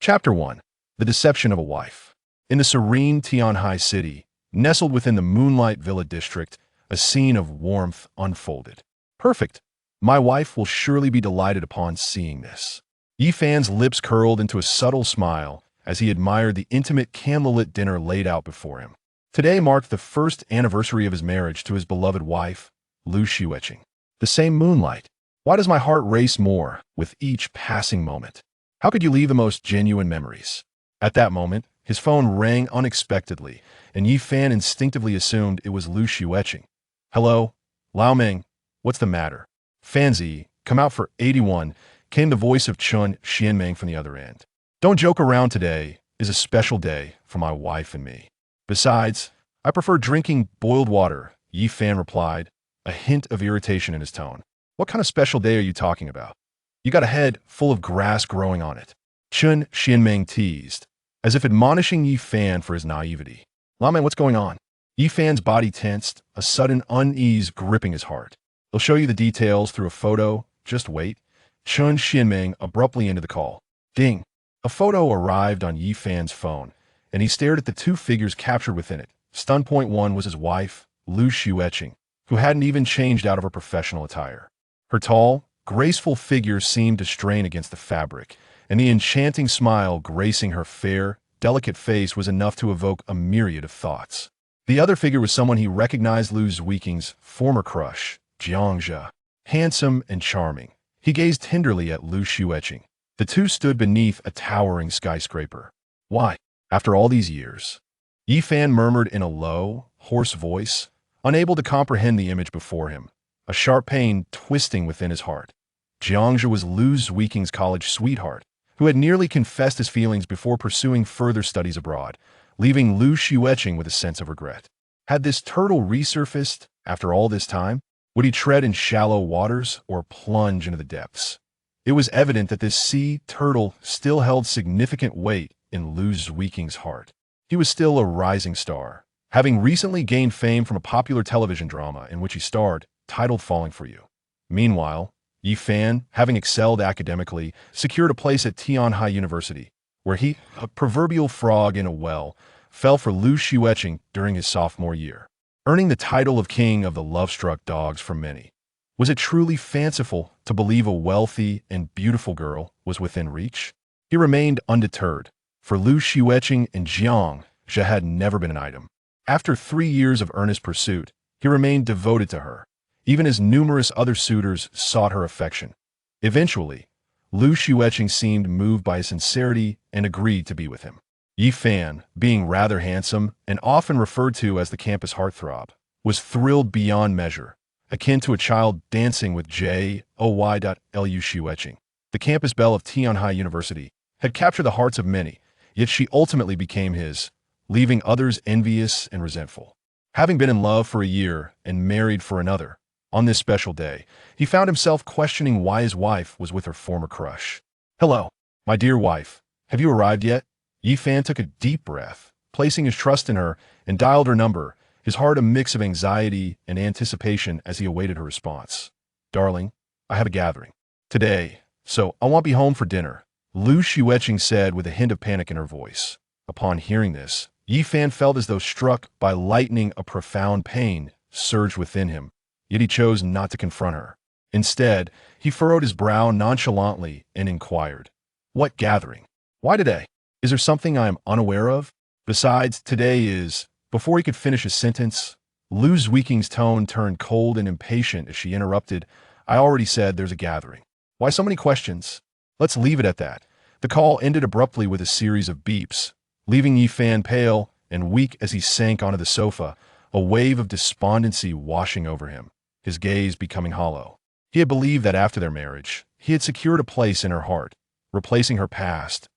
Chapter 1. The Deception of a Wife. In the serene Tianhai city, nestled within the Moonlight Villa district, a scene of warmth unfolded. Perfect. My wife will surely be delighted upon seeing this. Yi Fan's lips curled into a subtle smile as he admired the intimate candlelit dinner laid out before him. Today marked the first anniversary of his marriage to his beloved wife, Xueqing. The same moonlight. Why does my heart race more with each passing moment? How could you leave the most genuine memories? At that moment, his phone rang unexpectedly, and Yi Fan instinctively assumed it was Xueqing. Hello? Lao Meng, what's the matter? Fanzi, come out for 81, came the voice of Chun Xianmeng from the other end. Don't joke around, today is a special day for my wife and me. Besides, I prefer drinking boiled water, Yi Fan replied, a hint of irritation in his tone. What kind of special day are you talking about? You got a head full of grass growing on it. Chun Xianmeng teased, as if admonishing Yi Fan for his naivety. Lao Meng, what's going on? Yi Fan's body tensed, a sudden unease gripping his heart. They'll show you the details through a photo. Just wait. Chun Xianmeng abruptly ended the call. Ding. A photo arrived on Yi Fan's phone, and he stared at the two figures captured within it. Stun point one was his wife, Xueqing, who hadn't even changed out of her professional attire. Her tall, graceful figure seemed to strain against the fabric, and the enchanting smile gracing her fair, delicate face was enough to evoke a myriad of thoughts. The other figure was someone he recognized, Xueqing's former crush, Lin Jia. Handsome and charming, he gazed tenderly at Xueqing. The two stood beneath a towering skyscraper. Why, after all these years? Yi Fan murmured in a low, hoarse voice, unable to comprehend the image before him, a sharp pain twisting within his heart. Jiangzhe was Xueqing's college sweetheart, who had nearly confessed his feelings before pursuing further studies abroad, leaving Xueqing with a sense of regret. Had this turtle resurfaced after all this time? Would he tread in shallow waters or plunge into the depths? It was evident that this sea turtle still held significant weight in Xueqing's heart. He was still a rising star, having recently gained fame from a popular television drama in which he starred, titled Falling for You. Meanwhile, Yi Fan, having excelled academically, secured a place at Tianhai University, where he, a proverbial frog in a well, fell for Xueqing during his sophomore year, earning the title of king of the love-struck dogs from many. Was it truly fanciful to believe a wealthy and beautiful girl was within reach? He remained undeterred, for Xueqing and Jiangzhe had never been an item. After 3 years of earnest pursuit, he remained devoted to her, even as numerous other suitors sought her affection. Eventually, Xueqing seemed moved by his sincerity and agreed to be with him. Yi Fan, being rather handsome and often referred to as the campus heartthrob, was thrilled beyond measure, akin to a child dancing with Xueqing. The campus belle of Tianhai University had captured the hearts of many, yet she ultimately became his, leaving others envious and resentful. Having been in love for a year and married for another, on this special day, he found himself questioning why his wife was with her former crush. Hello, my dear wife. Have you arrived yet? Yi Fan took a deep breath, placing his trust in her, and dialed her number, his heart a mix of anxiety and anticipation as he awaited her response. Darling, I have a gathering today, so I won't be home for dinner, Xueqing said with a hint of panic in her voice. Upon hearing this, Yi Fan felt as though struck by lightning. A profound pain surged within him, yet he chose not to confront her. Instead, he furrowed his brow nonchalantly and inquired, "What gathering? Why today? Is there something I am unaware of? Besides, today is..." Before he could finish his sentence, Xueqing's tone turned cold and impatient as she interrupted, "I already said there's a gathering. Why so many questions? Let's leave it at that." The call ended abruptly with a series of beeps, leaving Yi Fan pale and weak as he sank onto the sofa, a wave of despondency washing over him, his gaze becoming hollow. He had believed that after their marriage, he had secured a place in her heart, replacing her past.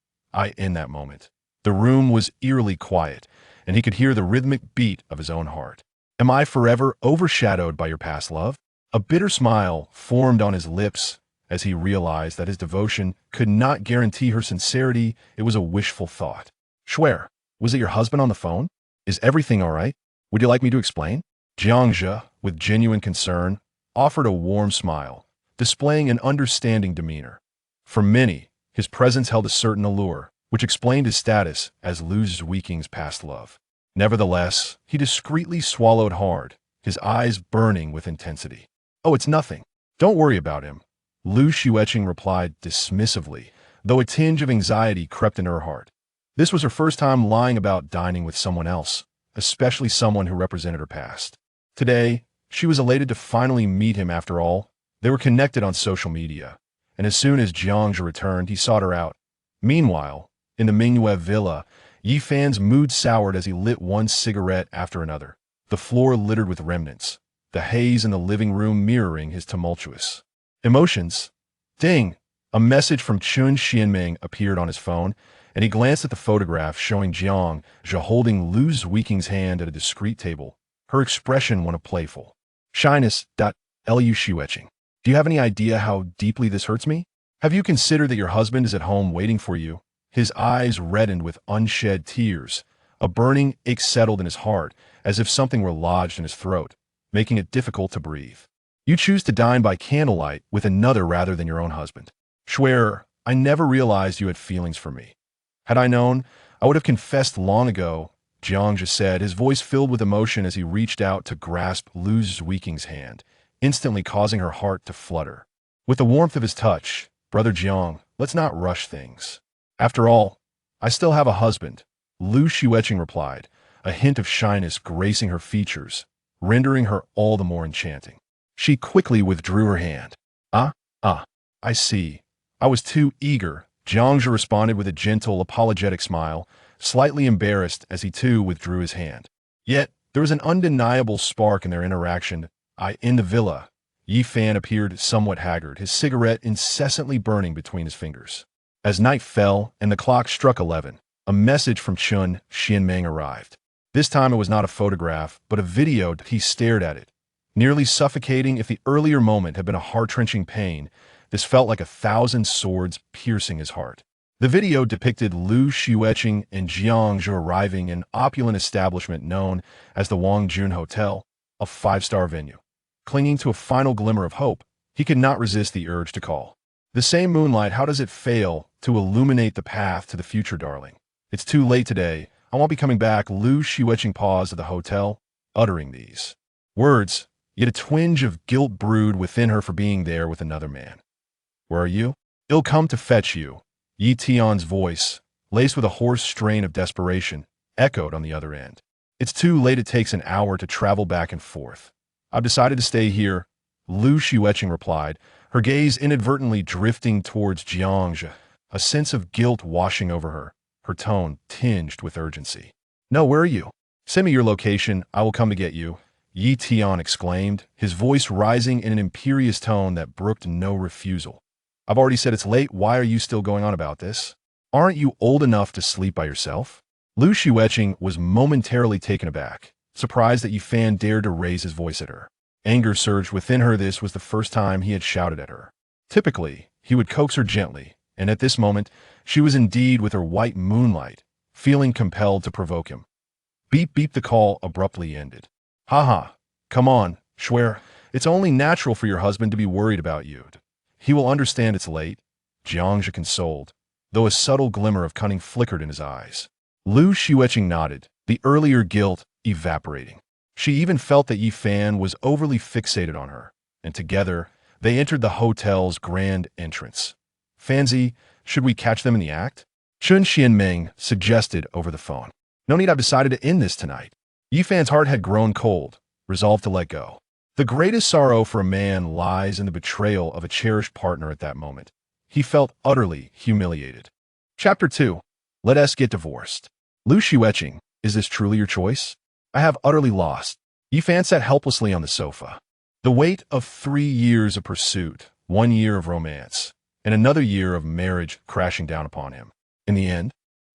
In that moment, the room was eerily quiet, and he could hear the rhythmic beat of his own heart. Am I forever overshadowed by your past love? A bitter smile formed on his lips as he realized that his devotion could not guarantee her sincerity. It was a wishful thought. Swear, was it your husband on the phone? Is everything all right? Would you like me to explain? Jiangzhe, with genuine concern, offered a warm smile, displaying an understanding demeanor. For many, his presence held a certain allure, which explained his status as Lu Xueqing's past love. Nevertheless, he discreetly swallowed hard, his eyes burning with intensity. "Oh, it's nothing. Don't worry about him," Lu Xueqing replied dismissively, though a tinge of anxiety crept into her heart. This was her first time lying about dining with someone else, especially someone who represented her past. Today, she was elated to finally meet him after all. They were connected on social media, and as soon as Jiangzhe returned, he sought her out. Meanwhile, in the Mingyu villa, Yi Fan's mood soured as he lit one cigarette after another, the floor littered with remnants, the haze in the living room mirroring his tumultuous emotions. Ding! A message from Chun Xianming appeared on his phone, and he glanced at the photograph showing Jiangzhe holding Lu Xueqing's hand at a discreet table, her expression one of playful shyness. Lu Xueqing, do you have any idea how deeply this hurts me? Have you considered that your husband is at home waiting for you? His eyes reddened with unshed tears. A burning ache settled in his heart, as if something were lodged in his throat, making it difficult to breathe. You choose to dine by candlelight with another rather than your own husband. Swear, I never realized you had feelings for me. Had I known, I would have confessed long ago, Jiangzhe said, his voice filled with emotion as he reached out to grasp Lu Xueqing's hand, instantly causing her heart to flutter. With the warmth of his touch, "Brother Jiang, let's not rush things. After all, I still have a husband," Lu Xueqing replied, a hint of shyness gracing her features, rendering her all the more enchanting. She quickly withdrew her hand. I see. I was too eager," Jiangzhe responded with a gentle, apologetic smile, slightly embarrassed as he too withdrew his hand. Yet, there was an undeniable spark in their interaction. In the villa, Yi Fan appeared somewhat haggard, his cigarette incessantly burning between his fingers. As night fell and the clock struck 11, a message from Chun Xianming arrived. This time it was not a photograph, but a video. He stared at it, nearly suffocating. If the earlier moment had been a heart-wrenching pain, this felt like 1,000 swords piercing his heart. The video depicted Lu Xueqing and Jiangzhe arriving in an opulent establishment known as the Wangjun Hotel, a 5-star venue. Clinging to a final glimmer of hope, he could not resist the urge to call. "The same moonlight, how does it fail to illuminate the path to the future, darling? It's too late today. I won't be coming back." Lu Xueqing paused at the hotel, uttering these words, yet a twinge of guilt brewed within her for being there with another man. "Where are you?" "He'll come to fetch you." Yi Tian's voice, laced with a hoarse strain of desperation, echoed on the other end. "It's too late. It takes an hour to travel back and forth. I've decided to stay here," Lu Xueqing replied, her gaze inadvertently drifting towards Jiangzhe, a sense of guilt washing over her, her tone tinged with urgency. "No, where are you? Send me your location. I will come to get you," Yi Tian exclaimed, his voice rising in an imperious tone that brooked no refusal. "I've already said it's late. Why are you still going on about this? Aren't you old enough to sleep by yourself?" Lu Xueqing was momentarily taken aback, surprised that Yi Fan dared to raise his voice at her. Anger surged within her. This was the first time he had shouted at her. Typically, he would coax her gently, and at this moment, she was indeed with her white moonlight, feeling compelled to provoke him. Beep beep, the call abruptly ended. "Haha, come on, Swear, it's only natural for your husband to be worried about you. He will understand it's late," Jiangzhe consoled, though a subtle glimmer of cunning flickered in his eyes. Lu Xueqing nodded, the earlier guilt evaporating. She even felt that Yi Fan was overly fixated on her, and together, they entered the hotel's grand entrance. "Fancy, should we catch them in the act?" Chun Xianming suggested over the phone. "No need, I've decided to end this tonight." Yi Fan's heart had grown cold, resolved to let go. The greatest sorrow for a man lies in the betrayal of a cherished partner at that moment. He felt utterly humiliated. Chapter 2. Let us get divorced. Lu Xueqing, is this truly your choice? I have utterly lost. Yi Fan sat helplessly on the sofa. The weight of 3 years of pursuit, 1 year of romance, and another year of marriage crashing down upon him. In the end,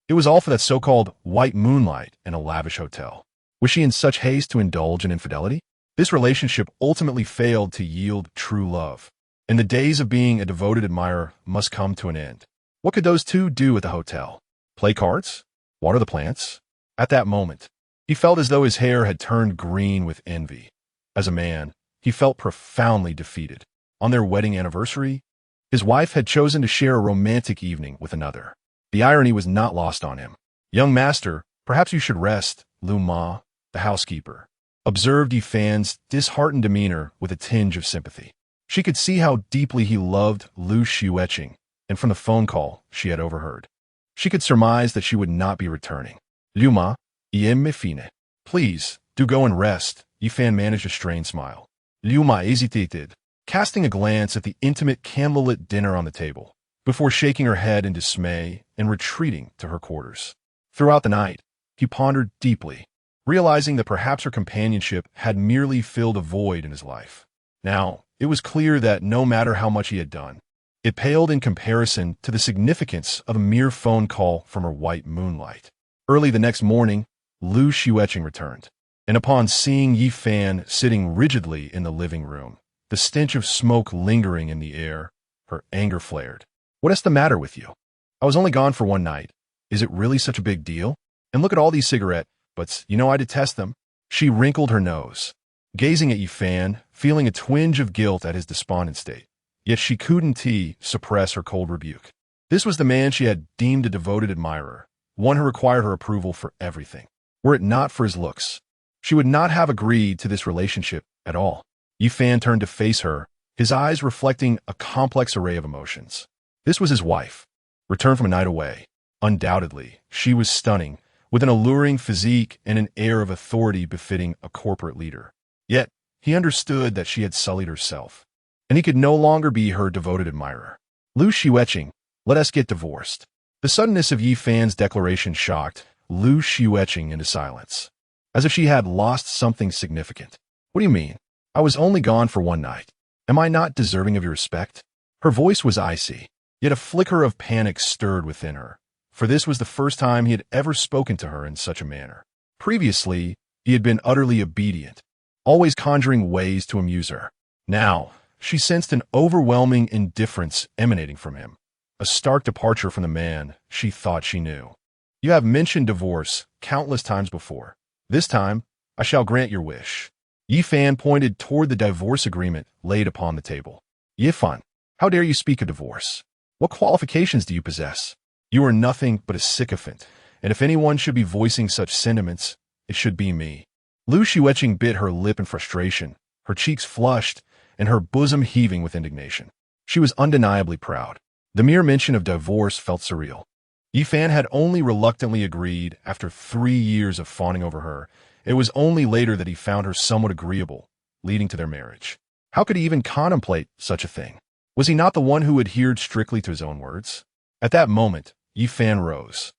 it was all for that so-called white moonlight in a lavish hotel. Was she in such haste to indulge in infidelity? This relationship ultimately failed to yield true love, and the days of being a devoted admirer must come to an end. What could those two do at the hotel? Play cards? Water the plants? At that moment, he felt as though his hair had turned green with envy. As a man, he felt profoundly defeated. On their wedding anniversary, his wife had chosen to share a romantic evening with another. The irony was not lost on him. "Young master, perhaps you should rest," Lu Ma, the housekeeper, observed Yi Fan's disheartened demeanor with a tinge of sympathy. She could see how deeply he loved Lu Xueqing, and from the phone call she had overheard, she could surmise that she would not be returning. "Liu Ma, me fine. Please, do go and rest," Yi Fan managed a strained smile. Liu Ma hesitated, casting a glance at the intimate candlelit dinner on the table, before shaking her head in dismay and retreating to her quarters. Throughout the night, he pondered deeply, realizing that perhaps her companionship had merely filled a void in his life. Now, it was clear that no matter how much he had done, it paled in comparison to the significance of a mere phone call from her white moonlight. Early the next morning, Lu Xueqing returned, and upon seeing Yi Fan sitting rigidly in the living room, the stench of smoke lingering in the air, her anger flared. "What is the matter with you? I was only gone for one night. Is it really such a big deal? And look at all these cigarette butts, I detest them." She wrinkled her nose, gazing at Yi Fan, feeling a twinge of guilt at his despondent state. Yet she couldn't suppress her cold rebuke. This was the man she had deemed a devoted admirer, one who required her approval for everything. Were it not for his looks, she would not have agreed to this relationship at all. Yi Fan turned to face her, his eyes reflecting a complex array of emotions. This was his wife, returned from a night away. Undoubtedly, she was stunning, with an alluring physique and an air of authority befitting a corporate leader. Yet, he understood that she had sullied herself, and he could no longer be her devoted admirer. "Lu Xueqing, let us get divorced." The suddenness of Yi Fan's declaration shocked Lu Xueqing into silence, as if she had lost something significant. "What do you mean? I was only gone for one night. Am I not deserving of your respect?" Her voice was icy, yet a flicker of panic stirred within her, for this was the first time he had ever spoken to her in such a manner. Previously, he had been utterly obedient, always conjuring ways to amuse her. Now, she sensed an overwhelming indifference emanating from him, a stark departure from the man she thought she knew. "You have mentioned divorce countless times before. This time, I shall grant your wish." Yi Fan pointed toward the divorce agreement laid upon the table. "Yi Fan, how dare you speak of divorce? What qualifications do you possess? You are nothing but a sycophant, and if anyone should be voicing such sentiments, it should be me." Lu Xueqing bit her lip in frustration, her cheeks flushed, and her bosom heaving with indignation. She was undeniably proud. The mere mention of divorce felt surreal. Yi Fan had only reluctantly agreed after 3 years of fawning over her. It was only later that he found her somewhat agreeable, leading to their marriage. How could he even contemplate such a thing? Was he not the one who adhered strictly to his own words? At that moment, Yi Fan rose,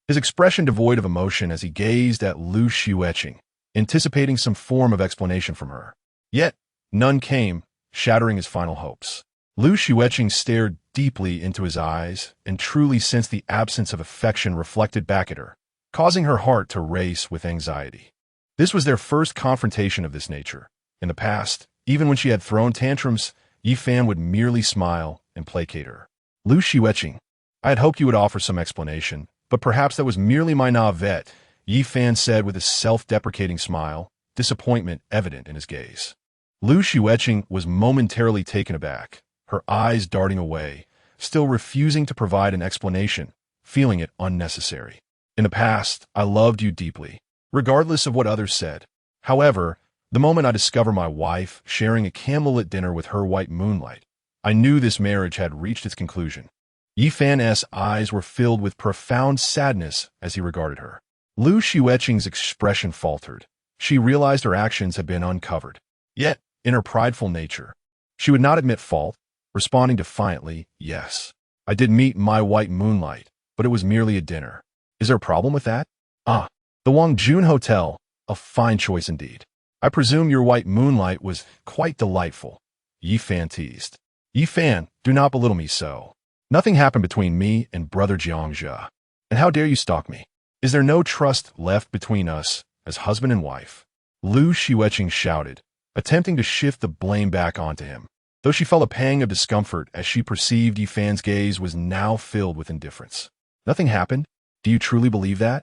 his expression devoid of emotion as he gazed at Lu Xueqing, anticipating some form of explanation from her. Yet, none came, shattering his final hopes. Lu Xueqing stared deeply into his eyes and truly sensed the absence of affection reflected back at her, causing her heart to race with anxiety. This was their first confrontation of this nature. In the past, even when she had thrown tantrums, Yi Fan would merely smile and placate her. "Lu Xueqing, I had hoped you would offer some explanation, but perhaps that was merely my naivete," Yi Fan said with a self-deprecating smile, disappointment evident in his gaze. Lu Xueqing was momentarily taken aback, her eyes darting away, still refusing to provide an explanation, feeling it unnecessary. "In the past, I loved you deeply, regardless of what others said. However, the moment I discovered my wife sharing a candlelit dinner with her white moonlight, I knew this marriage had reached its conclusion." Yi Fan's eyes were filled with profound sadness as he regarded her. Lu Xueqing's expression faltered. She realized her actions had been uncovered. Yet, in her prideful nature, she would not admit fault, responding defiantly, "Yes, I did meet my white moonlight, but it was merely a dinner. Is there a problem with that? Ah, the Wangjun Hotel, a fine choice indeed. I presume your white moonlight was quite delightful," Yi Fan teased. "Yi Fan, do not belittle me so. Nothing happened between me and brother Jiangxia. And how dare you stalk me? Is there no trust left between us as husband and wife?" Lu Xueqing shouted, attempting to shift the blame back onto him, though she felt a pang of discomfort as she perceived Yi Fan's gaze was now filled with indifference. "Nothing happened? Do you truly believe that?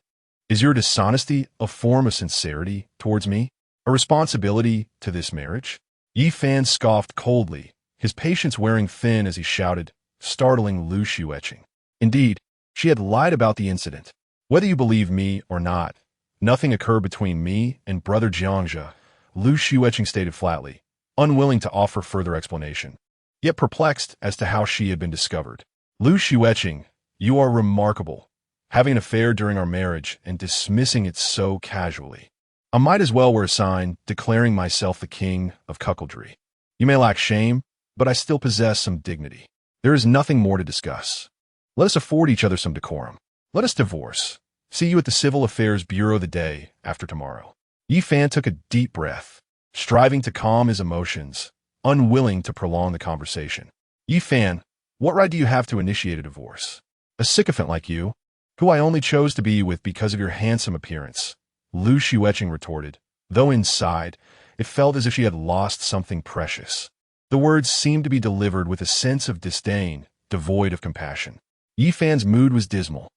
Is your dishonesty a form of sincerity towards me? A responsibility to this marriage?" Yi Fan scoffed coldly, his patience wearing thin as he shouted, startling Lu Xueqing. Indeed, She had lied about the incident. Whether you believe me or not, nothing occurred between me and brother Jiangxia, Lu Xueqing stated flatly, unwilling to offer further explanation, yet perplexed as to how she had been discovered. Lu Xueqing, you are remarkable, having an affair during our marriage and dismissing it so casually. I might as well wear a sign declaring myself the king of cuckoldry. You may lack shame, but I still possess some dignity. There is nothing more to discuss. Let us afford each other some decorum. Let us divorce. See you at the Civil Affairs Bureau the day after tomorrow. Yi Fan took a deep breath, striving to calm his emotions, unwilling to prolong the conversation. Yi Fan, what right do you have to initiate a divorce? A sycophant like you, who I only chose to be with because of your handsome appearance, Lu Xueqing retorted, though inside, it felt as if she had lost something precious. The words seemed to be delivered with a sense of disdain, devoid of compassion. Yi Fan's mood was dismal.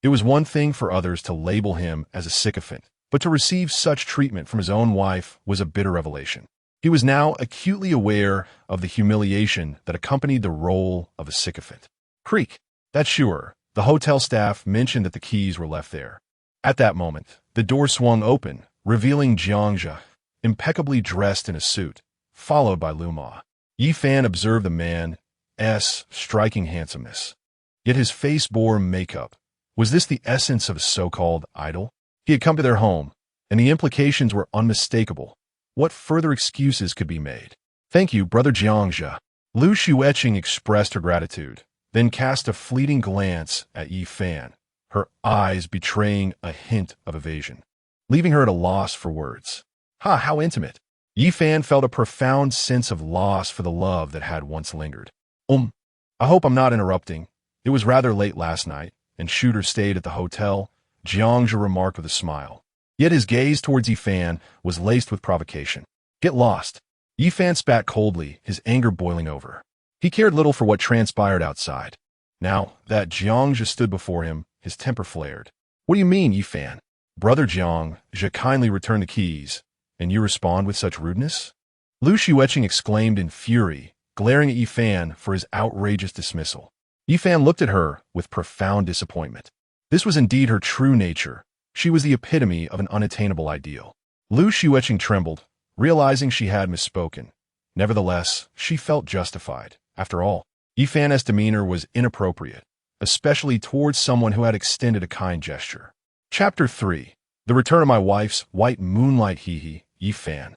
It was one thing for others to label him as a sycophant, but to receive such treatment from his own wife was a bitter revelation. He was now acutely aware of the humiliation that accompanied the role of a sycophant. Creak. That's sure. The hotel staff mentioned that the keys were left there. At that moment, the door swung open, revealing Jiangxia, impeccably dressed in a suit, followed by Lu Ma. Yi Fan observed the man's striking handsomeness. Yet his face bore makeup. Was this the essence of a so-called idol? He had come to their home, and the implications were unmistakable. What further excuses could be made? Thank you, brother Jiangxia. Lu Xueqing expressed her gratitude, then cast a fleeting glance at Yi Fan, her eyes betraying a hint of evasion, leaving her at a loss for words. How intimate. Yi Fan felt a profound sense of loss for the love that had once lingered. I hope I'm not interrupting. It was rather late last night, and Shooter stayed at the hotel, Jiangxia remarked with a smile. Yet his gaze towards Yi Fan was laced with provocation. Get lost. Yi Fan spat coldly, his anger boiling over. He cared little for what transpired outside. Now that Jiangxia stood before him, his temper flared. What do you mean, Yi Fan? Brother Jiangxia kindly returned the keys, and you respond with such rudeness? Lu Xueqing exclaimed in fury, glaring at Yi Fan for his outrageous dismissal. Yi Fan looked at her with profound disappointment. This was indeed her true nature. She was the epitome of an unattainable ideal. Lu Xueqing trembled, realizing she had misspoken. Nevertheless, she felt justified. After all, Yi Fan's demeanor was inappropriate, especially towards someone who had extended a kind gesture. Chapter 3. The Return of My Wife's White Moonlight. Yi Fan.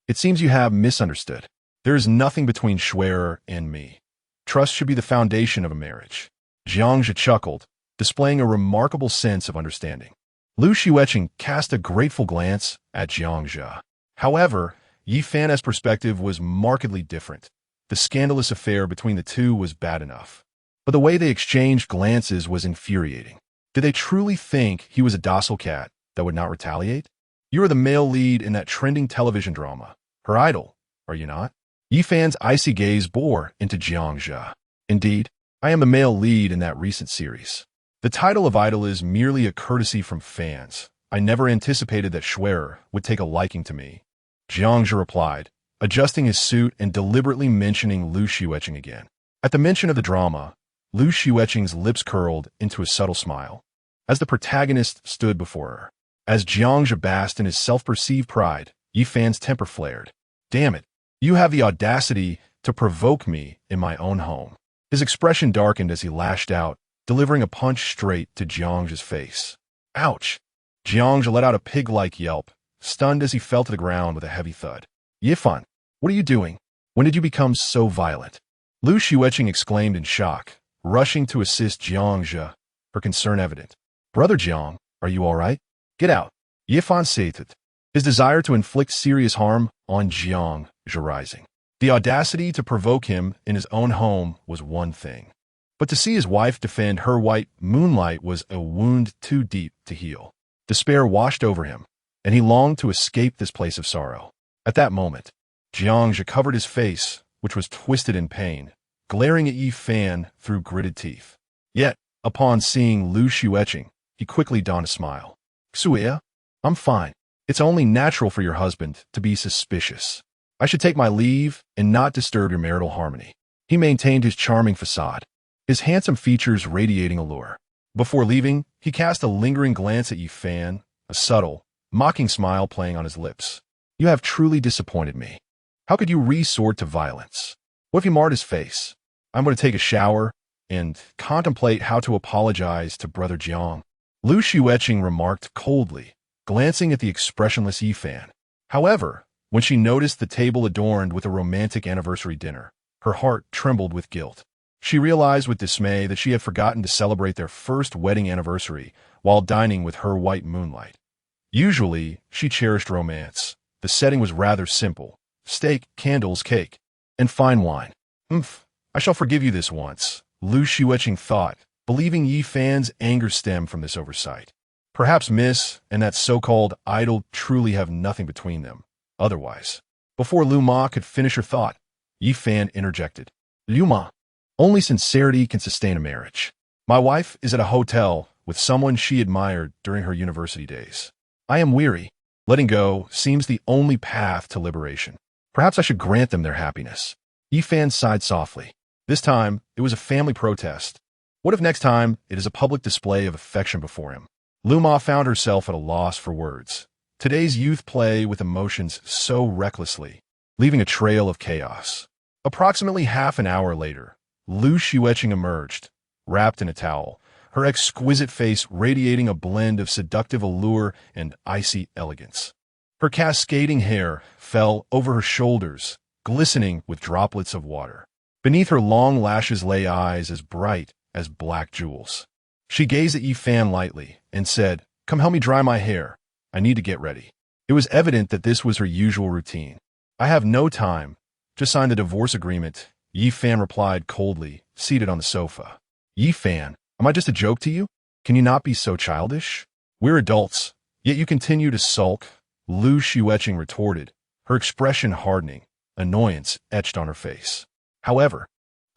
It seems you have misunderstood. There is nothing between Xueqing and me. Trust should be the foundation of a marriage. Jiangxia chuckled, displaying a remarkable sense of understanding. Lu Xueqing cast a grateful glance at Jiangxia. However, Yi Fan's perspective was markedly different. The scandalous affair between the two was bad enough, but the way they exchanged glances was infuriating. Did they truly think he was a docile cat that would not retaliate? You are the male lead in that trending television drama, her idol, are you not? Yi Fan's icy gaze bore into Jiangxia. Indeed, I am the male lead in that recent series. The title of idol is merely a courtesy from fans. I never anticipated that Xueqing would take a liking to me. Jiangxia replied, adjusting his suit and deliberately mentioning Lu Xueqing again. At the mention of the drama, Lu Xueqing's lips curled into a subtle smile, as the protagonist stood before her. As Jiangxia basked in his self-perceived pride, Yi Fan's temper flared. Damn it, you have the audacity to provoke me in my own home. His expression darkened as he lashed out, delivering a punch straight to Jiangxia's face. Ouch! Jiangxia let out a pig-like yelp, stunned as he fell to the ground with a heavy thud. Yi Fan, what are you doing? When did you become so violent? Lu Xueqing exclaimed in shock, rushing to assist Jiangxia, her concern evident. Brother Jiang, are you all right? Get out. Yi Fan stated, his desire to inflict serious harm on Jiangxia rising. The audacity to provoke him in his own home was one thing, but to see his wife defend her white moonlight was a wound too deep to heal. Despair washed over him, and he longed to escape this place of sorrow. At that moment, Jiangxia covered his face, which was twisted in pain, glaring at Yi Fan through gritted teeth. Yet, upon seeing Lu Xueqing, he quickly donned a smile. Xueqing, I'm fine. It's only natural for your husband to be suspicious. I should take my leave and not disturb your marital harmony. He maintained his charming facade, his handsome features radiating allure. Before leaving, he cast a lingering glance at Yi Fan, a subtle, mocking smile playing on his lips. You have truly disappointed me. How could you resort to violence? What if he marred his face? I'm going to take a shower and contemplate how to apologize to Brother Jiang. Lu Xueqing remarked coldly, glancing at the expressionless Yi Fan. However, when she noticed the table adorned with a romantic anniversary dinner, her heart trembled with guilt. She realized with dismay that she had forgotten to celebrate their first wedding anniversary while dining with her white moonlight. Usually, she cherished romance. The setting was rather simple: steak, candles, cake, and fine wine. I shall forgive you this once, Lu Xueqing thought, believing Yi Fan's anger stemmed from this oversight. Perhaps Miss and that so-called idol truly have nothing between them. Otherwise, before Lu Ma could finish her thought, Yi Fan interjected. Lu Ma, only sincerity can sustain a marriage. My wife is at a hotel with someone she admired during her university days. I am weary. Letting go seems the only path to liberation. Perhaps I should grant them their happiness. Yi Fan sighed softly. This time, it was a family protest. What if next time it is a public display of affection before him? Lu Ma found herself at a loss for words. Today's youth play with emotions so recklessly, leaving a trail of chaos. Approximately half an hour later, Lu Xueqing emerged, wrapped in a towel, her exquisite face radiating a blend of seductive allure and icy elegance. Her cascading hair fell over her shoulders, glistening with droplets of water. Beneath her long lashes lay eyes as bright as black jewels. She gazed at Yi Fan lightly and said, "Come help me dry my hair. I need to get ready." It was evident that this was her usual routine. "I have no time. Just sign the divorce agreement," Yi Fan replied coldly, seated on the sofa. Yi Fan, am I just a joke to you? Can you not be so childish? We're adults, yet you continue to sulk, Lu Xueqing retorted, her expression hardening, annoyance etched on her face. However,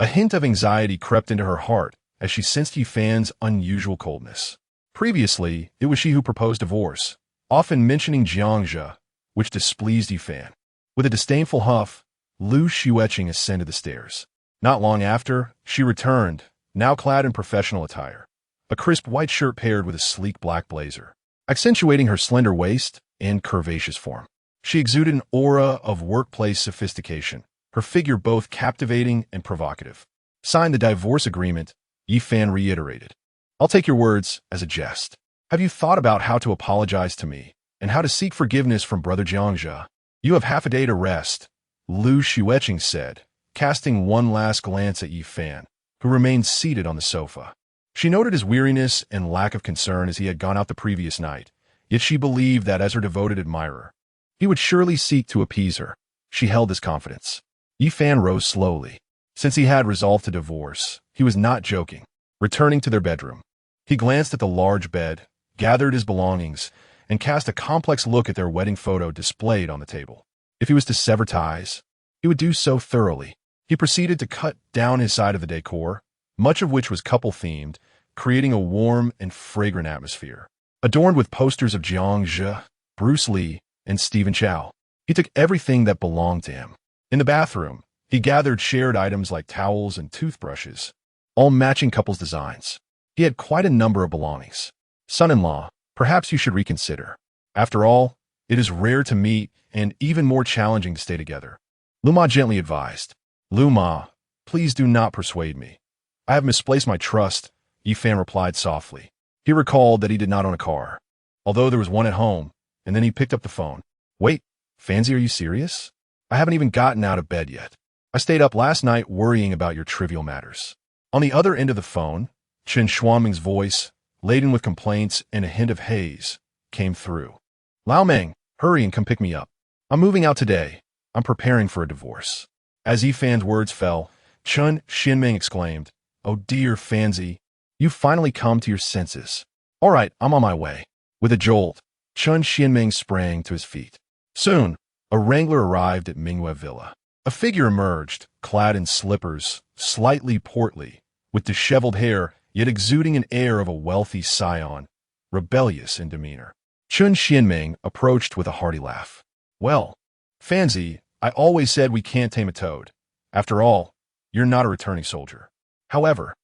a hint of anxiety crept into her heart as she sensed Yi Fan's unusual coldness. Previously, it was she who proposed divorce, often mentioning Jiangzhe, which displeased Yi Fan. With a disdainful huff, Lu Xueqing ascended the stairs. Not long after, she returned, now clad in professional attire, a crisp white shirt paired with a sleek black blazer, accentuating her slender waist and curvaceous form. She exuded an aura of workplace sophistication, her figure both captivating and provocative. "Sign the divorce agreement," Yi Fan reiterated. "I'll take your words as a jest. Have you thought about how to apologize to me and how to seek forgiveness from Brother Jiangzhe? You have half a day to rest," Lu Xueqing said, casting one last glance at Yi Fan, who remained seated on the sofa. She noted his weariness and lack of concern as he had gone out the previous night, yet she believed that as her devoted admirer, he would surely seek to appease her. She held this confidence. Yi Fan rose slowly. Since he had resolved to divorce, he was not joking. Returning to their bedroom, he glanced at the large bed, gathered his belongings, and cast a complex look at their wedding photo displayed on the table. If he was to sever ties, he would do so thoroughly. He proceeded to cut down his side of the decor, much of which was couple-themed, creating a warm and fragrant atmosphere. Adorned with posters of Jiangzhe, Bruce Lee, and Stephen Chow, he took everything that belonged to him. In the bathroom, he gathered shared items like towels and toothbrushes, all matching couples' designs. He had quite a number of belongings. "Son-in-law, perhaps you should reconsider. After all, it is rare to meet and even more challenging to stay together," Lu Ma gently advised. "Lu Ma, please do not persuade me. I have misplaced my trust," Yi Fan replied softly. He recalled that he did not own a car, although there was one at home, and then he picked up the phone. "Wait, Fanzi, are you serious? I haven't even gotten out of bed yet. I stayed up last night worrying about your trivial matters." On the other end of the phone, Chen Xuanming's voice, laden with complaints and a hint of haze, came through. "Lao Meng, hurry and come pick me up. I'm moving out today. I'm preparing for a divorce." As Yi Fan's words fell, Chen Xianming exclaimed, "Oh dear Fanzi, you've finally come to your senses. All right, I'm on my way." With a jolt, Chen Xianming sprang to his feet. Soon, a wrangler arrived at Mingyue Villa. A figure emerged, clad in slippers, slightly portly, with disheveled hair, yet exuding an air of a wealthy scion, rebellious in demeanor. Chen Xianming approached with a hearty laugh. "Well, Fanzi, I always said we can't tame a toad. After all, you're not a returning soldier. However,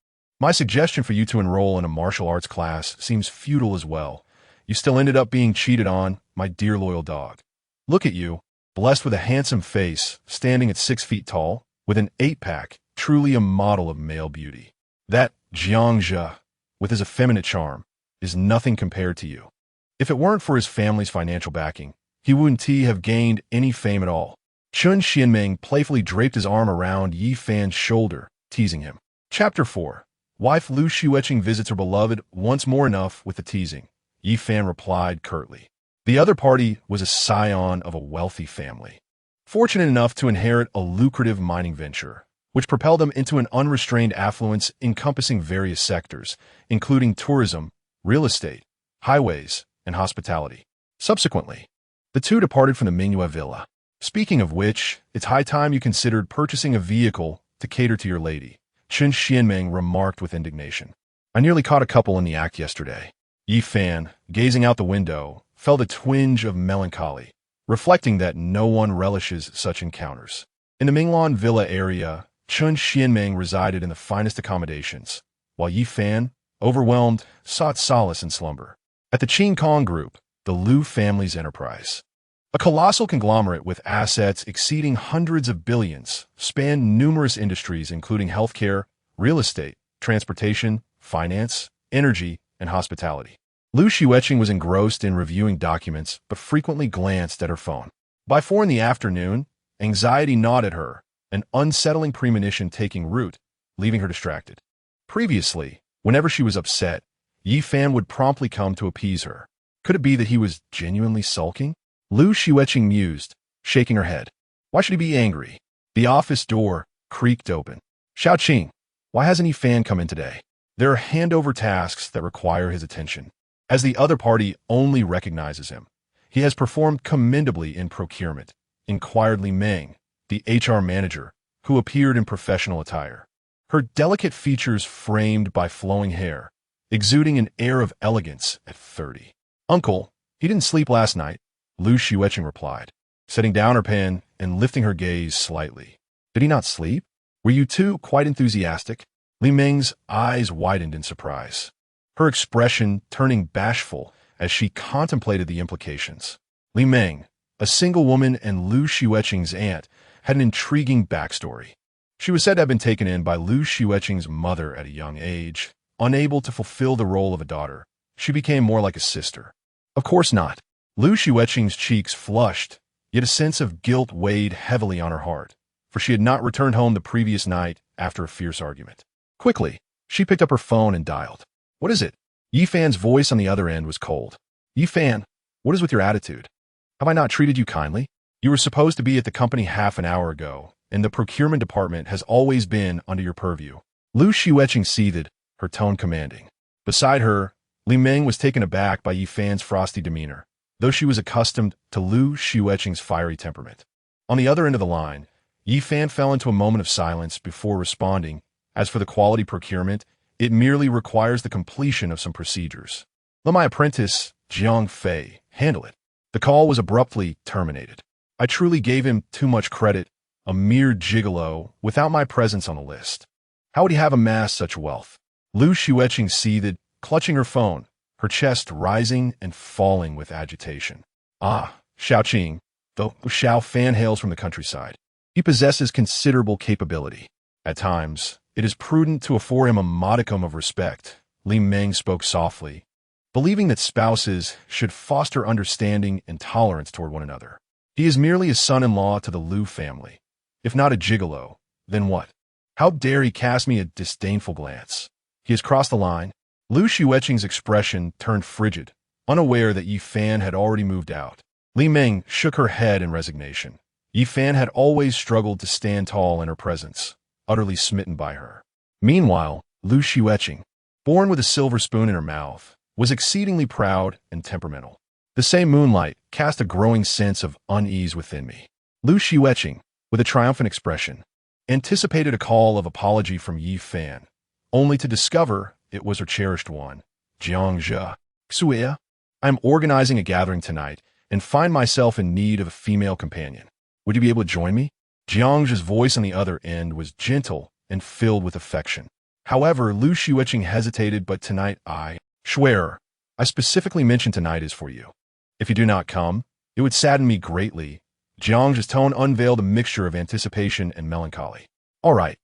My suggestion for you to enroll in a martial arts class seems futile as well. You still ended up being cheated on, my dear loyal dog. Look at you, blessed with a handsome face, standing at 6 feet tall, with an 8-pack, truly a model of male beauty. That Jiang Jia, with his effeminate charm, is nothing compared to you. If it weren't for his family's financial backing, he wouldn't have gained any fame at all. Chun Xianming playfully draped his arm around Yi Fan's shoulder, teasing him. Chapter 4. Wife Lu Xueqing visits her beloved once more. Enough with the teasing, Yi Fan replied curtly. The other party was a scion of a wealthy family, fortunate enough to inherit a lucrative mining venture, which propelled them into an unrestrained affluence encompassing various sectors, including tourism, real estate, highways, and hospitality. Subsequently, the two departed from the Mingyue villa. Speaking of which, it's high time you considered purchasing a vehicle to cater to your lady, Chun Xianming remarked with indignation. I nearly caught a couple in the act yesterday. Yi Fan, gazing out the window, felt a twinge of melancholy, reflecting that no one relishes such encounters. In the Minglan villa area, Chun Xianming resided in the finest accommodations, while Yi Fan, overwhelmed, sought solace in slumber. At the Qin Kong Group, the Lu family's enterprise, a colossal conglomerate with assets exceeding hundreds of billions, spanned numerous industries including healthcare, real estate, transportation, finance, energy, and hospitality. Lu Xueqing was engrossed in reviewing documents but frequently glanced at her phone. By 4 in the afternoon, anxiety gnawed at her, an unsettling premonition taking root, leaving her distracted. Previously, whenever she was upset, Yi Fan would promptly come to appease her. Could it be that he was genuinely sulking? Lu Xueqing mused, shaking her head. Why should he be angry? The office door creaked open. Xueqing, why hasn't Yi Fan come in today? There are handover tasks that require his attention. As the other party only recognizes him, he has performed commendably in procurement, inquired Li Meng, the HR manager, who appeared in professional attire. Her delicate features framed by flowing hair, exuding an air of elegance at 30. Uncle, he didn't sleep last night, Lu Xueqing replied, setting down her pen and lifting her gaze slightly. Did he not sleep? Were you two quite enthusiastic? Li Meng's eyes widened in surprise, her expression turning bashful as she contemplated the implications. Li Meng, a single woman and Lu Xueqing's aunt, had an intriguing backstory. She was said to have been taken in by Lu Xueqing's mother at a young age. Unable to fulfill the role of a daughter, she became more like a sister. Of course not. Lu Xueqing's cheeks flushed, yet a sense of guilt weighed heavily on her heart, for she had not returned home the previous night after a fierce argument. Quickly, she picked up her phone and dialed. What is it? Yi Fan's voice on the other end was cold. Yi Fan, what is with your attitude? Have I not treated you kindly? You were supposed to be at the company half an hour ago, and the procurement department has always been under your purview. Lu Xueqing seethed, her tone commanding. Beside her, Li Meng was taken aback by Yi Fan's frosty demeanor, though she was accustomed to Lu Xueqing's fiery temperament. On the other end of the line, Yi Fan fell into a moment of silence before responding. As for the quality procurement, it merely requires the completion of some procedures. Let my apprentice, Jiang Fei, handle it. The call was abruptly terminated. I truly gave him too much credit, a mere gigolo, without my presence on the list. How would he have amassed such wealth? Lu Xueqing seethed, clutching her phone, her chest rising and falling with agitation. Ah, Xueqing, though Xiao Fan hails from the countryside. He possesses considerable capability. At times, it is prudent to afford him a modicum of respect, Li Meng spoke softly, believing that spouses should foster understanding and tolerance toward one another. He is merely a son-in-law to the Lu family. If not a gigolo, then what? How dare he cast me a disdainful glance? He has crossed the line. Lu Xueqing's expression turned frigid, unaware that Yi Fan had already moved out. Li Meng shook her head in resignation. Yi Fan had always struggled to stand tall in her presence, utterly smitten by her. Meanwhile, Lu Xueqing, born with a silver spoon in her mouth, was exceedingly proud and temperamental. The same moonlight cast a growing sense of unease within me. Lu Xueqing, with a triumphant expression, anticipated a call of apology from Yi Fan, only to discover it was her cherished one, Jiang Jia. Xue, I am organizing a gathering tonight and find myself in need of a female companion. Would you be able to join me? Jiang Jia's voice on the other end was gentle and filled with affection. However, Lu Xueqing hesitated, but tonight I swear, I specifically mentioned tonight is for you. If you do not come, it would sadden me greatly. Jiang's tone unveiled a mixture of anticipation and melancholy. All right.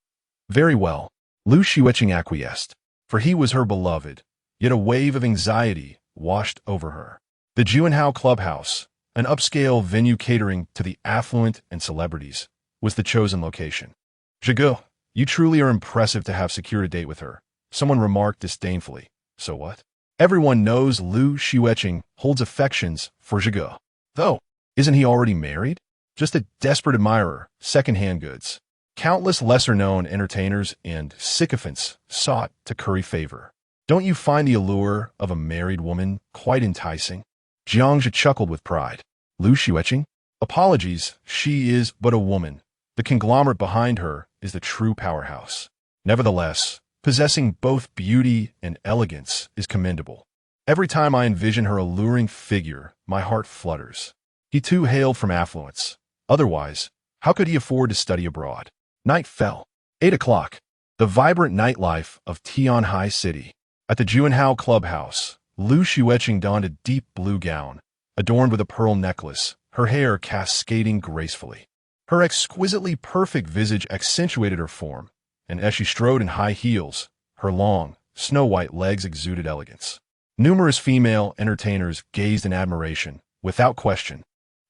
Very well. Lu Xueqing acquiesced, for he was her beloved, yet a wave of anxiety washed over her. The Juanhao Clubhouse, an upscale venue catering to the affluent and celebrities, was the chosen location. Zhigu, you truly are impressive to have secured a date with her, someone remarked disdainfully. So what? Everyone knows Lu Xueqing holds affections for Zhigu. Though, isn't he already married? Just a desperate admirer, second-hand goods. Countless lesser-known entertainers and sycophants sought to curry favor. Don't you find the allure of a married woman quite enticing? Jiangzhi chuckled with pride. Lu Xueqing? Apologies, she is but a woman. The conglomerate behind her is the true powerhouse. Nevertheless, possessing both beauty and elegance is commendable. Every time I envision her alluring figure, my heart flutters. He too hailed from affluence. Otherwise, how could he afford to study abroad? Night fell. 8 o'clock. The vibrant nightlife of Tianhai City. At the Juanhao Clubhouse, Lu Xueqing donned a deep blue gown, adorned with a pearl necklace, her hair cascading gracefully. Her exquisitely perfect visage accentuated her form, and as she strode in high heels, her long, snow-white legs exuded elegance. Numerous female entertainers gazed in admiration, without question.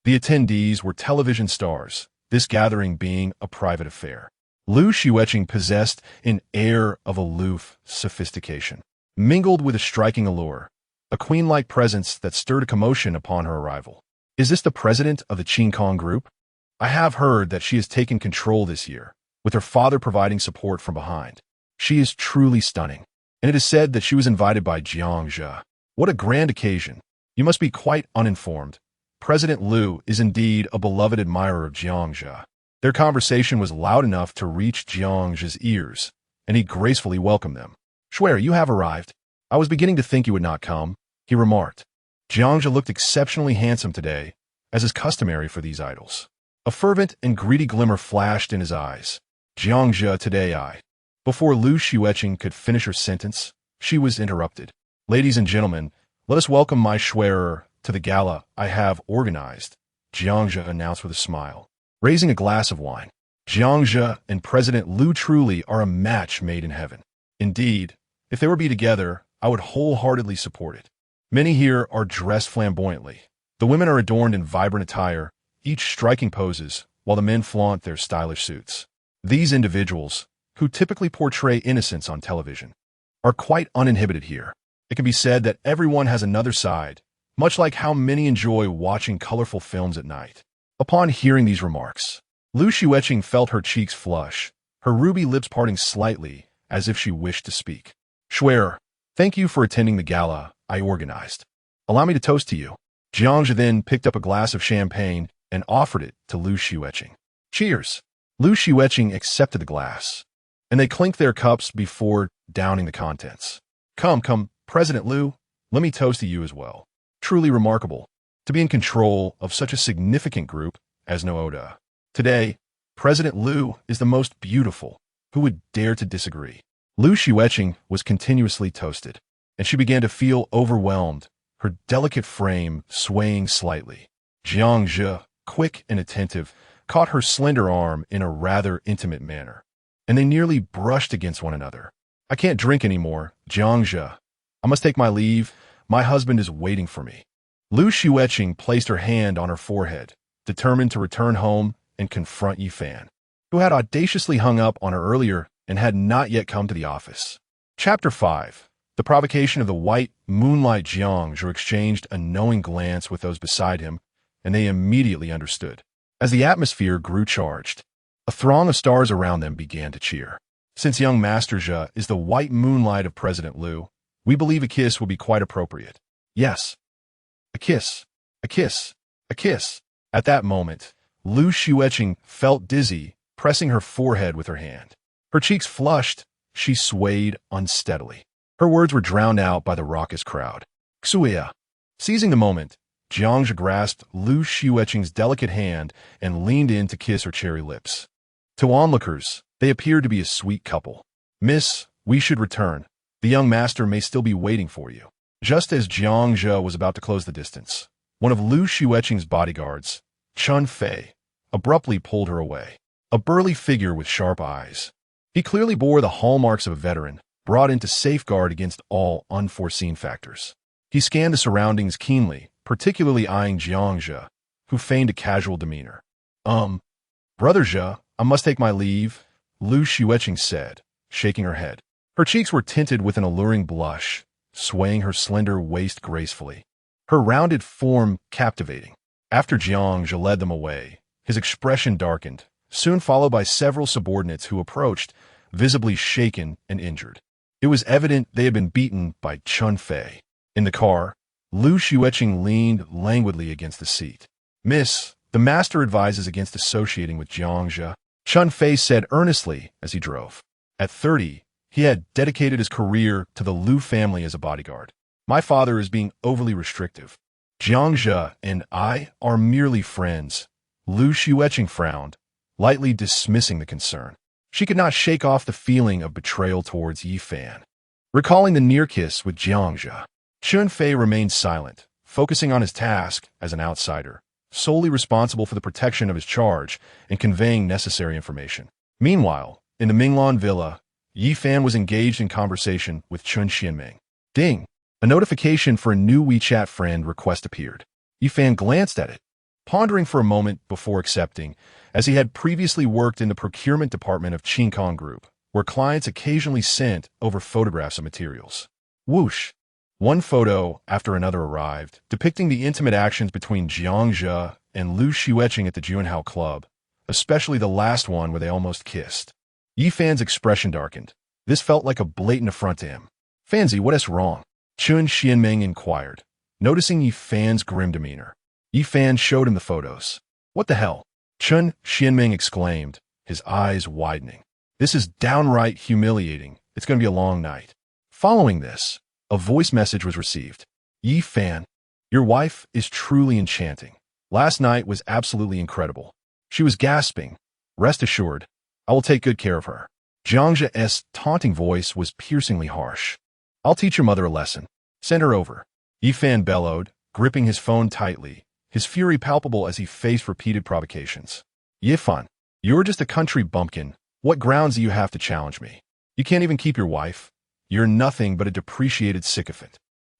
The attendees were television stars, this gathering being a private affair. Lu Xueqing possessed an air of aloof sophistication, mingled with a striking allure, a queen-like presence that stirred a commotion upon her arrival. Is this the president of the Qingkong Group? I have heard that she has taken control this year, with her father providing support from behind. She is truly stunning, and it is said that she was invited by Jiangzhi. What a grand occasion. You must be quite uninformed. President Lu is indeed a beloved admirer of Jiangzhi. Their conversation was loud enough to reach Jiangzhi's ears, and he gracefully welcomed them. Swear, you have arrived. I was beginning to think you would not come, he remarked. Jiangzhi looked exceptionally handsome today, as is customary for these idols. A fervent and greedy glimmer flashed in his eyes. Jiangzhi, today I. Before Lu Xueqing could finish her sentence, she was interrupted. Ladies and gentlemen, let us welcome my swearer to the gala I have organized, Jiangzhi announced with a smile, raising a glass of wine. Jiangzhi and President Lu truly are a match made in heaven. Indeed, if they were to be together, I would wholeheartedly support it. Many here are dressed flamboyantly. The women are adorned in vibrant attire, each striking poses, while the men flaunt their stylish suits. These individuals, who typically portray innocence on television, are quite uninhibited here. It can be said that everyone has another side, much like how many enjoy watching colorful films at night. Upon hearing these remarks, Lu Xueqing felt her cheeks flush, her ruby lips parting slightly, as if she wished to speak. Swear, thank you for attending the gala I organized. Allow me to toast to you. Jiangzhi then picked up a glass of champagne and offered it to Lu Xueqing. Cheers! Lu Xueqing accepted the glass, and they clinked their cups before downing the contents. Come, President Lu, let me toast to you as well. Truly remarkable to be in control of such a significant group as Nooda. Today, President Lu is the most beautiful. Who would dare to disagree? Lu Xueqing was continuously toasted, and she began to feel overwhelmed, her delicate frame swaying slightly. Jiangzhi, quick and attentive, caught her slender arm in a rather intimate manner, and they nearly brushed against one another. I can't drink anymore, Jiangzhi. I must take my leave. My husband is waiting for me. Lu Xueqing placed her hand on her forehead, determined to return home and confront Yifan, who had audaciously hung up on her earlier and had not yet come to the office. Chapter 5. The provocation of the white moonlight. Jiangzhi exchanged a knowing glance with those beside him, and they immediately understood. As the atmosphere grew charged, a throng of stars around them began to cheer. Since young Master Jia is the white moonlight of President Lu, we believe a kiss will be quite appropriate. Yes. A kiss. A kiss. A kiss. At that moment, Lu Xueqing felt dizzy, pressing her forehead with her hand. Her cheeks flushed, she swayed unsteadily. Her words were drowned out by the raucous crowd. Xueya. Seizing the moment, Jiangzhi grasped Lu Xueqing's delicate hand and leaned in to kiss her cherry lips. To onlookers, they appeared to be a sweet couple. Miss, We should return. The young master may still be waiting for you. Just as Jiang Zhe was about to close the distance, one of Lu Xueqing's bodyguards, Chun Fei, abruptly pulled her away. A burly figure with sharp eyes. He clearly bore the hallmarks of a veteran, brought in to safeguard against all unforeseen factors. He scanned the surroundings keenly, particularly eyeing Jiang Zhe, who feigned a casual demeanor. Brother Zhe, I must take my leave, Lu Xueqing said, shaking her head. Her cheeks were tinted with an alluring blush, swaying her slender waist gracefully, her rounded form captivating. After Jiang Zhe led them away, his expression darkened, soon followed by several subordinates who approached, visibly shaken and injured. It was evident they had been beaten by Chun Fei. In the car, Lu Xueqing leaned languidly against the seat. Miss, the master advises against associating with Jiang Zhe, Chun Fei said earnestly as he drove. At 30, he had dedicated his career to the Lu family as a bodyguard. My father is being overly restrictive. Jiang Zhe and I are merely friends. Lu Xueqing frowned, lightly dismissing the concern. She could not shake off the feeling of betrayal towards Yi Fan. Recalling the near-kiss with Jiang Zhe, Chun Fei remained silent, focusing on his task as an outsider, solely responsible for the protection of his charge and conveying necessary information. Meanwhile, in the Minglan villa, Yi Fan was engaged in conversation with Chun Xianming. Ding! A notification for a new WeChat friend request appeared. Yi Fan glanced at it, pondering for a moment before accepting, as he had previously worked in the procurement department of Xueqing Group, where clients occasionally sent over photographs of materials. Whoosh! One photo after another arrived, depicting the intimate actions between Jiang Zhe and Lu Xueqing at the Junhao Club, especially the last one where they almost kissed. Yi Fan's expression darkened. This felt like a blatant affront to him. Fanzi, what is wrong? Chun Xianming inquired, noticing Yi Fan's grim demeanor. Yi Fan showed him the photos. What the hell? Chun Xianming exclaimed, his eyes widening. This is downright humiliating. It's going to be a long night. Following this, a voice message was received. Yi Fan, your wife is truly enchanting. Last night was absolutely incredible. She was gasping. Rest assured, I will take good care of her. Jiang Zhe's taunting voice was piercingly harsh. I'll teach your mother a lesson. Send her over. Yi Fan bellowed, gripping his phone tightly, his fury palpable as he faced repeated provocations. Yi Fan, you're just a country bumpkin. What grounds do you have to challenge me? You can't even keep your wife. You're nothing but a depreciated sycophant.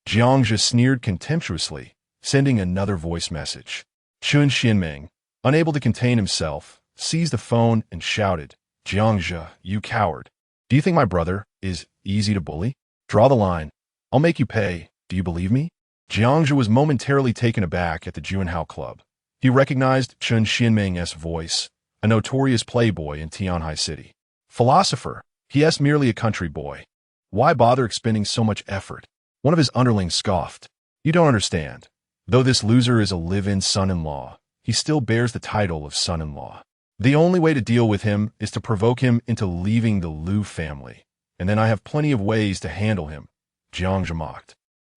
Jiang Zhe sneered contemptuously, sending another voice message. Chun Xianming, unable to contain himself, seized the phone and shouted, Jiang Zhe, you coward. Do you think my brother is easy to bully? Draw the line. I'll make you pay. Do you believe me? Jiang Zhe was momentarily taken aback at the Junhao Club. He recognized Chun Xianming's voice, a notorious playboy in Tianhai City. Philosopher, he is merely a country boy. Why bother expending so much effort? One of his underlings scoffed. You don't understand. Though this loser is a live-in son-in-law, he still bears the title of son-in-law. The only way to deal with him is to provoke him into leaving the Lu family, and then I have plenty of ways to handle him, Jiang Zhe mocked.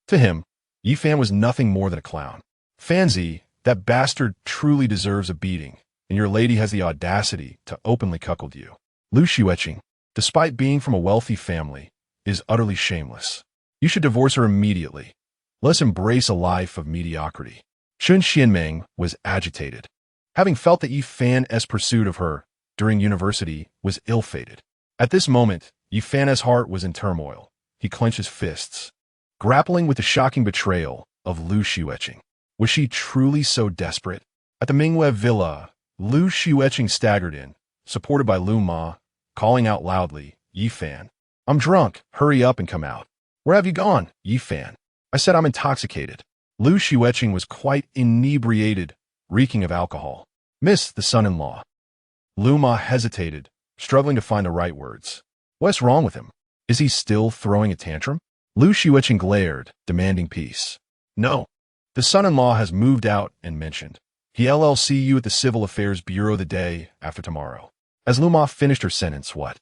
To him, Yi Fan was nothing more than a clown. Fanzi, that bastard truly deserves a beating, and your lady has the audacity to openly cuckold you. Lu Xueqing, despite being from a wealthy family, is utterly shameless. You should divorce her immediately. Let's embrace a life of mediocrity. Chun Xianming was agitated, having felt that Yi Fan's pursuit of her during university was ill-fated. At this moment, Yi Fan's heart was in turmoil. He clenched his fists, grappling with the shocking betrayal of Lu Xueqing. Was she truly so desperate? At the Mingwei villa, Lu Xueqing staggered in, supported by Lu Ma, calling out loudly, Yi Fan, I'm drunk. Hurry up and come out. Where have you gone, Yi Fan? I said I'm intoxicated. Lu Xueqing was quite inebriated, reeking of alcohol. Miss the son-in-law. Lu Ma hesitated, struggling to find the right words. What's wrong with him? Is he still throwing a tantrum? Lu Xueqing glared, demanding peace. No. The son-in-law has moved out and mentioned. He'll see you at the Civil Affairs Bureau the day after tomorrow. As Lu Ma finished her sentence, what?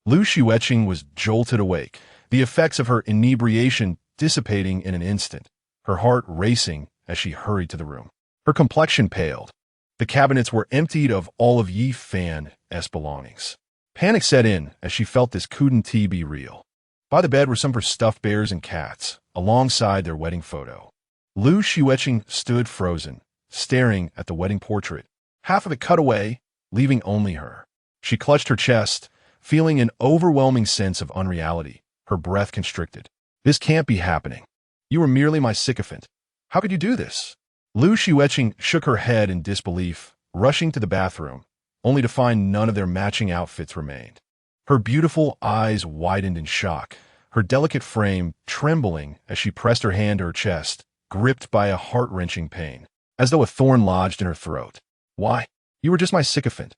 Lu Xueqing was jolted awake, the effects of her inebriation dissipating in an instant, her heart racing as she hurried to the room. Her complexion paled. The cabinets were emptied of all of Yi Fan's belongings. Panic set in as she felt this couldn't be real. By the bed were some of her stuffed bears and cats, alongside their wedding photo. Lu Xueqing stood frozen, staring at the wedding portrait, half of it cut away, leaving only her. She clutched her chest, feeling an overwhelming sense of unreality, her breath constricted. This can't be happening. You were merely my sycophant. How could you do this? Lu Xueqing shook her head in disbelief, rushing to the bathroom, only to find none of their matching outfits remained. Her beautiful eyes widened in shock, her delicate frame trembling as she pressed her hand to her chest, gripped by a heart-wrenching pain, as though a thorn lodged in her throat. Why? You were just my sycophant.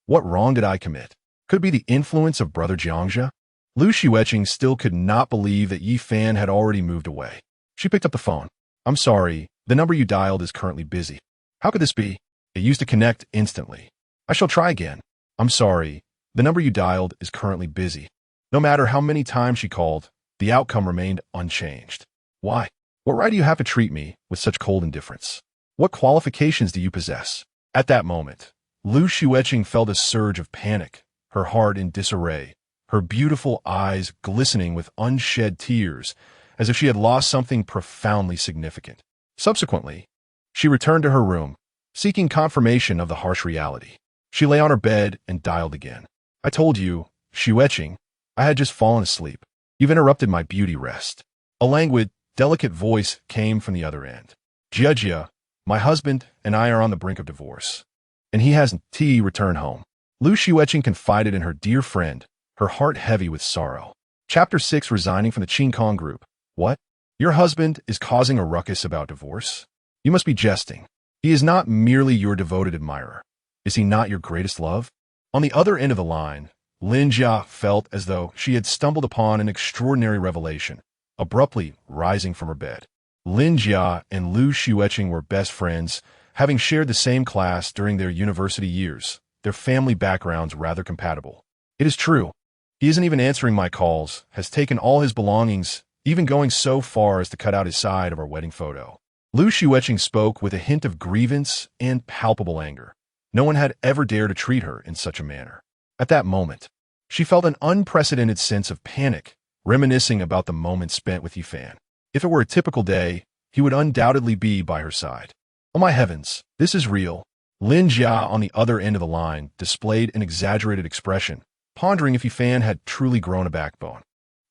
What wrong did I commit? Could it be the influence of Brother Jiangxia? Lu Xueqing still could not believe that Yi Fan had already moved away. She picked up the phone. I'm sorry, the number you dialed is currently busy. How could this be? It used to connect instantly. I shall try again. I'm sorry, the number you dialed is currently busy. No matter how many times she called, the outcome remained unchanged. Why? What right do you have to treat me with such cold indifference? What qualifications do you possess? At that moment, Lu Xueqing felt a surge of panic, her heart in disarray, her beautiful eyes glistening with unshed tears, as if she had lost something profoundly significant. Subsequently, she returned to her room, seeking confirmation of the harsh reality. She lay on her bed and dialed again. I told you, Xueqing, I had just fallen asleep. You've interrupted my beauty rest. A languid, delicate voice came from the other end. Jia, my husband and I are on the brink of divorce, and he hasn't returned home. Lu Xueqing confided in her dear friend, her heart heavy with sorrow. Chapter 6, resigning from the Qingkong group. What? Your husband is causing a ruckus about divorce? You must be jesting. He is not merely your devoted admirer. Is he not your greatest love? On the other end of the line, Lin Jia felt as though she had stumbled upon an extraordinary revelation, abruptly rising from her bed. Lin Jia and Lu Xueqing were best friends, having shared the same class during their university years, their family backgrounds rather compatible. It is true. He isn't even answering my calls, has taken all his belongings, even going so far as to cut out his side of our wedding photo. Lu Xueqing spoke with a hint of grievance and palpable anger. No one had ever dared to treat her in such a manner. At that moment, she felt an unprecedented sense of panic, reminiscing about the moments spent with Yi Fan. If it were a typical day, he would undoubtedly be by her side. Oh my heavens, this is real. Lin Jia on the other end of the line displayed an exaggerated expression, pondering if Yi Fan had truly grown a backbone.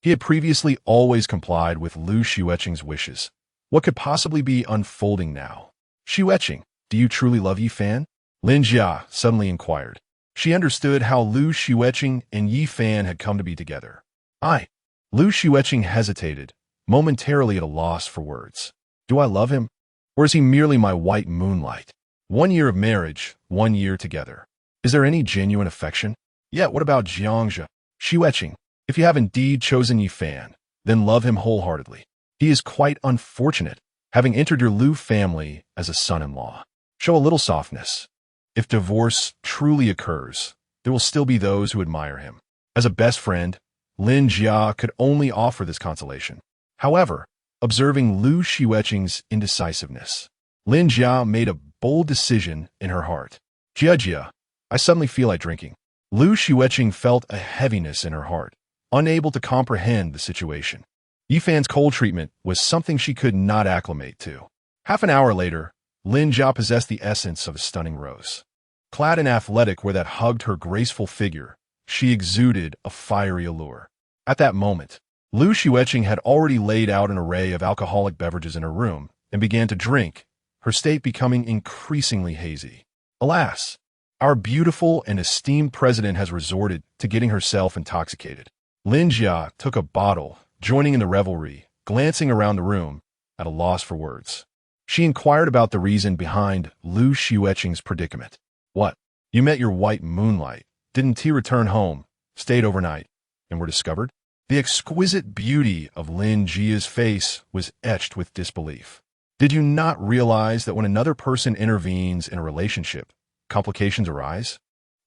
He had previously always complied with Lu Xueqing's wishes. What could possibly be unfolding now? Xueqing, do you truly love Yi Fan? Lin Jia suddenly inquired. She understood how Lu Xueqing and Yi Fan had come to be together. Lu Xueqing hesitated, momentarily at a loss for words. Do I love him? Or is he merely my white moonlight? 1 year of marriage, 1 year together. Is there any genuine affection? Yet what about Jiangxia? Xueqing, if you have indeed chosen Yi Fan, then love him wholeheartedly. He is quite unfortunate, having entered your Lu family as a son-in-law. Show a little softness. If divorce truly occurs, there will still be those who admire him. As a best friend, Lin Jia could only offer this consolation. However, observing Lu Xueqing's indecisiveness, Lin Jia made a bold decision in her heart. Jia, I suddenly feel like drinking. Lu Xueqing felt a heaviness in her heart, unable to comprehend the situation. Yi Fan's cold treatment was something she could not acclimate to. Half an hour later, Lin Jia possessed the essence of a stunning rose. Clad in athletic wear that hugged her graceful figure, she exuded a fiery allure. At that moment, Lu Xueqing had already laid out an array of alcoholic beverages in her room and began to drink, her state becoming increasingly hazy. Alas, our beautiful and esteemed president has resorted to getting herself intoxicated. Lin Jia took a bottle, joining in the revelry, glancing around the room, at a loss for words. She inquired about the reason behind Lu Xueqing's predicament. What? You met your white moonlight, didn't he return home, stayed overnight, and were discovered? The exquisite beauty of Lin Jia's face was etched with disbelief. Did you not realize that when another person intervenes in a relationship, complications arise?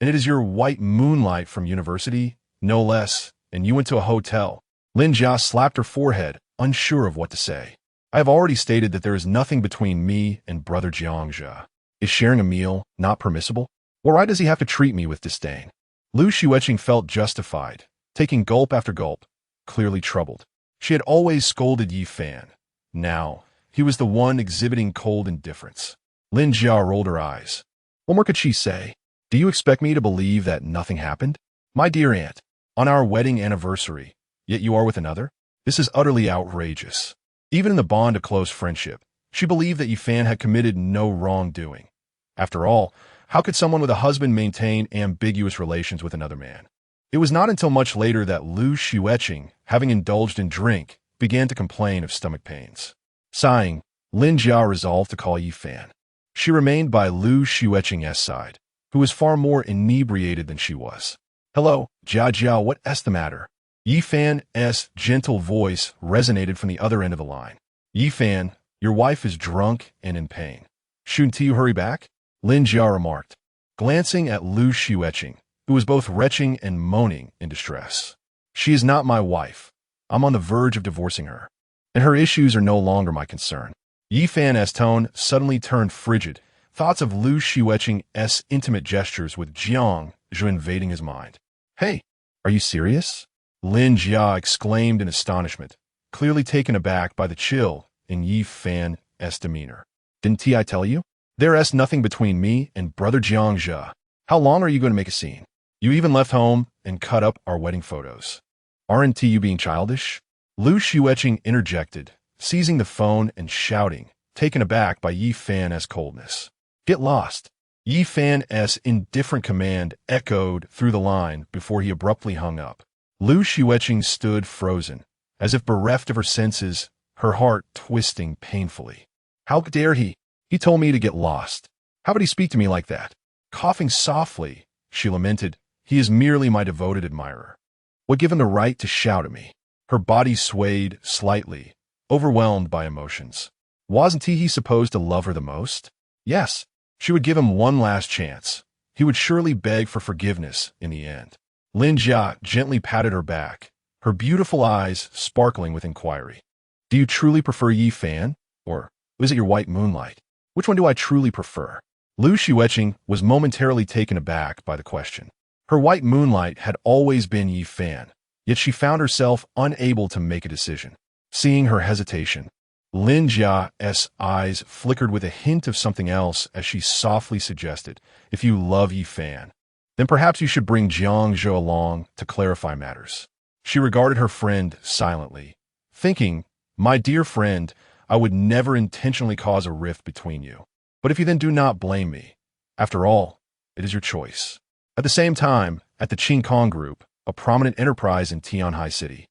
And it is your white moonlight from university, no less, and you went to a hotel. Lin Jia slapped her forehead, unsure of what to say. I have already stated that there is nothing between me and Brother Jiangxia. Is sharing a meal not permissible? Or why does he have to treat me with disdain? Lu Xueqing felt justified, taking gulp after gulp, clearly troubled. She had always scolded Yi Fan. Now, he was the one exhibiting cold indifference. Lin Jia rolled her eyes. What more could she say? Do you expect me to believe that nothing happened? My dear aunt, on our wedding anniversary, yet you are with another? This is utterly outrageous. Even in the bond of close friendship, she believed that Yi Fan had committed no wrongdoing. After all, how could someone with a husband maintain ambiguous relations with another man? It was not until much later that Lu Xueqing, having indulged in drink, began to complain of stomach pains. Sighing, Lin Jia resolved to call Yi Fan. She remained by Lu Xueqing's side, who was far more inebriated than she was. Hello, Jia, what's the matter? Yi Fan's gentle voice resonated from the other end of the line. Yi Fan, your wife is drunk and in pain. Shouldn't you hurry back? Lin Jia remarked, glancing at Lu Xueqing, who was both retching and moaning in distress. She is not my wife. I'm on the verge of divorcing her, and her issues are no longer my concern. Yi Fan's tone suddenly turned frigid, thoughts of Lu Xueqing's intimate gestures with Jiang Zhu invading his mind. Hey, are you serious? Lin Jia exclaimed in astonishment, clearly taken aback by the chill in Yi Fan's demeanor. Didn't I tell you? There's nothing between me and brother Jiang Zhu. How long are you going to make a scene? You even left home and cut up our wedding photos. Aren't you being childish? Lu Xueqing interjected, seizing the phone and shouting, taken aback by Yi Fan's coldness. Get lost. Yi Fan's indifferent command echoed through the line before he abruptly hung up. Lu Xueqing stood frozen, as if bereft of her senses, her heart twisting painfully. How dare he? He told me to get lost. How would he speak to me like that? Coughing softly, she lamented, he is merely my devoted admirer. What gave him the right to shout at me? Her body swayed slightly, overwhelmed by emotions. Wasn't he supposed to love her the most? Yes, she would give him one last chance. He would surely beg for forgiveness in the end. Lin Jia gently patted her back, her beautiful eyes sparkling with inquiry. Do you truly prefer Yi Fan, or is it your white moonlight? Which one do I truly prefer? Lu Xueqing was momentarily taken aback by the question. Her white moonlight had always been Yi Fan, yet she found herself unable to make a decision. Seeing her hesitation, Lin Jia's eyes flickered with a hint of something else as she softly suggested, if you love Yi Fan, then perhaps you should bring Jiang Zhu along to clarify matters. She regarded her friend silently, thinking, my dear friend, I would never intentionally cause a rift between you. But if you then do not blame me, after all, it is your choice. At the same time, at the Xueqing Group, a prominent enterprise in Tianhai City,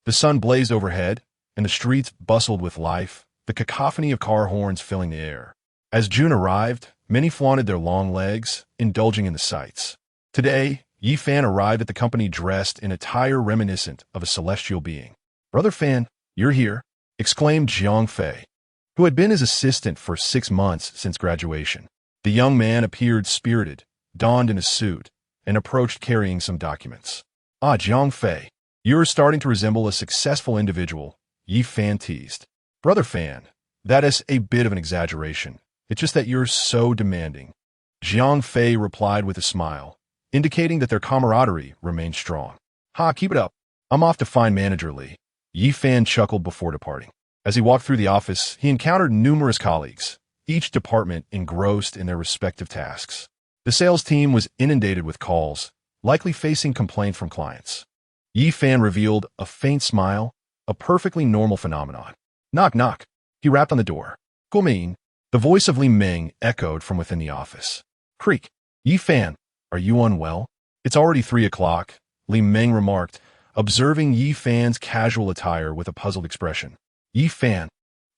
the sun blazed overhead, and the streets bustled with life, the cacophony of car horns filling the air. As June arrived, many flaunted their long legs, indulging in the sights. Today, Yi Fan arrived at the company dressed in attire reminiscent of a celestial being. Brother Fan, you're here, exclaimed Jiang Fei, who had been his assistant for 6 months since graduation. The young man appeared spirited, donned in a suit, and approached carrying some documents. Ah, Jiang Fei, you're starting to resemble a successful individual, Yi Fan teased. Brother Fan, that is a bit of an exaggeration. It's just that you're so demanding. Jiang Fei replied with a smile, indicating that their camaraderie remained strong. Ha, keep it up. I'm off to find Manager Li. Yi Fan chuckled before departing. As he walked through the office, he encountered numerous colleagues, each department engrossed in their respective tasks. The sales team was inundated with calls, likely facing complaint from clients. Yi Fan revealed a faint smile, a perfectly normal phenomenon. Knock, knock. He rapped on the door. Guoming. The voice of Li Ming echoed from within the office. Creak. Yi Fan, are you unwell? It's already 3 o'clock, Li Ming remarked, observing Yi Fan's casual attire with a puzzled expression. Yi Fan,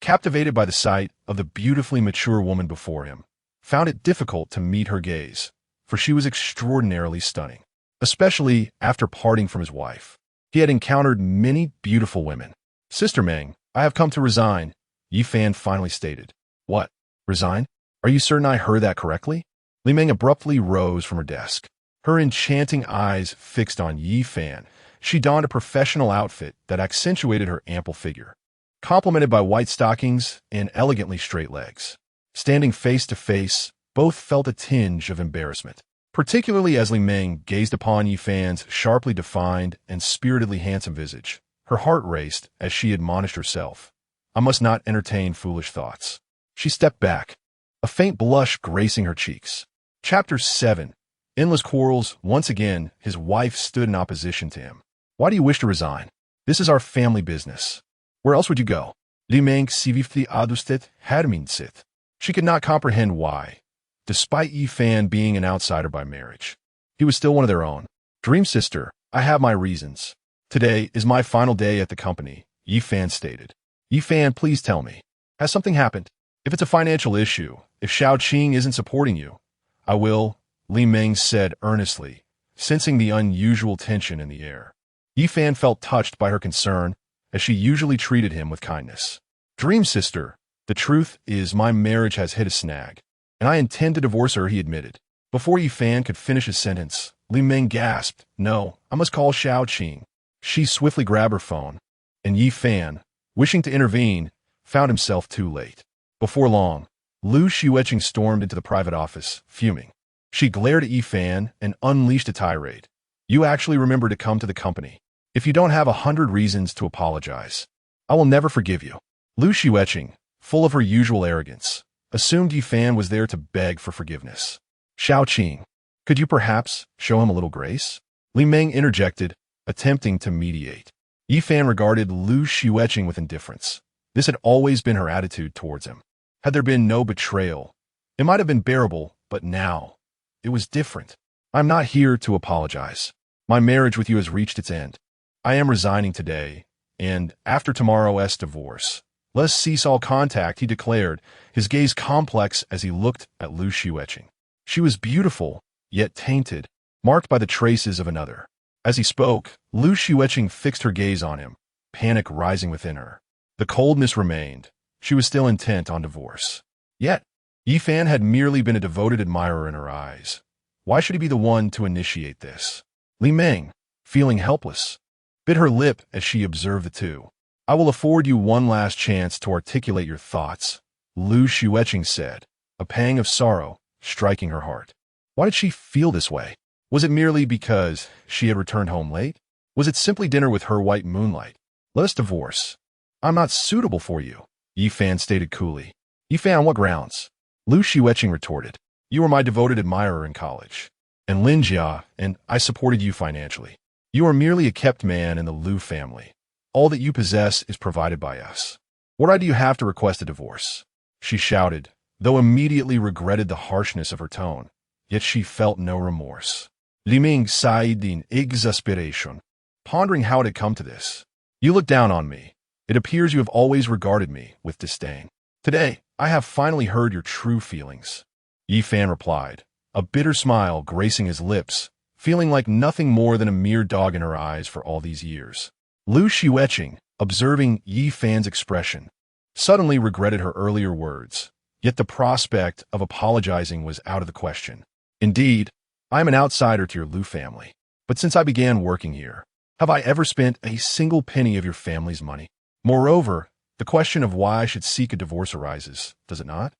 captivated by the sight of the beautifully mature woman before him, found it difficult to meet her gaze, for she was extraordinarily stunning, especially after parting from his wife. He had encountered many beautiful women. Sister Meng, I have come to resign, Yi Fan finally stated. What? Resign? Are you certain I heard that correctly? Li Ming abruptly rose from her desk. Her enchanting eyes fixed on Yi Fan, she donned a professional outfit that accentuated her ample figure, complemented by white stockings and elegantly straight legs. Standing face to face, both felt a tinge of embarrassment. particularly as Li Meng gazed upon Yi Fan's sharply defined and spiritedly handsome visage. Her heart raced as she admonished herself. I must not entertain foolish thoughts. She stepped back, a faint blush gracing her cheeks. Chapter 7. Endless quarrels. Once again, his wife stood in opposition to him. Why do you wish to resign? This is our family business. Where else would you go? Li Meng sivifti adustet hadminsit. She could not comprehend why, despite Yi Fan being an outsider by marriage, he was still one of their own. Dream sister, I have my reasons. Today is my final day at the company, Yi Fan stated. Yi Fan, please tell me. Has something happened? If it's a financial issue, if Xueqing isn't supporting you, I will, Li Meng said earnestly, sensing the unusual tension in the air. Yi Fan felt touched by her concern, as she usually treated him with kindness. Dream sister, the truth is my marriage has hit a snag, and I intend to divorce her, he admitted. Before Yi Fan could finish his sentence, Li Meng gasped, No, I must call Xueqing. She swiftly grabbed her phone, and Yi Fan, wishing to intervene, found himself too late. Before long, Xueqing stormed into the private office, fuming. She glared at Yi Fan and unleashed a tirade. You actually remember to come to the company. If you don't have 100 reasons to apologize, I will never forgive you. Xueqing, full of her usual arrogance, assumed Yi Fan was there to beg for forgiveness. Xueqing, could you perhaps show him a little grace? Li Meng interjected, attempting to mediate. Yi Fan regarded Xueqing with indifference. This had always been her attitude towards him. Had there been no betrayal, it might have been bearable, but now, it was different. I'm not here to apologize. My marriage with you has reached its end. I am resigning today, and after tomorrow's divorce, let's cease all contact, he declared, his gaze complex as he looked at Xueqing. She was beautiful, yet tainted, marked by the traces of another. As he spoke, Xueqing fixed her gaze on him, panic rising within her. The coldness remained. She was still intent on divorce. Yet, Yi Fan had merely been a devoted admirer in her eyes. Why should he be the one to initiate this? Li Meng, feeling helpless, bit her lip as she observed the two. I will afford you one last chance to articulate your thoughts, Xueqing said, a pang of sorrow striking her heart. Why did she feel this way? Was it merely because she had returned home late? Was it simply dinner with her white moonlight? Let us divorce. I'm not suitable for you, Yi Fan stated coolly. Yi Fan, on what grounds? Xueqing retorted. You were my devoted admirer in college, and Lin Jia, and I supported you financially. You are merely a kept man in the Liu family. All that you possess is provided by us. What right do you have to request a divorce? She shouted, though immediately regretted the harshness of her tone, yet she felt no remorse. Li Meng sighed in exasperation, pondering how it had come to this. You look down on me. It appears you have always regarded me with disdain. Today, I have finally heard your true feelings. Yi Fan replied, a bitter smile gracing his lips, feeling like nothing more than a mere dog in her eyes for all these years. Xueqing, observing Yi Fan's expression, suddenly regretted her earlier words, yet the prospect of apologizing was out of the question. Indeed, I am an outsider to your Liu family, but since I began working here, have I ever spent a single penny of your family's money? Moreover, the question of why I should seek a divorce arises, does it not?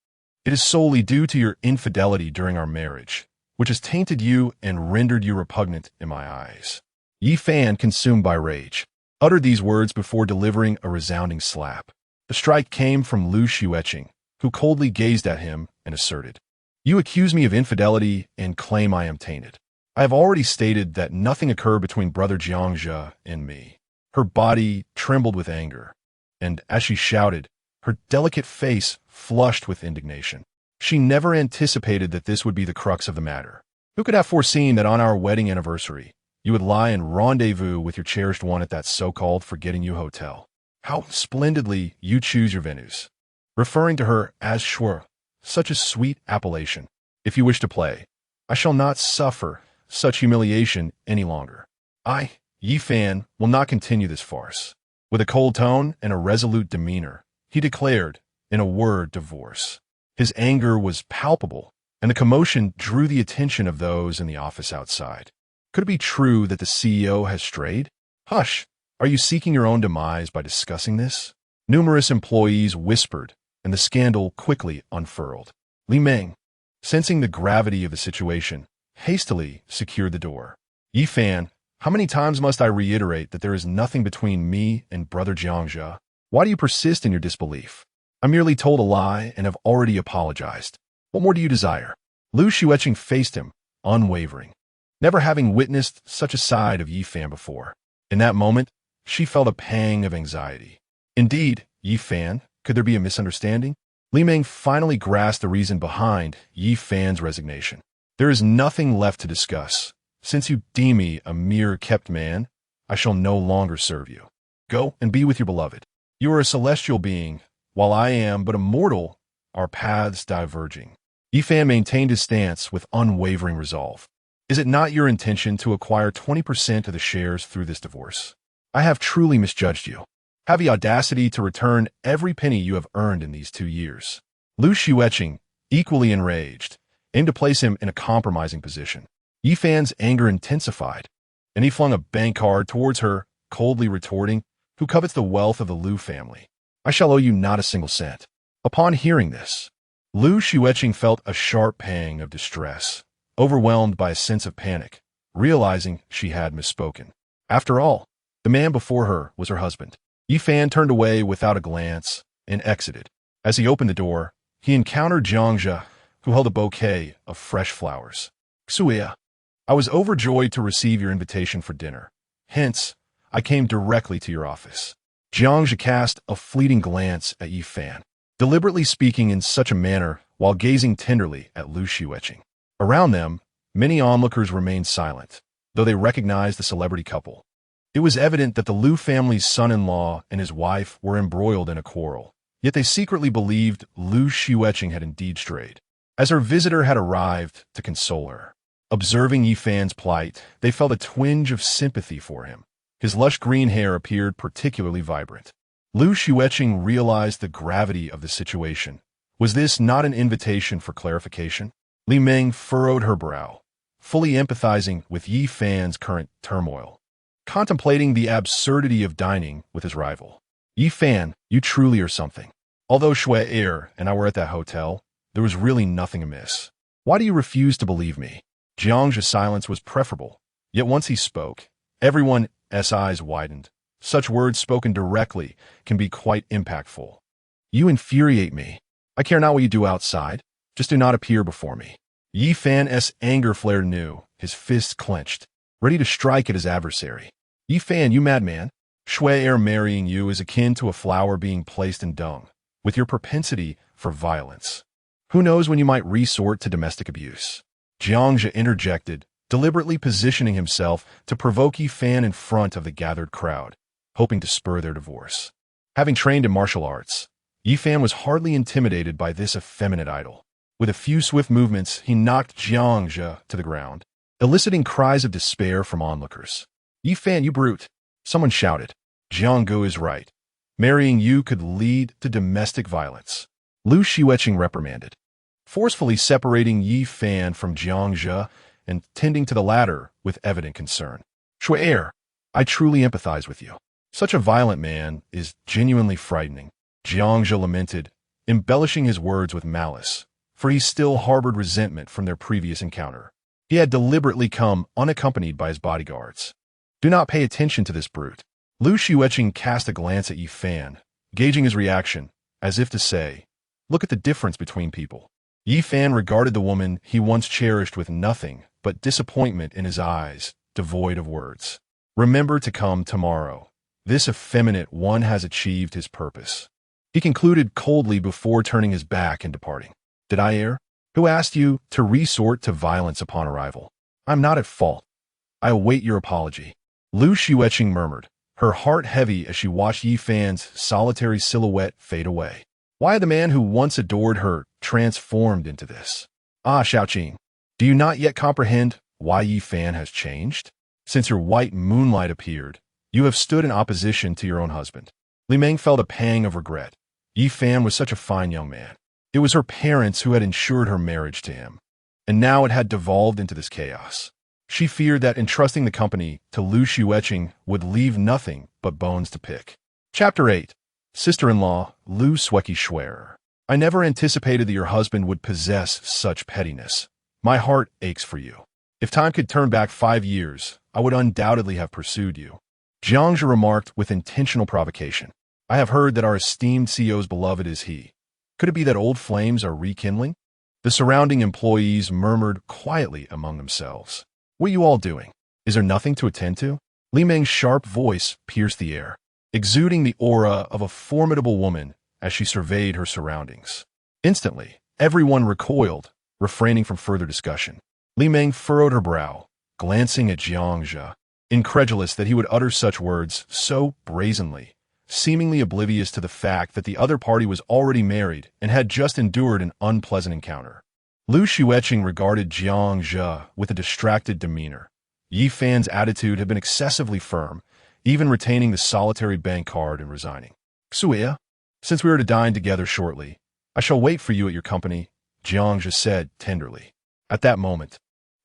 It is solely due to your infidelity during our marriage, which has tainted you and rendered you repugnant in my eyes. Yi Fan, consumed by rage, uttered these words before delivering a resounding slap. The strike came from Xueqing, who coldly gazed at him and asserted, You accuse me of infidelity and claim I am tainted. I have already stated that nothing occurred between Brother Jiangzhe and me. Her body trembled with anger, and as she shouted, her delicate face flushed with indignation. She never anticipated that this would be the crux of the matter. Who could have foreseen that on our wedding anniversary, you would lie and rendezvous with your cherished one at that so-called Forgetting You hotel? How splendidly you choose your venues, referring to her as Shui, such a sweet appellation. If you wish to play, I shall not suffer such humiliation any longer. I, Yi Fan, will not continue this farce. With a cold tone and a resolute demeanor, he declared, in a word, divorce. His anger was palpable, and the commotion drew the attention of those in the office outside. Could it be true that the CEO has strayed? Hush! Are you seeking your own demise by discussing this? Numerous employees whispered, and the scandal quickly unfurled. Li Meng, sensing the gravity of the situation, hastily secured the door. Yi Fan, how many times must I reiterate that there is nothing between me and brother Jiangxia? Why do you persist in your disbelief? I merely told a lie and have already apologized. What more do you desire? Lu Xueqing faced him, unwavering, never having witnessed such a side of Yi Fan before. In that moment, she felt a pang of anxiety. Indeed, Yi Fan, could there be a misunderstanding? Li Meng finally grasped the reason behind Yi Fan's resignation. There is nothing left to discuss. Since you deem me a mere kept man, I shall no longer serve you. Go and be with your beloved. You are a celestial being, while I am but a mortal, our paths diverging. Yi Fan maintained his stance with unwavering resolve. Is it not your intention to acquire 20% of the shares through this divorce? I have truly misjudged you. Have the audacity to return every penny you have earned in these 2 years. Lu Xueqing, equally enraged, aimed to place him in a compromising position. Yi Fan's anger intensified, and he flung a bank card towards her, coldly retorting, "Who covets the wealth of the Lu family? I shall owe you not a single cent." Upon hearing this, Lu Xueqing felt a sharp pang of distress, overwhelmed by a sense of panic, realizing she had misspoken. After all, the man before her was her husband. Yi Fan turned away without a glance and exited. As he opened the door, he encountered Jiangxia, who held a bouquet of fresh flowers. "Xueya, I was overjoyed to receive your invitation for dinner. Hence, I came directly to your office." Jiangxia cast a fleeting glance at Yi Fan, deliberately speaking in such a manner while gazing tenderly at Lu Xueqing. Around them, many onlookers remained silent, though they recognized the celebrity couple. It was evident that the Lu family's son-in-law and his wife were embroiled in a quarrel, yet they secretly believed Lu Xueqing had indeed strayed, as her visitor had arrived to console her. Observing Yi Fan's plight, they felt a twinge of sympathy for him. His lush green hair appeared particularly vibrant. Lu Xueqing realized the gravity of the situation. Was this not an invitation for clarification? Li Meng furrowed her brow, fully empathizing with Yi Fan's current turmoil, contemplating the absurdity of dining with his rival. "Yi Fan, you truly are something. Although Xueqing and I were at that hotel, there was really nothing amiss. Why do you refuse to believe me?" Jiangxia's silence was preferable, yet once he spoke, everyone's eyes widened. Such words spoken directly can be quite impactful. "You infuriate me. I care not what you do outside. Just do not appear before me." Yi Fan's anger flared anew, his fists clenched, ready to strike at his adversary. "Yi Fan, you madman! Xueqing marrying you is akin to a flower being placed in dung, with your propensity for violence. Who knows when you might resort to domestic abuse?" Jiangxia interjected, deliberately positioning himself to provoke Yi Fan in front of the gathered crowd, hoping to spur their divorce. Having trained in martial arts, Yi Fan was hardly intimidated by this effeminate idol. With a few swift movements, he knocked Jiangxia to the ground, eliciting cries of despair from onlookers. "Yi Fan, you brute!" Someone shouted. "Jianggu is right. Marrying you could lead to domestic violence," Lu Xueqing reprimanded, forcefully separating Yi Fan from Jiangxia and tending to the latter with evident concern. "Xueqing, I truly empathize with you. Such a violent man is genuinely frightening," Jiangxia lamented, embellishing his words with malice, for he still harbored resentment from their previous encounter. He had deliberately come unaccompanied by his bodyguards. "Do not pay attention to this brute." Lu Xueqing cast a glance at Yi Fan, gauging his reaction, as if to say, "Look at the difference between people." Yi Fan regarded the woman he once cherished with nothing but disappointment in his eyes, devoid of words. "Remember to come tomorrow. This effeminate one has achieved his purpose," he concluded coldly before turning his back and departing. "Did I err? Who asked you to resort to violence upon arrival? I'm not at fault. I await your apology." Lu Xueqing murmured, her heart heavy as she watched Yi Fan's solitary silhouette fade away. Why had the man who once adored her transformed into this? "Ah, Xueqing, do you not yet comprehend why Yi Fan has changed? Since your white moonlight appeared, you have stood in opposition to your own husband." Li Meng felt a pang of regret. Yi Fan was such a fine young man. It was her parents who had ensured her marriage to him, and now it had devolved into this chaos. She feared that entrusting the company to Lu Xueqing would leave nothing but bones to pick. Chapter 8. Sister-in-law, Lu Xueqing. "I never anticipated that your husband would possess such pettiness. My heart aches for you." If time could turn back 5 years, I would undoubtedly have pursued you. Jiangzhe remarked with intentional provocation. I have heard that our esteemed CEO's beloved is he. Could it be that old flames are rekindling? The surrounding employees murmured quietly among themselves. What are you all doing? Is there nothing to attend to? Li Meng's sharp voice pierced the air, exuding the aura of a formidable woman as she surveyed her surroundings. Instantly, everyone recoiled, refraining from further discussion. Li Meng furrowed her brow, glancing at Jiangzhe, incredulous that he would utter such words so brazenly, seemingly oblivious to the fact that the other party was already married and had just endured an unpleasant encounter. Xueqing regarded Jiangzhe with a distracted demeanor. Yi Fan's attitude had been excessively firm, even retaining the solitary bank card and resigning. Xueqing, since we are to dine together shortly, I shall wait for you at your company, Jiangzhe said tenderly. At that moment,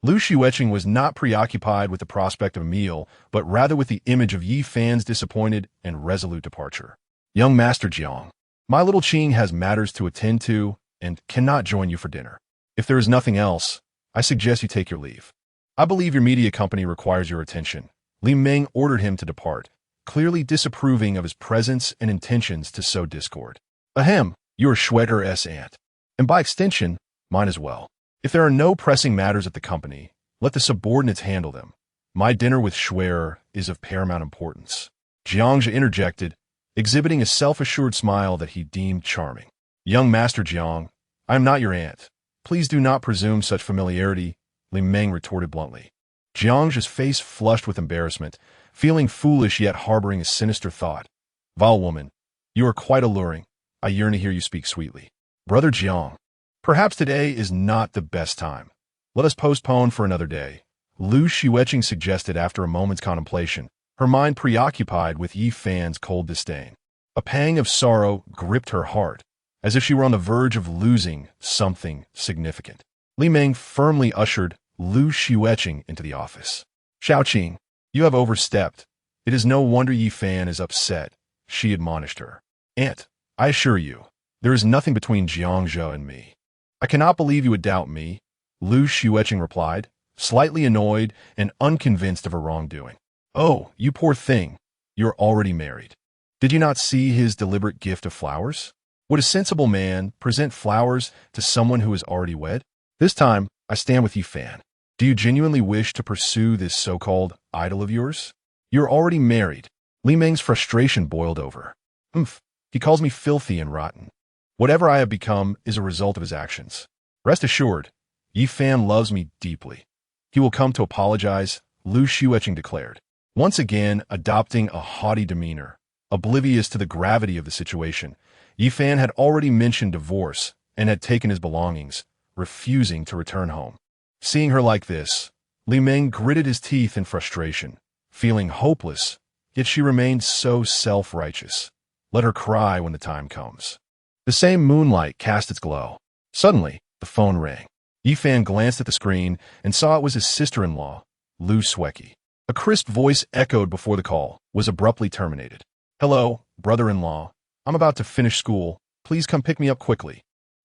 Xueqing was not preoccupied with the prospect of a meal, but rather with the image of Yi Fan's disappointed and resolute departure. Young Master Jiang, my little Qing has matters to attend to and cannot join you for dinner. If there is nothing else, I suggest you take your leave. I believe your media company requires your attention. Li Meng ordered him to depart, clearly disapproving of his presence and intentions to sow discord. Ahem, you are Xueqing's aunt, and by extension, mine as well. If there are no pressing matters at the company, let the subordinates handle them. My dinner with Xueqing is of paramount importance. Jiangzhe interjected, exhibiting a self-assured smile that he deemed charming. Young Master Jiang, I am not your aunt. Please do not presume such familiarity, Li Meng retorted bluntly. Jiangzhe's face flushed with embarrassment, feeling foolish yet harboring a sinister thought. Vile woman, you are quite alluring. I yearn to hear you speak sweetly. Brother Jiang, perhaps today is not the best time. Let us postpone for another day, Xueqing suggested after a moment's contemplation, her mind preoccupied with Yi Fan's cold disdain. A pang of sorrow gripped her heart, as if she were on the verge of losing something significant. Li Meng firmly ushered Xueqing into the office. Xueqing, you have overstepped. It is no wonder Yi Fan is upset, she admonished her. Aunt, I assure you, there is nothing between Jiangzhe and me. I cannot believe you would doubt me, Xueqing replied, slightly annoyed and unconvinced of her wrongdoing. Oh, you poor thing, you're already married. Did you not see his deliberate gift of flowers? Would a sensible man present flowers to someone who is already wed? This time, I stand with Yi Fan. Do you genuinely wish to pursue this so-called idol of yours? You're already married. Li Meng's frustration boiled over. He calls me filthy and rotten. Whatever I have become is a result of his actions. Rest assured, Yi Fan loves me deeply. He will come to apologize, Xueqing declared, once again adopting a haughty demeanor. Oblivious to the gravity of the situation, Yi Fan had already mentioned divorce and had taken his belongings, refusing to return home. Seeing her like this, Li Meng gritted his teeth in frustration, feeling hopeless, yet she remained so self-righteous. Let her cry when the time comes. The same moonlight cast its glow. Suddenly, the phone rang. Yi Fan glanced at the screen and saw it was his sister-in-law, Xueqing. A crisp voice echoed before the call was abruptly terminated. Hello, brother-in-law. I'm about to finish school. Please come pick me up quickly.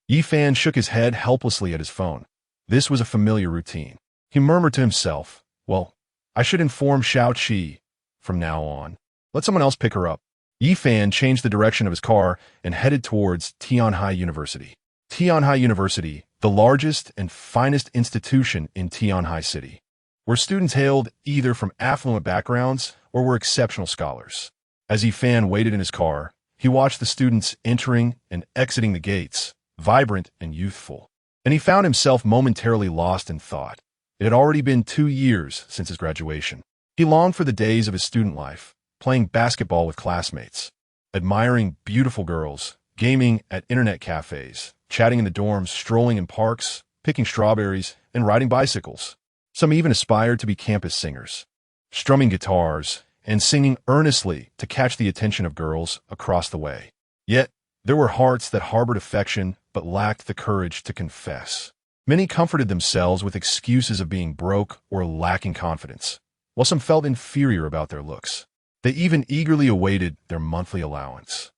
Yi Fan shook his head helplessly at his phone. This was a familiar routine. He murmured to himself, well, I should inform Xueqing from now on. Let someone else pick her up. Yi Fan changed the direction of his car and headed towards Tianhai University. Tianhai University, the largest and finest institution in Tianhai City, where students hailed either from affluent backgrounds or were exceptional scholars. As Yi Fan waited in his car, he watched the students entering and exiting the gates, vibrant and youthful, and he found himself momentarily lost in thought. It had already been 2 years since his graduation. He longed for the days of his student life, playing basketball with classmates, admiring beautiful girls, gaming at internet cafes, chatting in the dorms, strolling in parks, picking strawberries, and riding bicycles. Some even aspired to be campus singers, strumming guitars and singing earnestly to catch the attention of girls across the way. Yet, there were hearts that harbored affection but lacked the courage to confess. Many comforted themselves with excuses of being broke or lacking confidence, while some felt inferior about their looks. They even eagerly awaited their monthly allowance,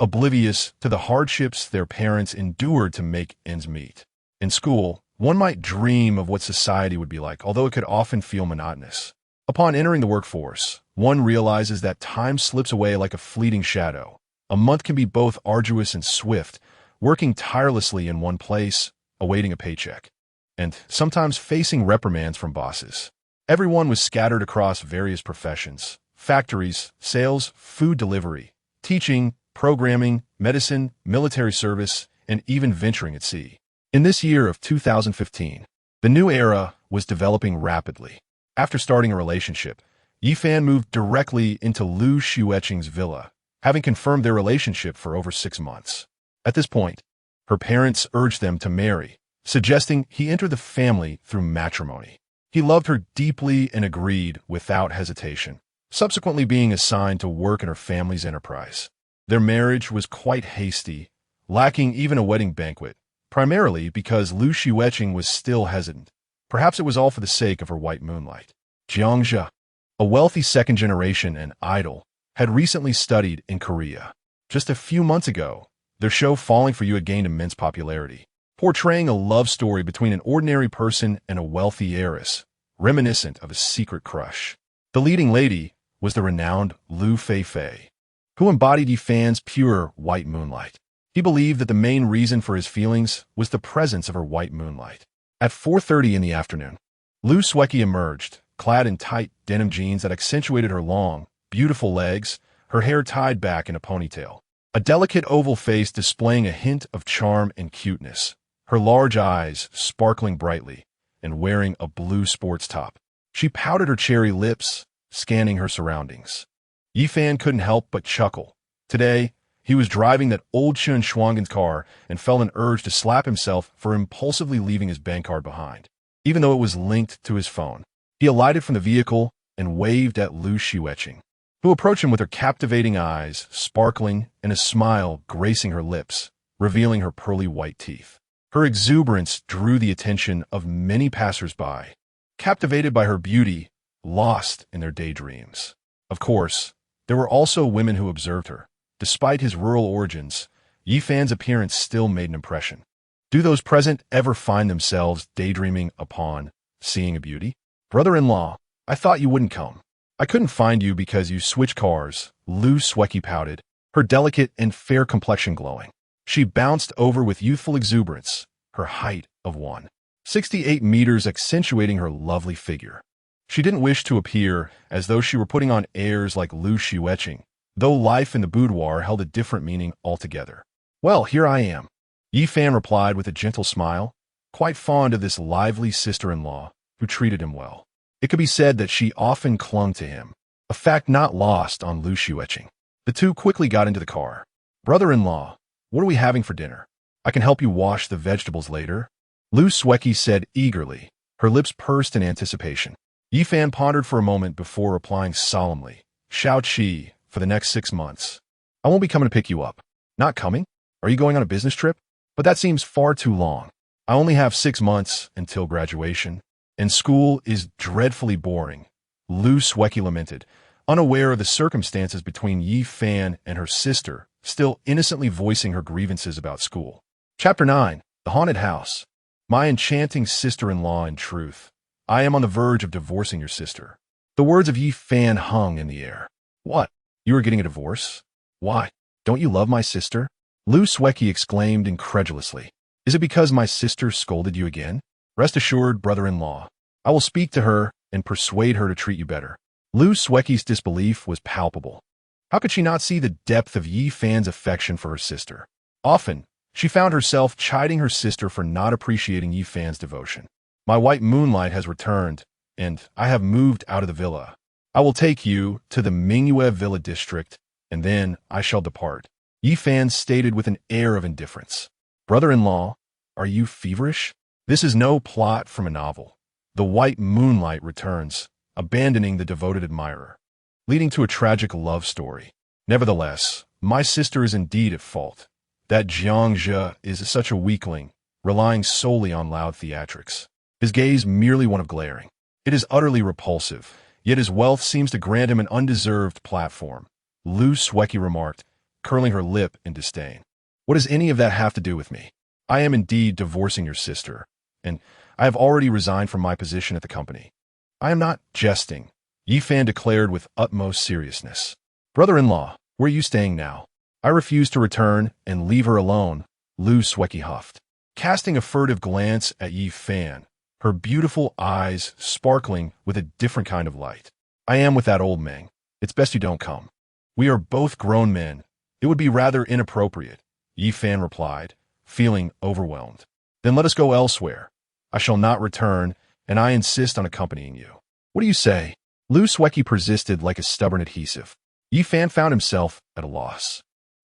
oblivious to the hardships their parents endured to make ends meet. In school, One might dream of what society would be like, although it could often feel monotonous. Upon entering the workforce, one realizes that time slips away like a fleeting shadow. A month can be both arduous and swift, working tirelessly in one place, awaiting a paycheck, and sometimes facing reprimands from bosses. Everyone was scattered across various professions: factories, sales, food delivery, teaching, programming, medicine, military service, and even venturing at sea. In this year of 2015, the new era was developing rapidly. After starting a relationship, Yifan moved directly into Lu Xueqing's villa, having confirmed their relationship for over 6 months. At this point, her parents urged them to marry, suggesting he enter the family through matrimony. He loved her deeply and agreed without hesitation, subsequently being assigned to work in her family's enterprise. Their marriage was quite hasty, lacking even a wedding banquet, primarily because Lu Xueqing was still hesitant. Perhaps it was all for the sake of her white moonlight. Jiang Jia, a wealthy second-generation and idol, had recently studied in Korea. Just a few months ago, their show Falling for You had gained immense popularity, portraying a love story between an ordinary person and a wealthy heiress, reminiscent of a secret crush. The leading lady was the renowned Lu Feifei, who embodied Yifan's pure white moonlight. He believed that the main reason for his feelings was the presence of her white moonlight. At 4:30 in the afternoon, Lu Xueqing emerged, clad in tight denim jeans that accentuated her long, beautiful legs, her hair tied back in a ponytail. A delicate oval face displaying a hint of charm and cuteness, her large eyes sparkling brightly, and wearing a blue sports top. She pouted her cherry lips, scanning her surroundings. Yifan couldn't help but chuckle. Today, he was driving that old Chun Shuanggen's car and felt an urge to slap himself for impulsively leaving his bank card behind, even though it was linked to his phone. He alighted from the vehicle and waved at Lu Xueqing, who approached him with her captivating eyes sparkling and a smile gracing her lips, revealing her pearly white teeth. Her exuberance drew the attention of many passers-by, captivated by her beauty, lost in their daydreams. Of course, there were also women who observed her. Despite his rural origins, Yifan's appearance still made an impression. Do those present ever find themselves daydreaming upon seeing a beauty? Brother-in-law, I thought you wouldn't come. I couldn't find you because you switched cars, Lu Xueqing pouted, her delicate and fair complexion glowing. She bounced over with youthful exuberance, her height of 168 meters accentuating her lovely figure. She didn't wish to appear as though she were putting on airs like Lu Xueqing, though life in the boudoir held a different meaning altogether. Well, here I am, Yifan replied with a gentle smile, quite fond of this lively sister-in-law who treated him well. It could be said that she often clung to him, a fact not lost on Lu Xueqing. The two quickly got into the car. Brother-in-law, what are we having for dinner? I can help you wash the vegetables later, Lu Xueqing said eagerly, her lips pursed in anticipation. Yifan pondered for a moment before replying solemnly, Xueqing, for the next 6 months. I won't be coming to pick you up. Not coming? Are you going on a business trip? But that seems far too long. I only have 6 months until graduation, and school is dreadfully boring, Lu Xueqing lamented, unaware of the circumstances between Yifan and her sister, still innocently voicing her grievances about school. Chapter 9. The Haunted House. My enchanting sister-in-law, in truth, I am on the verge of divorcing your sister. The words of Yifan hung in the air. What? You are getting a divorce? Why? Don't you love my sister? Lu Xueqing exclaimed incredulously. Is it because my sister scolded you again? Rest assured, brother-in-law, I will speak to her and persuade her to treat you better. Lu Xueqing's disbelief was palpable. How could she not see the depth of Yifan's affection for her sister? Often, she found herself chiding her sister for not appreciating Yifan's devotion. My white moonlight has returned, and I have moved out of the villa. I will take you to the Mingyue Villa district, and then I shall depart, Yifan stated with an air of indifference. Brother-in-law, are you feverish? This is no plot from a novel. The white moonlight returns, abandoning the devoted admirer, leading to a tragic love story. Nevertheless, my sister is indeed at fault. That Jiang Jia is such a weakling, relying solely on loud theatrics. His gaze merely one of glaring. It is utterly repulsive, yet his wealth seems to grant him an undeserved platform, Lu Xueqing remarked, curling her lip in disdain. What does any of that have to do with me? I am indeed divorcing your sister, and I have already resigned from my position at the company. I am not jesting, Yi Fan declared with utmost seriousness. Brother-in-law, where are you staying now? I refuse to return and leave her alone, Xueqing huffed. Casting a furtive glance at Yi Fan, her beautiful eyes sparkling with a different kind of light. I am with that old Meng. It's best you don't come. We are both grown men. It would be rather inappropriate, Yi Fan replied, feeling overwhelmed. Then let us go elsewhere. I shall not return, and I insist on accompanying you. What do you say? Xueqing persisted like a stubborn adhesive. Yi Fan found himself at a loss,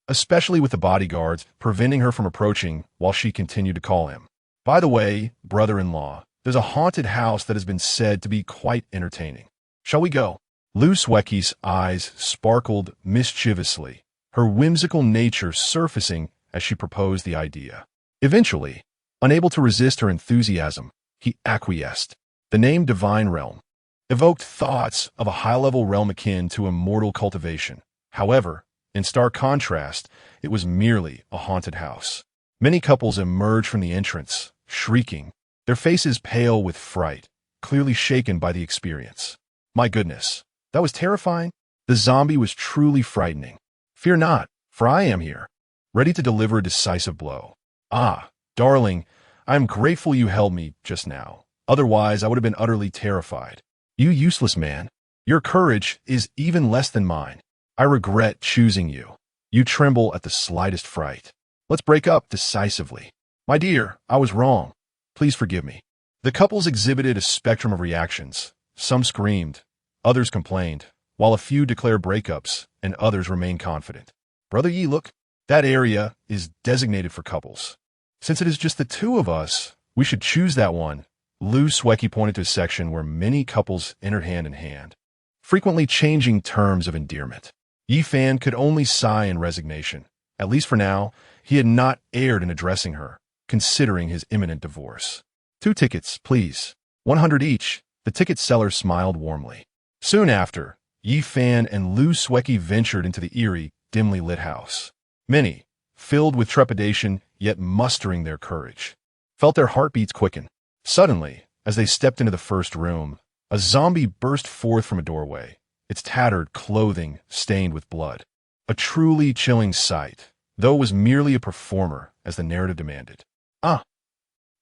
especially with the bodyguards preventing her from approaching while she continued to call him. By the way, brother-in-law, there's a haunted house that has been said to be quite entertaining. Shall we go? Xueqing's eyes sparkled mischievously, her whimsical nature surfacing as she proposed the idea. Eventually, unable to resist her enthusiasm, he acquiesced. The name Divine Realm evoked thoughts of a high-level realm akin to immortal cultivation. However, in stark contrast, it was merely a haunted house. Many couples emerged from the entrance, shrieking, their faces pale with fright, clearly shaken by the experience. My goodness, that was terrifying. The zombie was truly frightening. Fear not, for I am here, ready to deliver a decisive blow. Ah, darling, I am grateful you held me just now. Otherwise, I would have been utterly terrified. You useless man, your courage is even less than mine. I regret choosing you. You tremble at the slightest fright. Let's break up decisively. My dear, I was wrong. Please forgive me. The couples exhibited a spectrum of reactions. Some screamed, others complained, while a few declared breakups and others remained confident. Brother Yi, look, that area is designated for couples. Since it is just the two of us, we should choose that one. Xueqing pointed to a section where many couples entered hand in hand, frequently changing terms of endearment. Yi Fan could only sigh in resignation. At least for now, he had not erred in addressing her, considering his imminent divorce. 2 tickets, please. 100 each. The ticket seller smiled warmly. Soon after, Yi Fan and Xueqing ventured into the eerie, dimly lit house. Many, filled with trepidation yet mustering their courage, felt their heartbeats quicken. Suddenly, as they stepped into the first room, a zombie burst forth from a doorway, its tattered clothing stained with blood. A truly chilling sight, though it was merely a performer, as the narrative demanded. Ah!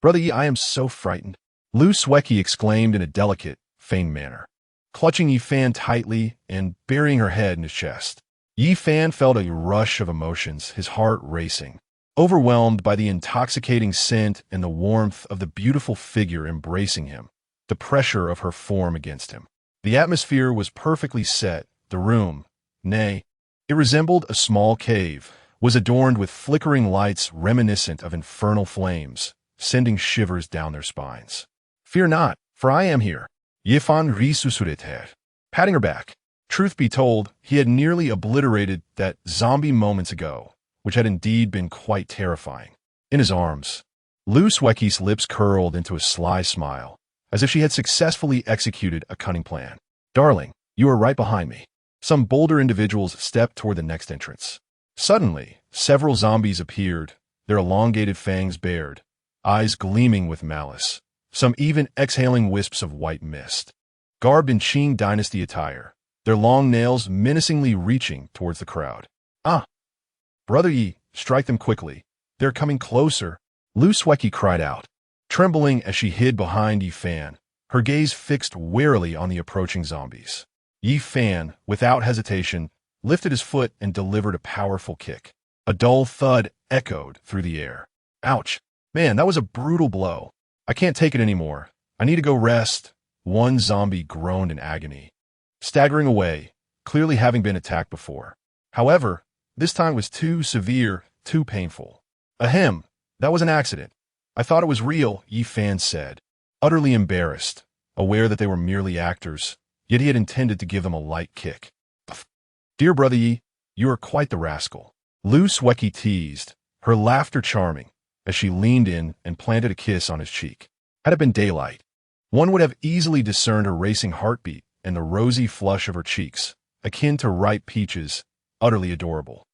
Brother Yi, I am so frightened, Xueqing exclaimed in a delicate, feigned manner, clutching Yi Fan tightly and burying her head in his chest. Yi Fan felt a rush of emotions, his heart racing, overwhelmed by the intoxicating scent and the warmth of the beautiful figure embracing him, the pressure of her form against him. The atmosphere was perfectly set. The room, nay, it resembled a small cave, was adorned with flickering lights reminiscent of infernal flames, sending shivers down their spines. Fear not, for I am here, Yi Fan resuscitated, patting her back. Truth be told, he had nearly obliterated that zombie moments ago, which had indeed been quite terrifying. In his arms, Xueqing's lips curled into a sly smile, as if she had successfully executed a cunning plan. Darling, you are right behind me. Some bolder individuals stepped toward the next entrance. Suddenly, several zombies appeared, their elongated fangs bared, eyes gleaming with malice, some even exhaling wisps of white mist. Garbed in Qing dynasty attire, their long nails menacingly reaching towards the crowd. Ah! Brother Yi, strike them quickly. They're coming closer, Xueqing cried out, trembling as she hid behind Yi Fan, her gaze fixed warily on the approaching zombies. Yi Fan, without hesitation, lifted his foot and delivered a powerful kick. A dull thud echoed through the air. Ouch! Man, that was a brutal blow. I can't take it anymore. I need to go rest. One zombie groaned in agony, staggering away, clearly having been attacked before. However, this time was too severe, too painful. Ahem, that was an accident. I thought it was real, Yi Fan said, utterly embarrassed, aware that they were merely actors, yet he had intended to give them a light kick. Dear Brother Yi, you are quite the rascal, Xueqing teased, her laughter charming, as she leaned in and planted a kiss on his cheek. Had it been daylight, one would have easily discerned her racing heartbeat and the rosy flush of her cheeks, akin to ripe peaches, utterly adorable.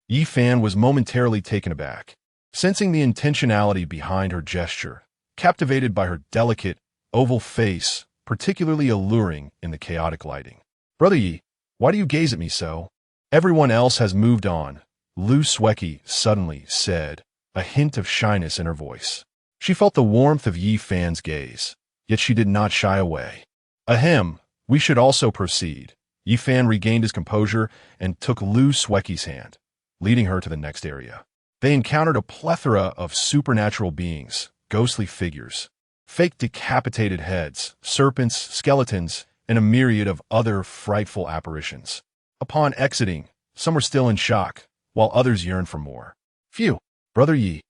Yi Fan was momentarily taken aback, sensing the intentionality behind her gesture, captivated by her delicate, oval face, particularly alluring in the chaotic lighting. "Brother Yi, why do you gaze at me so?" "Everyone else has moved on," Lu Xueqing suddenly said, a hint of shyness in her voice. She felt the warmth of Yi Fan's gaze, yet she did not shy away. "Ahem, we should also proceed." Yi Fan regained his composure and took Lu Xueqing's hand, leading her to the next area. They encountered a plethora of supernatural beings, ghostly figures, fake decapitated heads, serpents, skeletons, and a myriad of other frightful apparitions. Upon exiting, some were still in shock, while others yearned for more. "Phew, Brother Yi,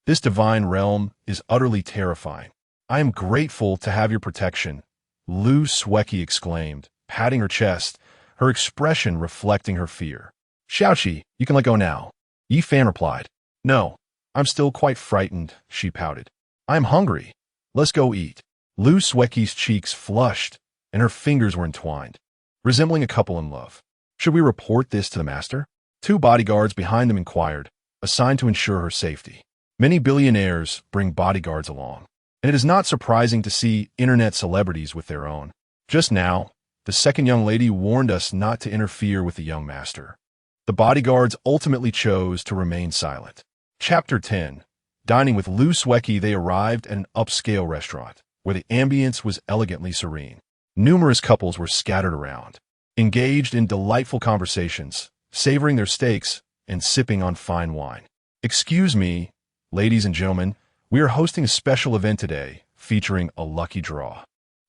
this divine realm is utterly terrifying. I am grateful to have your protection," Lu Xueqing exclaimed, patting her chest, her expression reflecting her fear. "Xiaoqi, you can let go now," Yi Fan replied. "No, I'm still quite frightened," she pouted. "I'm hungry. Let's go eat." Lu Xueqing's cheeks flushed, and her fingers were entwined, resembling a couple in love. "Should we report this to the master?" Two bodyguards behind them inquired, assigned to ensure her safety. Many billionaires bring bodyguards along, and it is not surprising to see internet celebrities with their own. Just now, the second young lady warned us not to interfere with the young master. The bodyguards ultimately chose to remain silent. Chapter 10. Dining with Lu Xueqing, they arrived at an upscale restaurant, where the ambience was elegantly serene. Numerous couples were scattered around, engaged in delightful conversations, savoring their steaks and sipping on fine wine. "Excuse me, ladies and gentlemen, we are hosting a special event today, featuring a lucky draw.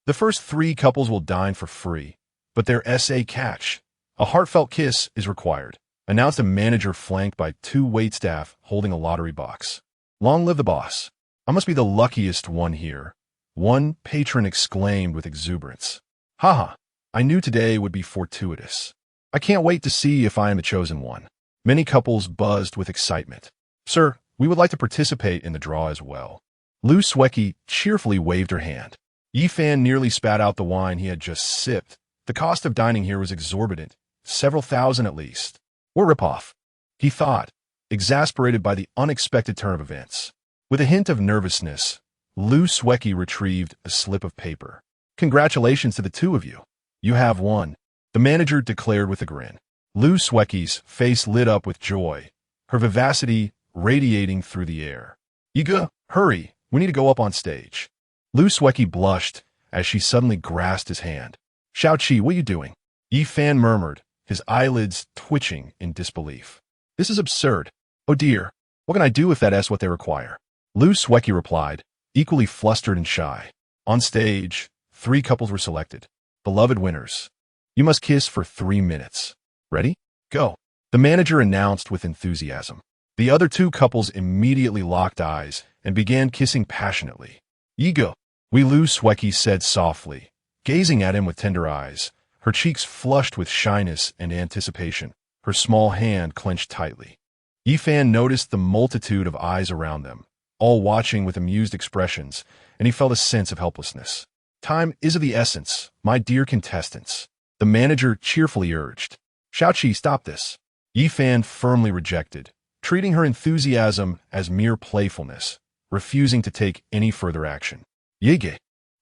The first 3 couples will dine for free, but their SA catch, a heartfelt kiss, is required," announced a manager flanked by 2 waitstaff holding a lottery box. "Long live the boss. I must be the luckiest one here," one patron exclaimed with exuberance. "Haha, I knew today would be fortuitous. I can't wait to see if I am the chosen one." Many couples buzzed with excitement. "Sir, we would like to participate in the draw as well." Lu Xueqing cheerfully waved her hand. Yi Fan nearly spat out the wine he had just sipped. The cost of dining here was exorbitant, several thousand at least. Or rip-off, he thought, exasperated by the unexpected turn of events. With a hint of nervousness, Lu Xueqing retrieved a slip of paper. "Congratulations to the 2 of you. You have won," the manager declared with a grin. Lu Xueqing's face lit up with joy, her vivacity radiating through the air. "Yiga, hurry, we need to go up on stage." Lu Xueqing blushed as she suddenly grasped his hand. "Xiaoqi, what are you doing?" Yi Fan murmured, his eyelids twitching in disbelief. "This is absurd. Oh dear, what can I do if that is what they require?" Lu Xueqing replied, equally flustered and shy. On stage, 3 couples were selected. Beloved winners. You must kiss for 3 minutes. Ready? Go. The manager announced with enthusiasm. The other 2 couples immediately locked eyes and began kissing passionately. "Yigo," Lu Xueqing said softly, gazing at him with tender eyes, her cheeks flushed with shyness and anticipation, her small hand clenched tightly. Yi Fan noticed the multitude of eyes around them, all watching with amused expressions, and he felt a sense of helplessness. "Time is of the essence, my dear contestants," the manager cheerfully urged. "Xiaoqi, stop this." Yi Fan firmly rejected, treating her enthusiasm as mere playfulness, refusing to take any further action. "Yige,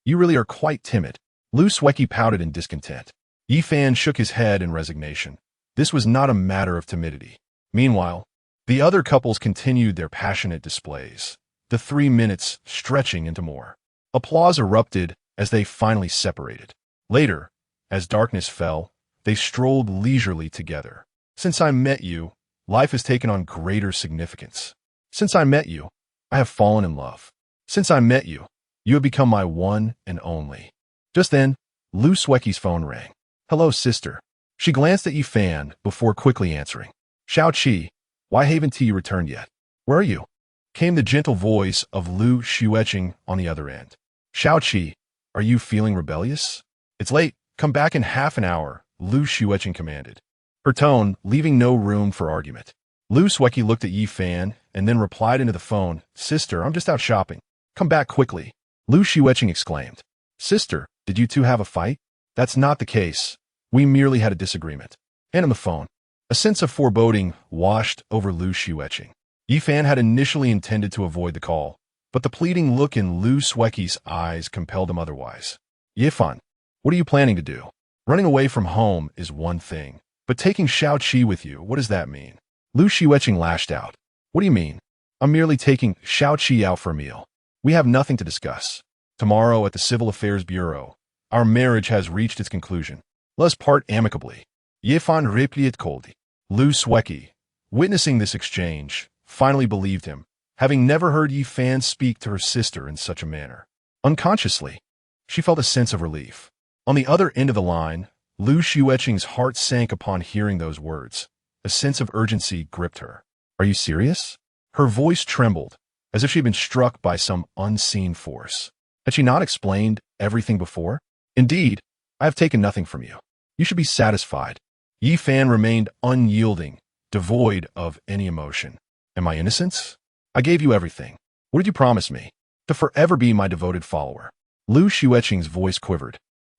you really are quite timid." Lu Xueqing pouted in discontent. Yi Fan shook his head in resignation. This was not a matter of timidity. Meanwhile, the other couples continued their passionate displays, the 3 minutes stretching into more. Applause erupted as they finally separated. Later, as darkness fell, they strolled leisurely together. "Since I met you, life has taken on greater significance. Since I met you, I have fallen in love. Since I met you, you have become my one and only." Just then, Lu Xueqing's phone rang. "Hello, sister." She glanced at Yi Fan before quickly answering. "Xiaoqi, why haven't you returned yet? Where are you?" Came the gentle voice of Lu Xueqing on the other end. "Xiaoqi, are you feeling rebellious?" "It's late. Come back in half an hour," Lu Xueqing commanded, her tone leaving no room for argument. Lu Xueqing looked at Yi Fan and then replied into the phone, "Sister, I'm just out shopping. Come back quickly." Lu Xueqing exclaimed. "Sister, did you 2 have a fight?" "That's not the case. We merely had a disagreement." And on the phone, a sense of foreboding washed over Lu Xueqing. Yi Fan had initially intended to avoid the call, But the pleading look in Lu Xueqing's eyes compelled him otherwise. Yifan, what are you planning to do? Running away from home is one thing, but taking Xueqing with you, what does that mean? Lu Xueqing lashed out. What do you mean? I'm merely taking Xueqing out for a meal. We have nothing to discuss. Tomorrow at the Civil Affairs Bureau, our marriage has reached its conclusion. Let us part amicably. Yifan replied coldly. Lu Xueqing, witnessing this exchange, finally believed him, having never heard Yifan speak to her sister in such a manner. Unconsciously, she felt a sense of relief. On the other end of the line, Lu Xueqing's heart sank upon hearing those words. A sense of urgency gripped her. Are you serious? Her voice trembled, as if she had been struck by some unseen force. Had she not explained everything before? Indeed, I have taken nothing from you. You should be satisfied. Yifan remained unyielding, devoid of any emotion. Am I innocent? I gave you everything. What did you promise me? To forever be my devoted follower. Lu Xueqing's voice quivered.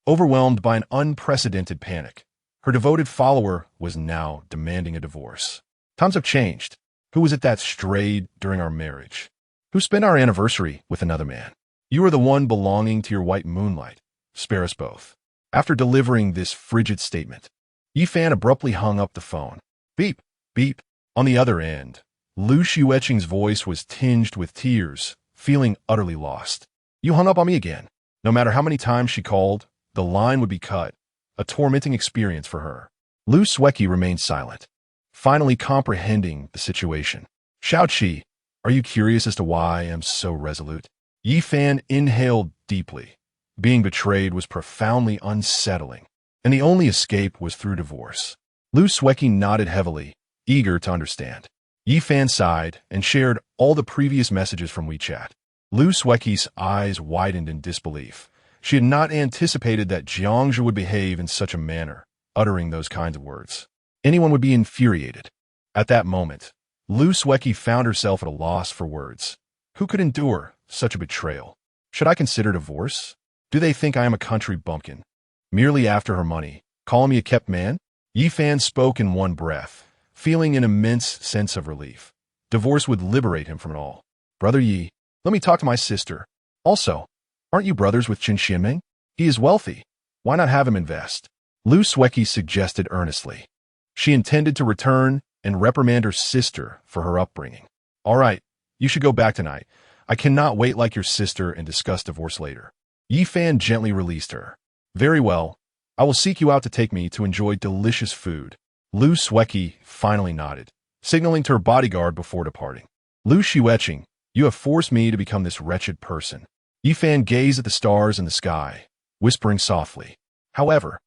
Overwhelmed by an unprecedented panic, her devoted follower was now demanding a divorce. Times have changed. Who was it that strayed during our marriage? Who spent our anniversary with another man? You are the one belonging to your white moonlight. Spare us both. After delivering this frigid statement, Yifan abruptly hung up the phone. Beep, beep. On the other end, Lu Xueqing's voice was tinged with tears, feeling utterly lost. You hung up on me again. No matter how many times she called, the line would be cut, a tormenting experience for her. Lu Xueqing remained silent, finally comprehending the situation. Xueqing, are you curious as to why I am so resolute? Yifan inhaled deeply. Being betrayed was profoundly unsettling, and the only escape was through divorce. Lu Xueqing nodded heavily, eager to understand. Yifan sighed and shared all the previous messages from WeChat. Lu Xueqing's eyes widened in disbelief. She had not anticipated that Jiangzhu would behave in such a manner, uttering those kinds of words. Anyone would be infuriated. At that moment, Lu Xueqing found herself at a loss for words. Who could endure such a betrayal? Should I consider divorce? Do they think I am a country bumpkin? Merely after her money, calling me a kept man? Yifan spoke in one breath, feeling an immense sense of relief. Divorce would liberate him from it all. Brother Yi, let me talk to my sister. Also, aren't you brothers with Qin Xianmeng? He is wealthy. Why not have him invest? Lu Xueqing suggested earnestly. She intended to return and reprimand her sister for her upbringing. All right, you should go back tonight. I cannot wait like your sister and discuss divorce later. Yifan gently released her. Very well. I will seek you out to take me to enjoy delicious food. Lu Xueqing finally nodded, signaling to her bodyguard before departing. Lu Xueqing, you have forced me to become this wretched person. Yifan gazed at the stars in the sky, whispering softly. However,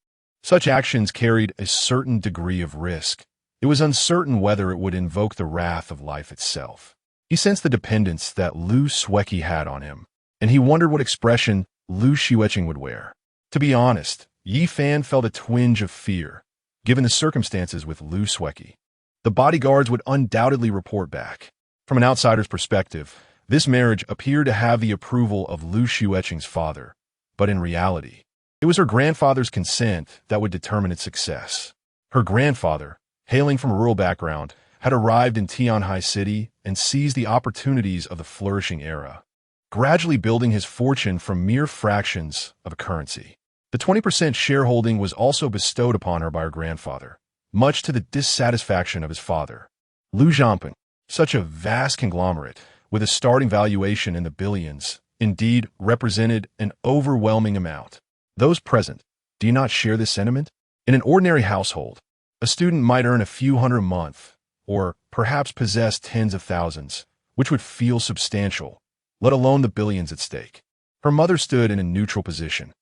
such actions carried a certain degree of risk. It was uncertain whether it would invoke the wrath of life itself. He sensed the dependence that Lu Xueqing had on him, and he wondered what expression Lu Xueqing would wear. To be honest, Yifan felt a twinge of fear, given the circumstances with Lu Xueqing. The bodyguards would undoubtedly report back. From an outsider's perspective, this marriage appeared to have the approval of Lu Xueqing's father, but in reality, it was her grandfather's consent that would determine its success. Her grandfather, hailing from a rural background, had arrived in Tianhai City and seized the opportunities of the flourishing era, gradually building his fortune from mere fractions of a currency. The 20% shareholding was also bestowed upon her by her grandfather, much to the dissatisfaction of his father. Lu Jiangping, such a vast conglomerate, with a starting valuation in the billions, indeed represented an overwhelming amount. Those present, do you not share this sentiment? In an ordinary household, a student might earn a few hundred a month, or perhaps possess tens of thousands, which would feel substantial, let alone the billions at stake. Her mother stood in a neutral position.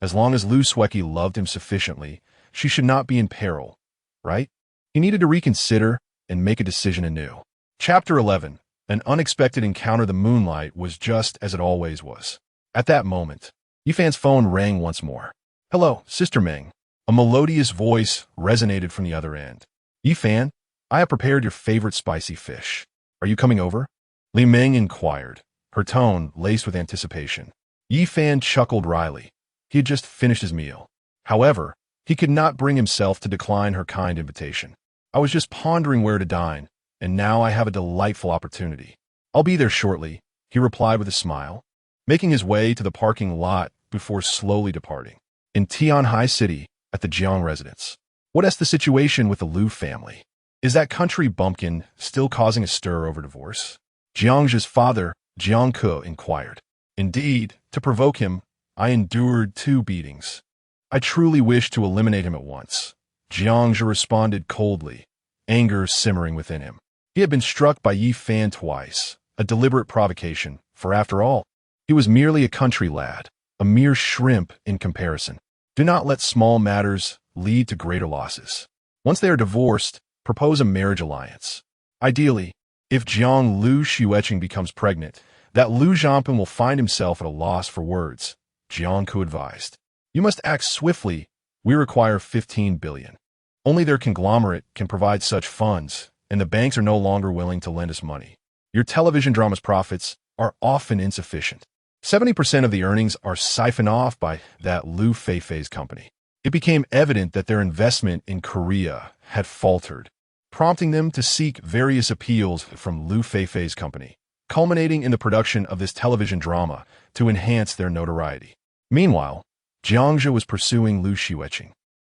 As long as Lu Xueqing loved him sufficiently, she should not be in peril, right? He needed to reconsider and make a decision anew. Chapter 11. An unexpected encounter. The moonlight was just as it always was. At that moment, Yifan's phone rang once more. Hello, Sister Meng. A melodious voice resonated from the other end. Yifan, I have prepared your favorite spicy fish. Are you coming over? Li Meng inquired, her tone laced with anticipation. Yifan chuckled wryly. He had just finished his meal. However, he could not bring himself to decline her kind invitation. I was just pondering where to dine, and now I have a delightful opportunity. I'll be there shortly, he replied with a smile, making his way to the parking lot before slowly departing. In Tianhai City, at the Jiang residence. What is the situation with the Liu family? Is that country bumpkin still causing a stir over divorce? Jiang's father, Jiang Ke, inquired. Indeed, to provoke him, I endured 2 beatings. I truly wish to eliminate him at once. Jiang responded coldly, anger simmering within him. He had been struck by Yi Fan twice, a deliberate provocation, for after all, he was merely a country lad, a mere shrimp in comparison. Do not let small matters lead to greater losses. Once they are divorced, propose a marriage alliance. Ideally, if Jiang Liu Xueqing becomes pregnant, that Liu Zhanping will find himself at a loss for words, Jiang Ku advised. You must act swiftly. We require 15 billion. Only their conglomerate can provide such funds, and the banks are no longer willing to lend us money. Your television drama's profits are often insufficient. 70% of the earnings are siphoned off by that Liu Feifei's company. It became evident that their investment in Korea had faltered, prompting them to seek various appeals from Liu Feifei's company, culminating in the production of this television drama to enhance their notoriety. Meanwhile, Jiangzhe was pursuing Liu Xueqing,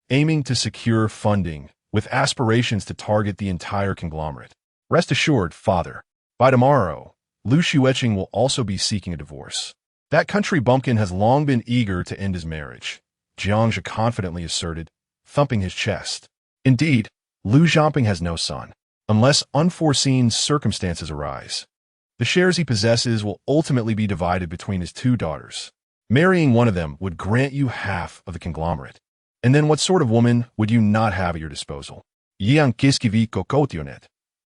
aiming to secure funding with aspirations to target the entire conglomerate. Rest assured, father, by tomorrow, Liu Xueqing will also be seeking a divorce. That country bumpkin has long been eager to end his marriage, Jiangzhe confidently asserted, thumping his chest. Indeed, Liu Zhanping has no son, unless unforeseen circumstances arise. The shares he possesses will ultimately be divided between his 2 daughters. Marrying one of them would grant you half of the conglomerate. And then what sort of woman would you not have at your disposal? Yang Kiskivi Kokotionet.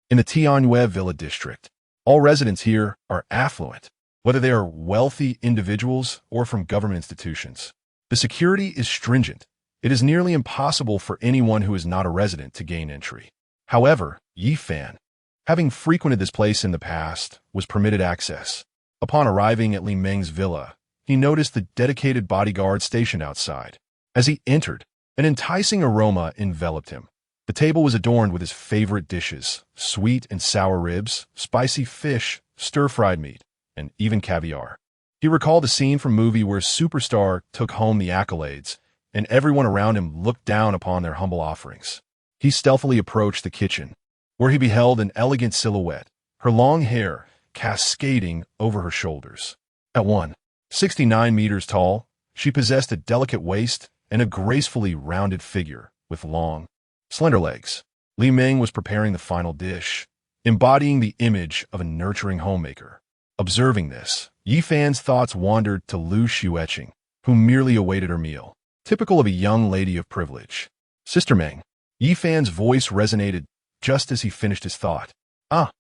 In the Tianyue Villa district, all residents here are affluent, whether they are wealthy individuals or from government institutions. The security is stringent. It is nearly impossible for anyone who is not a resident to gain entry. However, Yi Fan, having frequented this place in the past, was permitted access. Upon arriving at Li Meng's villa, he noticed the dedicated bodyguard stationed outside. As he entered, an enticing aroma enveloped him. The table was adorned with his favorite dishes, sweet and sour ribs, spicy fish, stir-fried meat, and even caviar. He recalled a scene from a movie where a superstar took home the accolades, and everyone around him looked down upon their humble offerings. He stealthily approached the kitchen, where he beheld an elegant silhouette, her long hair cascading over her shoulders. At 169 meters tall, she possessed a delicate waist and a gracefully rounded figure with long, slender legs. Li Meng was preparing the final dish, embodying the image of a nurturing homemaker. Observing this, Yi Fan's thoughts wandered to Liu Xueqing, who merely awaited her meal. Typical of a young lady of privilege. Sister Meng. Yi Fan's voice resonated just as he finished his thought. Ah!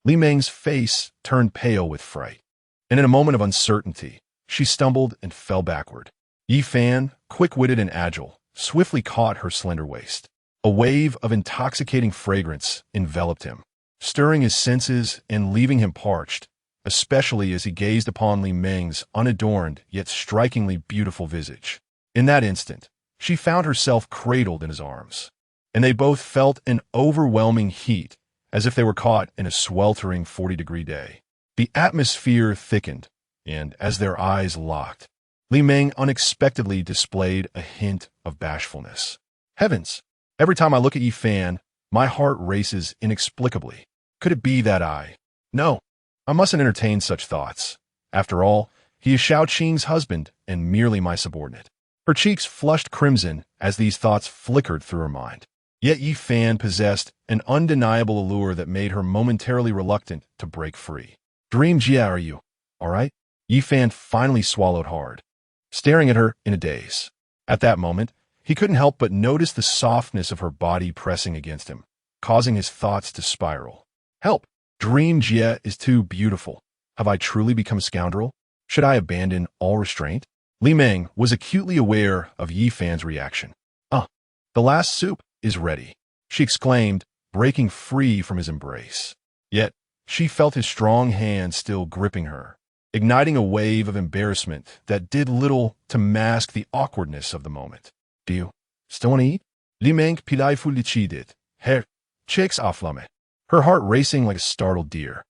Li Meng's face turned pale with fright, and in a moment of uncertainty, she stumbled and fell backward. Yi Fan, quick-witted and agile, swiftly caught her slender waist. A wave of intoxicating fragrance enveloped him, stirring his senses and leaving him parched, especially as he gazed upon Li Meng's unadorned yet strikingly beautiful visage. In that instant, she found herself cradled in his arms, and they both felt an overwhelming heat, as if they were caught in a sweltering 40-degree day. The atmosphere thickened, and as their eyes locked, Li Meng unexpectedly displayed a hint of bashfulness. Heavens! Every time I look at Yi Fan, my heart races inexplicably. Could it be that No, I mustn't entertain such thoughts. After all, he is Xueqing's husband and merely my subordinate. Her cheeks flushed crimson as these thoughts flickered through her mind. Yet Yi Fan possessed an undeniable allure that made her momentarily reluctant to break free. Lin Jia, are you all right? Yi Fan finally swallowed hard, staring at her in a daze. At that moment, he couldn't help but notice the softness of her body pressing against him, causing his thoughts to spiral. Help! Lin Jia is too beautiful. Have I truly become a scoundrel? Should I abandon all restraint? Li Meng was acutely aware of Yi Fan's reaction. The last soup is ready, she exclaimed, breaking free from his embrace. Yet, she felt his strong hand still gripping her, igniting a wave of embarrassment that did little to mask the awkwardness of the moment. Do you still want to eat? Li Meng playfully checked Her heart racing like a startled deer.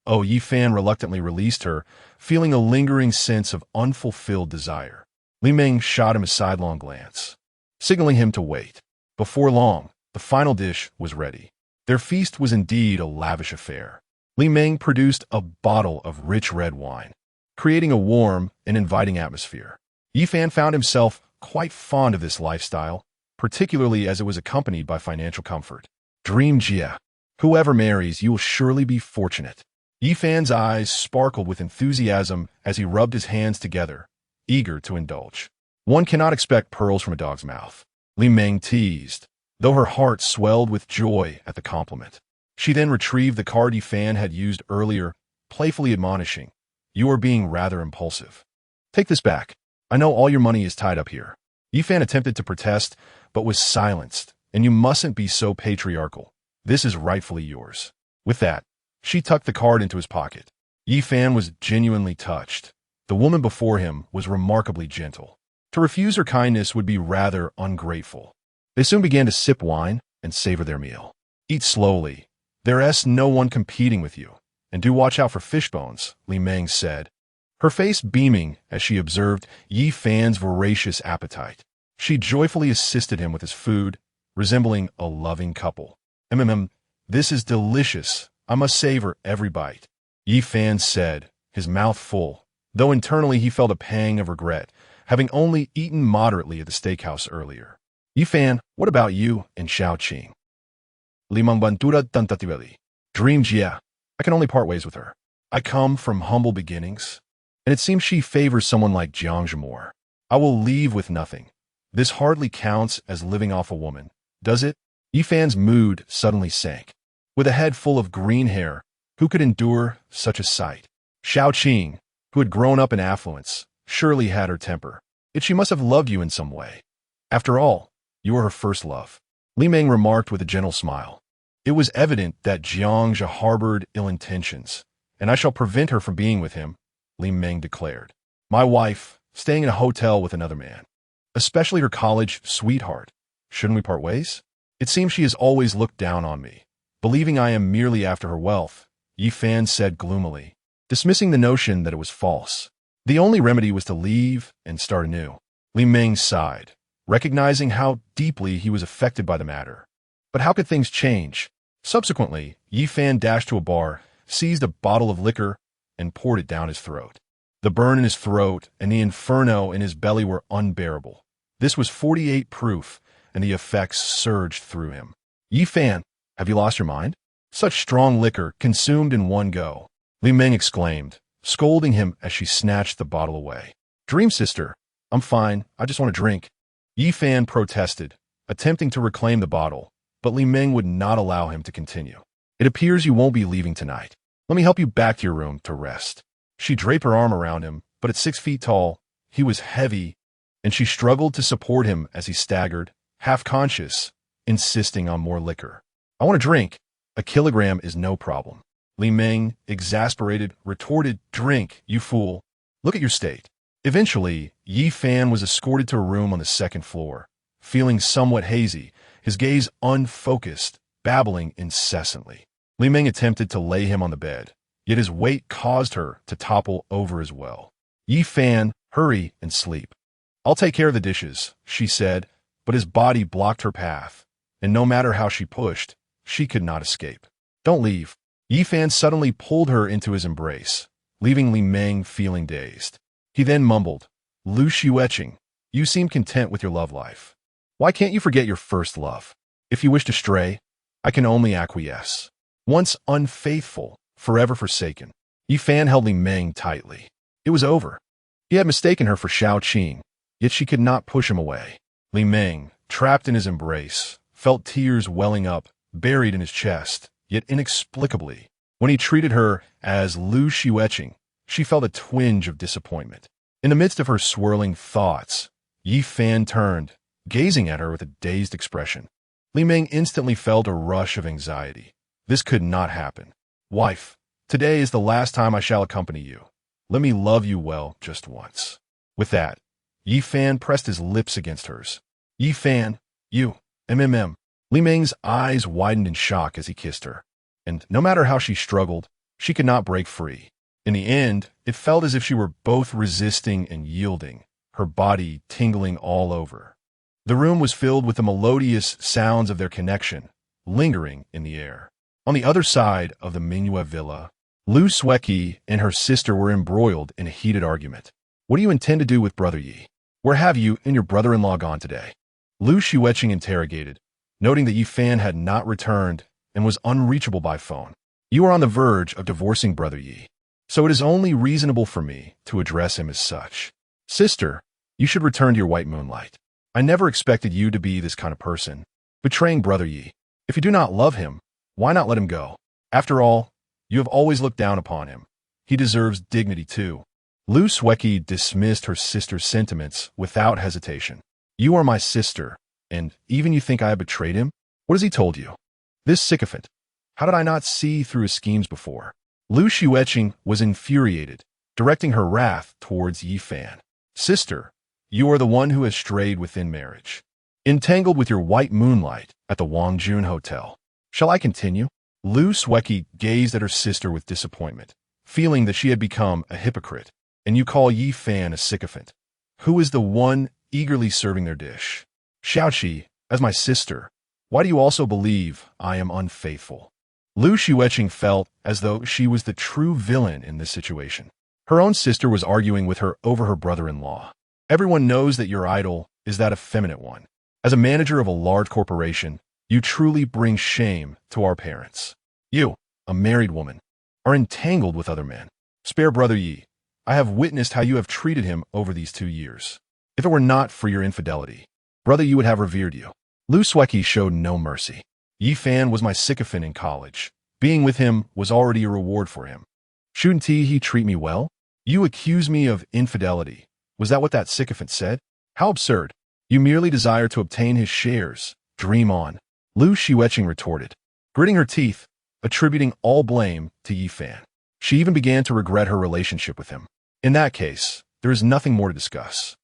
Oh, Yi Fan reluctantly released her, feeling a lingering sense of unfulfilled desire. Li Meng shot him a sidelong glance, signaling him to wait. Before long, the final dish was ready. Their feast was indeed a lavish affair. Li Meng produced a bottle of rich red wine, creating a warm and inviting atmosphere. Yi Fan found himself quite fond of this lifestyle, particularly as it was accompanied by financial comfort. Dream Jia. Whoever marries, you will surely be fortunate. Yi Fan's eyes sparkled with enthusiasm as he rubbed his hands together, eager to indulge. One cannot expect pearls from a dog's mouth, Li Meng teased, though her heart swelled with joy at the compliment. She then retrieved the card Yi Fan had used earlier, playfully admonishing, "You are being rather impulsive. Take this back. I know all your money is tied up here." Yi Fan attempted to protest, but was silenced. "And you mustn't be so patriarchal. This is rightfully yours." With that, she tucked the card into his pocket. Yi Fan was genuinely touched. The woman before him was remarkably gentle. To refuse her kindness would be rather ungrateful. They soon began to sip wine and savor their meal. "Eat slowly. There's no one competing with you. And do watch out for fish bones," Li Meng said, her face beaming as she observed Yi Fan's voracious appetite. She joyfully assisted him with his food, resembling a loving couple. This is delicious. I must savor every bite," Yi Fan said, his mouth full, though internally he felt a pang of regret, having only eaten moderately at the steakhouse earlier. "Yi Fan, what about you and Xueqing?" "Limang Bantura Tantatibeli. Dream Jia. I can only part ways with her. I come from humble beginnings, and it seems she favors someone like Jiang Zhimor. I will leave with nothing. This hardly counts as living off a woman, does it?" Yi Fan's mood suddenly sank. With a head full of green hair, who could endure such a sight? Xueqing, who had grown up in affluence, surely had her temper. Yet she must have loved you in some way. After all, you were her first love, Li Meng remarked with a gentle smile. It was evident that Jiang Zhe harbored ill intentions, and I shall prevent her from being with him, Li Meng declared. My wife, staying in a hotel with another man, especially her college sweetheart. Shouldn't we part ways? It seems she has always looked down on me, believing I am merely after her wealth, Yi Fan said gloomily, dismissing the notion that it was false. The only remedy was to leave and start anew. Li Meng sighed, recognizing how deeply he was affected by the matter. But how could things change? Subsequently, Yi Fan dashed to a bar, seized a bottle of liquor, and poured it down his throat. The burn in his throat and the inferno in his belly were unbearable. This was 48 proof, and the effects surged through him. Yi Fan, have you lost your mind? Such strong liquor consumed in one go, Li Meng exclaimed, scolding him as she snatched the bottle away. Dream sister, I'm fine, I just want a drink. Yi Fan protested, attempting to reclaim the bottle, but Li Meng would not allow him to continue. It appears you won't be leaving tonight. Let me help you back to your room to rest. She draped her arm around him, but at 6 feet tall, he was heavy, and she struggled to support him as he staggered, half-conscious, insisting on more liquor. I want a drink. A kilogram is no problem. Li Meng, exasperated, retorted, Drink, you fool. Look at your state. Eventually, Yi Fan was escorted to a room on the second floor, feeling somewhat hazy, his gaze unfocused, babbling incessantly. Li Meng attempted to lay him on the bed, yet his weight caused her to topple over as well. Yi Fan, hurry and sleep. I'll take care of the dishes, she said, but his body blocked her path, and no matter how she pushed, she could not escape. Don't leave. Yi Fan suddenly pulled her into his embrace, leaving Li Meng feeling dazed. He then mumbled, Lu Xueqing, you seem content with your love life. Why can't you forget your first love? If you wish to stray, I can only acquiesce. Once unfaithful, forever forsaken. Yi Fan held Li Meng tightly. It was over. He had mistaken her for Xueqing, yet she could not push him away. Li Meng, trapped in his embrace, felt tears welling up, buried in his chest, yet inexplicably. When he treated her as Lu Xueqing, she felt a twinge of disappointment. In the midst of her swirling thoughts, Yi Fan turned, gazing at her with a dazed expression. Li Meng instantly felt a rush of anxiety. This could not happen. Wife, today is the last time I shall accompany you. Let me love you well just once. With that, Yi Fan pressed his lips against hers. Yi Fan, you, Li Meng's eyes widened in shock as he kissed her, and no matter how she struggled, She could not break free. In the end, it felt as if she were both resisting and yielding, her body tingling all over. The room was filled with the melodious sounds of their connection, lingering in the air. On the other side of the Mingyue villa, Xueqing and her sister were embroiled in a heated argument. What do you intend to do with Brother Yi? Where have you and your brother-in-law gone today? Xueqing interrogated, noting that Yi Fan had not returned and was unreachable by phone. You are on the verge of divorcing Brother Yi, so it is only reasonable for me to address him as such. Sister, you should return to your white moonlight. I never expected you to be this kind of person, betraying Brother Yi. If you do not love him, why not let him go? After all, you have always looked down upon him. He deserves dignity too. Xueqing dismissed her sister's sentiments without hesitation. You are my sister, and even you think I have betrayed him? What has he told you? This sycophant. How did I not see through his schemes before? Xueqing was infuriated, directing her wrath towards Yi Fan. Sister, you are the one who has strayed within marriage, entangled with your white moonlight at the Wangjun Hotel. Shall I continue? Xueqing gazed at her sister with disappointment, feeling that she had become a hypocrite. And you call Yi Fan a sycophant? Who is the one eagerly serving their dish? Xueqing, as my sister, why do you also believe I am unfaithful? Xueqing felt as though she was the true villain in this situation. Her own sister was arguing with her over her brother-in-law. Everyone knows that your idol is that effeminate one. As a manager of a large corporation, you truly bring shame to our parents. You, a married woman, are entangled with other men. Spare Brother Yi. I have witnessed how you have treated him over these 2 years. If it were not for your infidelity, Brother Yi would have revered you. Xueqing showed no mercy. Yi Fan was my sycophant in college. Being with him was already a reward for him. Shouldn't he treat me well? You accuse me of infidelity. Was that what that sycophant said? How absurd. You merely desire to obtain his shares. Dream on. Xueqing retorted, gritting her teeth, attributing all blame to Yi Fan. She even began to regret her relationship with him. In that case, there is nothing more to discuss.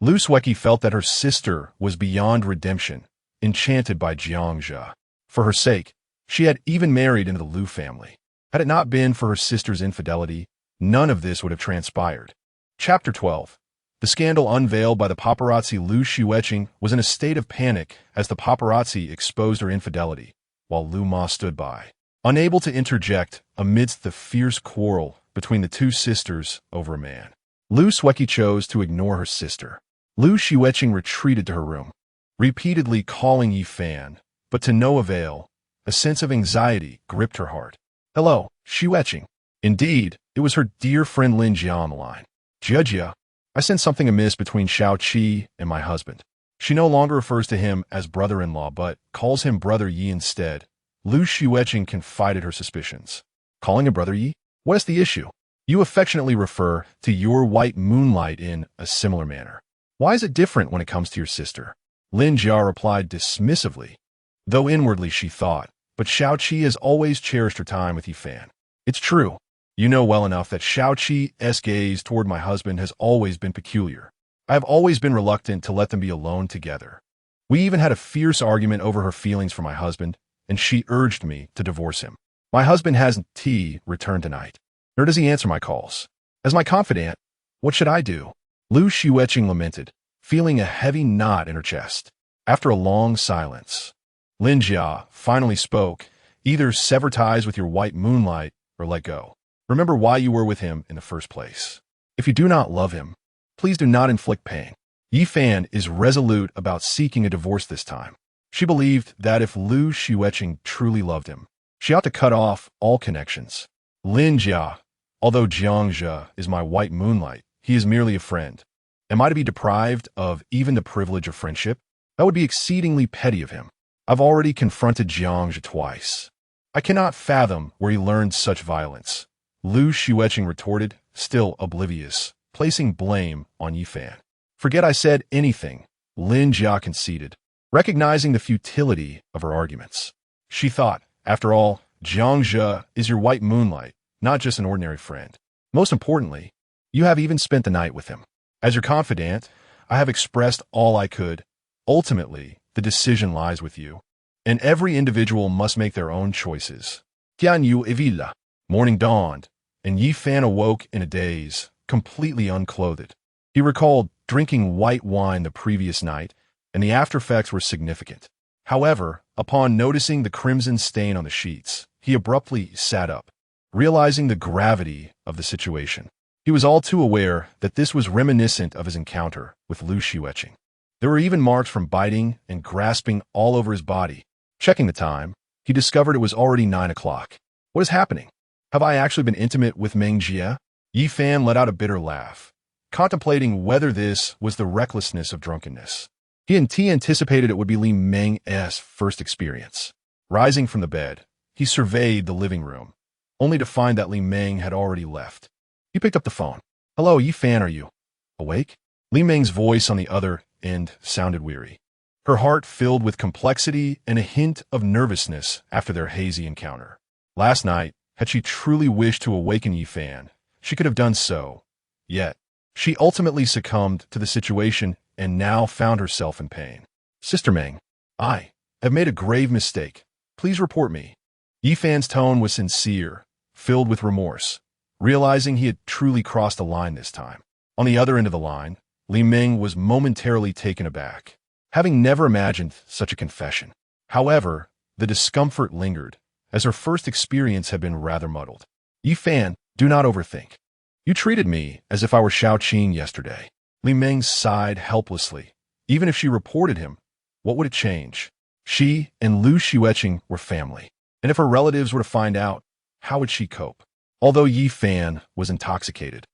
Xueqing felt that her sister was beyond redemption, enchanted by Jiang Jia. For her sake, she had even married into the Liu family. Had it not been for her sister's infidelity, none of this would have transpired. Chapter 12. The scandal unveiled by the paparazzi. Xueqing was in a state of panic as the paparazzi exposed her infidelity, while Lu Ma stood by, unable to interject amidst the fierce quarrel between the two sisters over a man. Xueqing chose to ignore her sister. Xueqing retreated to her room, repeatedly calling Yi Fan, but to no avail. A sense of anxiety gripped her heart. Hello, Xueqing. Indeed, it was her dear friend Lin Jia on the line. Jia, I sense something amiss between Xueqing and my husband. She no longer refers to him as brother-in-law, but calls him Brother Yi instead. Xueqing confided her suspicions. Calling him Brother Yi? What is the issue? You affectionately refer to your white moonlight in a similar manner. Why is it different when it comes to your sister? Lin Jia replied dismissively, though inwardly she thought, but Xueqing has always cherished her time with Yi Fan. It's true. You know well enough that Xueqing's gaze toward my husband has always been peculiar. I have always been reluctant to let them be alone together. We even had a fierce argument over her feelings for my husband, and she urged me to divorce him. My husband hasn't returned tonight, nor does he answer my calls. As my confidant, what should I do? Xueqing lamented, feeling a heavy knot in her chest. After a long silence, Lin Jia finally spoke. Either sever ties with your white moonlight or let go. Remember why you were with him in the first place. If you do not love him, please do not inflict pain. Yi Fan is resolute about seeking a divorce this time. She believed that if Xueqing truly loved him, she ought to cut off all connections. Lin Jia, although Jiang Jia is my white moonlight, he is merely a friend. Am I to be deprived of even the privilege of friendship? That would be exceedingly petty of him. I've already confronted Jiang Jia twice. I cannot fathom where he learned such violence. Xueqing retorted, still oblivious, placing blame on Yi Fan. Forget I said anything, Lin Jia conceded, recognizing the futility of her arguments. She thought, after all, Jiang Jia is your white moonlight, not just an ordinary friend. Most importantly, you have even spent the night with him. As your confidant, I have expressed all I could. Ultimately, the decision lies with you, and every individual must make their own choices. Qian Yu Evila. Morning dawned, and Yi Fan awoke in a daze, completely unclothed. He recalled drinking white wine the previous night, and the aftereffects were significant. However, upon noticing the crimson stain on the sheets, he abruptly sat up, realizing the gravity of the situation. He was all too aware that this was reminiscent of his encounter with Lu Xueqing. There were even marks from biting and grasping all over his body. Checking the time, he discovered it was already 9 o'clock. What is happening? Have I actually been intimate with Lin Jia? Yi Fan let out a bitter laugh, contemplating whether this was the recklessness of drunkenness. He anticipated it would be Li Meng's first experience. Rising from the bed, he surveyed the living room, only to find that Li Meng had already left. He picked up the phone. "Hello, Yi Fan, are you awake?" Li Meng's voice on the other end sounded weary. Her heart filled with complexity and a hint of nervousness after their hazy encounter. Last night, had she truly wished to awaken Yi Fan, she could have done so. Yet, she ultimately succumbed to the situation and now found herself in pain. "Sister Meng, I have made a grave mistake. Please report me." Yi Fan's tone was sincere, filled with remorse, realizing he had truly crossed a line this time. On the other end of the line, Li Meng was momentarily taken aback, having never imagined such a confession. However, the discomfort lingered, as her first experience had been rather muddled. "Yi Fan, do not overthink. You treated me as if I were Xueqing yesterday." Li Meng sighed helplessly. Even if she reported him, what would it change? She and Lu Xueqing were family, and if her relatives were to find out, how would she cope? Although Yi Fan was intoxicated,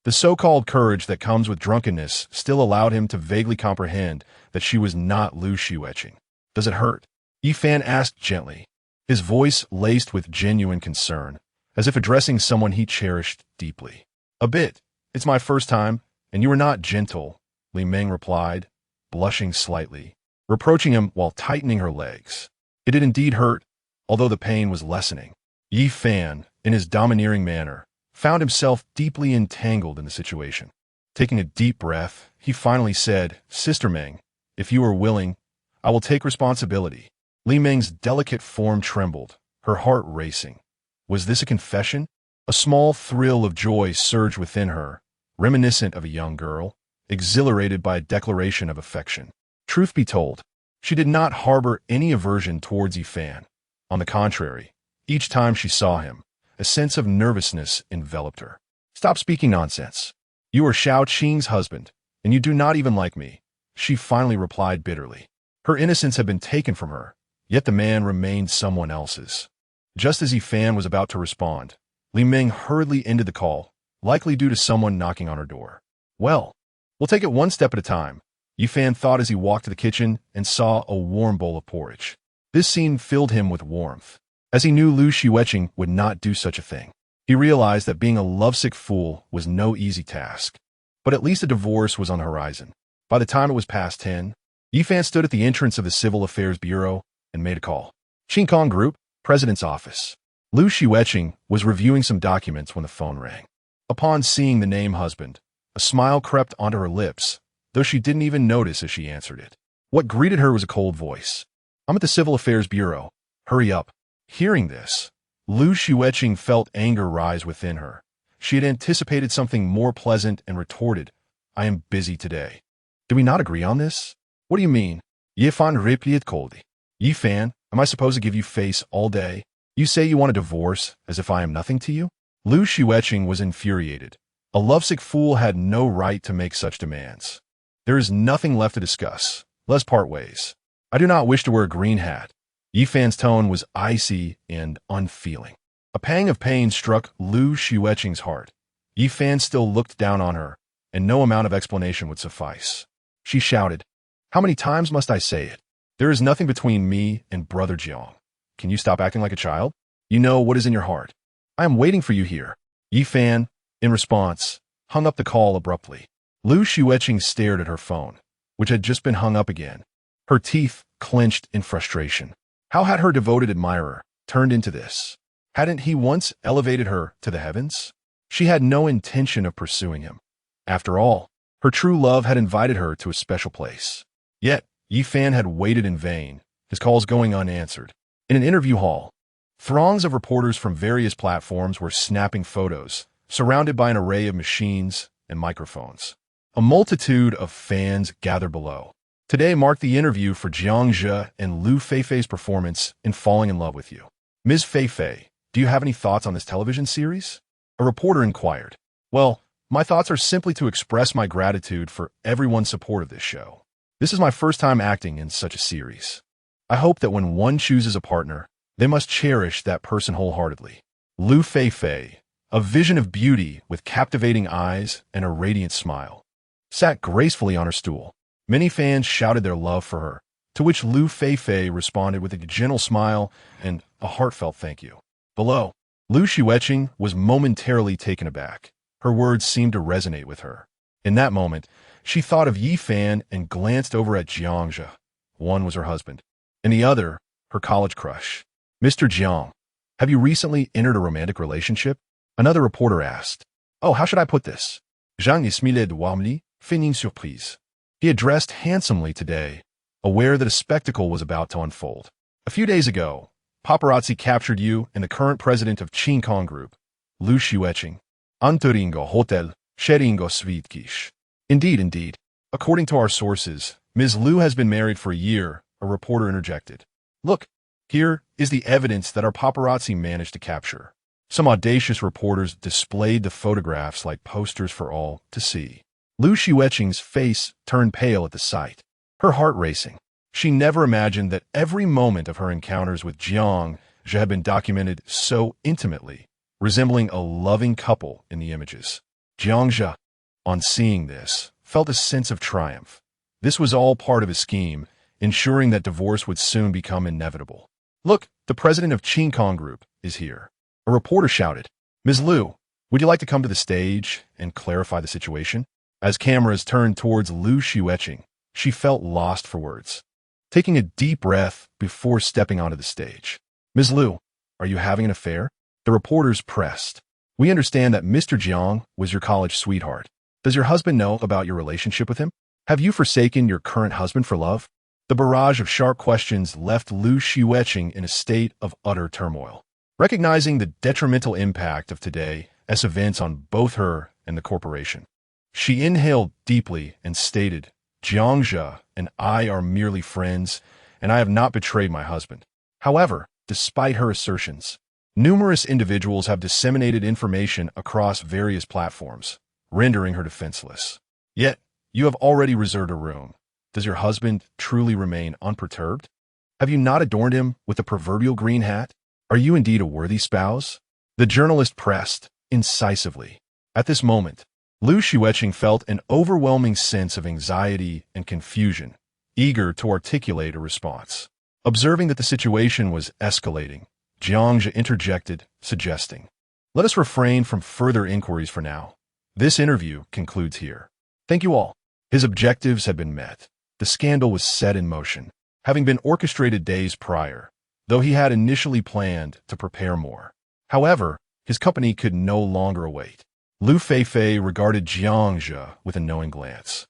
the so-called courage that comes with drunkenness still allowed him to vaguely comprehend that she was not Lu Xueqing. "Does it hurt?" Yi Fan asked gently, his voice laced with genuine concern, as if addressing someone he cherished deeply. "A bit. It's my first time, and you are not gentle," Li Meng replied, blushing slightly, reproaching him while tightening her legs. It did indeed hurt, although the pain was lessening. Yi Fan, in his domineering manner, found himself deeply entangled in the situation. Taking a deep breath, he finally said, "Sister Meng, if you are willing, I will take responsibility." Li Meng's delicate form trembled, her heart racing. Was this a confession? A small thrill of joy surged within her, reminiscent of a young girl, exhilarated by a declaration of affection. Truth be told, she did not harbor any aversion towards Yi Fan. On the contrary, each time she saw him, a sense of nervousness enveloped her. "Stop speaking nonsense. You are Xueqing's husband, and you do not even like me," she finally replied bitterly. Her innocence had been taken from her, yet the man remained someone else's. Just as Yi Fan was about to respond, Li Meng hurriedly ended the call, likely due to someone knocking on her door. "Well, we'll take it one step at a time," Yi Fan thought as he walked to the kitchen and saw a warm bowl of porridge. This scene filled him with warmth, as he knew Lu Xueqing would not do such a thing. He realized that being a lovesick fool was no easy task, but at least a divorce was on the horizon. By the time it was past 10, Yi Fan stood at the entrance of the Civil Affairs Bureau and made a call. Xueqing Group, President's Office. Lu Xueqing was reviewing some documents when the phone rang. Upon seeing the name husband, a smile crept onto her lips, though she didn't even notice as she answered it. What greeted her was a cold voice. "I'm at the Civil Affairs Bureau. Hurry up." Hearing this, Lu Xueqing felt anger rise within her. She had anticipated something more pleasant and retorted, "I am busy today." "Do we not agree on this?" "What do you mean?" Yi Fan replied coldly. "Yi Fan, am I supposed to give you face all day? You say you want a divorce, as if I am nothing to you?" Lu Xueqing was infuriated. A lovesick fool had no right to make such demands. "There is nothing left to discuss. Let's part ways. I do not wish to wear a green hat." Yi Fan's tone was icy and unfeeling. A pang of pain struck Lu Xueqing's heart. Yi Fan still looked down on her, and no amount of explanation would suffice. She shouted, "How many times must I say it? There is nothing between me and Brother Jiang. Can you stop acting like a child? You know what is in your heart. I am waiting for you here." Yi Fan, in response, hung up the call abruptly. Lu Xueqing stared at her phone, which had just been hung up again. Her teeth clenched in frustration. How had her devoted admirer turned into this? Hadn't he once elevated her to the heavens? She had no intention of pursuing him. After all, her true love had invited her to a special place. Yet, Yi Fan had waited in vain, his calls going unanswered. In an interview hall, Throngs of reporters from various platforms were snapping photos, surrounded by an array of machines and microphones. A multitude of fans gathered below. Today marked the interview for Jiang Jia and Lu Feifei's performance in Falling in Love with You. Ms. Feifei, do you have any thoughts on this television series? A reporter inquired. Well, my thoughts are simply to express my gratitude for everyone's support of this show. This is my first time acting in such a series. I hope that when one chooses a partner, they must cherish that person wholeheartedly. Lu Feifei, a vision of beauty with captivating eyes and a radiant smile, sat gracefully on her stool. Many fans shouted their love for her, to which Lu Feifei responded with a gentle smile and a heartfelt thank you. Below, Xueqing was momentarily taken aback. Her words seemed to resonate with her. In that moment, she thought of Yi Fan and glanced over at Jiang Jia. One was her husband, and the other, her college crush. Mr. Jiang, have you recently entered a romantic relationship? Another reporter asked. Oh, how should I put this? Zhang Ismile de Wamli, feigning surprise. He addressed handsomely today, aware that a spectacle was about to unfold. A few days ago, paparazzi captured you and the current president of Xueqing Group, Lu Xueqing. Anturingo Hotel, Sheringo Svitkish. Indeed. According to our sources, Ms. Lu has been married for a year, a reporter interjected. Look, here is the evidence that our paparazzi managed to capture. Some audacious reporters displayed the photographs like posters for all to see. Lu Xueqing's face turned pale at the sight, her heart racing. She never imagined that every moment of her encounters with Jiang Jia had been documented so intimately, resembling a loving couple in the images. Jiang Jia, on seeing this, felt a sense of triumph. This was all part of a scheme, ensuring that divorce would soon become inevitable. Look, the president of Xueqing Group is here. A reporter shouted. Ms. Lu, would you like to come to the stage and clarify the situation? As cameras turned towards Lu Xueqing, she felt lost for words. Taking a deep breath before stepping onto the stage. Ms. Lu, are you having an affair? The reporters pressed. We understand that Mr. Jiang was your college sweetheart. Does your husband know about your relationship with him? Have you forsaken your current husband for love? The barrage of sharp questions left Lu Xueqing in a state of utter turmoil. Recognizing the detrimental impact of today's events on both her and the corporation, she inhaled deeply and stated, Jiang Jia and I are merely friends, and I have not betrayed my husband. However, despite her assertions, numerous individuals have disseminated information across various platforms, rendering her defenseless. Yet, you have already reserved a room. Does your husband truly remain unperturbed? Have you not adorned him with the proverbial green hat? Are you indeed a worthy spouse? The journalist pressed incisively. At this moment, Lu Xueqing felt an overwhelming sense of anxiety and confusion, eager to articulate a response. Observing that the situation was escalating, Jiang Jia interjected, suggesting, let us refrain from further inquiries for now. This interview concludes here. Thank you all. His objectives had been met. The scandal was set in motion, having been orchestrated days prior, though he had initially planned to prepare more. However, his company could no longer await. Lu Feifei regarded Jiang Jia with a knowing glance,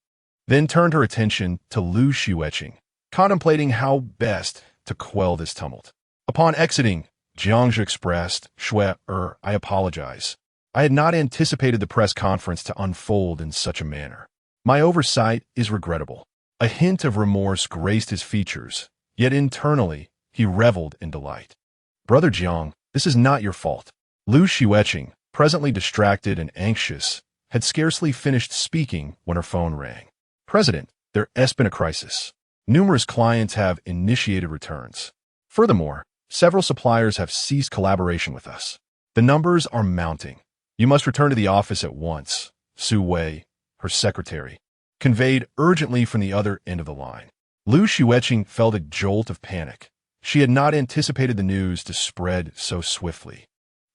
then turned her attention to Lu Xueqing, contemplating how best to quell this tumult. Upon exiting, Jiang Jia expressed, I apologize. I had not anticipated the press conference to unfold in such a manner. My oversight is regrettable. A hint of remorse graced his features, yet internally, he reveled in delight. Brother Jiang, this is not your fault. Lu Xueqing, presently distracted and anxious, had scarcely finished speaking when her phone rang. President, there has been a crisis. Numerous clients have initiated returns. Furthermore, several suppliers have ceased collaboration with us. The numbers are mounting. You must return to the office at once, Su Wei, her secretary, conveyed urgently from the other end of the line. Lu Xueqing felt a jolt of panic. She had not anticipated the news to spread so swiftly.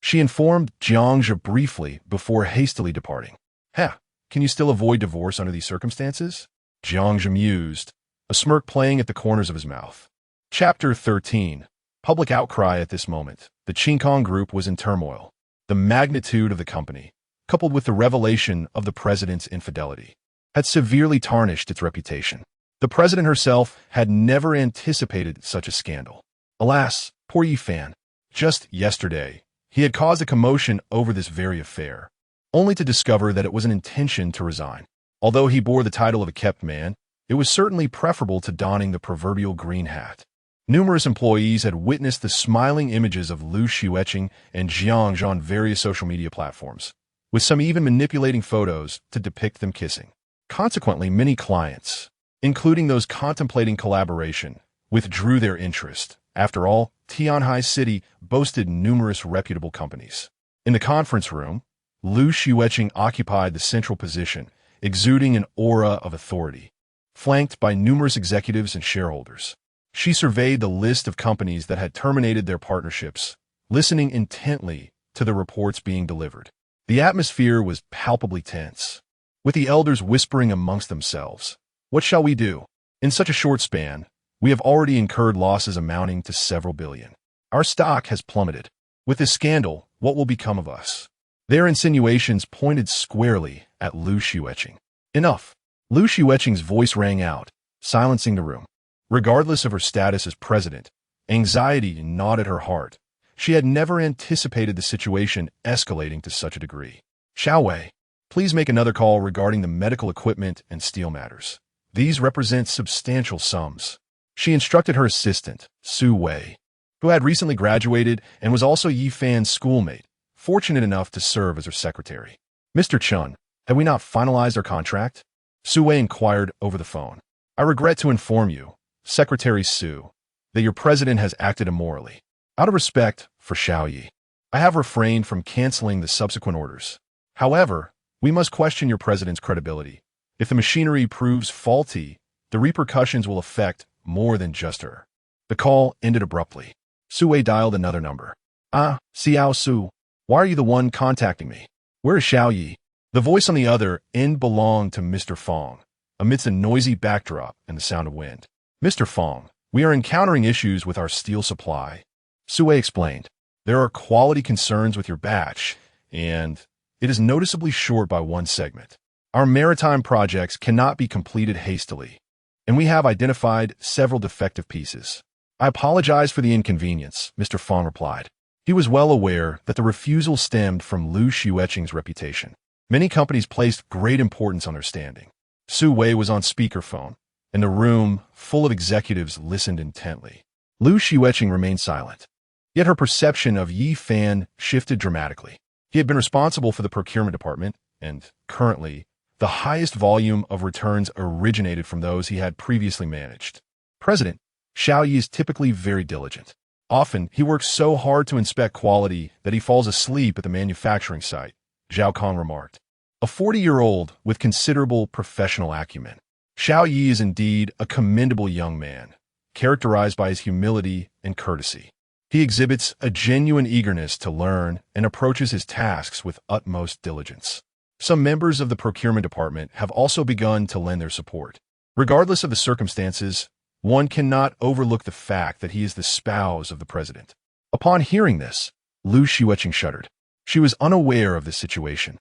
She informed Jiang Jia briefly before hastily departing. Can you still avoid divorce under these circumstances? Jiang Jia mused, a smirk playing at the corners of his mouth. Chapter 13. Public outcry at this moment. The Xueqing Group was in turmoil. The magnitude of the company, coupled with the revelation of the president's infidelity, had severely tarnished its reputation. The president herself had never anticipated such a scandal. Alas, poor Yi Fan. Just yesterday, he had caused a commotion over this very affair, only to discover that it was an intention to resign. Although he bore the title of a kept man, it was certainly preferable to donning the proverbial green hat. Numerous employees had witnessed the smiling images of Lu Xueqing and Jiang Zhe on various social media platforms, with some even manipulating photos to depict them kissing. Consequently, many clients, including those contemplating collaboration, withdrew their interest. After all, Tianhai City boasted numerous reputable companies. In the conference room, Lu Xueqing occupied the central position, exuding an aura of authority. Flanked by numerous executives and shareholders, she surveyed the list of companies that had terminated their partnerships, listening intently to the reports being delivered. The atmosphere was palpably tense, with the elders whispering amongst themselves, "What shall we do? In such a short span, we have already incurred losses amounting to several billion. Our stock has plummeted. With this scandal, what will become of us?" Their insinuations pointed squarely at Lu Xueqing. Enough! Lu Xueqing's voice rang out, silencing the room. Regardless of her status as president, anxiety gnawed at her heart. She had never anticipated the situation escalating to such a degree. "Xiaowei, please make another call regarding the medical equipment and steel matters. These represent substantial sums." She instructed her assistant, Su Wei, who had recently graduated and was also Yi Fan's schoolmate, fortunate enough to serve as her secretary. "Mr. Chun, have we not finalized our contract?" Su Wei inquired over the phone. "I regret to inform you, Secretary Su, that your president has acted immorally. Out of respect for Xiaoyi, I have refrained from canceling the subsequent orders. However, we must question your president's credibility. If the machinery proves faulty, the repercussions will affect more than just her." The call ended abruptly. Su Wei dialed another number. Xiao Su, why are you the one contacting me? Where is Xiaoyi?" The voice on the other end belonged to Mr. Fong, amidst a noisy backdrop and the sound of wind. "Mr. Fong, we are encountering issues with our steel supply," Su Wei explained. "There are quality concerns with your batch, and it is noticeably short by one segment. Our maritime projects cannot be completed hastily, and we have identified several defective pieces." "I apologize for the inconvenience," Mr. Fong replied. He was well aware that the refusal stemmed from Lu Xueqing's reputation. Many companies placed great importance on their standing. Su Wei was on speakerphone, and the room, full of executives, listened intently. Lu Xueqing remained silent. Yet her perception of Yi Fan shifted dramatically. He had been responsible for the procurement department, and, currently, the highest volume of returns originated from those he had previously managed. President Xiaoyi is typically very diligent. Often, he works so hard to inspect quality that he falls asleep at the manufacturing site, Zhao Kong remarked. A 40-year-old with considerable professional acumen. Xiaoyi is indeed a commendable young man, characterized by his humility and courtesy. He exhibits a genuine eagerness to learn and approaches his tasks with utmost diligence. Some members of the procurement department have also begun to lend their support. Regardless of the circumstances, one cannot overlook the fact that he is the spouse of the president. Upon hearing this, Lu Xueqing shuddered. She was unaware of this situation.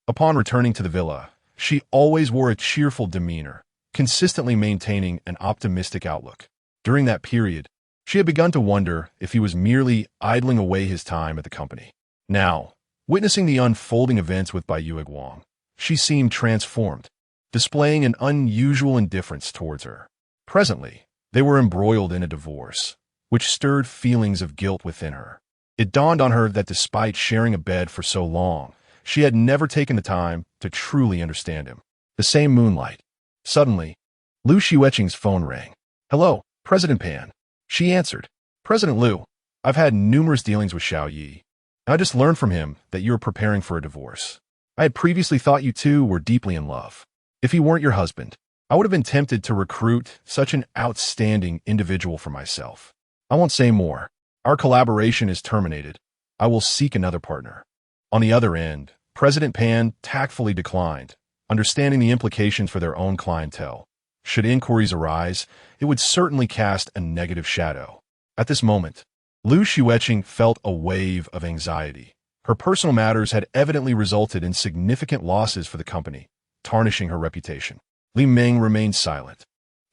Upon returning to the villa, she always wore a cheerful demeanor, consistently maintaining an optimistic outlook. During that period, she had begun to wonder if he was merely idling away his time at the company. Now, witnessing the unfolding events with Bai Yueguang, she seemed transformed, displaying an unusual indifference towards her. Presently, they were embroiled in a divorce, which stirred feelings of guilt within her. It dawned on her that despite sharing a bed for so long, she had never taken the time to truly understand him. The same moonlight. Suddenly, Lu Xueqing's phone rang. "Hello, President Pan." She answered. "President Lu, I've had numerous dealings with Xiaoyi. I just learned from him that you are preparing for a divorce. I had previously thought you two were deeply in love. If he weren't your husband, I would have been tempted to recruit such an outstanding individual for myself. I won't say more. Our collaboration is terminated. I will seek another partner." On the other end, President Pan tactfully declined, understanding the implications for their own clientele. Should inquiries arise, it would certainly cast a negative shadow. At this moment, Lu Xueqing felt a wave of anxiety. Her personal matters had evidently resulted in significant losses for the company, tarnishing her reputation. Li Meng remained silent.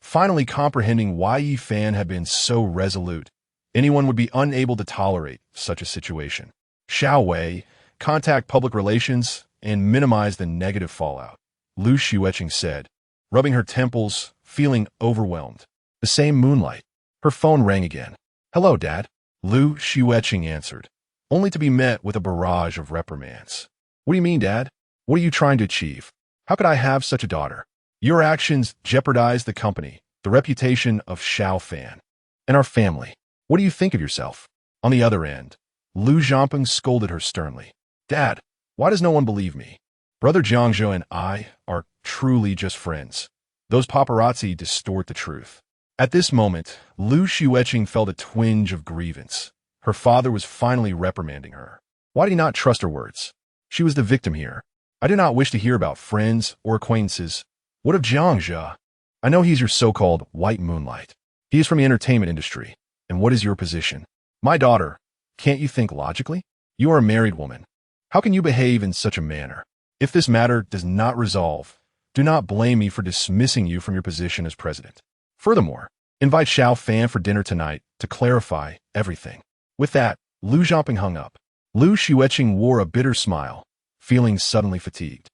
Finally comprehending why Yi Fan had been so resolute, Anyone would be unable to tolerate such a situation. Xiao Wei, contact public relations and minimize the negative fallout, Lu Xueqing said, rubbing her temples, feeling overwhelmed. The same moonlight. Her phone rang again. Hello, Dad. Lu Xueqing answered, only to be met with a barrage of reprimands. What do you mean, Dad? What are you trying to achieve? How could I have such a daughter? Your actions jeopardize the company, the reputation of Xiao Fan, and our family. What do you think of yourself? On the other end, Lu Zhamping scolded her sternly. Dad, why does no one believe me? Brother Jiangzhou and I are truly just friends. Those paparazzi distort the truth. At this moment, Lu Xueqing felt a twinge of grievance. Her father was finally reprimanding her. Why did he not trust her words? She was the victim here. I do not wish to hear about friends or acquaintances. What of Jiangzhou? I know he's your so-called white moonlight. He is from the entertainment industry. And what is your position? My daughter, can't you think logically? You are a married woman. How can you behave in such a manner? If this matter does not resolve, do not blame me for dismissing you from your position as president. Furthermore, invite Xiao Fan for dinner tonight to clarify everything. With that, Lu Zhamping hung up. Lu Xueqing wore a bitter smile, feeling suddenly fatigued.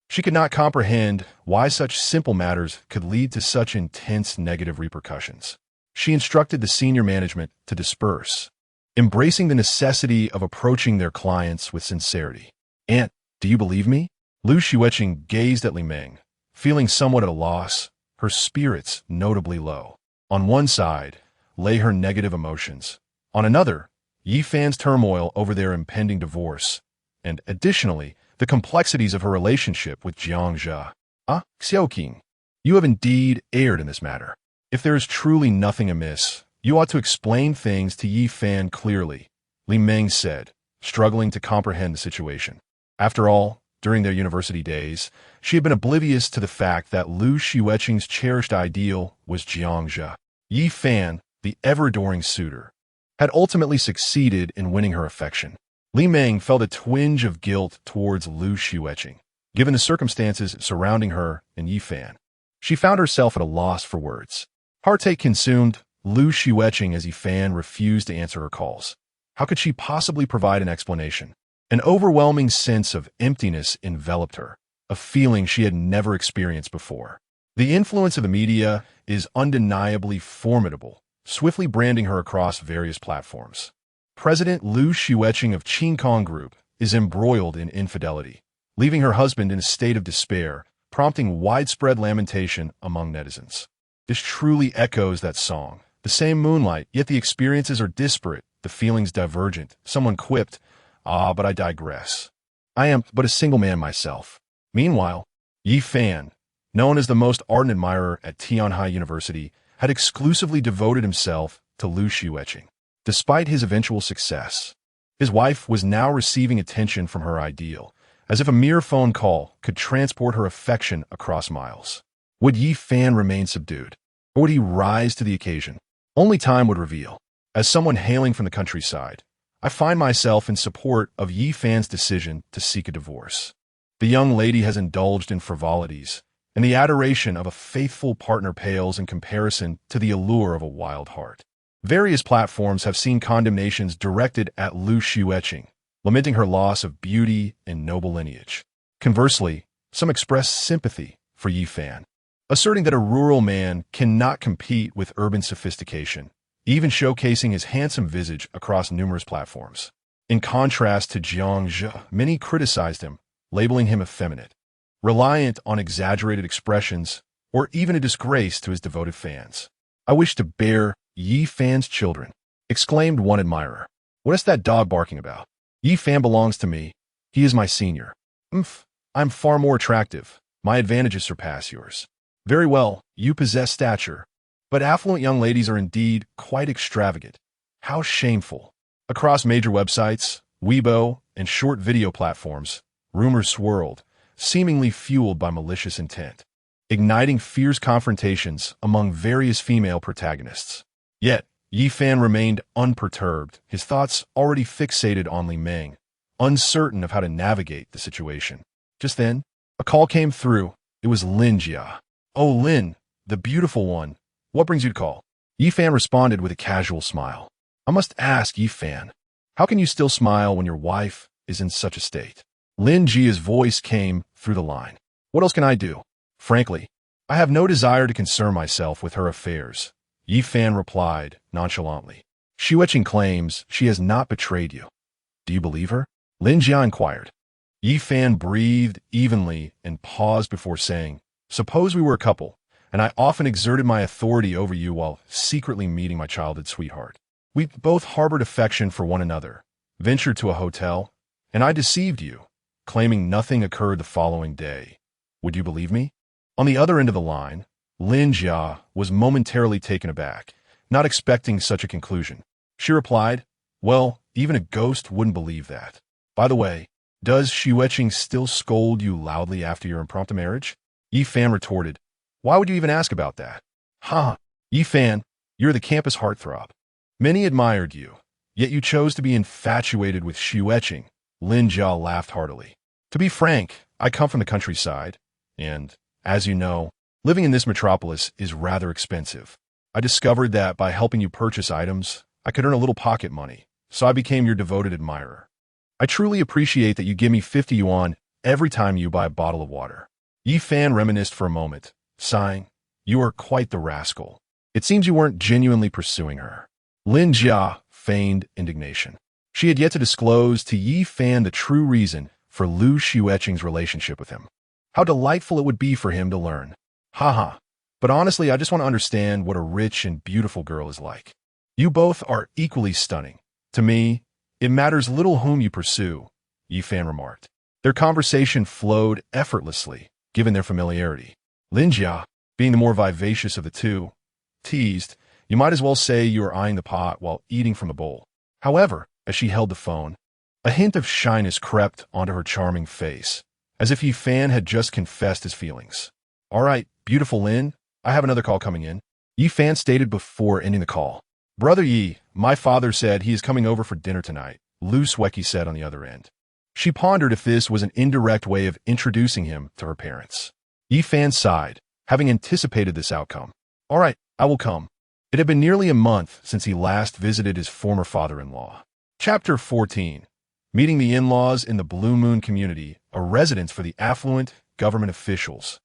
She could not comprehend why such simple matters could lead to such intense negative repercussions. She instructed the senior management to disperse, embracing the necessity of approaching their clients with sincerity. Aunt, do you believe me? Lu Xueqing gazed at Li Meng, feeling somewhat at a loss, her spirits notably low. On one side lay her negative emotions. On another, Yi Fan's turmoil over their impending divorce, and additionally, the complexities of her relationship with Jiangzhou. Xueqing, you have indeed erred in this matter. If there is truly nothing amiss, you ought to explain things to Yi Fan clearly, Li Meng said, struggling to comprehend the situation. After all, during their university days, she had been oblivious to the fact that Lu Xueqing's cherished ideal was Jiangzhou. Yi Fan, the ever-adoring suitor, had ultimately succeeded in winning her affection. Li Meng felt a twinge of guilt towards Lu Xueqing, given the circumstances surrounding her and Yi Fan. She found herself at a loss for words. Heartache consumed Lu Xueqing as Yi Fan refused to answer her calls. How could she possibly provide an explanation? An overwhelming sense of emptiness enveloped her, a feeling she had never experienced before. The influence of the media is undeniably formidable, swiftly branding her across various platforms. President Lu Xueqing of Xueqing Group is embroiled in infidelity, leaving her husband in a state of despair, prompting widespread lamentation among netizens. This truly echoes that song. The same moonlight, yet the experiences are disparate, the feelings divergent. Someone quipped, but I digress. I am but a single man myself. Meanwhile, Yi Fan, known as the most ardent admirer at Tianhai University, had exclusively devoted himself to Lu Xueqing. Despite his eventual success, his wife was now receiving attention from her ideal, as if a mere phone call could transport her affection across miles. Would Yi Fan remain subdued, or would he rise to the occasion? Only time would reveal. As someone hailing from the countryside, I find myself in support of Yi Fan's decision to seek a divorce. The young lady has indulged in frivolities, and the adoration of a faithful partner pales in comparison to the allure of a wild heart. Various platforms have seen condemnations directed at Lu Xueqing, lamenting her loss of beauty and noble lineage. Conversely, some express sympathy for Yi Fan, asserting that a rural man cannot compete with urban sophistication, even showcasing his handsome visage across numerous platforms. In contrast to Jiangzhou, many criticized him, labeling him effeminate, reliant on exaggerated expressions, or even a disgrace to his devoted fans. I wish to bear Yi Fan's children, exclaimed one admirer. What is that dog barking about? Yi Fan belongs to me. He is my senior. I'm far more attractive. My advantages surpass yours. Very well, you possess stature, but affluent young ladies are indeed quite extravagant. How shameful. Across major websites, Weibo, and short video platforms, rumors swirled, seemingly fueled by malicious intent, igniting fierce confrontations among various female protagonists. Yet, Yi Fan remained unperturbed, his thoughts already fixated on Li Meng, uncertain of how to navigate the situation. Just then, a call came through. It was Lin Jia. Oh, Lin, the beautiful one. What brings you to call? Yi Fan responded with a casual smile. I must ask, Yi Fan, how can you still smile when your wife is in such a state? Lin Jia's voice came through the line. What else can I do? Frankly, I have no desire to concern myself with her affairs, Yi Fan replied nonchalantly. Xueqing claims she has not betrayed you. Do you believe her? Lin Jia inquired. Yi Fan breathed evenly and paused before saying, Suppose we were a couple, and I often exerted my authority over you while secretly meeting my childhood sweetheart. We both harbored affection for one another, ventured to a hotel, and I deceived you, claiming nothing occurred the following day. Would you believe me? On the other end of the line, Lin Jia was momentarily taken aback, not expecting such a conclusion. She replied, Well, even a ghost wouldn't believe that. By the way, does Xueqing still scold you loudly after your impromptu marriage? Yi Fan retorted, Why would you even ask about that? Ha! Yi Fan, you're the campus heartthrob. Many admired you, yet you chose to be infatuated with Xueqing. Lin Jia laughed heartily. To be frank, I come from the countryside, and, as you know, living in this metropolis is rather expensive. I discovered that by helping you purchase items, I could earn a little pocket money, so I became your devoted admirer. I truly appreciate that you give me 50 yuan every time you buy a bottle of water. Yi Fan reminisced for a moment, sighing, You are quite the rascal. It seems you weren't genuinely pursuing her. Lin Jia feigned indignation. She had yet to disclose to Yi Fan the true reason for Lu Xueqing's relationship with him. How delightful it would be for him to learn. Haha. But honestly, I just want to understand what a rich and beautiful girl is like. You both are equally stunning. To me, it matters little whom you pursue, Yi Fan remarked. Their conversation flowed effortlessly, given their familiarity. Lin Jia, being the more vivacious of the two, teased, You might as well say you are eyeing the pot while eating from the bowl. However, as she held the phone, a hint of shyness crept onto her charming face, as if Yi Fan had just confessed his feelings. All right, beautiful Lin, I have another call coming in, Yi Fan stated before ending the call. Brother Yi, my father said he is coming over for dinner tonight, Lu Xueqing said on the other end. She pondered if this was an indirect way of introducing him to her parents. Yi Fan sighed, having anticipated this outcome. All right, I will come. It had been nearly a month since he last visited his former father-in-law. Chapter 14. Meeting the in-laws in the Blue Moon community, a residence for the affluent government officials.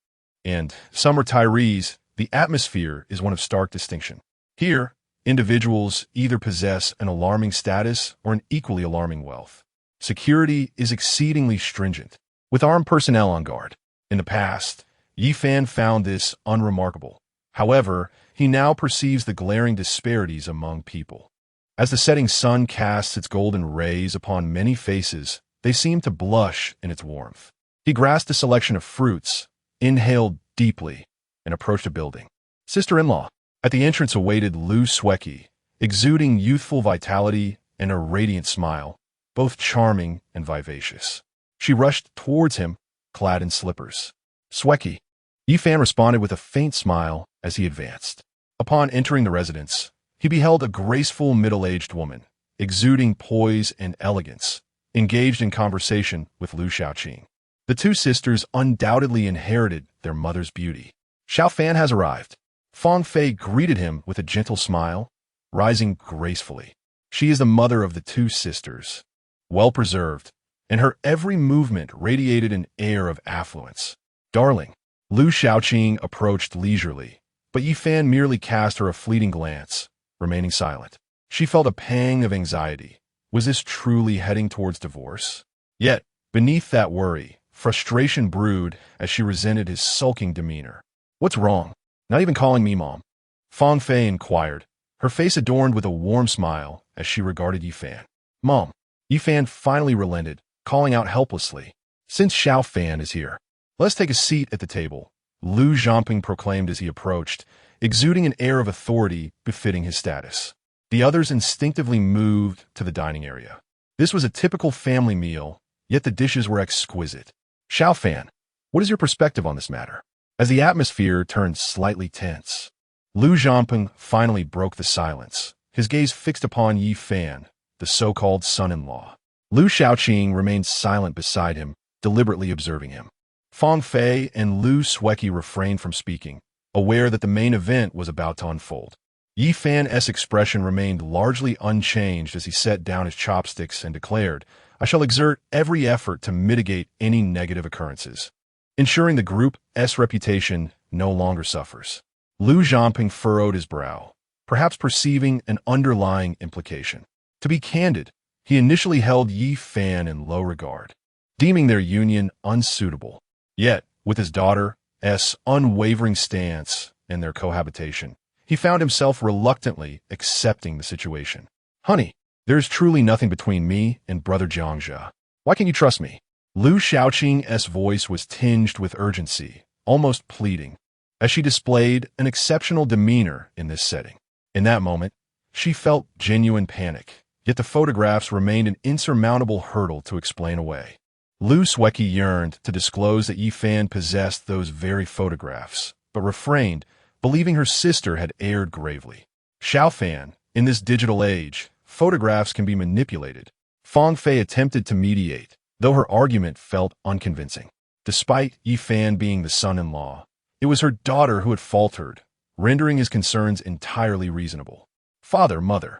And some retirees, the atmosphere is one of stark distinction. Here, individuals either possess an alarming status or an equally alarming wealth. Security is exceedingly stringent, with armed personnel on guard. In the past, Yi Fan found this unremarkable. However, he now perceives the glaring disparities among people. As the setting sun casts its golden rays upon many faces, they seem to blush in its warmth. He grasped a selection of fruits, inhaled deeply, and approached a building. Sister-in-law. At the entrance awaited Lu Xueqing, exuding youthful vitality and a radiant smile, both charming and vivacious. She rushed towards him, clad in slippers. Xueqing. Yi Fan responded with a faint smile as he advanced. Upon entering the residence, he beheld a graceful middle-aged woman, exuding poise and elegance, engaged in conversation with Lu Xueqing. The two sisters undoubtedly inherited their mother's beauty. Xiao Fan has arrived. Fang Fei greeted him with a gentle smile, rising gracefully. She is the mother of the two sisters, well-preserved, and her every movement radiated an air of affluence. Darling. Lu Xueqing approached leisurely, but Yi Fan merely cast her a fleeting glance, remaining silent. She felt a pang of anxiety. Was this truly heading towards divorce? Yet, beneath that worry, frustration brewed as she resented his sulking demeanor. What's wrong? Not even calling me mom? Fang Fei inquired, her face adorned with a warm smile as she regarded Yi Fan. Mom. Yi Fan finally relented, calling out helplessly. Since Xiao Fan is here, let's take a seat at the table, Lu Jiangping proclaimed as he approached, exuding an air of authority befitting his status. The others instinctively moved to the dining area. This was a typical family meal, yet the dishes were exquisite. Xiao Fan, what is your perspective on this matter? As the atmosphere turned slightly tense, Lu Jiangping finally broke the silence, his gaze fixed upon Yi Fan, the so-called son-in-law. Lu Xueqing remained silent beside him, deliberately observing him. Fang Fei and Lu Xueqing refrained from speaking, aware that the main event was about to unfold. Yi Fan's expression remained largely unchanged as he set down his chopsticks and declared, "I shall exert every effort to mitigate any negative occurrences, ensuring the group's reputation no longer suffers." Lu Zhanping furrowed his brow, perhaps perceiving an underlying implication. To be candid, he initially held Yi Fan in low regard, deeming their union unsuitable. Yet, with his daughter's unwavering stance in their cohabitation, he found himself reluctantly accepting the situation. "Honey, there is truly nothing between me and Brother Jiangxia. Why can't you trust me?" Lu Xueqing's voice was tinged with urgency, almost pleading, as she displayed an exceptional demeanor in this setting. In that moment, she felt genuine panic, yet the photographs remained an insurmountable hurdle to explain away. Lu Xueqing yearned to disclose that Yi Fan possessed those very photographs, but refrained, believing her sister had erred gravely. "Xiao Fan, in this digital age, photographs can be manipulated." Fang Fei attempted to mediate, though her argument felt unconvincing. Despite Yi Fan being the son-in-law, it was her daughter who had faltered, rendering his concerns entirely reasonable. "Father, mother,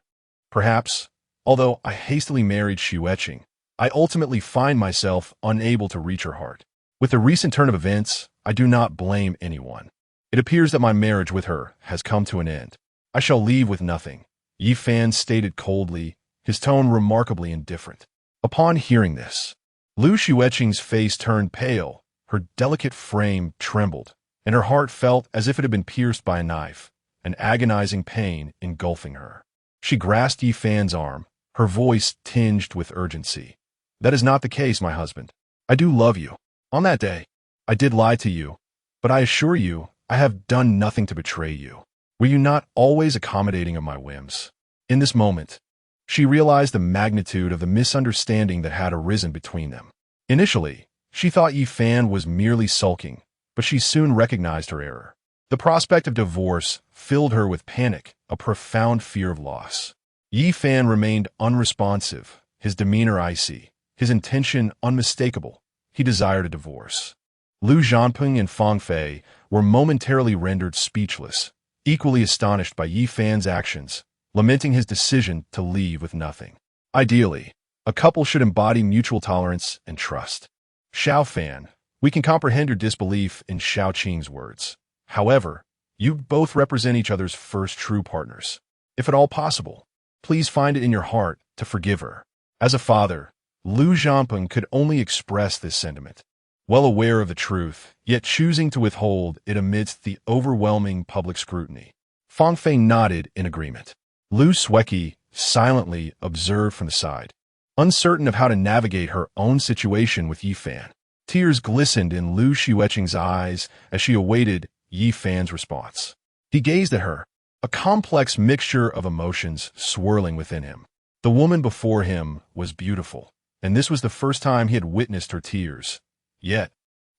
perhaps, although I hastily married Xueqing, I ultimately find myself unable to reach her heart. With the recent turn of events, I do not blame anyone. It appears that my marriage with her has come to an end. I shall leave with nothing," Yi Fan stated coldly, his tone remarkably indifferent. Upon hearing this, Lu Xueqing's face turned pale, her delicate frame trembled, and her heart felt as if it had been pierced by a knife, an agonizing pain engulfing her. She grasped Yi Fan's arm, her voice tinged with urgency. "That is not the case, my husband. I do love you. On that day, I did lie to you, but I assure you, I have done nothing to betray you. Were you not always accommodating of my whims?" In this moment, she realized the magnitude of the misunderstanding that had arisen between them. Initially, she thought Yi Fan was merely sulking, but she soon recognized her error. The prospect of divorce filled her with panic, a profound fear of loss. Yi Fan remained unresponsive, his demeanor icy, his intention unmistakable. He desired a divorce. Lu Zhanping and Fang Fei were momentarily rendered speechless, equally astonished by Yi Fan's actions, lamenting his decision to leave with nothing. Ideally, a couple should embody mutual tolerance and trust. "Xiao Fan, we can comprehend your disbelief in Xueqing's words. However, you both represent each other's first true partners. If at all possible, please find it in your heart to forgive her." As a father, Lu Zhanping could only express this sentiment, well aware of the truth, yet choosing to withhold it amidst the overwhelming public scrutiny. Fang Fei nodded in agreement. Lu Xueqing silently observed from the side, uncertain of how to navigate her own situation with Yi Fan. Tears glistened in Lu Xueqing's eyes as she awaited Yi Fan's response. He gazed at her, a complex mixture of emotions swirling within him. The woman before him was beautiful, and this was the first time he had witnessed her tears. Yet,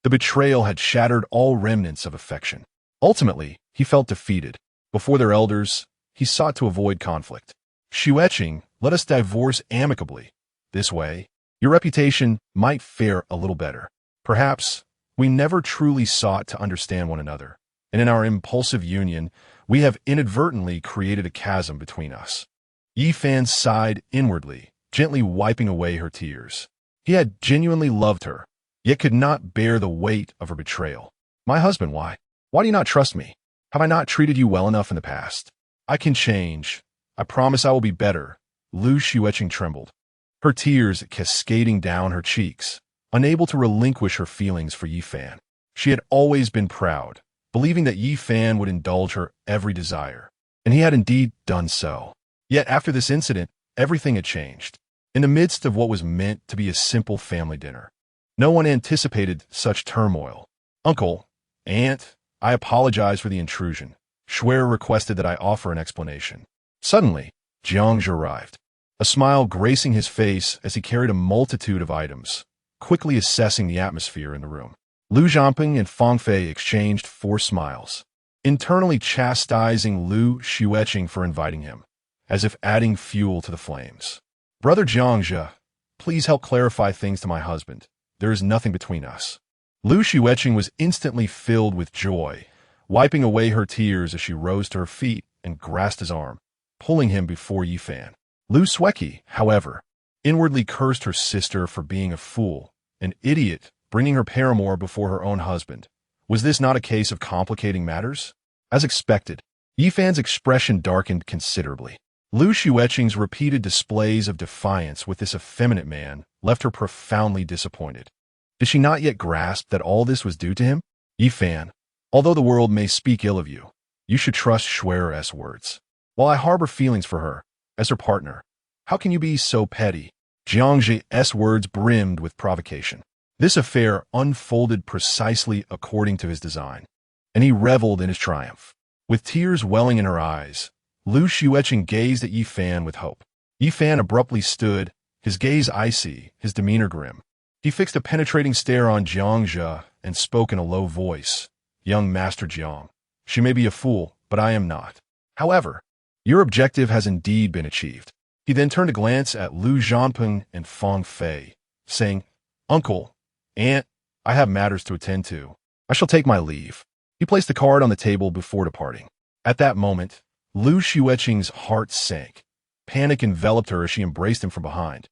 the betrayal had shattered all remnants of affection. Ultimately, he felt defeated. Before their elders, he sought to avoid conflict. "Xueqing, let us divorce amicably. This way, your reputation might fare a little better. Perhaps we never truly sought to understand one another, and in our impulsive union, we have inadvertently created a chasm between us." Yi Fan sighed inwardly, gently wiping away her tears. He had genuinely loved her, yet could not bear the weight of her betrayal. "My husband, why? Why do you not trust me? Have I not treated you well enough in the past? I can change. I promise I will be better." Lu Xueqing trembled, her tears cascading down her cheeks, unable to relinquish her feelings for Yi Fan. She had always been proud, believing that Yi Fan would indulge her every desire, and he had indeed done so. Yet after this incident, everything had changed. In the midst of what was meant to be a simple family dinner, no one anticipated such turmoil. "Uncle, Aunt, I apologize for the intrusion." Shuai requested that I offer an explanation. Suddenly, Jiangxia arrived, a smile gracing his face as he carried a multitude of items, quickly assessing the atmosphere in the room. Lu Zhanping and Fang Fei exchanged forced smiles, internally chastising Lu Xueqing for inviting him, as if adding fuel to the flames. "Brother Jiangxia, please help clarify things to my husband. There is nothing between us." Lu Xueqing was instantly filled with joy, wiping away her tears as she rose to her feet and grasped his arm, pulling him before Yi Fan. Lu Xueqing, however, inwardly cursed her sister for being a fool, an idiot, bringing her paramour before her own husband. Was this not a case of complicating matters? As expected, Yi Fan's expression darkened considerably. Lu Xueqing's repeated displays of defiance with this effeminate man left her profoundly disappointed. Did she not yet grasp that all this was due to him? Yi Fan, although the world may speak ill of you, you should trust Xue's words. While I harbor feelings for her, as her partner, how can you be so petty? Jiang's words brimmed with provocation. This affair unfolded precisely according to his design, and he reveled in his triumph. With tears welling in her eyes, Lu Xueqing gazed at Yi Fan with hope. Yi Fan abruptly stood, his gaze icy, his demeanor grim. He fixed a penetrating stare on Jiang and spoke in a low voice. Young Master Jiang, she may be a fool, but I am not. However, your objective has indeed been achieved. He then turned to glance at Lu Zhanpeng and Fang Fei, saying, Uncle, Aunt, I have matters to attend to. I shall take my leave. He placed the card on the table before departing. At that moment, Lu Xueqing's heart sank. Panic enveloped her as she embraced him from behind,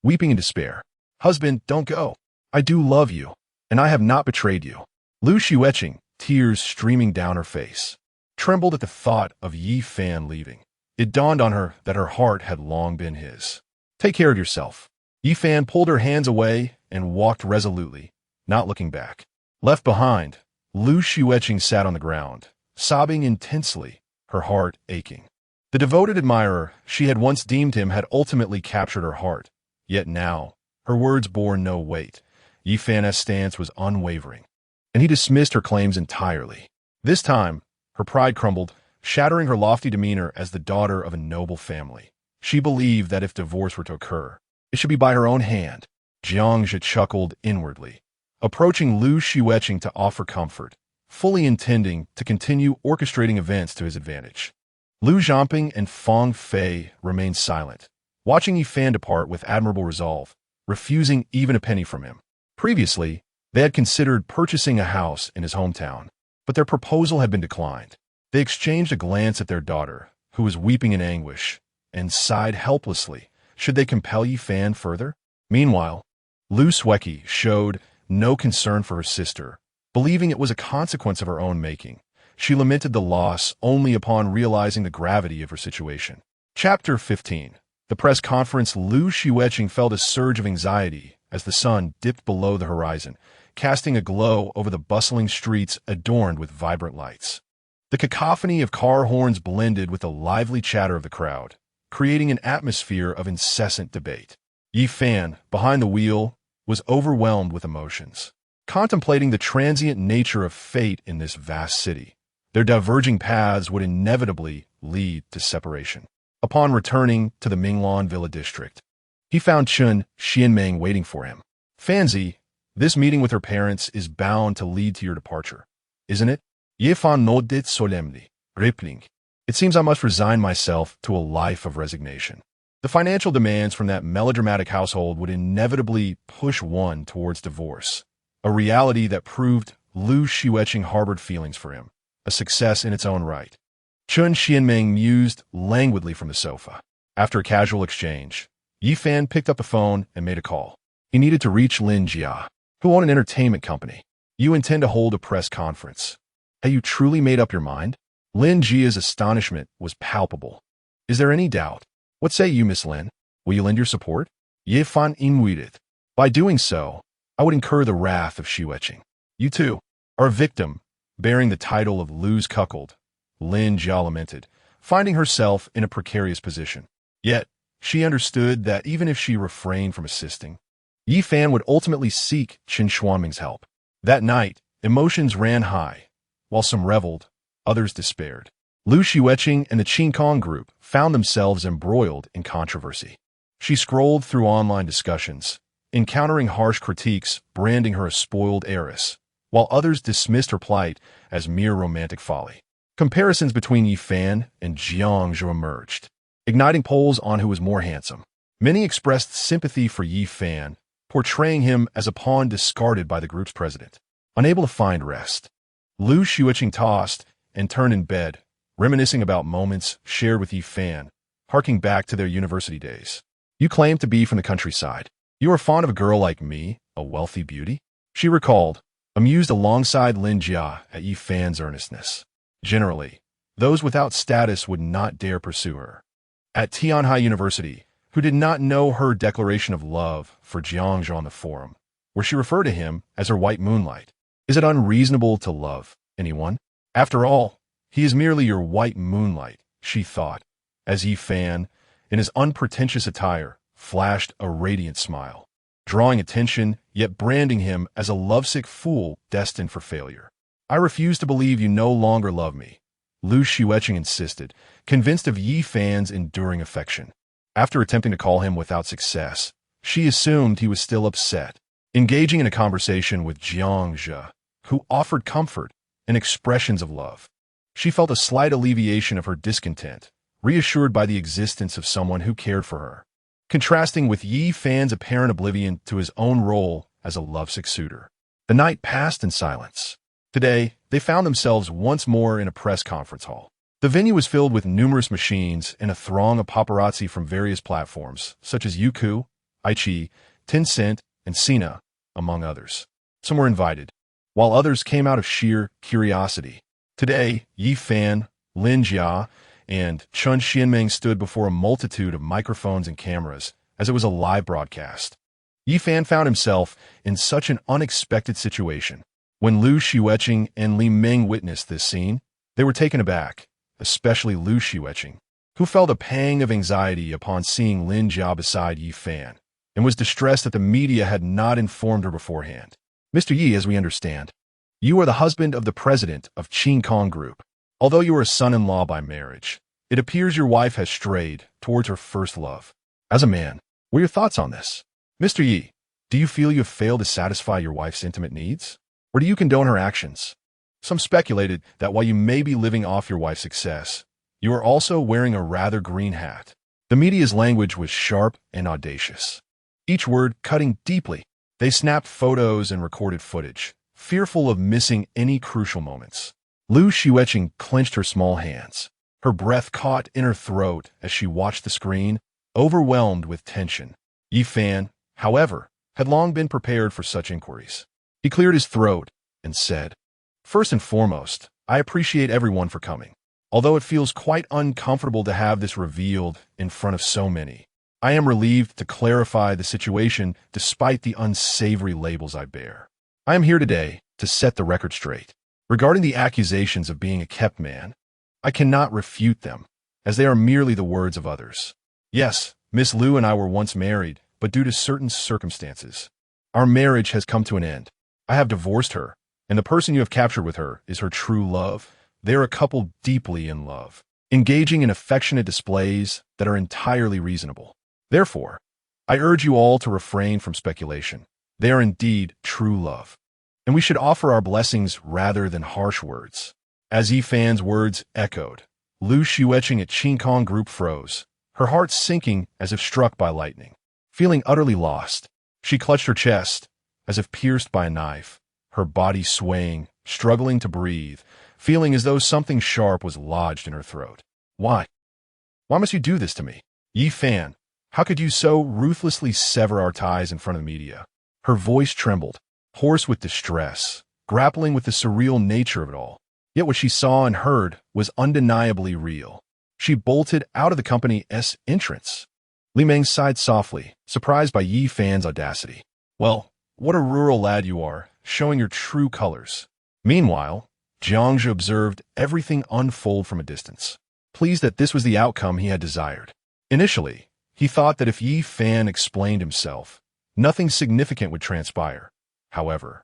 weeping in despair. Husband, don't go. I do love you, and I have not betrayed you. Lu Xueqing, tears streaming down her face, trembled at the thought of Yi Fan leaving. It dawned on her that her heart had long been his. Take care of yourself. Yi Fan pulled her hands away and walked resolutely, not looking back. Left behind, Lu Xueqing sat on the ground, sobbing intensely, her heart aching. The devoted admirer she had once deemed him had ultimately captured her heart, yet now, her words bore no weight. Yi Fan's stance was unwavering, and he dismissed her claims entirely. This time, her pride crumbled, shattering her lofty demeanor as the daughter of a noble family. She believed that if divorce were to occur, it should be by her own hand. Jiang chuckled inwardly, approaching Lu Xueqing to offer comfort, fully intending to continue orchestrating events to his advantage. Lu Zhanpeng and Fang Fei remained silent, watching Yi Fan depart with admirable resolve, refusing even a penny from him. Previously, they had considered purchasing a house in his hometown, but their proposal had been declined. They exchanged a glance at their daughter, who was weeping in anguish, and sighed helplessly. Should they compel Yi Fan further? Meanwhile, Lu Xueqing showed no concern for her sister, believing it was a consequence of her own making. She lamented the loss only upon realizing the gravity of her situation. Chapter 15. The press conference. Lu Xueqing felt a surge of anxiety as the sun dipped below the horizon, casting a glow over the bustling streets adorned with vibrant lights. The cacophony of car horns blended with the lively chatter of the crowd, creating an atmosphere of incessant debate. Yi Fan, behind the wheel, was overwhelmed with emotions, contemplating the transient nature of fate in this vast city. Their diverging paths would inevitably lead to separation. Upon returning to the Minglan Villa district, he found Chun Xianmeng waiting for him. Fanzi, this meeting with her parents is bound to lead to your departure, isn't it? Ye Fan nodded solemnly, replying, It seems I must resign myself to a life of resignation. The financial demands from that melodramatic household would inevitably push one towards divorce, a reality that proved Lu Xueqing harbored feelings for him, a success in its own right. Chun Xianmeng mused languidly from the sofa. After a casual exchange, Yi Fan picked up the phone and made a call. He needed to reach Lin Jia, who owned an entertainment company. You intend to hold a press conference. Have you truly made up your mind? Lin Jia's astonishment was palpable. Is there any doubt? What say you, Miss Lin? Will you lend your support? Ye Fan inwided. By doing so, I would incur the wrath of Xueqing. You too are a victim, bearing the title of Lu's cuckold, Lin Jia lamented, finding herself in a precarious position. Yet, she understood that even if she refrained from assisting, Yi Fan would ultimately seek Qin Xuanming's help. That night, emotions ran high. While some reveled, others despaired. Lu Xueqing and the Qingkong group found themselves embroiled in controversy. She scrolled through online discussions, encountering harsh critiques branding her a spoiled heiress, while others dismissed her plight as mere romantic folly. Comparisons between Yi Fan and Jiang emerged, igniting polls on who was more handsome. Many expressed sympathy for Yi Fan, portraying him as a pawn discarded by the group's president. Unable to find rest, Lu Xueqing tossed and turned in bed, reminiscing about moments shared with Yi Fan, harking back to their university days. You claim to be from the countryside. You are fond of a girl like me, a wealthy beauty? She recalled, amused alongside Lin Jia at Yi Fan's earnestness. Generally, those without status would not dare pursue her. At Tianhai University, who did not know her declaration of love for Jiangzhou on the forum, where she referred to him as her white moonlight. Is it unreasonable to love anyone? After all, he is merely your white moonlight, she thought, as Yi Fan, in his unpretentious attire, flashed a radiant smile, drawing attention yet branding him as a lovesick fool destined for failure. I refuse to believe you no longer love me, Lu Xueqing insisted, convinced of Yi Fan's enduring affection. After attempting to call him without success, she assumed he was still upset, engaging in a conversation with Jiangzhou, who offered comfort and expressions of love. She felt a slight alleviation of her discontent, reassured by the existence of someone who cared for her, contrasting with Yi Fan's apparent oblivion to his own role as a lovesick suitor. The night passed in silence. Today, they found themselves once more in a press conference hall. The venue was filled with numerous machines and a throng of paparazzi from various platforms, such as Youku, Aichi, Tencent, and Sina, among others. Some were invited, while others came out of sheer curiosity. Today, Yi Fan, Lin Jia, and Chun Xianmeng stood before a multitude of microphones and cameras, as it was a live broadcast. Yi Fan found himself in such an unexpected situation. When Lu Xueqing and Li Meng witnessed this scene, they were taken aback, especially Lu Xueqing, who felt a pang of anxiety upon seeing Lin Jia beside Yi Fan, and was distressed that the media had not informed her beforehand. Mr. Yi, as we understand, you are the husband of the president of Xueqing Group. Although you are a son-in-law by marriage, it appears your wife has strayed towards her first love. As a man, what are your thoughts on this? Mr. Yi, do you feel you have failed to satisfy your wife's intimate needs? Or do you condone her actions? Some speculated that while you may be living off your wife's success, you are also wearing a rather green hat. The media's language was sharp and audacious, each word cutting deeply. They snapped photos and recorded footage, fearful of missing any crucial moments. Lu Xueqing clenched her small hands. Her breath caught in her throat as she watched the screen, overwhelmed with tension. Yi Fan, however, had long been prepared for such inquiries. He cleared his throat and said, "First and foremost, I appreciate everyone for coming. Although it feels quite uncomfortable to have this revealed in front of so many, I am relieved to clarify the situation despite the unsavory labels I bear. I am here today to set the record straight. Regarding the accusations of being a kept man, I cannot refute them, as they are merely the words of others. Yes, Miss Lu and I were once married, but due to certain circumstances, our marriage has come to an end. I have divorced her, and the person you have captured with her is her true love. They are a couple deeply in love, engaging in affectionate displays that are entirely reasonable. Therefore, I urge you all to refrain from speculation. They are indeed true love, and we should offer our blessings rather than harsh words." As Yi Fan's words echoed, Lu Xueqing at Xueqing Group froze, her heart sinking as if struck by lightning. Feeling utterly lost, she clutched her chest, as if pierced by a knife, her body swaying, struggling to breathe, feeling as though something sharp was lodged in her throat. Why? Why must you do this to me? Yi Fan, how could you so ruthlessly sever our ties in front of the media? Her voice trembled, hoarse with distress, grappling with the surreal nature of it all. Yet what she saw and heard was undeniably real. She bolted out of the company's entrance. Li Meng sighed softly, surprised by Yi Fan's audacity. Well, what a rural lad you are, showing your true colors. Meanwhile, Jiangzhou observed everything unfold from a distance, pleased that this was the outcome he had desired. Initially, he thought that if Yi Fan explained himself, nothing significant would transpire. However,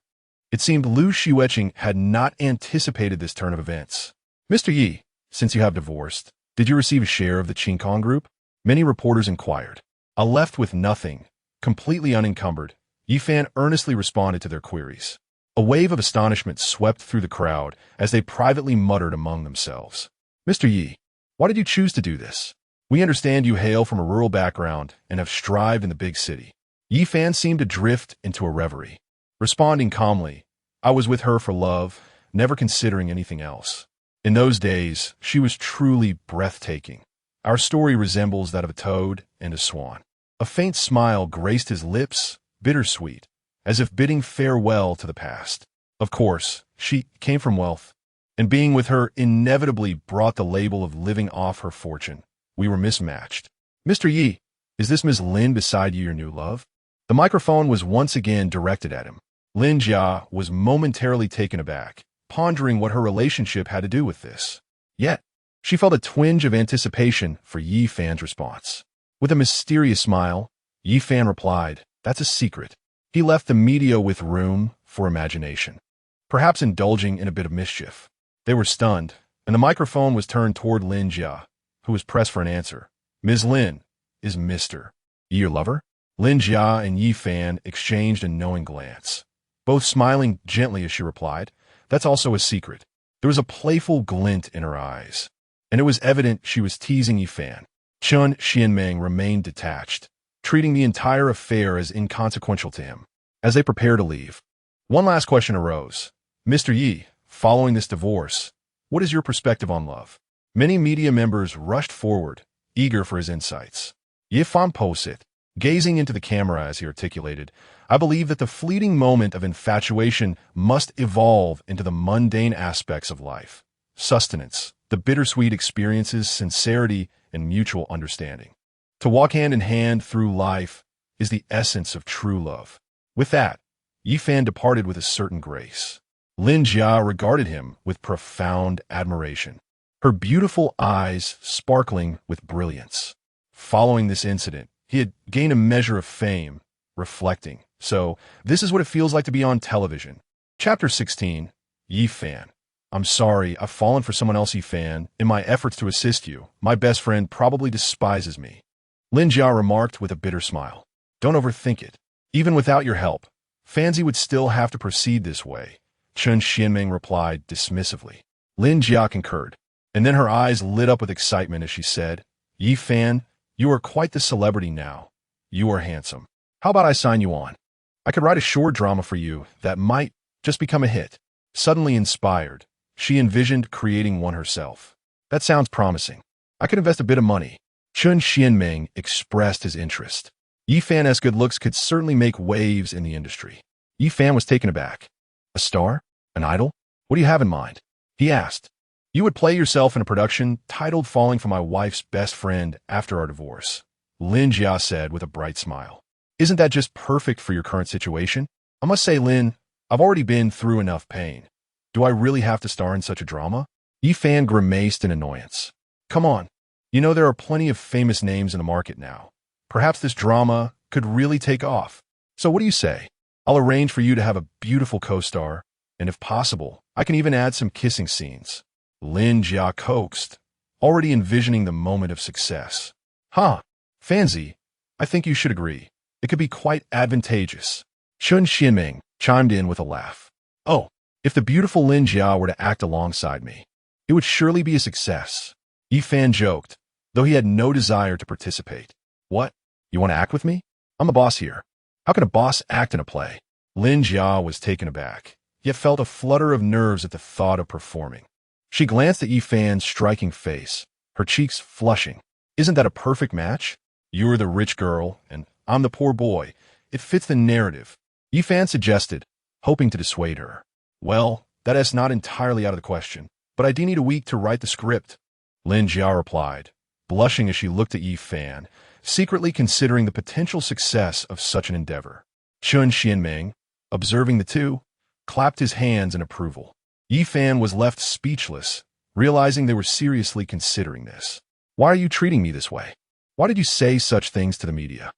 it seemed Lu Xueqing had not anticipated this turn of events. Mr. Yi, since you have divorced, did you receive a share of the Xueqing Group? Many reporters inquired. Left with nothing, completely unencumbered, Yi Fan earnestly responded to their queries. A wave of astonishment swept through the crowd as they privately muttered among themselves. Mr. Yi, why did you choose to do this? We understand you hail from a rural background and have strived in the big city. Yi Fan seemed to drift into a reverie, responding calmly, I was with her for love, never considering anything else. In those days, she was truly breathtaking. Our story resembles that of a toad and a swan. A faint smile graced his lips, bittersweet, as if bidding farewell to the past. Of course, she came from wealth, and being with her inevitably brought the label of living off her fortune. We were mismatched. Mr. Yi, is this Ms. Lin beside you, your new love? The microphone was once again directed at him. Lin Jia was momentarily taken aback, pondering what her relationship had to do with this. Yet, she felt a twinge of anticipation for Yi Fan's response. With a mysterious smile, Yi Fan replied, "That's a secret." He left the media with room for imagination, perhaps indulging in a bit of mischief. They were stunned, and the microphone was turned toward Lin Jia, who was pressed for an answer. "Ms. Lin, is Mr. Yi your lover?" Lin Jia and Yi Fan exchanged a knowing glance, both smiling gently as she replied, "That's also a secret." There was a playful glint in her eyes, and it was evident she was teasing Yi Fan. Chun Xianmeng remained detached, treating the entire affair as inconsequential to him. As they prepared to leave, one last question arose. "Mr. Yi, following this divorce, what is your perspective on love?" Many media members rushed forward, eager for his insights. Yi Fan posed, gazing into the camera as he articulated, "I believe that the fleeting moment of infatuation must evolve into the mundane aspects of life. Sustenance, the bittersweet experiences, sincerity, and mutual understanding. To walk hand in hand through life is the essence of true love." With that, Yi Fan departed with a certain grace. Lin Jia regarded him with profound admiration, her beautiful eyes sparkling with brilliance. Following this incident, he had gained a measure of fame, reflecting, "So, this is what it feels like to be on television." Chapter 16, Yi Fan. "I'm sorry, I've fallen for someone else, Yi Fan. In my efforts to assist you, my best friend probably despises me." Lin Jia remarked with a bitter smile. "Don't overthink it. Even without your help, Fanzi would still have to proceed this way." Chun Xianmeng replied dismissively. Lin Jia concurred, and then her eyes lit up with excitement as she said, "Yi Fan, you are quite the celebrity now. You are handsome. How about I sign you on? I could write a short drama for you that might just become a hit." Suddenly inspired, she envisioned creating one herself. "That sounds promising. I could invest a bit of money." Chun Xianmeng expressed his interest. Yi Fan's good looks could certainly make waves in the industry. Yi Fan was taken aback. "A star? An idol? What do you have in mind?" he asked. "You would play yourself in a production titled Falling for My Wife's Best Friend After Our Divorce," Lin Jia said with a bright smile. "Isn't that just perfect for your current situation?" "I must say, Lin, I've already been through enough pain. Do I really have to star in such a drama?" Yi Fan grimaced in annoyance. "Come on. You know there are plenty of famous names in the market now. Perhaps this drama could really take off. So what do you say? I'll arrange for you to have a beautiful co-star, and if possible, I can even add some kissing scenes." Lin Jia coaxed, already envisioning the moment of success. "Huh, Fanzi, I think you should agree. It could be quite advantageous." Chun Xianming chimed in with a laugh. "Oh, if the beautiful Lin Jia were to act alongside me, it would surely be a success." Yi Fan joked, though he had no desire to participate. "What? You want to act with me? I'm the boss here. How can a boss act in a play?" Lin Jia was taken aback, yet felt a flutter of nerves at the thought of performing. She glanced at Yi Fan's striking face, her cheeks flushing. "Isn't that a perfect match? You're the rich girl, and I'm the poor boy. It fits the narrative," Yi Fan suggested, hoping to dissuade her. "Well, that is not entirely out of the question, but I do need a week to write the script," Lin Jia replied, blushing as she looked at Yi Fan, secretly considering the potential success of such an endeavor. Chun Xianmeng, observing the two, clapped his hands in approval. Yi Fan was left speechless, realizing they were seriously considering this. "Why are you treating me this way? Why did you say such things to the media?"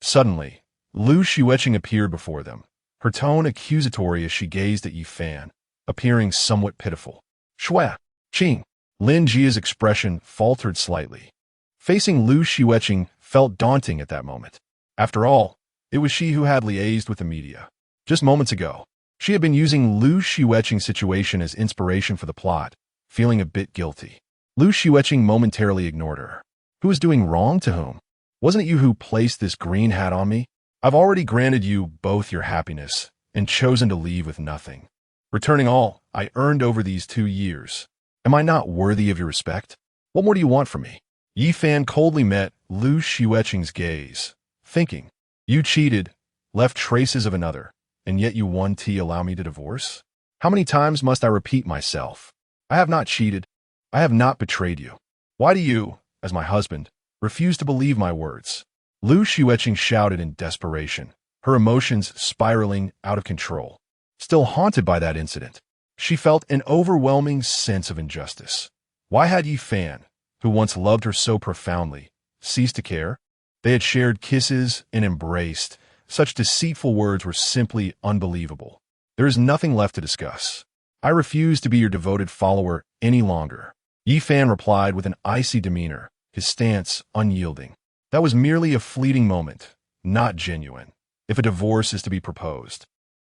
Suddenly, Lu Xueqing appeared before them, her tone accusatory as she gazed at Yi Fan, appearing somewhat pitiful. "Xueqing." Lin Jia's expression faltered slightly. Facing Lu Xueqing felt daunting at that moment. After all, it was she who had liaised with the media. Just moments ago, she had been using Lu Xueqing's situation as inspiration for the plot, feeling a bit guilty. Lu Xueqing momentarily ignored her. "Who is doing wrong to whom? Wasn't it you who placed this green hat on me? I've already granted you both your happiness and chosen to leave with nothing, returning all I earned over these 2 years." Am I not worthy of your respect? What more do you want from me? Yi Fan coldly met Lu Xueqing's gaze, thinking, you cheated, left traces of another, and yet you won to allow me to divorce? How many times must I repeat myself? I have not cheated. I have not betrayed you. Why do you, as my husband, refuse to believe my words? Lu Xueqing shouted in desperation, her emotions spiraling out of control. Still haunted by that incident, she felt an overwhelming sense of injustice. Why had Yi Fan, who once loved her so profoundly, ceased to care? They had shared kisses and embraced. Such deceitful words were simply unbelievable. There is nothing left to discuss. I refuse to be your devoted follower any longer. Yi Fan replied with an icy demeanor, his stance unyielding. That was merely a fleeting moment, not genuine. If a divorce is to be proposed,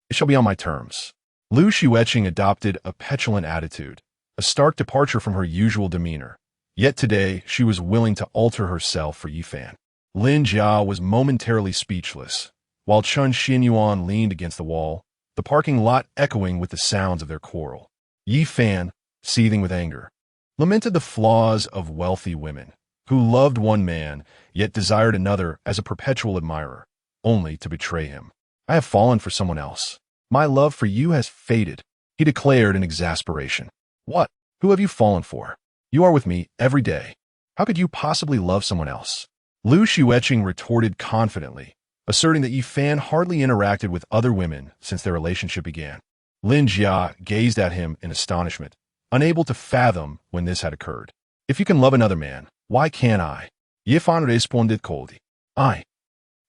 it shall be on my terms. Lu Xueqing adopted a petulant attitude, a stark departure from her usual demeanor. Yet today, she was willing to alter herself for Yi Fan. Lin Jia was momentarily speechless, while Chun Xinyuan leaned against the wall, the parking lot echoing with the sounds of their quarrel. Yi Fan, seething with anger, lamented the flaws of wealthy women, who loved one man, yet desired another as a perpetual admirer, only to betray him. I have fallen for someone else. My love for you has faded, he declared in exasperation. What? Who have you fallen for? You are with me every day. How could you possibly love someone else? Lu Xueqing retorted confidently, asserting that Yi Fan hardly interacted with other women since their relationship began. Lin Jia gazed at him in astonishment, unable to fathom when this had occurred. If you can love another man, why can't I? Yi Fan responded coldly. I.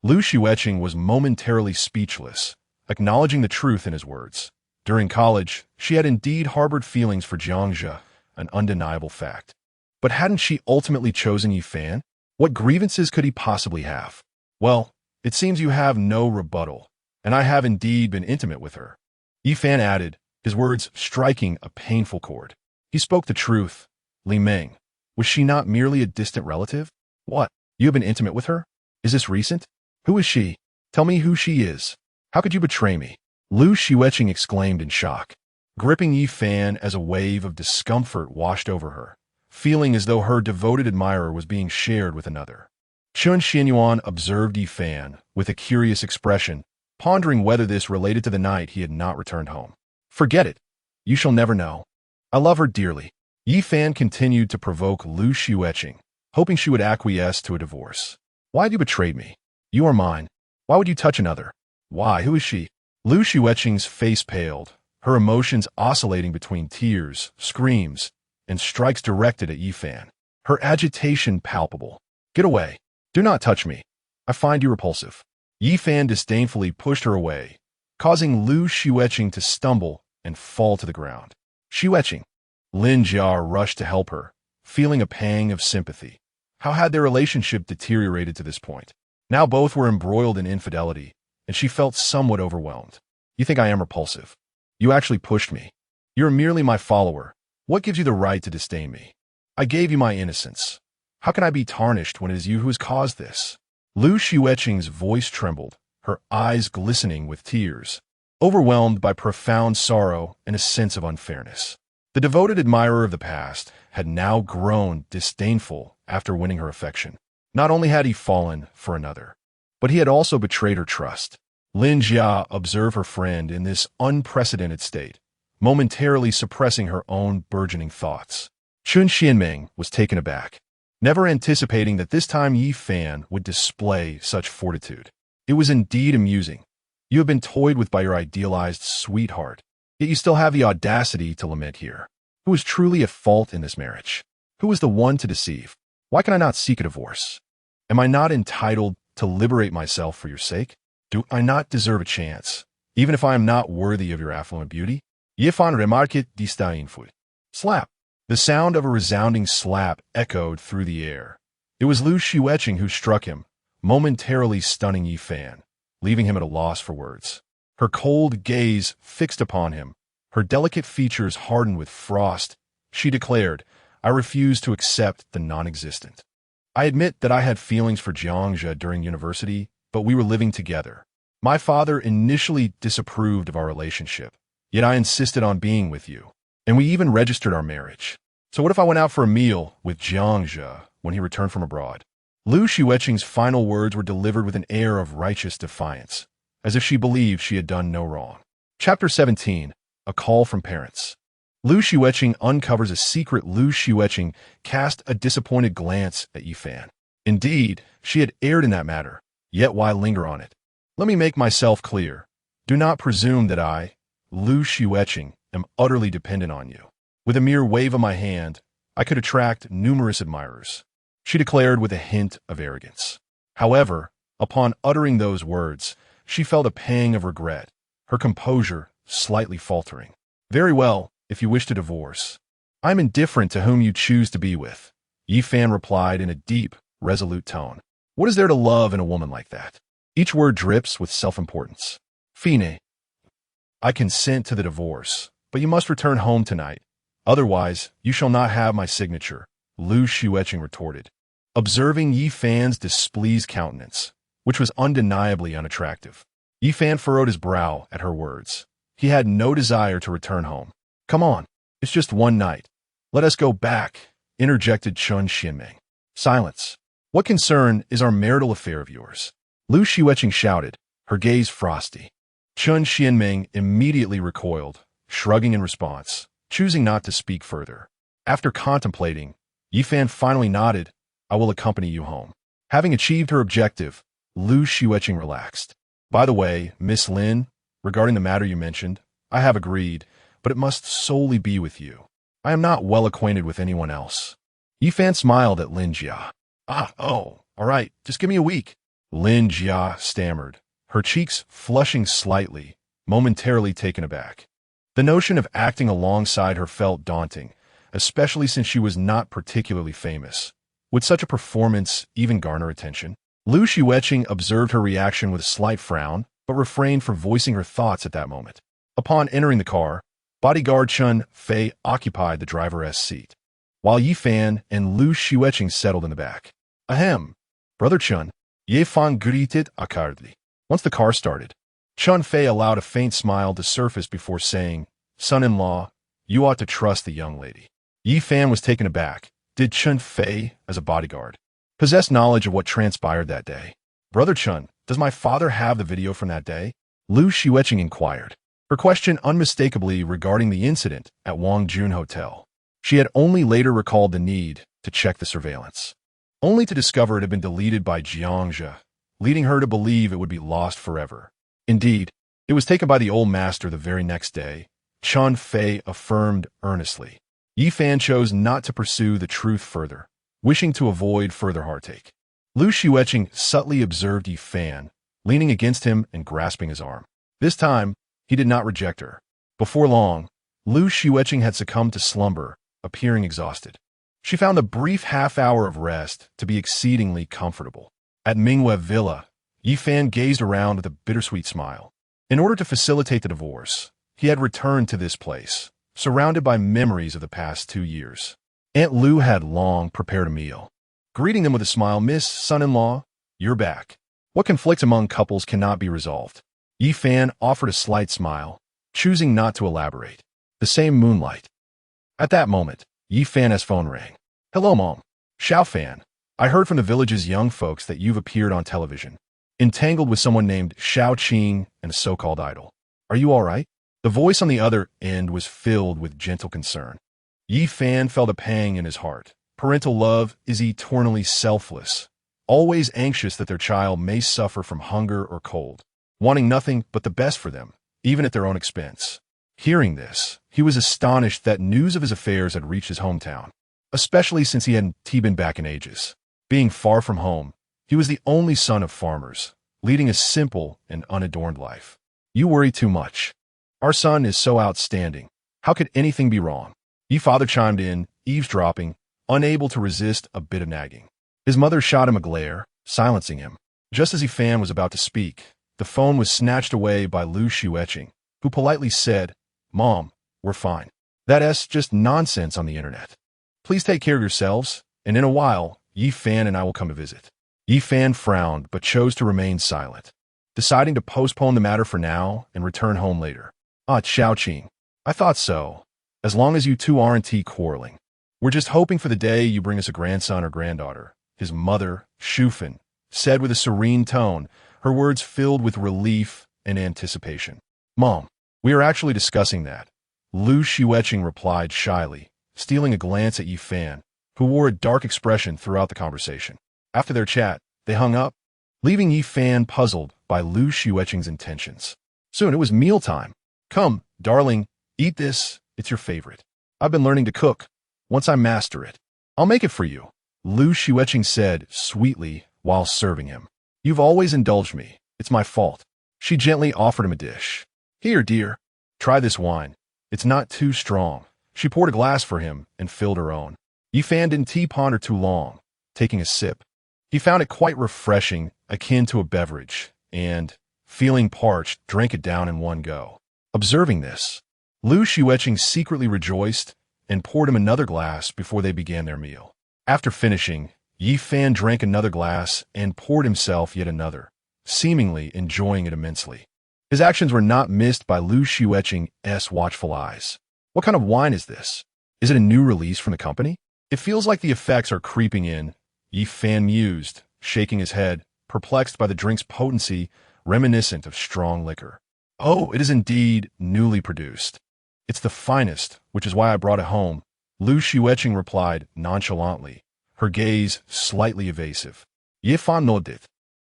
Lu Xueqing was momentarily speechless, acknowledging the truth in his words. During college, she had indeed harbored feelings for Jiangxia, an undeniable fact. But hadn't she ultimately chosen Yi Fan? What grievances could he possibly have? Well, it seems you have no rebuttal, and I have indeed been intimate with her. Yi Fan added, his words striking a painful chord. He spoke the truth. Li Meng. Was she not merely a distant relative? What? You have been intimate with her? Is this recent? Who is she? Tell me who she is. How could you betray me? Lu Xueqing exclaimed in shock, gripping Yi Fan as a wave of discomfort washed over her, feeling as though her devoted admirer was being shared with another. Chun Xinyuan observed Yi Fan with a curious expression, pondering whether this related to the night he had not returned home. Forget it. You shall never know. I love her dearly. Yi Fan continued to provoke Lu Xueqing, hoping she would acquiesce to a divorce. Why have you betrayed me? You are mine. Why would you touch another? Why? Who is she? Lu Xueqing's face paled, her emotions oscillating between tears, screams, and strikes directed at Yi Fan. Her agitation palpable. Get away. Do not touch me. I find you repulsive. Yi Fan disdainfully pushed her away, causing Lu Xueqing to stumble and fall to the ground. Xueqing. Lin Jia rushed to help her, feeling a pang of sympathy. How had their relationship deteriorated to this point? Now both were embroiled in infidelity, and she felt somewhat overwhelmed. You think I am repulsive? You actually pushed me. You're merely my follower. What gives you the right to disdain me? I gave you my innocence. How can I be tarnished when it is you who has caused this? Lu Xueqing's voice trembled, her eyes glistening with tears, overwhelmed by profound sorrow and a sense of unfairness. The devoted admirer of the past had now grown disdainful after winning her affection. Not only had he fallen for another, but he had also betrayed her trust. Lin Jia observed her friend in this unprecedented state, momentarily suppressing her own burgeoning thoughts. Chun Xianming was taken aback, never anticipating that this time Yi Fan would display such fortitude. It was indeed amusing. You have been toyed with by your idealized sweetheart, yet you still have the audacity to lament here. Who is truly at fault in this marriage? Who is the one to deceive? Why can I not seek a divorce? Am I not entitled to liberate myself for your sake? Do I not deserve a chance, even if I am not worthy of your affluent beauty? Yi Fan remarquait disdainfully. Slap. The sound of a resounding slap echoed through the air. It was Lu Xueqing who struck him, momentarily stunning Yi Fan, leaving him at a loss for words. Her cold gaze fixed upon him, her delicate features hardened with frost. She declared, I refuse to accept the non-existent. I admit that I had feelings for Jiangxia during university, but we were living together. My father initially disapproved of our relationship, yet I insisted on being with you, and we even registered our marriage. So what if I went out for a meal with Jiang Jia when he returned from abroad? Lu Xueqing's final words were delivered with an air of righteous defiance, as if she believed she had done no wrong. Chapter 17. A Call from Parents. Lu Xueqing uncovers a secret. Lu Xueqing cast a disappointed glance at Yifan. Indeed, she had erred in that matter, yet why linger on it? Let me make myself clear. Do not presume that I, Lu Xueqing, am utterly dependent on you. With a mere wave of my hand, I could attract numerous admirers, she declared with a hint of arrogance. However, upon uttering those words, she felt a pang of regret, her composure slightly faltering. Very well, if you wish to divorce. I am indifferent to whom you choose to be with, Yifan replied in a deep, resolute tone. What is there to love in a woman like that? Each word drips with self-importance. Fine. I consent to the divorce, but you must return home tonight. Otherwise, you shall not have my signature, Lu Xueqing retorted, observing Yifan's displeased countenance, which was undeniably unattractive. Yifan furrowed his brow at her words. He had no desire to return home. Come on, it's just one night. Let us go back, interjected Chun Xianming. Silence. What concern is our marital affair of yours? Lu Xueqing shouted, her gaze frosty. Chun Xianming immediately recoiled, shrugging in response, choosing not to speak further. After contemplating, Yifan finally nodded. I will accompany you home. Having achieved her objective, Lu Xueqing relaxed. By the way, Miss Lin, regarding the matter you mentioned, I have agreed, but it must solely be with you. I am not well acquainted with anyone else. Yifan smiled at Lin Jia. All right, just give me a week. Lin Jia stammered, her cheeks flushing slightly, momentarily taken aback. The notion of acting alongside her felt daunting, especially since she was not particularly famous. Would such a performance even garner attention? Lu Xueqing observed her reaction with a slight frown, but refrained from voicing her thoughts at that moment. Upon entering the car, bodyguard Chun Fei occupied the driver's seat, while Yifan and Lu Xueqing settled in the back. Ahem, Brother Chun, Yifan greeted awkwardly. Once the car started, Chun Fei allowed a faint smile to surface before saying, Son-in-law, you ought to trust the young lady. Yifan was taken aback. Did Chun Fei, as a bodyguard, possess knowledge of what transpired that day? Brother Chun, does my father have the video from that day? Lu Xueqing inquired, her question unmistakably regarding the incident at Wangjun Hotel. She had only later recalled the need to check the surveillance, only to discover it had been deleted by Jiang Jia, leading her to believe it would be lost forever. Indeed, it was taken by the old master the very next day, Chun Fei affirmed earnestly. Yifan chose not to pursue the truth further, wishing to avoid further heartache. Lu Xueqing subtly observed Yifan, leaning against him and grasping his arm. This time, he did not reject her. Before long, Lu Xueqing had succumbed to slumber, appearing exhausted. She found the brief half-hour of rest to be exceedingly comfortable. At Mingwe Villa, Yifan gazed around with a bittersweet smile. In order to facilitate the divorce, he had returned to this place, surrounded by memories of the past 2 years. Aunt Lu had long prepared a meal. Greeting them with a smile, Miss Son-in-law, you're back. What conflicts among couples cannot be resolved? Yifan offered a slight smile, choosing not to elaborate. The same moonlight. At that moment, Yifan's phone rang. Hello, Mom. Xiaofan. I heard from the village's young folks that you've appeared on television, entangled with someone named Xueqing and a so-called idol. Are you all right? The voice on the other end was filled with gentle concern. Yifan felt a pang in his heart. Parental love is eternally selfless, always anxious that their child may suffer from hunger or cold, wanting nothing but the best for them, even at their own expense. Hearing this, he was astonished that news of his affairs had reached his hometown, especially since he hadn't been back in ages. Being far from home, he was the only son of farmers, leading a simple and unadorned life. You worry too much. Our son is so outstanding. How could anything be wrong? Father chimed in, eavesdropping, unable to resist a bit of nagging. His mother shot him a glare, silencing him. Just as Yifan was about to speak, the phone was snatched away by Lu Xueqing, who politely said, Mom, we're fine. That's just nonsense on the internet. Please take care of yourselves, and in a while, Yifan and I will come to visit. Yifan frowned, but chose to remain silent, deciding to postpone the matter for now and return home later. Xueqing. I thought so. As long as you two aren't quarreling. We're just hoping for the day you bring us a grandson or granddaughter, his mother, Xueqing, said with a serene tone, her words filled with relief and anticipation. Mom, we are actually discussing that. Lu Xueqing replied shyly, stealing a glance at Yi Fan, who wore a dark expression throughout the conversation. After their chat, they hung up, leaving Yi Fan puzzled by Lu Xueqing's intentions. Soon it was mealtime. Come, darling, eat this. It's your favorite. I've been learning to cook. Once I master it, I'll make it for you, Lu Xueqing said sweetly while serving him. You've always indulged me. It's my fault. She gently offered him a dish. Here, dear. Try this wine. It's not too strong. She poured a glass for him and filled her own. Yi Fan didn't ponder too long, taking a sip. He found it quite refreshing, akin to a beverage, and, feeling parched, drank it down in one go. Observing this, Lu Xueqing secretly rejoiced and poured him another glass before they began their meal. After finishing, Yi Fan drank another glass and poured himself yet another, seemingly enjoying it immensely. His actions were not missed by Lu Xueqing's watchful eyes. What kind of wine is this? Is it a new release from the company? It feels like the effects are creeping in, Yi Fan mused, shaking his head, perplexed by the drink's potency, reminiscent of strong liquor. Oh, it is indeed newly produced. It's the finest, which is why I brought it home, Lu Xueqing replied nonchalantly, her gaze slightly evasive. Yi Fan nodded,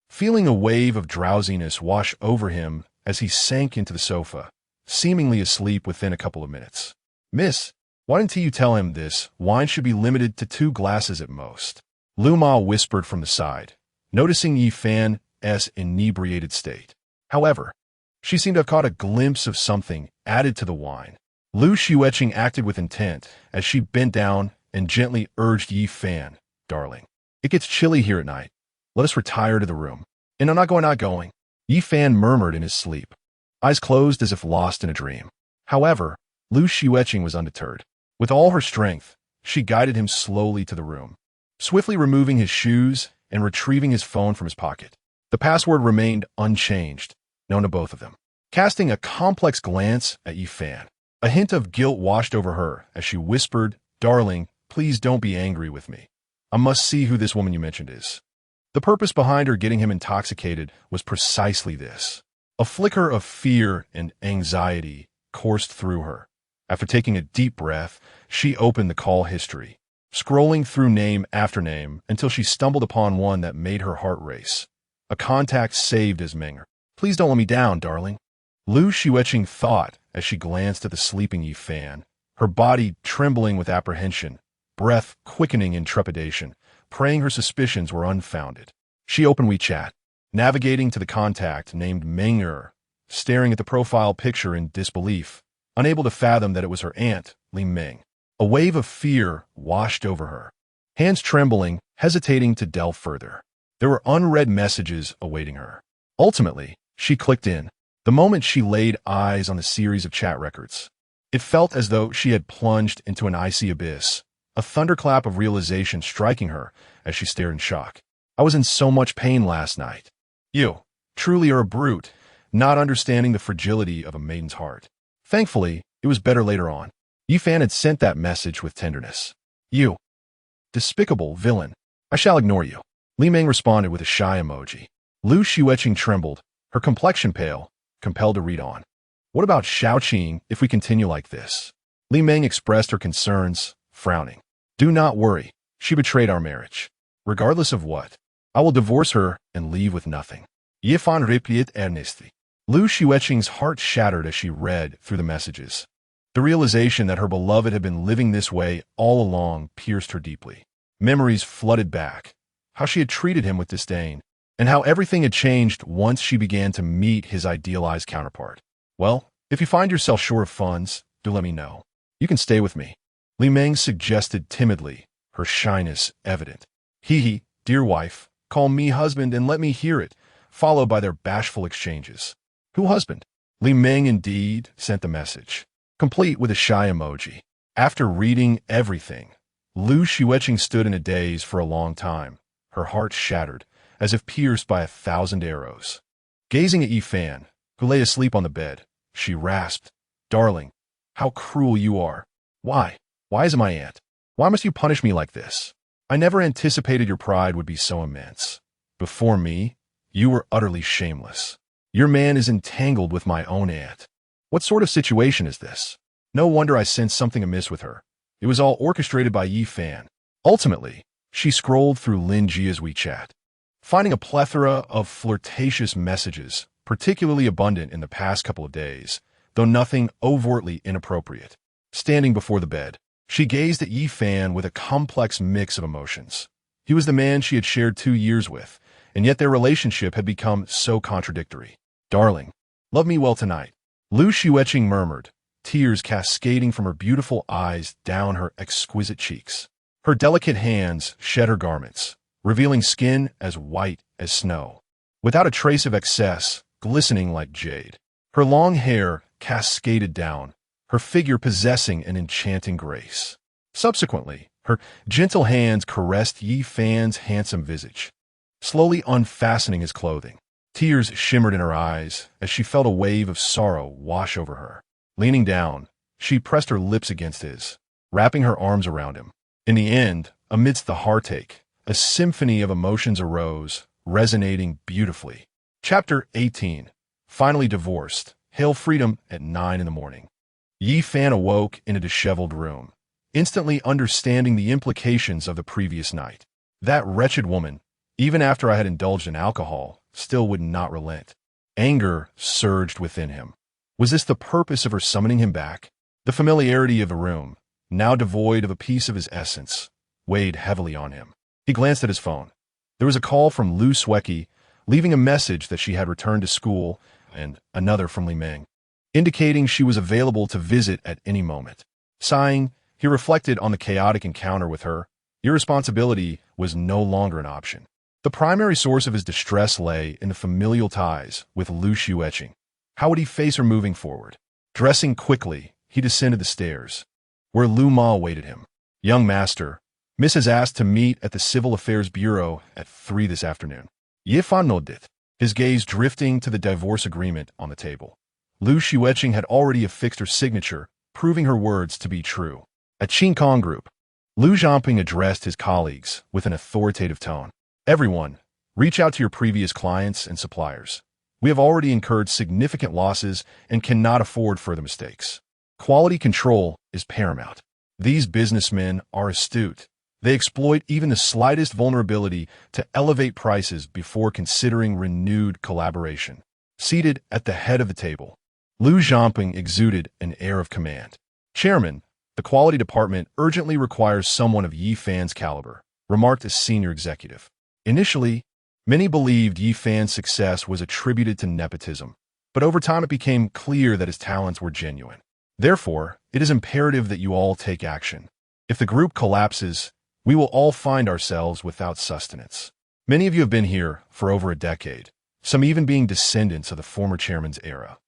feeling a wave of drowsiness wash over him as he sank into the sofa, seemingly asleep within a couple of minutes. Miss, why didn't you tell him this wine should be limited to 2 glasses at most? Lu Ma whispered from the side, noticing Yi Fan's inebriated state. However, she seemed to have caught a glimpse of something added to the wine. Lu Xueqing acted with intent as she bent down and gently urged Yi Fan, darling. It gets chilly here at night. Let us retire to the room. And I'm not going. Yi Fan murmured in his sleep, eyes closed as if lost in a dream. However, Lu Xueqing was undeterred. With all her strength, she guided him slowly to the room, swiftly removing his shoes and retrieving his phone from his pocket. The password remained unchanged, known to both of them. Casting a complex glance at Yi Fan, a hint of guilt washed over her as she whispered, darling, please don't be angry with me. I must see who this woman you mentioned is. The purpose behind her getting him intoxicated was precisely this. A flicker of fear and anxiety coursed through her. After taking a deep breath, she opened the call history, scrolling through name after name until she stumbled upon one that made her heart race. A contact saved as Menger. Please don't let me down, darling. Lu Xueqing thought as she glanced at the sleeping Yi Fan, her body trembling with apprehension, breath quickening in trepidation, praying her suspicions were unfounded. She opened WeChat, navigating to the contact named Menger, staring at the profile picture in disbelief, unable to fathom that it was her aunt, Li Ming. A wave of fear washed over her, hands trembling, hesitating to delve further. There were unread messages awaiting her. Ultimately, she clicked in. The moment she laid eyes on the series of chat records, it felt as though she had plunged into an icy abyss, a thunderclap of realization striking her as she stared in shock. I was in so much pain last night. You, truly are a brute, not understanding the fragility of a maiden's heart. Thankfully, it was better later on. Yi Fan had sent that message with tenderness. You, despicable villain, I shall ignore you. Li Ming responded with a shy emoji. Lu Xueqing trembled, her complexion pale, compelled to read on. What about Xueqing if we continue like this? Li Ming expressed her concerns, frowning. Do not worry, she betrayed our marriage. Regardless of what, I will divorce her and leave with nothing. Yi Fan replied earnestly. Lu Xueqing's heart shattered as she read through the messages. The realization that her beloved had been living this way all along pierced her deeply. Memories flooded back, how she had treated him with disdain, and how everything had changed once she began to meet his idealized counterpart. Well, if you find yourself short of funds, do let me know. You can stay with me. Li Ming suggested timidly, her shyness evident. Hee, dear wife, call me husband and let me hear it, followed by their bashful exchanges. Who husband? Li Ming indeed sent the message, complete with a shy emoji. After reading everything, Lu Xueqing stood in a daze for a long time, her heart shattered, as if pierced by 1,000 arrows. Gazing at Yi Fan, who lay asleep on the bed, she rasped, Darling, how cruel you are. Why? Why is it my aunt? Why must you punish me like this? I never anticipated your pride would be so immense. Before me, you were utterly shameless. Your man is entangled with my own aunt. What sort of situation is this? No wonder I sensed something amiss with her. It was all orchestrated by Yi Fan. Ultimately, she scrolled through Lin Jia's WeChat, finding a plethora of flirtatious messages, particularly abundant in the past couple of days, though nothing overtly inappropriate. Standing before the bed, she gazed at Yi Fan with a complex mix of emotions. He was the man she had shared 2 years with, and yet their relationship had become so contradictory. Darling, love me well tonight, Lu Xueqing murmured, tears cascading from her beautiful eyes down her exquisite cheeks. Her delicate hands shed her garments, revealing skin as white as snow, without a trace of excess, glistening like jade. Her long hair cascaded down, her figure possessing an enchanting grace. Subsequently, her gentle hands caressed Yi Fan's handsome visage, slowly unfastening his clothing. Tears shimmered in her eyes as she felt a wave of sorrow wash over her. Leaning down, she pressed her lips against his, wrapping her arms around him. In the end, amidst the heartache, a symphony of emotions arose, resonating beautifully. Chapter 18. Finally divorced. Hail freedom at 9 in the morning. Yi Fan awoke in a disheveled room, instantly understanding the implications of the previous night. That wretched woman, even after I had indulged in alcohol, still would not relent. Anger surged within him. Was this the purpose of her summoning him back? The familiarity of the room, now devoid of a piece of his essence, weighed heavily on him. He glanced at his phone. There was a call from Lu Xueqing, leaving a message that she had returned to school, and another from Li Ming, indicating she was available to visit at any moment. Sighing, he reflected on the chaotic encounter with her. Irresponsibility was no longer an option. The primary source of his distress lay in the familial ties with Lu Xueqing. How would he face her moving forward? Dressing quickly, he descended the stairs, where Lu Ma awaited him. Young master, Miss has asked to meet at the Civil Affairs Bureau at 3 this afternoon. Yi Fan nodded, his gaze drifting to the divorce agreement on the table. Lu Xueqing had already affixed her signature, proving her words to be true. At Xueqing Group, Lu Jiangping addressed his colleagues with an authoritative tone. Everyone, reach out to your previous clients and suppliers. We have already incurred significant losses and cannot afford further mistakes. Quality control is paramount. These businessmen are astute. They exploit even the slightest vulnerability to elevate prices before considering renewed collaboration. Seated at the head of the table, Lu Jiangping exuded an air of command. Chairman, the quality department urgently requires someone of Yi Fan's caliber, remarked a senior executive. Initially, many believed Yi Fan's success was attributed to nepotism, but over time it became clear that his talents were genuine. Therefore, it is imperative that you all take action. If the group collapses, we will all find ourselves without sustenance. Many of you have been here for over a decade, some even being descendants of the former chairman's era.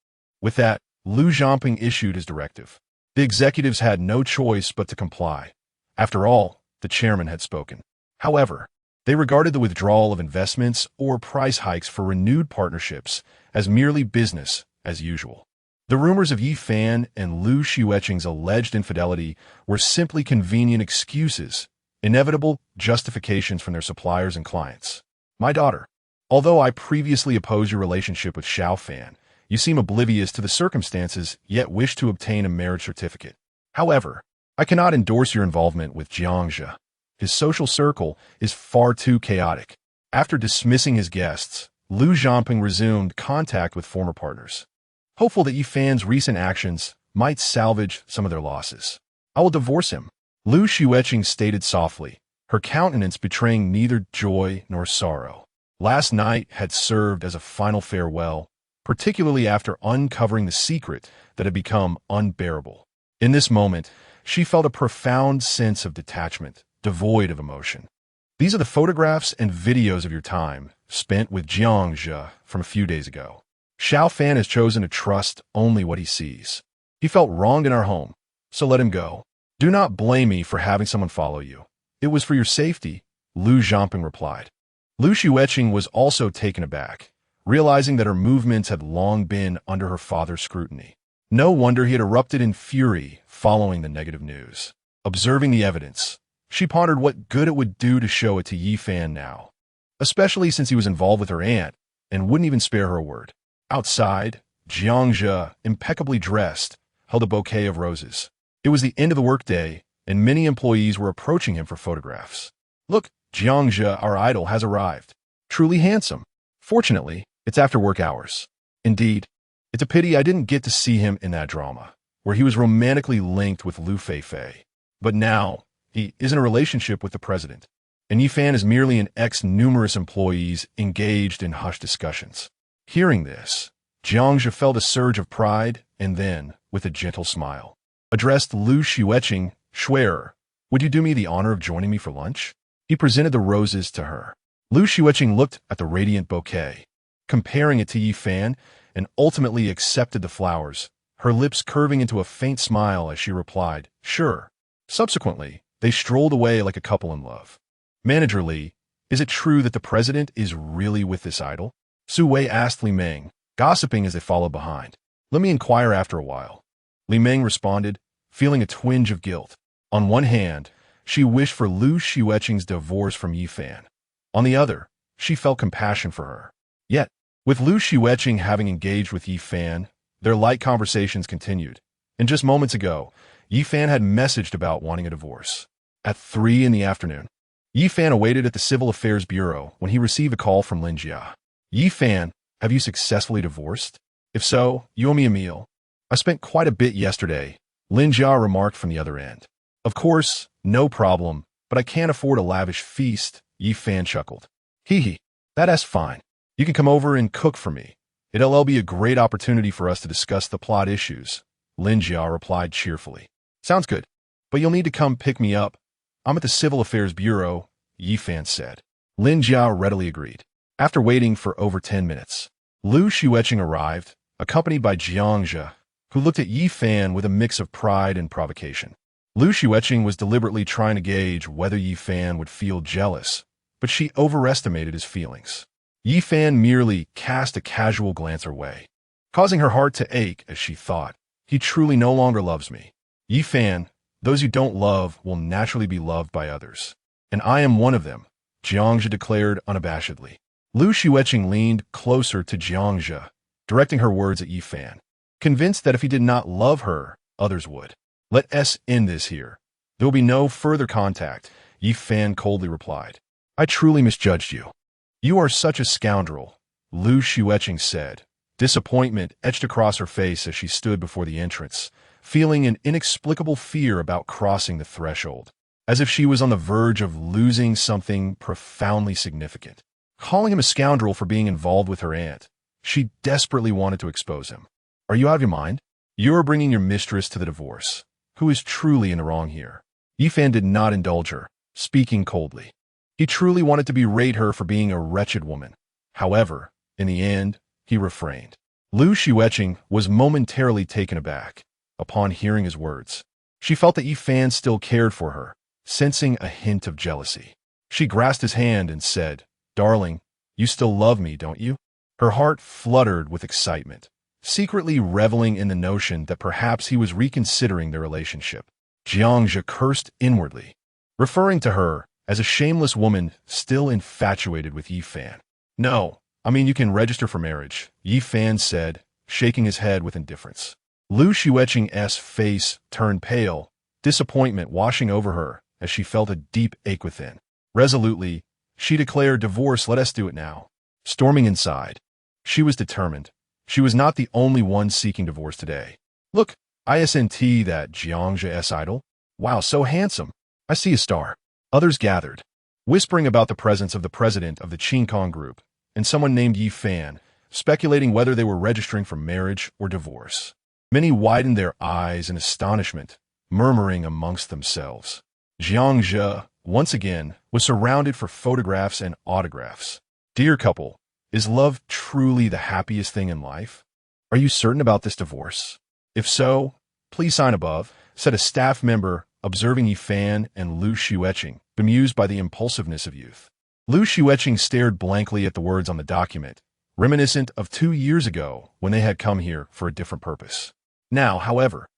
With that, Lu Jiangping issued his directive. The executives had no choice but to comply. After all, the chairman had spoken. However, they regarded the withdrawal of investments or price hikes for renewed partnerships as merely business as usual. The rumors of Yi Fan and Lu Xueqing's alleged infidelity were simply convenient excuses, inevitable justifications from their suppliers and clients. My daughter, although I previously opposed your relationship with Xiao Fan, you seem oblivious to the circumstances yet wish to obtain a marriage certificate. However, I cannot endorse your involvement with Jiang Jia. His social circle is far too chaotic. After dismissing his guests, Lu Jiangping resumed contact with former partners, hopeful that Yi Fan's recent actions might salvage some of their losses. I will divorce him, Lu Xueqing stated softly, her countenance betraying neither joy nor sorrow. Last night had served as a final farewell, particularly after uncovering the secret that had become unbearable. In this moment, she felt a profound sense of detachment, devoid of emotion. These are the photographs and videos of your time spent with Jiang Jia from a few days ago. Xiao Fan has chosen to trust only what he sees. He felt wronged in our home, so let him go. Do not blame me for having someone follow you. It was for your safety, Lu Jiangping replied. Lu Xueqing was also taken aback, realizing that her movements had long been under her father's scrutiny. No wonder he had erupted in fury following the negative news. Observing the evidence, She pondered what good it would do to show it to Yi Fan now, especially since he was involved with her aunt and wouldn't even spare her a word. Outside, Jiangzhe, impeccably dressed, held a bouquet of roses. It was the end of the workday, and many employees were approaching him for photographs. Look, Jiangzhe, our idol, has arrived. Truly handsome. Fortunately, it's after work hours. Indeed, it's a pity I didn't get to see him in that drama, where he was romantically linked with Lu Feifei. But now, he is in a relationship with the president, and Yi Fan is merely an numerous employees engaged in hushed discussions. Hearing this, Jiangzhe felt a surge of pride and then, with a gentle smile, addressed Lu Xueqing, Xueqing, would you do me the honor of joining me for lunch? He presented the roses to her. Lu Xueqing looked at the radiant bouquet, comparing it to Yi Fan, and ultimately accepted the flowers, her lips curving into a faint smile as she replied, sure. Subsequently, they strolled away like a couple in love. Manager Li, is it true that the president is really with this idol? Su Wei asked Li Meng, gossiping as they followed behind. Let me inquire after a while. Li Meng responded, feeling a twinge of guilt. On one hand, she wished for Lu Xueqing's divorce from Yi Fan. On the other, she felt compassion for her. Yet, with Lu Xueqing having engaged with Yi Fan, their light conversations continued. And just moments ago, Yi Fan had messaged about wanting a divorce. At 3 in the afternoon, Yi Fan awaited at the Civil Affairs Bureau when he received a call from Lin Jia. Yi Fan, have you successfully divorced? If so, you owe me a meal. I spent quite a bit yesterday, Lin Jia remarked from the other end. Of course, no problem, but I can't afford a lavish feast, Yi Fan chuckled. Hee, that's fine. You can come over and cook for me. It'll be a great opportunity for us to discuss the plot issues, Lin Jia replied cheerfully. Sounds good, but you'll need to come pick me up. I'm at the Civil Affairs Bureau, Yi Fan said. Lin Jia readily agreed. After waiting for over 10 minutes, Lu Xueqing arrived, accompanied by Jiangzhe, who looked at Yi Fan with a mix of pride and provocation. Lu Xueqing was deliberately trying to gauge whether Yi Fan would feel jealous, but she overestimated his feelings. Yi Fan merely cast a casual glance her way, causing her heart to ache as she thought, he truly no longer loves me. Yi Fan, those you don't love will naturally be loved by others. And I am one of them, Jiangzhe declared unabashedly. Lu Xueqing leaned closer to Jiangzhe, directing her words at Yi Fan, convinced that if he did not love her, others would. Let us end this here. There will be no further contact, Yi Fan coldly replied. I truly misjudged you. You are such a scoundrel, Lu Xueqing said. Disappointment etched across her face as she stood before the entrance, feeling an inexplicable fear about crossing the threshold, as if she was on the verge of losing something profoundly significant. Calling him a scoundrel for being involved with her aunt, she desperately wanted to expose him. Are you out of your mind? You are bringing your mistress to the divorce. Who is truly in the wrong here? Yi Fan did not indulge her, speaking coldly. He truly wanted to berate her for being a wretched woman. However, in the end, he refrained. Lu Xueqing was momentarily taken aback upon hearing his words. She felt that Yi Fan still cared for her, sensing a hint of jealousy. She grasped his hand and said, Darling, you still love me, don't you? Her heart fluttered with excitement, secretly reveling in the notion that perhaps he was reconsidering their relationship. Jiangzhe cursed inwardly, referring to her as a shameless woman still infatuated with Yi Fan. No, I mean you can register for marriage, Yi Fan said, shaking his head with indifference. Lu Xueqing's face turned pale, disappointment washing over her as she felt a deep ache within. Resolutely, she declared, divorce, let us do it now. Storming inside, she was determined. She was not the only one seeking divorce today. Look, isn't that Jiangzhe's idol? Wow, so handsome. I see a star. Others gathered, whispering about the presence of the president of the Xueqing group and someone named Yi Fan, speculating whether they were registering for marriage or divorce. Many widened their eyes in astonishment, murmuring amongst themselves. Jiangzhe, once again, was surrounded for photographs and autographs. Dear couple, is love truly the happiest thing in life? Are you certain about this divorce? If so, please sign above, said a staff member observing Yi Fan and Lu Xueqing, bemused by the impulsiveness of youth. Lu Xueqing stared blankly at the words on the document, reminiscent of 2 years ago when they had come here for a different purpose. Now, however,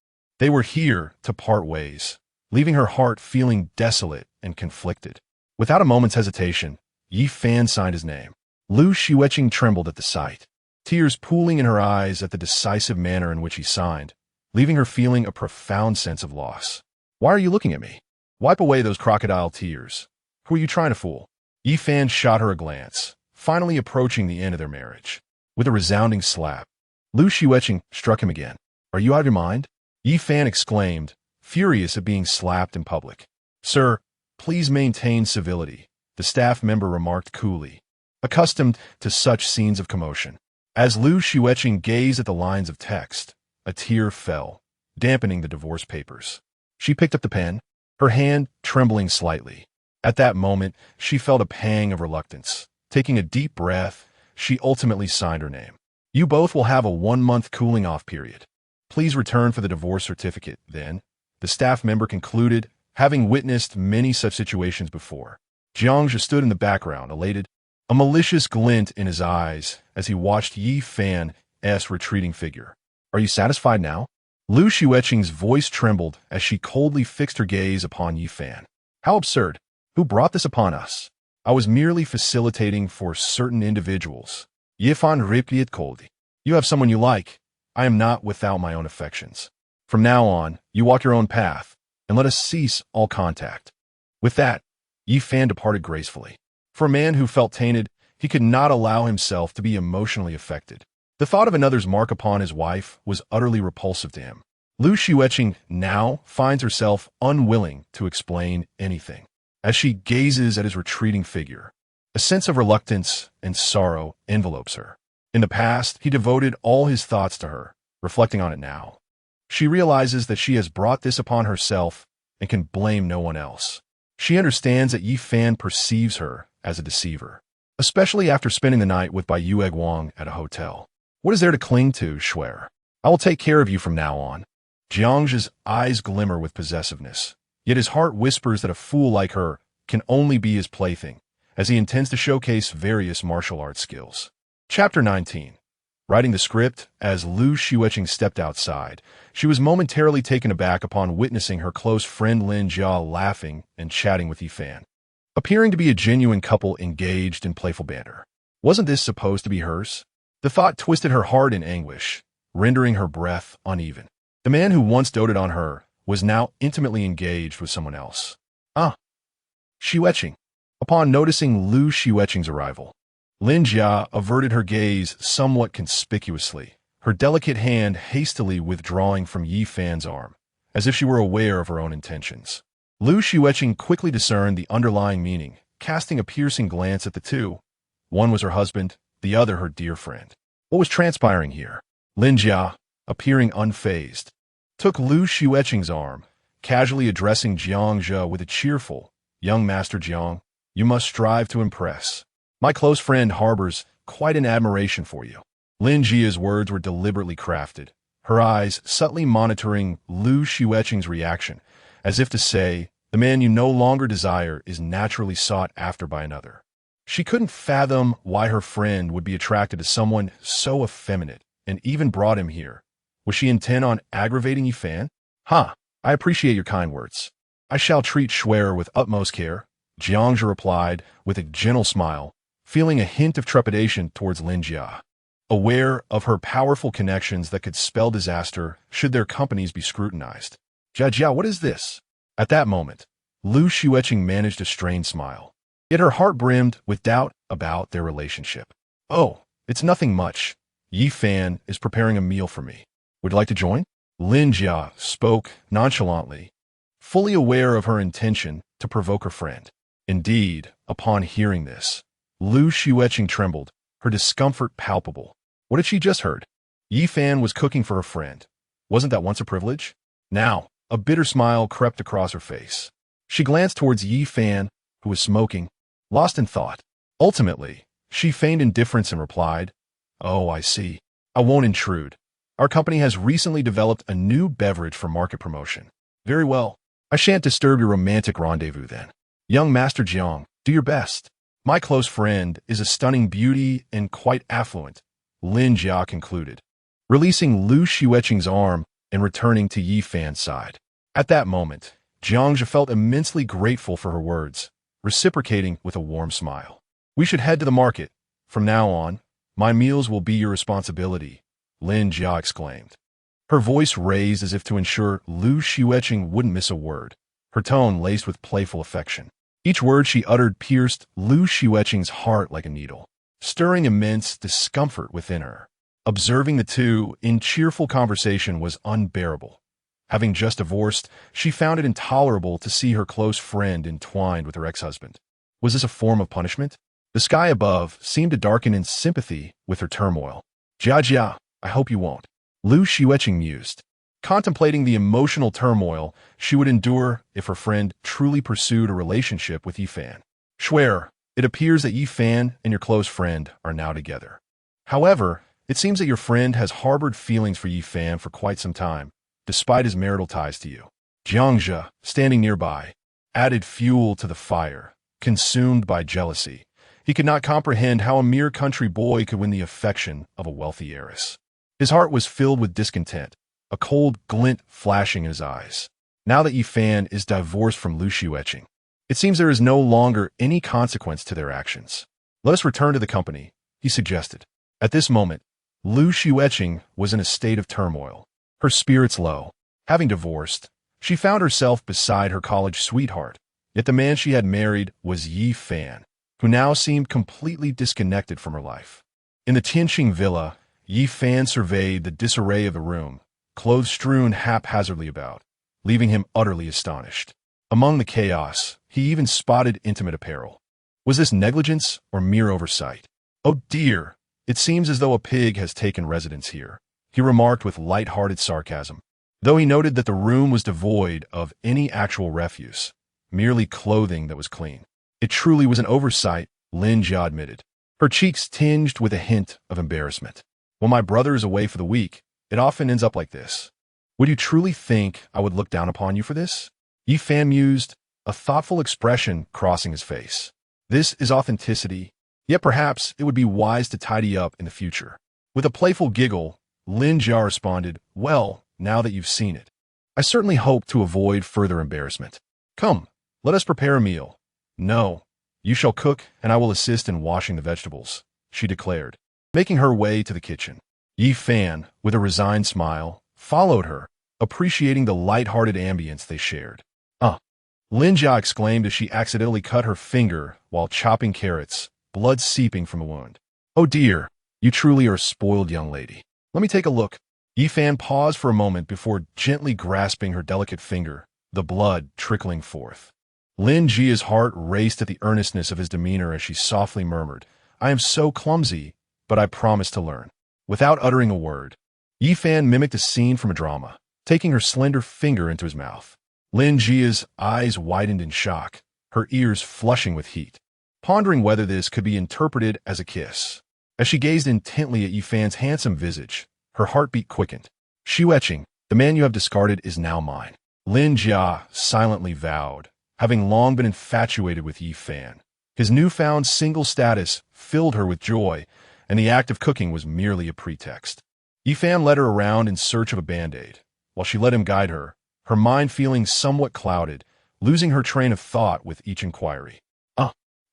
they were here to part ways. leaving her heart feeling desolate and conflicted. Without a moment's hesitation, Yi Fan signed his name. Lu Xueqing trembled at the sight, tears pooling in her eyes at the decisive manner in which he signed, leaving her feeling a profound sense of loss. "Why are you looking at me? Wipe away those crocodile tears. Who are you trying to fool?" Yi Fan shot her a glance, finally approaching the end of their marriage. With a resounding slap, Lu Xueqing struck him again. "Are you out of your mind?" Yi Fan exclaimed, furious at being slapped in public. "Sir, please maintain civility," the staff member remarked coolly, accustomed to such scenes of commotion. As Lu Xueqing gazed at the lines of text, a tear fell, dampening the divorce papers. She picked up the pen, her hand trembling slightly. At that moment, she felt a pang of reluctance. Taking a deep breath, she ultimately signed her name. "You both will have a 1-month cooling-off period. Please return for the divorce certificate, then," the staff member concluded, having witnessed many such situations before. Jiangzhe stood in the background, elated, a malicious glint in his eyes as he watched Yi Fan's retreating figure. "Are you satisfied now?" Lu Xueqing's voice trembled as she coldly fixed her gaze upon Yi Fan. "How absurd! Who brought this upon us? I was merely facilitating for certain individuals." Yi Fan replied coldly. "You have someone you like. I am not without my own affections. From now on, you walk your own path, and let us cease all contact." With that, Yi Fan departed gracefully. For a man who felt tainted, he could not allow himself to be emotionally affected. The thought of another's mark upon his wife was utterly repulsive to him. Lu Xueqing now finds herself unwilling to explain anything. As she gazes at his retreating figure, a sense of reluctance and sorrow envelopes her. In the past, he devoted all his thoughts to her. Reflecting on it now, she realizes that she has brought this upon herself and can blame no one else. She understands that Yi Fan perceives her as a deceiver, especially after spending the night with Bai Yue Guang at a hotel. "What is there to cling to, Shuer? I will take care of you from now on." Jiangzhe's eyes glimmer with possessiveness, yet his heart whispers that a fool like her can only be his plaything, as he intends to showcase various martial arts skills. Chapter 19. Writing the script, as Lu Xueqing stepped outside, she was momentarily taken aback upon witnessing her close friend Lin Jia laughing and chatting with Yi Fan, appearing to be a genuine couple engaged in playful banter. Wasn't this supposed to be hers? The thought twisted her heart in anguish, rendering her breath uneven. The man who once doted on her was now intimately engaged with someone else. Xueqing. Upon noticing Lu Xueqing's arrival, Lin Jia averted her gaze somewhat conspicuously, her delicate hand hastily withdrawing from Yi Fan's arm, as if she were aware of her own intentions. Lu Xueqing quickly discerned the underlying meaning, casting a piercing glance at the two. One was her husband, the other her dear friend. What was transpiring here? Lin Jia, appearing unfazed, took Lu Xueqing's arm, casually addressing Jiangzhe with a cheerful, "Young Master Jiang, you must strive to impress. My close friend harbors quite an admiration for you." Lin Jia's words were deliberately crafted, her eyes subtly monitoring Lu Xueqing's reaction, as if to say, the man you no longer desire is naturally sought after by another. She couldn't fathom why her friend would be attracted to someone so effeminate, and even brought him here. Was she intent on aggravating Yi Fan? "I appreciate your kind words. I shall treat Shuer with utmost care," Jiangzhe replied with a gentle smile, feeling a hint of trepidation towards Lin Jia, aware of her powerful connections that could spell disaster should their companies be scrutinized. "Jia, what is this?" At that moment, Lu Xueqing managed a strained smile, yet her heart brimmed with doubt about their relationship. "Oh, it's nothing much. Yi Fan is preparing a meal for me. Would you like to join?" Lin Jia spoke nonchalantly, fully aware of her intention to provoke her friend. Indeed, upon hearing this, Lu Xueqing trembled, her discomfort palpable. What had she just heard? Yi Fan was cooking for her friend. Wasn't that once a privilege? Now, a bitter smile crept across her face. She glanced towards Yi Fan, who was smoking, lost in thought. Ultimately, she feigned indifference and replied, "Oh, I see. I won't intrude. Our company has recently developed a new beverage for market promotion." "Very well. I shan't disturb your romantic rendezvous then. Young Master Jiang, do your best. My close friend is a stunning beauty and quite affluent," Lin Jia concluded, releasing Lu Xueqing's arm and returning to Yi Fan's side. At that moment, Jiangja felt immensely grateful for her words, reciprocating with a warm smile. We should head to the market. From now on, my meals will be your responsibility, Lin Jia exclaimed. Her voice raised as if to ensure Lu Xueqing wouldn't miss a word, her tone laced with playful affection. Each word she uttered pierced Lu Xueqing's heart like a needle, stirring immense discomfort within her. Observing the two in cheerful conversation was unbearable. Having just divorced, she found it intolerable to see her close friend entwined with her ex-husband. Was this a form of punishment? The sky above seemed to darken in sympathy with her turmoil. Jia, I hope you won't, Lu Xueqing mused, contemplating the emotional turmoil she would endure if her friend truly pursued a relationship with Yifan. Swear, it appears that Yifan and your close friend are now together. However, it seems that your friend has harbored feelings for Yifan for quite some time, despite his marital ties to you. Jiangja, standing nearby, added fuel to the fire, consumed by jealousy. He could not comprehend how a mere country boy could win the affection of a wealthy heiress. His heart was filled with discontent, a cold glint flashing in his eyes. Now that Yifan is divorced from Lu Xueqing, it seems there is no longer any consequence to their actions. Let us return to the company, he suggested. At this moment, Lu Xueqing was in a state of turmoil, her spirits low. Having divorced, she found herself beside her college sweetheart, yet the man she had married was Yifan, who now seemed completely disconnected from her life. In the Tianqing villa, Yifan surveyed the disarray of the room, clothes strewn haphazardly about, leaving him utterly astonished. Among the chaos, he even spotted intimate apparel. Was this negligence or mere oversight? Oh dear, it seems as though a pig has taken residence here, he remarked with light-hearted sarcasm, though he noted that the room was devoid of any actual refuse, merely clothing that was clean. It truly was an oversight, Lin Jia admitted, her cheeks tinged with a hint of embarrassment. When my brother is away for the week, it often ends up like this. Would you truly think I would look down upon you for this? Yifan mused, a thoughtful expression crossing his face. This is authenticity, yet perhaps it would be wise to tidy up in the future. With a playful giggle, Lin Jia responded, well, now that you've seen it, I certainly hope to avoid further embarrassment. Come, let us prepare a meal. No, you shall cook and I will assist in washing the vegetables, she declared, making her way to the kitchen. Yifan, with a resigned smile, followed her, appreciating the light-hearted ambience they shared. Lin Jia exclaimed as she accidentally cut her finger while chopping carrots, blood seeping from a wound. Oh dear, you truly are a spoiled young lady. Let me take a look. Yifan paused for a moment before gently grasping her delicate finger, the blood trickling forth. Lin Jia's heart raced at the earnestness of his demeanor as she softly murmured, I am so clumsy, but I promise to learn. Without uttering a word, Yifan mimicked a scene from a drama, taking her slender finger into his mouth. Lin Jia's eyes widened in shock, her ears flushing with heat, pondering whether this could be interpreted as a kiss. As she gazed intently at Yifan's handsome visage, her heartbeat quickened. Xueqing, the man you have discarded is now mine, Lin Jia silently vowed, having long been infatuated with Yifan. His newfound single status filled her with joy, and the act of cooking was merely a pretext. Yifan led her around in search of a band-aid, while she let him guide her, her mind feeling somewhat clouded, losing her train of thought with each inquiry.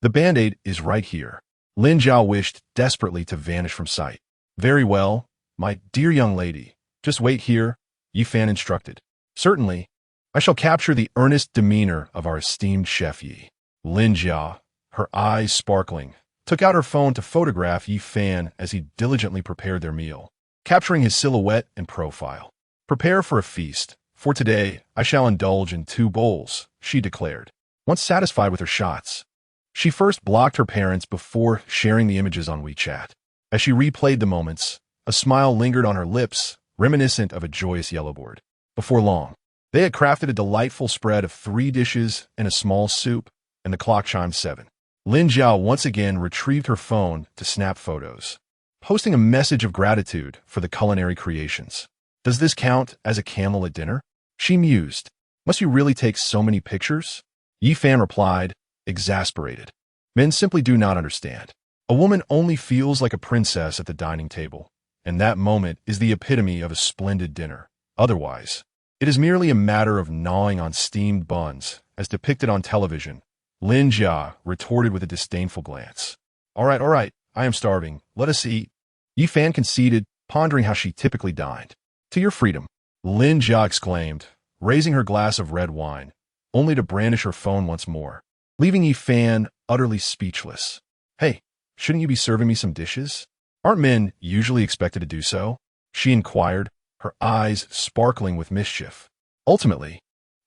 The band-aid is right here. Lin Jia wished desperately to vanish from sight. Very well, my dear young lady, just wait here, Yifan instructed. Certainly, I shall capture the earnest demeanor of our esteemed chef Yi. Lin Jia, her eyes sparkling, took out her phone to photograph Yifan as he diligently prepared their meal, capturing his silhouette and profile. Prepare for a feast. For today, I shall indulge in 2 bowls, she declared. Once satisfied with her shots, she first blocked her parents before sharing the images on WeChat. As she replayed the moments, a smile lingered on her lips, reminiscent of a joyous yellowboard. Before long, they had crafted a delightful spread of 3 dishes and a small soup, and the clock chimed 7. Lin Jia once again retrieved her phone to snap photos, posting a message of gratitude for the culinary creations. Does this count as a camel at dinner? She mused. Must you really take so many pictures? Yifan replied, exasperated. Men simply do not understand. A woman only feels like a princess at the dining table, and that moment is the epitome of a splendid dinner. Otherwise, It is merely a matter of gnawing on steamed buns, as depicted on television, Lin Jia retorted with a disdainful glance. All right, I am starving. Let us eat. Yi Fan conceded, pondering how she typically dined. To your freedom, Lin Jia exclaimed, raising her glass of red wine, only to brandish her phone once more, leaving Yi Fan utterly speechless. Hey, shouldn't you be serving me some dishes? Aren't men usually expected to do so? She inquired, her eyes sparkling with mischief. Ultimately,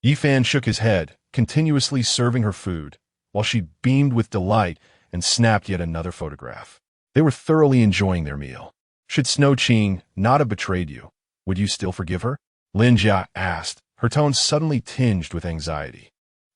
Yi Fan shook his head, continuously serving her food, while she beamed with delight and snapped yet another photograph. They were thoroughly enjoying their meal. Should Xueqing not have betrayed you, would you still forgive her? Lin Jia asked, her tone suddenly tinged with anxiety.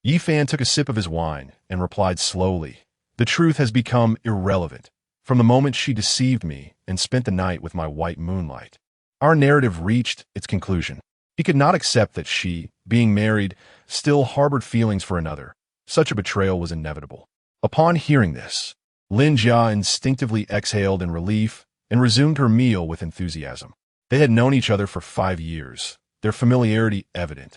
Yi Fan took a sip of his wine and replied slowly, the truth has become irrelevant from the moment she deceived me and spent the night with my white moonlight. Our narrative reached its conclusion. He could not accept that she, being married, still harbored feelings for another. Such a betrayal was inevitable. Upon hearing this, Lin Jia instinctively exhaled in relief and resumed her meal with enthusiasm. They had known each other for 5 years, their familiarity evident,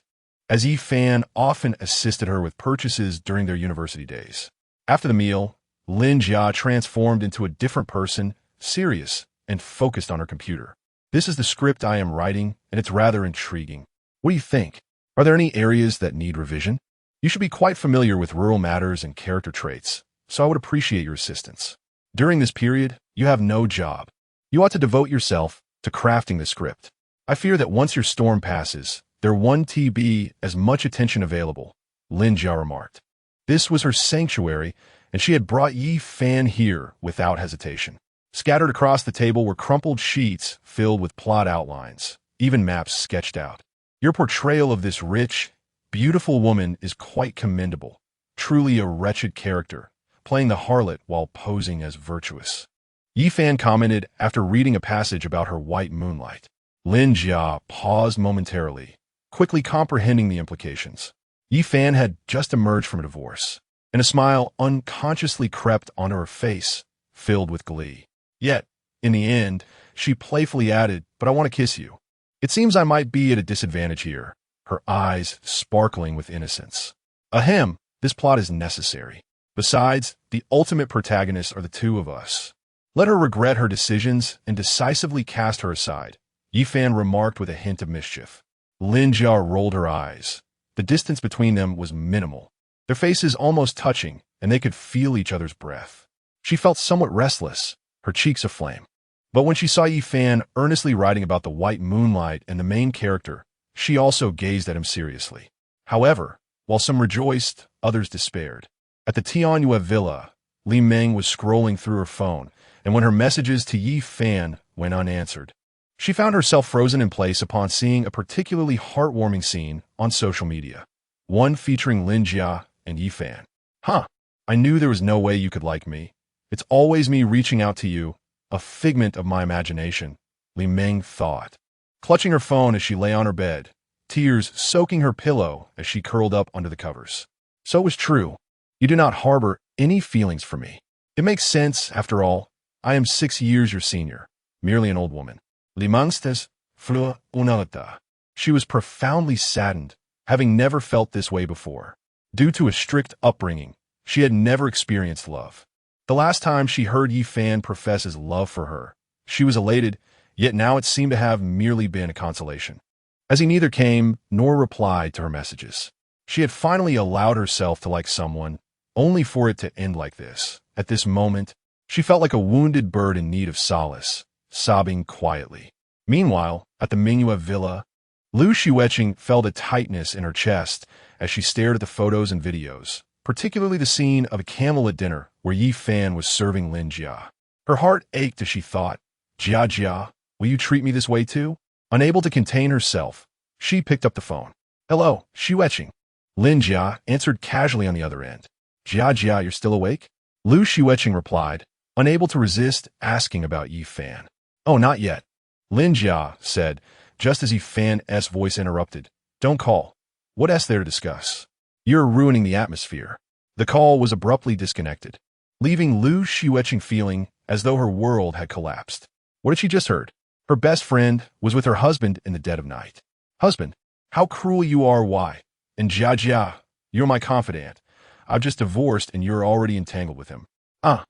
as Yi Fan often assisted her with purchases during their university days. After the meal, Lin Jia transformed into a different person, serious and focused on her computer. This is the script I am writing, and it's rather intriguing. What do you think? Are there any areas that need revision? You should be quite familiar with rural matters and character traits, so I would appreciate your assistance. During this period, you have no job. You ought to devote yourself to crafting the script. I fear that once your storm passes, there won't be as much attention available, Lin Jia remarked. This was her sanctuary, and she had brought Yi Fan here without hesitation. Scattered across the table were crumpled sheets filled with plot outlines, even maps sketched out. Your portrayal of this rich, beautiful woman is quite commendable. Truly a wretched character, playing the harlot while posing as virtuous. Yi Fan commented after reading a passage about her white moonlight. Lin Jia paused momentarily, quickly comprehending the implications. Yi Fan had just emerged from a divorce, and a smile unconsciously crept onto her face, filled with glee. Yet, in the end, she playfully added, but I want to kiss you. It seems I might be at a disadvantage here, her eyes sparkling with innocence. Ahem, this plot is necessary. Besides, the ultimate protagonists are the two of us. Let her regret her decisions and decisively cast her aside, Yi Fan remarked with a hint of mischief. Lin Jia rolled her eyes. The distance between them was minimal, their faces almost touching, and they could feel each other's breath. She felt somewhat restless, her cheeks aflame. But when she saw Yi Fan earnestly writing about the white moonlight and the main character, she also gazed at him seriously. However, while some rejoiced, others despaired. At the Tianyue villa, Li Meng was scrolling through her phone, and when her messages to Yi Fan went unanswered, she found herself frozen in place upon seeing a particularly heartwarming scene on social media, one featuring Lin Jia and Yi Fan. I knew there was no way you could like me. It's always me reaching out to you, a figment of my imagination, Li Meng thought, clutching her phone as she lay on her bed, tears soaking her pillow as she curled up under the covers. So it was true. You do not harbor any feelings for me. It makes sense, after all. I am 6 years your senior, merely an old woman. Limangstes flu unalata. She was profoundly saddened, having never felt this way before. Due to a strict upbringing, she had never experienced love. The last time she heard Yi Fan profess his love for her, she was elated, yet now it seemed to have merely been a consolation, as he neither came nor replied to her messages. She had finally allowed herself to like someone, only for it to end like this. At this moment, she felt like a wounded bird in need of solace, sobbing quietly. Meanwhile, at the Mingyue villa, Lu Xueqing felt a tightness in her chest as she stared at the photos and videos, particularly the scene of a candlelit dinner where Yi Fan was serving Lin Jia. Her heart ached as she thought, Jia, will you treat me this way too? Unable to contain herself, she picked up the phone. Hello, Xueqing. Lin Jia answered casually on the other end. Jia, you're still awake? Lu Xueqing replied, unable to resist asking about Yi Fan. Oh, not yet. Lin Jia said, just as Yi Fan's voice interrupted. Don't call. What's there to discuss? You're ruining the atmosphere. The call was abruptly disconnected, leaving Lu Xueqing feeling as though her world had collapsed. What had she just heard? Her best friend was with her husband in the dead of night. Husband? How cruel you are, why? And Jia, you're my confidant. I've just divorced and you're already entangled with him. Ah,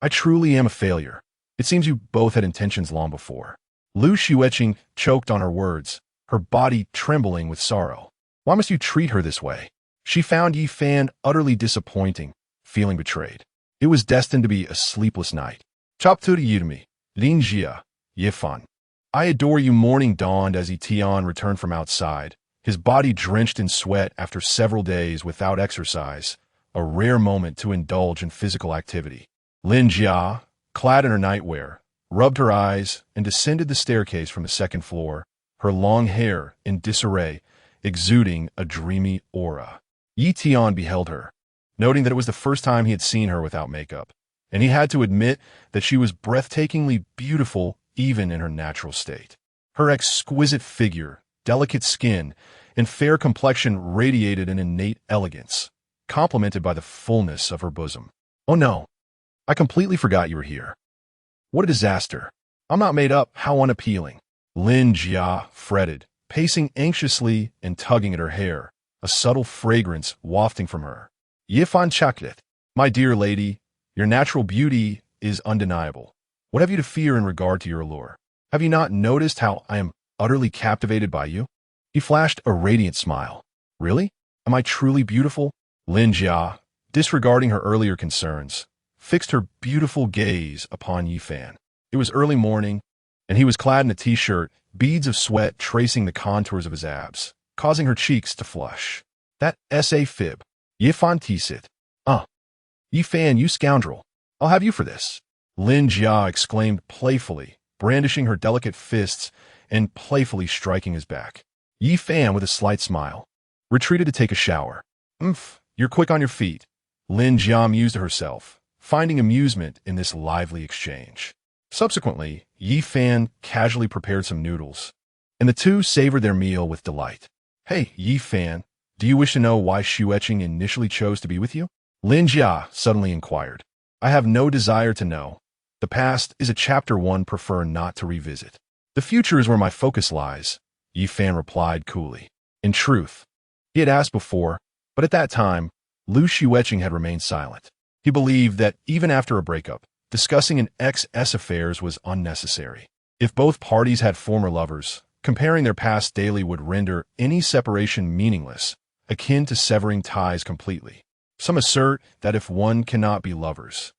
I truly am a failure. It seems you both had intentions long before. Xueqing choked on her words, her body trembling with sorrow. Why must you treat her this way? She found Yi Fan utterly disappointing, feeling betrayed. It was destined to be a sleepless night. Chop to me, Lin Jia, Yi Fan. I adore you. Morning dawned as Tian returned from outside, his body drenched in sweat after several days without exercise, a rare moment to indulge in physical activity. Lin Jia, clad in her nightwear, rubbed her eyes and descended the staircase from the second floor, her long hair in disarray, exuding a dreamy aura. Yi Tian beheld her, noting that it was the first time he had seen her without makeup, and he had to admit that she was breathtakingly beautiful even in her natural state. Her exquisite figure, delicate skin, and fair complexion radiated an innate elegance, complemented by the fullness of her bosom. Oh no, I completely forgot you were here. What a disaster. I'm not made up, how unappealing. Lin Jia fretted, pacing anxiously and tugging at her hair, a subtle fragrance wafting from her. Yifan Chaklet, my dear lady, your natural beauty is undeniable. What have you to fear in regard to your allure? Have you not noticed how I am utterly captivated by you? He flashed a radiant smile. Really? Am I truly beautiful? Lin Jia, disregarding her earlier concerns, fixed her beautiful gaze upon Yi Fan. It was early morning, and he was clad in a t-shirt, beads of sweat tracing the contours of his abs, causing her cheeks to flush. That S.A. fib. Yi Fan Tisit. Yi Fan, you scoundrel. I'll have you for this. Lin Jia exclaimed playfully, brandishing her delicate fists and playfully striking his back. Yi Fan, with a slight smile, retreated to take a shower. You're quick on your feet. Lin Jia mused to herself, finding amusement in this lively exchange. Subsequently, Yi Fan casually prepared some noodles, and the two savored their meal with delight. Hey, Yi Fan, do you wish to know why Xueqing initially chose to be with you? Lin Jia suddenly inquired. I have no desire to know. The past is a chapter one prefer not to revisit. The future is where my focus lies, Yi Fan replied coolly. In truth, he had asked before, but at that time, Xueqing had remained silent. He believed that even after a breakup, discussing an ex-s affairs was unnecessary. If both parties had former lovers, comparing their past daily would render any separation meaningless, akin to severing ties completely. Some assert that if one cannot be lovers,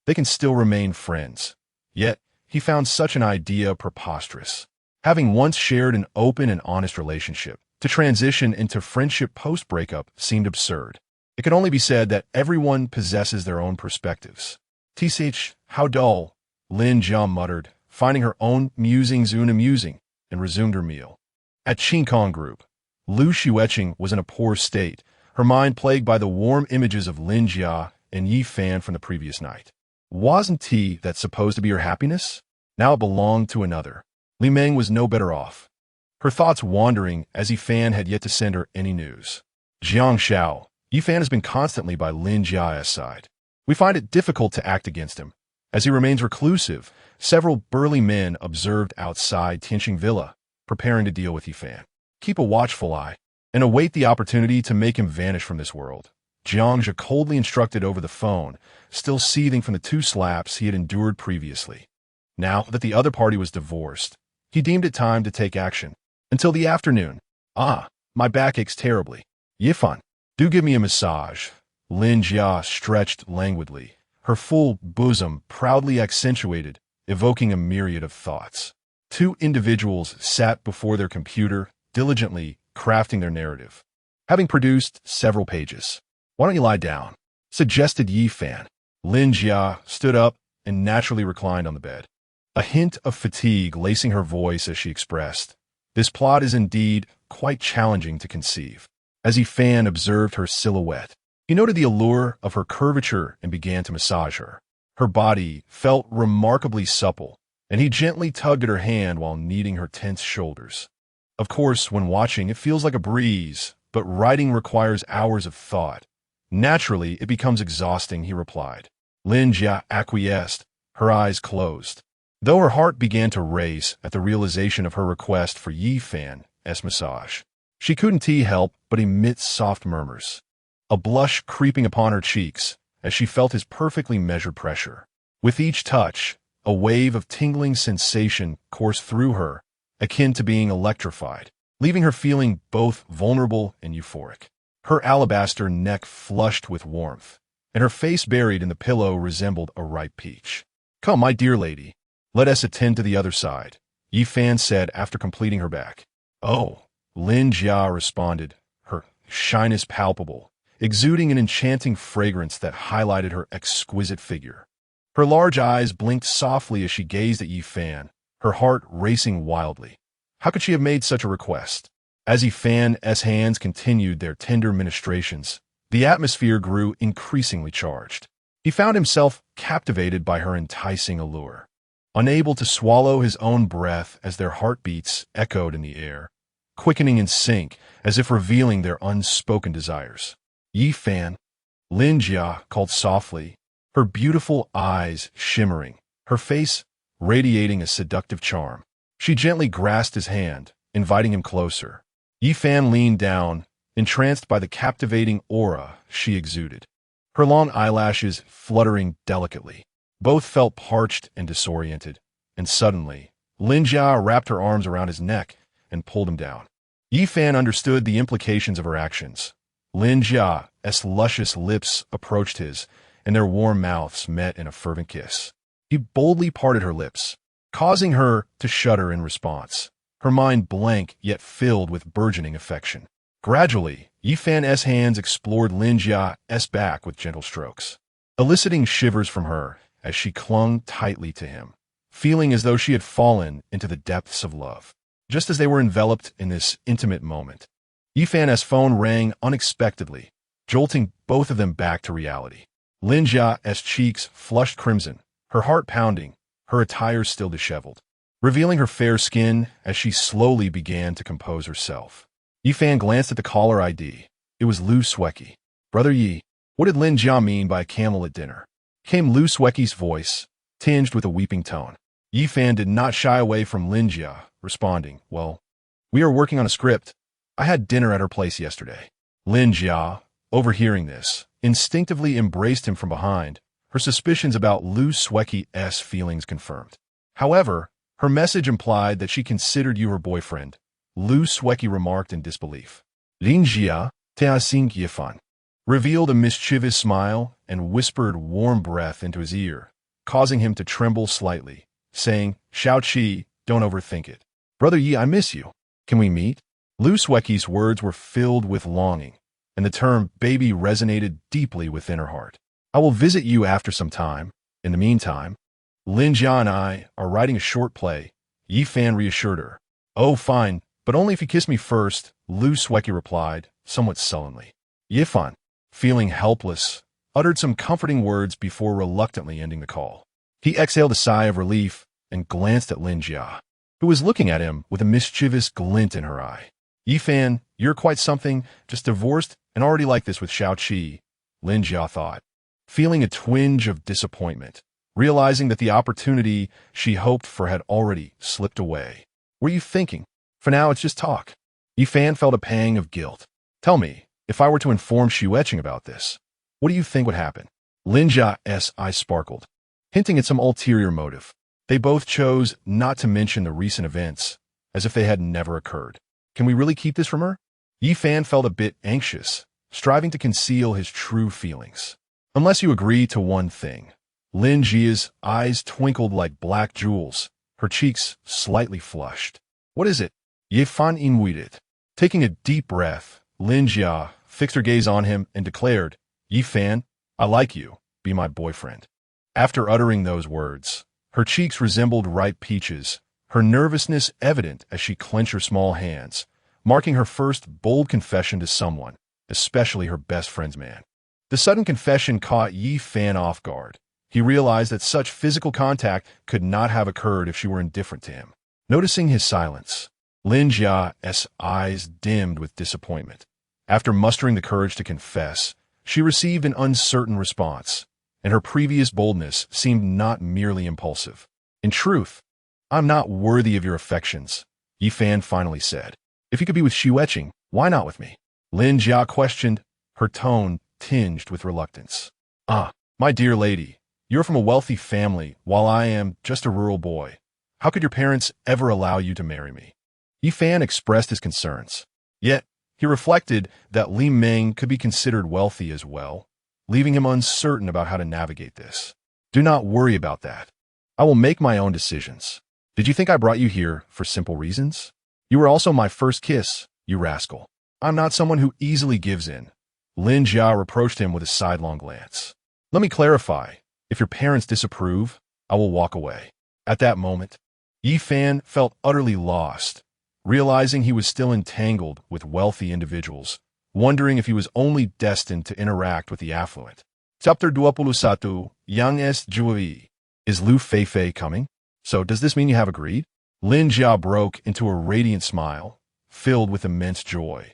they can still remain friends. Yet, he found such an idea preposterous. Having once shared an open and honest relationship, to transition into friendship post-breakup seemed absurd. It could only be said that everyone possesses their own perspectives. Tsh, how dull, Lin Jia muttered, finding her own musings unamusing, and resumed her meal. At Xueqing Group, Xueqing was in a poor state, her mind plagued by the warm images of Lin Jia and Yi Fan from the previous night. Wasn't tea that supposed to be her happiness? Now it belonged to another. Li Meng was no better off, her thoughts wandering as Yi Fan had yet to send her any news. Jiang Xiao, Yi Fan has been constantly by Lin Jia's side. We find it difficult to act against him. As he remains reclusive, several burly men observed outside Tianqing Villa, preparing to deal with Yi Fan. Keep a watchful eye, and await the opportunity to make him vanish from this world. Jiang Jia coldly instructed over the phone, still seething from the 2 slaps he had endured previously. Now that the other party was divorced, he deemed it time to take action. Until the afternoon. My back aches terribly. Yi Fan, do give me a massage. Lin Jia stretched languidly, her full bosom proudly accentuated, evoking a myriad of thoughts. 2 individuals sat before their computer, diligently crafting their narrative. Having produced several pages. Why don't you lie down? Suggested Yi Fan. Lin Jia stood up and naturally reclined on the bed. A hint of fatigue lacing her voice as she expressed, this plot is indeed quite challenging to conceive. As Yi Fan observed her silhouette, he noted the allure of her curvature and began to massage her. Her body felt remarkably supple, and he gently tugged at her hand while kneading her tense shoulders. Of course, when watching, it feels like a breeze, but writing requires hours of thought. Naturally, it becomes exhausting, he replied. Lin Jia acquiesced, her eyes closed. Though her heart began to race at the realization of her request for Yi Fan's massage, She couldn't help but emit soft murmurs, a blush creeping upon her cheeks as she felt his perfectly measured pressure. With each touch, a wave of tingling sensation coursed through her, akin to being electrified, leaving her feeling both vulnerable and euphoric. Her alabaster neck flushed with warmth, and her face buried in the pillow resembled a ripe peach. "Come, my dear lady, let us attend to the other side," Yi Fan said after completing her back. "Oh," Lin Jia responded, her shyness palpable, exuding an enchanting fragrance that highlighted her exquisite figure. Her large eyes blinked softly as she gazed at Yi Fan, her heart racing wildly. How could she have made such a request? As Yi Fan's hands continued their tender ministrations, the atmosphere grew increasingly charged. He found himself captivated by her enticing allure, unable to swallow his own breath as their heartbeats echoed in the air, quickening in sync as if revealing their unspoken desires. "Yi Fan," Lin Jia called softly, her beautiful eyes shimmering, her face radiating a seductive charm. She gently grasped his hand, inviting him closer. Yi Fan leaned down, entranced by the captivating aura she exuded, her long eyelashes fluttering delicately. Both felt parched and disoriented, and suddenly, Lin Jia wrapped her arms around his neck and pulled him down. Yi Fan understood the implications of her actions. Lin Jia's luscious lips approached his, and their warm mouths met in a fervent kiss. He boldly parted her lips, causing her to shudder in response, her mind blank yet filled with burgeoning affection. Gradually, Yi Fan's hands explored Lin Jia's back with gentle strokes, eliciting shivers from her as she clung tightly to him, feeling as though she had fallen into the depths of love. Just as they were enveloped in this intimate moment, Yi Fan's phone rang unexpectedly, jolting both of them back to reality. Lin Jia's cheeks flushed crimson, her heart pounding, her attire still disheveled, revealing her fair skin as she slowly began to compose herself. Yi Fan glanced at the caller ID. It was Lu Xueqing. "Brother Yi, what did Lin Jia mean by camel at dinner?" Came Lu Xueqing's voice, tinged with a weeping tone. Yi Fan did not shy away from Lin Jia, responding, "Well, we are working on a script. I had dinner at her place yesterday." Lin Jia, overhearing this, instinctively embraced him from behind, her suspicions about Lu Xueqing's feelings confirmed. However, her message implied that she considered you her boyfriend, Lu Xueqing remarked in disbelief. Lin Jia, Teasing Yifan, revealed a mischievous smile and whispered warm breath into his ear, causing him to tremble slightly, saying, "Xueqing, don't overthink it. Brother Yi, I miss you. Can we meet?" Lu Xueqing's words were filled with longing, and the term baby resonated deeply within her heart. "I will visit you after some time. In the meantime, Lin Jia and I are writing a short play," Yi Fan reassured her. "Oh, fine, but only if you kiss me first," Lu Xueqing replied, somewhat sullenly. Yi Fan, feeling helpless, uttered some comforting words before reluctantly ending the call. He exhaled a sigh of relief and glanced at Lin Jia, who was looking at him with a mischievous glint in her eye. "Yi Fan, you're quite something, just divorced and already like this with Xueqing," Lin Jia thought, feeling a twinge of disappointment, realizing that the opportunity she hoped for had already slipped away. "What are you thinking? For now, it's just talk." Yi Fan felt a pang of guilt. "Tell me, if I were to inform Xueqing about this, what do you think would happen?" Lin Jia's eyes sparkled, hinting at some ulterior motive. They both chose not to mention the recent events, as if they had never occurred. Can we really keep this from her? Yi Fan felt a bit anxious, striving to conceal his true feelings. "Unless you agree to one thing." Lin Jia's eyes twinkled like black jewels, her cheeks slightly flushed. "What is it?" Yi Fan inwaited. Taking a deep breath, Lin Jia fixed her gaze on him and declared, "Yi Fan, I like you. Be my boyfriend." After uttering those words, her cheeks resembled ripe peaches, her nervousness evident as she clenched her small hands, marking her first bold confession to someone, especially her best friend's man. The sudden confession caught Yi Fan off guard. He realized that such physical contact could not have occurred if she were indifferent to him. Noticing his silence, Lin Jia's eyes dimmed with disappointment. After mustering the courage to confess, she received an uncertain response, and her previous boldness seemed not merely impulsive. "In truth, I'm not worthy of your affections," Yi Fan finally said. "If you could be with Xueqing, Why not with me? Lin Jia questioned, her tone tinged with reluctance. Ah, my dear lady, you're from a wealthy family, while I am just a rural boy. How could your parents ever allow you to marry me? Yifan expressed his concerns. Yet, he reflected that Li Meng could be considered wealthy as well, leaving him uncertain about how to navigate this. Do not worry about that. I will make my own decisions. Did you think I brought you here for simple reasons? You were also my first kiss, you rascal. I'm not someone who easily gives in. Lin Jia reproached him with a sidelong glance. Let me clarify. If your parents disapprove, I will walk away. At that moment, Yifan felt utterly lost, realizing he was still entangled with wealthy individuals, wondering if he was only destined to interact with the affluent. Chapter 21, Amidst. Is Lu Feifei coming? So does this mean you have agreed? Lin Jia broke into a radiant smile, filled with immense joy.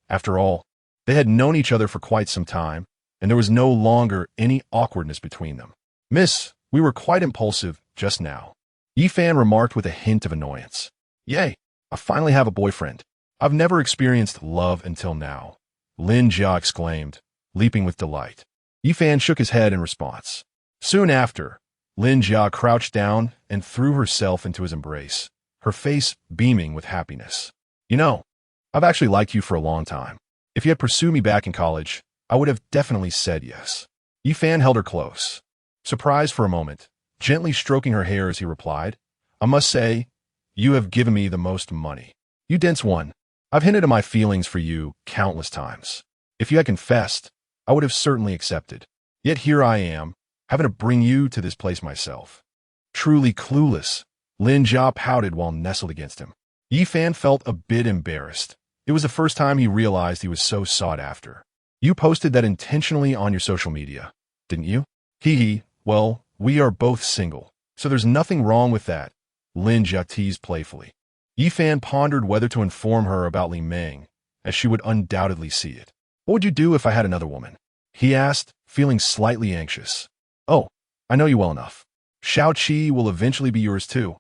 After all, they had known each other for quite some time, and there was no longer any awkwardness between them. Miss, we were quite impulsive just now. Yifan remarked with a hint of annoyance. Yay, I finally have a boyfriend. I've never experienced love until now. Lin Jia exclaimed, leaping with delight. Yifan shook his head in response. Soon after, Lin Jia crouched down and threw herself into his embrace, her face beaming with happiness. You know, I've actually liked you for a long time. If you had pursued me back in college, I would have definitely said yes. Yifan held her close. Surprised for a moment, gently stroking her hair as he replied, I must say, you have given me the most money. You dense one. I've hinted at my feelings for you countless times. If you had confessed, I would have certainly accepted. Yet here I am, having to bring you to this place myself. Truly clueless, Lin Jia pouted while nestled against him. Yifan felt a bit embarrassed. It was the first time he realized he was so sought after. You posted that intentionally on your social media, didn't you? Hee, well, we are both single, so there's nothing wrong with that, Lin Jia teased playfully. Yifan pondered whether to inform her about Li Meng, as she would undoubtedly see it. What would you do if I had another woman? He asked, feeling slightly anxious. Oh, I know you well enough. Xueqing will eventually be yours too.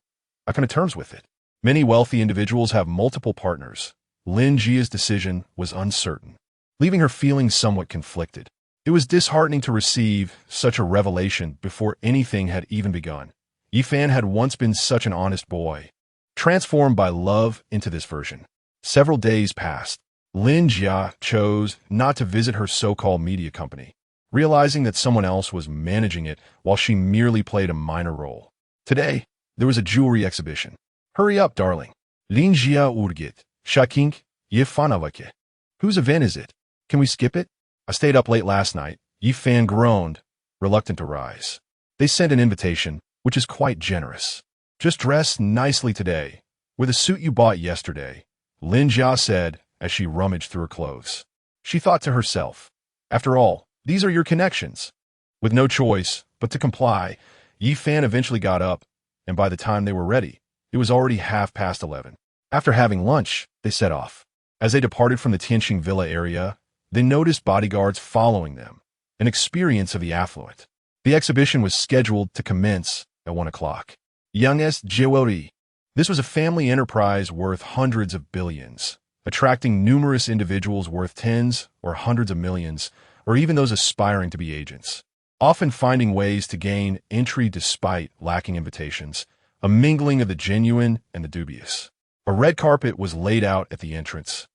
I come to terms with it. Many wealthy individuals have multiple partners. Lin Jia's decision was uncertain, leaving her feeling somewhat conflicted. It was disheartening to receive such a revelation before anything had even begun. Yifan had once been such an honest boy, transformed by love into this version. Several days passed. Lin Jia chose not to visit her so-called media company, realizing that someone else was managing it while she merely played a minor role. Today, there was a jewelry exhibition. Hurry up, darling. Lin Jia urgit. Xueqing, Yifanavake. Whose event is it? Can we skip it? I stayed up late last night. Yifan groaned, reluctant to rise. They sent an invitation, which is quite generous. Just dress nicely today, with a suit you bought yesterday, Lin Jia said as she rummaged through her clothes. She thought to herself, after all, these are your connections. With no choice but to comply, Yifan eventually got up, and by the time they were ready, it was already 11:30. After having lunch, they set off. As they departed from the Tianqing Villa area, they noticed bodyguards following them, an experience of the affluent. The exhibition was scheduled to commence at 1 o'clock. Amidst. This was a family enterprise worth hundreds of billions, attracting numerous individuals worth tens or hundreds of millions, or even those aspiring to be agents, often finding ways to gain entry despite lacking invitations, a mingling of the genuine and the dubious. A red carpet was laid out at the entrance,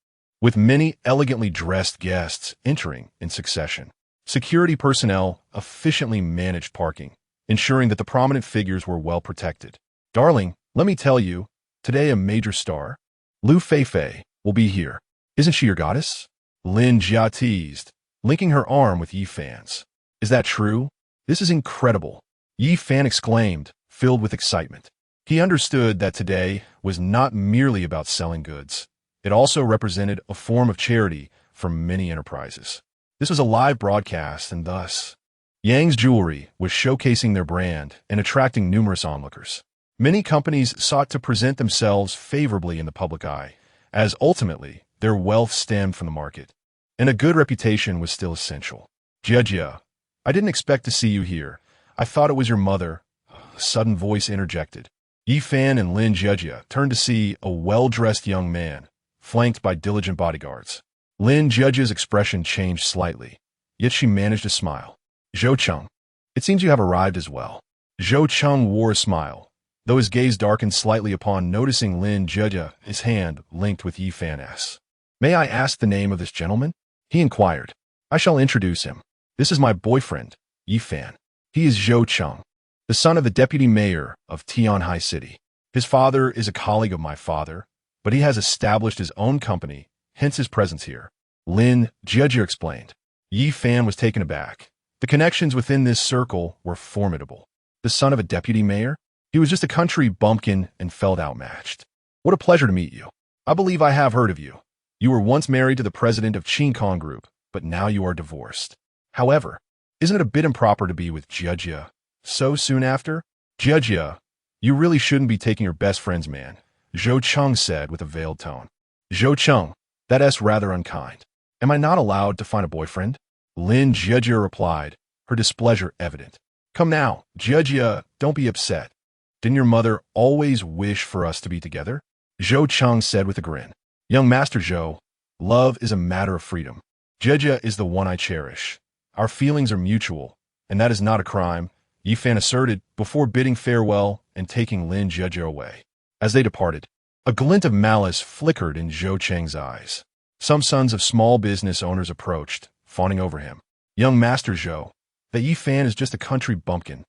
with many elegantly dressed guests entering in succession. Security personnel efficiently managed parking, ensuring that the prominent figures were well protected. Darling, let me tell you, today a major star, Lu Feifei, will be here. Isn't she your goddess? Lin Jia teased, linking her arm with Yifan's. Is that true? This is incredible, Yifan exclaimed, filled with excitement. He understood that today was not merely about selling goods. It also represented a form of charity for many enterprises. This was a live broadcast, and thus, Yang's jewelry was showcasing their brand and attracting numerous onlookers. Many companies sought to present themselves favorably in the public eye, as ultimately their wealth stemmed from the market, and a good reputation was still essential. Jia, I didn't expect to see you here. I thought it was your mother. A sudden voice interjected. Yifan and Lin Jia turned to see a well-dressed young man, flanked by diligent bodyguards. Lin Jia's expression changed slightly, yet she managed to smile. Xueqing, it seems you have arrived as well. Xueqing wore a smile, though his gaze darkened slightly upon noticing Lin Jia, his hand linked with Yi Fan's. May I ask the name of this gentleman? He inquired. I shall introduce him. This is my boyfriend, Yi Fan. He is Xueqing, the son of the deputy mayor of Tianhai City. His father is a colleague of my father, but he has established his own company, hence his presence here. Lin Jia explained. Yi Fan was taken aback. The connections within this circle were formidable. The son of a deputy mayor? He was just a country bumpkin and felt outmatched. What a pleasure to meet you. I believe I have heard of you. You were once married to the president of Xueqing Group, but now you are divorced. However, isn't it a bit improper to be with Jia so soon after? Jia, you really shouldn't be taking your best friend's man, Xueqing said with a veiled tone. Xueqing, that's rather unkind. Am I not allowed to find a boyfriend? Lin Jia replied, her displeasure evident. Come now, Jia, don't be upset. Didn't your mother always wish for us to be together? Xueqing said with a grin. Young Master Zhou, love is a matter of freedom. Jia is the one I cherish. Our feelings are mutual, and that is not a crime, Yi Fan asserted before bidding farewell and taking Lin Jia away. As they departed, a glint of malice flickered in Xueqing's eyes. Some sons of small business owners approached, fawning over him. Young Master Zhou, that Yi Fan is just a country bumpkin.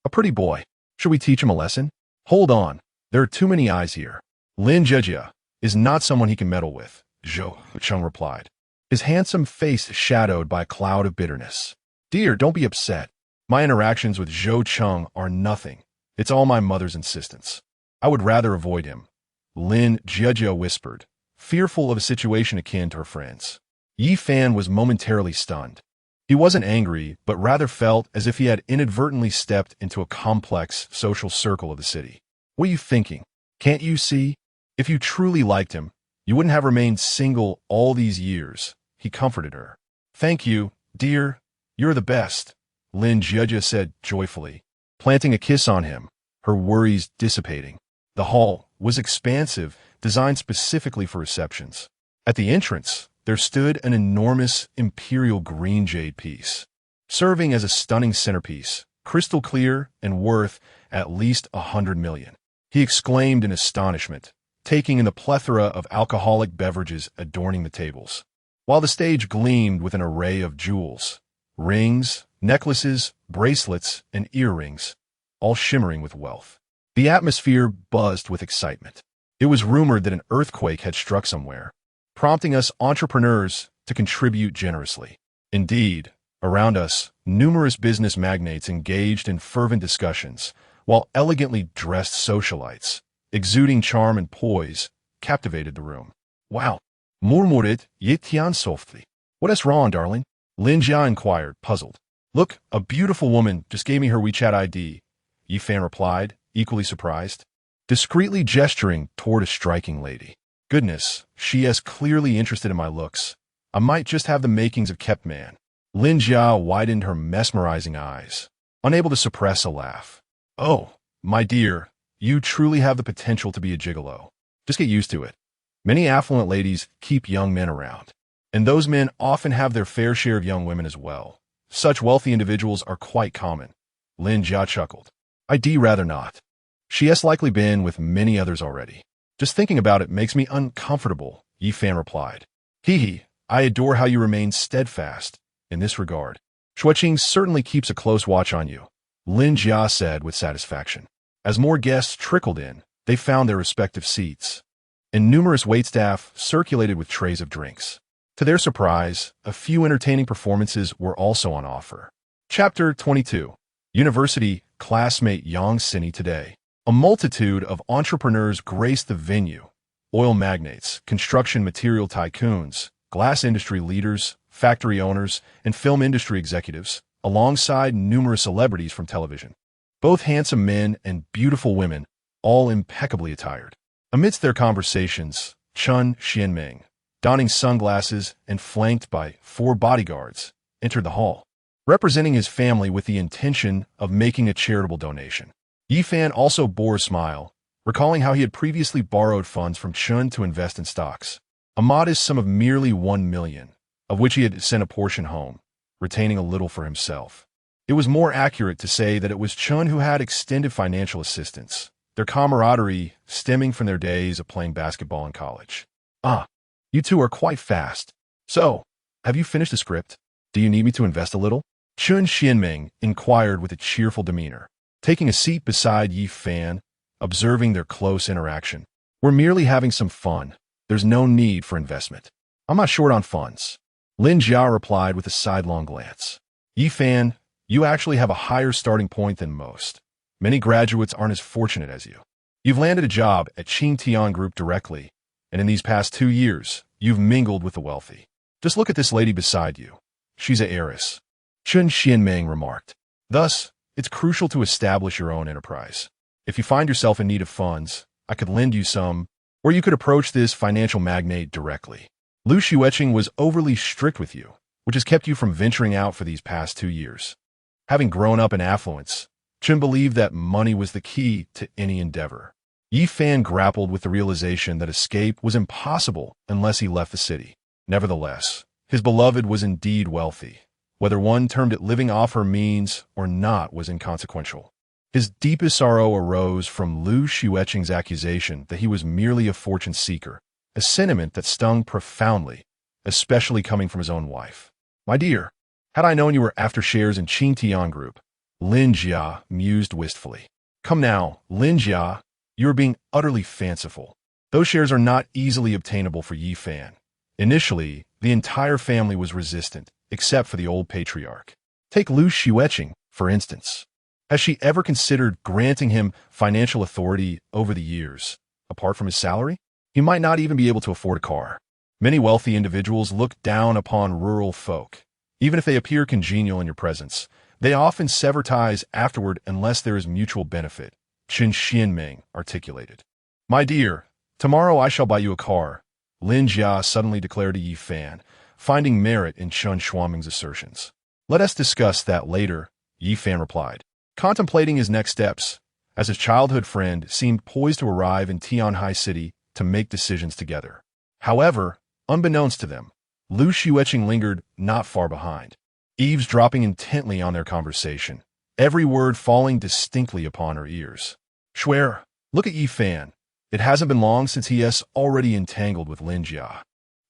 A pretty boy. Should we teach him a lesson? Hold on, there are too many eyes here. Lin Jia is not someone he can meddle with, Xueqing replied, his handsome face shadowed by a cloud of bitterness. Dear, don't be upset. My interactions with Xueqing are nothing. It's all my mother's insistence. I would rather avoid him, Lin Jia whispered, fearful of a situation akin to her friend's. Yi Fan was momentarily stunned. He wasn't angry, but rather felt as if he had inadvertently stepped into a complex social circle of the city. What are you thinking? Can't you see? If you truly liked him, you wouldn't have remained single all these years, he comforted her. Thank you, dear. You're the best, Lin Jia said joyfully, planting a kiss on him, her worries dissipating. The hall was expansive, designed specifically for receptions. At the entrance, there stood an enormous imperial green jade piece, serving as a stunning centerpiece, crystal clear and worth at least 100 million. He exclaimed in astonishment, taking in the plethora of alcoholic beverages adorning the tables, while the stage gleamed with an array of jewels, rings, necklaces, bracelets, and earrings, all shimmering with wealth. The atmosphere buzzed with excitement. It was rumored that an earthquake had struck somewhere, prompting us entrepreneurs to contribute generously. Indeed, around us, numerous business magnates engaged in fervent discussions, while elegantly dressed socialites, exuding charm and poise, captivated the room. Wow, murmured Yi Tian softly. What is wrong, darling? Lin Jia inquired, puzzled. Look, a beautiful woman just gave me her WeChat ID, Yi Fan replied, equally surprised, discreetly gesturing toward a striking lady. Goodness, she is clearly interested in my looks. I might just have the makings of kept man. Lin Jia widened her mesmerizing eyes, unable to suppress a laugh. Oh, my dear, you truly have the potential to be a gigolo. Just get used to it. Many affluent ladies keep young men around, and those men often have their fair share of young women as well. Such wealthy individuals are quite common. Lin Jia chuckled. I'd rather not. She has likely been with many others already. Just thinking about it makes me uncomfortable, Yi Fan replied. Hee, I adore how you remain steadfast in this regard. Xueqing certainly keeps a close watch on you, Lin Jia said with satisfaction. As more guests trickled in, they found their respective seats, and numerous waitstaff circulated with trays of drinks. To their surprise, a few entertaining performances were also on offer. Chapter 22. University Classmate Yang Sini Today. A multitude of entrepreneurs graced the venue. Oil magnates, construction material tycoons, glass industry leaders, factory owners, and film industry executives, alongside numerous celebrities from television. Both handsome men and beautiful women, all impeccably attired. Amidst their conversations, Chen Xianming, donning sunglasses and flanked by 4 bodyguards, entered the hall, representing his family with the intention of making a charitable donation. Yi Fan also bore a smile, recalling how he had previously borrowed funds from Chen to invest in stocks. a modest sum of merely 1 million, of which he had sent a portion home, retaining a little for himself. It was more accurate to say that it was Chun who had extended financial assistance, their camaraderie stemming from their days of playing basketball in college. "Ah, you two are quite fast. So, have you finished the script? Do you need me to invest a little?" Chun Xianming inquired with a cheerful demeanor, taking a seat beside Yi Fan, observing their close interaction. "We're merely having some fun. There's no need for investment. I'm not short on funds." Lin Jia replied with a sidelong glance. "Yi Fan, you actually have a higher starting point than most. Many graduates aren't as fortunate as you. You've landed a job at Qingtian Group directly, and in these past 2 years, you've mingled with the wealthy. Just look at this lady beside you. She's an heiress," Chun Xianming remarked. "Thus, it's crucial to establish your own enterprise. If you find yourself in need of funds, I could lend you some, or you could approach this financial magnate directly. Lu Xueqing was overly strict with you, which has kept you from venturing out for these past 2 years. Having grown up in affluence, Chun believed that money was the key to any endeavor." Yi Fan grappled with the realization that escape was impossible unless he left the city. Nevertheless, his beloved was indeed wealthy. Whether one termed it living off her means or not was inconsequential. His deepest sorrow arose from Lu Xueqing's accusation that he was merely a fortune seeker, a sentiment that stung profoundly, especially coming from his own wife. "My dear, had I known you were after shares in Qingtian Group," Lin Jia mused wistfully. "Come now, Lin Jia, you are being utterly fanciful. Those shares are not easily obtainable for Yi Fan." Initially, the entire family was resistant, except for the old patriarch. Take Lu Xueqing, for instance. Has she ever considered granting him financial authority over the years? Apart from his salary, he might not even be able to afford a car. Many wealthy individuals look down upon rural folk. Even if they appear congenial in your presence, they often sever ties afterward unless there is mutual benefit, Chun Xianming articulated. "My dear, tomorrow I shall buy you a car," Lin Jia suddenly declared to Yi Fan, finding merit in Chun Xianming's assertions. "Let us discuss that later," Yi Fan replied, contemplating his next steps, as his childhood friend seemed poised to arrive in Tianhai City to make decisions together. However, unbeknownst to them, Lu Xueqing lingered not far behind, eavesdropping intently on their conversation, every word falling distinctly upon her ears. "Shuer, look at Yi Fan. It hasn't been long since he has already entangled with Lin Jia.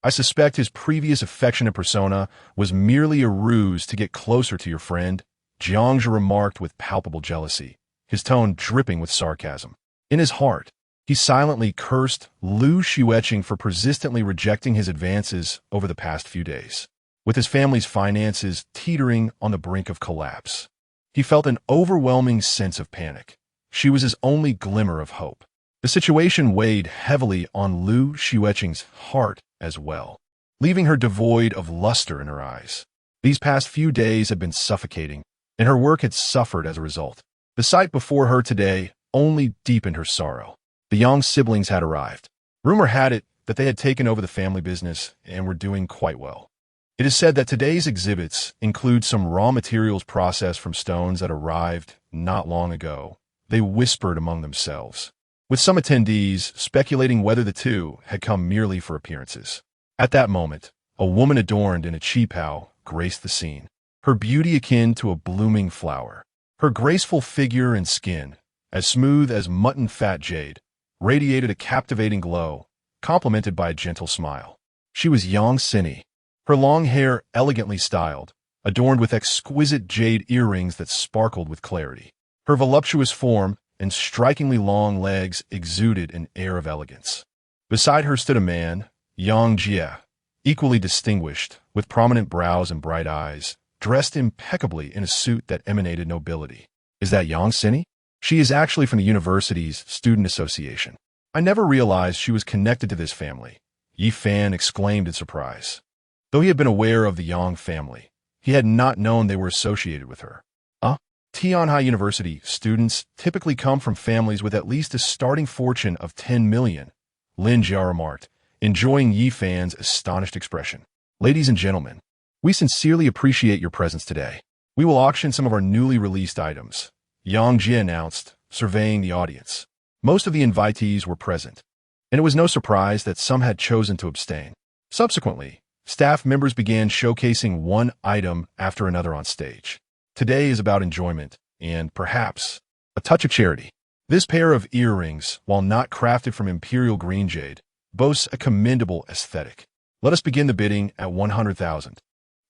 I suspect his previous affectionate persona was merely a ruse to get closer to your friend," Jiangzhe remarked with palpable jealousy, his tone dripping with sarcasm. In his heart, he silently cursed Lu Xueqing for persistently rejecting his advances over the past few days. With his family's finances teetering on the brink of collapse, he felt an overwhelming sense of panic. She was his only glimmer of hope. The situation weighed heavily on Lu Xueqing's heart as well, leaving her devoid of luster in her eyes. These past few days had been suffocating, and her work had suffered as a result. The sight before her today only deepened her sorrow. The Yang siblings had arrived. Rumor had it that they had taken over the family business and were doing quite well. It is said that today's exhibits include some raw materials processed from stones that arrived not long ago. They whispered among themselves, with some attendees speculating whether the two had come merely for appearances. At that moment, a woman adorned in a qipao graced the scene, her beauty akin to a blooming flower. Her graceful figure and skin, as smooth as mutton fat jade, radiated a captivating glow, complemented by a gentle smile. She was Yang Sini, her long hair elegantly styled, adorned with exquisite jade earrings that sparkled with clarity. Her voluptuous form and strikingly long legs exuded an air of elegance. Beside her stood a man, Lin Jia, equally distinguished, with prominent brows and bright eyes, dressed impeccably in a suit that emanated nobility. "Is that Yang Sini? She is actually from the university's student association. I never realized she was connected to this family," Yi Fan exclaimed in surprise. Though he had been aware of the Yang family, he had not known they were associated with her. Tianhai University students typically come from families with at least a starting fortune of 10 million, Lin Jia remarked, enjoying Yi Fan's astonished expression. "Ladies and gentlemen, we sincerely appreciate your presence today. We will auction some of our newly released items," Yang Jia announced, surveying the audience. Most of the invitees were present, and it was no surprise that some had chosen to abstain. Subsequently, staff members began showcasing one item after another on stage. Today is about enjoyment and, perhaps, a touch of charity. This pair of earrings, while not crafted from imperial green jade, boasts a commendable aesthetic. Let us begin the bidding at 100,000.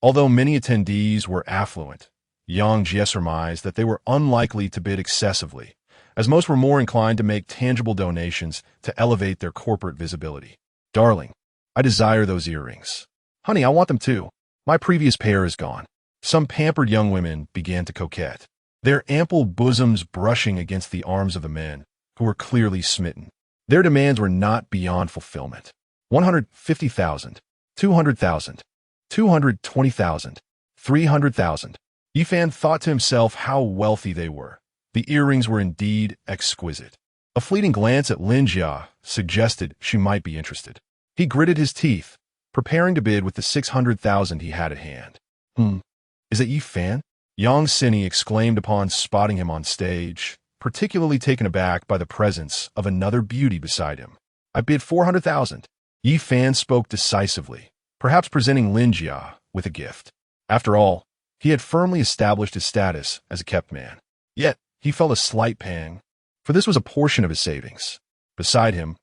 Although many attendees were affluent, Lin Jia surmised that they were unlikely to bid excessively, as most were more inclined to make tangible donations to elevate their corporate visibility. Darling, I desire those earrings. Honey, I want them too. My previous pair is gone. Some pampered young women began to coquette, their ample bosoms brushing against the arms of the men, who were clearly smitten. Their demands were not beyond fulfillment. 150,000, 200,000, 220,000, 300,000. Yifan thought to himself how wealthy they were. The earrings were indeed exquisite. A fleeting glance at Lin Jia suggested she might be interested. He gritted his teeth, preparing to bid with the 600,000 he had at hand. Is it Yifan? Yang Sini exclaimed upon spotting him on stage, particularly taken aback by the presence of another beauty beside him. I bid 400,000. Yifan spoke decisively, perhaps presenting Lin Jia with a gift. After all, he had firmly established his status as a kept man. Yet, he felt a slight pang, for this was a portion of his savings. Beside him,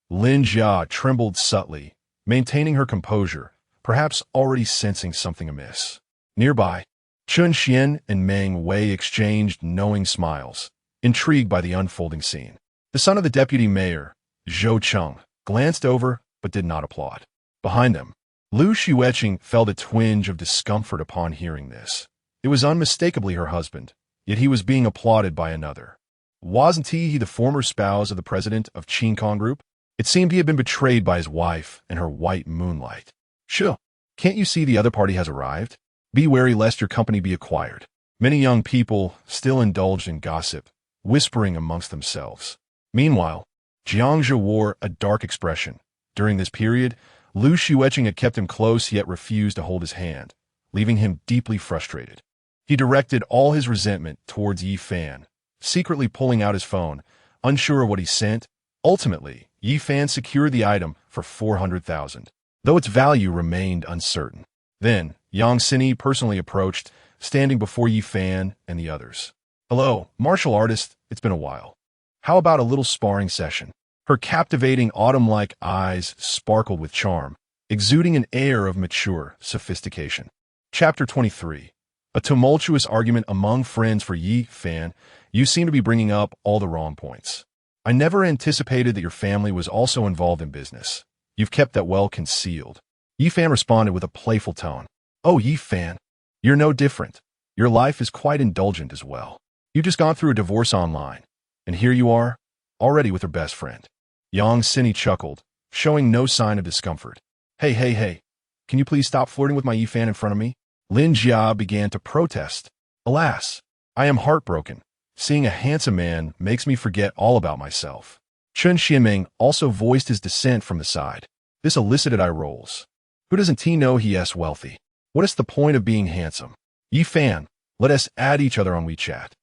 Lin Jia trembled subtly, maintaining her composure, perhaps already sensing something amiss. Nearby, Chun Xian and Meng Wei exchanged knowing smiles, intrigued by the unfolding scene. The son of the deputy mayor, Xueqing, glanced over but did not applaud. Behind them, Xueqing felt a twinge of discomfort upon hearing this. It was unmistakably her husband, yet he was being applauded by another. Wasn't he the former spouse of the president of Xueqing Group? It seemed he had been betrayed by his wife and her white moonlight. Shoo, can't you see the other party has arrived? Be wary lest your company be acquired. Many young people still indulged in gossip, whispering amongst themselves. Meanwhile, Jiangzhe wore a dark expression. During this period, Xueqing had kept him close yet refused to hold his hand, leaving him deeply frustrated. He directed all his resentment towards Yifan, secretly pulling out his phone, unsure of what he sent. Ultimately, Yifan secured the item for 400,000, though its value remained uncertain. Then, Yang Sini personally approached, standing before Yifan and the others. Hello, martial artist, it's been a while. How about a little sparring session? Her captivating autumn-like eyes sparkled with charm, exuding an air of mature sophistication. Chapter 23. A tumultuous argument among friends for Yifan. You seem to be bringing up all the wrong points. I never anticipated that your family was also involved in business. You've kept that well concealed. Yifan responded with a playful tone. Oh, Yifan, you're no different. Your life is quite indulgent as well. You've just gone through a divorce online, and here you are, already with her best friend. Yang Sini chuckled, showing no sign of discomfort. Hey, can you please stop flirting with my Yifan in front of me? Lin Jia began to protest. Alas, I am heartbroken. Seeing a handsome man makes me forget all about myself. Chun Xianming also voiced his dissent from the side. This elicited eye rolls. Who doesn't he know he is wealthy? What is the point of being handsome? Yifan, let us add each other on WeChat.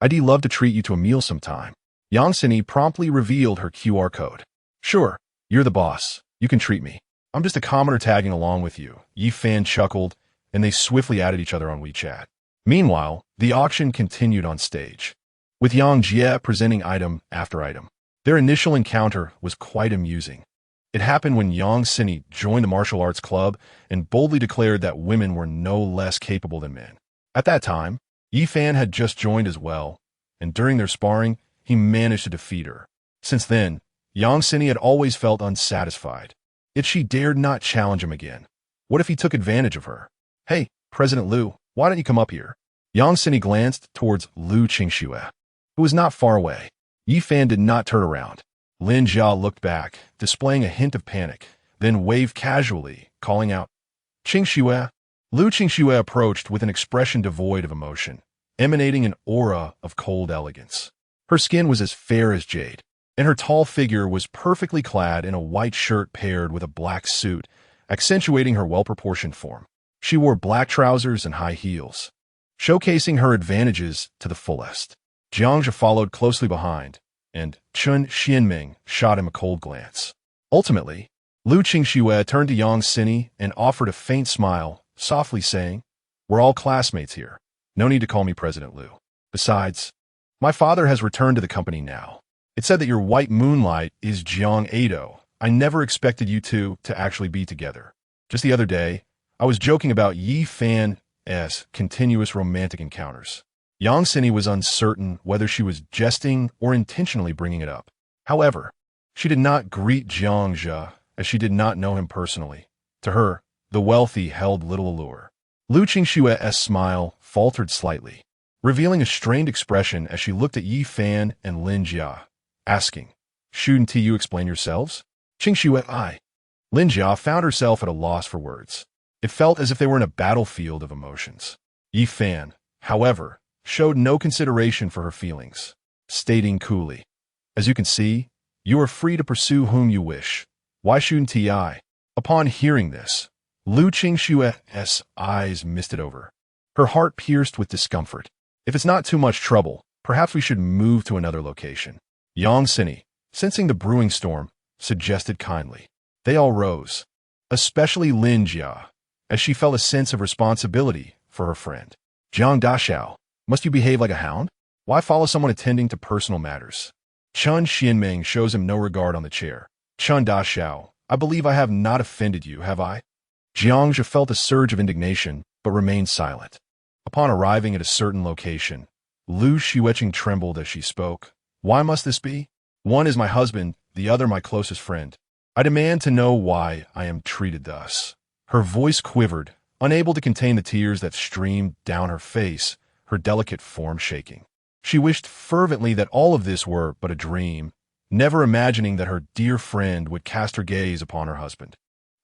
I'd love to treat you to a meal sometime. Yang Sini promptly revealed her QR code. Sure, you're the boss. You can treat me. I'm just a commoner tagging along with you. Yifan chuckled, and they swiftly added each other on WeChat. Meanwhile, the auction continued on stage, with Yang Jia presenting item after item. Their initial encounter was quite amusing. It happened when Yang Sini joined the martial arts club and boldly declared that women were no less capable than men. At that time, Yifan had just joined as well, and during their sparring, he managed to defeat her. Since then, Yang Sini had always felt unsatisfied. Yet she dared not challenge him again. What if he took advantage of her? Hey, President Liu, why don't you come up here? Yang Sini glanced towards Liu Qingxue, who was not far away. Yifan did not turn around. Lin Jia looked back, displaying a hint of panic, then waved casually, calling out, Qingxue. Liu Qingxue approached with an expression devoid of emotion, emanating an aura of cold elegance. Her skin was as fair as jade, and her tall figure was perfectly clad in a white shirt paired with a black suit, accentuating her well-proportioned form. She wore black trousers and high heels, showcasing her advantages to the fullest. Jiangzhe followed closely behind, and Chun Xianming shot him a cold glance. Ultimately, Lu Qingxue turned to Yang Sini and offered a faint smile, softly saying, "We're all classmates here. No need to call me President Lu. Besides, my father has returned to the company now. It said that your white moonlight is Jiang Ado. I never expected you two to actually be together. Just the other day, I was joking about Yi Fan's continuous romantic encounters." Yang Sini was uncertain whether she was jesting or intentionally bringing it up. However, she did not greet Jiang Jia, as she did not know him personally. To her, the wealthy held little allure. Lu Qingxue's smile faltered slightly, revealing a strained expression as she looked at Yi Fan and Lin Jia, asking, "Shouldn't you explain yourselves?" Qingxue. Lin Jia found herself at a loss for words. It felt as if they were in a battlefield of emotions. Yi Fan, however, showed no consideration for her feelings, stating coolly, "As you can see, you are free to pursue whom you wish. Why shouldn't I?" Upon hearing this, Lu Qingxue's eyes misted over, her heart pierced with discomfort. "If it's not too much trouble, perhaps we should move to another location." Yang Sini, sensing the brewing storm, suggested kindly. They all rose, especially Lin Jia, as she felt a sense of responsibility for her friend. "Jiang Daxiao, must you behave like a hound? Why follow someone attending to personal matters?" Chun Xianming shows him no regard on the chair. "Chun Daxiao, I believe I have not offended you, have I?" Jiang Jia felt a surge of indignation, but remained silent. Upon arriving at a certain location, Lu Xueqing trembled as she spoke. "Why must this be? One is my husband, the other my closest friend. I demand to know why I am treated thus." Her voice quivered, unable to contain the tears that streamed down her face, her delicate form shaking. She wished fervently that all of this were but a dream, never imagining that her dear friend would cast her gaze upon her husband.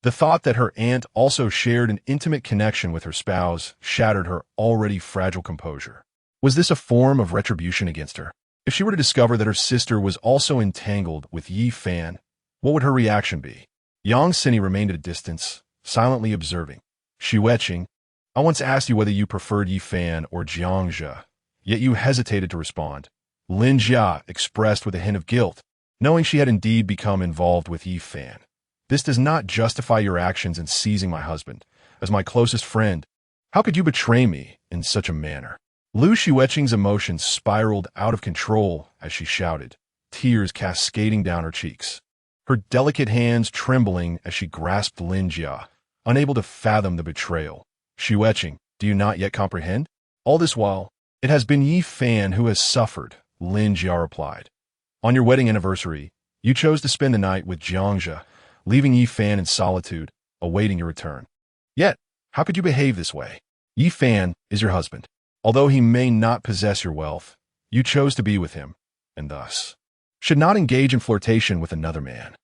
The thought that her aunt also shared an intimate connection with her spouse shattered her already fragile composure. Was this a form of retribution against her? If she were to discover that her sister was also entangled with Yi Fan, what would her reaction be? Yang Sini remained at a distance, silently observing. "Xueqing, I once asked you whether you preferred Yi Fan or Jiang Jia, yet you hesitated to respond." Lin Jia expressed with a hint of guilt, knowing she had indeed become involved with Yi Fan. "This does not justify your actions in seizing my husband. As my closest friend, how could you betray me in such a manner?" Lu Xueqing's emotions spiraled out of control as she shouted, tears cascading down her cheeks. Her delicate hands trembling as she grasped Lin Jia, unable to fathom the betrayal. "Xueqing, do you not yet comprehend? All this while, it has been Yi Fan who has suffered," Lin Jia replied. "On your wedding anniversary, you chose to spend the night with Jiang Jia, leaving Yi Fan in solitude, awaiting your return. Yet, how could you behave this way? Yi Fan is your husband. Although he may not possess your wealth, you chose to be with him, and thus should not engage in flirtation with another man."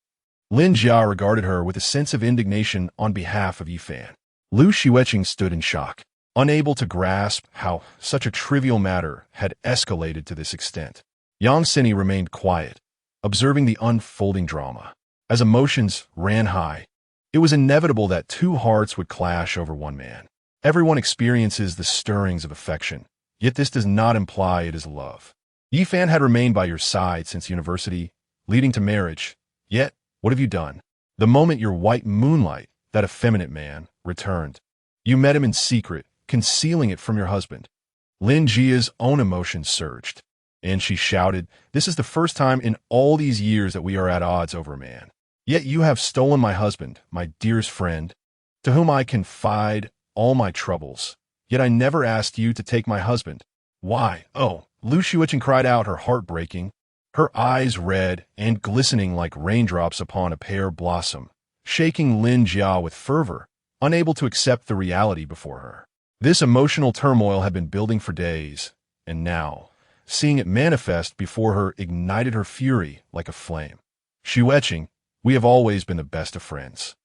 Lin Jia regarded her with a sense of indignation on behalf of Yi Fan. Lu Xueqing stood in shock, unable to grasp how such a trivial matter had escalated to this extent. Yang Sini remained quiet, observing the unfolding drama. As emotions ran high, it was inevitable that two hearts would clash over one man. Everyone experiences the stirrings of affection, yet this does not imply it is love. Yi Fan had remained by your side since university, leading to marriage. Yet, what have you done? The moment your white moonlight, that effeminate man, returned, you met him in secret, concealing it from your husband. Lin Jia's own emotions surged, and she shouted, "This is the first time in all these years that we are at odds over a man. Yet you have stolen my husband, my dearest friend, to whom I confide all my troubles. Yet I never asked you to take my husband. Why?" "Oh," Lu Xueqing cried out, her heart breaking, her eyes red and glistening like raindrops upon a pear blossom, shaking Lin Jia with fervor, unable to accept the reality before her. This emotional turmoil had been building for days, and now, seeing it manifest before her ignited her fury like a flame. "Xueqing, we have always been the best of friends.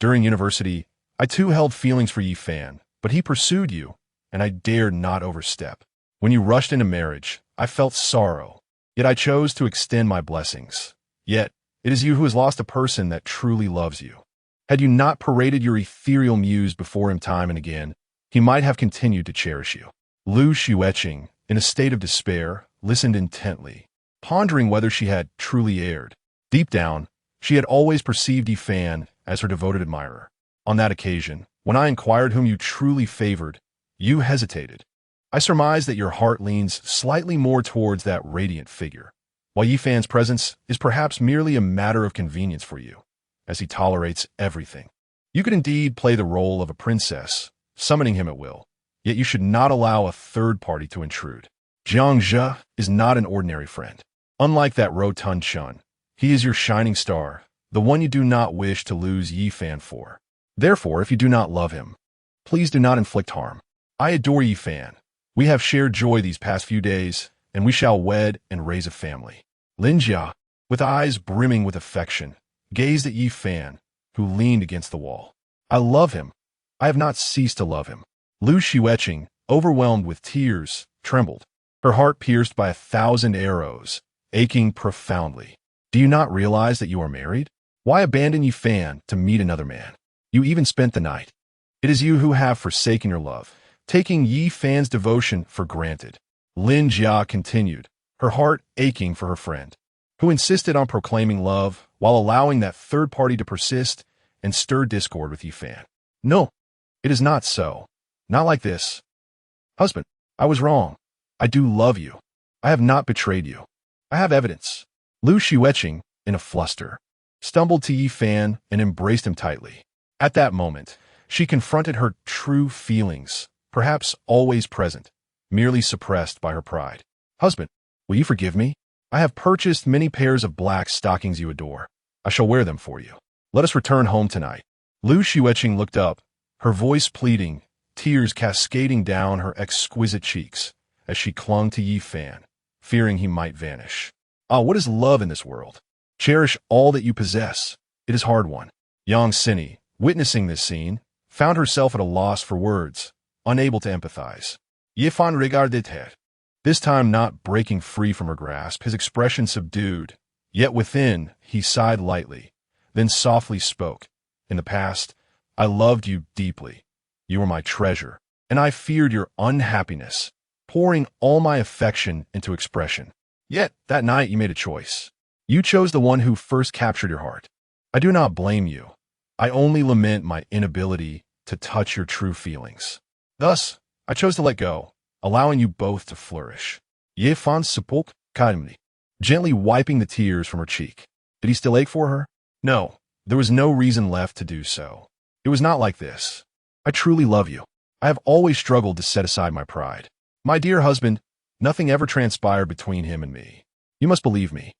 During university, I too held feelings for Yi Fan, but he pursued you, and I dared not overstep. When you rushed into marriage, I felt sorrow, yet I chose to extend my blessings. Yet, it is you who has lost a person that truly loves you. Had you not paraded your ethereal muse before him time and again, he might have continued to cherish you." Lu Xueqing, in a state of despair, listened intently, pondering whether she had truly erred. Deep down, She had always perceived Yi Fan as her devoted admirer. On that occasion, when I inquired whom you truly favored, you hesitated. I surmise that your heart leans slightly more towards that radiant figure, while Yi Fan's presence is perhaps merely a matter of convenience for you, as he tolerates everything. You could indeed play the role of a princess, summoning him at will, yet you should not allow a third party to intrude. Jiang Zhe is not an ordinary friend. Unlike that rotund Chun, he is your shining star, the one you do not wish to lose Yi Fan for. Therefore, if you do not love him, please do not inflict harm. I adore Yi Fan. We have shared joy these past few days, and we shall wed and raise a family. Lin Jia, with eyes brimming with affection, gazed at Yi Fan, who leaned against the wall. I love him. I have not ceased to love him. Xueqing, overwhelmed with tears, trembled, her heart pierced by 1,000 arrows, aching profoundly. Do you not realize that you are married? Why abandon Yi Fan to meet another man? You even spent the night. It is you who have forsaken your love, taking Yi Fan's devotion for granted. Lin Jia continued, her heart aching for her friend, who insisted on proclaiming love while allowing that third party to persist and stir discord with Yi Fan. No, it is not so. Not like this. Husband, I was wrong. I do love you. I have not betrayed you. I have evidence. Xueqing, in a fluster, stumbled to Yi Fan and embraced him tightly. At that moment, she confronted her true feelings, perhaps always present, merely suppressed by her pride. Husband, will you forgive me? I have purchased many pairs of black stockings you adore. I shall wear them for you. Let us return home tonight. Xueqing looked up, her voice pleading, tears cascading down her exquisite cheeks as she clung to Yi Fan, fearing he might vanish. Ah, what is love in this world? Cherish all that you possess. It is hard-won. Yang Sini, witnessing this scene, found herself at a loss for words, unable to empathize. Yi Fan regarded her, this time not breaking free from her grasp, his expression subdued, yet within he sighed lightly, then softly spoke. In the past, I loved you deeply. You were my treasure, and I feared your unhappiness, pouring all my affection into expression. Yet, that night you made a choice. You chose the one who first captured your heart. I do not blame you. I only lament my inability to touch your true feelings. Thus, I chose to let go, allowing you both to flourish. Yi Fan spoke calmly, gently wiping the tears from her cheek. Did he still ache for her? No, there was no reason left to do so. It was not like this. I truly love you. I have always struggled to set aside my pride. My dear husband, nothing ever transpired between him and me. You must believe me.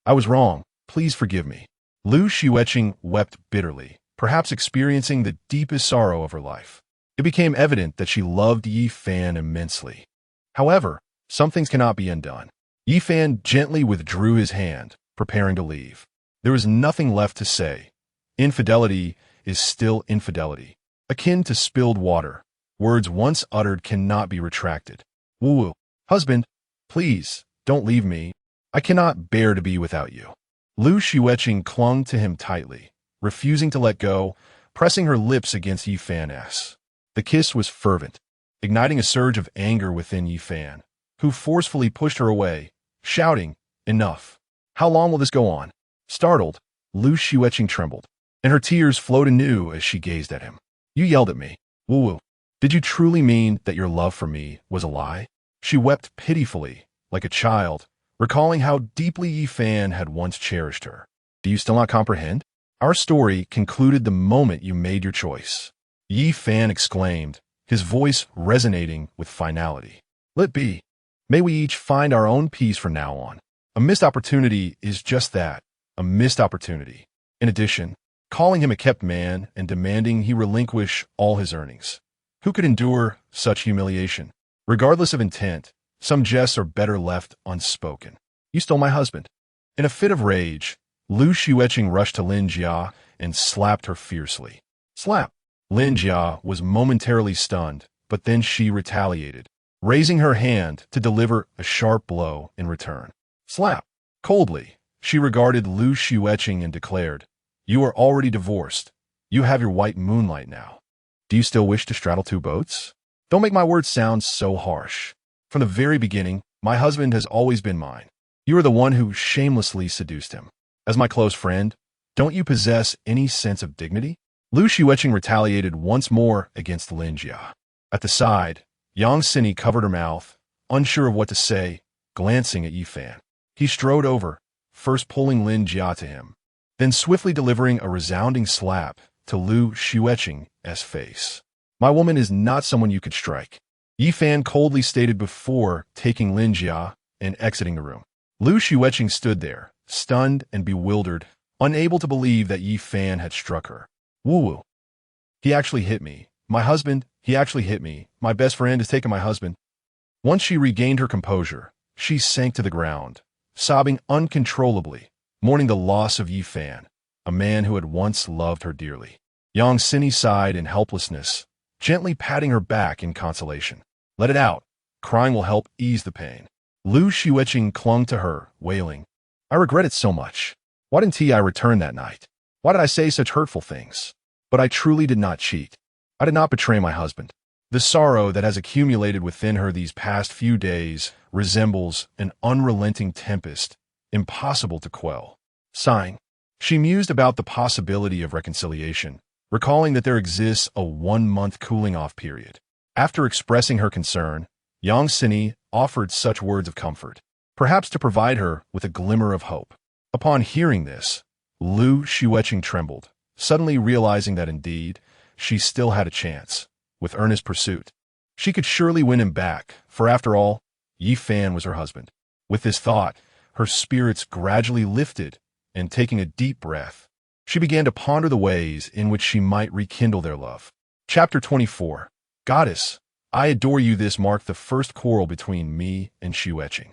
I was wrong. Please forgive me. Xueqing wept bitterly, perhaps experiencing the deepest sorrow of her life. It became evident that she loved Yi Fan immensely. However, some things cannot be undone. Yi Fan gently withdrew his hand, preparing to leave. There was nothing left to say. Infidelity is still infidelity, akin to spilled water. Words once uttered cannot be retracted. Woo-woo. Husband, please, don't leave me. I cannot bear to be without you. Xueqing clung to him tightly, refusing to let go, pressing her lips against Yi Fan's. The kiss was fervent, igniting a surge of anger within Yi Fan, who forcefully pushed her away, shouting, "Enough! How long will this go on?" Startled, Xueqing trembled, and her tears flowed anew as she gazed at him. You yelled at me. Woo-woo. Did you truly mean that your love for me was a lie? She wept pitifully, like a child, recalling how deeply Yi Fan had once cherished her. Do you still not comprehend? Our story concluded the moment you made your choice. Yi Fan exclaimed, his voice resonating with finality. Let be. May we each find our own peace from now on. A missed opportunity is just that, a missed opportunity. In addition, calling him a kept man and demanding he relinquish all his earnings. Who could endure such humiliation? Regardless of intent, some jests are better left unspoken. You stole my husband. In a fit of rage, Xueqing rushed to Lin Jia and slapped her fiercely. Slap! Lin Jia was momentarily stunned, but then she retaliated, raising her hand to deliver a sharp blow in return. Slap! Coldly, she regarded Xueqing and declared, You are already divorced. You have your white moonlight now. Do you still wish to straddle two boats? Don't make my words sound so harsh. From the very beginning, my husband has always been mine. You are the one who shamelessly seduced him. As my close friend, Don't you possess any sense of dignity? Lu Xueqing retaliated once more against Lin Jia. At the side, Yang Sini covered her mouth, unsure of what to say, glancing at Yi Fan. He strode over, first pulling Lin Jia to him, then swiftly delivering a resounding slap to Lu Xueqing's face. My woman is not someone you could strike, Yi Fan coldly stated before taking Lin Jia and exiting the room. Lu Xueqing stood there, stunned and bewildered, unable to believe that Yi Fan had struck her. Woo-woo. He actually hit me. My husband, he actually hit me. My best friend has taken my husband. Once she regained her composure, she sank to the ground, sobbing uncontrollably, mourning the loss of Yi Fan, a man who had once loved her dearly. Yang Sini sighed in helplessness, gently patting her back in consolation. Let it out. Crying will help ease the pain. Lu Xueqing clung to her, wailing. I regret it so much. Why didn't I return that night? Why did I say such hurtful things? But I truly did not cheat. I did not betray my husband. The sorrow that has accumulated within her these past few days resembles an unrelenting tempest, impossible to quell. Sighing, she mused about the possibility of reconciliation, recalling that there exists a 1-month cooling-off period. After expressing her concern, Yang Sini offered such words of comfort, perhaps to provide her with a glimmer of hope. Upon hearing this, Lu Xueqing trembled, suddenly realizing that indeed, she still had a chance. With earnest pursuit, she could surely win him back, for after all, Yi Fan was her husband. With this thought, her spirits gradually lifted, and taking a deep breath, she began to ponder the ways in which she might rekindle their love. Chapter 24. Goddess, I adore you. This marked the first quarrel between me and Xueqing.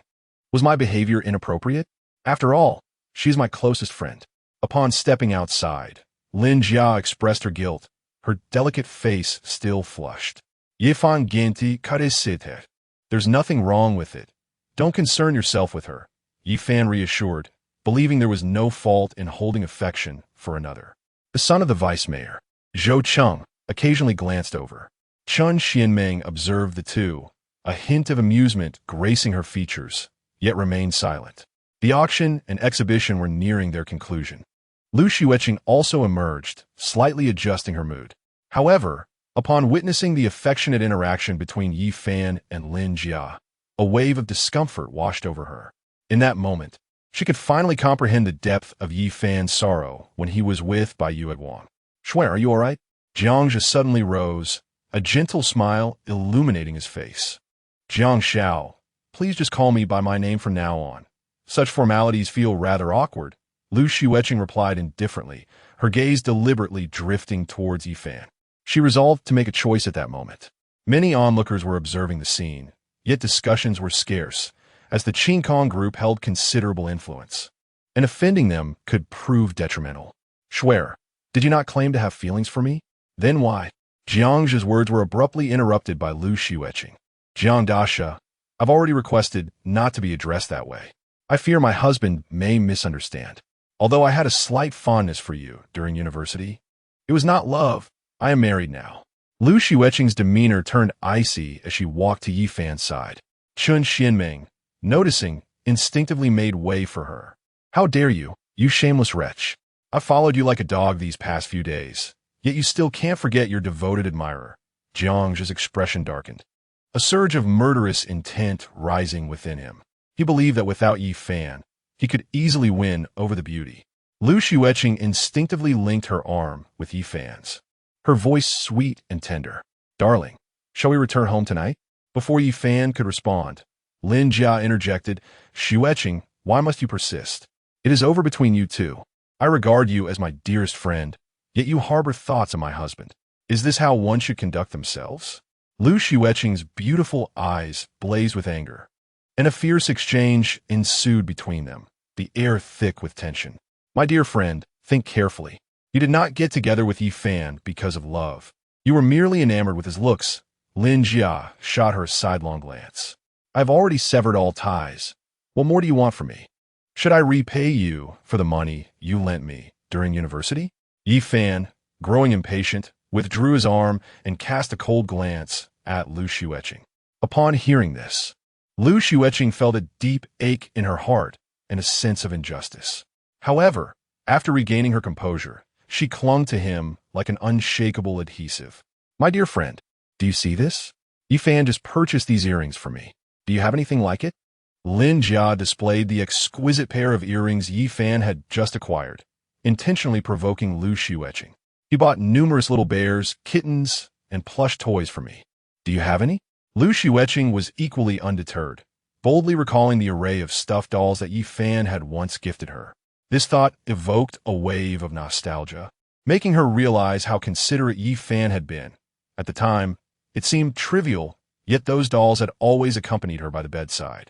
Was my behavior inappropriate? After all, she is my closest friend. Upon stepping outside, Lin Jia expressed her guilt, her delicate face still flushed. Yifan Ginti Kadesite. There's nothing wrong with it. Don't concern yourself with her, Yi Fan reassured, believing there was no fault in holding affection for another. The son of the vice mayor, Zhou Cheng, occasionally glanced over. Chun Xianmeng observed the two, a hint of amusement gracing her features, yet remained silent. The auction and exhibition were nearing their conclusion. Lu Xueqing also emerged, slightly adjusting her mood. However, upon witnessing the affectionate interaction between Yi Fan and Lin Jia, a wave of discomfort washed over her. In that moment, she could finally comprehend the depth of Yi Fan's sorrow when he was with Bai Yueduan. Shui, are you all right? Jiang Zhe suddenly rose, a gentle smile illuminating his face. Jiang Xiao, please just call me by my name from now on. Such formalities feel rather awkward, Lu Xueqing replied indifferently, her gaze deliberately drifting towards Yi Fan. She resolved to make a choice at that moment. Many onlookers were observing the scene, yet discussions were scarce, as the Qing Kong group held considerable influence, and offending them could prove detrimental. Swear, did you not claim to have feelings for me? Then why? Jiang Zhe's words were abruptly interrupted by Lu Xueqing. Jiang Dasha, I've already requested not to be addressed that way. I fear my husband may misunderstand. Although I had a slight fondness for you during university, it was not love. I am married now. Lu Xueqing's demeanor turned icy as she walked to Yi Fan's side. Chun Xianmeng, noticing, instinctively made way for her. How dare you, you shameless wretch. I followed you like a dog these past few days, yet you still can't forget your devoted admirer. Jiang Zhe's expression darkened, a surge of murderous intent rising within him. He believed that without Yi Fan, he could easily win over the beauty. Lu Xueqing instinctively linked her arm with Yi Fan's, her voice sweet and tender. Darling, shall we return home tonight? Before Yi Fan could respond, Lin Jia interjected, Xueqing, why must you persist? It is over between you two. I regard you as my dearest friend, yet you harbor thoughts of my husband. Is this how one should conduct themselves? Lu Xueqing's beautiful eyes blazed with anger, and a fierce exchange ensued between them, the air thick with tension. My dear friend, think carefully. You did not get together with Yi Fan because of love. You were merely enamored with his looks. Lin Jia shot her a sidelong glance. I've already severed all ties. What more do you want from me? Should I repay you for the money you lent me during university? Yi Fan, growing impatient, withdrew his arm and cast a cold glance at Lu Xueqing. Upon hearing this, Lu Xueqing felt a deep ache in her heart and a sense of injustice. However, After regaining her composure, she clung to him like an unshakable adhesive. My dear friend, do you see this? Yifan just purchased these earrings for me. Do you have anything like it? Lin Jia displayed the exquisite pair of earrings Yifan had just acquired, intentionally provoking Lu Xueqing. He bought numerous little bears, kittens, and plush toys for me. Do you have any? Lu Xueqing was equally undeterred, boldly recalling the array of stuffed dolls that Yifan had once gifted her. This thought evoked a wave of nostalgia, making her realize how considerate Yifan had been. At the time, it seemed trivial, yet those dolls had always accompanied her by the bedside.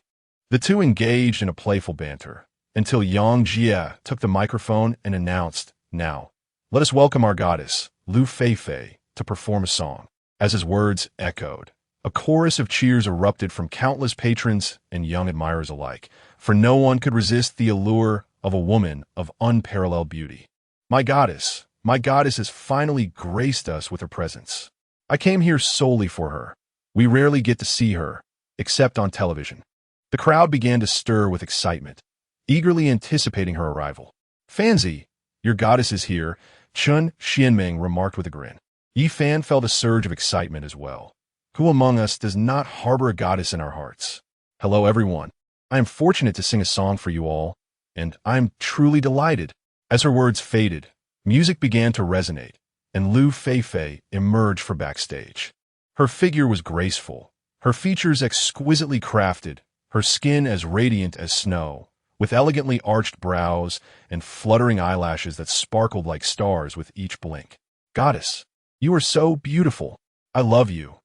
The two engaged in a playful banter, until Lin Jia took the microphone and announced, "Now, let us welcome our goddess, Lu Feifei, to perform a song." As his words echoed, a chorus of cheers erupted from countless patrons and young admirers alike, for no one could resist the allure of a woman of unparalleled beauty. My goddess has finally graced us with her presence. I came here solely for her. We rarely get to see her, except on television." The crowd began to stir with excitement, eagerly anticipating her arrival. "Fanzi, your goddess is here," Chun Xianming remarked with a grin. Yifan felt a surge of excitement as well. Who among us does not harbor a goddess in our hearts? Hello, everyone. I am fortunate to sing a song for you all, and I am truly delighted. As her words faded, music began to resonate, and Lu Feifei emerged from backstage. Her figure was graceful, her features exquisitely crafted, her skin as radiant as snow, with elegantly arched brows and fluttering eyelashes that sparkled like stars with each blink. "Goddess, you are so beautiful. I love you,"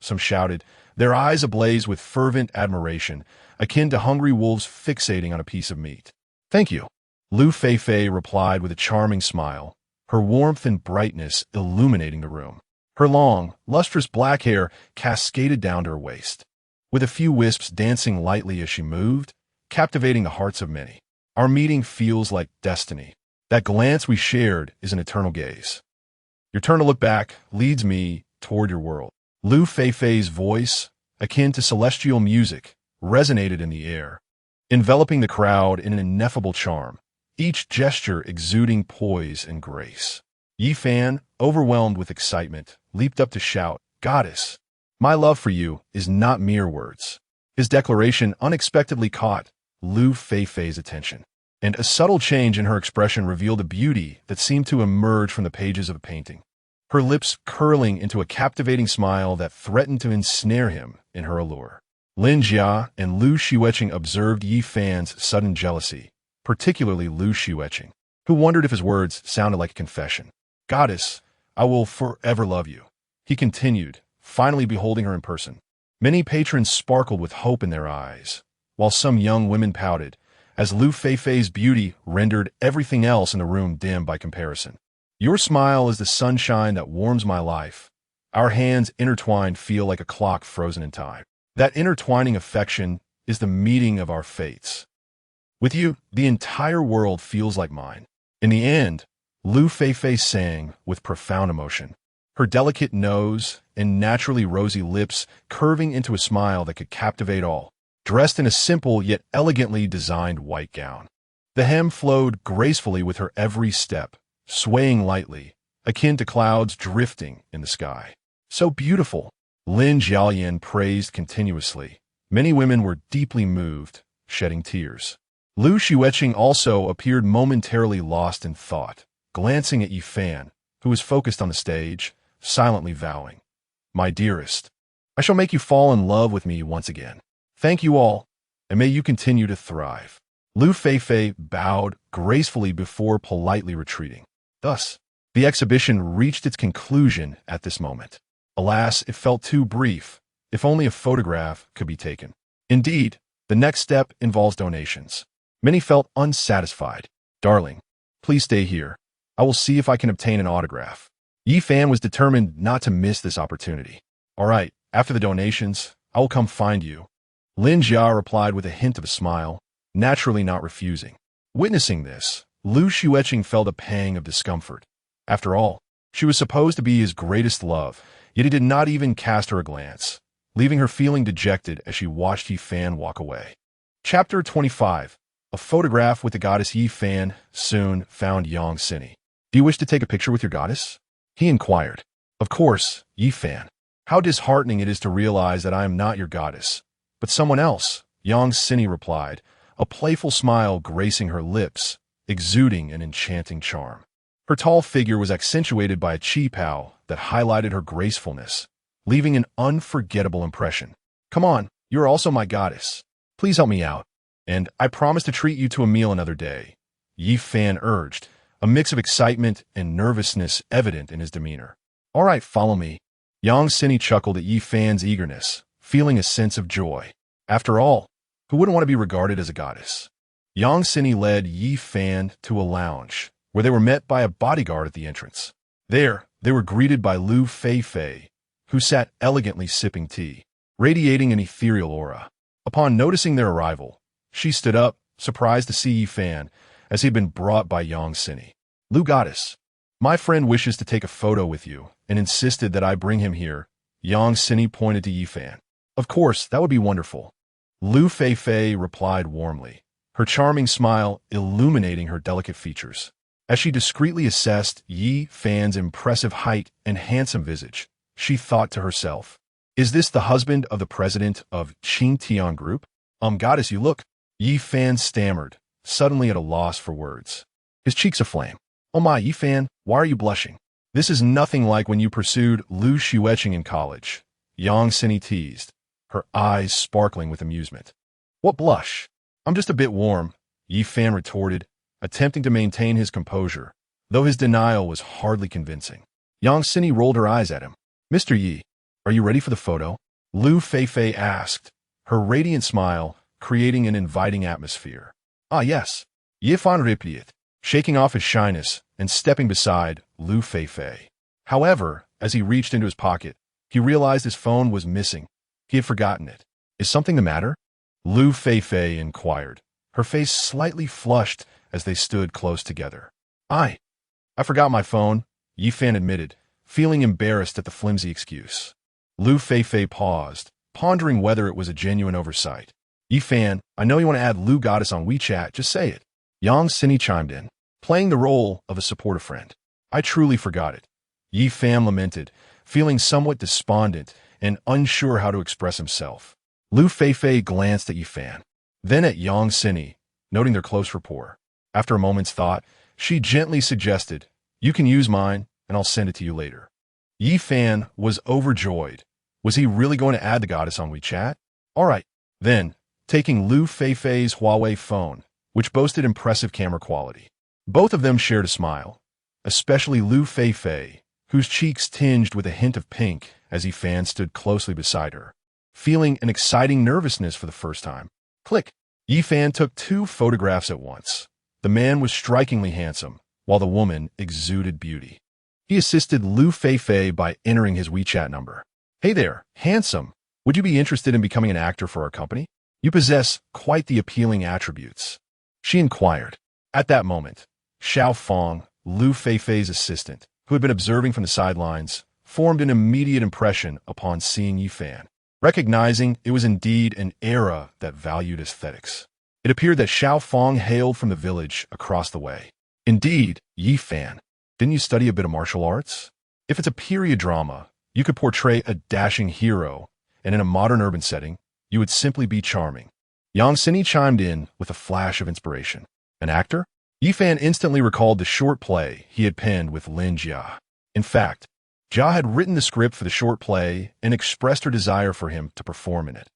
some shouted, their eyes ablaze with fervent admiration, akin to hungry wolves fixating on a piece of meat. "Thank you," Lu Feifei replied with a charming smile, her warmth and brightness illuminating the room. Her long, lustrous black hair cascaded down to her waist, with a few wisps dancing lightly as she moved, captivating the hearts of many. Our meeting feels like destiny. That glance we shared is an eternal gaze. Your turn to look back leads me toward your world. Lu Feifei's voice, akin to celestial music, resonated in the air, enveloping the crowd in an ineffable charm, each gesture exuding poise and grace. Yifan, overwhelmed with excitement, leaped up to shout, "Goddess, my love for you is not mere words." His declaration unexpectedly caught Lu Feifei's attention, and a subtle change in her expression revealed a beauty that seemed to emerge from the pages of a painting, her lips curling into a captivating smile that threatened to ensnare him in her allure. Lin Jia and Lu Xueqing observed Yifan's sudden jealousy, particularly Lu Xueqing, who wondered if his words sounded like a confession. "Goddess, I will forever love you," he continued, finally beholding her in person. Many patrons sparkled with hope in their eyes, while some young women pouted, as Lu Feifei's beauty rendered everything else in the room dim by comparison. "Your smile is the sunshine that warms my life." Our hands intertwined feel like a clock frozen in time. That intertwining affection is the meeting of our fates. With you, the entire world feels like mine. In the end, Lu Feifei sang with profound emotion, her delicate nose and naturally rosy lips curving into a smile that could captivate all. Dressed in a simple yet elegantly designed white gown, the hem flowed gracefully with her every step, swaying lightly, akin to clouds drifting in the sky. "So beautiful," Lin Jiaoyan praised continuously. Many women were deeply moved, shedding tears. Lu Xueqing also appeared momentarily lost in thought, glancing at Yifan, who was focused on the stage, silently vowing, "My dearest, I shall make you fall in love with me once again. Thank you all, and may you continue to thrive." Lu Feifei bowed gracefully before politely retreating. Thus, the exhibition reached its conclusion at this moment. Alas, it felt too brief, if only a photograph could be taken. Indeed, the next step involves donations. Many felt unsatisfied. "Darling, please stay here. I will see if I can obtain an autograph." Yifan was determined not to miss this opportunity. "All right, after the donations, I will come find you," Lin Jia replied with a hint of a smile, naturally not refusing. Witnessing this, Lu Xueqing felt a pang of discomfort. After all, she was supposed to be his greatest love, yet he did not even cast her a glance, leaving her feeling dejected as she watched Yifan walk away. Chapter 25. A photograph with the goddess Yi Fan soon found Yang Sini. Do you wish to take a picture with your goddess? He inquired. Of course, Yi Fan. How disheartening it is to realize that I am not your goddess, but someone else, Yang Sini replied, a playful smile gracing her lips, exuding an enchanting charm. Her tall figure was accentuated by a chi pao that highlighted her gracefulness, leaving an unforgettable impression. Come on, you are also my goddess. Please help me out, and I promise to treat you to a meal another day, Yi Fan urged, a mix of excitement and nervousness evident in his demeanor. All right, follow me. Yang Sini chuckled at Yi Fan's eagerness, feeling a sense of joy. After all, who wouldn't want to be regarded as a goddess? Yang Sini led Yi Fan to a lounge, where they were met by a bodyguard at the entrance. There, they were greeted by Lu Feifei, who sat elegantly sipping tea, radiating an ethereal aura. Upon noticing their arrival, she stood up, surprised to see Yi Fan, as he had been brought by Yang Sini. Lu Goddess, my friend wishes to take a photo with you and insisted that I bring him here. Yang Sini pointed to Yi Fan. Of course, that would be wonderful. Lu Feifei replied warmly, her charming smile illuminating her delicate features. As she discreetly assessed Yi Fan's impressive height and handsome visage, she thought to herself, is this the husband of the president of Qingtian Group? Goddess, you look. Yi Fan stammered, suddenly at a loss for words. His cheeks aflame. Oh my, Yi Fan, why are you blushing? This is nothing like when you pursued Lu Xueqing in college, Yang Sini teased, her eyes sparkling with amusement. What blush? I'm just a bit warm, Yi Fan retorted, attempting to maintain his composure, though his denial was hardly convincing. Yang Sini rolled her eyes at him. Mr. Yi, are you ready for the photo? Lu Feifei asked, her radiant smile creating an inviting atmosphere. Ah yes, Yi Fan replied, shaking off his shyness and stepping beside Lu Feifei. However, as he reached into his pocket, he realized his phone was missing. He had forgotten it. Is something the matter? Lu Feifei inquired, her face slightly flushed as they stood close together. I forgot my phone, Yi Fan admitted, feeling embarrassed at the flimsy excuse. Lu Feifei paused, pondering whether it was a genuine oversight. Yi Fan, I know you want to add Lu Goddess on WeChat, just say it. Yang Sini chimed in, playing the role of a supportive friend. I truly forgot it. Yi Fan lamented, feeling somewhat despondent and unsure how to express himself. Lu Feifei glanced at Yi Fan, then at Yang Sini, noting their close rapport. After a moment's thought, she gently suggested, you can use mine, and I'll send it to you later. Yi Fan was overjoyed. Was he really going to add the goddess on WeChat? All right, then, taking Lu Feifei's Huawei phone, which boasted impressive camera quality. Both of them shared a smile, especially Lu Feifei, whose cheeks tinged with a hint of pink as Yi Fan stood closely beside her, feeling an exciting nervousness for the first time. Click. Yi Fan took 2 photographs at once. The man was strikingly handsome, while the woman exuded beauty. He assisted Lu Feifei by entering his WeChat number. Hey there, handsome. Would you be interested in becoming an actor for our company? You possess quite the appealing attributes, she inquired. At that moment, Xiao Fong, Lu Feifei's assistant, who had been observing from the sidelines, formed an immediate impression upon seeing Yi Fan, recognizing it was indeed an era that valued aesthetics. It appeared that Xiao Fong hailed from the village across the way. Indeed, Yi Fan, didn't you study a bit of martial arts? If it's a period drama, you could portray a dashing hero, and in a modern urban setting, you would simply be charming. Yang Sini chimed in with a flash of inspiration. An actor? Yi Fan instantly recalled the short play he had penned with Lin Jia. In fact, Jia had written the script for the short play and expressed her desire for him to perform in it.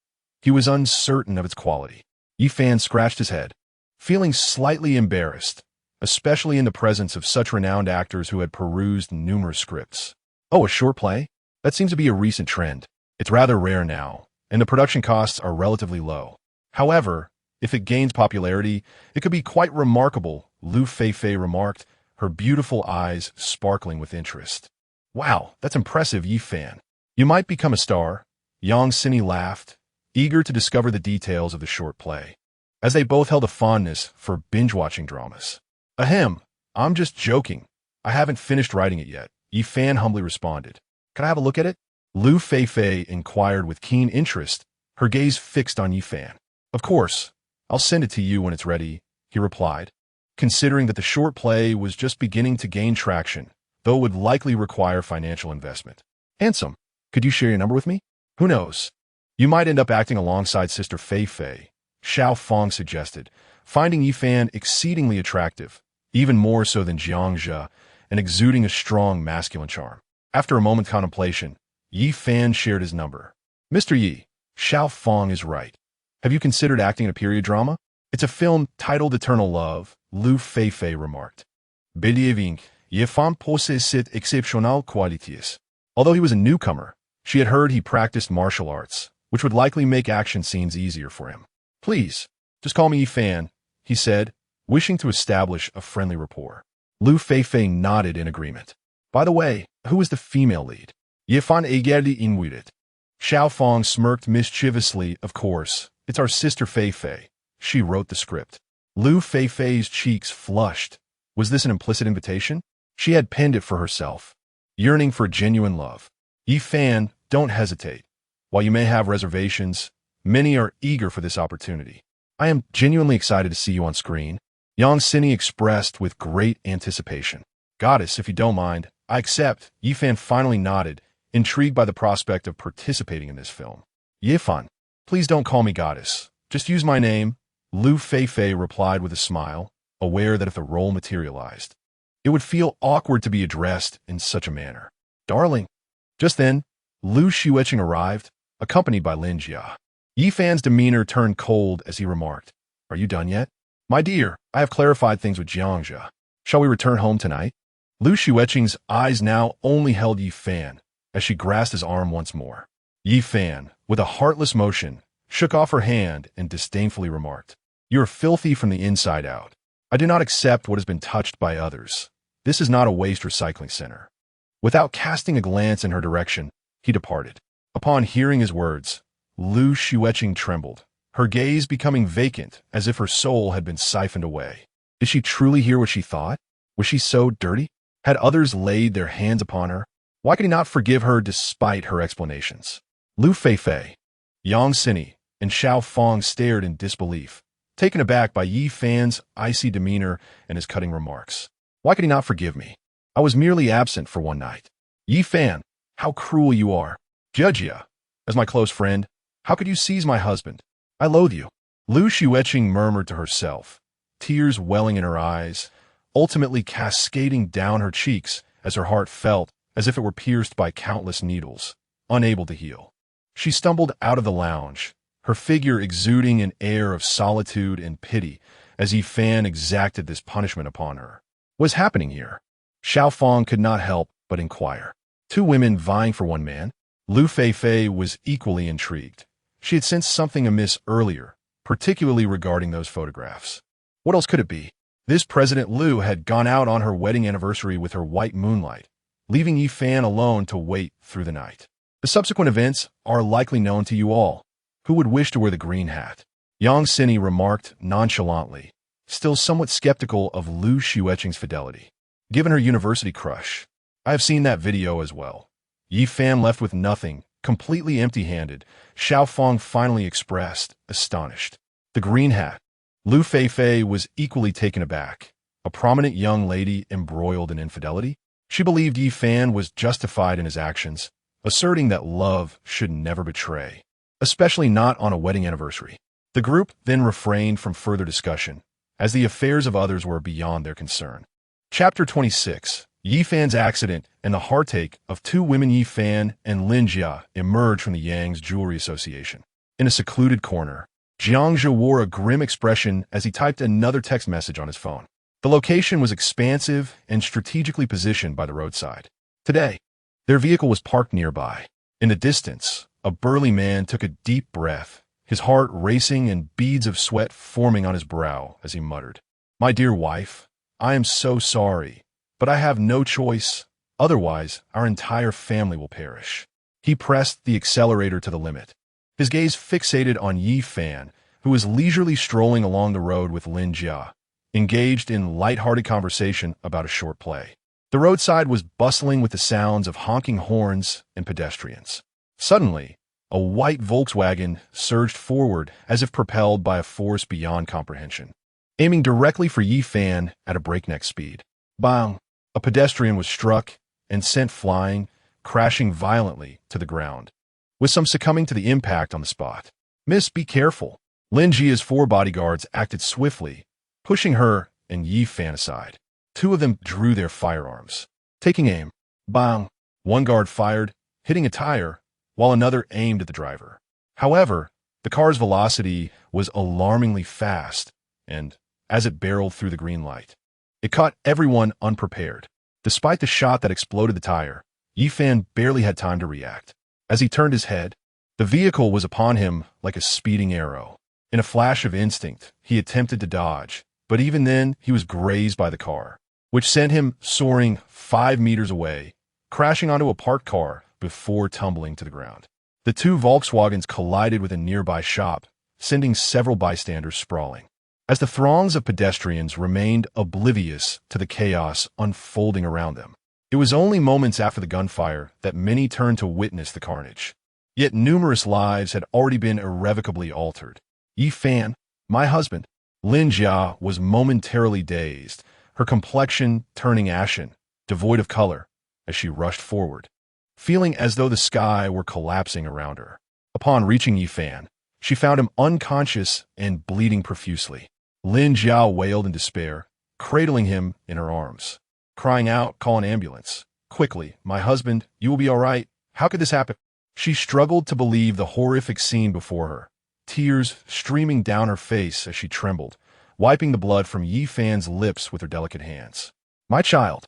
He was uncertain of its quality. Yi Fan scratched his head, feeling slightly embarrassed, especially in the presence of such renowned actors who had perused numerous scripts. Oh, a short play? That seems to be a recent trend. It's rather rare now, and the production costs are relatively low. However, if it gains popularity, it could be quite remarkable, Lu Feifei remarked, her beautiful eyes sparkling with interest. Wow, that's impressive, Yi Fan. You might become a star. Yang Sini laughed, eager to discover the details of the short play, as they both held a fondness for binge-watching dramas. Ahem, I'm just joking. I haven't finished writing it yet, Yi Fan humbly responded. Can I have a look at it? Lu Feifei inquired with keen interest, her gaze fixed on Yi Fan. Of course, I'll send it to you when it's ready, he replied, considering that the short play was just beginning to gain traction, though it would likely require financial investment. Handsome, could you share your number with me? Who knows? You might end up acting alongside Sister Fei Fei, Xiao Fong suggested, finding Yifan exceedingly attractive, even more so than Jiangxia, and exuding a strong masculine charm. After a moment's contemplation, Yifan shared his number. Mr. Yi, Xiao Fong is right. Have you considered acting in a period drama? It's a film titled Eternal Love, Lu Feifei remarked. Believing, Yifan possessed exceptional qualities. Although he was a newcomer, she had heard he practiced martial arts, which would likely make action scenes easier for him. Please, just call me Yifan, he said, wishing to establish a friendly rapport. Lu Feifei nodded in agreement. By the way, who is the female lead? Yifan eagerly invited. Xiao Fong smirked mischievously. Of course, it's our sister Fei Fei. She wrote the script. Lu Feifei's cheeks flushed. Was this an implicit invitation? She had penned it for herself, yearning for genuine love. Yifan, don't hesitate. While you may have reservations, many are eager for this opportunity. I am genuinely excited to see you on screen, Yang Sini expressed with great anticipation. Goddess, if you don't mind, I accept. Yifan finally nodded, intrigued by the prospect of participating in this film. Yifan, please don't call me Goddess. Just use my name, Lu Feifei replied with a smile, aware that if the role materialized, it would feel awkward to be addressed in such a manner. Darling. Just then, Lu Xueqing arrived, accompanied by Lin Jia. Yifan's demeanor turned cold as he remarked, Are you done yet? My dear, I have clarified things with Jiangxia. Shall we return home tonight? Lu Xueqing's eyes now only held Yifan as she grasped his arm once more. Yifan, with a heartless motion, shook off her hand and disdainfully remarked, You are filthy from the inside out. I do not accept what has been touched by others. This is not a waste recycling center. Without casting a glance in her direction, he departed. Upon hearing his words, Lu Xueqing trembled, her gaze becoming vacant as if her soul had been siphoned away. Did she truly hear what she thought? Was she so dirty? Had others laid their hands upon her? Why could he not forgive her despite her explanations? Lu Feifei, Yang Sini, and Xiao Fong stared in disbelief, taken aback by Yifan's icy demeanor and his cutting remarks. Why could he not forgive me? I was merely absent for one night. Yifan, how cruel you are. Jia, as my close friend, how could you seize my husband? I loathe you. Lu Xueqing murmured to herself, tears welling in her eyes, ultimately cascading down her cheeks as her heart felt as if it were pierced by countless needles, unable to heal. She stumbled out of the lounge, her figure exuding an air of solitude and pity as Yifan exacted this punishment upon her. What was happening here? Xiao Fong could not help but inquire. Two women vying for one man? Lu Feifei was equally intrigued. She had sensed something amiss earlier, particularly regarding those photographs. What else could it be? This President Lu had gone out on her wedding anniversary with her white moonlight, leaving Yifan alone to wait through the night. The subsequent events are likely known to you all. Who would wish to wear the green hat? Yang Sini remarked nonchalantly, still somewhat skeptical of Lu Xueqing's fidelity. Given her university crush, I have seen that video as well. Yifan left with nothing, completely empty-handed. Xiao Fong finally expressed, astonished. The green hat. Lu Feifei was equally taken aback. A prominent young lady embroiled in infidelity? She believed Yifan was justified in his actions, asserting that love should never betray, especially not on a wedding anniversary. The group then refrained from further discussion, as the affairs of others were beyond their concern. Chapter 26. Yifan's accident and the heartache of two women. Yifan and Lin Jia emerged from the Yang's Jewelry Association. In a secluded corner, Jiangxia wore a grim expression as he typed another text message on his phone. The location was expansive and strategically positioned by the roadside. Today, their vehicle was parked nearby. In the distance, a burly man took a deep breath, his heart racing and beads of sweat forming on his brow as he muttered, My dear wife, I am so sorry, but I have no choice. Otherwise, our entire family will perish. He pressed the accelerator to the limit, his gaze fixated on Yifan, who was leisurely strolling along the road with Lin Jia, engaged in light-hearted conversation about a short play. The roadside was bustling with the sounds of honking horns and pedestrians. Suddenly, a white Volkswagen surged forward as if propelled by a force beyond comprehension. aiming directly for Yi Fan at a breakneck speed. Bang! A pedestrian was struck and sent flying, crashing violently to the ground, with some succumbing to the impact on the spot. Miss, be careful. Lin Jia's 4 bodyguards acted swiftly, pushing her and Yi Fan aside. 2 of them drew their firearms. Taking aim. Bang! One guard fired, hitting a tire, while another aimed at the driver. However, the car's velocity was alarmingly fast, and, as it barreled through the green light, it caught everyone unprepared. Despite the shot that exploded the tire, Yi Fan barely had time to react. As he turned his head, the vehicle was upon him like a speeding arrow. In a flash of instinct, he attempted to dodge, but even then, he was grazed by the car, which sent him soaring 5 meters away, crashing onto a parked car before tumbling to the ground. The 2 Volkswagens collided with a nearby shop, sending several bystanders sprawling. As the throngs of pedestrians remained oblivious to the chaos unfolding around them, it was only moments after the gunfire that many turned to witness the carnage. Yet numerous lives had already been irrevocably altered. Yi Fan, my husband, Lin Jia, was momentarily dazed, her complexion turning ashen, devoid of color, as she rushed forward, feeling as though the sky were collapsing around her. Upon reaching Yi Fan, she found him unconscious and bleeding profusely. Lin Jia wailed in despair, cradling him in her arms, crying out, "Call an ambulance. Quickly, my husband, you will be all right. How could this happen?" She struggled to believe the horrific scene before her, tears streaming down her face as she trembled, wiping the blood from Yi Fan's lips with her delicate hands. "My child,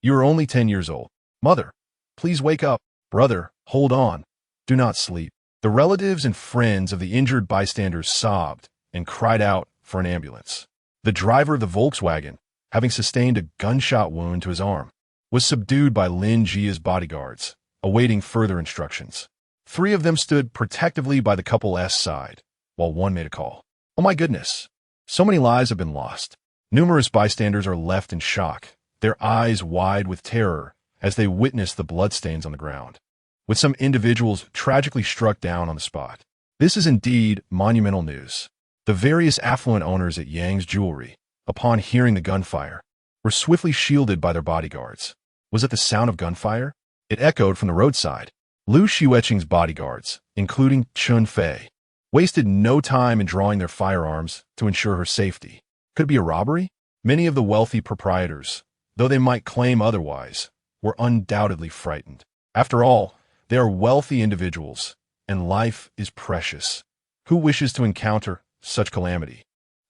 you are only 10 years old. Mother, please wake up. Brother, hold on. Do not sleep." The relatives and friends of the injured bystanders sobbed and cried out for an ambulance. The driver of the Volkswagen, having sustained a gunshot wound to his arm, was subdued by Lin Jia's bodyguards, awaiting further instructions. 3 of them stood protectively by the couple's side, while one made a call. "Oh my goodness! So many lives have been lost." Numerous bystanders are left in shock, their eyes wide with terror as they witness the bloodstains on the ground, with some individuals tragically struck down on the spot. This is indeed monumental news. The various affluent owners at Yang's Jewelry, upon hearing the gunfire, were swiftly shielded by their bodyguards. Was it the sound of gunfire? It echoed from the roadside. Lu Xueqing's bodyguards, including Chun Fei, wasted no time in drawing their firearms to ensure her safety. Could it be a robbery? Many of the wealthy proprietors, though they might claim otherwise, were undoubtedly frightened. After all, they are wealthy individuals, and life is precious. Who wishes to encounter such calamity?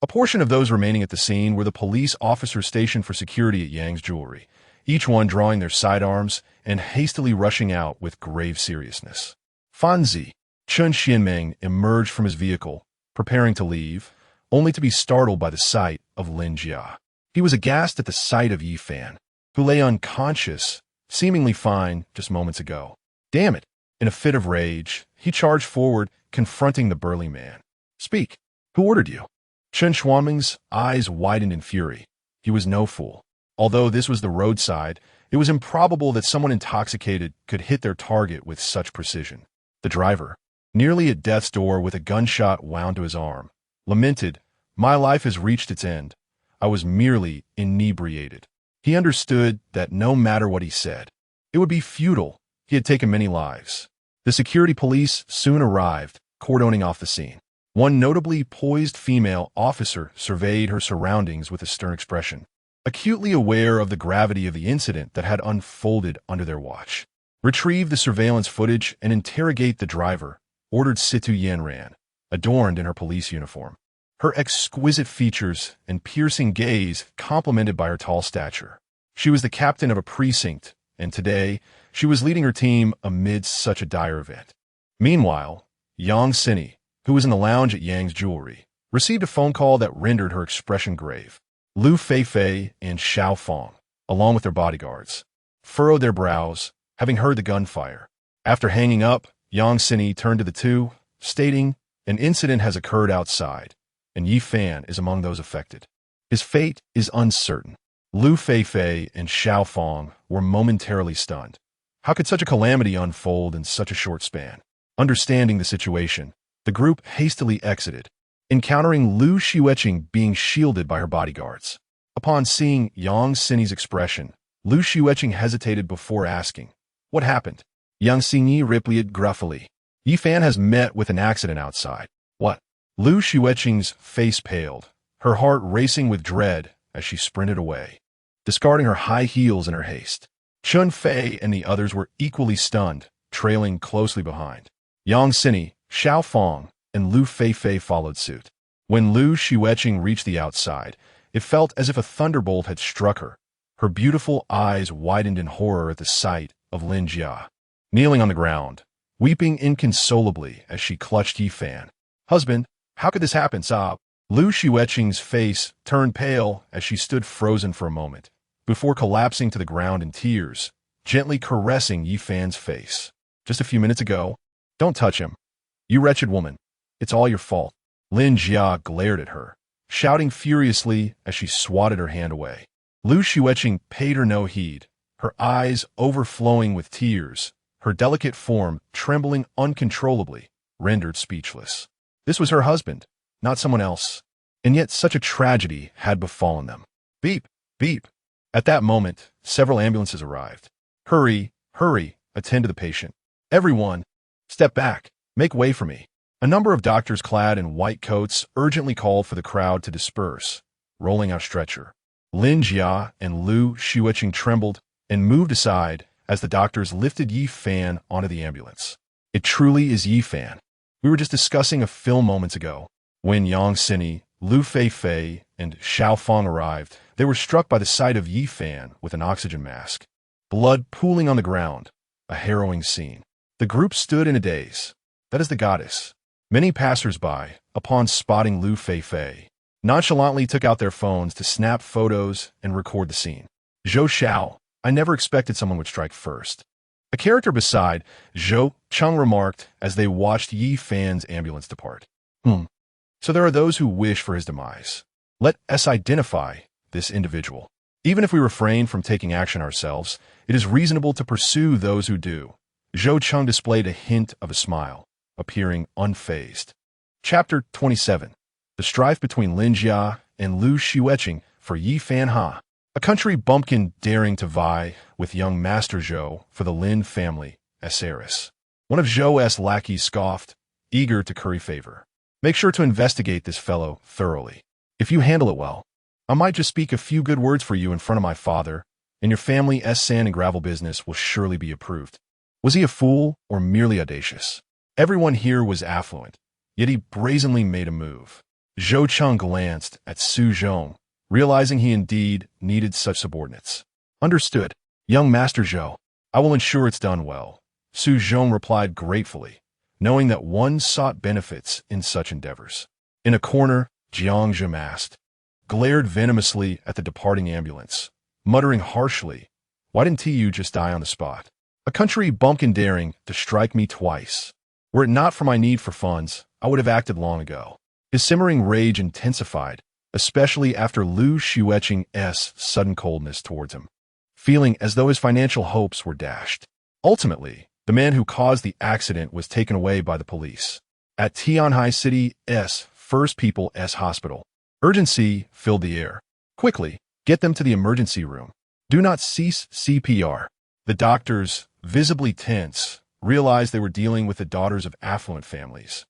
A portion of those remaining at the scene were the police officers stationed for security at Yang's Jewelry, each one drawing their sidearms and hastily rushing out with grave seriousness. Fanzi, Chun Xianmeng, emerged from his vehicle, preparing to leave, only to be startled by the sight of Lin Jia. He was aghast at the sight of Yi Fan, who lay unconscious, seemingly fine just moments ago. Damn it! In a fit of rage, he charged forward, confronting the burly man. "Speak! Who ordered you?" Chun Xianmeng's eyes widened in fury. He was no fool. Although this was the roadside, it was improbable that someone intoxicated could hit their target with such precision. The driver, nearly at death's door with a gunshot wound to his arm, lamented, "My life has reached its end. I was merely inebriated." He understood that no matter what he said, it would be futile. He had taken many lives. The security police soon arrived, cordoning off the scene. One notably poised female officer surveyed her surroundings with a stern expression, acutely aware of the gravity of the incident that had unfolded under their watch. "Retrieve the surveillance footage and interrogate the driver," ordered Situ Yanran, adorned in her police uniform. Her exquisite features and piercing gaze complemented by her tall stature. She was the captain of a precinct, and today she was leading her team amidst such a dire event. Meanwhile, Yang Sini, who was in the lounge at Yang's Jewelry, received a phone call that rendered her expression grave. Lu Feifei and Xiao Fong, along with their bodyguards, furrowed their brows, having heard the gunfire. After hanging up, Yang Sini turned to the two, stating, "An incident has occurred outside, and Yi Fan is among those affected. His fate is uncertain." Lu Feifei and Xiao Fong were momentarily stunned. How could such a calamity unfold in such a short span? Understanding the situation, the group hastily exited, encountering Lu Xueqing being shielded by her bodyguards. Upon seeing Yang Xinyi's expression, Lu Xueqing hesitated before asking, "What happened?" Yang Xinyi replied gruffly, "Yi Fan has met with an accident outside." "What?" Lu Xueqing's face paled, her heart racing with dread as she sprinted away, discarding her high heels in her haste. Chun Fei and the others were equally stunned, trailing closely behind. Yang Xinyi, Xiao Fong, and Lu Feifei followed suit. When Lu Xueqing reached the outside, it felt as if a thunderbolt had struck her. Her beautiful eyes widened in horror at the sight of Lin Jia, kneeling on the ground, weeping inconsolably as she clutched Yi Fan. "Husband, how could this happen?" sobbed. Lu Xueqing's face turned pale as she stood frozen for a moment, before collapsing to the ground in tears, gently caressing Yi Fan's face. "Just a few minutes ago. Don't touch him. You wretched woman. It's all your fault." Lin Jia glared at her, shouting furiously as she swatted her hand away. Lu Xueqing paid her no heed, her eyes overflowing with tears, her delicate form trembling uncontrollably, rendered speechless. This was her husband, not someone else, and yet such a tragedy had befallen them. Beep, beep. At that moment, several ambulances arrived. "Hurry, hurry, attend to the patient. Everyone, step back, make way for me." A number of doctors clad in white coats urgently called for the crowd to disperse, rolling out a stretcher. Lin Jia and Lu Xueqing trembled and moved aside as the doctors lifted Yi Fan onto the ambulance. "It truly is Yi Fan. We were just discussing a film moments ago." When Yang Xinyi, Lu Feifei, and Xiao Fong arrived, they were struck by the sight of Yi Fan with an oxygen mask, blood pooling on the ground, a harrowing scene. The group stood in a daze. That is the goddess. Many passers-by, upon spotting Lu Feifei, nonchalantly took out their phones to snap photos and record the scene. "Zhou Xiao, I never expected someone would strike first." A character beside Zhou Cheng remarked as they watched Yi Fan's ambulance depart. So there are those who wish for his demise. Let us identify this individual. Even if we refrain from taking action ourselves, it is reasonable to pursue those who do. Zhou Cheng displayed a hint of a smile, appearing unfazed. Chapter 27. The strife between Lin Jia and Lu Xueqing for Yi Fan Ha. A country bumpkin daring to vie with young Master Zhou for the Lin family as heiress. One of Zhou's lackeys scoffed, eager to curry favor. "Make sure to investigate this fellow thoroughly. If you handle it well, I might just speak a few good words for you in front of my father, and your family's sand and gravel business will surely be approved." Was he a fool or merely audacious? Everyone here was affluent, yet he brazenly made a move. Zhou Cheng glanced at Su Zhong, realizing he indeed needed such subordinates. "Understood, young Master Zhou. I will ensure it's done well," Su Zhong replied gratefully, knowing that one sought benefits in such endeavors. In a corner, Jiang Zhimast glared venomously at the departing ambulance, muttering harshly, "Why didn't you just die on the spot? A country bumpkin daring to strike me twice. Were it not for my need for funds, I would have acted long ago." His simmering rage intensified, especially after Lu Xueqing's sudden coldness towards him, feeling as though his financial hopes were dashed. Ultimately, the man who caused the accident was taken away by the police. At Tianhai City's First People's Hospital, urgency filled the air. "Quickly, get them to the emergency room. Do not cease CPR." The doctors, visibly tense, realized they were dealing with the daughters of affluent families,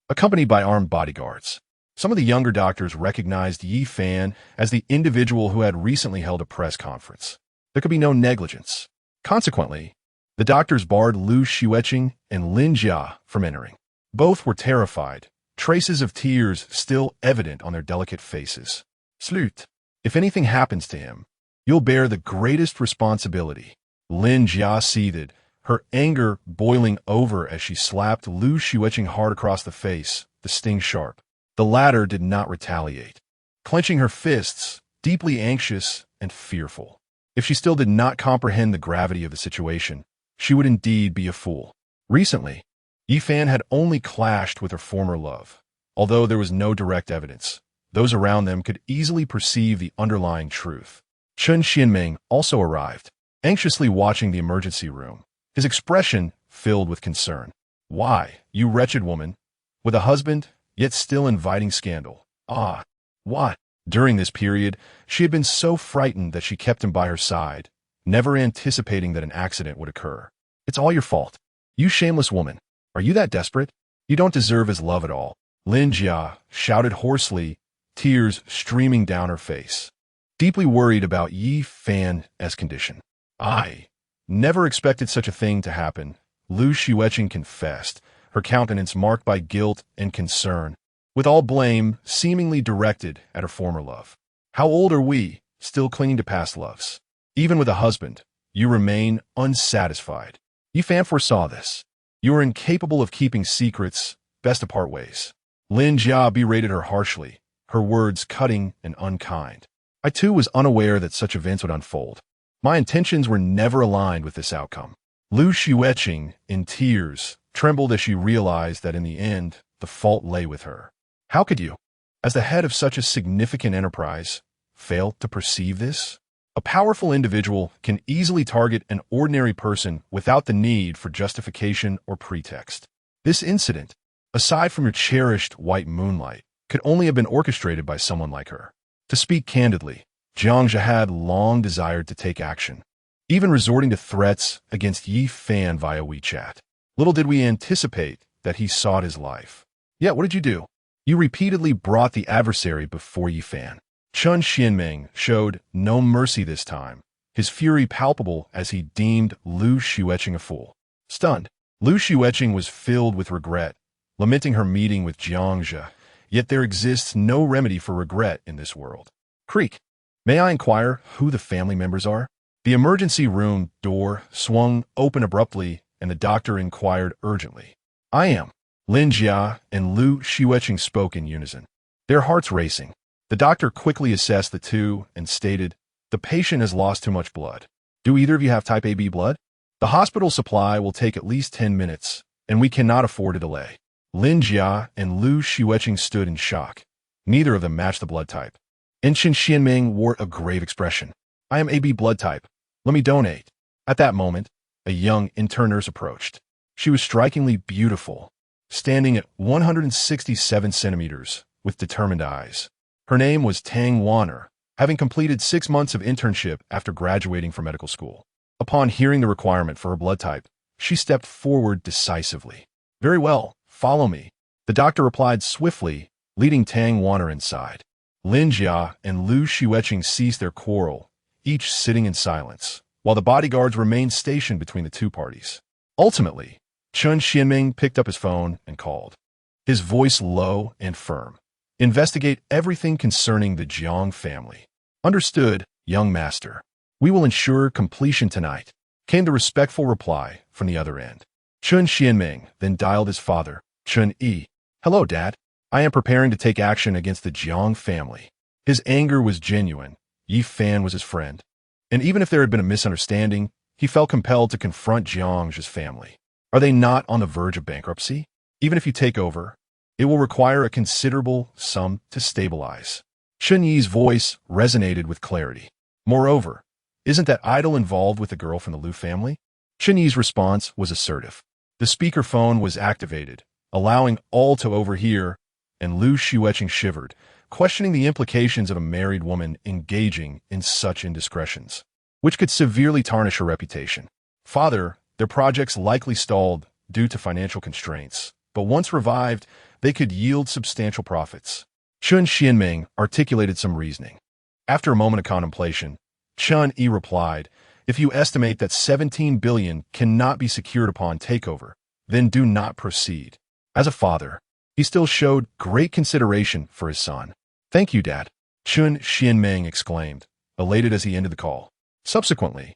accompanied by armed bodyguards. Some of the younger doctors recognized Yi Fan as the individual who had recently held a press conference. There could be no negligence. Consequently, the doctors barred Lu Xueqing and Lin Jia from entering. Both were terrified, traces of tears still evident on their delicate faces. "Slut. If anything happens to him, you'll bear the greatest responsibility." Lin Jia seethed, her anger boiling over as she slapped Lu Xueqing hard across the face, the sting sharp. The latter did not retaliate, clenching her fists, deeply anxious and fearful. If she still did not comprehend the gravity of the situation, she would indeed be a fool. Recently, Yi Fan had only clashed with her former love. Although there was no direct evidence, those around them could easily perceive the underlying truth. Chen Xianming also arrived, anxiously watching the emergency room, his expression filled with concern. "Why, you wretched woman, with a husband, yet still inviting scandal. Ah, what? During this period, she had been so frightened that she kept him by her side, never anticipating that an accident would occur. It's all your fault. You shameless woman. Are you that desperate? You don't deserve his love at all. Lin Jia shouted hoarsely, tears streaming down her face, deeply worried about Yi Fan's condition. I never expected such a thing to happen, Lu Xueqing confessed, her countenance marked by guilt and concern, with all blame seemingly directed at her former love. How old are we, still clinging to past loves? Even with a husband, you remain unsatisfied. Yi Fan foresaw this. You are incapable of keeping secrets, best to part ways. Lin Jia berated her harshly, her words cutting and unkind. I too was unaware that such events would unfold. My intentions were never aligned with this outcome. Lu Xueqing, in tears, trembled as she realized that in the end, the fault lay with her. How could you, as the head of such a significant enterprise, fail to perceive this? A powerful individual can easily target an ordinary person without the need for justification or pretext. This incident, aside from your cherished white moonlight, could only have been orchestrated by someone like her. To speak candidly, Jiang Zhe had long desired to take action, even resorting to threats against Yi Fan via WeChat. Little did we anticipate that he sought his life. Yet what did you do? You repeatedly brought the adversary before Yi Fan. Chen Xianming showed no mercy this time, his fury palpable as he deemed Lu Xueqing a fool. Stunned, Lu Xueqing was filled with regret, lamenting her meeting with Jiang Zhe, yet there exists no remedy for regret in this world. Creak, may I inquire who the family members are? The emergency room door swung open abruptly, and the doctor inquired urgently. I am. Lin Jia and Lu Xueqing spoke in unison, their hearts racing. The doctor quickly assessed the two and stated, the patient has lost too much blood. Do either of you have type AB blood? The hospital supply will take at least 10 minutes, and we cannot afford a delay. Lin Jia and Lu Xueqing stood in shock. Neither of them matched the blood type. And Chen Xianming wore a grave expression. I am AB blood type. Let me donate. At that moment, a young intern nurse approached. She was strikingly beautiful, standing at 167 centimeters, with determined eyes. Her name was Tang Wanner, having completed 6 months of internship after graduating from medical school. Upon hearing the requirement for her blood type, she stepped forward decisively. Very well, follow me. The doctor replied swiftly, leading Tang Wanner inside. Lin Jia and Lu Xueqing ceased their quarrel, each sitting in silence, while the bodyguards remained stationed between the two parties. Ultimately, Chen Xianming picked up his phone and called, his voice low and firm. Investigate everything concerning the Jiang family. Understood, young master. We will ensure completion tonight, came the respectful reply from the other end. Chen Xianming then dialed his father, Chen Yi. Hello, Dad. I am preparing to take action against the Jiang family. His anger was genuine. Yi Fan was his friend. And even if there had been a misunderstanding, he felt compelled to confront Jiang Zhe's family. Are they not on the verge of bankruptcy? Even if you take over, it will require a considerable sum to stabilize. Chen Yi's voice resonated with clarity. Moreover, isn't that idol involved with the girl from the Lu family? Chen Yi's response was assertive. The speakerphone was activated, allowing all to overhear, and Lu Xueqing shivered, questioning the implications of a married woman engaging in such indiscretions, which could severely tarnish her reputation. Father, their projects likely stalled due to financial constraints, but once revived, they could yield substantial profits. Chen Xianming articulated some reasoning. After a moment of contemplation, Chen Yi replied, if you estimate that 17 billion cannot be secured upon takeover, then do not proceed. As a father, he still showed great consideration for his son. Thank you, Dad, Chen Xianming exclaimed, elated as he ended the call. Subsequently,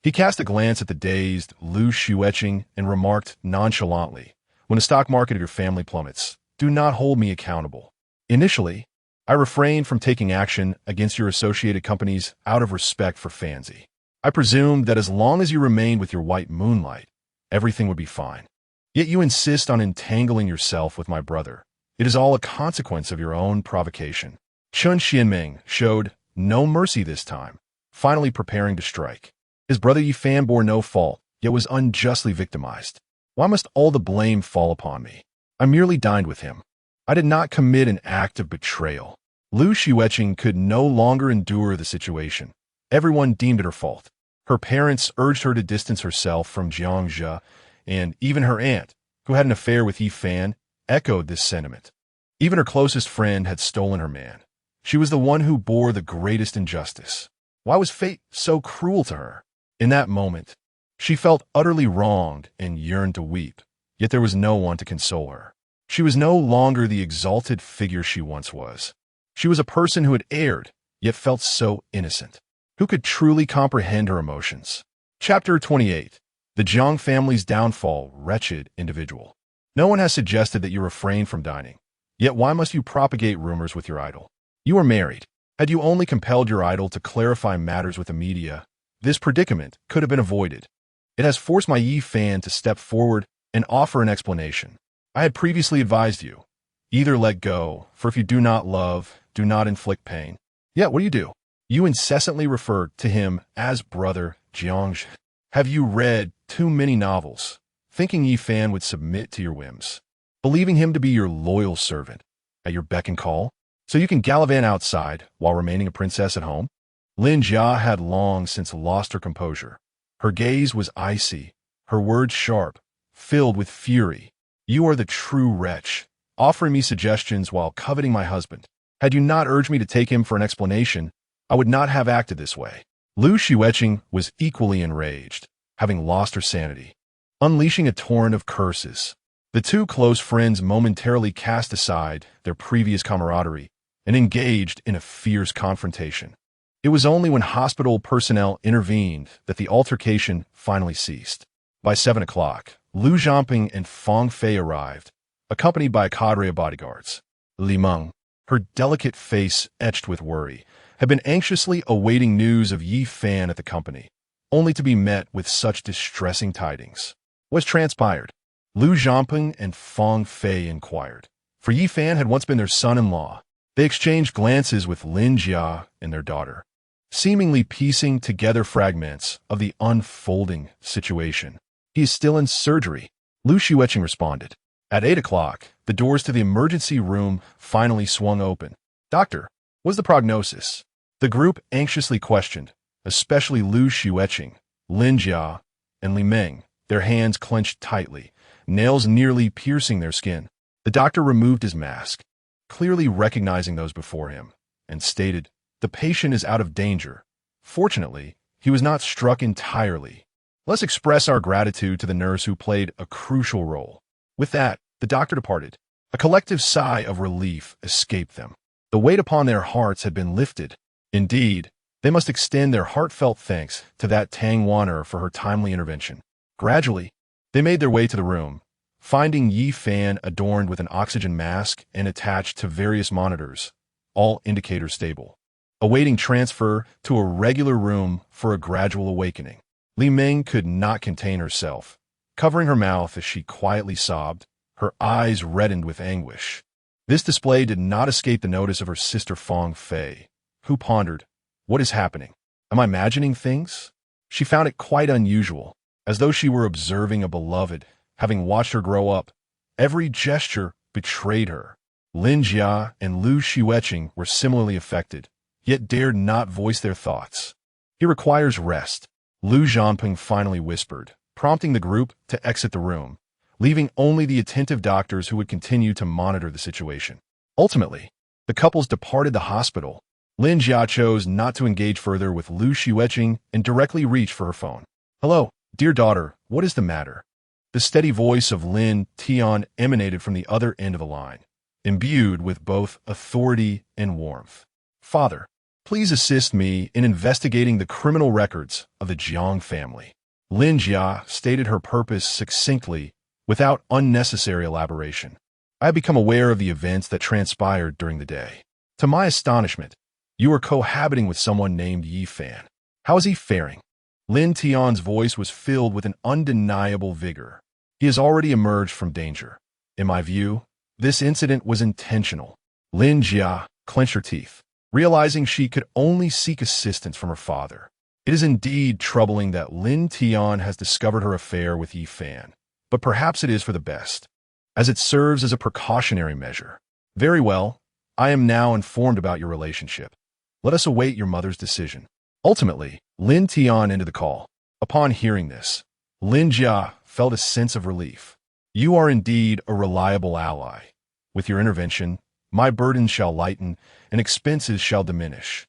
he cast a glance at the dazed Lu Xueqing and remarked nonchalantly, when the stock market of your family plummets, do not hold me accountable. Initially, I refrained from taking action against your associated companies out of respect for Fanzi. I presumed that as long as you remained with your white moonlight, everything would be fine. Yet you insist on entangling yourself with my brother. It is all a consequence of your own provocation. Chen Xianming showed no mercy this time, finally preparing to strike. His brother Yi Fan bore no fault, yet was unjustly victimized. Why must all the blame fall upon me? I merely dined with him. I did not commit an act of betrayal. Xueqing could no longer endure the situation. Everyone deemed it her fault. Her parents urged her to distance herself from Jiang Jia, and even her aunt, who had an affair with Yi Fan, echoed this sentiment. Even her closest friend had stolen her man. She was the one who bore the greatest injustice. Why was fate so cruel to her? In that moment, she felt utterly wronged and yearned to weep, yet there was no one to console her. She was no longer the exalted figure she once was. She was a person who had erred, yet felt so innocent. Who could truly comprehend her emotions? Chapter 28. The Jiang family's downfall, wretched individual. No one has suggested that you refrain from dining. Yet why must you propagate rumors with your idol? You are married. Had you only compelled your idol to clarify matters with the media, this predicament could have been avoided. It has forced my Yi Fan to step forward and offer an explanation. I had previously advised you. Either let go, for if you do not love, do not inflict pain. Yet what do? You incessantly refer to him as brother Jiang. Have you read too many novels, thinking Yi Fan would submit to your whims, believing him to be your loyal servant, at your beck and call, so you can gallivant outside while remaining a princess at home? Lin Jia had long since lost her composure. Her gaze was icy, her words sharp, filled with fury. You are the true wretch, offering me suggestions while coveting my husband. Had you not urged me to take him for an explanation, I would not have acted this way. Xueqing was equally enraged, having lost her sanity, unleashing a torrent of curses. The two close friends momentarily cast aside their previous camaraderie and engaged in a fierce confrontation. It was only when hospital personnel intervened that the altercation finally ceased. By 7 o'clock, Lu Zhanping and Fang Fei arrived, accompanied by a cadre of bodyguards. Li Meng, her delicate face etched with worry, had been anxiously awaiting news of Yi Fan at the company, only to be met with such distressing tidings. What transpired? Lu Zhanping and Fang Fei inquired. For Yi Fan had once been their son-in-law. They exchanged glances with Lin Jia and their daughter, seemingly piecing together fragments of the unfolding situation. He is still in surgery, Xueqing responded. At 8 o'clock, the doors to the emergency room finally swung open. Doctor, what's the prognosis? The group anxiously questioned, especially Xueqing, Lin Jia, and Li Meng, their hands clenched tightly, nails nearly piercing their skin. The doctor removed his mask, clearly recognizing those before him, and stated, "The patient is out of danger. Fortunately, he was not struck entirely. Let's express our gratitude to the nurse who played a crucial role." With that, the doctor departed. A collective sigh of relief escaped them. The weight upon their hearts had been lifted. Indeed, they must extend their heartfelt thanks to that Tang Waner for her timely intervention. Gradually, they made their way to the room, finding Yi Fan adorned with an oxygen mask and attached to various monitors, all indicators stable, awaiting transfer to a regular room for a gradual awakening. Li Meng could not contain herself, covering her mouth as she quietly sobbed, her eyes reddened with anguish. This display did not escape the notice of her sister Fang Fei, who pondered, "What is happening? Am I imagining things?" She found it quite unusual, as though she were observing a beloved, having watched her grow up. Every gesture betrayed her. Lin Jia and Xueqing were similarly affected, yet dared not voice their thoughts. "He requires rest," Lu Zhanping finally whispered, prompting the group to exit the room, leaving only the attentive doctors who would continue to monitor the situation. Ultimately, the couples departed the hospital. Lin Jia chose not to engage further with Xueqing and directly reached for her phone. "Hello, dear daughter, what is the matter?" The steady voice of Lin Tian emanated from the other end of the line, imbued with both authority and warmth. "Father, please assist me in investigating the criminal records of the Jiang family." Lin Jia stated her purpose succinctly, without unnecessary elaboration. "I have become aware of the events that transpired during the day. To my astonishment, you are cohabiting with someone named Yi Fan. How is he faring?" Lin Tian's voice was filled with an undeniable vigor. "He has already emerged from danger. In my view, this incident was intentional." Lin Jia clenched her teeth, realizing she could only seek assistance from her father. It is indeed troubling that Lin Tian has discovered her affair with Yi Fan, but perhaps it is for the best, as it serves as a precautionary measure. Very well. I am now informed about your relationship. Let us await your mother's decision. Ultimately, Lin Tian ended the call. Upon hearing this, Lin Jia felt a sense of relief. You are indeed a reliable ally. With your intervention, my burden shall lighten and expenses shall diminish.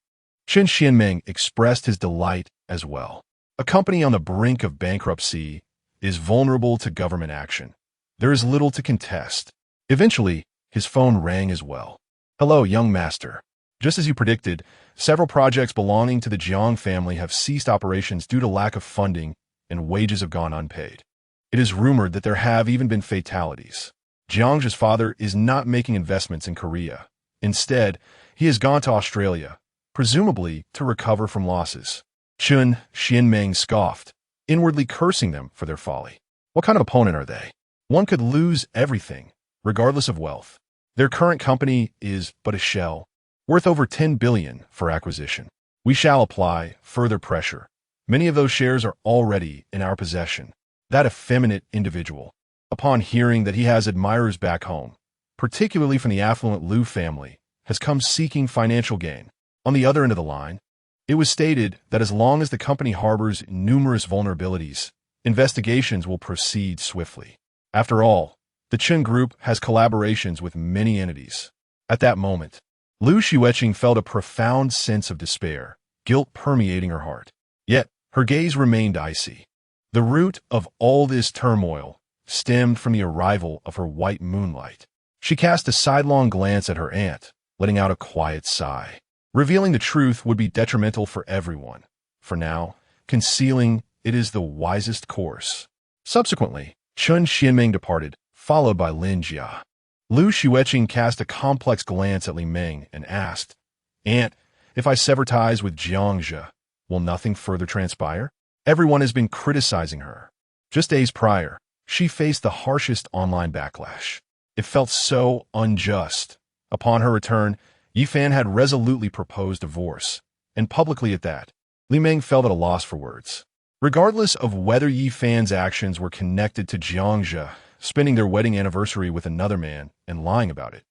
Chen Xianmeng expressed his delight as well. A company on the brink of bankruptcy is vulnerable to government action. There is little to contest. Eventually, his phone rang as well. Hello, young master. Just as you predicted, several projects belonging to the Jiang family have ceased operations due to lack of funding and wages have gone unpaid. It is rumored that there have even been fatalities. Jiang's father is not making investments in Korea. Instead, he has gone to Australia, presumably to recover from losses. Chen Xianmeng scoffed, inwardly cursing them for their folly. What kind of opponent are they? One could lose everything, regardless of wealth. Their current company is but a shell, worth over 10 billion for acquisition. We shall apply further pressure. Many of those shares are already in our possession. That effeminate individual, upon hearing that he has admirers back home, particularly from the affluent Liu family, has come seeking financial gain. On the other end of the line, it was stated that as long as the company harbors numerous vulnerabilities, investigations will proceed swiftly. After all, the Chen Group has collaborations with many entities. At that moment, Liu Xueqing felt a profound sense of despair, guilt permeating her heart. Yet, her gaze remained icy. The root of all this turmoil stemmed from the arrival of her white moonlight. She cast a sidelong glance at her aunt, letting out a quiet sigh. Revealing the truth would be detrimental for everyone. For now, concealing it is the wisest course. Subsequently, Chen Xianmeng departed, followed by Lin Jia. Liu Xueqing cast a complex glance at Li Meng and asked, Aunt, if I sever ties with Jiangzhe, will nothing further transpire? Everyone has been criticizing her. Just days prior, she faced the harshest online backlash. It felt so unjust. Upon her return, Yifan had resolutely proposed divorce, and publicly at that. Li Meng felt at a loss for words. Regardless of whether Yifan's actions were connected to Jiangzhe spending their wedding anniversary with another man and lying about it,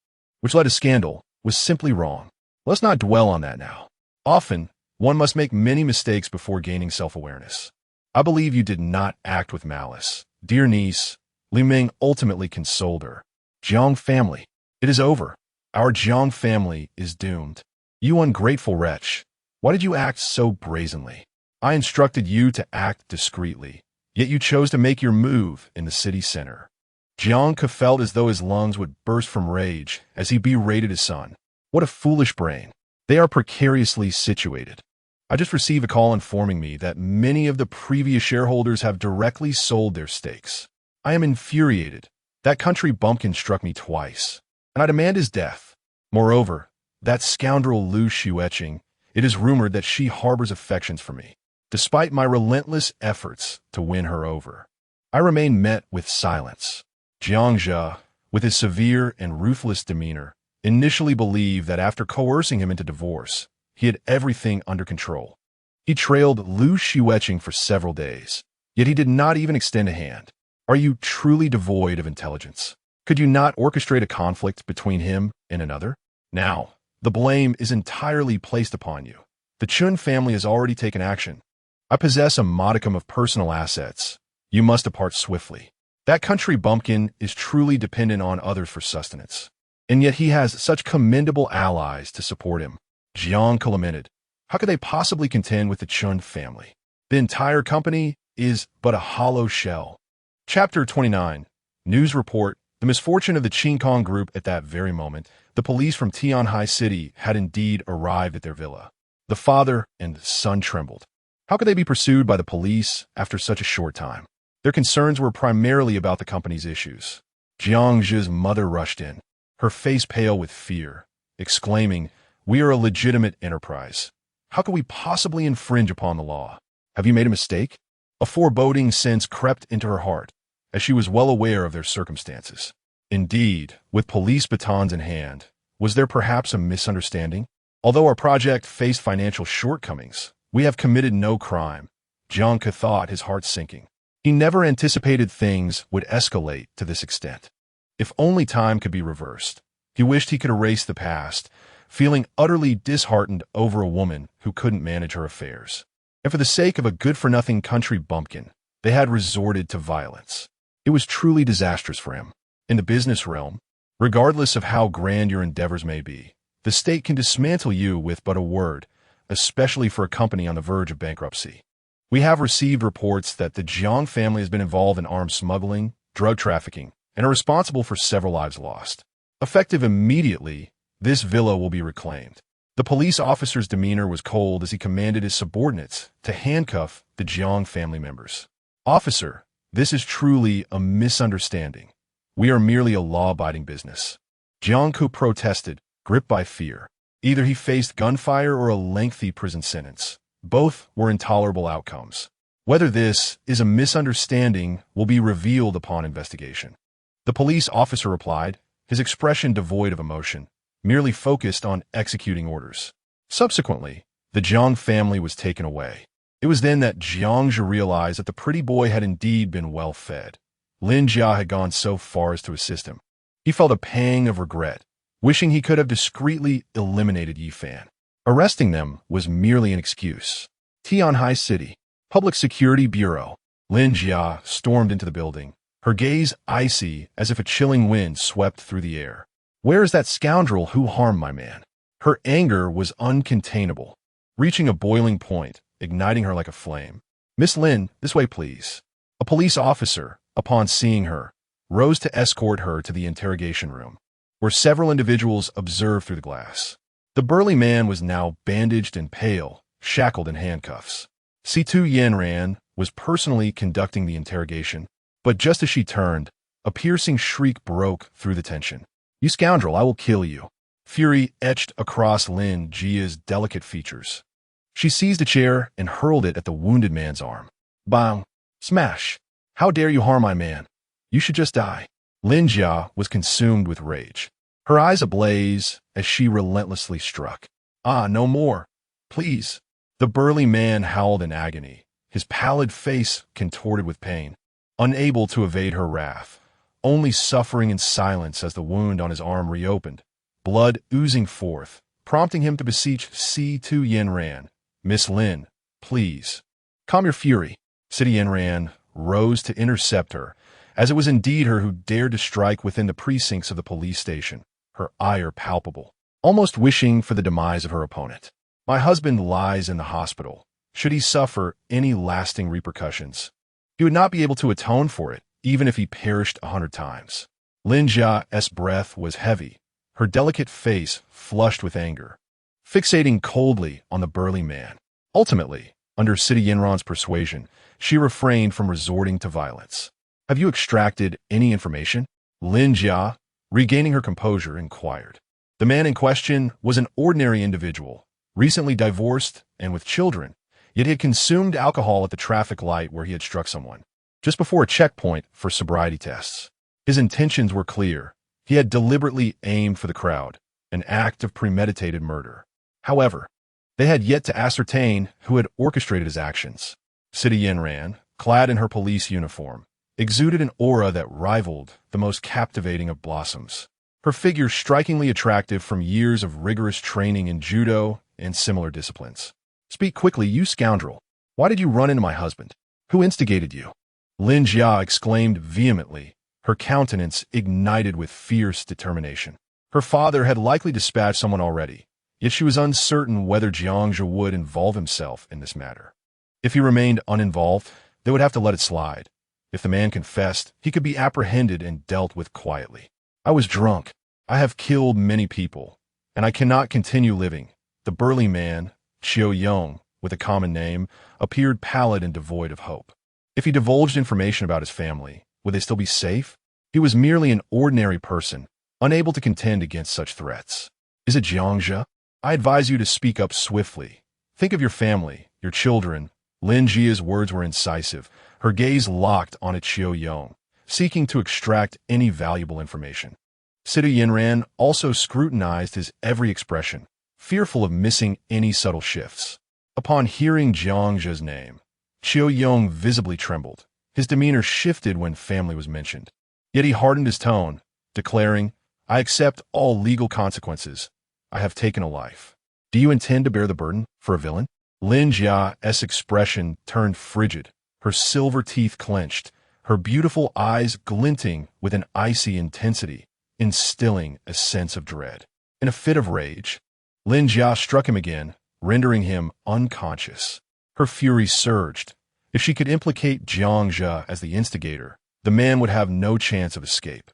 which led to scandal, was simply wrong. Let's not dwell on that now. Often, one must make many mistakes before gaining self-awareness. I believe you did not act with malice. Dear niece, Li Meng ultimately consoled her. Jiang family, it is over. Our Jiang family is doomed. You ungrateful wretch. Why did you act so brazenly? I instructed you to act discreetly, yet you chose to make your move in the city center. Jiang Ke felt as though his lungs would burst from rage as he berated his son. What a foolish brain. They are precariously situated. I just received a call informing me that many of the previous shareholders have directly sold their stakes. I am infuriated. That country bumpkin struck me twice, and I demand his death. Moreover, that scoundrel Liu Xueqing, it is rumored that she harbors affections for me. Despite my relentless efforts to win her over, I remain met with silence. Jiangzhe, with his severe and ruthless demeanor, initially believed that after coercing him into divorce, he had everything under control. He trailed Liu Xueqing for several days, yet he did not even extend a hand. Are you truly devoid of intelligence? Could you not orchestrate a conflict between him and another? Now, the blame is entirely placed upon you. The Chun family has already taken action. I possess a modicum of personal assets. You must depart swiftly. That country bumpkin is truly dependent on others for sustenance. And yet he has such commendable allies to support him. Jiang Ke lamented. How could they possibly contend with the Chun family? The entire company is but a hollow shell. Chapter 29. News report. The misfortune of the Xueqing group at that very moment, the police from Tianhai City had indeed arrived at their villa. The father and son trembled. How could they be pursued by the police after such a short time? Their concerns were primarily about the company's issues. Jiangzhe's mother rushed in, her face pale with fear, exclaiming, We are a legitimate enterprise. How could we possibly infringe upon the law? Have you made a mistake? A foreboding sense crept into her heart, as she was well aware of their circumstances. Indeed, with police batons in hand, was there perhaps a misunderstanding? Although our project faced financial shortcomings, we have committed no crime. Jiang Ke thought, his heart sinking. He never anticipated things would escalate to this extent. If only time could be reversed. He wished he could erase the past, feeling utterly disheartened over a woman who couldn't manage her affairs. And for the sake of a good-for-nothing country bumpkin, they had resorted to violence. It was truly disastrous for him. In the business realm, regardless of how grand your endeavors may be, the state can dismantle you with but a word, especially for a company on the verge of bankruptcy. We have received reports that the Jiang family has been involved in arms smuggling, drug trafficking, and are responsible for several lives lost. Effective immediately, this villa will be reclaimed. The police officer's demeanor was cold as he commanded his subordinates to handcuff the Jiang family members. Officer, this is truly a misunderstanding. We are merely a law-abiding business. Jiang Ku protested, gripped by fear. Either he faced gunfire or a lengthy prison sentence. Both were intolerable outcomes. Whether this is a misunderstanding will be revealed upon investigation. The police officer replied, his expression devoid of emotion, merely focused on executing orders. Subsequently, the Jiang family was taken away. It was then that Jiang Jia realized that the pretty boy had indeed been well fed. Lin Jia had gone so far as to assist him. He felt a pang of regret, wishing he could have discreetly eliminated Yifan. Arresting them was merely an excuse. Tianhai City, Public Security Bureau. Lin Jia stormed into the building, her gaze icy as if a chilling wind swept through the air. Where is that scoundrel who harmed my man? Her anger was uncontainable, reaching a boiling point, igniting her like a flame. Miss Lin, this way please. A police officer, upon seeing her, rose to escort her to the interrogation room, where several individuals observed through the glass. The burly man was now bandaged and pale, shackled in handcuffs. C2 Yanran was personally conducting the interrogation, but just as she turned, a piercing shriek broke through the tension. You scoundrel, I will kill you. Fury etched across Lin Jia's delicate features. She seized a chair and hurled it at the wounded man's arm. Bang! Smash! How dare you harm my man? You should just die. Lin Jia was consumed with rage, her eyes ablaze as she relentlessly struck. Ah, no more. Please. The burly man howled in agony, his pallid face contorted with pain, unable to evade her wrath, only suffering in silence as the wound on his arm reopened, blood oozing forth, prompting him to beseech C2 Yanran. Miss Lin, please. Calm your fury. City Yanran rose to intercept her, as it was indeed her who dared to strike within the precincts of the police station, her ire palpable, almost wishing for the demise of her opponent. My husband lies in the hospital. Should he suffer any lasting repercussions, he would not be able to atone for it, even if he perished 100 times. Lin Jia's breath was heavy, her delicate face flushed with anger, fixating coldly on the burly man. Ultimately, under City Yanran's persuasion, she refrained from resorting to violence. Have you extracted any information? Lin Jia, regaining her composure, inquired. The man in question was an ordinary individual, recently divorced and with children, yet he had consumed alcohol at the traffic light where he had struck someone, just before a checkpoint for sobriety tests. His intentions were clear. He had deliberately aimed for the crowd, an act of premeditated murder. However, they had yet to ascertain who had orchestrated his actions. City Yanran, clad in her police uniform, exuded an aura that rivaled the most captivating of blossoms. Her figure strikingly attractive from years of rigorous training in judo and similar disciplines. Speak quickly, you scoundrel. Why did you run into my husband? Who instigated you? Lin Jia exclaimed vehemently, her countenance ignited with fierce determination. Her father had likely dispatched someone already, yet she was uncertain whether Jiang Jia would involve himself in this matter. If he remained uninvolved, they would have to let it slide. If the man confessed, he could be apprehended and dealt with quietly. I was drunk. I have killed many people, and I cannot continue living. The burly man, Xueqing, with a common name, appeared pallid and devoid of hope. If he divulged information about his family, would they still be safe? He was merely an ordinary person, unable to contend against such threats. Is it Jiang Jia? I advise you to speak up swiftly. Think of your family, your children. Lin Jia's words were incisive, her gaze locked on Xueqing, seeking to extract any valuable information. City Yanran also scrutinized his every expression, fearful of missing any subtle shifts. Upon hearing Jiang Jia's name, Xueqing visibly trembled. His demeanor shifted when family was mentioned. Yet he hardened his tone, declaring, I accept all legal consequences. I have taken a life. Do you intend to bear the burden for a villain? Lin Jia's expression turned frigid, her silver teeth clenched, her beautiful eyes glinting with an icy intensity, instilling a sense of dread. In a fit of rage, Lin Jia struck him again, rendering him unconscious. Her fury surged. If she could implicate Jiang Jia as the instigator, the man would have no chance of escape.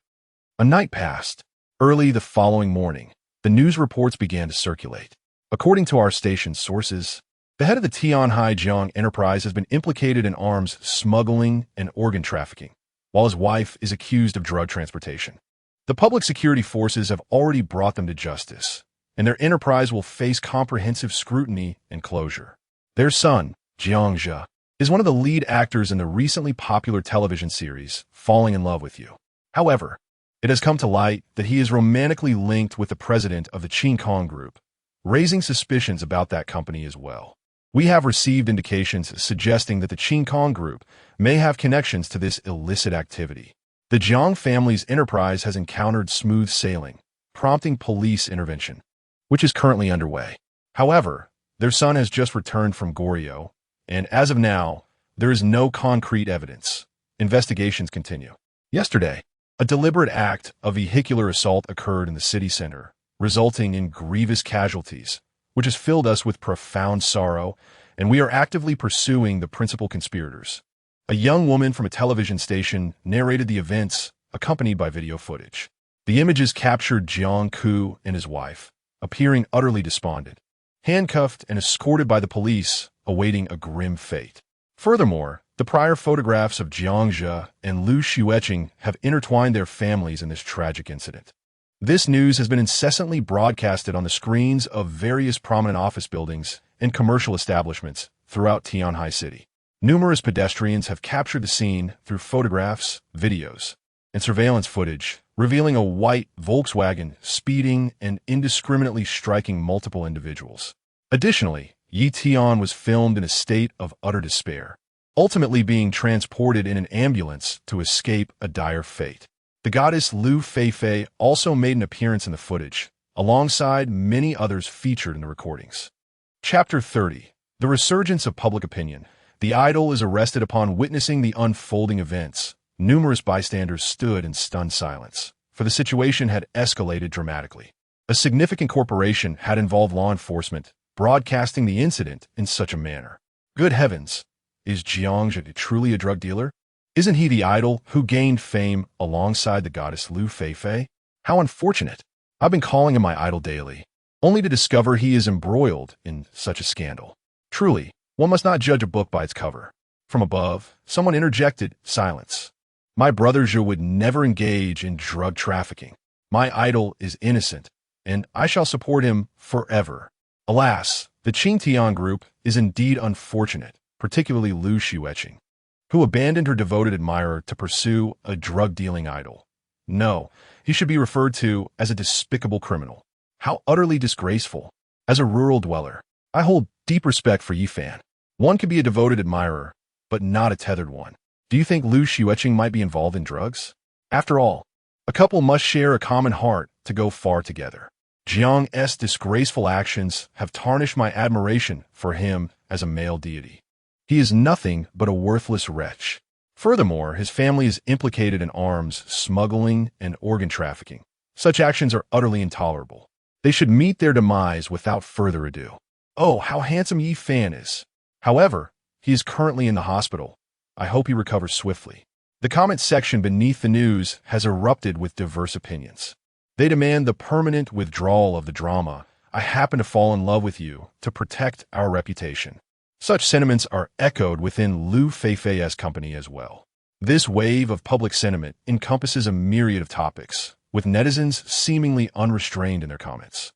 A night passed. Early the following morning, the news reports began to circulate. According to our station's sources, the head of the Tianhai Jiang enterprise has been implicated in arms smuggling and organ trafficking, while his wife is accused of drug transportation. The public security forces have already brought them to justice, and their enterprise will face comprehensive scrutiny and closure. Their son, Jiang Jia, is one of the lead actors in the recently popular television series Falling in Love with You. However, it has come to light that he is romantically linked with the president of the Xueqing group, raising suspicions about that company as well. We have received indications suggesting that the Xueqing group may have connections to this illicit activity. The Jiang family's enterprise has encountered smooth sailing, prompting police intervention, which is currently underway. However, their son has just returned from Goryeo, and as of now, there is no concrete evidence. Investigations continue. Yesterday, a deliberate act of vehicular assault occurred in the city center, resulting in grievous casualties, which has filled us with profound sorrow, and we are actively pursuing the principal conspirators. A young woman from a television station narrated the events, accompanied by video footage. The images captured Jiang Ku and his wife, appearing utterly despondent, handcuffed and escorted by the police, awaiting a grim fate. Furthermore, the prior photographs of Jiang Jia and Xueqing have intertwined their families in this tragic incident. This news has been incessantly broadcasted on the screens of various prominent office buildings and commercial establishments throughout Tianhai City. Numerous pedestrians have captured the scene through photographs, videos, and surveillance footage, revealing a white Volkswagen speeding and indiscriminately striking multiple individuals. Additionally, Yi Tian was filmed in a state of utter despair, ultimately being transported in an ambulance to escape a dire fate. The goddess Lu Feifei also made an appearance in the footage, alongside many others featured in the recordings. Chapter 30. The Resurgence of Public Opinion. The idol is arrested upon witnessing the unfolding events. Numerous bystanders stood in stunned silence, for the situation had escalated dramatically. A significant corporation had involved law enforcement, broadcasting the incident in such a manner. Good heavens, is Jiang Jia truly a drug dealer? Isn't he the idol who gained fame alongside the goddess Lu Feifei? How unfortunate. I've been calling him my idol daily, only to discover he is embroiled in such a scandal. Truly, one must not judge a book by its cover. From above, someone interjected, silence. My brother Zhu would never engage in drug trafficking. My idol is innocent, and I shall support him forever. Alas, the Qingtian group is indeed unfortunate, particularly Lu Xueqing, who abandoned her devoted admirer to pursue a drug-dealing idol. No, he should be referred to as a despicable criminal. How utterly disgraceful. As a rural dweller, I hold deep respect for Yi Fan. One can be a devoted admirer, but not a tethered one. Do you think Lu Xueqing might be involved in drugs? After all, a couple must share a common heart to go far together. Jiang's disgraceful actions have tarnished my admiration for him as a male deity. He is nothing but a worthless wretch. Furthermore, his family is implicated in arms, smuggling, and organ trafficking. Such actions are utterly intolerable. They should meet their demise without further ado. Oh, how handsome Yi Fan is. However, he is currently in the hospital. I hope he recovers swiftly. The comment section beneath the news has erupted with diverse opinions. They demand the permanent withdrawal of the drama "I happen to fall in love with you" to protect our reputation. Such sentiments are echoed within Lu Feifei's company as well. This wave of public sentiment encompasses a myriad of topics, with netizens seemingly unrestrained in their comments,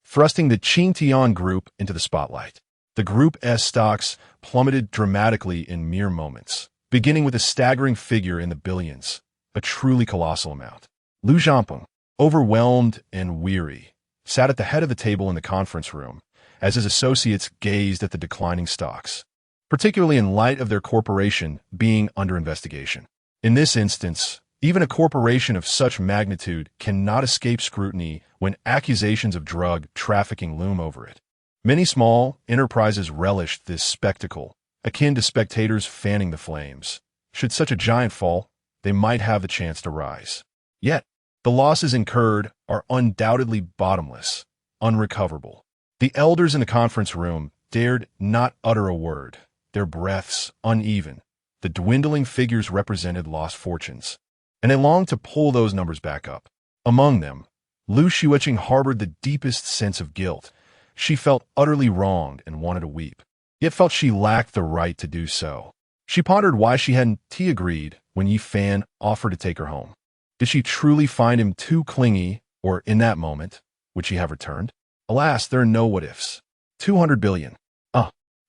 thrusting the Qingtian group into the spotlight. The group's stocks plummeted dramatically in mere moments, beginning with a staggering figure in the billions, a truly colossal amount. Lu Zhampeng, overwhelmed and weary, sat at the head of the table in the conference room, as his associates gazed at the declining stocks, particularly in light of their corporation being under investigation. In this instance, Even a corporation of such magnitude cannot escape scrutiny when accusations of drug trafficking loom over it. Many small enterprises relished this spectacle, akin to spectators fanning the flames. Should such a giant fall, they might have the chance to rise. Yet, the losses incurred are undoubtedly bottomless, unrecoverable. The elders in the conference room dared not utter a word, their breaths uneven. The dwindling figures represented lost fortunes, and they longed to pull those numbers back up. Among them, Xueqing harbored the deepest sense of guilt. She felt utterly wronged and wanted to weep, yet felt she lacked the right to do so. She pondered why she hadn't agreed when Yi Fan offered to take her home. Did she truly find him too clingy, or in that moment, would she have returned? Alas, there are no what-ifs. 200 billion.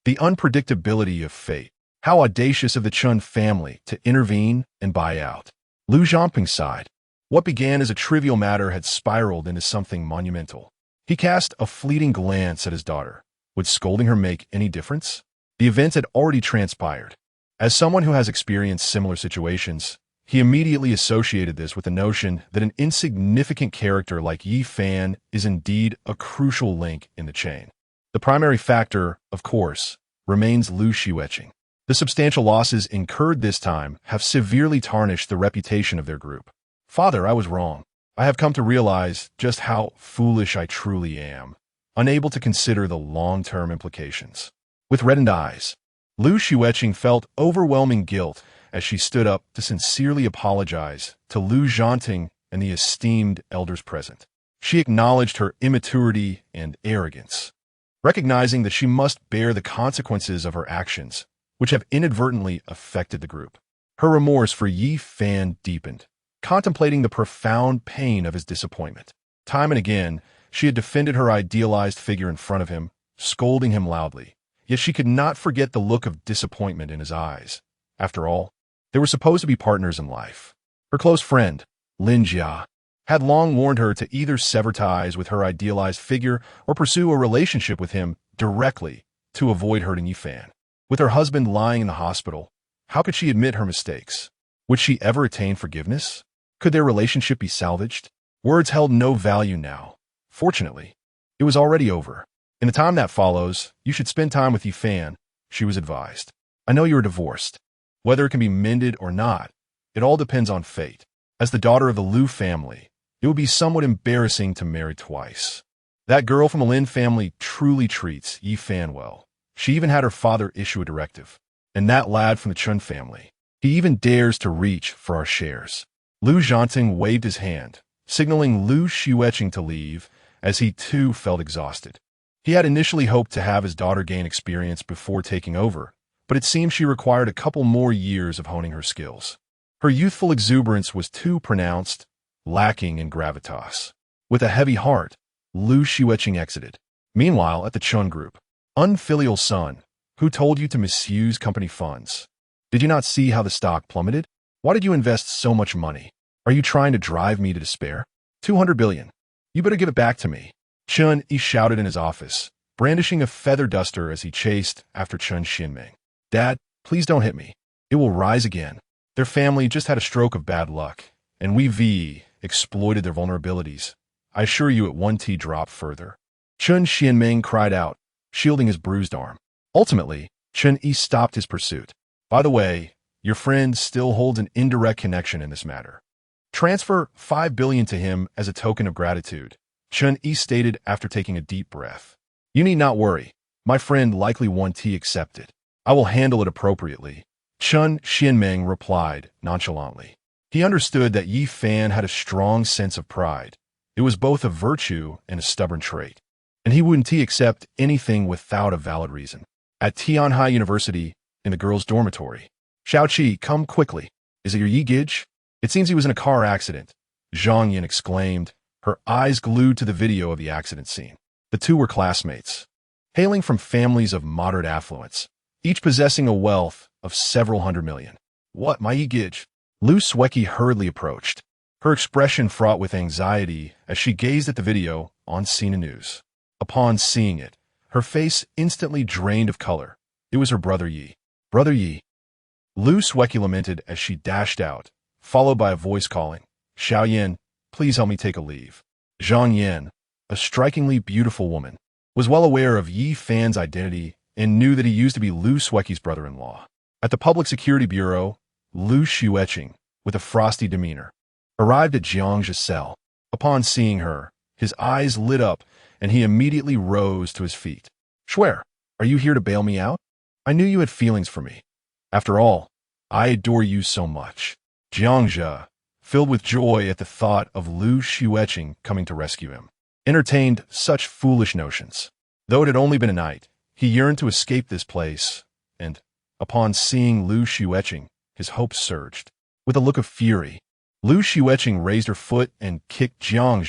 The unpredictability of fate. How audacious of the Chun family to intervene and buy out. Lu Zhongping sighed. What began as a trivial matter had spiraled into something monumental. He cast a fleeting glance at his daughter. Would scolding her make any difference? The event had already transpired. As someone who has experienced similar situations, he immediately associated this with the notion that an insignificant character like Yi Fan is indeed a crucial link in the chain. The primary factor, of course, remains Xueqing. The substantial losses incurred this time have severely tarnished the reputation of their group. Father, I was wrong. I have come to realize just how foolish I truly am, unable to consider the long-term implications. With reddened eyes, Xueqing felt overwhelming guilt as she stood up to sincerely apologize to Lu Zhongping and the esteemed elders present. She acknowledged her immaturity and arrogance, recognizing that she must bear the consequences of her actions, which have inadvertently affected the group. Her remorse for Yi Fan deepened, contemplating the profound pain of his disappointment. Time and again, she had defended her idealized figure in front of him, scolding him loudly. Yet she could not forget the look of disappointment in his eyes. After all, they were supposed to be partners in life. Her close friend, Lin Jia, had long warned her to either sever ties with her idealized figure or pursue a relationship with him directly to avoid hurting Yi Fan. With her husband lying in the hospital, how could she admit her mistakes? Would she ever attain forgiveness? Could their relationship be salvaged? Words held no value now. Fortunately, it was already over. In the time that follows, you should spend time with Yi Fan, she was advised. I know you are divorced. Whether it can be mended or not, it all depends on fate. As the daughter of the Lu family, it would be somewhat embarrassing to marry twice. That girl from the Lin family truly treats Yi Fan well. She even had her father issue a directive. And that lad from the Chun family, he even dares to reach for our shares. Lu Zhongping waved his hand, signaling Xueqing to leave, as he too felt exhausted. He had initially hoped to have his daughter gain experience before taking over, but it seemed she required a couple more years of honing her skills. Her youthful exuberance was too pronounced, lacking in gravitas. With a heavy heart, Xueqing exited. Meanwhile, at the Chun group, unfilial son, who told you to misuse company funds? Did you not see how the stock plummeted? Why did you invest so much money? Are you trying to drive me to despair? 200 billion. You better give it back to me. Chun Yi shouted in his office, brandishing a feather duster as he chased after Chun Xianming. Dad, please don't hit me. It will rise again. Their family just had a stroke of bad luck, and we exploited their vulnerabilities. I assure you it won't drop further. Chun Xianming cried out, shielding his bruised arm. Ultimately, Chun Yi stopped his pursuit. By the way, your friend still holds an indirect connection in this matter. Transfer 5 billion to him as a token of gratitude, Chun Yi stated after taking a deep breath. You need not worry. My friend likely won't accept it. I will handle it appropriately. Chun Xianming replied nonchalantly. He understood that Yi Fan had a strong sense of pride. It was both a virtue and a stubborn trait, and he wouldn't accept anything without a valid reason. At Tianhai University, in the girls' dormitory, Xiaoqi, come quickly. Is it your Yi Gij? It seems he was in a car accident, Zhang Yin exclaimed, her eyes glued to the video of the accident scene. The two were classmates, hailing from families of moderate affluence, each possessing a wealth of several hundred million. What, my Yi Gij? Lu Xueqing hurriedly approached, her expression fraught with anxiety as she gazed at the video on Sina News. Upon seeing it, her face instantly drained of color. It was her brother Yi. Brother Yi. Lu Xueqing lamented as she dashed out, followed by a voice calling, Xiaoyan, please help me take a leave. Zhang Yan, a strikingly beautiful woman, was well aware of Yi Fan's identity and knew that he used to be Lu Xueqing's brother-in-law. At the Public Security Bureau, Lu Xueqing, with a frosty demeanor, arrived at Jiang's cell. Upon seeing her, his eyes lit up and he immediately rose to his feet. Swear, are you here to bail me out? I knew you had feelings for me. After all, I adore you so much. Jiang, filled with joy at the thought of Lu Xueqing coming to rescue him, entertained such foolish notions. Though it had only been a night, he yearned to escape this place, and, upon seeing Lu Xueqing, his hopes surged. With a look of fury, Lu Xueqing raised her foot and kicked Jiang,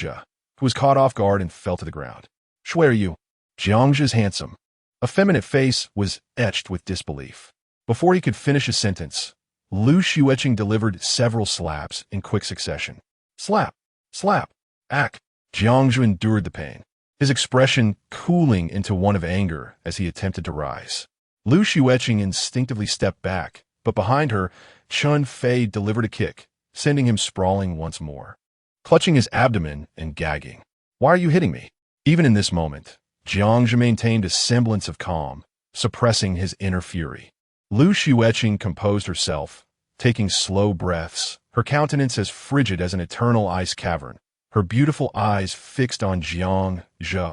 who was caught off guard and fell to the ground. Swear you. Jiang's handsome, effeminate face was etched with disbelief. Before he could finish his sentence, Lu Xueqing delivered several slaps in quick succession. Slap, slap, ack. Jiang endured the pain, his expression cooling into one of anger as he attempted to rise. Lu Xueqing instinctively stepped back, but behind her, Chun Fei delivered a kick, sending him sprawling once more, clutching his abdomen and gagging. Why are you hitting me? Even in this moment, Jiang maintained a semblance of calm, suppressing his inner fury. Lu Xueqing composed herself, taking slow breaths, her countenance as frigid as an eternal ice cavern, her beautiful eyes fixed on Jiang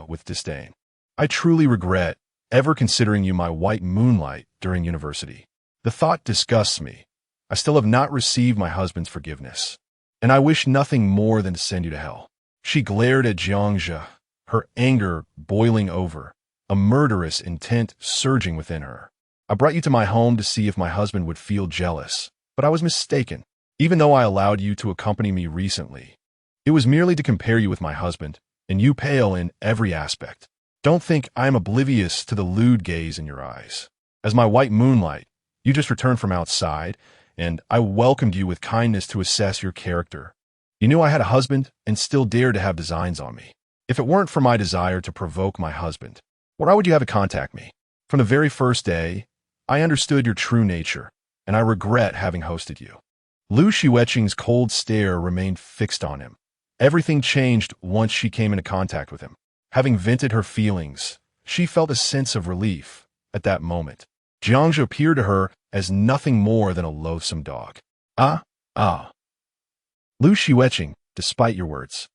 with disdain. I truly regret ever considering you my white moonlight during university. The thought disgusts me. I still have not received my husband's forgiveness, and I wish nothing more than to send you to hell. She glared at Jiang, her anger boiling over, a murderous intent surging within her. I brought you to my home to see if my husband would feel jealous, but I was mistaken. Even though I allowed you to accompany me recently, it was merely to compare you with my husband, and you pale in every aspect. Don't think I am oblivious to the lewd gaze in your eyes. As my white moonlight, you just returned from outside, and I welcomed you with kindness to assess your character. You knew I had a husband and still dared to have designs on me. If it weren't for my desire to provoke my husband, why would you have to contact me? From the very first day, I understood your true nature, and I regret having hosted you. Lu Xueqing's cold stare remained fixed on him. Everything changed once she came into contact with him. Having vented her feelings, she felt a sense of relief at that moment. Jiang appeared to her as nothing more than a loathsome dog. Lu Xueqing, despite your words,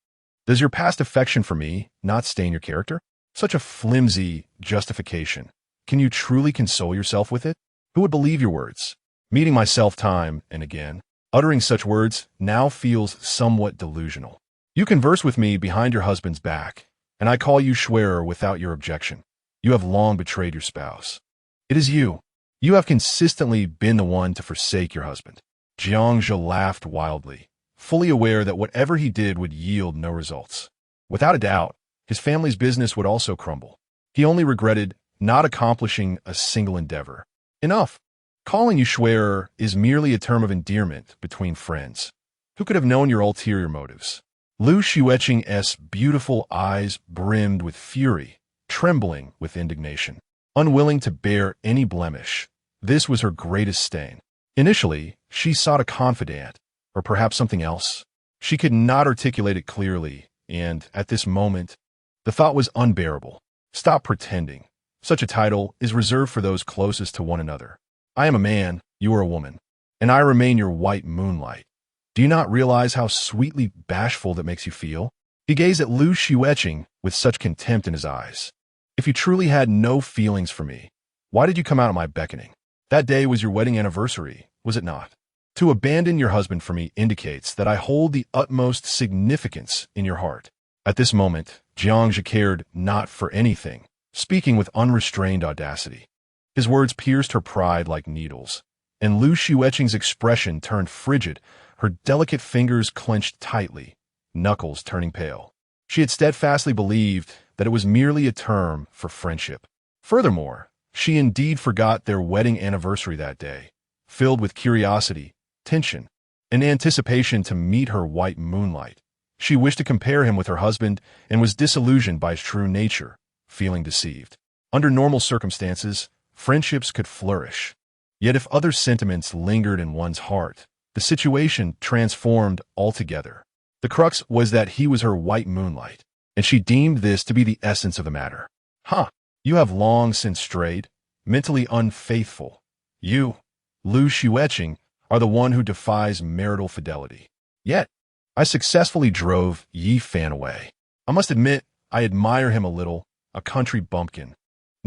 does your past affection for me not stain your character? Such a flimsy justification. Can you truly console yourself with it? Who would believe your words? Meeting myself time and again, uttering such words now feels somewhat delusional. You converse with me behind your husband's back, and I call you swearer without your objection. You have long betrayed your spouse. It is you. You have consistently been the one to forsake your husband. Jiang laughed wildly, fully aware that whatever he did would yield no results. Without a doubt, his family's business would also crumble. He only regretted not accomplishing a single endeavor. Enough. Calling you swearer is merely a term of endearment between friends. Who could have known your ulterior motives? Lu Xueqing's beautiful eyes brimmed with fury, trembling with indignation. Unwilling to bear any blemish, this was her greatest stain. Initially, she sought a confidant, or perhaps something else. She could not articulate it clearly, and, at this moment, the thought was unbearable. Stop pretending. Such a title is reserved for those closest to one another. I am a man, you are a woman, and I remain your white moonlight. Do you not realize how sweetly bashful that makes you feel? He gazed at Lu Xueqing with such contempt in his eyes. If you truly had no feelings for me, why did you come out at my beckoning? That day was your wedding anniversary, was it not? To abandon your husband for me indicates that I hold the utmost significance in your heart. At this moment, Jiang cared not for anything, speaking with unrestrained audacity. His words pierced her pride like needles, and Lu Xueqing's expression turned frigid, her delicate fingers clenched tightly, knuckles turning pale. She had steadfastly believed that it was merely a term for friendship. Furthermore, she indeed forgot their wedding anniversary that day, filled with curiosity, tension, and anticipation to meet her white moonlight. She wished to compare him with her husband and was disillusioned by his true nature, feeling deceived. Under normal circumstances, friendships could flourish. Yet if other sentiments lingered in one's heart, The situation transformed altogether. The crux was that he was her white moonlight, and she deemed this to be the essence of the matter. Huh, you have long since strayed, mentally unfaithful. You, Xueqing, are the one who defies marital fidelity. Yet, I successfully drove Yi Fan away. I must admit, I admire him a little, a country bumpkin.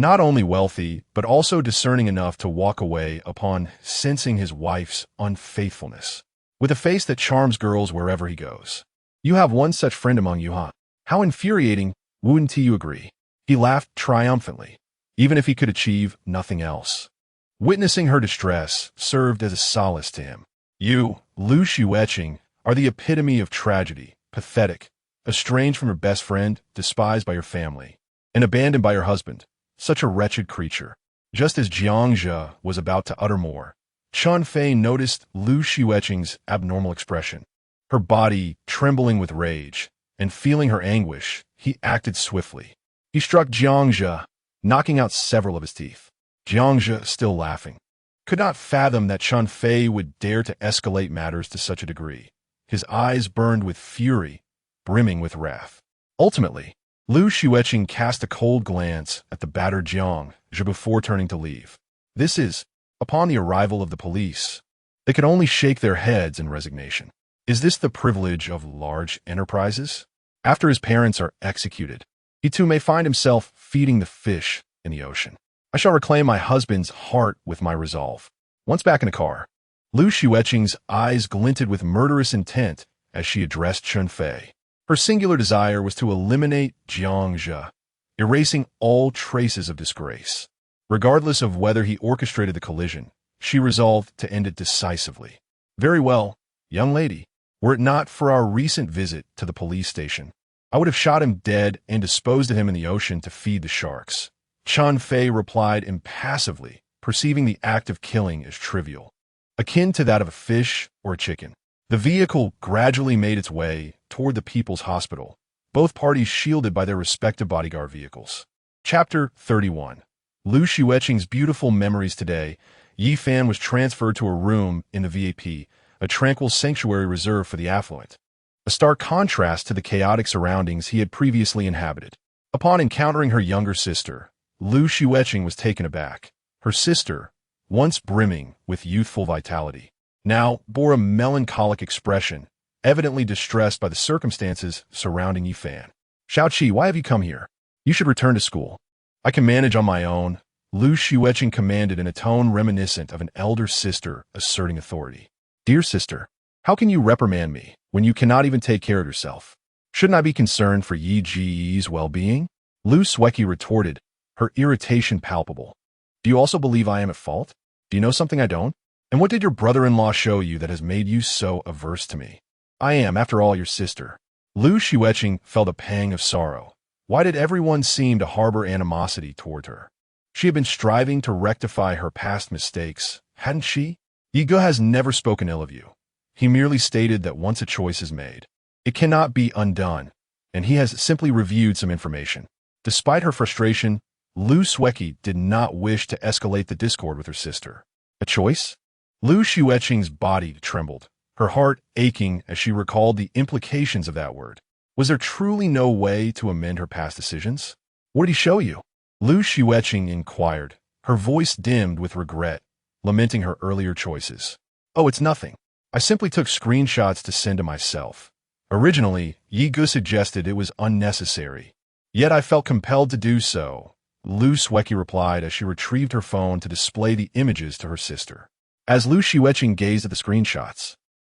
Not only wealthy, but also discerning enough to walk away upon sensing his wife's unfaithfulness, with a face that charms girls wherever he goes. You have one such friend among you, huh? How infuriating, wouldn't you agree? He laughed triumphantly, even if he could achieve nothing else. Witnessing her distress served as a solace to him. You, Xueqing, are the epitome of tragedy, pathetic, estranged from your best friend, despised by your family, and abandoned by your husband. Such a wretched creature. Just as Jiangxia was about to utter more, Chun Fei noticed Xueqing's abnormal expression. Her body trembling with rage, and feeling her anguish, he acted swiftly. He struck Jiangxia, knocking out several of his teeth. Jiangxia, still laughing, could not fathom that Chun Fei would dare to escalate matters to such a degree. His eyes burned with fury, brimming with wrath. Ultimately, Xueqing cast a cold glance at the battered Jiangxia before turning to leave. This is, upon the arrival of the police, they could only shake their heads in resignation. Is this the privilege of large enterprises? After his parents are executed, he too may find himself feeding the fish in the ocean. I shall reclaim my husband's heart with my resolve. Once back in the car, Xueqing's eyes glinted with murderous intent as she addressed Chun Fei. Her singular desire was to eliminate Jiangxia, erasing all traces of disgrace. Regardless of whether he orchestrated the collision, she resolved to end it decisively. Very well, young lady. Were it not for our recent visit to the police station, I would have shot him dead and disposed of him in the ocean to feed the sharks. Chun Fei replied impassively, perceiving the act of killing as trivial, akin to that of a fish or a chicken. The vehicle gradually made its way toward the People's Hospital, both parties shielded by their respective bodyguard vehicles. Chapter 31. Xueqing's beautiful memories today. Yi Fan was transferred to a room in the VIP, a tranquil sanctuary reserved for the affluent, a stark contrast to the chaotic surroundings he had previously inhabited. Upon encountering her younger sister, Xueqing was taken aback. Her sister, once brimming with youthful vitality, now bore a melancholic expression, evidently distressed by the circumstances surrounding Yi Fan. Xueqing, why have you come here? You should return to school. I can manage on my own, Xueqing commanded in a tone reminiscent of an elder sister asserting authority. Dear sister, how can you reprimand me when you cannot even take care of yourself? Shouldn't I be concerned for Yi Ji's well-being? Xueqing retorted, her irritation palpable. Do you also believe I am at fault? Do you know something I don't? And what did your brother-in-law show you that has made you so averse to me? I am, after all, your sister. Xueqing felt a pang of sorrow. Why did everyone seem to harbor animosity toward her? She had been striving to rectify her past mistakes, hadn't she? Yi Ge has never spoken ill of you. He merely stated that once a choice is made, it cannot be undone, and he has simply reviewed some information. Despite her frustration, Xueqing did not wish to escalate the discord with her sister. A choice? Xueqing's body trembled, her heart aching as she recalled the implications of that word. Was there truly no way to amend her past decisions? What did he show you? Xueqing inquired, her voice dimmed with regret, lamenting her earlier choices. Oh, it's nothing. I simply took screenshots to send to myself. Originally, Yi Ge suggested it was unnecessary, yet I felt compelled to do so, Xueqing replied as she retrieved her phone to display the images to her sister. As Xueqing gazed at the screenshots,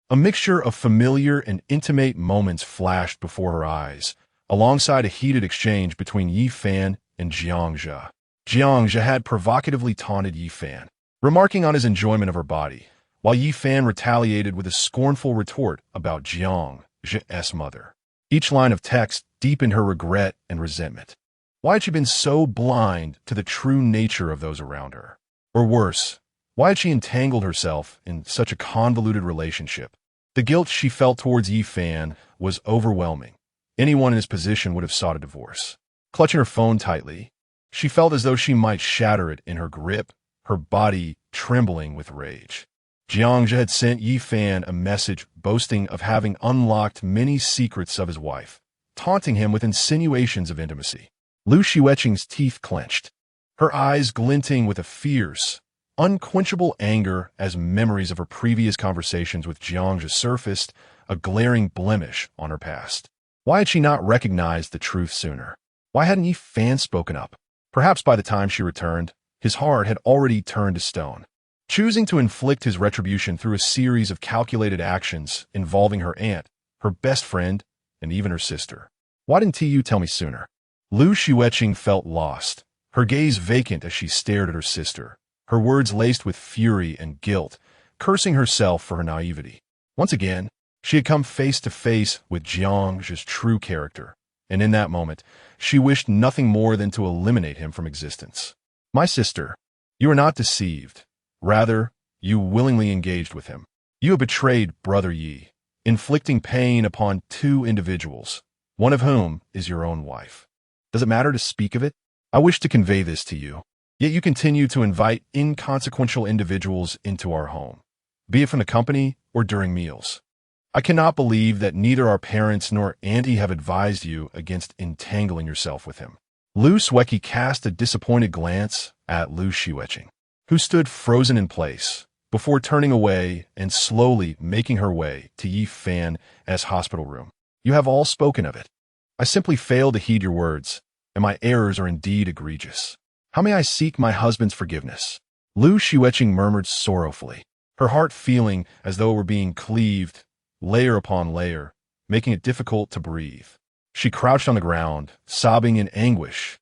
a mixture of familiar and intimate moments flashed before her eyes, alongside a heated exchange between Yi Fan and Jiangxia. Jiangxia had provocatively taunted Yi Fan, remarking on his enjoyment of her body, while Yi Fan retaliated with a scornful retort about Jiangxia's mother. Each line of text deepened her regret and resentment. Why had she been so blind to the true nature of those around her? Or worse, why had she entangled herself in such a convoluted relationship? The guilt she felt towards Yi Fan was overwhelming. Anyone in his position would have sought a divorce. Clutching her phone tightly, she felt as though she might shatter it in her grip, her body trembling with rage. Jiang Jia had sent Yi Fan a message boasting of having unlocked many secrets of his wife, taunting him with insinuations of intimacy. Lu Xueqing's teeth clenched, her eyes glinting with a fierce, unquenchable anger as memories of her previous conversations with Jiang Jia surfaced, a glaring blemish on her past. Why had she not recognized the truth sooner? Why hadn't Yi Fan spoken up? Perhaps by the time she returned, his heart had already turned to stone. Choosing to inflict his retribution through a series of calculated actions involving her aunt, her best friend, and even her sister. Why didn't you tell me sooner? Lu Xueqing felt lost, her gaze vacant as she stared at her sister, her words laced with fury and guilt, cursing herself for her naivety. Once again, she had come face to face with Jiang Zhi's true character, and in that moment, she wished nothing more than to eliminate him from existence. My sister, you are not deceived. Rather, you willingly engaged with him. You have betrayed Brother Yi, inflicting pain upon two individuals, one of whom is your own wife. Does it matter to speak of it? I wish to convey this to you, yet you continue to invite inconsequential individuals into our home, be it from the company or during meals. I cannot believe that neither our parents nor auntie have advised you against entangling yourself with him. Lu Xueqing cast a disappointed glance at Lu Xueqing, who stood frozen in place, before turning away and slowly making her way to Yi Fan's hospital room. You have all spoken of it. I simply fail to heed your words, and my errors are indeed egregious. How may I seek my husband's forgiveness? Lu Xueqing murmured sorrowfully, her heart feeling as though it were being cleaved, layer upon layer, making it difficult to breathe. She crouched on the ground, sobbing in anguish,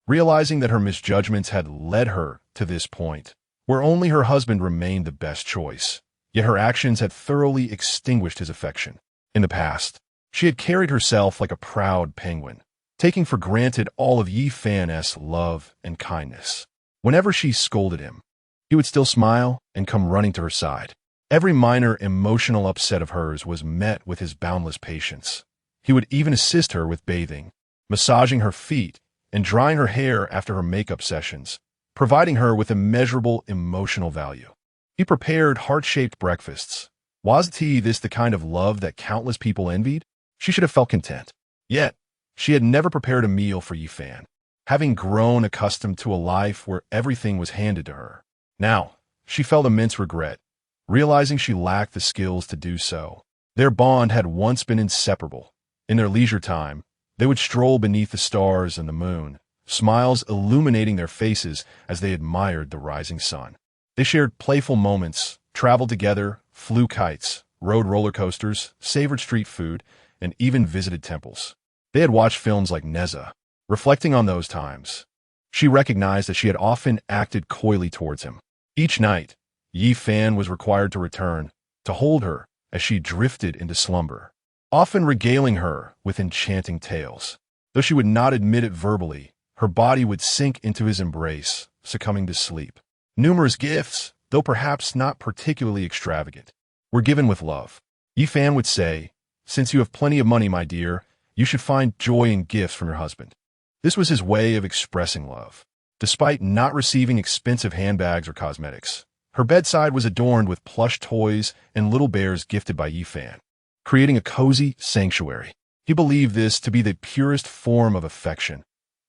realizing that her misjudgments had led her to this point, where only her husband remained the best choice, yet her actions had thoroughly extinguished his affection. In the past, she had carried herself like a proud penguin, taking for granted all of Yi Fan's love and kindness. Whenever she scolded him, he would still smile and come running to her side. Every minor emotional upset of hers was met with his boundless patience. He would even assist her with bathing, massaging her feet, and drying her hair after her makeup sessions, providing her with immeasurable emotional value. He prepared heart-shaped breakfasts. Was this the kind of love that countless people envied? She should have felt content. Yet, she had never prepared a meal for Yi Fan, having grown accustomed to a life where everything was handed to her. Now, she felt immense regret, realizing she lacked the skills to do so. Their bond had once been inseparable. In their leisure time, they would stroll beneath the stars and the moon, smiles illuminating their faces as they admired the rising sun. They shared playful moments, traveled together, flew kites, rode roller coasters, savored street food, and even visited temples. They had watched films like Neza. Reflecting on those times, she recognized that she had often acted coyly towards him. Each night, Yi Fan was required to return, to hold her as she drifted into slumber, often regaling her with enchanting tales. Though she would not admit it verbally, her body would sink into his embrace, succumbing to sleep. Numerous gifts, though perhaps not particularly extravagant, were given with love. Yi Fan would say, "Since you have plenty of money, my dear, you should find joy in gifts from your husband." This was his way of expressing love. Despite not receiving expensive handbags or cosmetics, her bedside was adorned with plush toys and little bears gifted by Yi Fan, creating a cozy sanctuary. He believed this to be the purest form of affection.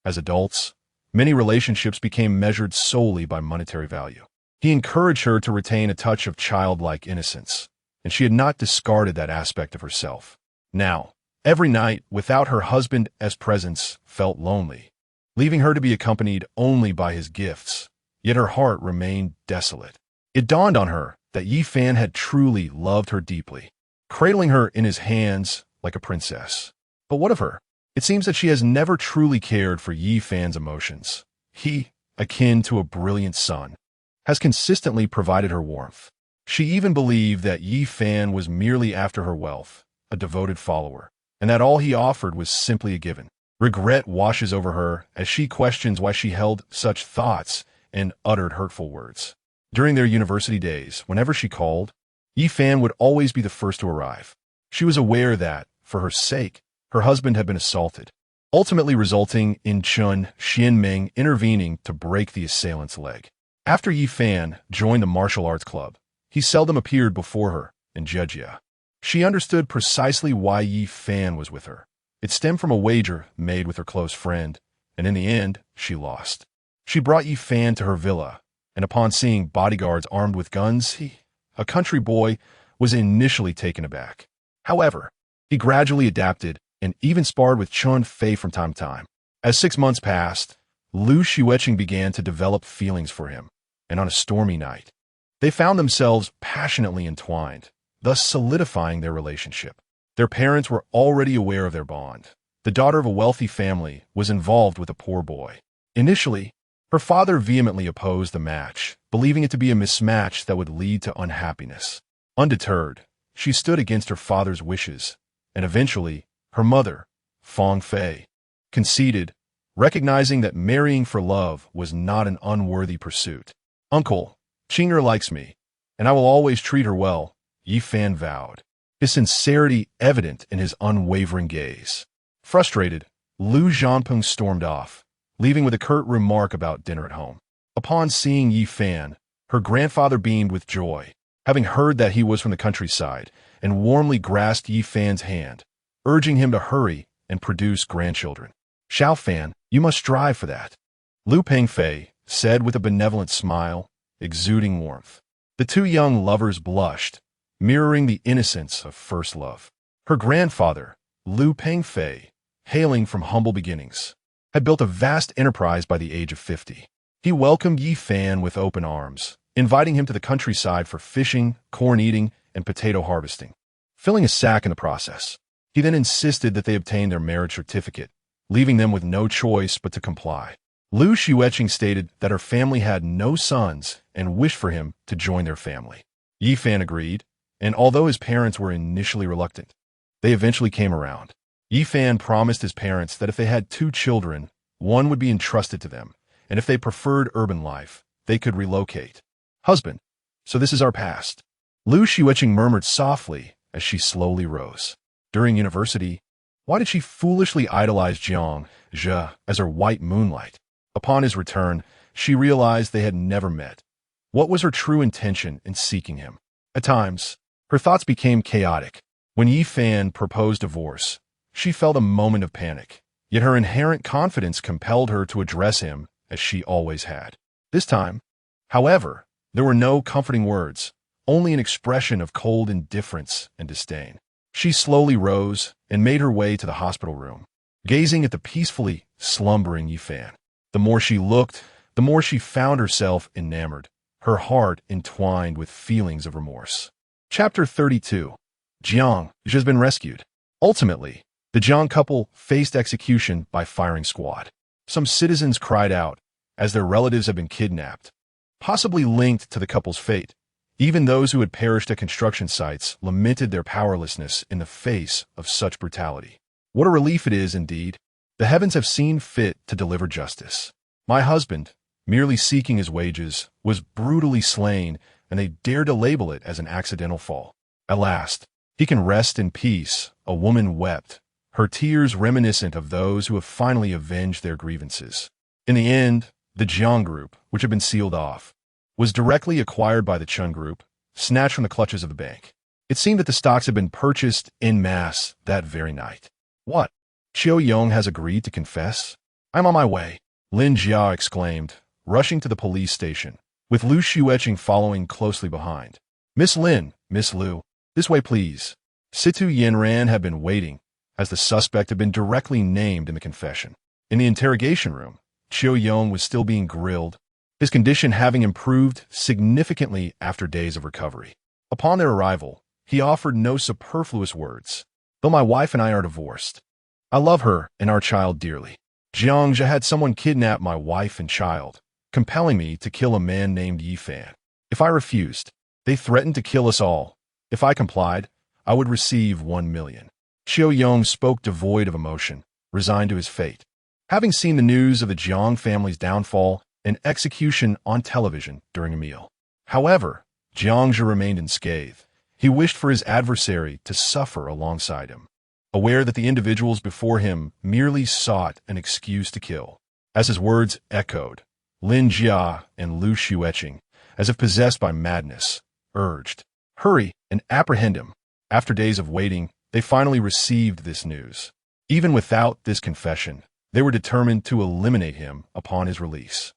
As adults, many relationships became measured solely by monetary value. He encouraged her to retain a touch of childlike innocence, and she had not discarded that aspect of herself. Now, every night, without her husband as presence, felt lonely, leaving her to be accompanied only by his gifts, yet her heart remained desolate. It dawned on her that Yi Fan had truly loved her deeply, cradling her in his hands like a princess. But what of her? It seems that she has never truly cared for Yi Fan's emotions. He, akin to a brilliant sun, has consistently provided her warmth. She even believed that Yi Fan was merely after her wealth, a devoted follower, and that all he offered was simply a given. Regret washes over her as she questions why she held such thoughts and uttered hurtful words. During their university days, whenever she called, Yi Fan would always be the first to arrive. She was aware that, for her sake, her husband had been assaulted, ultimately resulting in Chun Xianming intervening to break the assailant's leg. After Yi Fan joined the martial arts club, He seldom appeared before her in Jia. She understood precisely why Yi Fan was with her. It stemmed from a wager made with her close friend, and in the end, she lost. She brought Yi Fan to her villa, and upon seeing bodyguards armed with guns, he, a country boy, was initially taken aback. However, he gradually adapted and even sparred with Chun Fei from time to time. As 6 months passed, Xueqing began to develop feelings for him, and on a stormy night, they found themselves passionately entwined, thus solidifying their relationship. Their parents were already aware of their bond. The daughter of a wealthy family was involved with a poor boy. Initially, her father vehemently opposed the match, believing it to be a mismatch that would lead to unhappiness. Undeterred, she stood against her father's wishes, and eventually, her mother, Fang Fei, conceded, recognizing that marrying for love was not an unworthy pursuit. "Uncle, Qing'er likes me, and I will always treat her well," Yi Fan vowed, his sincerity evident in his unwavering gaze. Frustrated, Lu Zhanpeng stormed off, leaving with a curt remark about dinner at home. Upon seeing Yi Fan, her grandfather beamed with joy, having heard that he was from the countryside, and warmly grasped Yi Fan's hand, urging him to hurry and produce grandchildren. "Xiao Fan, you must strive for that," Lu Pengfei said with a benevolent smile, exuding warmth. The two young lovers blushed, mirroring the innocence of first love. Her grandfather, Lu Pengfei, hailing from humble beginnings, had built a vast enterprise by the age of 50. He welcomed Yi Fan with open arms, inviting him to the countryside for fishing, corn-eating, and potato harvesting, filling a sack in the process. He then insisted that they obtain their marriage certificate, leaving them with no choice but to comply. Lu Xueqing stated that her family had no sons and wished for him to join their family. Yi Fan agreed, and although his parents were initially reluctant, they eventually came around. Yi Fan promised his parents that if they had 2 children, one would be entrusted to them, and if they preferred urban life, they could relocate. "Husband, so this is our past," Lu Xueqing murmured softly as she slowly rose. During university, why did she foolishly idolize Jiang Jia as her white moonlight? Upon his return, she realized they had never met. What was her true intention in seeking him? At times, her thoughts became chaotic. When Yi Fan proposed divorce, she felt a moment of panic, yet her inherent confidence compelled her to address him as she always had. This time, however, there were no comforting words, only an expression of cold indifference and disdain. She slowly rose and made her way to the hospital room, gazing at the peacefully slumbering Yi Fan. The more she looked, the more she found herself enamored, her heart entwined with feelings of remorse. Chapter 32. Jiang has been rescued. Ultimately, the Jiang couple faced execution by firing squad. Some citizens cried out, as their relatives had been kidnapped, possibly linked to the couple's fate. Even those who had perished at construction sites lamented their powerlessness in the face of such brutality. What a relief it is, indeed. The heavens have seen fit to deliver justice. My husband, merely seeking his wages, was brutally slain, and they dared to label it as an accidental fall. At last, he can rest in peace, a woman wept, her tears reminiscent of those who have finally avenged their grievances. In the end, the Jiang Group, which had been sealed off, was directly acquired by the Chun Group, snatched from the clutches of the bank. It seemed that the stocks had been purchased en masse that very night. "What? Xueqing has agreed to confess? I'm on my way," Lin Jia exclaimed, rushing to the police station, with Lu Xueqing following closely behind. "Miss Lin, Miss Lu, this way please." Situ Yanran had been waiting, as the suspect had been directly named in the confession. In the interrogation room, Xueqing was still being grilled, his condition having improved significantly after days of recovery. Upon their arrival, he offered no superfluous words. "Though my wife and I are divorced, I love her and our child dearly. Jiang Jia had someone kidnap my wife and child, compelling me to kill a man named Yi Fan. If I refused, they threatened to kill us all. If I complied, I would receive 1 million. Xueqing spoke devoid of emotion, resigned to his fate. Having seen the news of the Jiang family's downfall and execution on television during a meal. However, Jiang Jia remained unscathed. He wished for his adversary to suffer alongside him, aware that the individuals before him merely sought an excuse to kill. As his words echoed, Lin Jia and Lu Xueqing, as if possessed by madness, urged, "Hurry and apprehend him." After days of waiting, they finally received this news. Even without this confession, they were determined to eliminate him upon his release.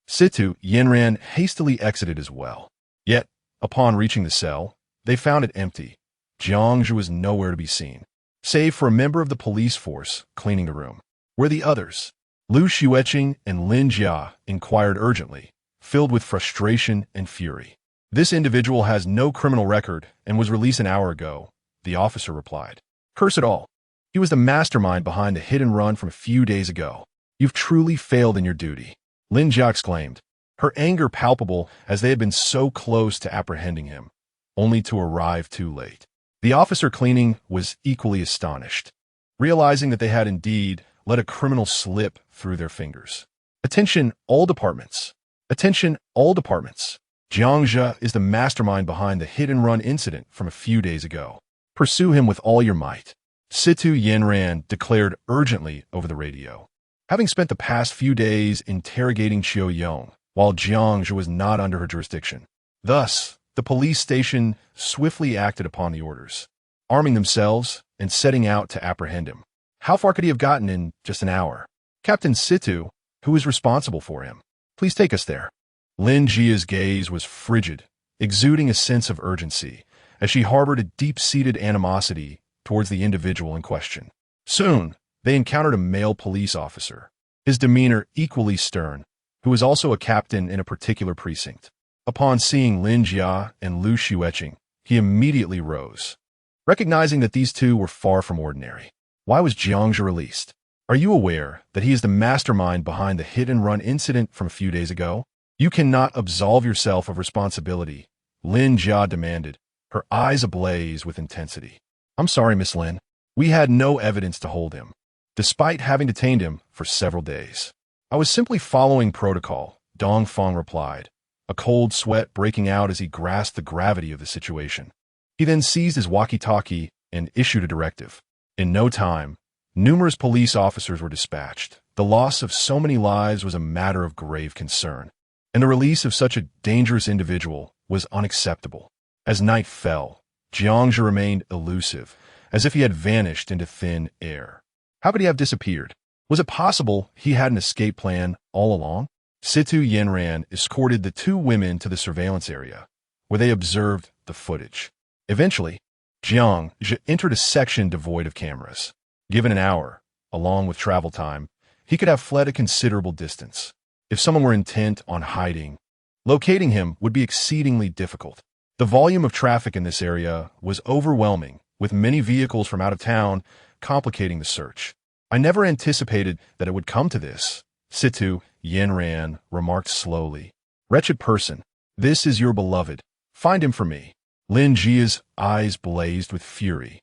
Situ Yanran hastily exited as well. Yet, upon reaching the cell, they found it empty. Jiangzhu was nowhere to be seen, save for a member of the police force cleaning the room. Where the others? Xueqing and Lin Jia inquired urgently, filled with frustration and fury. "This individual has no criminal record and was released an hour ago," the officer replied. "Curse it all. He was the mastermind behind the hit and run from a few days ago. You've truly failed in your duty," Lin Jia exclaimed, her anger palpable as they had been so close to apprehending him, only to arrive too late. The officer cleaning was equally astonished, realizing that they had indeed let a criminal slip through their fingers. "Attention, all departments. Attention, all departments. Jiangzhu is the mastermind behind the hit-and-run incident from a few days ago. Pursue him with all your might," Situ Yanran declared urgently over the radio. Having spent the past few days interrogating Xueqing, while Jiangzhu was not under her jurisdiction. Thus, the police station swiftly acted upon the orders, arming themselves and setting out to apprehend him. How far could he have gotten in just an hour? "Captain Situ, who is responsible for him? Please take us there." Lin Jia's gaze was frigid, exuding a sense of urgency, as she harbored a deep-seated animosity towards the individual in question. Soon, they encountered a male police officer, his demeanor equally stern, who was also a captain in a particular precinct. Upon seeing Lin Jia and Xueqing, he immediately rose, recognizing that these two were far from ordinary. "Why was Jiangzhu released? Are you aware that he is the mastermind behind the hit-and-run incident from a few days ago? You cannot absolve yourself of responsibility," Lin Jia demanded, her eyes ablaze with intensity. "I'm sorry, Miss Lin. We had no evidence to hold him, despite having detained him for several days." "I was simply following protocol," Dongfeng replied, a cold sweat breaking out as he grasped the gravity of the situation. He then seized his walkie-talkie and issued a directive. In no time, numerous police officers were dispatched. The loss of so many lives was a matter of grave concern, and the release of such a dangerous individual was unacceptable. As night fell, Jiangzhu remained elusive, as if he had vanished into thin air. How could he have disappeared? Was it possible he had an escape plan all along? Situ Yanran escorted the two women to the surveillance area, where they observed the footage. Eventually, Jiangzhu entered a section devoid of cameras. Given an hour, along with travel time, he could have fled a considerable distance. If someone were intent on hiding, locating him would be exceedingly difficult. The volume of traffic in this area was overwhelming, with many vehicles from out of town complicating the search. "I never anticipated that it would come to this," Situ Yanran remarked slowly. "Wretched person, this is your beloved. Find him for me." Lin Jia's eyes blazed with fury.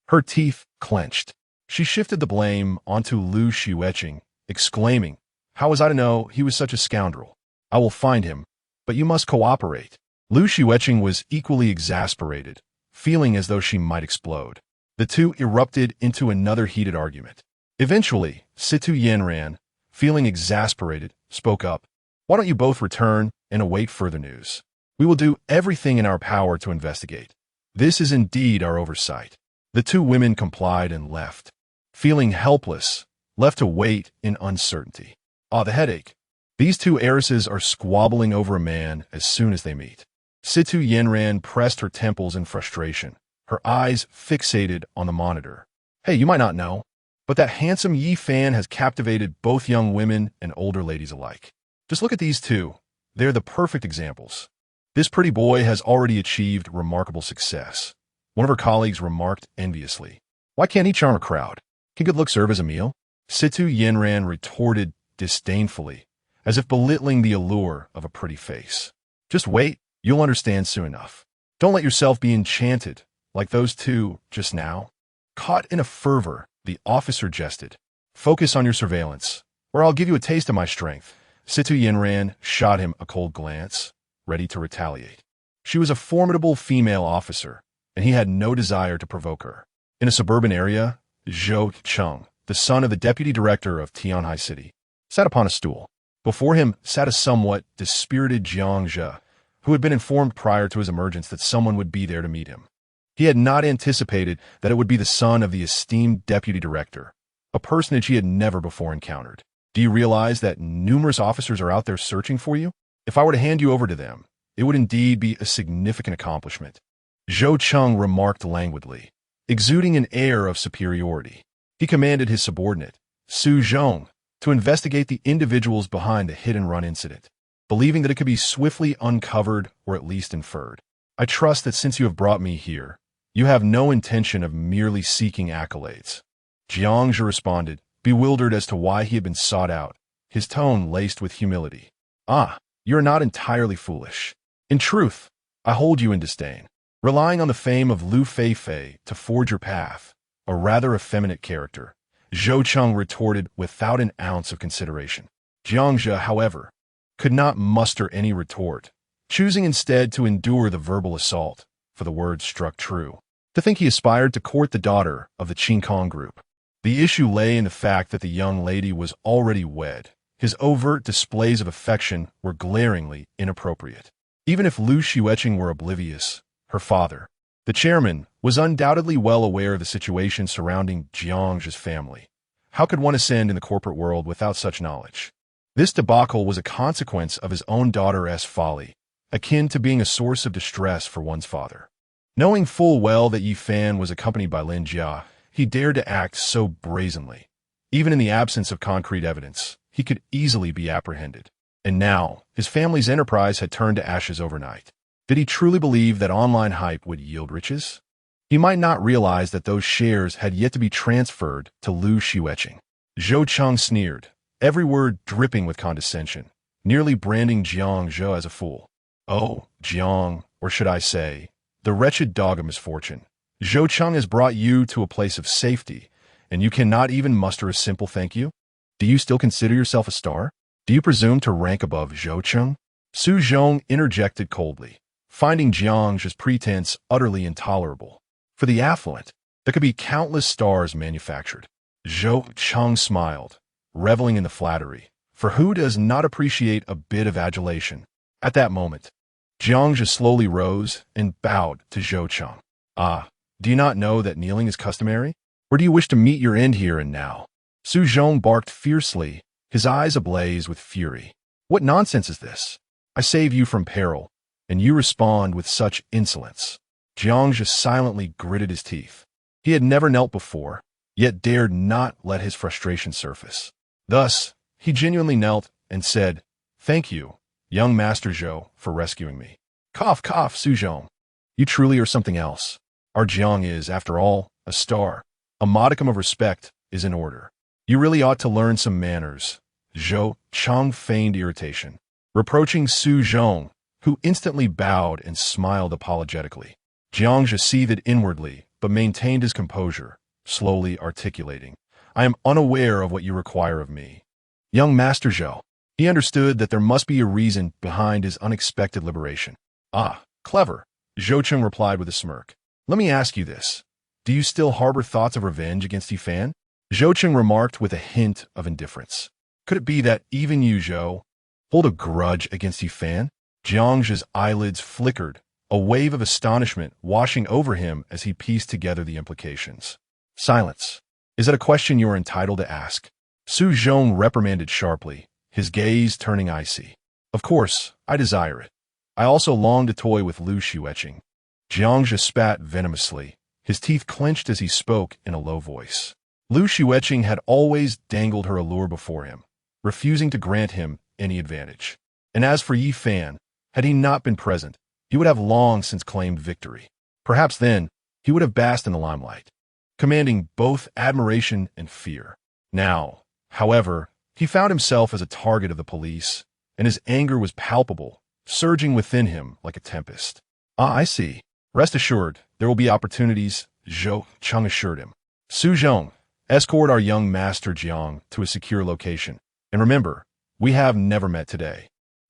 Her teeth clenched. She shifted the blame onto Xueqing, exclaiming, "How was I to know he was such a scoundrel? I will find him, but you must cooperate." Xueqing was equally exasperated, feeling as though she might explode. The two erupted into another heated argument. Eventually, Situ Yanran, feeling exasperated, spoke up. "Why don't you both return and await further news? We will do everything in our power to investigate. This is indeed our oversight." The two women complied and left, feeling helpless, left to wait in uncertainty. "Ah, the headache. These two heiresses are squabbling over a man as soon as they meet." Situ Yanran pressed her temples in frustration, her eyes fixated on the monitor. "Hey, you might not know, but that handsome Yi Fan has captivated both young women and older ladies alike. Just look at these two. They're the perfect examples. This pretty boy has already achieved remarkable success," one of her colleagues remarked enviously. "Why can't he charm a crowd? Can good looks serve as a meal?" Situ Yanran retorted disdainfully, as if belittling the allure of a pretty face. "Just wait, you'll understand soon enough. Don't let yourself be enchanted like those two just now." Caught in a fervor, the officer jested. "Focus on your surveillance, or I'll give you a taste of my strength." Situ Yanran shot him a cold glance, ready to retaliate. She was a formidable female officer, and he had no desire to provoke her. In a suburban area, Xueqing, the son of the deputy director of Tianhai City, sat upon a stool. Before him sat a somewhat dispirited Jiangzhu, who had been informed prior to his emergence that someone would be there to meet him. He had not anticipated that it would be the son of the esteemed deputy director, a personage he had never before encountered. Do you realize that numerous officers are out there searching for you? If I were to hand you over to them, it would indeed be a significant accomplishment. Xueqing remarked languidly, exuding an air of superiority. He commanded his subordinate, Su Zhong, to investigate the individuals behind the hit-and-run incident, believing that it could be swiftly uncovered or at least inferred. I trust that since you have brought me here, you have no intention of merely seeking accolades. Jiangzhe responded, bewildered as to why he had been sought out, his tone laced with humility. Ah, you are not entirely foolish. In truth, I hold you in disdain. Relying on the fame of Lu Feifei to forge your path, a rather effeminate character, Xueqing retorted without an ounce of consideration. Jiangzhe, however, could not muster any retort, choosing instead to endure the verbal assault, for the words struck true. To think he aspired to court the daughter of the Xueqing group. The issue lay in the fact that the young lady was already wed. His overt displays of affection were glaringly inappropriate. Even if Lu Xueqing were oblivious, her father, the chairman, was undoubtedly well aware of the situation surrounding Jiangzhe's family. How could one ascend in the corporate world without such knowledge? This debacle was a consequence of his own daughter's folly, akin to being a source of distress for one's father. Knowing full well that Yi Fan was accompanied by Lin Jia, he dared to act so brazenly. Even in the absence of concrete evidence, he could easily be apprehended. And now, his family's enterprise had turned to ashes overnight. Did he truly believe that online hype would yield riches? He might not realize that those shares had yet to be transferred to Lu Xueqing. Xueqing sneered, every word dripping with condescension, nearly branding Jiangzhe as a fool. Oh, Jiang, or should I say, the wretched dog of misfortune. Xueqing has brought you to a place of safety, and you cannot even muster a simple thank you? Do you still consider yourself a star? Do you presume to rank above Xueqing? Su Zhong interjected coldly, finding Jiangzhe's pretense utterly intolerable. For the affluent, there could be countless stars manufactured. Xueqing smiled, reveling in the flattery, for who does not appreciate a bit of adulation? At that moment, Jiangzhe slowly rose and bowed to Xueqing. Ah, do you not know that kneeling is customary? Or do you wish to meet your end here and now? Su Zhong barked fiercely, his eyes ablaze with fury. What nonsense is this? I save you from peril, and you respond with such insolence. Jiangzhe silently gritted his teeth. He had never knelt before, yet dared not let his frustration surface. Thus, he genuinely knelt and said, "Thank you, young Master Zhou, for rescuing me." Cough, cough, Su Zhong. You truly are something else. Our Jiang is, after all, a star. A modicum of respect is in order. You really ought to learn some manners. Xueqing feigned irritation, reproaching Su Zhong, who instantly bowed and smiled apologetically. Jiangzhe seethed inwardly, but maintained his composure, slowly articulating, I am unaware of what you require of me. Young Master Zhou. He understood that there must be a reason behind his unexpected liberation. Ah, clever, Xueqing replied with a smirk. Let me ask you this. Do you still harbor thoughts of revenge against Yi Fan? Xueqing remarked with a hint of indifference. Could it be that even you, Zhou, hold a grudge against Yi Fan? Jiangzhe's eyelids flickered, a wave of astonishment washing over him as he pieced together the implications. Silence. Is that a question you are entitled to ask? Su Zhong reprimanded sharply, his gaze turning icy. Of course, I desire it. I also long to toy with Lu Xueqing. Jiangzhe spat venomously, his teeth clenched as he spoke in a low voice. Lu Xueqing had always dangled her allure before him, refusing to grant him any advantage. And as for Yi Fan, had he not been present, he would have long since claimed victory. Perhaps then, he would have basked in the limelight, commanding both admiration and fear. Now, however, he found himself as a target of the police, and his anger was palpable, surging within him like a tempest. Ah, I see. Rest assured, there will be opportunities, Xueqing assured him. Su Zhong, escort our young Master Jiang to a secure location. And remember, we have never met today.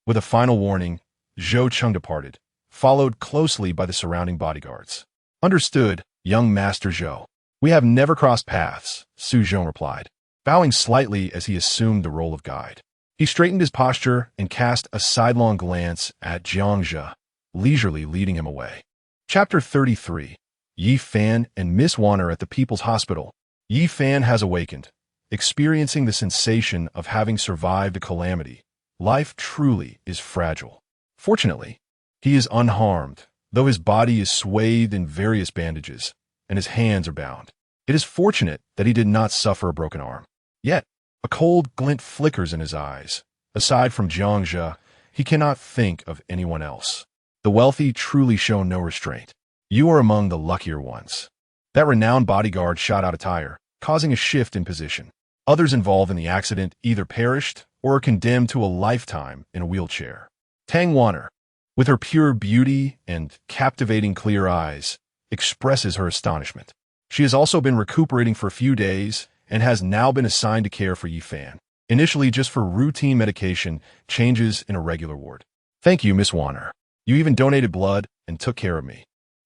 With a final warning, Xueqing departed, followed closely by the surrounding bodyguards. Understood, young Master Zhou. We have never crossed paths, Su Zhong replied, bowing slightly as he assumed the role of guide. He straightened his posture and cast a sidelong glance at Jiangzhe, leisurely leading him away. Chapter 33. Yi Fan and Miss Wanner at the People's Hospital. Yi Fan has awakened, experiencing the sensation of having survived a calamity. Life truly is fragile. Fortunately, he is unharmed, though his body is swathed in various bandages, and his hands are bound. It is fortunate that he did not suffer a broken arm. Yet, a cold glint flickers in his eyes. Aside from Jiang Jia, he cannot think of anyone else. The wealthy truly show no restraint. You are among the luckier ones. That renowned bodyguard shot out a tire, causing a shift in position. Others involved in the accident either perished or are condemned to a lifetime in a wheelchair. Tang Wanner, with her pure beauty and captivating clear eyes, expresses her astonishment. She has also been recuperating for a few days and has now been assigned to care for Yi Fan, initially just for routine medication changes in a regular ward. Thank you, Miss Wanner. You even donated blood and took care of me.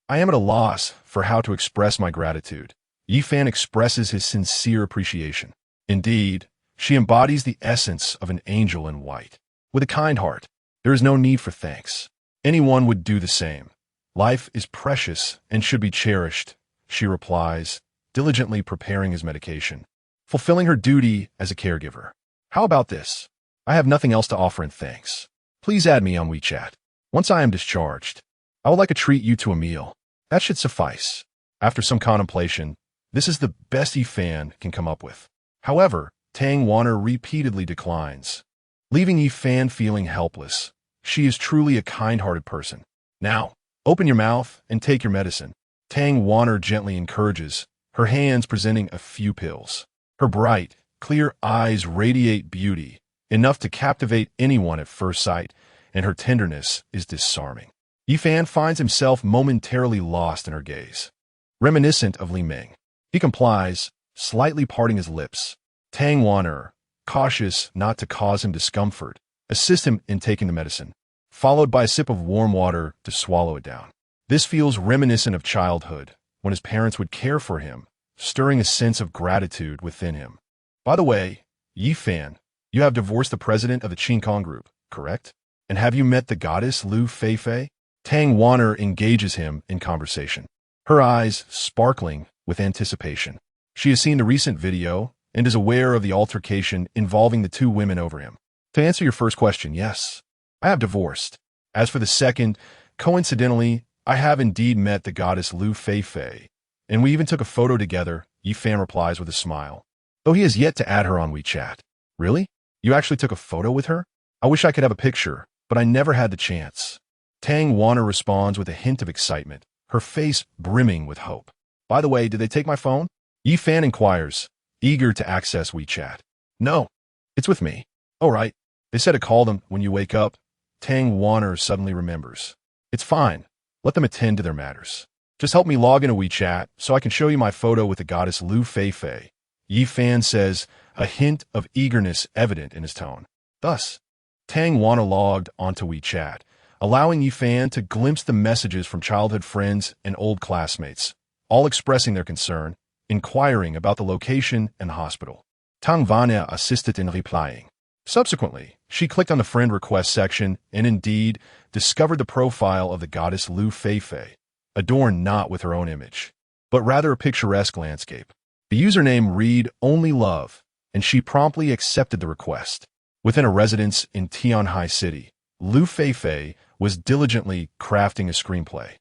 I am at a loss for how to express my gratitude. Yi Fan expresses his sincere appreciation. Indeed, she embodies the essence of an angel in white. With a kind heart, there is no need for thanks. Anyone would do the same. Life is precious and should be cherished, she replies, diligently preparing his medication, fulfilling her duty as a caregiver. How about this? I have nothing else to offer in thanks. Please add me on WeChat. Once I am discharged, I would like to treat you to a meal. That should suffice. After some contemplation, this is the best Yi Fan can come up with. However, Tang Wanner repeatedly declines, leaving Yi Fan feeling helpless. She is truly a kind-hearted person. Now, open your mouth and take your medicine. Tang Wanner gently encourages, her hands presenting a few pills. Her bright, clear eyes radiate beauty, enough to captivate anyone at first sight, and her tenderness is disarming. Yi Fan finds himself momentarily lost in her gaze. Reminiscent of Li Ming, he complies, slightly parting his lips. Tang Wanner, cautious not to cause him discomfort, assists him in taking the medicine, followed by a sip of warm water to swallow it down. This feels reminiscent of childhood, when his parents would care for him, stirring a sense of gratitude within him. By the way, Yi Fan, you have divorced the president of the Xueqing group, correct? And have you met the goddess Lu Feifei? Tang Wanner engages him in conversation, her eyes sparkling with anticipation. She has seen the recent video and is aware of the altercation involving the two women over him. To answer your first question, yes, I have divorced. As for the second, coincidentally, I have indeed met the goddess Lu Feifei, and we even took a photo together, Yi Fan replies with a smile, though he has yet to add her on WeChat. Really? You actually took a photo with her? I wish I could have a picture, but I never had the chance. Tang Wanner responds with a hint of excitement, her face brimming with hope. By the way, did they take my phone? Yi Fan inquires, eager to access WeChat. No, it's with me. Oh, right. They said to call them when you wake up. Tang Wanner suddenly remembers. It's fine. Let them attend to their matters. Just help me log into WeChat so I can show you my photo with the goddess Lu Feifei. Yi Fan says, a hint of eagerness evident in his tone. Thus, Tang Wanner logged onto WeChat, allowing Yi Fan to glimpse the messages from childhood friends and old classmates, all expressing their concern, inquiring about the location and the hospital. Tang Wanner assisted in replying. Subsequently, she clicked on the friend request section and indeed discovered the profile of the goddess Lu Feifei, adorned not with her own image, but rather a picturesque landscape. The username read Only Love, and she promptly accepted the request. Within a residence in Tianhai City, Lu Feifei was diligently crafting a screenplay.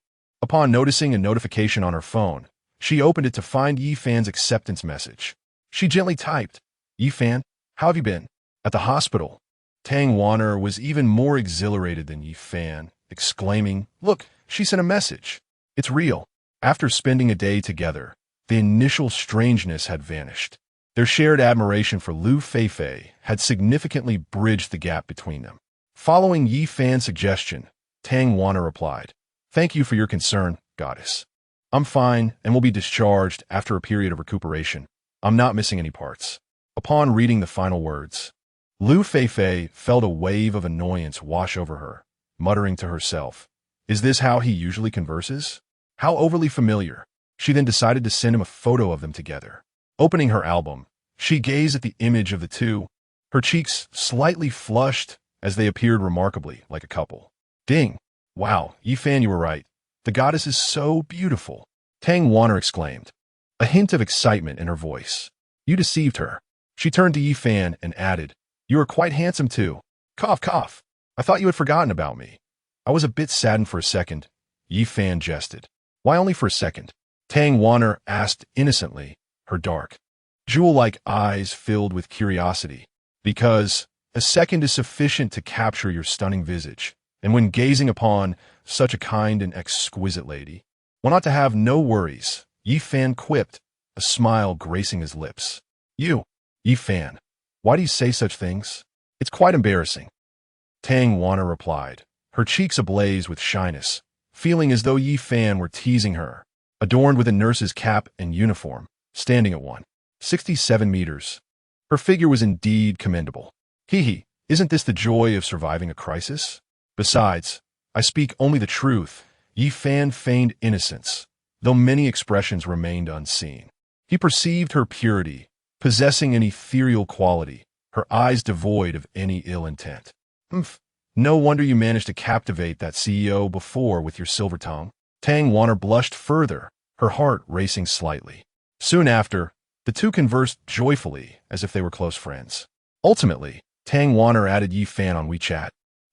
Upon noticing a notification on her phone, she opened it to find Yi Fan's acceptance message. She gently typed, Yi Fan, how have you been? At the hospital. Tang Wanner was even more exhilarated than Yi Fan, exclaiming, Look, she sent a message. It's real. After spending a day together, the initial strangeness had vanished. Their shared admiration for Lu Feifei had significantly bridged the gap between them. Following Yi Fan's suggestion, Tang Wanner replied, Thank you for your concern, goddess. I'm fine and will be discharged after a period of recuperation. I'm not missing any parts. Upon reading the final words, Lu Feifei felt a wave of annoyance wash over her, muttering to herself, Is this how he usually converses? How overly familiar. She then decided to send him a photo of them together. Opening her album, she gazed at the image of the two, her cheeks slightly flushed as they appeared remarkably like a couple. Ding! Wow, Yi Fan, you were right. The goddess is so beautiful. Tang Wanner exclaimed, a hint of excitement in her voice. You deceived her. She turned to Yi Fan and added, you are quite handsome too. Cough, cough. I thought you had forgotten about me. I was a bit saddened for a second. Yi Fan jested. Why only for a second? Tang Wanner asked innocently, her dark, jewel-like eyes filled with curiosity. Because a second is sufficient to capture your stunning visage, and when gazing upon such a kind and exquisite lady, one ought to have no worries, Yi Fan quipped, a smile gracing his lips. You, Yi Fan, why do you say such things? It's quite embarrassing. Tang Wanner replied, her cheeks ablaze with shyness, feeling as though Yi Fan were teasing her, adorned with a nurse's cap and uniform, standing at 167 meters. Her figure was indeed commendable. Hee, isn't this the joy of surviving a crisis? Besides, I speak only the truth. Yi Fan feigned innocence, though many expressions remained unseen. He perceived her purity, possessing an ethereal quality, her eyes devoid of any ill intent. Humph, no wonder you managed to captivate that CEO before with your silver tongue. Tang Wanner blushed further, her heart racing slightly. Soon after, the two conversed joyfully as if they were close friends. Ultimately, Tang Wanner added Yi Fan on WeChat,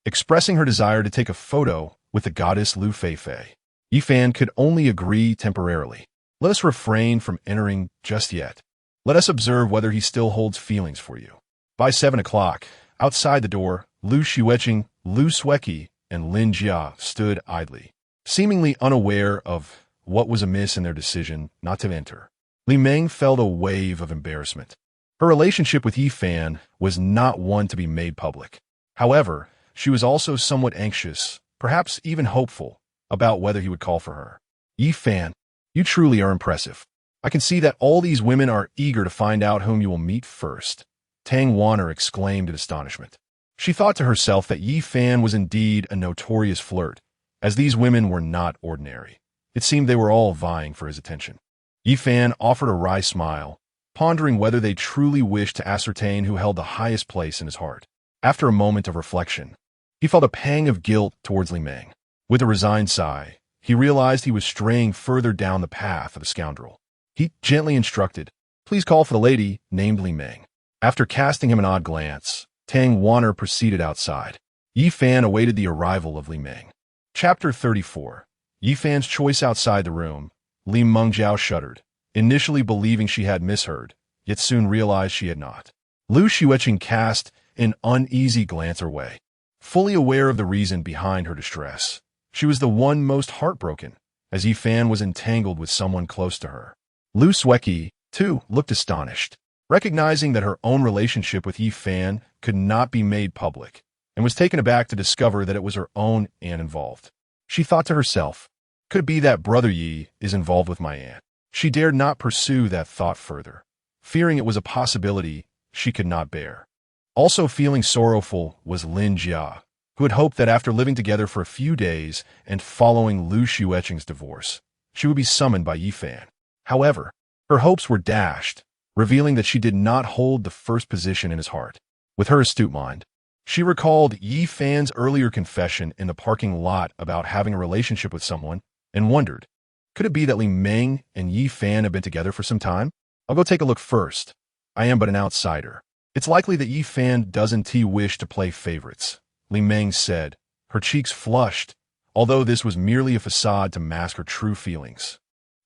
expressing her desire to take a photo with the goddess Lu Feifei. Yi Fan could only agree temporarily. Let us refrain from entering just yet. Let us observe whether he still holds feelings for you. By 7 o'clock, outside the door, Xueqing, Xueqing, and Lin Jia stood idly, seemingly unaware of what was amiss in their decision not to enter. Li Meng felt a wave of embarrassment. Her relationship with Yi Fan was not one to be made public. However, she was also somewhat anxious, perhaps even hopeful, about whether he would call for her. Yi Fan, you truly are impressive. I can see that all these women are eager to find out whom you will meet first. Tang Wanner exclaimed in astonishment. She thought to herself that Yi Fan was indeed a notorious flirt, as these women were not ordinary. It seemed they were all vying for his attention. Yi Fan offered a wry smile, pondering whether they truly wished to ascertain who held the highest place in his heart. After a moment of reflection, he felt a pang of guilt towards Li Meng. With a resigned sigh, he realized he was straying further down the path of a scoundrel. He gently instructed, please call for the lady named Li Meng. After casting him an odd glance, Tang Wanner proceeded outside. Yi Fan awaited the arrival of Li Meng. Chapter 34. Yi Fan's choice outside the room. Li Mengjiao shuddered, initially believing she had misheard, yet soon realized she had not. Lu Xueqing cast an uneasy glance her way, fully aware of the reason behind her distress. She was the one most heartbroken, as Yi Fan was entangled with someone close to her. Lu Xueqing, too, looked astonished, recognizing that her own relationship with Yi Fan could not be made public, and was taken aback to discover that it was her own aunt involved. She thought to herself, could it be that Brother Yi is involved with my aunt? She dared not pursue that thought further, fearing it was a possibility she could not bear. Also feeling sorrowful was Lin Jia, who had hoped that after living together for a few days and following Lu Xueqing's divorce, she would be summoned by Yi Fan. However, her hopes were dashed, revealing that she did not hold the first position in his heart. With her astute mind, she recalled Yi Fan's earlier confession in the parking lot about having a relationship with someone and wondered, could it be that Li Meng and Yi Fan have been together for some time? I'll go take a look first. I am but an outsider. It's likely that Yi Fan doesn't wish to play favorites, Li Meng said, her cheeks flushed, although this was merely a facade to mask her true feelings.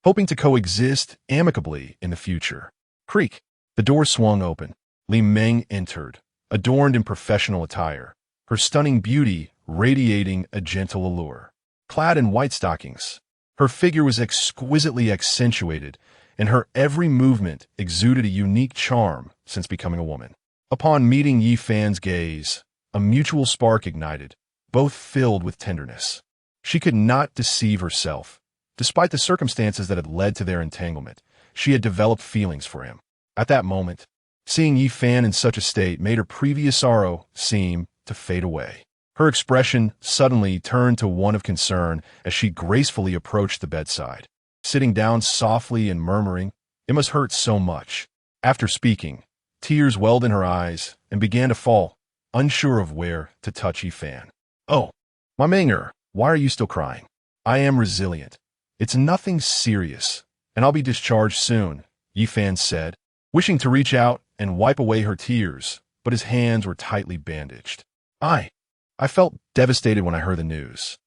Hoping to coexist amicably in the future. Creak. The door swung open. Li Meng entered, adorned in professional attire, her stunning beauty radiating a gentle allure. Clad in white stockings, her figure was exquisitely accentuated, and her every movement exuded a unique charm since becoming a woman. Upon meeting Yi Fan's gaze, a mutual spark ignited, both filled with tenderness. She could not deceive herself. Despite the circumstances that had led to their entanglement, she had developed feelings for him. At that moment, seeing Yi Fan in such a state made her previous sorrow seem to fade away. Her expression suddenly turned to one of concern as she gracefully approached the bedside, sitting down softly and murmuring, "It must hurt so much." After speaking, tears welled in her eyes and began to fall, unsure of where to touch Yi Fan. "Oh, my Menger, Why are you still crying? I am resilient. It's nothing serious, and I'll be discharged soon, Yifan said, wishing to reach out and wipe away her tears, but his hands were tightly bandaged. I felt devastated when I heard the news.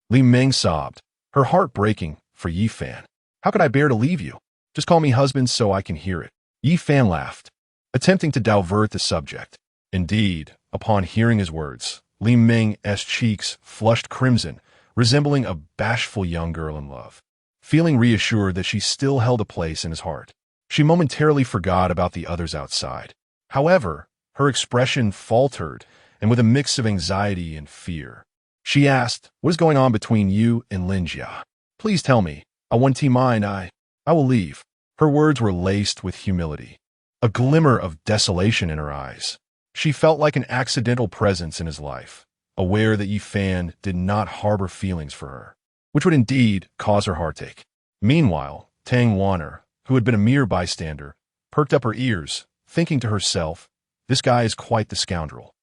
Li Ming sobbed, her heart breaking for Yifan. How could I bear to leave you? Just call me husband so I can hear it. Yifan laughed, attempting to divert the subject. Indeed, upon hearing his words, Li Ming's cheeks flushed crimson, resembling a bashful young girl in love. Feeling reassured that she still held a place in his heart, she momentarily forgot about the others outside. However, her expression faltered, and with a mix of anxiety and fear, she asked, "What is going on between you and Lin Jia? Please tell me. I won't mind. I will leave." Her words were laced with humility, a glimmer of desolation in her eyes. She felt like an accidental presence in his life, aware that Yifan did not harbor feelings for her, which would indeed cause her heartache. Meanwhile, Tang Wanner, who had been a mere bystander, perked up her ears, thinking to herself, "This guy is quite the scoundrel.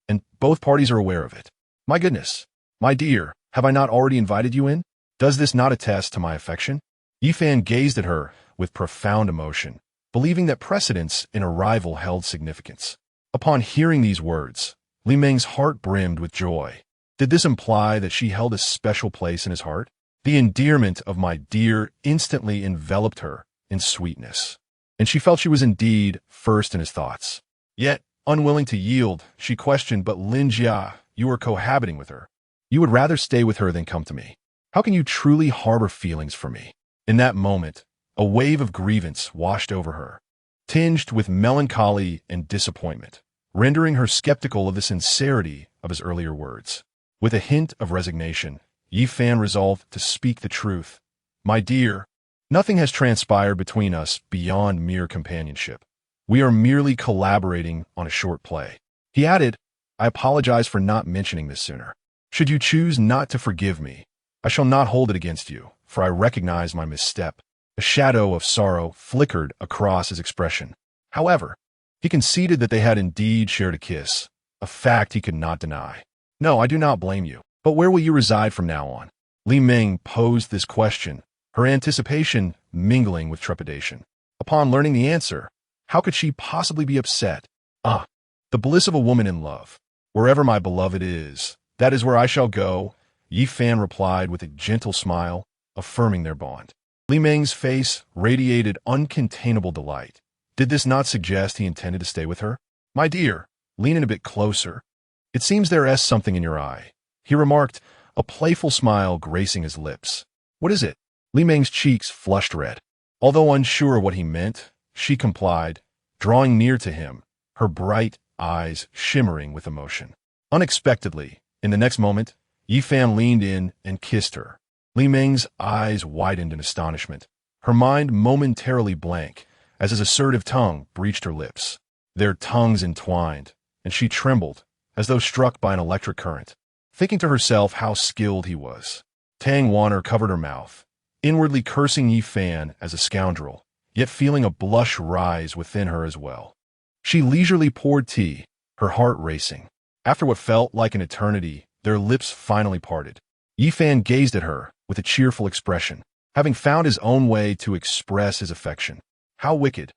And both parties are aware of it. My goodness, my dear, have I not already invited you in? Does this not attest to my affection?" Yifan gazed at her with profound emotion, believing that precedence in arrival held significance. Upon hearing these words, Li Ming's heart brimmed with joy. Did this imply that she held a special place in his heart? The endearment of "my dear" instantly enveloped her in sweetness, and she felt she was indeed first in his thoughts. Yet, unwilling to yield, she questioned, "But Lin Jia, you are cohabiting with her. You would rather stay with her than come to me. How can you truly harbor feelings for me?" In that moment, a wave of grievance washed over her, tinged with melancholy and disappointment, rendering her skeptical of the sincerity of his earlier words. With a hint of resignation, Yifan resolved to speak the truth. "My dear, nothing has transpired between us beyond mere companionship. We are merely collaborating on a short play." He added, "I apologize for not mentioning this sooner. Should you choose not to forgive me, I shall not hold it against you, for I recognize my misstep." A shadow of sorrow flickered across his expression. However, he conceded that they had indeed shared a kiss, a fact he could not deny. "No, I do not blame you. But where will you reside from now on?" Li Ming posed this question, her anticipation mingling with trepidation. Upon learning the answer, how could she possibly be upset? The bliss of a woman in love. "Wherever my beloved is, that is where I shall go," Yifan replied with a gentle smile, affirming their bond. Li Ming's face radiated uncontainable delight. Did this not suggest he intended to stay with her? "My dear, lean in a bit closer. It seems there is something in your eye," he remarked, a playful smile gracing his lips. "What is it?" Li Ming's cheeks flushed red. Although unsure what he meant, she complied, drawing near to him, her bright eyes shimmering with emotion. Unexpectedly, in the next moment, Yifan leaned in and kissed her. Li Ming's eyes widened in astonishment, her mind momentarily blank, as his assertive tongue breached her lips. Their tongues entwined, and she trembled, as though struck by an electric current, thinking to herself how skilled he was. Tang Wanner covered her mouth, inwardly cursing Yifan as a scoundrel, yet feeling a blush rise within her as well. She leisurely poured tea, her heart racing. After what felt like an eternity, their lips finally parted. Yifan gazed at her with a cheerful expression, having found his own way to express his affection. How wicked!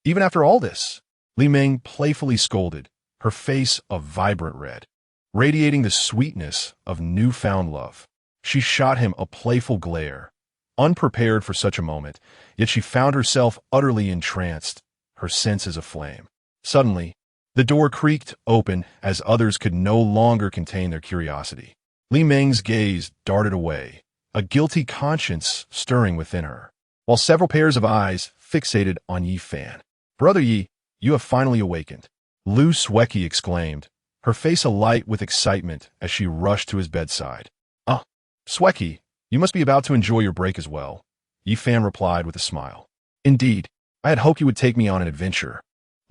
Even after all this, Li Ming playfully scolded, her face a vibrant red, radiating the sweetness of newfound love. She shot him a playful glare, unprepared for such a moment, yet she found herself utterly entranced, her senses aflame. Suddenly, the door creaked open as others could no longer contain their curiosity. Li Ming's gaze darted away, a guilty conscience stirring within her, while several pairs of eyes fixated on Yifan. "Brother Yi, you have finally awakened," Xueqing exclaimed, her face alight with excitement as she rushed to his bedside. Xueqing, you must be about to enjoy your break as well," Yifan replied with a smile. "Indeed, I had hoped you would take me on an adventure,"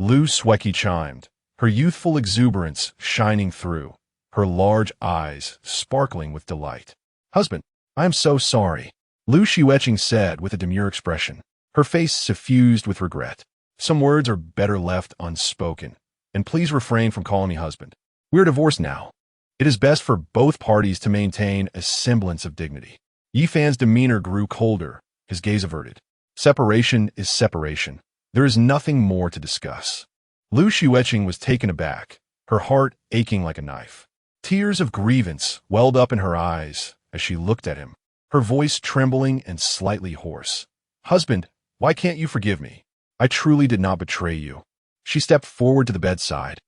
Xueqing chimed, her youthful exuberance shining through, her large eyes sparkling with delight. "Husband, I am so sorry," Xueqing said with a demure expression, her face suffused with regret. "Some words are better left unspoken, and please refrain from calling me husband. We are divorced now." It is best for both parties to maintain a semblance of dignity. Yi Fan's demeanor grew colder, his gaze averted. Separation is separation. There is nothing more to discuss. Lu Xueqing was taken aback, her heart aching like a knife. Tears of grievance welled up in her eyes as she looked at him, her voice trembling and slightly hoarse. "Husband, why can't you forgive me? I truly did not betray you." She stepped forward to the bedside,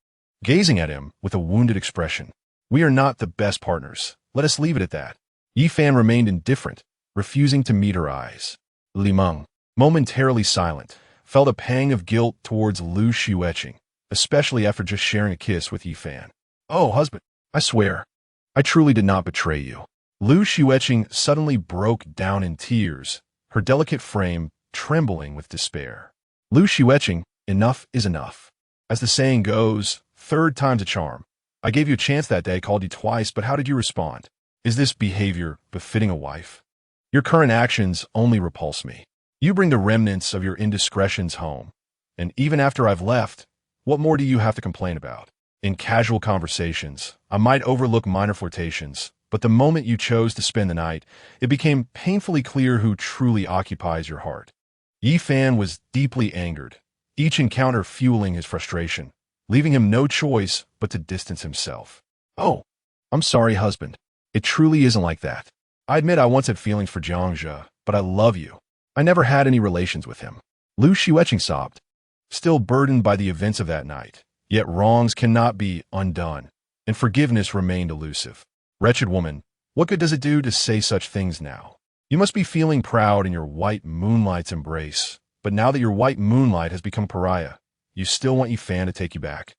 gazing at him with a wounded expression. "We are not the best partners. Let us leave it at that." Yi Fan remained indifferent, refusing to meet her eyes. Li Meng, momentarily silent, felt a pang of guilt towards Lu Xueqing, especially after just sharing a kiss with Yi Fan. "Oh, husband, I swear, I truly did not betray you." Lu Xueqing suddenly broke down in tears, her delicate frame trembling with despair. "Lu Xueqing, enough is enough. As the saying goes, third time's a charm. I gave you a chance that day, called you twice, but how did you respond? Is this behavior befitting a wife? Your current actions only repulse me. You bring the remnants of your indiscretions home. And even after I've left, what more do you have to complain about? In casual conversations, I might overlook minor flirtations, but the moment you chose to spend the night, it became painfully clear who truly occupies your heart." Yi Fan was deeply angered, each encounter fueling his frustration, leaving him no choice but to distance himself. "Oh, I'm sorry, husband. It truly isn't like that. I admit I once had feelings for Jiang Jia, but I love you. I never had any relations with him." Lu Xueqing sobbed, still burdened by the events of that night. Yet wrongs cannot be undone, and forgiveness remained elusive. "Wretched woman, what good does it do to say such things now? You must be feeling proud in your white moonlight's embrace, but now that your white moonlight has become pariah, you still want Yi Fan to take you back.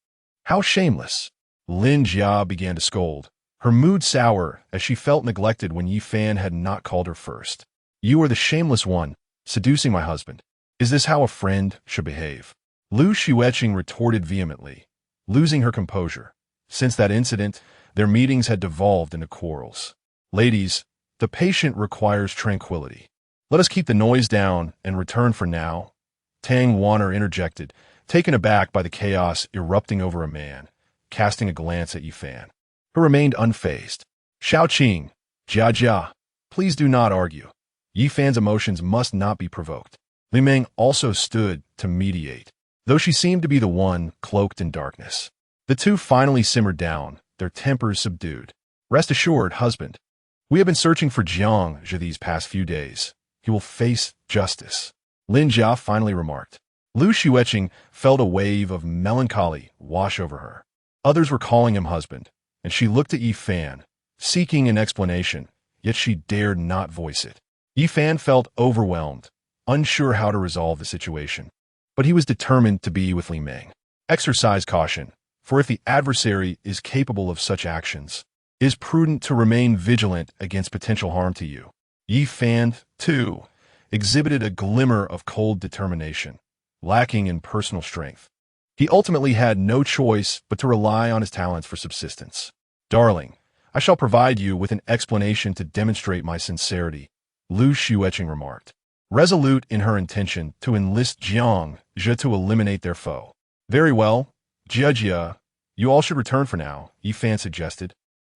How shameless!" Lin Jia began to scold, her mood sour as she felt neglected when Yi Fan had not called her first. "You are the shameless one, seducing my husband. Is this how a friend should behave?" Lu Xueqing retorted vehemently, losing her composure. Since that incident, their meetings had devolved into quarrels. "Ladies, the patient requires tranquility. Let us keep the noise down and return for now," Tang Wanner interjected, taken aback by the chaos erupting over a man, casting a glance at Yi Fan, who remained unfazed. "Xueqing, Jia Jia, please do not argue. Yi Fan's emotions must not be provoked." Li Meng also stood to mediate, though she seemed to be the one cloaked in darkness. The two finally simmered down, their tempers subdued. "Rest assured, husband, we have been searching for Jiang Jia these past few days. He will face justice," Lin Jia finally remarked. Lu Xueqing felt a wave of melancholy wash over her. Others were calling him husband, and she looked at Yi Fan, seeking an explanation, yet she dared not voice it. Yi Fan felt overwhelmed, unsure how to resolve the situation. But he was determined to be with Li Meng. "Exercise caution, for if the adversary is capable of such actions, it is prudent to remain vigilant against potential harm to you." Yi Fan, too, exhibited a glimmer of cold determination, lacking in personal strength. He ultimately had no choice but to rely on his talents for subsistence. "Darling, I shall provide you with an explanation to demonstrate my sincerity," Lu Xueqing remarked, resolute in her intention to enlist Jiang Jia to eliminate their foe. "Very well, Jia Jia, you all should return for now," Yi Fan suggested,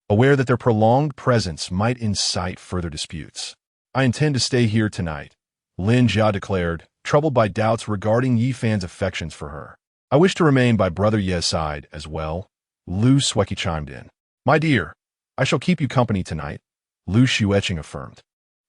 aware that their prolonged presence might incite further disputes. "I intend to stay here tonight," Lin Jia declared, troubled by doubts regarding Yi Fan's affections for her. "I wish to remain by Brother Ye's side as well," Lu Xueqing chimed in. "My dear, I shall keep you company tonight," Lu Xueqing affirmed,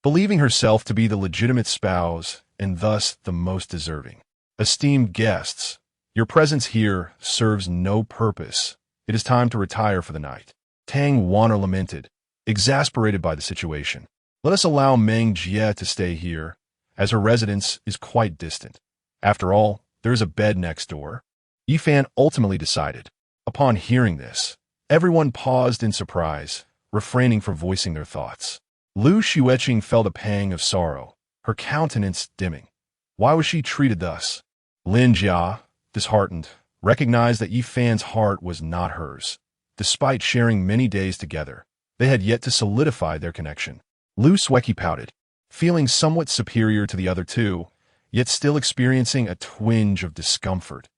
believing herself to be the legitimate spouse and thus the most deserving. "Esteemed guests, your presence here serves no purpose. It is time to retire for the night," Tang Wanner lamented, exasperated by the situation. "Let us allow Meng Jie to stay here, as her residence is quite distant. After all, there is a bed next door." Yi Fan ultimately decided. Upon hearing this, everyone paused in surprise, refraining from voicing their thoughts. Lu Xueqing felt a pang of sorrow, her countenance dimming. Why was she treated thus? Lin Jia, disheartened, recognized that Yi Fan's heart was not hers. Despite sharing many days together, they had yet to solidify their connection. Lu Xueqing pouted, feeling somewhat superior to the other two, yet still experiencing a twinge of discomfort.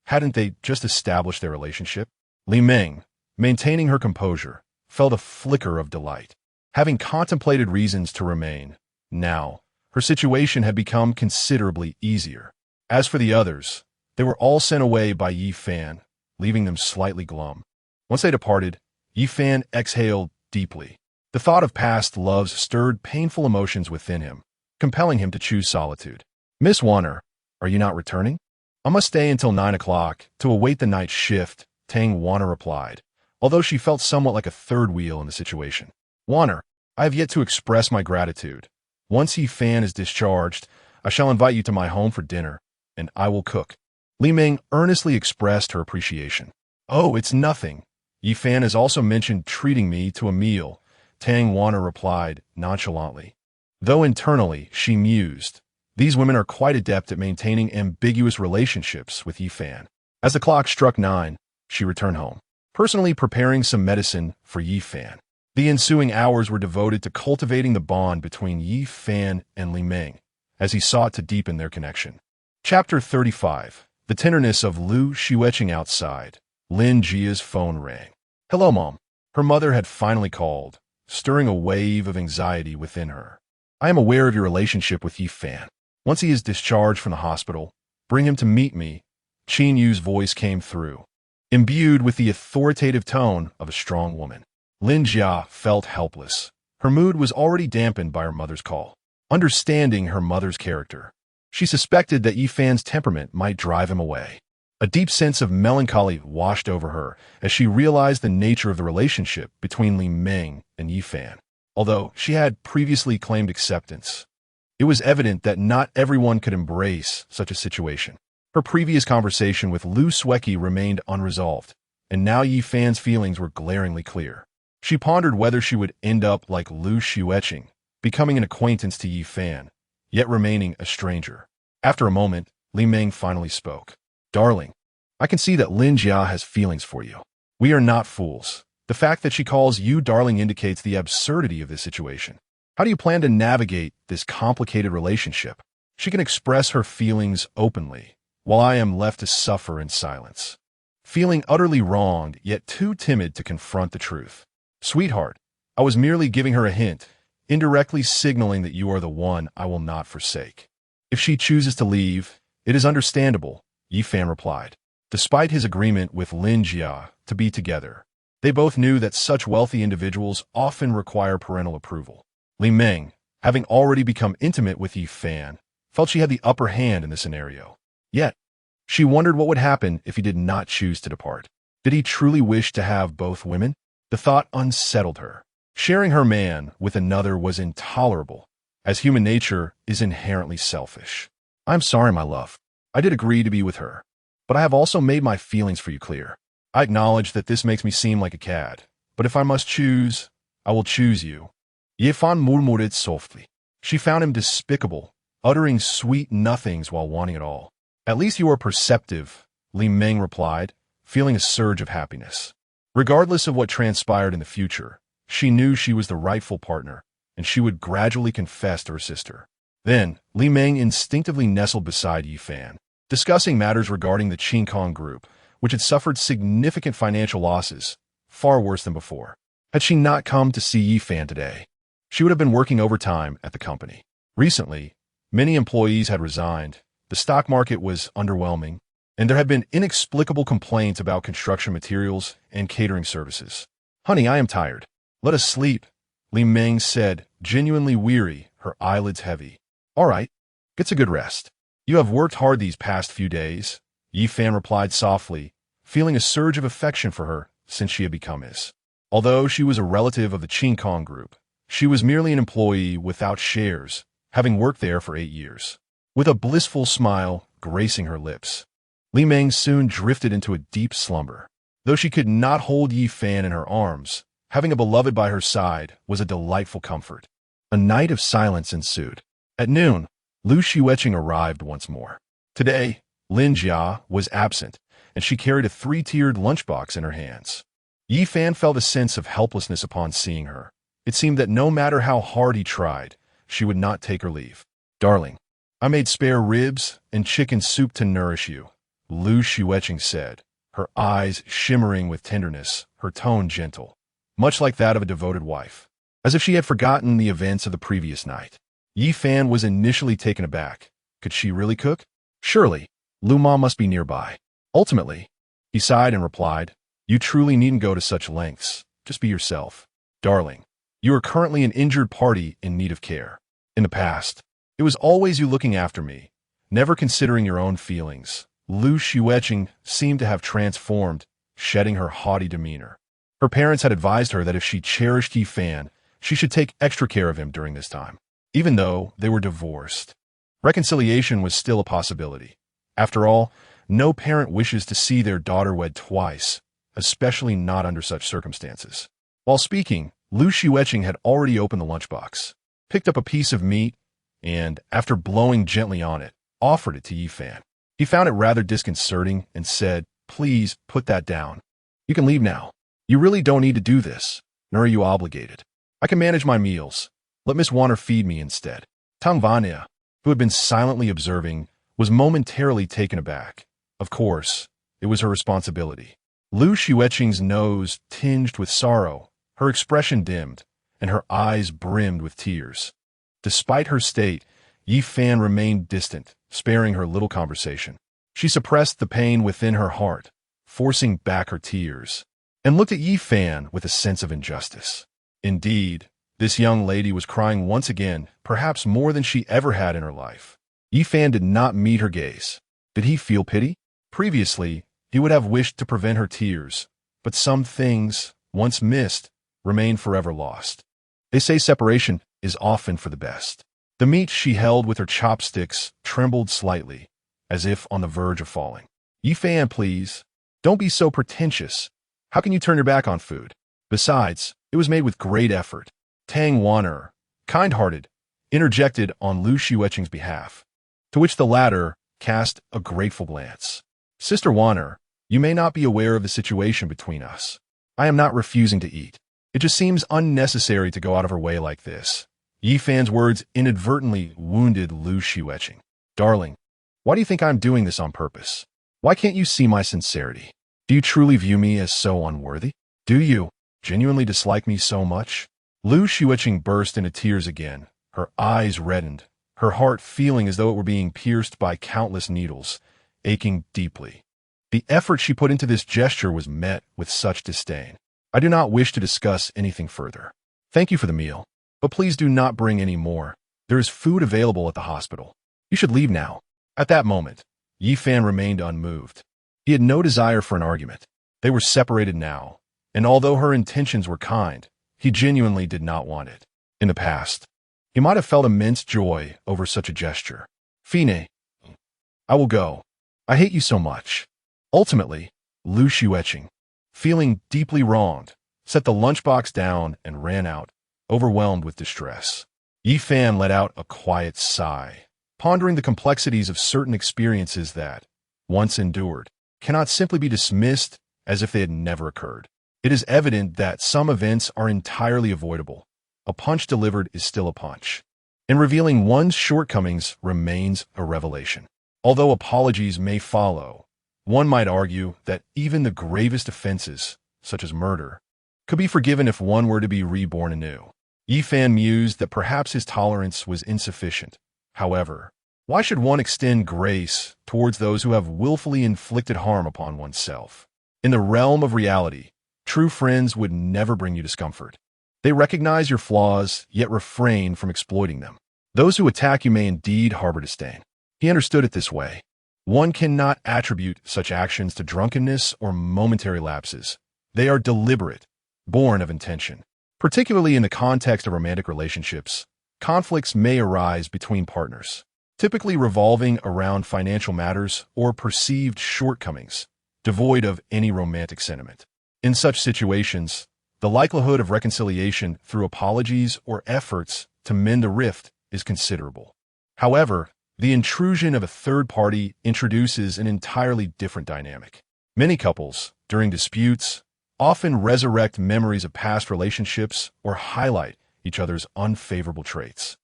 Hadn't they just established their relationship? Li Meng, maintaining her composure, felt a flicker of delight. Having contemplated reasons to remain, now, her situation had become considerably easier. As for the others, they were all sent away by Yi Fan, leaving them slightly glum. Once they departed, Yi Fan exhaled deeply. The thought of past loves stirred painful emotions within him, compelling him to choose solitude. "Miss Warner, are you not returning?" "I must stay until 9 o'clock to await the night shift," Tang Warner replied, although she felt somewhat like a third wheel in the situation. "Warner, I have yet to express my gratitude. Once Yi Fan is discharged, I shall invite you to my home for dinner, and I will cook." Li Ming earnestly expressed her appreciation. "Oh, it's nothing. Yi Fan has also mentioned treating me to a meal," Tang Warner replied nonchalantly. Though internally, she mused, these women are quite adept at maintaining ambiguous relationships with Yi Fan. As the clock struck 9, she returned home, personally preparing some medicine for Yi Fan. The ensuing hours were devoted to cultivating the bond between Yi Fan and Li Ming, as he sought to deepen their connection. Chapter 35. The tenderness of Lu Xueqing outside. Lin Jia's phone rang. "Hello, Mom." Her mother had finally called, stirring a wave of anxiety within her. "I am aware of your relationship with Yi Fan. Once he is discharged from the hospital, bring him to meet me." Qin Yu's voice came through, imbued with the authoritative tone of a strong woman. Lin Jia felt helpless. Her mood was already dampened by her mother's call. Understanding her mother's character, she suspected that Yi Fan's temperament might drive him away. A deep sense of melancholy washed over her as she realized the nature of the relationship between Li Ming and Yi Fan. Although she had previously claimed acceptance, it was evident that not everyone could embrace such a situation. Her previous conversation with Lu Xueqing remained unresolved, and now Yi Fan's feelings were glaringly clear. She pondered whether she would end up like Lu Xueqing, becoming an acquaintance to Yi Fan, yet remaining a stranger. After a moment, Li Ming finally spoke. "Darling, I can see that Lin Jia has feelings for you. We are not fools. The fact that she calls you darling indicates the absurdity of this situation. How do you plan to navigate this complicated relationship? She can express her feelings openly, while I am left to suffer in silence, feeling utterly wronged yet too timid to confront the truth. Sweetheart, I was merely giving her a hint, indirectly signaling that you are the one I will not forsake. If she chooses to leave, it is understandable," Yi Fan replied. Despite his agreement with Lin Jia to be together, they both knew that such wealthy individuals often require parental approval. Li Ming, having already become intimate with Yi Fan, felt she had the upper hand in the scenario. Yet, she wondered what would happen if he did not choose to depart. Did he truly wish to have both women? The thought unsettled her. Sharing her man with another was intolerable, as human nature is inherently selfish. "I'm sorry, my love. I did agree to be with her, but I have also made my feelings for you clear. I acknowledge that this makes me seem like a cad, but if I must choose, I will choose you." Yi Fan murmured softly. She found him despicable, uttering sweet nothings while wanting it all. "At least you are perceptive," Li Ming replied, feeling a surge of happiness. Regardless of what transpired in the future, she knew she was the rightful partner, and she would gradually confess to her sister. Then, Li Ming instinctively nestled beside Yi Fan, discussing matters regarding the Xueqing group, which had suffered significant financial losses, far worse than before. Had she not come to see Yi Fan today, she would have been working overtime at the company. Recently, many employees had resigned, the stock market was underwhelming, and there had been inexplicable complaints about construction materials and catering services. "Honey, I am tired. Let us sleep," Li Ming said, genuinely weary, her eyelids heavy. "All right, get a good rest. You have worked hard these past few days," Yi Fan replied softly, feeling a surge of affection for her since she had become his. Although she was a relative of the Xueqing group, she was merely an employee without shares, having worked there for 8 years. With a blissful smile gracing her lips, Li Ming soon drifted into a deep slumber. Though she could not hold Yi Fan in her arms, having a beloved by her side was a delightful comfort. A night of silence ensued. At noon, Lu Xueqing arrived once more. Today, Lin Jia was absent, and she carried a 3-tiered lunchbox in her hands. Yi Fan felt a sense of helplessness upon seeing her. It seemed that no matter how hard he tried, she would not take her leave. "Darling, I made spare ribs and chicken soup to nourish you," Lu Xueqing said, her eyes shimmering with tenderness, her tone gentle. much like that of a devoted wife, as if she had forgotten the events of the previous night. Yi Fan was initially taken aback. Could she really cook? Surely, Lu Ma must be nearby. Ultimately, he sighed and replied, "You truly needn't go to such lengths. Just be yourself. Darling, you are currently an injured party in need of care. In the past, it was always you looking after me, never considering your own feelings." Xueqing seemed to have transformed, shedding her haughty demeanor. Her parents had advised her that if she cherished Yi Fan, she should take extra care of him during this time. Even though they were divorced, reconciliation was still a possibility. After all, no parent wishes to see their daughter wed twice, especially not under such circumstances. While speaking, Xueqing had already opened the lunchbox, picked up a piece of meat, and, after blowing gently on it, offered it to Yi Fan. He found it rather disconcerting and said, "Please put that down. You can leave now. You really don't need to do this, nor are you obligated. I can manage my meals. Let Miss Warner feed me instead." Tang Vanya, who had been silently observing, was momentarily taken aback. Of course, it was her responsibility. Xueqing's nose tinged with sorrow, her expression dimmed, and her eyes brimmed with tears. Despite her state, Yi Fan remained distant, sparing her little conversation. She suppressed the pain within her heart, forcing back her tears, and looked at Yi Fan with a sense of injustice. Indeed, this young lady was crying once again, perhaps more than she ever had in her life. Yi Fan did not meet her gaze. Did he feel pity? Previously, he would have wished to prevent her tears, but some things, once missed, remain forever lost. They say separation is often for the best. The meat she held with her chopsticks trembled slightly, as if on the verge of falling. "Yi Fan, please. Don't be so pretentious. How can you turn your back on food? Besides, it was made with great effort." Tang Wanner, kind-hearted, interjected on Xueqing's behalf, to which the latter cast a grateful glance. "Sister Wanner, you may not be aware of the situation between us. I am not refusing to eat. It just seems unnecessary to go out of her way like this." Yi Fan's words inadvertently wounded Xueqing. "Darling, why do you think I'm doing this on purpose? Why can't you see my sincerity? Do you truly view me as so unworthy? Do you genuinely dislike me so much?" Xueqing burst into tears again, her eyes reddened, her heart feeling as though it were being pierced by countless needles, aching deeply. The effort she put into this gesture was met with such disdain. "I do not wish to discuss anything further. Thank you for the meal, but please do not bring any more. There is food available at the hospital. You should leave now." At that moment, Yi Fan remained unmoved. He had no desire for an argument. They were separated now, and although her intentions were kind, he genuinely did not want it. In the past, he might have felt immense joy over such a gesture. "Fine. I will go. I hate you so much." Ultimately, Xueqing, feeling deeply wronged, set the lunchbox down and ran out, overwhelmed with distress. Yi Fan let out a quiet sigh, pondering the complexities of certain experiences that, once endured, cannot simply be dismissed as if they had never occurred. It is evident that some events are entirely avoidable. A punch delivered is still a punch, and revealing one's shortcomings remains a revelation. Although apologies may follow, one might argue that even the gravest offenses, such as murder, could be forgiven if one were to be reborn anew. Yi Fan mused that perhaps his tolerance was insufficient. However, why should one extend grace towards those who have willfully inflicted harm upon oneself? In the realm of reality, true friends would never bring you discomfort. They recognize your flaws, yet refrain from exploiting them. Those who attack you may indeed harbor disdain. He understood it this way. One cannot attribute such actions to drunkenness or momentary lapses. They are deliberate, born of intention. Particularly in the context of romantic relationships, conflicts may arise between partners, typically revolving around financial matters or perceived shortcomings, devoid of any romantic sentiment. In such situations, the likelihood of reconciliation through apologies or efforts to mend a rift is considerable. However, the intrusion of a third party introduces an entirely different dynamic. Many couples, during disputes, often resurrect memories of past relationships or highlight each other's unfavorable traits.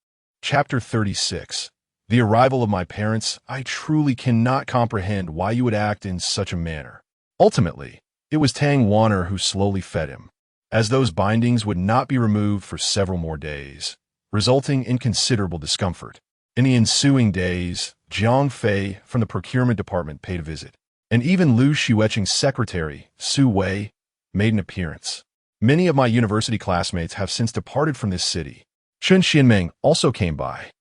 Chapter 36. The arrival of my parents. I truly cannot comprehend why you would act in such a manner. Ultimately, it was Tang Wanner who slowly fed him. as those bindings would not be removed for several more days, resulting in considerable discomfort. In the ensuing days, Jiang Fei from the procurement department paid a visit, and even Lu Xueqing's secretary, Su Wei, made an appearance. Many of my university classmates have since departed from this city. Chun Xianming also came by.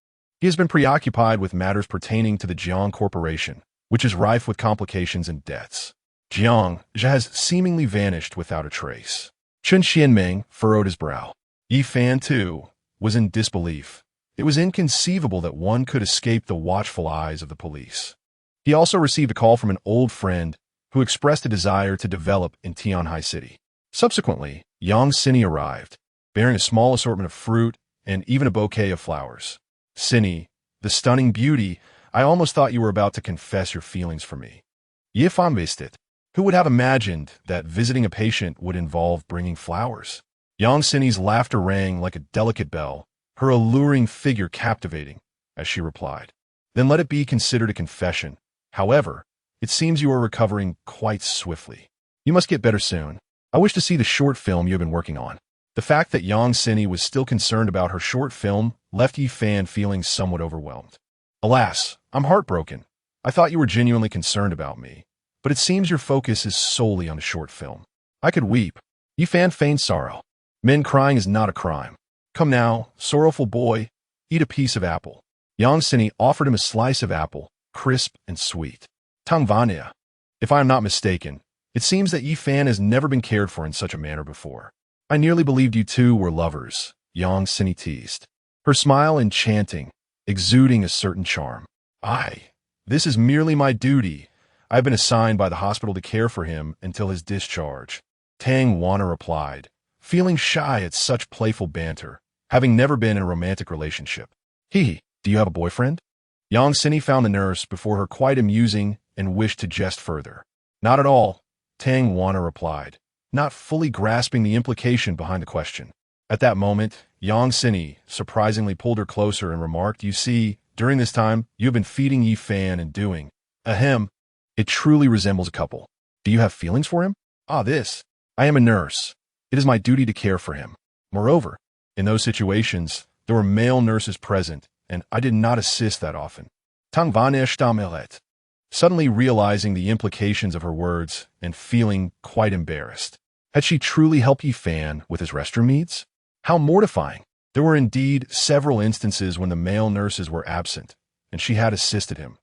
He has been preoccupied with matters pertaining to the Jiang Corporation, which is rife with complications and debts. Jiang has seemingly vanished without a trace. Chun Xianming furrowed his brow. Yi Fan, too, was in disbelief. It was inconceivable that one could escape the watchful eyes of the police. He also received a call from an old friend who expressed a desire to develop in Tianhai City. Subsequently, Yang Sini arrived, bearing a small assortment of fruit and even a bouquet of flowers. Sini, the stunning beauty, I almost thought you were about to confess your feelings for me. If I'm it, who would have imagined that visiting a patient would involve bringing flowers? Yang Sini's laughter rang like a delicate bell, her alluring figure captivating, as she replied. Then let it be considered a confession. However, it seems you are recovering quite swiftly. You must get better soon. I wish to see the short film you have been working on. The fact that Yang Sini was still concerned about her short film left Yi Fan feeling somewhat overwhelmed. Alas, I'm heartbroken. I thought you were genuinely concerned about me, but it seems your focus is solely on the short film. I could weep. Yi Fan feigned sorrow. Men crying is not a crime. Come now, sorrowful boy, eat a piece of apple. Yang Sini offered him a slice of apple, crisp and sweet. Tang Vania. If I am not mistaken, it seems that Yi Fan has never been cared for in such a manner before. I nearly believed you two were lovers, Yang Sini teased. Her smile enchanting, exuding a certain charm. This is merely my duty. I have been assigned by the hospital to care for him until his discharge. Tang Wana replied, feeling shy at such playful banter, having never been in a romantic relationship. Do you have a boyfriend? Yang Sini found the nurse before her quite amusing and wished to jest further. Not at all, Tang Wana replied, not fully grasping the implication behind the question. At that moment, Yang Sini surprisingly pulled her closer and remarked, you see, during this time, you have been feeding Yi Fan and doing, it truly resembles a couple. Do you have feelings for him? I am a nurse. It is my duty to care for him. Moreover, in those situations, there were male nurses present, and I did not assist that often. Tang Vanesh Damelet. Suddenly realizing the implications of her words and feeling quite embarrassed. Had she truly helped Yi Fan with his restroom needs? How mortifying! There were indeed several instances when the male nurses were absent, and she had assisted him.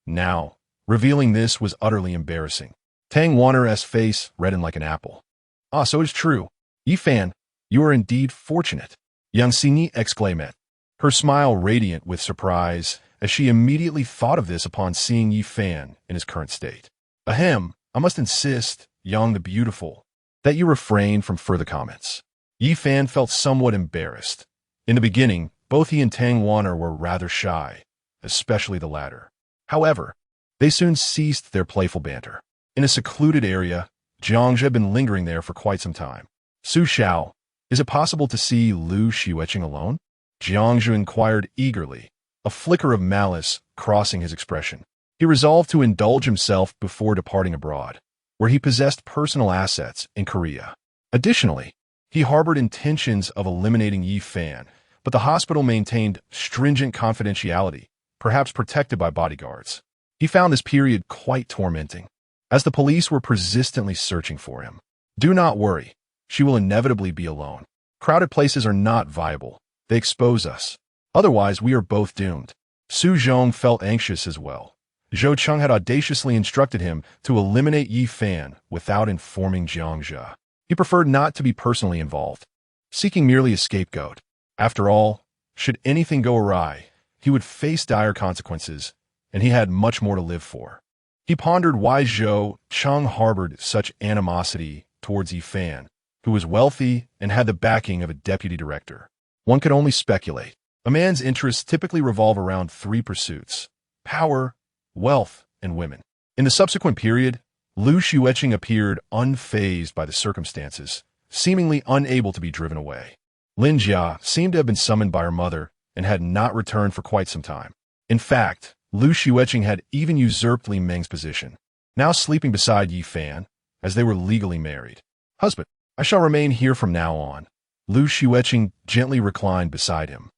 Now, revealing this was utterly embarrassing. Tang Wanner's face reddened like an apple. So it is true. Yi Fan, you are indeed fortunate. Yang Sini exclaimed, her smile radiant with surprise, as she immediately thought of this upon seeing Yi Fan in his current state. I must insist, Yang the Beautiful, that you refrain from further comments. Yi Fan felt somewhat embarrassed. In the beginning, both he and Tang Wanner were rather shy, especially the latter. However, they soon ceased their playful banter. In a secluded area, Jiang had been lingering there for quite some time. Su Xiao, is it possible to see Lu Xueqing alone? Jiang inquired eagerly, a flicker of malice crossing his expression. He resolved to indulge himself before departing abroad, where he possessed personal assets in Korea. Additionally, he harbored intentions of eliminating Yi Fan, but the hospital maintained stringent confidentiality, perhaps protected by bodyguards. He found this period quite tormenting, as the police were persistently searching for him. Do not worry, she will inevitably be alone. Crowded places are not viable. They expose us. Otherwise, we are both doomed. Su Zhong felt anxious as well. Zhou Cheng had audaciously instructed him to eliminate Yi Fan without informing Jiang Jia. He preferred not to be personally involved, seeking merely a scapegoat. After all, should anything go awry, he would face dire consequences, and he had much more to live for. He pondered why Zhou Cheng harbored such animosity towards Yi Fan, who was wealthy and had the backing of a deputy director. One could only speculate. A man's interests typically revolve around three pursuits: power, wealth, and women. In the subsequent period, Lu Xueqing appeared unfazed by the circumstances, seemingly unable to be driven away. Lin Jia seemed to have been summoned by her mother and had not returned for quite some time. In fact, Lu Xueqing had even usurped Li Meng's position, now sleeping beside Yi Fan, as they were legally married. Husband, I shall remain here from now on. Xueqing gently reclined beside him,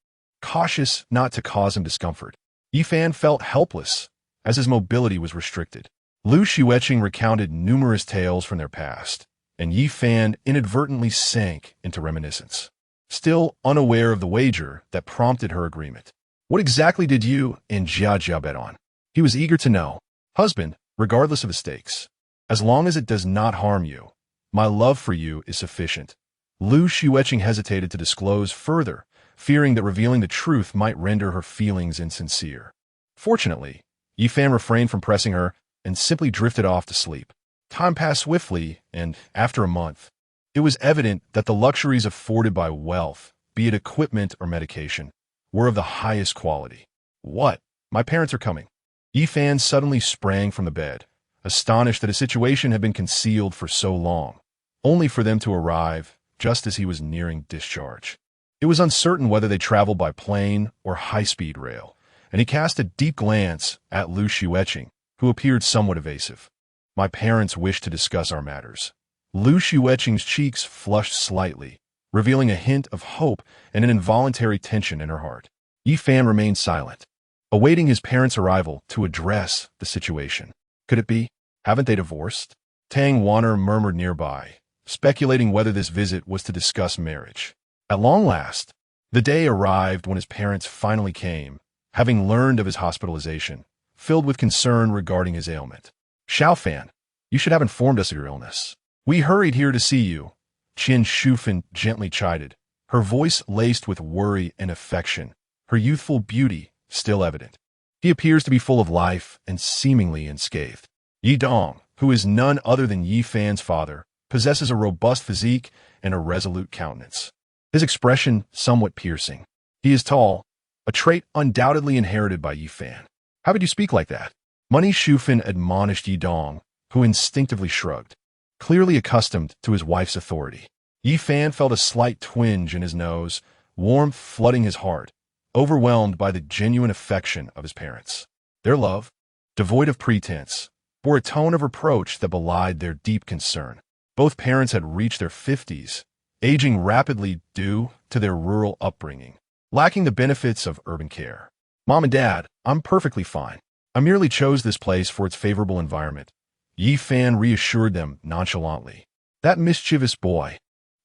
cautious not to cause him discomfort. Yifan felt helpless, as his mobility was restricted. Xueqing recounted numerous tales from their past, and Yifan inadvertently sank into reminiscence, still unaware of the wager that prompted her agreement. What exactly did you and Jia bet on? He was eager to know. Husband, regardless of the stakes. As long as it does not harm you, my love for you is sufficient. Xueqing hesitated to disclose further, fearing that revealing the truth might render her feelings insincere. Fortunately, Yifan refrained from pressing her and simply drifted off to sleep. Time passed swiftly, and after a month, it was evident that the luxuries afforded by wealth, be it equipment or medication, were of the highest quality. What? My parents are coming. Yifan suddenly sprang from the bed, astonished that a situation had been concealed for so long, only for them to arrive just as he was nearing discharge. It was uncertain whether they traveled by plane or high-speed rail, and he cast a deep glance at Xueqing, who appeared somewhat evasive. My parents wish to discuss our matters. Xueqing's cheeks flushed slightly, revealing a hint of hope and an involuntary tension in her heart. Yifan remained silent, awaiting his parents' arrival to address the situation. Could it be? Haven't they divorced? Tang Wanner murmured nearby, speculating whether this visit was to discuss marriage. At long last, the day arrived when his parents finally came, having learned of his hospitalization, filled with concern regarding his ailment. Xiaofan, you should have informed us of your illness. We hurried here to see you, Qin Shufan gently chided, her voice laced with worry and affection, her youthful beauty still evident. He appears to be full of life and seemingly unscathed. Yi Dong, who is none other than Yifan's father, possesses a robust physique and a resolute countenance, his expression somewhat piercing. He is tall, a trait undoubtedly inherited by Yifan. How could you speak like that? Money Shufan admonished Yi Dong, who instinctively shrugged, clearly accustomed to his wife's authority. Yifan felt a slight twinge in his nose, warmth flooding his heart, overwhelmed by the genuine affection of his parents. Their love, devoid of pretense, bore a tone of reproach that belied their deep concern. Both parents had reached their 50s, aging rapidly due to their rural upbringing, lacking the benefits of urban care. Mom and Dad, I'm perfectly fine. I merely chose this place for its favorable environment. Yifan reassured them nonchalantly. That mischievous boy.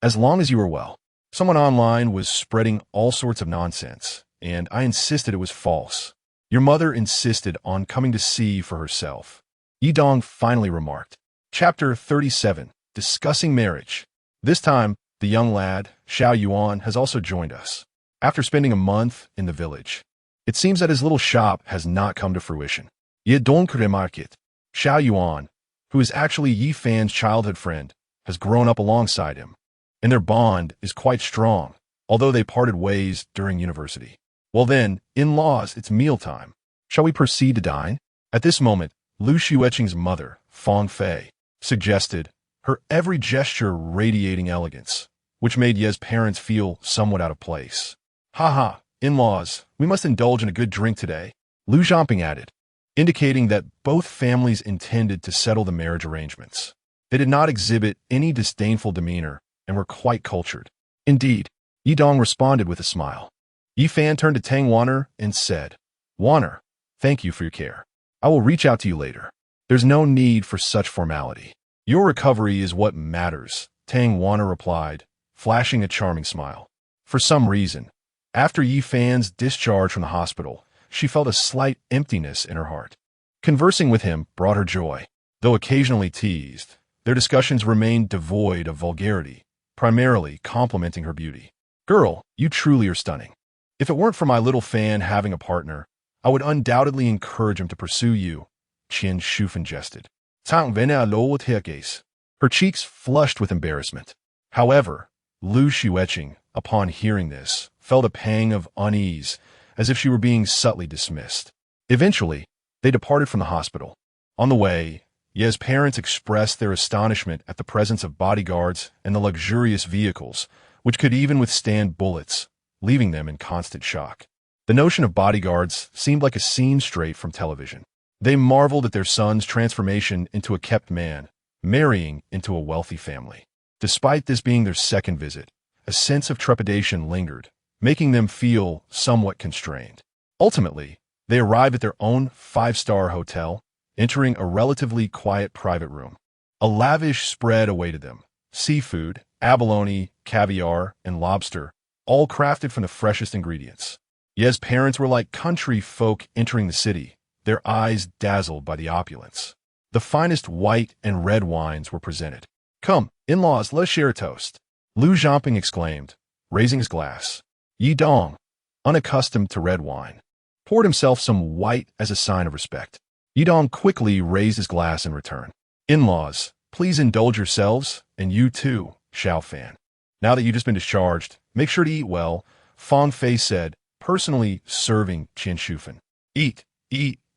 As long as you were well. Someone online was spreading all sorts of nonsense, and I insisted it was false. Your mother insisted on coming to see for herself. Yi Dong finally remarked. Chapter 37. Discussing marriage. This time, the young lad, Xiao Yuan, has also joined us. After spending a month in the village, it seems that his little shop has not come to fruition. Ye donc remarque. Xiao Yuan, who is actually Yifan's childhood friend, has grown up alongside him, and their bond is quite strong, although they parted ways during university. Well then, in-laws, it's mealtime. Shall we proceed to dine? At this moment, Xueqing's mother, Fang Fei, suggested, her every gesture radiating elegance, which made Ye's parents feel somewhat out of place. Ha, in-laws, we must indulge in a good drink today, Lu Zhamping added, indicating that both families intended to settle the marriage arrangements. They did not exhibit any disdainful demeanor and were quite cultured. Indeed, Yi Dong responded with a smile. Yifan turned to Tang Wanner and said, Wanner, thank you for your care. I will reach out to you later. There's no need for such formality. Your recovery is what matters, Tang Wanner replied, flashing a charming smile. For some reason, after Yifan's discharge from the hospital, she felt a slight emptiness in her heart. Conversing with him brought her joy. Though occasionally teased, their discussions remained devoid of vulgarity, primarily complimenting her beauty. Girl, you truly are stunning. If it weren't for my little fan having a partner, I would undoubtedly encourage him to pursue you, Qin Shufan jested. Her cheeks flushed with embarrassment. However, Xueqing, upon hearing this, felt a pang of unease, as if she were being subtly dismissed. Eventually, they departed from the hospital. On the way, Ye's parents expressed their astonishment at the presence of bodyguards and the luxurious vehicles, which could even withstand bullets, leaving them in constant shock. The notion of bodyguards seemed like a scene straight from television. They marveled at their son's transformation into a kept man, marrying into a wealthy family. Despite this being their second visit, a sense of trepidation lingered, making them feel somewhat constrained. Ultimately, they arrived at their own five-star hotel, entering a relatively quiet private room. A lavish spread awaited them: seafood, abalone, caviar, and lobster, all crafted from the freshest ingredients. Ye's parents were like country folk entering the city, their eyes dazzled by the opulence. The finest white and red wines were presented. "Come, in-laws, let us share a toast," Lu Zhamping exclaimed, raising his glass. Yi Dong, unaccustomed to red wine, poured himself some white as a sign of respect. Yi Dong quickly raised his glass in return. "In-laws, please indulge yourselves, and you too, Xiao Fan. Now that you've just been discharged, make sure to eat well," Fang Fei said, personally serving Qian Shufan. Eat,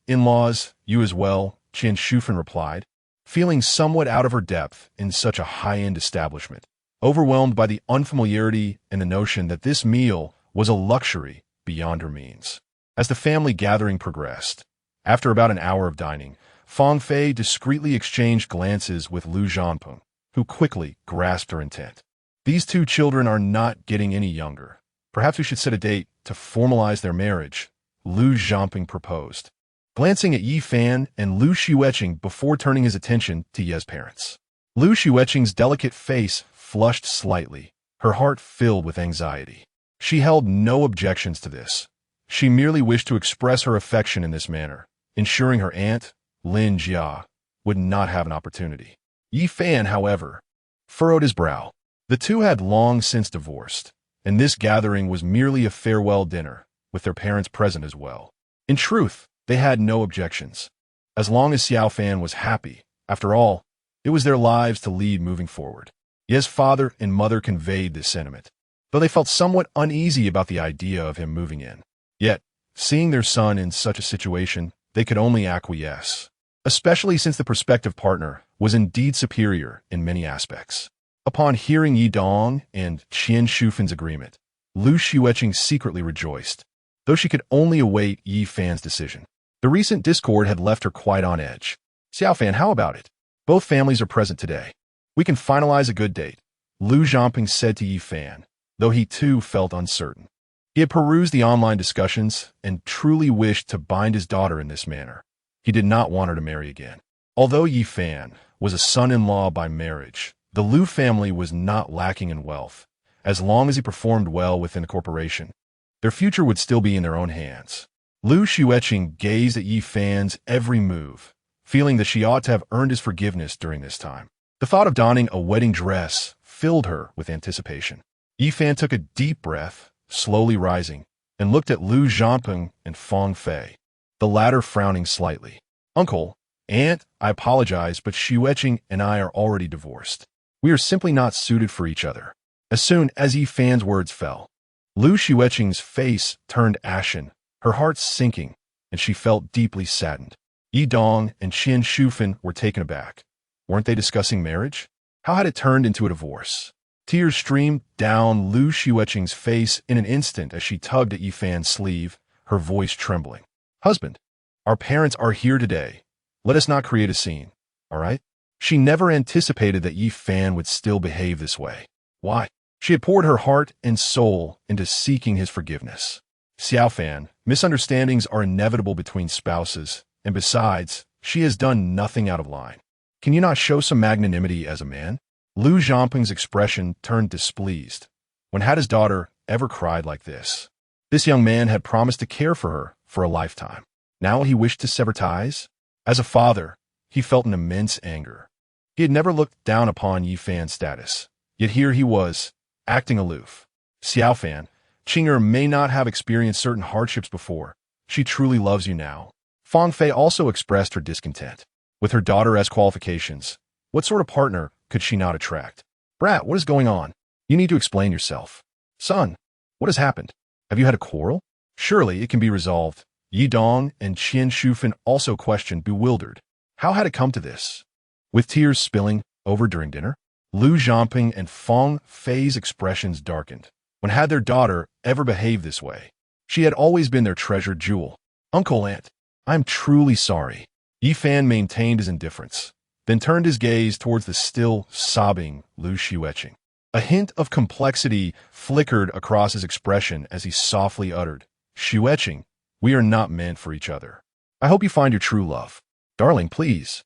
in-laws, you as well," Qian Shufan replied, feeling somewhat out of her depth in such a high-end establishment, overwhelmed by the unfamiliarity and the notion that this meal was a luxury beyond her means. As the family gathering progressed, after about an hour of dining, Fang Fei discreetly exchanged glances with Lu Zhanpeng, who quickly grasped her intent. "These two children are not getting any younger. Perhaps we should set a date to formalize their marriage," Lu Zhanping proposed, glancing at Yi Fan and Lu Xueqing before turning his attention to Ye's parents. Lu Xueqing's delicate face flushed slightly, her heart filled with anxiety. She held no objections to this. She merely wished to express her affection in this manner, ensuring her aunt, Lin Jia, would not have an opportunity. Yi Fan, however, furrowed his brow. The two had long since divorced, and this gathering was merely a farewell dinner, with their parents present as well. In truth, they had no objections. As long as Xiao Fan was happy, after all, it was their lives to lead moving forward. Ye's father and mother conveyed this sentiment, though they felt somewhat uneasy about the idea of him moving in. Yet, seeing their son in such a situation, they could only acquiesce, especially since the prospective partner was indeed superior in many aspects. Upon hearing Yi Dong and Qian Shufan's agreement, Lu Xueqing secretly rejoiced, though she could only await Yi Fan's decision. The recent discord had left her quite on edge. "Xiao Fan, how about it? Both families are present today. We can finalize a good date," Lu Zhanping said to Yi Fan, though he too felt uncertain. He had perused the online discussions and truly wished to bind his daughter in this manner. He did not want her to marry again. Although Yi Fan was a son-in-law by marriage, the Lu family was not lacking in wealth. As long as he performed well within the corporation, their future would still be in their own hands. Lu Xueqing gazed at Yi Fan's every move, feeling that she ought to have earned his forgiveness during this time. The thought of donning a wedding dress filled her with anticipation. Yi Fan took a deep breath, slowly rising, and looked at Lu Zhanping and Fang Fei, the latter frowning slightly. "Uncle, Aunt, I apologize, but Xueqing and I are already divorced. We are simply not suited for each other." As soon as Yi Fan's words fell, Lu Xueqing's face turned ashen, her heart sinking, and she felt deeply saddened. Yi Dong and Qian Shufan were taken aback. Weren't they discussing marriage? How had it turned into a divorce? Tears streamed down Lu Xueqing's face in an instant as she tugged at Yi Fan's sleeve, her voice trembling. "Husband, our parents are here today. Let us not create a scene, all right?" She never anticipated that Yi Fan would still behave this way. Why? She had poured her heart and soul into seeking his forgiveness. "Xiao Fan, misunderstandings are inevitable between spouses, and besides, she has done nothing out of line. Can you not show some magnanimity as a man?" Lu Zhanping's expression turned displeased. When had his daughter ever cried like this? This young man had promised to care for her for a lifetime. Now he wished to sever ties? As a father, he felt an immense anger. He had never looked down upon Yi Fan's status, yet here he was, acting aloof. "Xiao Fan, Qing'er may not have experienced certain hardships before. She truly loves you now." Fang Fei also expressed her discontent. With her daughter as qualifications, what sort of partner could she not attract? "Brat, what is going on? You need to explain yourself." "Son, what has happened? Have you had a quarrel?" "Surely it can be resolved." Yi Dong and Qian Shufan also questioned, bewildered. How had it come to this? With tears spilling over during dinner, Lu Zhanping and Fang Fei's expressions darkened. When had their daughter ever behaved this way? She had always been their treasured jewel. "Uncle, Aunt, I'm truly sorry." Yi Fan maintained his indifference, then turned his gaze towards the still sobbing Lu Xueqing. A hint of complexity flickered across his expression as he softly uttered, "Xueqing, we are not meant for each other. I hope you find your true love. Darling, please,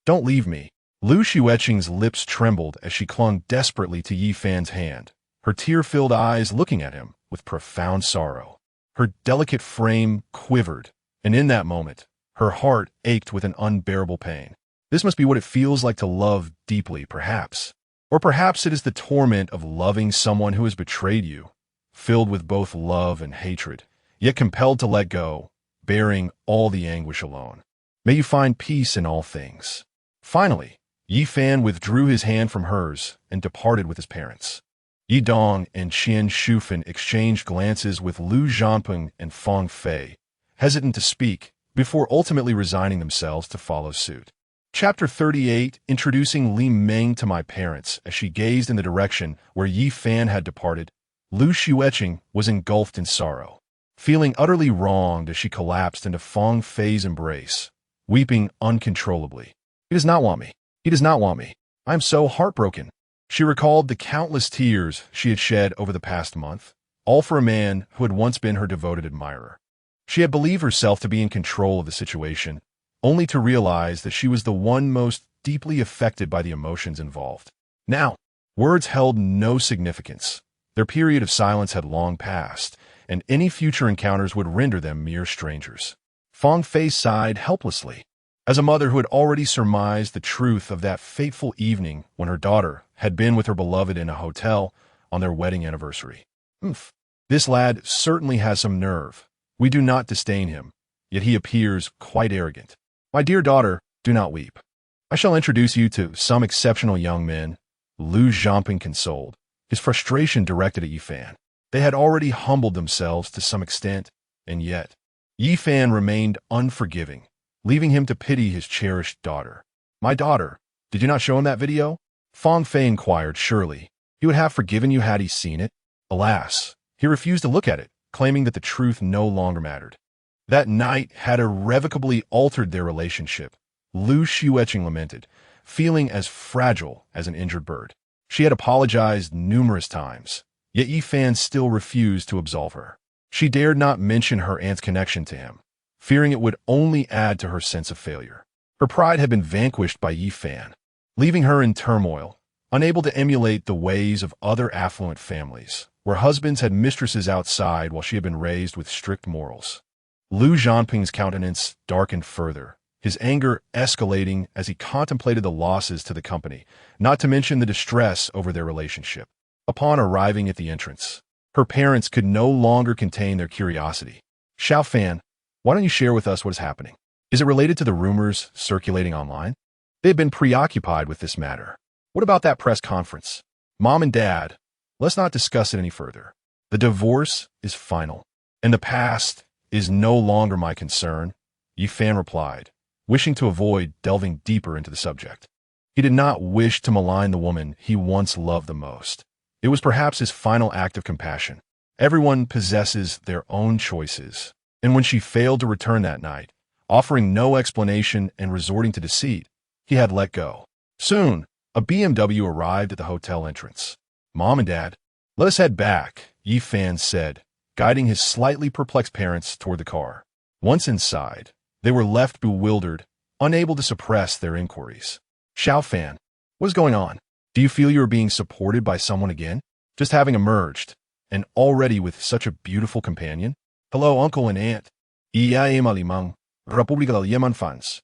don't leave me." Lu Xueqing's lips trembled as she clung desperately to Yi Fan's hand, her tear-filled eyes looking at him with profound sorrow. Her delicate frame quivered, and in that moment, her heart ached with an unbearable pain. This must be what it feels like to love deeply, perhaps. Or perhaps it is the torment of loving someone who has betrayed you, filled with both love and hatred, yet compelled to let go, bearing all the anguish alone. May you find peace in all things. Finally, Yi Fan withdrew his hand from hers and departed with his parents. Yi Dong and Qian Shufan exchanged glances with Lu Zhanping and Fang Fei, hesitant to speak, before ultimately resigning themselves to follow suit. Chapter 38, introducing Li Meng to my parents. As she gazed in the direction where Yi Fan had departed, Lu Xueqing was engulfed in sorrow. Feeling utterly wronged as she collapsed into Fang Fei's embrace, weeping uncontrollably. "He does not want me. He does not want me. I am so heartbroken." She recalled the countless tears she had shed over the past month, all for a man who had once been her devoted admirer. She had believed herself to be in control of the situation, only to realize that she was the one most deeply affected by the emotions involved. Now, words held no significance. Their period of silence had long passed, and any future encounters would render them mere strangers. Fang Fei sighed helplessly. As a mother who had already surmised the truth of that fateful evening when her daughter had been with her beloved in a hotel on their wedding anniversary. This lad certainly has some nerve. We do not disdain him, yet he appears quite arrogant. My dear daughter, do not weep. I shall introduce you to some exceptional young men, Lu Zhanping consoled, his frustration directed at Yi Fan. They had already humbled themselves to some extent, and yet Yi Fan remained unforgiving, leaving him to pity his cherished daughter. My daughter, did you not show him that video? Fang Fei inquired. Surely he would have forgiven you had he seen it. Alas, he refused to look at it, claiming that the truth no longer mattered. That night had irrevocably altered their relationship, Lu Xueqing lamented, feeling as fragile as an injured bird. She had apologized numerous times, yet Yi Fan still refused to absolve her. She dared not mention her aunt's connection to him, fearing it would only add to her sense of failure. Her pride had been vanquished by Yi Fan, leaving her in turmoil, unable to emulate the ways of other affluent families, where husbands had mistresses outside while she had been raised with strict morals. Lu Zhanping's countenance darkened further, his anger escalating as he contemplated the losses to the company, not to mention the distress over their relationship. Upon arriving at the entrance, her parents could no longer contain their curiosity. "Xiao Fan, why don't you share with us what is happening? Is it related to the rumors circulating online?" They had been preoccupied with this matter. "What about that press conference? Mom and Dad, let's not discuss it any further. The divorce is final, and the past is no longer my concern," Yi Fan replied, wishing to avoid delving deeper into the subject. He did not wish to malign the woman he once loved the most. It was perhaps his final act of compassion. Everyone possesses their own choices, and when she failed to return that night, offering no explanation and resorting to deceit, he had let go. Soon, a BMW arrived at the hotel entrance. "Mom and Dad, let us head back," Yi Fan said, guiding his slightly perplexed parents toward the car. Once inside, they were left bewildered, unable to suppress their inquiries. "Xiao Fan, what is going on? Do you feel you are being supported by someone again? Just having emerged, and already with such a beautiful companion? Hello, uncle and aunt. República del Yemen fans."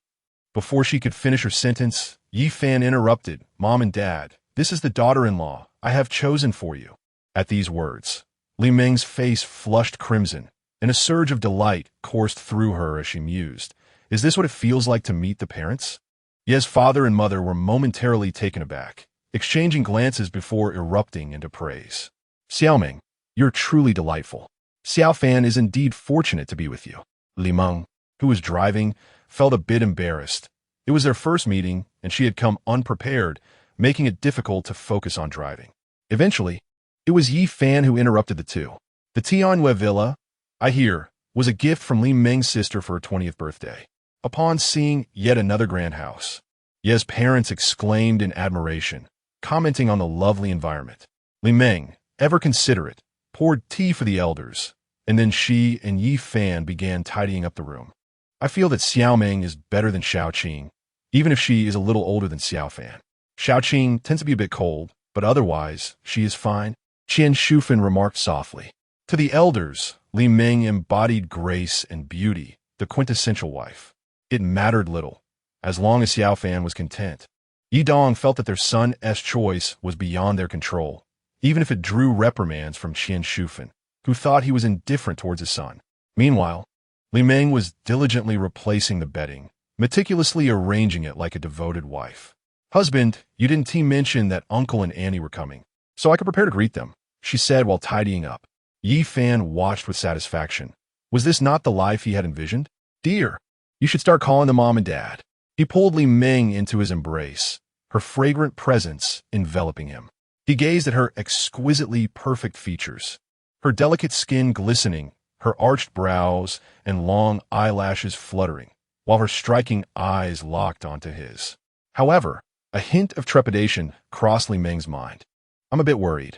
Before she could finish her sentence, Yi Fan interrupted. "Mom and Dad, this is the daughter-in-law I have chosen for you." At these words, Li Meng's face flushed crimson, and a surge of delight coursed through her as she mused. Is this what it feels like to meet the parents? Ye's father and mother were momentarily taken aback, exchanging glances before erupting into praise. "Xiaoming, you're truly delightful. Xiao Fan is indeed fortunate to be with you." Li Meng, who was driving, felt a bit embarrassed. It was their first meeting, and she had come unprepared, making it difficult to focus on driving. Eventually, it was Yi Fan who interrupted the two. "The Tianyue Villa, I hear, was a gift from Li Meng's sister for her 20th birthday." Upon seeing yet another grand house, Ye's parents exclaimed in admiration, commenting on the lovely environment. Li Meng, ever considerate, poured tea for the elders, and then she and Yi Fan began tidying up the room. I feel that Xiao Meng is better than Xueqing, even if she is a little older than Xiao Fan. Xueqing tends to be a bit cold, but otherwise, she is fine, Qian Shufan remarked softly. To the elders, Li Meng embodied grace and beauty, the quintessential wife. It mattered little, as long as Xiao Fan was content. Yi Dong felt that their son's choice was beyond their control, even if it drew reprimands from Qian Shufan, who thought he was indifferent towards his son. Meanwhile, Li Meng was diligently replacing the bedding, meticulously arranging it like a devoted wife. Husband, you didn't mention that Uncle and Annie were coming, so I could prepare to greet them, she said while tidying up. Yi Fan watched with satisfaction. Was this not the life he had envisioned? Dear, you should start calling them Mom and Dad. He pulled Li Meng into his embrace, her fragrant presence enveloping him. He gazed at her exquisitely perfect features, her delicate skin glistening, her arched brows and long eyelashes fluttering, while her striking eyes locked onto his. However, a hint of trepidation crossed Li Meng's mind. I'm a bit worried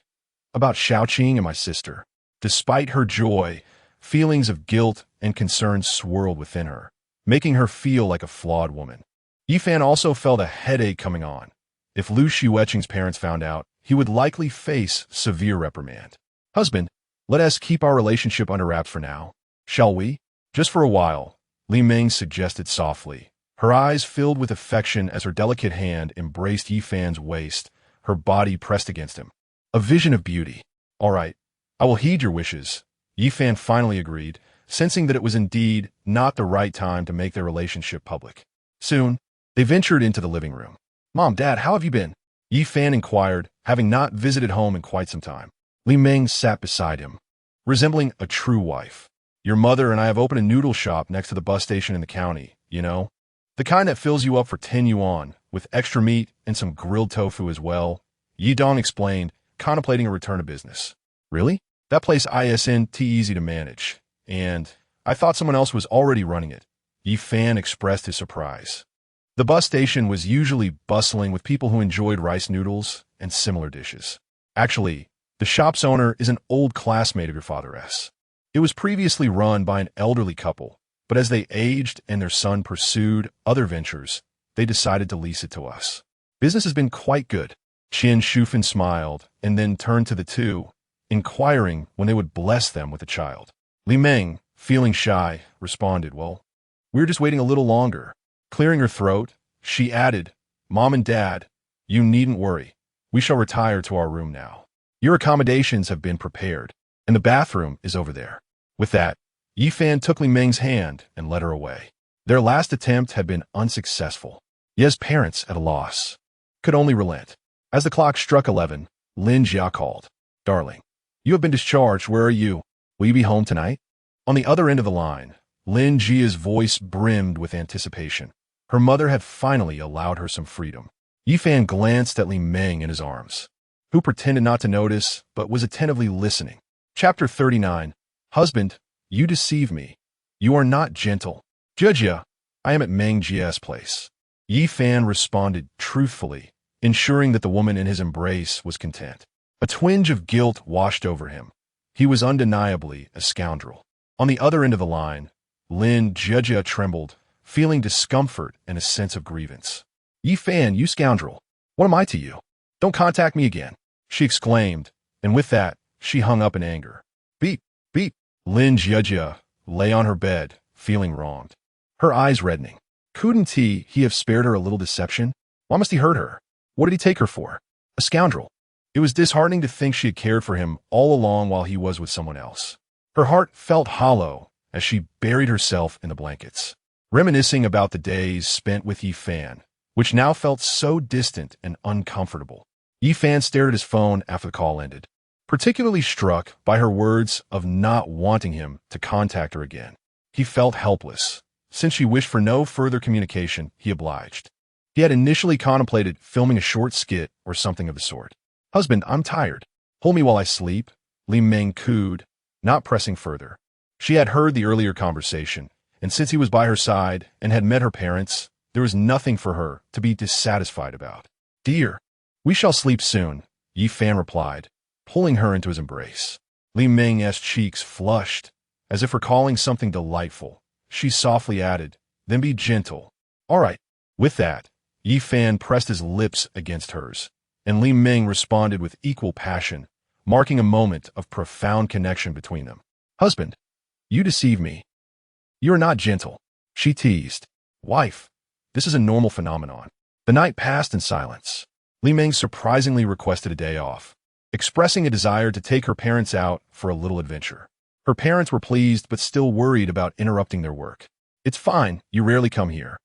about Xueqing and my sister. Despite her joy, feelings of guilt and concern swirled within her, making her feel like a flawed woman. Yi Fan also felt a headache coming on. If Lu Xueqing's parents found out, he would likely face severe reprimand. Husband, let us keep our relationship under wraps for now, shall we? Just for a while, Li Meng suggested softly. Her eyes filled with affection as her delicate hand embraced Yi Fan's waist, her body pressed against him. A vision of beauty. All right, I will heed your wishes, Yi Fan finally agreed, sensing that it was indeed not the right time to make their relationship public. Soon, they ventured into the living room. Mom, Dad, how have you been? Yi Fan inquired, having not visited home in quite some time. Li Meng sat beside him, resembling a true wife. Your mother and I have opened a noodle shop next to the bus station in the county, you know? The kind that fills you up for 10 yuan, with extra meat and some grilled tofu as well, Yi Dong explained, contemplating a return to business. Really? That place isn't easy to manage, and I thought someone else was already running it. Yi Fan expressed his surprise. The bus station was usually bustling with people who enjoyed rice noodles and similar dishes. Actually, the shop's owner is an old classmate of your father's. It was previously run by an elderly couple, but as they aged and their son pursued other ventures, they decided to lease it to us. Business has been quite good. Qian Shufan smiled and then turned to the two, inquiring when they would bless them with a child. Li Meng, feeling shy, responded, well, we're just waiting a little longer. Clearing her throat, she added, Mom and Dad, you needn't worry. We shall retire to our room now. Your accommodations have been prepared, and the bathroom is over there. With that, Yi Fan took Li Meng's hand and led her away. Their last attempt had been unsuccessful. Ye's parents, at a loss, could only relent. As the clock struck 11, Lin Jia called. Darling, you have been discharged. Where are you? Will you be home tonight? On the other end of the line, Lin Jia's voice brimmed with anticipation. Her mother had finally allowed her some freedom. Yi Fan glanced at Li Meng in his arms, who pretended not to notice but was attentively listening. Chapter 39. Husband, you deceive me. You are not gentle. Jia, I am at Meng Jia's place. Yi Fan responded truthfully, ensuring that the woman in his embrace was content. A twinge of guilt washed over him. He was undeniably a scoundrel. On the other end of the line, Lin Jia trembled, feeling discomfort and a sense of grievance. Yi Fan, you scoundrel. What am I to you? Don't contact me again, she exclaimed, and with that, she hung up in anger. Beep, beep. Lin Jia lay on her bed, feeling wronged, her eyes reddening. Couldn't he have spared her a little deception? Why must he hurt her? What did he take her for? A scoundrel. It was disheartening to think she had cared for him all along while he was with someone else. Her heart felt hollow as she buried herself in the blankets, reminiscing about the days spent with Yi Fan, which now felt so distant and uncomfortable. Yi Fan stared at his phone after the call ended, particularly struck by her words of not wanting him to contact her again. He felt helpless. Since she wished for no further communication, he obliged. He had initially contemplated filming a short skit or something of the sort. Husband, I'm tired. Hold me while I sleep, Li Meng cooed, not pressing further. She had heard the earlier conversation, and since he was by her side and had met her parents, There was nothing for her to be dissatisfied about. "Dear, we shall sleep soon," Yi Fan replied, pulling her into his embrace. Li Ming's cheeks flushed, as if recalling something delightful. She softly added, "Then be gentle." "All right." With that, Yi Fan pressed his lips against hers, and Li Ming responded with equal passion, marking a moment of profound connection between them. "Husband, you deceive me. You are not gentle," she teased. "Wife, this is a normal phenomenon." The night passed in silence. Li Ming surprisingly requested a day off, expressing a desire to take her parents out for a little adventure. Her parents were pleased but still worried about interrupting their work. "It's fine, you rarely come here,"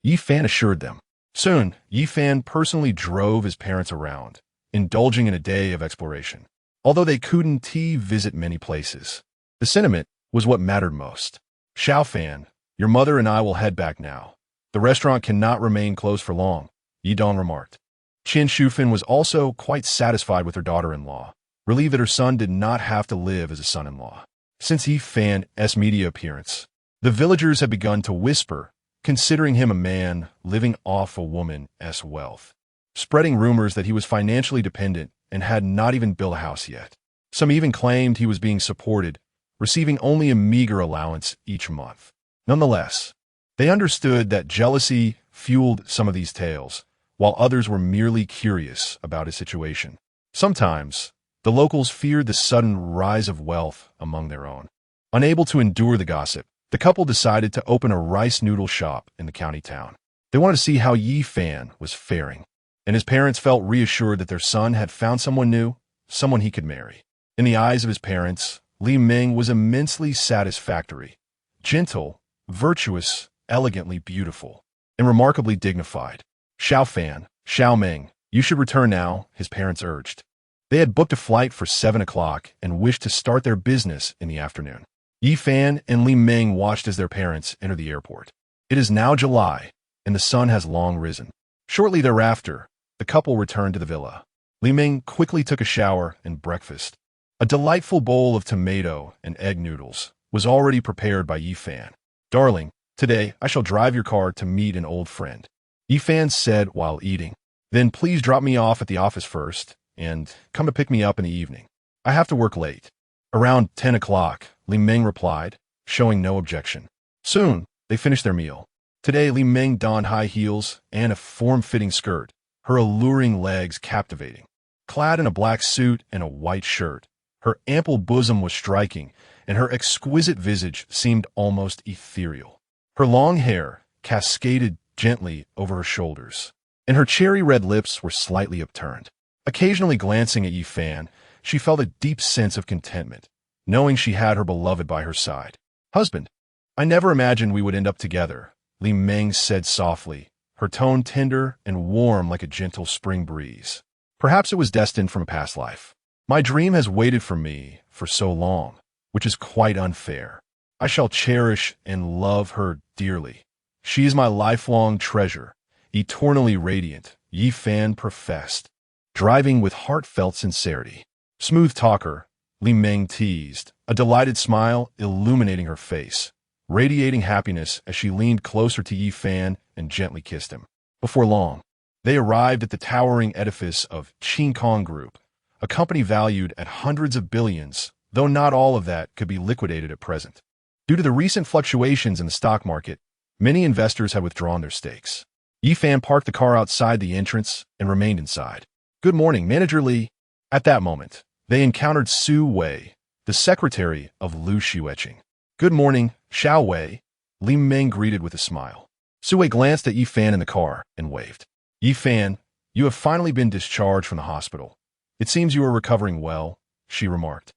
Yi Fan assured them. Soon, Yi Fan personally drove his parents around, indulging in a day of exploration. Although they couldn't visit many places, the sentiment was what mattered most. "Xiao Fan, your mother and I will head back now. The restaurant cannot remain closed for long," Yi Dong remarked. Qin Shufan was also quite satisfied with her daughter-in-law, relieved that her son did not have to live as a son-in-law. Since Yi Fan's media appearance, the villagers had begun to whisper, considering him a man living off a woman's wealth, spreading rumors that he was financially dependent and had not even built a house yet. Some even claimed he was being supported, receiving only a meager allowance each month. Nonetheless, they understood that jealousy fueled some of these tales, while others were merely curious about his situation. Sometimes, the locals feared the sudden rise of wealth among their own. Unable to endure the gossip, the couple decided to open a rice noodle shop in the county town. They wanted to see how Yi Fan was faring, and his parents felt reassured that their son had found someone new, someone he could marry. In the eyes of his parents, Li Ming was immensely satisfactory, gentle, virtuous, elegantly beautiful, and remarkably dignified. Xiao Ming, you should return now," his parents urged. They had booked a flight for 7 o'clock and wished to start their business in the afternoon. Yi Fan and Li Ming watched as their parents entered the airport. It is now July, and the sun has long risen. Shortly thereafter, the couple returned to the villa. Li Ming quickly took a shower and breakfast. A delightful bowl of tomato and egg noodles was already prepared by Yi Fan. "Darling, today I shall drive your car to meet an old friend," Yi Fan said while eating. "Then please drop me off at the office first, and come to pick me up in the evening. I have to work late." "Around 10 o'clock, Li Ming replied, showing no objection. Soon, they finished their meal. Today, Li Ming donned high heels and a form-fitting skirt, her alluring legs captivating. Clad in a black suit and a white shirt, her ample bosom was striking, and her exquisite visage seemed almost ethereal. Her long hair cascaded gently over her shoulders, and her cherry-red lips were slightly upturned. Occasionally glancing at Yi Fan, she felt a deep sense of contentment, knowing she had her beloved by her side. "Husband, I never imagined we would end up together," Li Ming said softly, her tone tender and warm like a gentle spring breeze. "Perhaps it was destined from a past life. My dream has waited for me for so long, which is quite unfair. I shall cherish and love her dearly. She is my lifelong treasure, eternally radiant," Yi Fan professed, driving with heartfelt sincerity. "Smooth talker," Li Ming teased, a delighted smile illuminating her face, radiating happiness as she leaned closer to Yi Fan and gently kissed him. Before long, they arrived at the towering edifice of Xueqing Group, a company valued at hundreds of billions, though not all of that could be liquidated at present. Due to the recent fluctuations in the stock market, many investors had withdrawn their stakes. Yi Fan parked the car outside the entrance and remained inside. "Good morning, Manager Li." At that moment, they encountered Su Wei, the secretary of Lu Xueqing. "Good morning, Xiao Wei," Li Ming greeted with a smile. Su Wei glanced at Yi Fan in the car and waved. "Yi Fan, you have finally been discharged from the hospital. It seems you are recovering well," she remarked.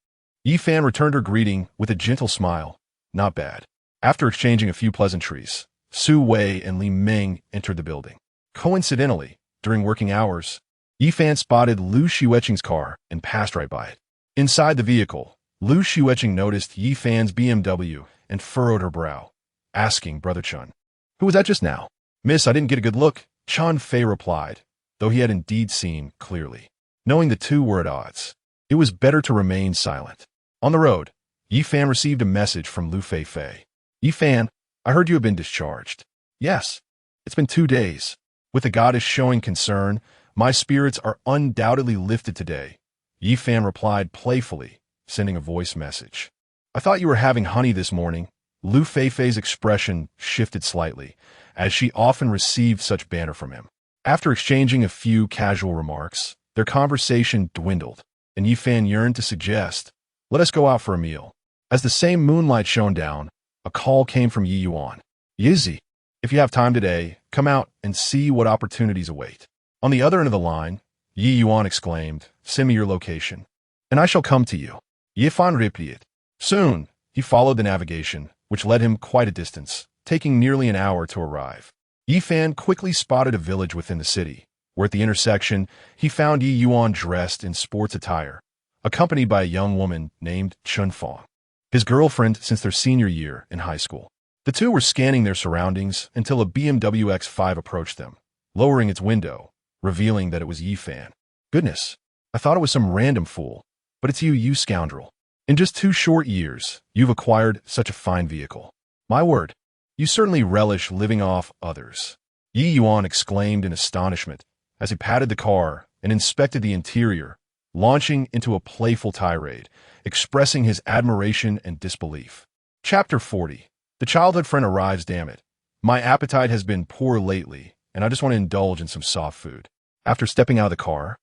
Yi Fan returned her greeting with a gentle smile. "Not bad." After exchanging a few pleasantries, Su Wei and Li Ming entered the building. Coincidentally, during working hours, Yi Fan spotted Lu Xueqing's car and passed right by it. Inside the vehicle, Lu Xueqing noticed Yi Fan's BMW and furrowed her brow, asking Brother Chun, "Who was that just now?" "Miss, I didn't get a good look," Chun Fei replied, though he had indeed seen clearly. Knowing the two were at odds, it was better to remain silent. On the road, Yi Fan received a message from Lu Fei. "Yi Fan, I heard you have been discharged." "Yes." It's been 2 days. With the goddess showing concern, my spirits are undoubtedly lifted today. Yifan replied playfully, sending a voice message. I thought you were having honey this morning. Lu Feifei's expression shifted slightly, as she often received such banter from him. After exchanging a few casual remarks, their conversation dwindled, and Yifan yearned to suggest, let us go out for a meal. As the same moonlight shone down, a call came from Yi Yuan. Yizzy, if you have time today, come out and see what opportunities await. On the other end of the line, Yi Yuan exclaimed, send me your location, and I shall come to you. Yifan repeated. Soon, he followed the navigation, which led him quite a distance, taking nearly an hour to arrive. Yifan quickly spotted a village within the city, where at the intersection, he found Yi Yuan dressed in sports attire, accompanied by a young woman named Chun Fong, his girlfriend since their senior year in high school. The two were scanning their surroundings until a BMW X5 approached them, lowering its window, revealing that it was Yifan. Goodness, I thought it was some random fool, but it's you, you scoundrel. In just 2 short years, you've acquired such a fine vehicle. My word, you certainly relish living off others. Yi Yuan exclaimed in astonishment as he patted the car and inspected the interior, launching into a playful tirade, expressing his admiration and disbelief. Chapter 40. The childhood friend arrives, damn it. My appetite has been poor lately, and I just want to indulge in some soft food. After stepping out of the car,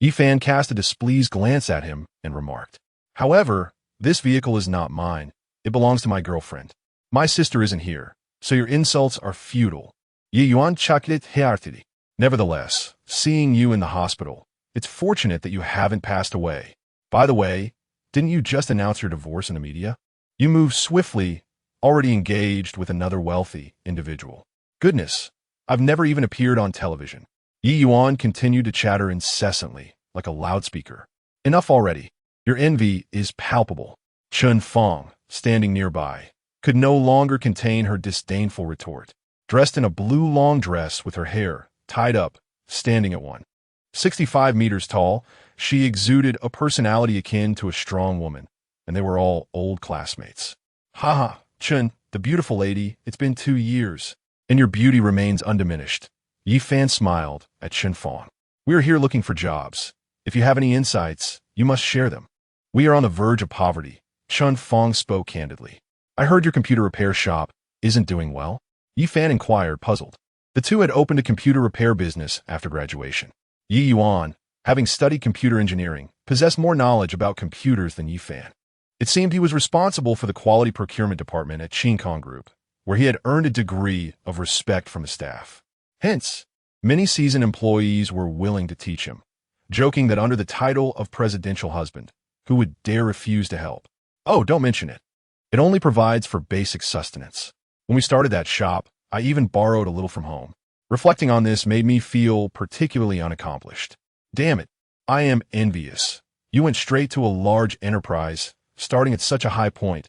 Yifan cast a displeased glance at him and remarked, however, this vehicle is not mine. It belongs to my girlfriend. My sister isn't here, so your insults are futile. Yi Yuan chuckled heartily. Nevertheless, seeing you in the hospital, it's fortunate that you haven't passed away. By the way, didn't you just announce your divorce in the media? You moved swiftly, already engaged with another wealthy individual. Goodness, I've never even appeared on television. Yi Yuan continued to chatter incessantly, like a loudspeaker. Enough already. Your envy is palpable. Chun Fong, standing nearby, could no longer contain her disdainful retort. Dressed in a blue long dress with her hair tied up, standing at 165 meters tall, she exuded a personality akin to a strong woman, and they were all old classmates. Haha, Chun, the beautiful lady, it's been 2 years, and your beauty remains undiminished. Yifan smiled at Chun Fong. We are here looking for jobs. If you have any insights, you must share them. We are on the verge of poverty. Chun Fong spoke candidly. I heard your computer repair shop isn't doing well. Yifan inquired, puzzled. The two had opened a computer repair business after graduation. Yi Yuan, having studied computer engineering, possessed more knowledge about computers than Yifan. It seemed he was responsible for the quality procurement department at Xueqing Group, where he had earned a degree of respect from the staff. Hence, many seasoned employees were willing to teach him, joking that under the title of presidential husband, who would dare refuse to help? Oh, don't mention it. It only provides for basic sustenance. When we started that shop, I even borrowed a little from home. Reflecting on this made me feel particularly unaccomplished. Damn it, I am envious. You went straight to a large enterprise, starting at such a high point,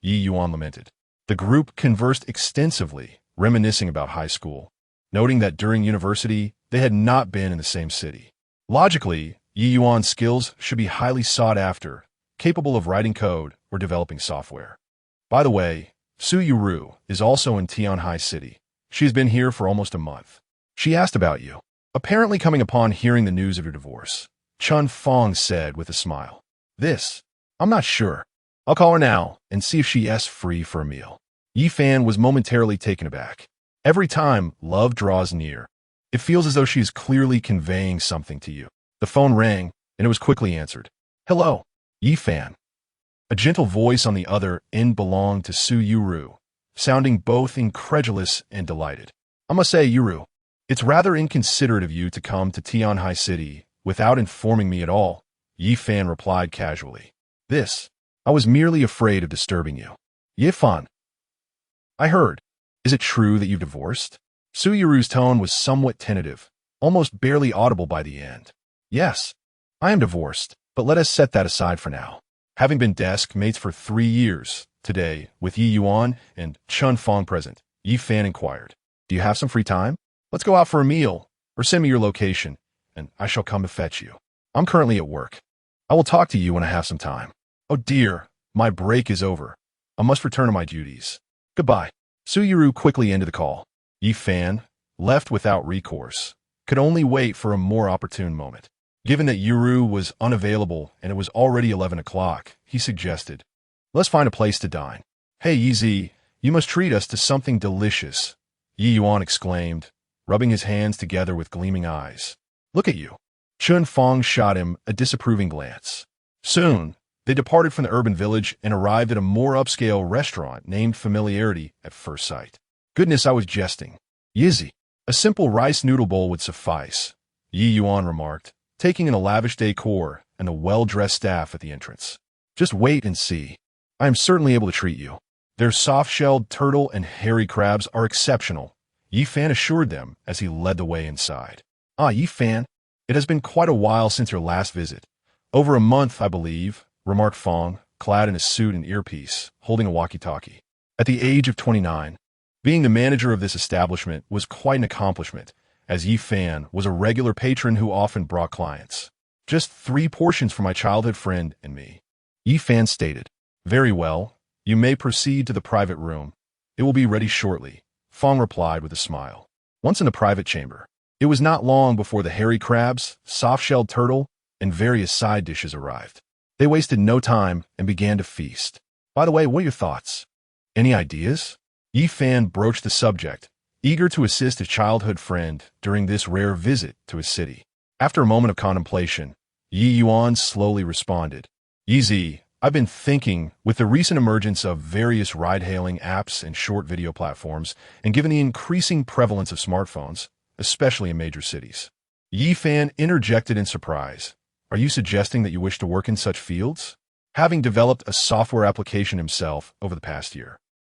Yi Yuan lamented. The group conversed extensively, reminiscing about high school, noting that during university, they had not been in the same city. Logically, Yi Yuan's skills should be highly sought after, capable of writing code or developing software. By the way, Su Yuru is also in Tianhai City. She has been here for almost a month. She asked about you, apparently coming upon hearing the news of your divorce. Chun Fong said with a smile. I'm not sure. I'll call her now and see if she asks free for a meal. Yifan was momentarily taken aback. Every time love draws near, it feels as though she is clearly conveying something to you. The phone rang, and it was quickly answered. Hello, Yifan. A gentle voice on the other end belonged to Su Yuru, sounding both incredulous and delighted. I must say, Yuru, it's rather inconsiderate of you to come to Tianhai City without informing me at all, Yifan replied casually. I was merely afraid of disturbing you. Yifan. I heard. Is it true that you've divorced? Su Yuru's tone was somewhat tentative, almost barely audible by the end. Yes, I am divorced, but let us set that aside for now. Having been desk mates for 3 years, today, with Yi Yuan and Chun Fong present, Yifan inquired, do you have some free time? Let's go out for a meal, or send me your location, and I shall come to fetch you. I'm currently at work. I will talk to you when I have some time. Oh dear, my break is over. I must return to my duties. Goodbye. Su Yuru quickly ended the call. Yifan, left without recourse, could only wait for a more opportune moment. Given that Yuru was unavailable and it was already 11 o'clock, he suggested, "Let's find a place to dine." "Hey, Yizi, you must treat us to something delicious," Yi Yuan exclaimed, rubbing his hands together with gleaming eyes. "Look at you." Chun Fong shot him a disapproving glance. Soon, they departed from the urban village and arrived at a more upscale restaurant named Familiarity at First Sight. "Goodness, I was jesting. Yizi, a simple rice noodle bowl would suffice," Yi Yuan remarked, taking in a lavish decor and the well-dressed staff at the entrance. "Just wait and see. I am certainly able to treat you. Their soft-shelled turtle and hairy crabs are exceptional," Yi Fan assured them as he led the way inside. "Ah, Yi Fan, it has been quite a while since your last visit. Over a month, I believe," remarked Fong, clad in a suit and earpiece, holding a walkie-talkie. At the age of 29, being the manager of this establishment was quite an accomplishment, as Yi Fan was a regular patron who often brought clients. "Just 3 portions for my childhood friend and me," Yi Fan stated. "Very well. You may proceed to the private room. It will be ready shortly," Fong replied with a smile. Once in the private chamber, it was not long before the hairy crabs, soft-shelled turtle, and various side dishes arrived. They wasted no time and began to feast. "By the way, what are your thoughts? Any ideas?" Yi Fan broached the subject, eager to assist his childhood friend during this rare visit to his city. After a moment of contemplation, Yi Yuan slowly responded, "Yizi, I've been thinking, with the recent emergence of various ride-hailing apps and short video platforms, and given the increasing prevalence of smartphones, especially in major cities." Yi Fan interjected in surprise. "Are you suggesting that you wish to work in such fields?" Having developed a software application himself over the past year,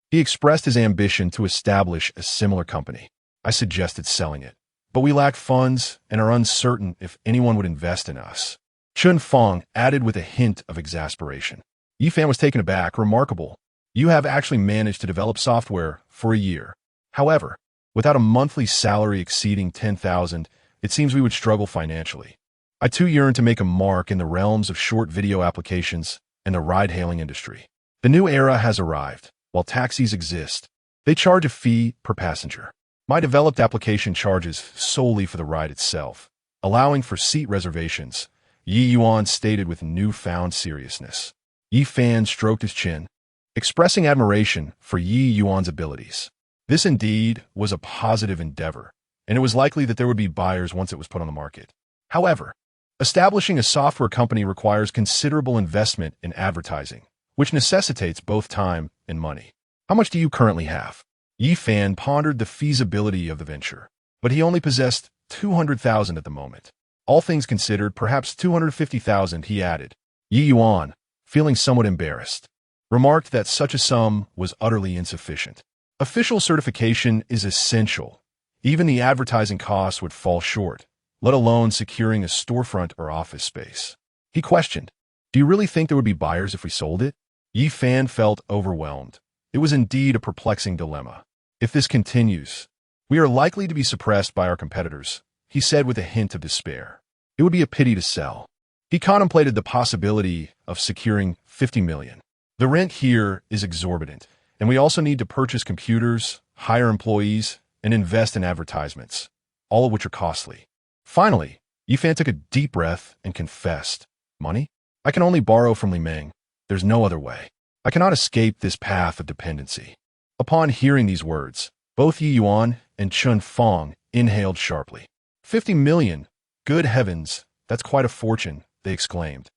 he expressed his ambition to establish a similar company. "I suggested selling it, but we lack funds and are uncertain if anyone would invest in us," Chun Fong added with a hint of exasperation. Yi Fan was taken aback. "Remarkable. You have actually managed to develop software for a year. However, without a monthly salary exceeding 10,000, it seems we would struggle financially. I too yearn to make a mark in the realms of short video applications and the ride-hailing industry. The new era has arrived. While taxis exist, they charge a fee per passenger. My developed application charges solely for the ride itself, allowing for seat reservations," Yi Yuan stated with newfound seriousness. Yi Fan stroked his chin, expressing admiration for Yi Yuan's abilities. This indeed was a positive endeavor, and it was likely that there would be buyers once it was put on the market. However, establishing a software company requires considerable investment in advertising, which necessitates both time and money. "How much do you currently have?" Yi Fan pondered the feasibility of the venture, but he only possessed 200,000 at the moment. "All things considered, perhaps 250,000, he added. Yi Yuan, feeling somewhat embarrassed, remarked that such a sum was utterly insufficient. Official certification is essential. Even the advertising costs would fall short, let alone securing a storefront or office space. He questioned, "Do you really think there would be buyers if we sold it?" Yi Fan felt overwhelmed. It was indeed a perplexing dilemma. "If this continues, we are likely to be suppressed by our competitors," he said with a hint of despair. "It would be a pity to sell." He contemplated the possibility of securing 50 million. "The rent here is exorbitant, and we also need to purchase computers, hire employees, and invest in advertisements, all of which are costly." Finally, Yi Fan took a deep breath and confessed, "Money? I can only borrow from Li Meng. There's no other way. I cannot escape this path of dependency." Upon hearing these words, both Yi Yuan and Chun Fong inhaled sharply. 50 million? Good heavens, that's quite a fortune, they exclaimed.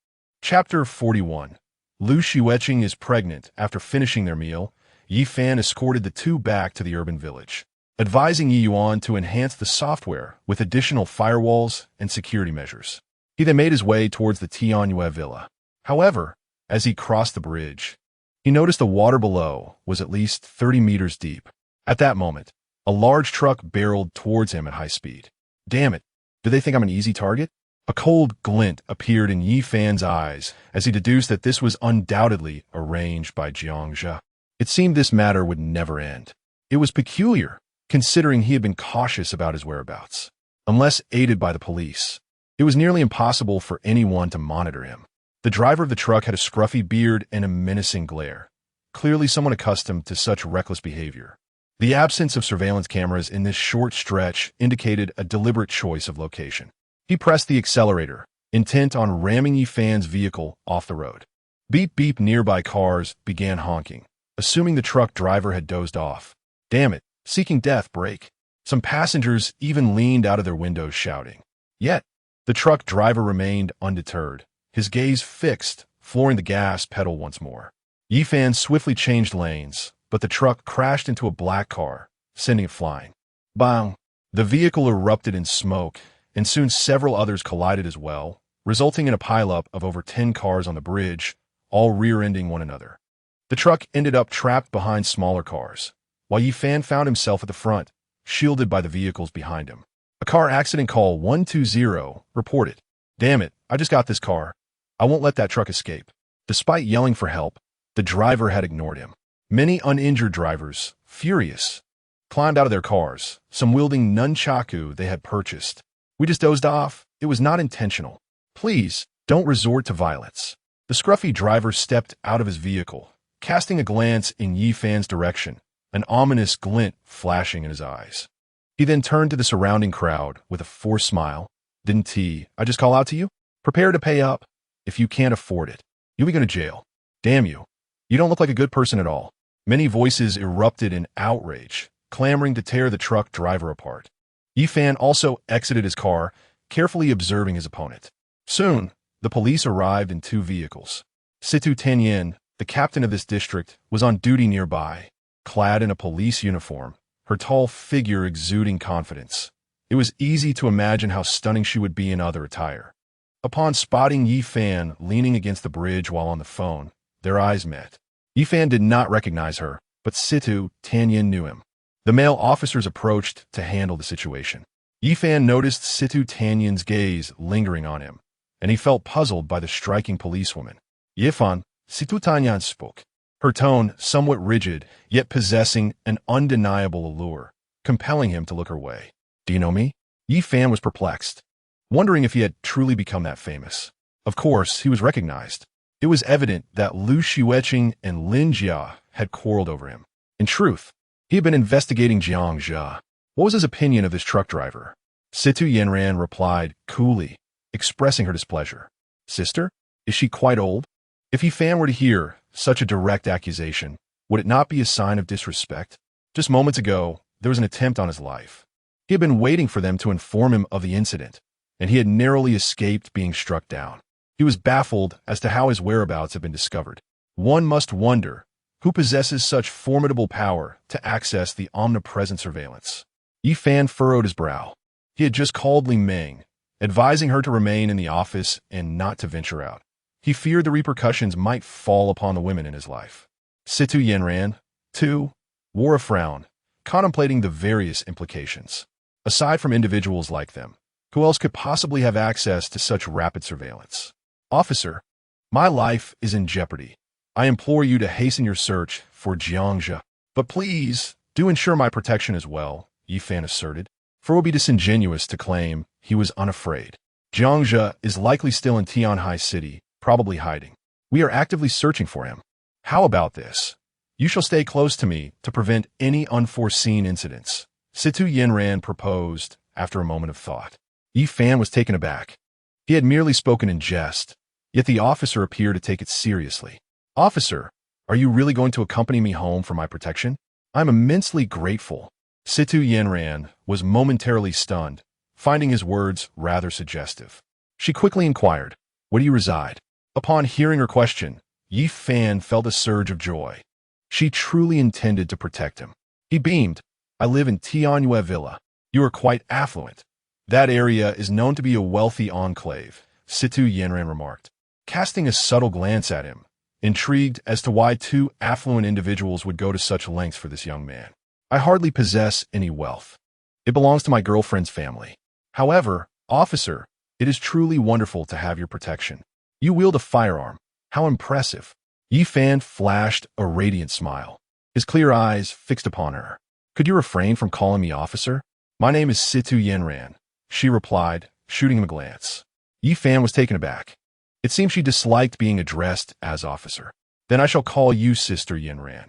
Chapter 41. Lu Xueqing is pregnant. After finishing their meal, Yi Fan escorted the two back to the urban village, advising Yi Yuan to enhance the software with additional firewalls and security measures. He then made his way towards the Tianyue villa. However, as he crossed the bridge, he noticed the water below was at least 30 meters deep. At that moment, a large truck barreled towards him at high speed. "Damn it, do they think I'm an easy target?" A cold glint appeared in Yi Fan's eyes as he deduced that this was undoubtedly arranged by Jiang Zhe. It seemed this matter would never end. It was peculiar, considering he had been cautious about his whereabouts. Unless aided by the police, it was nearly impossible for anyone to monitor him. The driver of the truck had a scruffy beard and a menacing glare, clearly someone accustomed to such reckless behavior. The absence of surveillance cameras in this short stretch indicated a deliberate choice of location. He pressed the accelerator, intent on ramming Yifan's vehicle off the road. Beep beep, nearby cars began honking, assuming the truck driver had dozed off. Damn it, seeking death, brake. Some passengers even leaned out of their windows shouting. Yet, the truck driver remained undeterred, his gaze fixed, flooring the gas pedal once more. Yifan swiftly changed lanes, but the truck crashed into a black car, sending it flying. Bang! The vehicle erupted in smoke, and soon several others collided as well, resulting in a pileup of over 10 cars on the bridge, all rear-ending one another. The truck ended up trapped behind smaller cars, while Yifan found himself at the front, shielded by the vehicles behind him. A car accident call 120 reported. Damn it, I just got this car. I won't let that truck escape. Despite yelling for help, the driver had ignored him. Many uninjured drivers, furious, climbed out of their cars, some wielding nunchaku they had purchased. We just dozed off. It was not intentional. Please, don't resort to violence. The scruffy driver stepped out of his vehicle, casting a glance in Yifan's direction, an ominous glint flashing in his eyes. He then turned to the surrounding crowd with a forced smile. Didn't I just call out to you? Prepare to pay up. If you can't afford it, you'll be going to jail. Damn you. You don't look like a good person at all. Many voices erupted in outrage, clamoring to tear the truck driver apart. Yifan also exited his car, carefully observing his opponent. Soon, the police arrived in 2 vehicles. Situ Tianyin, the captain of this district, was on duty nearby, clad in a police uniform, her tall figure exuding confidence. It was easy to imagine how stunning she would be in other attire. Upon spotting Yifan leaning against the bridge while on the phone, their eyes met. Yifan did not recognize her, but Situ Tianyin knew him. The male officers approached to handle the situation. Yifan noticed Situ Tianyin's gaze lingering on him, and he felt puzzled by the striking policewoman. Yifan, Situ Tianyin spoke, her tone somewhat rigid, yet possessing an undeniable allure, compelling him to look her way. Do you know me? Yifan was perplexed, wondering if he had truly become that famous. Of course, he was recognized. It was evident that Xueqing and Lin Jia had quarreled over him. In truth, he had been investigating Jiang Jia. What was his opinion of this truck driver? Situ Yanran replied coolly, expressing her displeasure. Sister, is she quite old? If Yifan were to hear such a direct accusation, would it not be a sign of disrespect? Just moments ago, there was an attempt on his life. He had been waiting for them to inform him of the incident, and he had narrowly escaped being struck down. He was baffled as to how his whereabouts had been discovered. One must wonder who possesses such formidable power to access the omnipresent surveillance. Yifan furrowed his brow. He had just called Li Meng, advising her to remain in the office and not to venture out. He feared the repercussions might fall upon the women in his life. Situ Yanran, too, wore a frown, contemplating the various implications. Aside from individuals like them, who else could possibly have access to such rapid surveillance? Officer, my life is in jeopardy. I implore you to hasten your search for Jiang Jia. But please, do ensure my protection as well, Yifan asserted, for it would be disingenuous to claim he was unafraid. Jiang Jia is likely still in Tianhai City, probably hiding. We are actively searching for him. How about this? You shall stay close to me to prevent any unforeseen incidents, Situ Yanran proposed after a moment of thought. Yifan was taken aback. He had merely spoken in jest, yet the officer appeared to take it seriously. Officer, are you really going to accompany me home for my protection? I'm immensely grateful. Situ Yanran was momentarily stunned, finding his words rather suggestive. She quickly inquired, where do you reside? Upon hearing her question, Yifan felt a surge of joy. She truly intended to protect him. He beamed. I live in Tianyue Villa. You are quite affluent. That area is known to be a wealthy enclave, Situ Yanran remarked, casting a subtle glance at him, intrigued as to why 2 affluent individuals would go to such lengths for this young man. I hardly possess any wealth. It belongs to my girlfriend's family. However, officer, it is truly wonderful to have your protection. You wield a firearm. How impressive. Yifan flashed a radiant smile, his clear eyes fixed upon her. Could you refrain from calling me officer? My name is Situ Yanran, she replied, shooting him a glance. Yifan was taken aback. It seemed she disliked being addressed as officer. Then I shall call you Sister Yanran.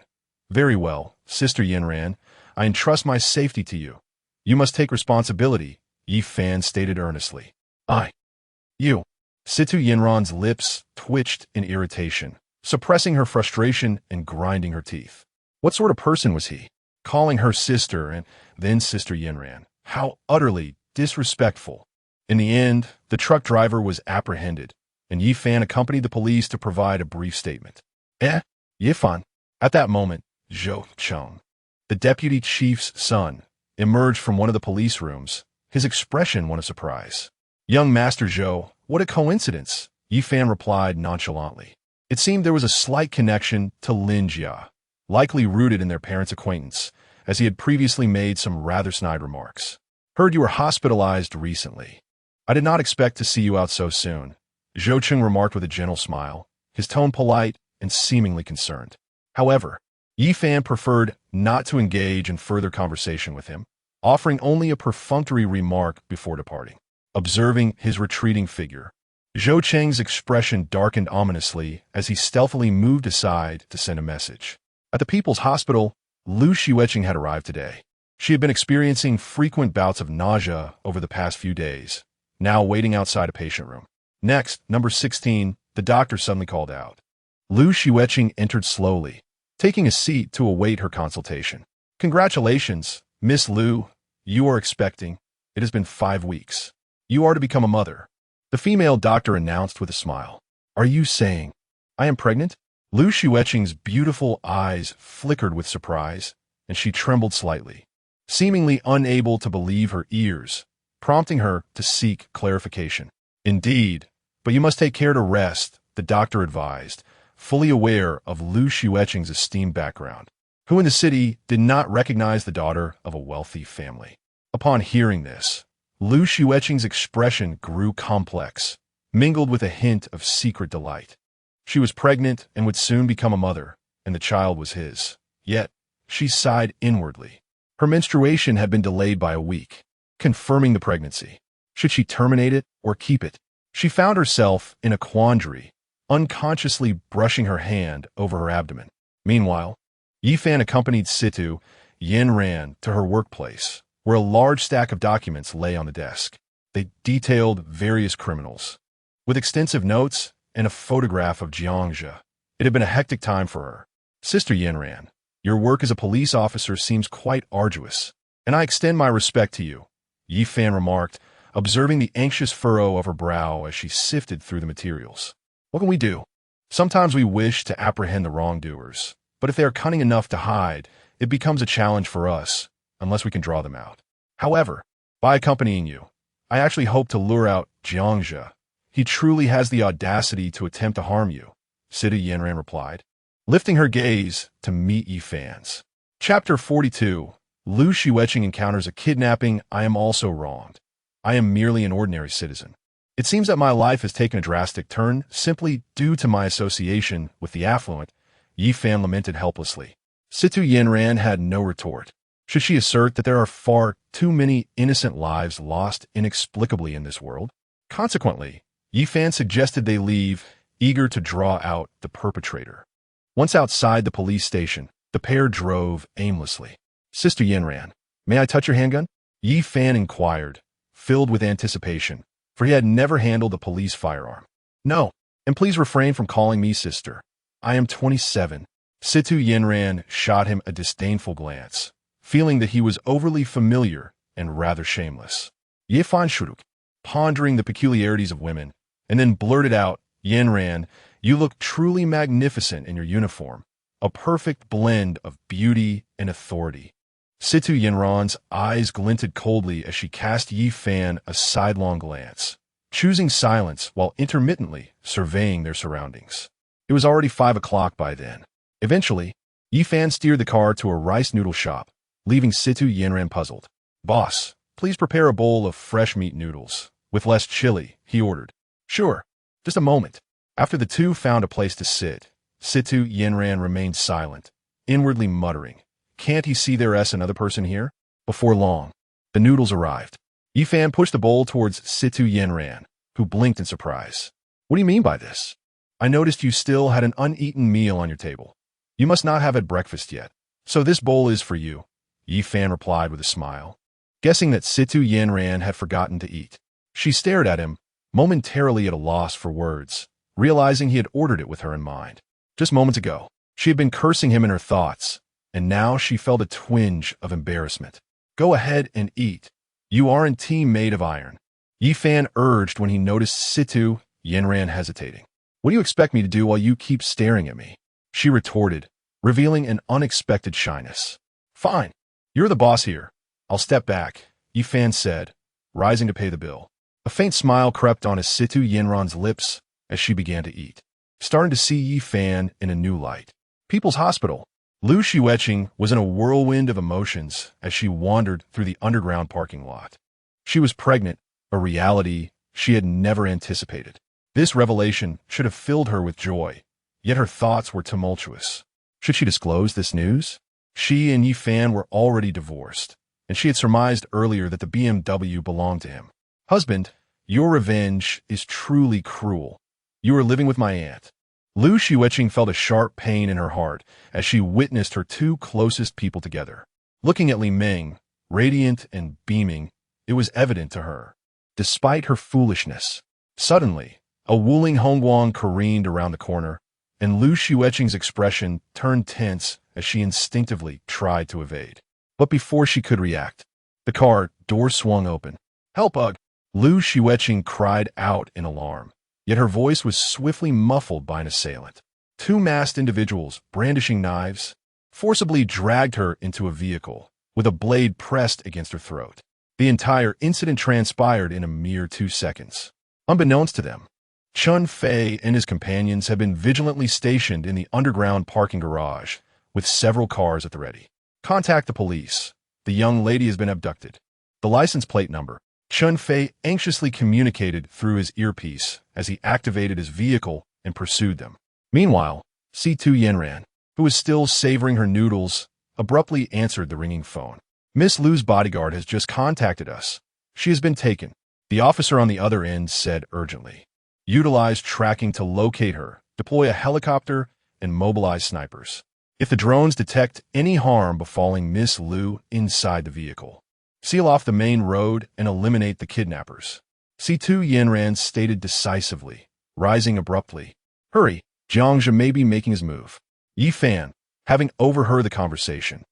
Very well, Sister Yanran. I entrust my safety to you. You must take responsibility, Yi Fan stated earnestly. You. Situ Yinran's lips twitched in irritation, suppressing her frustration and grinding her teeth. What sort of person was he? Calling her sister and then Sister Yinran. How utterly disrespectful. In the end, the truck driver was apprehended, and Yi Fan accompanied the police to provide a brief statement. Yi Fan. At that moment, Xueqing, the deputy chief's son, emerged from one of the police rooms, his expression one of surprise. Young Master Zhou, what a coincidence, Yi Fan replied nonchalantly. It seemed there was a slight connection to Lin Jia, likely rooted in their parents' acquaintance, as he had previously made some rather snide remarks. Heard you were hospitalized recently. I did not expect to see you out so soon, Xueqing remarked with a gentle smile, his tone polite and seemingly concerned. However, Yi Fan preferred not to engage in further conversation with him, offering only a perfunctory remark before departing. Observing his retreating figure, Xueqing's expression darkened ominously as he stealthily moved aside to send a message. At the People's Hospital, Xueqing had arrived today. She had been experiencing frequent bouts of nausea over the past few days, now waiting outside a patient room. Next, number 16, the doctor suddenly called out. Xueqing entered slowly, taking a seat to await her consultation. Congratulations, Miss Liu. You are expecting. It has been 5 weeks. You are to become a mother, the female doctor announced with a smile. Are you saying I am pregnant? Xueqing's beautiful eyes flickered with surprise, and she trembled slightly, seemingly unable to believe her ears, prompting her to seek clarification. Indeed, but you must take care to rest, the doctor advised, fully aware of Xueqing's esteemed background, who in the city did not recognize the daughter of a wealthy family. Upon hearing this, Xueqing's expression grew complex, mingled with a hint of secret delight. She was pregnant and would soon become a mother, and the child was his. Yet, she sighed inwardly. Her menstruation had been delayed by a week, confirming the pregnancy. Should she terminate it or keep it? She found herself in a quandary, unconsciously brushing her hand over her abdomen. Meanwhile, Yi Fan accompanied Situ Yinran to her workplace, where a large stack of documents lay on the desk. They detailed various criminals, with extensive notes and a photograph of Jiangxia. It had been a hectic time for her. Sister Yinran, your work as a police officer seems quite arduous, and I extend my respect to you, Yi Fan remarked, observing the anxious furrow of her brow as she sifted through the materials. What can we do? Sometimes we wish to apprehend the wrongdoers, but if they are cunning enough to hide, it becomes a challenge for us, unless we can draw them out. However, by accompanying you, I actually hope to lure out Jiangxia. He truly has the audacity to attempt to harm you, Situ Yinran replied, lifting her gaze to meet Yi Fan's. Chapter 42. Xueqing encounters a kidnapping. I am also wronged. I am merely an ordinary citizen. It seems that my life has taken a drastic turn simply due to my association with the affluent, Yi Fan lamented helplessly. Situ Yinran had no retort. Should she assert that there are far too many innocent lives lost inexplicably in this world? Consequently, Yi Fan suggested they leave, eager to draw out the perpetrator. Once outside the police station, the pair drove aimlessly. Sister Yinran, may I touch your handgun? Yi Fan inquired, filled with anticipation, for he had never handled a police firearm. No, and please refrain from calling me sister. I am 27. Situ Yinran shot him a disdainful glance, feeling that he was overly familiar and rather shameless. Yi Fan shrugged, pondering the peculiarities of women, and then blurted out, Yinran, you look truly magnificent in your uniform, a perfect blend of beauty and authority. Situ Yinran's eyes glinted coldly as she cast Yi Fan a sidelong glance, choosing silence while intermittently surveying their surroundings. It was already 5 o'clock by then. Eventually, Yi Fan steered the car to a rice noodle shop, leaving Situ Yinran puzzled. Boss, please prepare a bowl of fresh meat noodles, with less chili, he ordered. Sure, just a moment. After the two found a place to sit, Situ Yinran remained silent, inwardly muttering, can't he see there's another person here? Before long, the noodles arrived. Yi Fan pushed the bowl towards Situ Yinran, who blinked in surprise. What do you mean by this? I noticed you still had an uneaten meal on your table. You must not have had breakfast yet. So this bowl is for you, Yi Fan replied with a smile, guessing that Situ Yanran had forgotten to eat. She stared at him, momentarily at a loss for words, realizing he had ordered it with her in mind. Just moments ago, she had been cursing him in her thoughts, and now she felt a twinge of embarrassment. Go ahead and eat. You aren't team made of iron. Yi Fan urged when he noticed Situ Yanran hesitating. What do you expect me to do while you keep staring at me? She retorted, revealing an unexpected shyness. Fine. You're the boss here. I'll step back, Yi Fan said, rising to pay the bill. A faint smile crept on Situ Yanran's lips as she began to eat, starting to see Yi Fan in a new light. People's Hospital. Lu Xueqing was in a whirlwind of emotions as she wandered through the underground parking lot. She was pregnant, a reality she had never anticipated. This revelation should have filled her with joy, yet her thoughts were tumultuous. Should she disclose this news? She and Yi Fan were already divorced, and she had surmised earlier that the BMW belonged to him. Husband, your revenge is truly cruel. You are living with my aunt. Lu Xueqing felt a sharp pain in her heart as she witnessed her two closest people together. Looking at Li Ming, radiant and beaming, it was evident to her. Despite her foolishness, suddenly, a Wuling Hongguang careened around the corner, and Lu Xueqing's expression turned tense as she instinctively tried to evade. But before she could react, the car door swung open. Help, Ugh! Lu Xueqing cried out in alarm, yet her voice was swiftly muffled by an assailant. Two masked individuals, brandishing knives, forcibly dragged her into a vehicle, with a blade pressed against her throat. The entire incident transpired in a mere 2 seconds. Unbeknownst to them, Chun Fei and his companions had been vigilantly stationed in the underground parking garage, with several cars at the ready. Contact the police. The young lady has been abducted. The license plate number. Chun Fei anxiously communicated through his earpiece as he activated his vehicle and pursued them. Meanwhile, Situ Yanran, who was still savoring her noodles, abruptly answered the ringing phone. Miss Lu's bodyguard has just contacted us. She has been taken, the officer on the other end said urgently. Utilize tracking to locate her, deploy a helicopter, and mobilize snipers. If the drones detect any harm befalling Miss Lu inside the vehicle, seal off the main road and eliminate the kidnappers. Situ Yanran stated decisively, rising abruptly. Hurry, Jiangzhe may be making his move. Yi Fan, having overheard the conversation,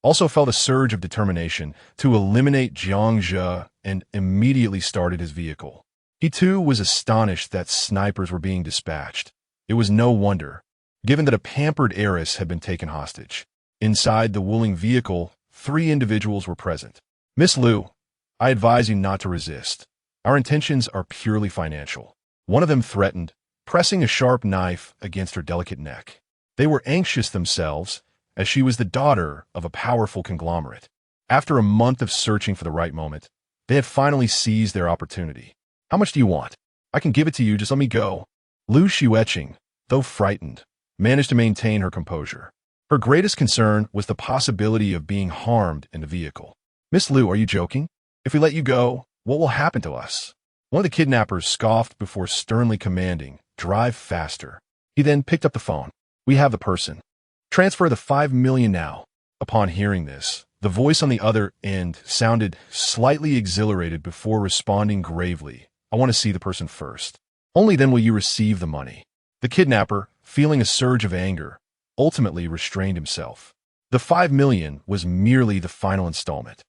also felt a surge of determination to eliminate Jiangzhe and immediately started his vehicle. He too was astonished that snipers were being dispatched. It was no wonder, given that a pampered heiress had been taken hostage. Inside the Wuling vehicle, 3 individuals were present. Miss Lu, I advise you not to resist. Our intentions are purely financial. One of them threatened, pressing a sharp knife against her delicate neck. They were anxious themselves, as she was the daughter of a powerful conglomerate. After a month of searching for the right moment, they had finally seized their opportunity. How much do you want? I can give it to you, just let me go. Lu Xueqing, though frightened, managed to maintain her composure. Her greatest concern was the possibility of being harmed in the vehicle. Miss Lu, are you joking? If we let you go, what will happen to us? One of the kidnappers scoffed before sternly commanding, drive faster. He then picked up the phone. We have the person. Transfer the 5 million now. Upon hearing this, the voice on the other end sounded slightly exhilarated before responding gravely. I want to see the person first. Only then will you receive the money. The kidnapper, feeling a surge of anger, ultimately restrained himself. The 5 million was merely the final installment.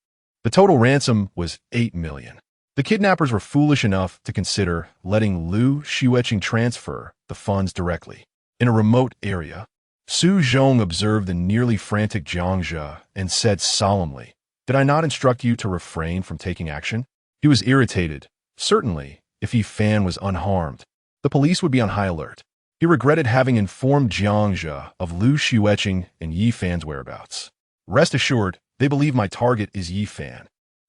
The total ransom was 8 million. The kidnappers were foolish enough to consider letting Lu Xueqing transfer the funds directly. In a remote area, Su Zhong observed the nearly frantic Jiangzhe and said solemnly, Did I not instruct you to refrain from taking action? He was irritated. Certainly, if Yi Fan was unharmed, the police would be on high alert. He regretted having informed Jiangzhe of Lu Xueqing and Yi Fan's whereabouts. Rest assured, they believe my target is Yi Fan.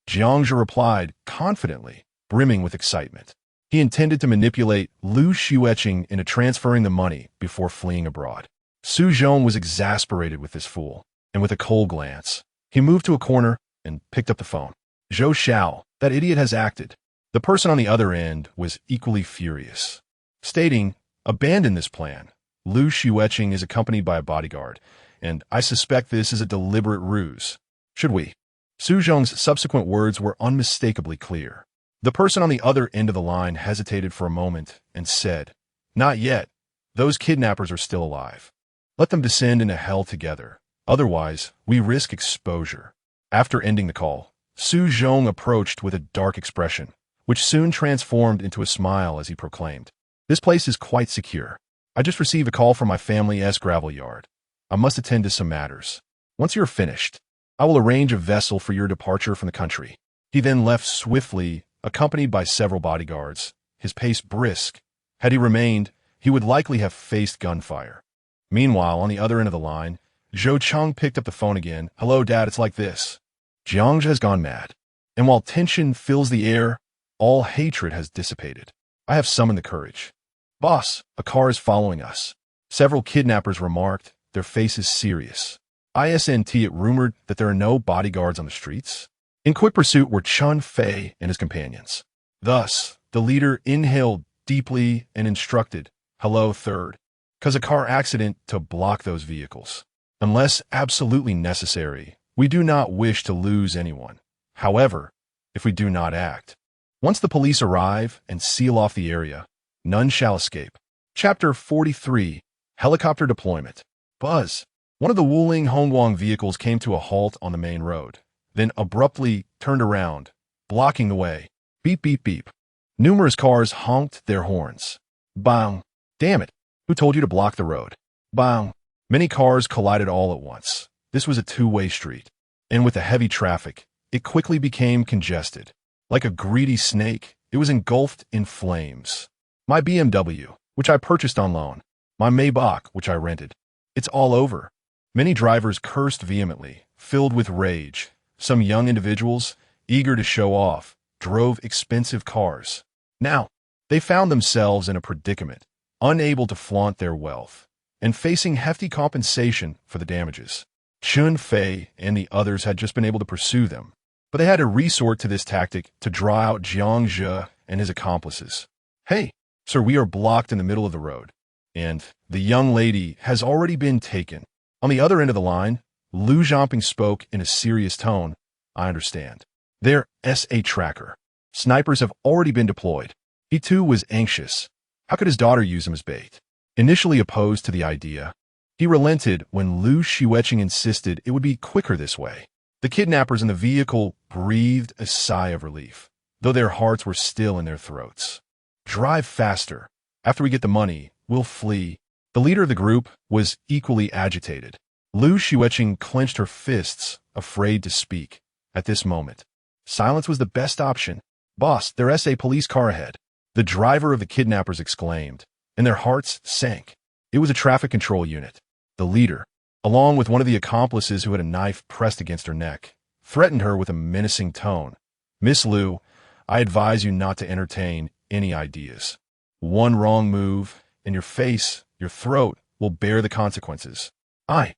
Jiangzhe replied confidently, brimming with excitement. He intended to manipulate Lu Xueqing into transferring the money before fleeing abroad. Su Zhong was exasperated with this fool, and with a cold glance, he moved to a corner and picked up the phone. Zhou Xiao, that idiot has acted. The person on the other end was equally furious, stating, Abandon this plan. Lu Xueqing is accompanied by a bodyguard, and I suspect this is a deliberate ruse. Should we? Su Zhong's subsequent words were unmistakably clear. The person on the other end of the line hesitated for a moment and said, "Not yet. Those kidnappers are still alive. Let them descend into hell together. Otherwise, we risk exposure." After ending the call, Su Zhong approached with a dark expression, which soon transformed into a smile as he proclaimed, "This place is quite secure. I just received a call from my family's gravel yard. I must attend to some matters. Once you're finished, I will arrange a vessel for your departure from the country." He then left swiftly, accompanied by several bodyguards, his pace brisk. Had he remained, he would likely have faced gunfire. Meanwhile, on the other end of the line, Zhou Cheng picked up the phone again. "Hello, Dad, it's like this. Jiang has gone mad. And while tension fills the air, all hatred has dissipated. I have summoned the courage. Boss, a car is following us." Several kidnappers remarked, their faces serious. It rumored that there are no bodyguards on the streets. In quick pursuit were Chun Fei and his companions. Thus, the leader inhaled deeply and instructed, "Hello, third. Cause a car accident to block those vehicles. Unless absolutely necessary, we do not wish to lose anyone. However, if we do not act, once the police arrive and seal off the area, none shall escape." Chapter 43, Helicopter Deployment. Buzz. One of the Wuling Hongguang vehicles came to a halt on the main road, then abruptly turned around, blocking the way. Beep, beep, beep. Numerous cars honked their horns. Bang. Damn it. Who told you to block the road? Bang. Many cars collided all at once. This was a two-way street, and with the heavy traffic, it quickly became congested. Like a greedy snake, it was engulfed in flames. My BMW, which I purchased on loan. My Maybach, which I rented. It's all over. Many drivers cursed vehemently, filled with rage. Some young individuals, eager to show off, drove expensive cars. Now, they found themselves in a predicament, unable to flaunt their wealth, and facing hefty compensation for the damages. Chun Fei and the others had just been able to pursue them, but they had to resort to this tactic to draw out Jiang Jia and his accomplices. "Hey, sir, we are blocked in the middle of the road, and the young lady has already been taken." On the other end of the line, Lu Zhamping spoke in a serious tone. "I understand. Their SA tracker. Snipers have already been deployed." He too was anxious. How could his daughter use him as bait? Initially opposed to the idea, he relented when Lu Xueqing insisted it would be quicker this way. The kidnappers in the vehicle breathed a sigh of relief, though their hearts were still in their throats. "Drive faster. After we get the money, we'll flee." The leader of the group was equally agitated. Lu Xueqing clenched her fists, afraid to speak. At this moment, silence was the best option. "Boss, there's a police car ahead," the driver of the kidnappers exclaimed, and their hearts sank. It was a traffic control unit. The leader, along with one of the accomplices who had a knife pressed against her neck, threatened her with a menacing tone. "Miss Lu, I advise you not to entertain any ideas. One wrong move, and your face, your throat, will bear the consequences. I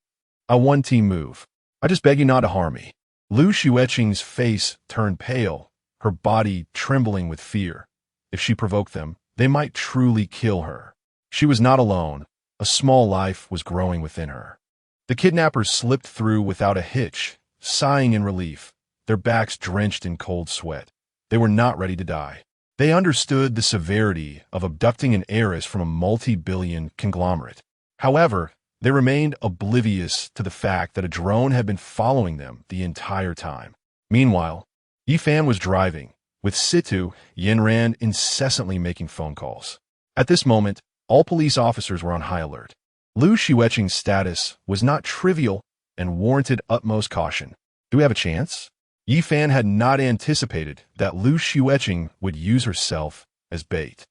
one team move. I just beg you not to harm me." Lu Xueqing's face turned pale, her body trembling with fear. If she provoked them, they might truly kill her. She was not alone. A small life was growing within her. The kidnappers slipped through without a hitch, sighing in relief, their backs drenched in cold sweat. They were not ready to die. They understood the severity of abducting an heiress from a multi-billion conglomerate. However, they remained oblivious to the fact that a drone had been following them the entire time. Meanwhile, Yifan was driving, with Situ Yinran incessantly making phone calls. At this moment, all police officers were on high alert. Lu Xueqing's status was not trivial and warranted utmost caution. Do we have a chance? Yifan had not anticipated that Lu Xueqing would use herself as bait,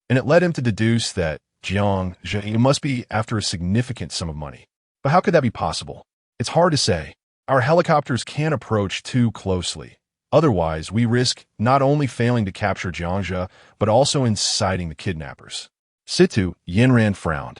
and it led him to deduce that Jiang Jia must be after a significant sum of money. But how could that be possible? It's hard to say. Our helicopters can't approach too closely. Otherwise, we risk not only failing to capture Jiang Jia, but also inciting the kidnappers. Situ Yinran frowned,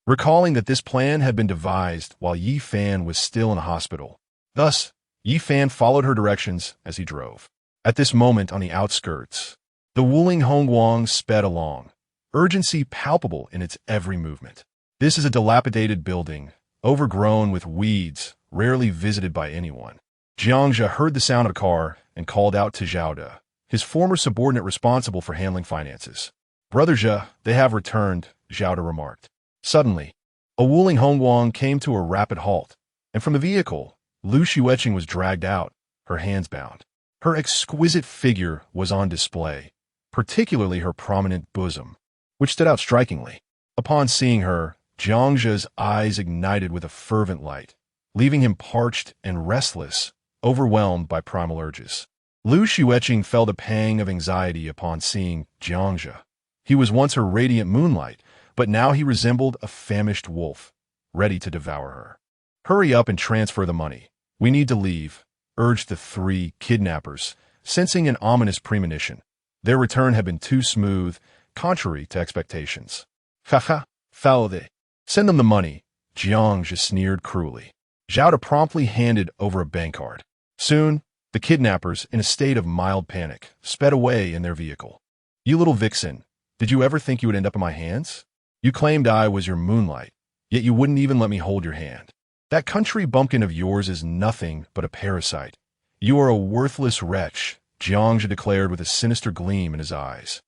recalling that this plan had been devised while Yifan was still in a hospital. Thus, Yifan followed her directions as he drove. At this moment on the outskirts, the Wuling Hongguang sped along, urgency palpable in its every movement. This is a dilapidated building, overgrown with weeds, rarely visited by anyone. Jiang Jia heard the sound of a car and called out to Zhao De, his former subordinate responsible for handling finances. Brother Jia, they have returned, Zhao De remarked. Suddenly, a Wuling Hongguang came to a rapid halt, and from the vehicle, Lu Xueqing was dragged out, her hands bound. Her exquisite figure was on display, particularly her prominent bosom, which stood out strikingly. Upon seeing her, Jiang Jia's eyes ignited with a fervent light, leaving him parched and restless, overwhelmed by primal urges. Lu Xueqing felt a pang of anxiety upon seeing Jiang Jia. He was once her radiant moonlight, but now he resembled a famished wolf, ready to devour her. Hurry up and transfer the money. We need to leave, urged the three kidnappers, sensing an ominous premonition. Their return had been too smooth, contrary to expectations. Haha, foul they. Send them the money, Jiang Jia sneered cruelly. Zhao De promptly handed over a bank card. Soon, the kidnappers, in a state of mild panic, sped away in their vehicle. You little vixen, did you ever think you would end up in my hands? You claimed I was your moonlight, yet you wouldn't even let me hold your hand. That country bumpkin of yours is nothing but a parasite. You are a worthless wretch, Jiang Jia declared with a sinister gleam in his eyes.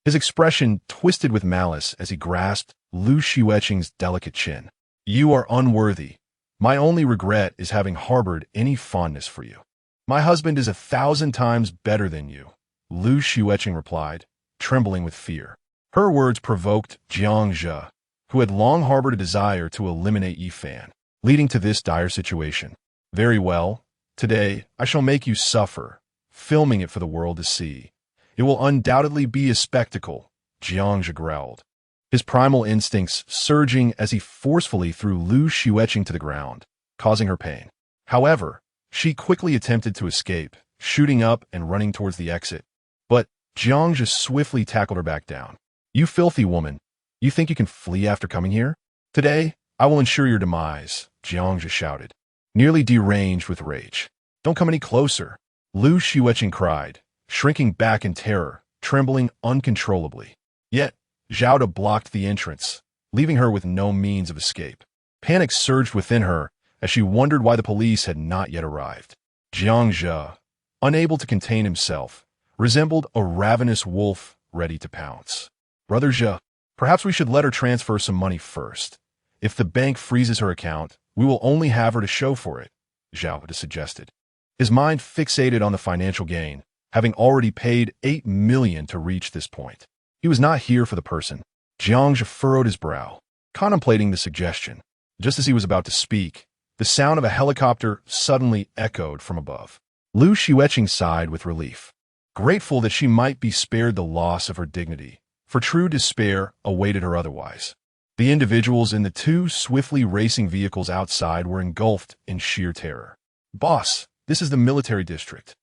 His expression twisted with malice as he grasped Lu Xueqing's delicate chin. You are unworthy. My only regret is having harbored any fondness for you. My husband is 1,000 times better than you, Lu Xueqing replied, trembling with fear. Her words provoked Jiang Jia, who had long harbored a desire to eliminate Yifan, leading to this dire situation. Very well, today I shall make you suffer, filming it for the world to see. It will undoubtedly be a spectacle, Jiang Jia growled, his primal instincts surging as he forcefully threw Lu Xueqing to the ground, causing her pain. However, she quickly attempted to escape, shooting up and running towards the exit. But Jiang Jia swiftly tackled her back down. You filthy woman, you think you can flee after coming here? Today, I will ensure your demise, Jiang Jia shouted, nearly deranged with rage. Don't come any closer, Lu Xueqing cried, shrinking back in terror, trembling uncontrollably. Yet, Zhao De blocked the entrance, leaving her with no means of escape. Panic surged within her as she wondered why the police had not yet arrived. Jiang Jia, unable to contain himself, resembled a ravenous wolf ready to pounce. Brother Jia, perhaps we should let her transfer some money first. If the bank freezes her account, we will only have her to show for it, Zhao De suggested, his mind fixated on the financial gain, having already paid 8 million to reach this point. He was not here for the person. Jiang Jia furrowed his brow, contemplating the suggestion. Just as he was about to speak, the sound of a helicopter suddenly echoed from above. Lu Xueqing sighed with relief, grateful that she might be spared the loss of her dignity, for true despair awaited her otherwise. The individuals in the two swiftly racing vehicles outside were engulfed in sheer terror. Boss, this is the military district.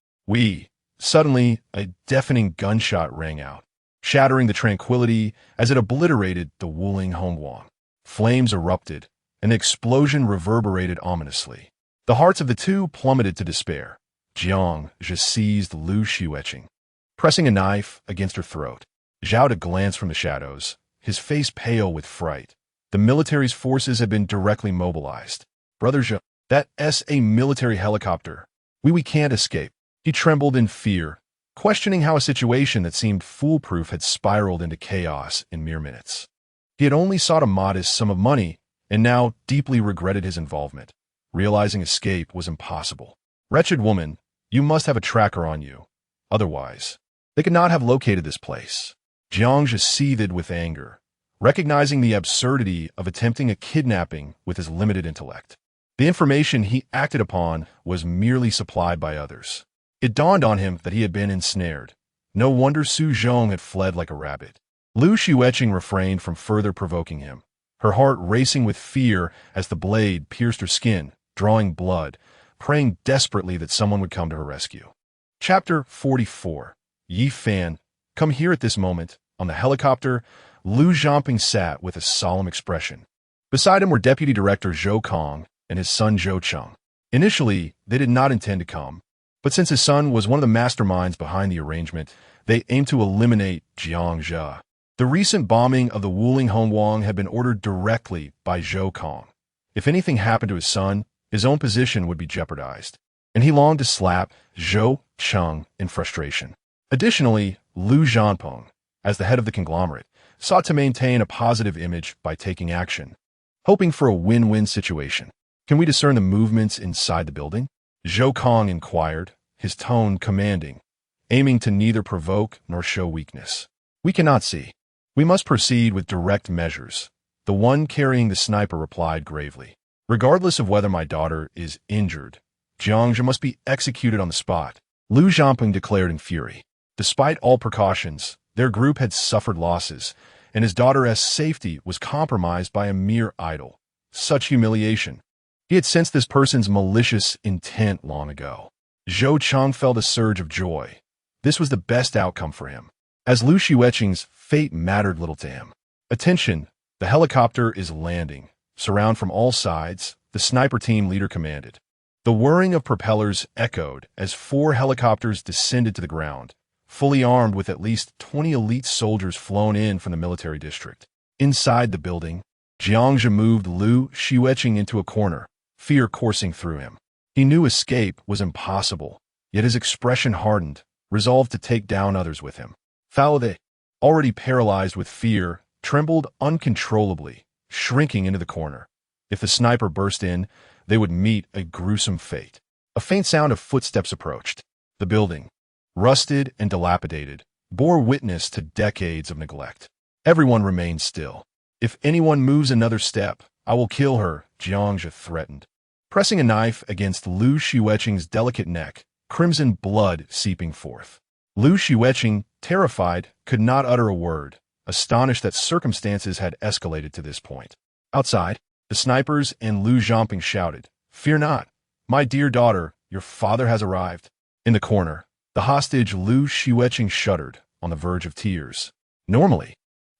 Suddenly, a deafening gunshot rang out, shattering the tranquility as it obliterated the Wuling Hongguang. Flames erupted, and the explosion reverberated ominously. The hearts of the two plummeted to despair. Jiang Jia seized Lu Xueqing, pressing a knife against her throat. Zhao De glanced from the shadows, his face pale with fright. The military's forces had been directly mobilized. Brother Jia, that's a military helicopter. We can't escape. He trembled in fear, questioning how a situation that seemed foolproof had spiraled into chaos in mere minutes. He had only sought a modest sum of money, and now deeply regretted his involvement, realizing escape was impossible. Wretched woman, you must have a tracker on you. Otherwise, they could not have located this place. Jiang Jia seethed with anger, recognizing the absurdity of attempting a kidnapping with his limited intellect. The information he acted upon was merely supplied by others. It dawned on him that he had been ensnared. No wonder Su Zhong had fled like a rabbit. Lu Xueqing refrained from further provoking him, her heart racing with fear as the blade pierced her skin, drawing blood, praying desperately that someone would come to her rescue. Chapter 44. Yifan, come here at this moment. On the helicopter, Lu Zhamping sat with a solemn expression. Beside him were Deputy Director Xueqing and his son Xuecheng. Initially, they did not intend to come, but since his son was one of the masterminds behind the arrangement, they aimed to eliminate Jiang Jia. The recent bombing of the Wuling Hongguang had been ordered directly by Xueqing. If anything happened to his son, his own position would be jeopardized. and he longed to slap Xueqing in frustration. Additionally, Liu Zhanpeng, as the head of the conglomerate, sought to maintain a positive image by taking action, hoping for a win-win situation. Can we discern the movements inside the building? Xueqing inquired, his tone commanding, aiming to neither provoke nor show weakness. We cannot see. We must proceed with direct measures. The one carrying the sniper replied gravely. Regardless of whether my daughter is injured, Jiangzhe must be executed on the spot, Liu Zhanpeng declared in fury. Despite all precautions, their group had suffered losses, and his daughter's safety was compromised by a mere idol. Such humiliation. He had sensed this person's malicious intent long ago. Xueqing felt a surge of joy. This was the best outcome for him, as Liu Xueqing's fate mattered little to him. Attention, the helicopter is landing. Surround from all sides, the sniper team leader commanded. The whirring of propellers echoed as 4 helicopters descended to the ground, fully armed with at least 20 elite soldiers flown in from the military district. Inside the building, Jiangzhe moved Liu Xueqing into a corner, fear coursing through him. He knew escape was impossible, yet his expression hardened, resolved to take down others with him. Fao, already paralyzed with fear, trembled uncontrollably, shrinking into the corner. If the sniper burst in, they would meet a gruesome fate. A faint sound of footsteps approached. The building, rusted and dilapidated, bore witness to decades of neglect. Everyone remained still. If anyone moves another step, I will kill her, Jiangzhe threatened. Pressing a knife against Liu Xueqing's delicate neck, crimson blood seeping forth. Liu Xueqing, terrified, could not utter a word, astonished that circumstances had escalated to this point. Outside, the snipers and Liu Zhanpeng shouted, "Fear not, my dear daughter, your father has arrived." In the corner, the hostage Liu Xueqing shuddered, on the verge of tears. Normally,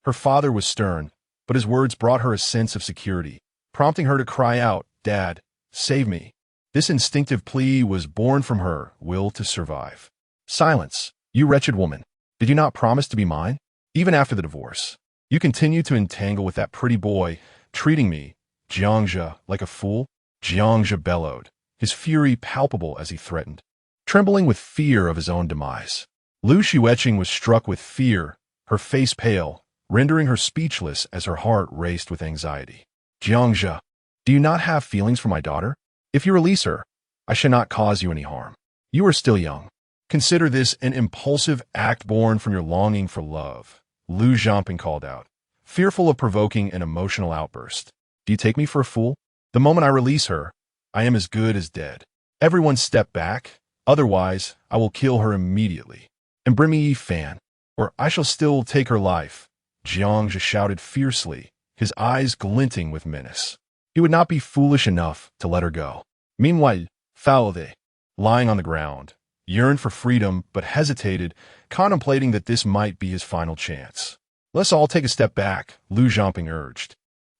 her father was stern, but his words brought her a sense of security, prompting her to cry out, "Dad, save me." This instinctive plea was born from her will to survive. "Silence, you wretched woman. Did you not promise to be mine? Even after the divorce, you continue to entangle with that pretty boy, treating me, Jiangzhe, like a fool?" Jiangzhe bellowed, his fury palpable as he threatened, trembling with fear of his own demise. Liu Xueqing was struck with fear, her face pale, rendering her speechless as her heart raced with anxiety. "Jiangzhe, do you not have feelings for my daughter? If you release her, I shall not cause you any harm. You are still young. Consider this an impulsive act born from your longing for love," Liu Zhanpeng called out, fearful of provoking an emotional outburst. "Do you take me for a fool? The moment I release her, I am as good as dead. Everyone step back, otherwise I will kill her immediately. And bring me Yi Fan, or I shall still take her life," Jiangzhe shouted fiercely, his eyes glinting with menace. He would not be foolish enough to let her go. Meanwhile, Fao, lying on the ground, yearned for freedom but hesitated, contemplating that this might be his final chance. "Let's all take a step back," Liu Zhanpeng urged,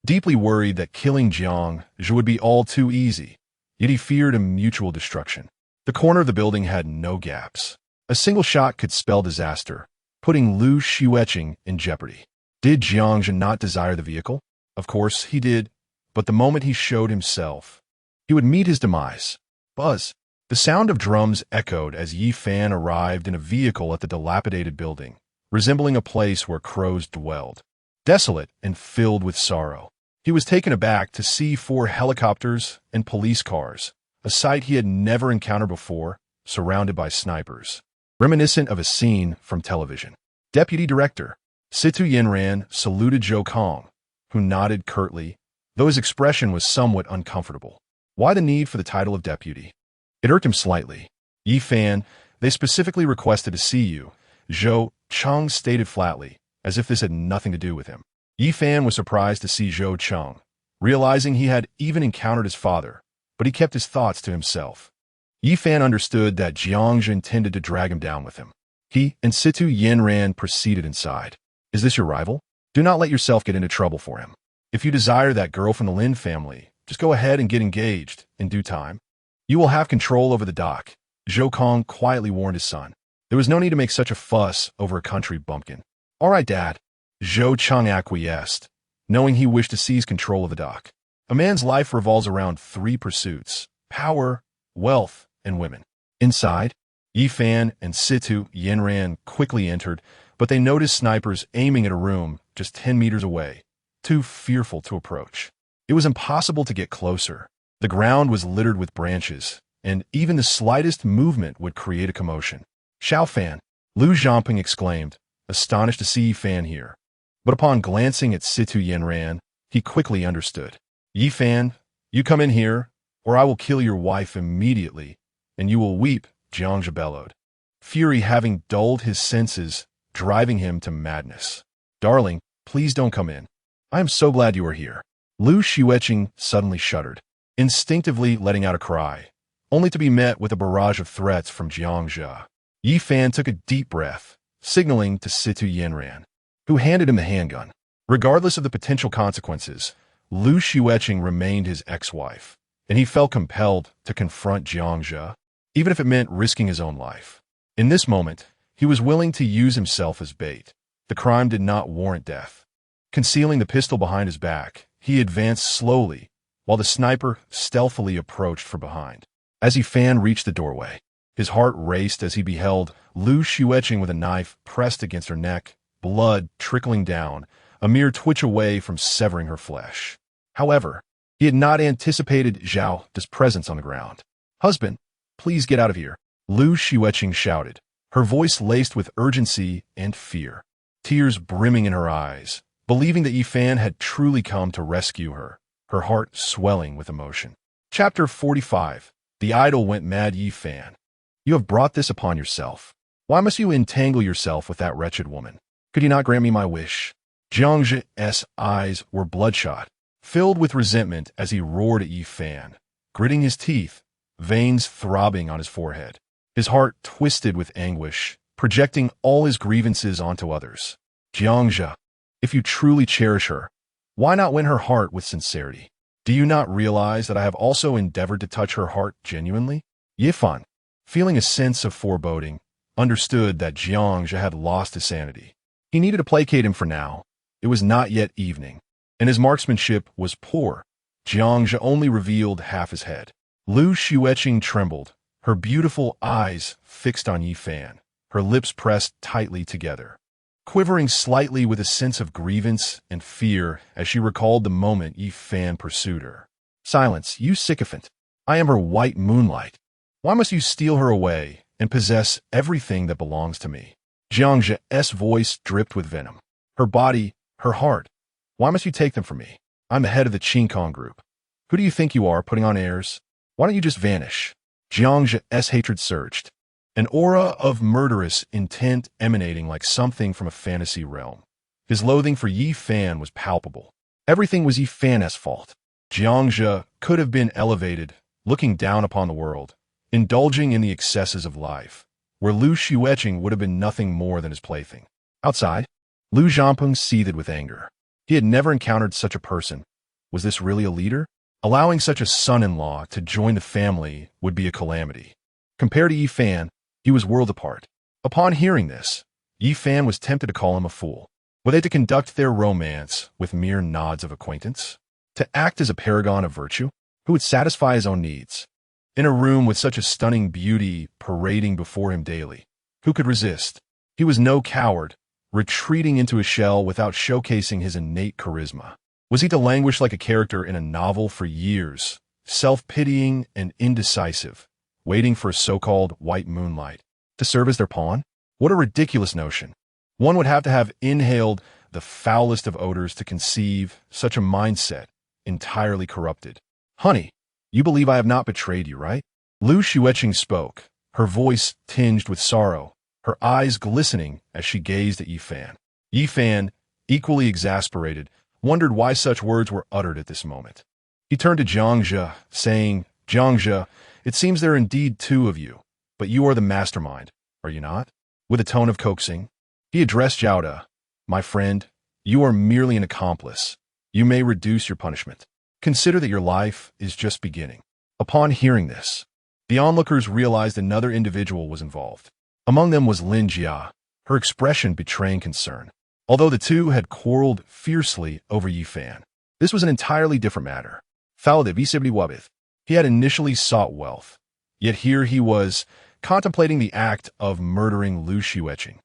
deeply worried that killing Jiangzhe would be all too easy, yet he feared a mutual destruction. The corner of the building had no gaps. A single shot could spell disaster, putting Liu Xueqing in jeopardy. Did Jiangzhe not desire the vehicle? Of course he did, but the moment he showed himself, he would meet his demise. Buzz. The sound of drums echoed as Yi Fan arrived in a vehicle at the dilapidated building, resembling a place where crows dwelled. Desolate and filled with sorrow, he was taken aback to see 4 helicopters and police cars, a sight he had never encountered before, surrounded by snipers, reminiscent of a scene from television. Deputy Director Situ Yanran saluted Xueqing, who nodded curtly, though his expression was somewhat uncomfortable. Why the need for the title of deputy? It irked him slightly. "Yi Fan, they specifically requested to see you," Xueqing stated flatly, as if this had nothing to do with him. Yi Fan was surprised to see Xueqing, realizing he had even encountered his father, but he kept his thoughts to himself. Yi Fan understood that Jiangzhe intended to drag him down with him. He and Situ Yanran proceeded inside. "Is this your rival? Do not let yourself get into trouble for him. If you desire that girl from the Lin family, just go ahead and get engaged in due time. You will have control over the dock," Xueqing quietly warned his son. There was no need to make such a fuss over a country bumpkin. "All right, Dad," Xueqing acquiesced, knowing he wished to seize control of the dock. A man's life revolves around 3 pursuits: power, wealth, and women. Inside, Yi Fan and Situ Yanran quickly entered, but they noticed snipers aiming at a room just 10 meters away, too fearful to approach. It was impossible to get closer. The ground was littered with branches, and even the slightest movement would create a commotion. "Xiao Fan," Lu Zhamping exclaimed, astonished to see Yi Fan here. But upon glancing at Situ Yanran, he quickly understood. "Yi Fan, you come in here, or I will kill your wife immediately, and you will weep," Jiangzhe bellowed, fury having dulled his senses, driving him to madness. "Darling, please don't come in. I am so glad you are here." Lu Xueqing suddenly shuddered, instinctively letting out a cry, only to be met with a barrage of threats from Jiangzhe. Yi Fan took a deep breath, signaling to Situ Yanran, who handed him the handgun. Regardless of the potential consequences, Lu Xueqing remained his ex-wife, and he felt compelled to confront Jiangzhe, even if it meant risking his own life. In this moment, he was willing to use himself as bait. The crime did not warrant death. Concealing the pistol behind his back, he advanced slowly, while the sniper stealthily approached from behind. As Yi Fan reached the doorway, his heart raced as he beheld Lu Xueqing with a knife pressed against her neck, blood trickling down, a mere twitch away from severing her flesh. However, he had not anticipated Zhao's presence on the ground. "Husband, please get out of here," Lu Xueqing shouted, her voice laced with urgency and fear, tears brimming in her eyes, believing that Yi Fan had truly come to rescue her, her heart swelling with emotion. Chapter 45. The idol went mad. Yi Fan, you have brought this upon yourself. Why must you entangle yourself with that wretched woman? Could you not grant me my wish? Jiangzhe's eyes were bloodshot, filled with resentment as he roared at Yi Fan, gritting his teeth, veins throbbing on his forehead. His heart twisted with anguish, projecting all his grievances onto others. "Jiangzhe, if you truly cherish her, why not win her heart with sincerity? Do you not realize that I have also endeavored to touch her heart genuinely?" Yi Fan, feeling a sense of foreboding, understood that Jiangzhe had lost his sanity. He needed to placate him for now. It was not yet evening, and his marksmanship was poor. Jiangzhe only revealed half his head. Lu Xueqing trembled, her beautiful eyes fixed on Yi Fan, her lips pressed tightly together, quivering slightly with a sense of grievance and fear as she recalled the moment Yi Fan pursued her. "Silence, you sycophant! I am her white moonlight. Why must you steal her away and possess everything that belongs to me?" Jiangzhe's voice dripped with venom. "Her body, her heart. Why must you take them from me? I'm the head of the Xueqing group. Who do you think you are, putting on airs? Why don't you just vanish?" Jiangzhe's hatred surged, an aura of murderous intent emanating like something from a fantasy realm. His loathing for Yi Fan was palpable. Everything was Yi Fan's fault. Jiangzhe could have been elevated, looking down upon the world, indulging in the excesses of life, where Lu Xueqing would have been nothing more than his plaything. Outside, Lu Zhamping seethed with anger. He had never encountered such a person. Was this really a leader? Allowing such a son-in-law to join the family would be a calamity. Compared to Yi Fan, he was worlds apart. Upon hearing this, Yi Fan was tempted to call him a fool. Were they to conduct their romance with mere nods of acquaintance? To act as a paragon of virtue? Who would satisfy his own needs? In a room with such a stunning beauty parading before him daily, who could resist? He was no coward, retreating into a shell without showcasing his innate charisma. Was he to languish like a character in a novel for years, self-pitying and indecisive, waiting for a so-called white moonlight to serve as their pawn? What a ridiculous notion. One would have to have inhaled the foulest of odors to conceive such a mindset, entirely corrupted. "Honey, you believe I have not betrayed you, right?" Lu Xueqing spoke, her voice tinged with sorrow, her eyes glistening as she gazed at Yi Fan. Yi Fan, equally exasperated, wondered why such words were uttered at this moment. He turned to Jiangzhe, saying, "Jiangzhe, it seems there are indeed two of you, but you are the mastermind, are you not?" With a tone of coaxing, he addressed Zhao. "My friend, you are merely an accomplice. You may reduce your punishment. Consider that your life is just beginning." Upon hearing this, the onlookers realized another individual was involved. Among them was Lin Jia, her expression betraying concern. Although the two had quarreled fiercely over Yi Fan, this was an entirely different matter. He had initially sought wealth, Yet here he was, contemplating the act of murdering Lu Xueqing.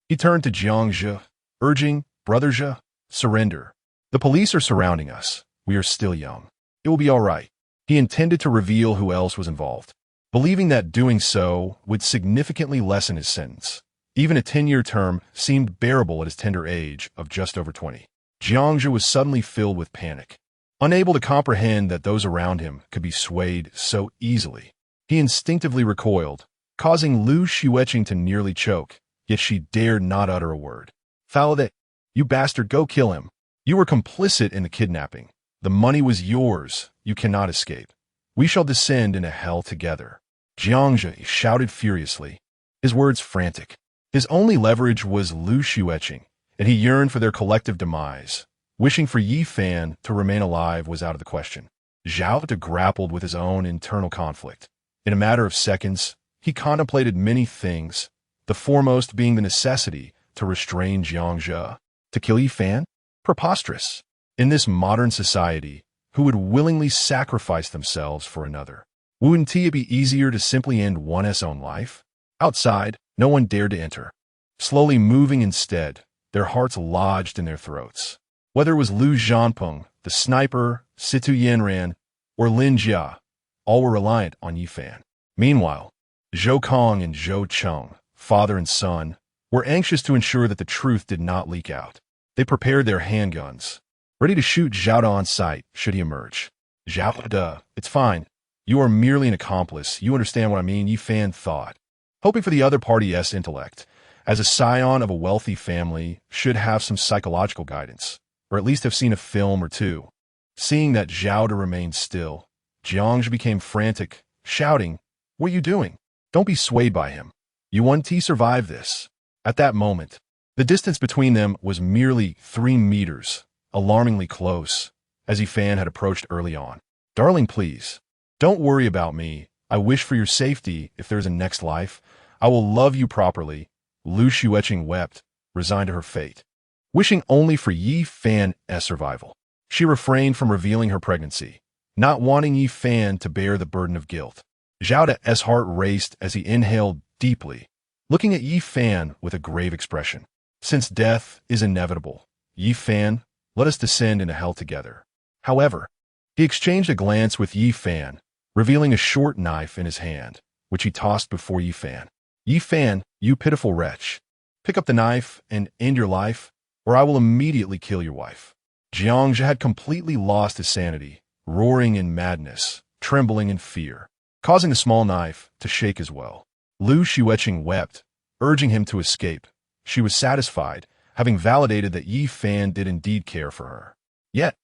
He turned to Jiang Zhe, urging, "Brother Zhe, surrender. The police are surrounding us. We are still young. It will be all right." He intended to reveal who else was involved, believing that doing so would significantly lessen his sentence. Even a 10-year term seemed bearable at his tender age of just over 20. Jiang Zhe was suddenly filled with panic. Unable to comprehend that those around him could be swayed so easily, he instinctively recoiled, causing Lu Xueqing to nearly choke, yet she dared not utter a word. "Falade, you bastard, go kill him. You were complicit in the kidnapping. The money was yours. You cannot escape. We shall descend into hell together." Jiang Zhe shouted furiously, his words frantic. His only leverage was Lu Xueqing, and he yearned for their collective demise. Wishing for Yi Fan to remain alive was out of the question. Zhao De grappled with his own internal conflict. In a matter of seconds, he contemplated many things, the foremost being the necessity to restrain Jiang Zhe. To kill Yi Fan? Preposterous. In this modern society, who would willingly sacrifice themselves for another? Wouldn't it be easier to simply end one's own life? Outside, no one dared to enter. Slowly moving instead, their hearts lodged in their throats. Whether it was Lu Zhanpeng, the sniper, Situ Yanran, or Lin Jia, all were reliant on Yi Fan. Meanwhile, Zhou Kong and Zhou Cheng, father and son, were anxious to ensure that the truth did not leak out. They prepared their handguns, ready to shoot Zhao De on sight should he emerge. "Zhao De, it's fine. You are merely an accomplice. You understand what I mean," Yi Fan thought, hoping for the other party's intellect, as a scion of a wealthy family should have some psychological guidance, or at least have seen a film or two. Seeing that Zhao De remained still, Jiang Zhe became frantic, shouting, "What are you doing? Don't be swayed by him. You want to survive this." At that moment, the distance between them was merely 3 meters, alarmingly close, as Yi Fan had approached early on. "Darling, please, don't worry about me. I wish for your safety. If there's a next life, I will love you properly." Lu Xueqing wept, resigned to her fate. Wishing only for Yi Fan's survival, she refrained from revealing her pregnancy, not wanting Yi Fan to bear the burden of guilt. Zhao De's heart raced as he inhaled deeply, looking at Yi Fan with a grave expression. "Since death is inevitable, Yi Fan, let us descend into hell together." However, he exchanged a glance with Yi Fan, revealing a short knife in his hand, which he tossed before Yi Fan. "Yi Fan, you pitiful wretch, pick up the knife and end your life, or I will immediately kill your wife." Jiang Zhe had completely lost his sanity, roaring in madness, trembling in fear, causing the small knife to shake as well. Lu Xueqing wept, urging him to escape. She was satisfied, having validated that Yi Fan did indeed care for her. Yet,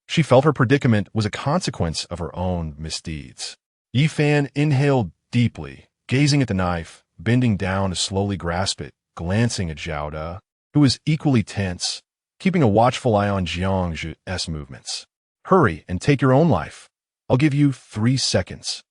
she felt her predicament was a consequence of her own misdeeds. Yi Fan inhaled deeply, gazing at the knife, bending down to slowly grasp it, glancing at Zhao De, who was equally tense, keeping a watchful eye on Jiang Zhe's movements. "Hurry and take your own life. I'll give you 3 seconds."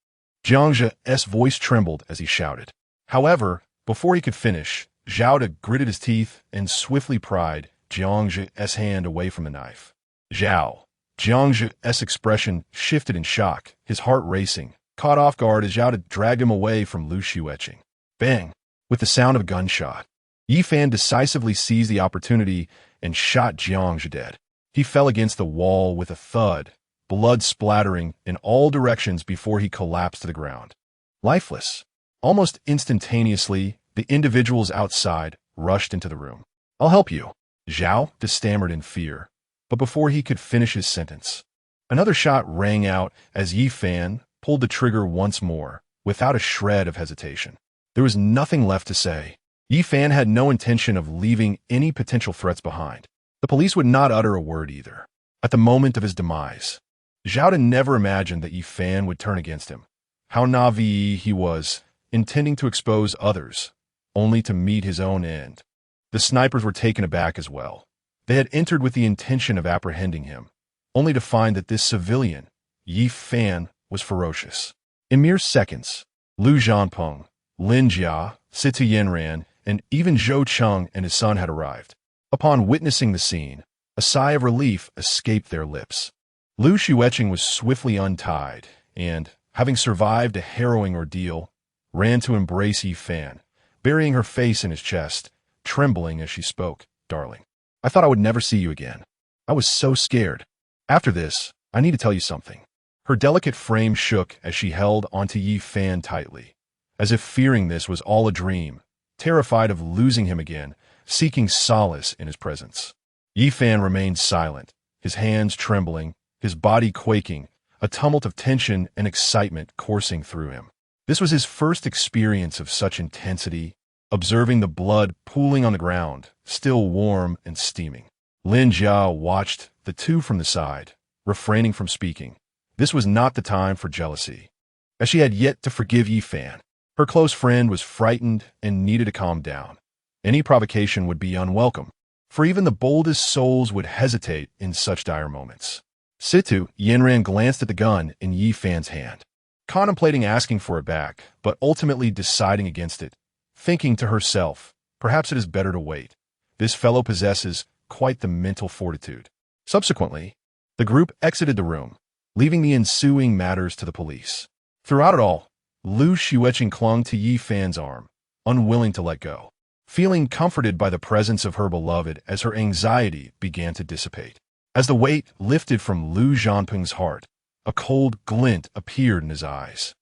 Jiang Zhe's voice trembled as he shouted. However, before he could finish, Zhao De gritted his teeth and swiftly pried Jiang Zhe's hand away from the knife. "Zhao." Jiang Zhe's expression shifted in shock, his heart racing, caught off guard as Zhao De dragged him away from Lu Xueqing. Bang! With the sound of a gunshot, Yi Fan decisively seized the opportunity and shot Jiang Zhe dead. He fell against the wall with a thud, blood splattering in all directions before he collapsed to the ground. Lifeless. Almost instantaneously, the individuals outside rushed into the room. "I'll help you," Zhao De stammered in fear, but before he could finish his sentence, another shot rang out as Yi Fan pulled the trigger once more, without a shred of hesitation. There was nothing left to say. Yi Fan had no intention of leaving any potential threats behind. The police would not utter a word either. At the moment of his demise, Zhao De never imagined that Yi Fan would turn against him. How naive he was, intending to expose others, only to meet his own end. The snipers were taken aback as well. They had entered with the intention of apprehending him, only to find that this civilian, Yi Fan, was ferocious. In mere seconds, Lu Zhanpeng, Lin Jia, Situ Yanran, and even Zhou Cheng and his son had arrived. Upon witnessing the scene, a sigh of relief escaped their lips. Lu Xueqing was swiftly untied, and, having survived a harrowing ordeal, ran to embrace Yi Fan, burying her face in his chest, trembling as she spoke. "Darling, I thought I would never see you again. I was so scared. After this, I need to tell you something." Her delicate frame shook as she held onto Yi Fan tightly, as if fearing this was all a dream, terrified of losing him again, seeking solace in his presence. Yi Fan remained silent, his hands trembling, his body quaking, a tumult of tension and excitement coursing through him. This was his first experience of such intensity, observing the blood pooling on the ground, still warm and steaming. Lin Jia watched the two from the side, refraining from speaking. This was not the time for jealousy, as she had yet to forgive Yi Fan. Her close friend was frightened and needed to calm down. Any provocation would be unwelcome, for even the boldest souls would hesitate in such dire moments. Situ Yanran glanced at the gun in Yi Fan's hand, contemplating asking for it back, but ultimately deciding against it, thinking to herself, perhaps it is better to wait. This fellow possesses quite the mental fortitude. Subsequently, the group exited the room, leaving the ensuing matters to the police. Throughout it all, Xueqing clung to Yi Fan's arm, unwilling to let go, feeling comforted by the presence of her beloved as her anxiety began to dissipate. As the weight lifted from Lu Zhanping's heart, a cold glint appeared in his eyes.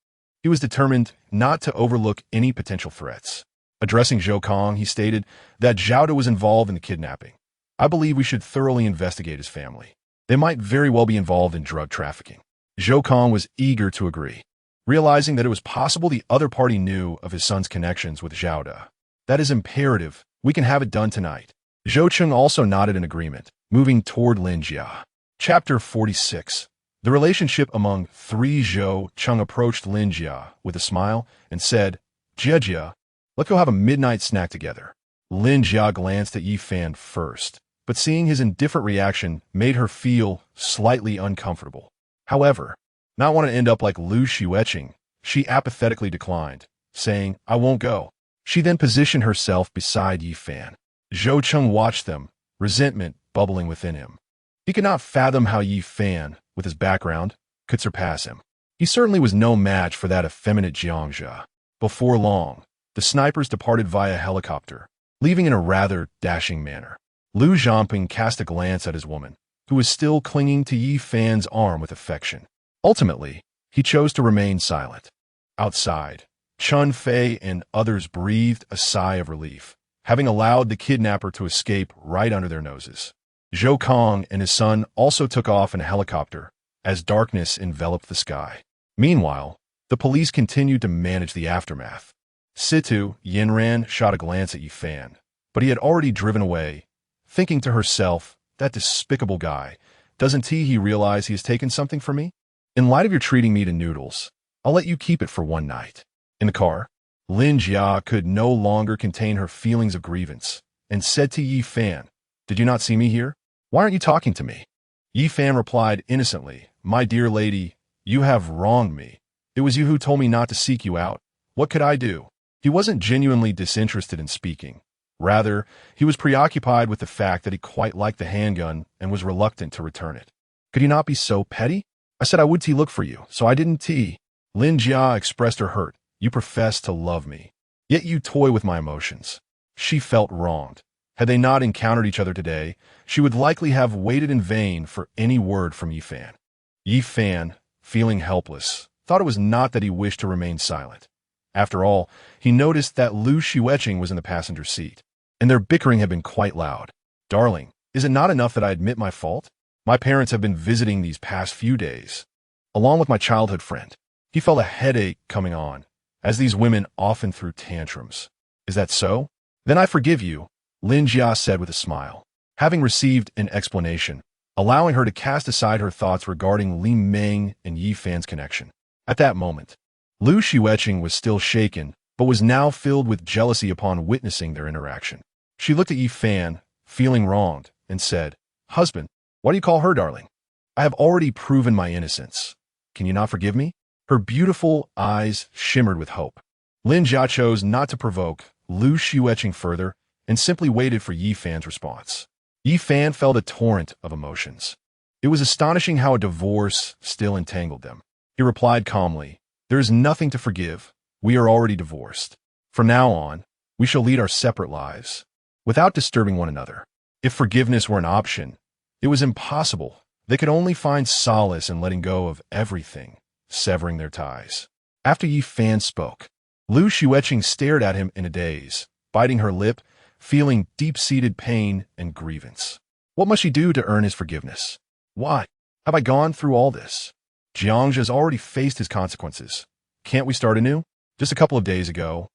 He was determined not to overlook any potential threats. Addressing Xueqing, he stated that Zhao De was involved in the kidnapping. "I believe we should thoroughly investigate his family. They might very well be involved in drug trafficking." Xueqing was eager to agree, realizing that it was possible the other party knew of his son's connections with Zhao De. "That is imperative. We can have it done tonight." Xueqing also nodded in agreement, moving toward Lin Jia. Chapter 46. The relationship among three. Xueqing approached Lin Jia with a smile and said, "Jia, let's go have a midnight snack together." Lin Jia glanced at Yi Fan first, but seeing his indifferent reaction made her feel slightly uncomfortable. However, not want to end up like Xueqing, she apathetically declined, saying, "I won't go." She then positioned herself beside Yi Fan. Xueqing watched them, resentment bubbling within him. He could not fathom how Yi Fan, with his background, could surpass him. He certainly was no match for that effeminate Jiangxia. Before long, the snipers departed via helicopter, leaving in a rather dashing manner. Lu Zhanping cast a glance at his woman, who was still clinging to Yi Fan's arm with affection. Ultimately, he chose to remain silent. Outside, Chun Fei and others breathed a sigh of relief, having allowed the kidnapper to escape right under their noses. Xueqing and his son also took off in a helicopter as darkness enveloped the sky. Meanwhile, the police continued to manage the aftermath. Situ Yanran shot a glance at Yi Fan, but he had already driven away, thinking to herself, "That despicable guy, doesn't he realize he has taken something from me? In light of your treating me to noodles, I'll let you keep it for one night." In the car, Lin Jia could no longer contain her feelings of grievance and said to Yi Fan, "Did you not see me here? Why aren't you talking to me?" Yi Fan replied innocently, "My dear lady, you have wronged me. It was you who told me not to seek you out. What could I do?" He wasn't genuinely disinterested in speaking. Rather, he was preoccupied with the fact that he quite liked the handgun and was reluctant to return it. "Could you not be so petty? I said I would look for you, so I didn't tea." Lin Jia expressed her hurt. "You profess to love me, yet you toy with my emotions." She felt wronged. Had they not encountered each other today, she would likely have waited in vain for any word from Yi Fan. Yi Fan, feeling helpless, thought it was not that he wished to remain silent. After all, he noticed that Xueqing was in the passenger seat, and their bickering had been quite loud. "Darling, is it not enough that I admit my fault? My parents have been visiting these past few days, along with my childhood friend." He felt a headache coming on, as these women often threw tantrums. "Is that so? Then I forgive you," Lin Jia said with a smile, having received an explanation, allowing her to cast aside her thoughts regarding Li Meng and Yi Fan's connection. At that moment, Xueqing was still shaken, but was now filled with jealousy upon witnessing their interaction. She looked at Yi Fan, feeling wronged, and said, "Husband, why do you call her darling? I have already proven my innocence. Can you not forgive me?" Her beautiful eyes shimmered with hope. Lin Jia chose not to provoke Xueqing further and simply waited for Yi Fan's response. Yi Fan felt a torrent of emotions. It was astonishing how a divorce still entangled them. He replied calmly, There is nothing to forgive. We are already divorced. From now on, we shall lead our separate lives, without disturbing one another. If forgiveness were an option, it was impossible. They could only find solace in letting go of everything, severing their ties. After Yi Fan spoke, Lu Xueqing stared at him in a daze, biting her lip, feeling deep-seated pain and grievance. What must she do to earn his forgiveness? Why have I gone through all this? Jiangzhe has already faced his consequences. Can't we start anew? Just a couple of days ago,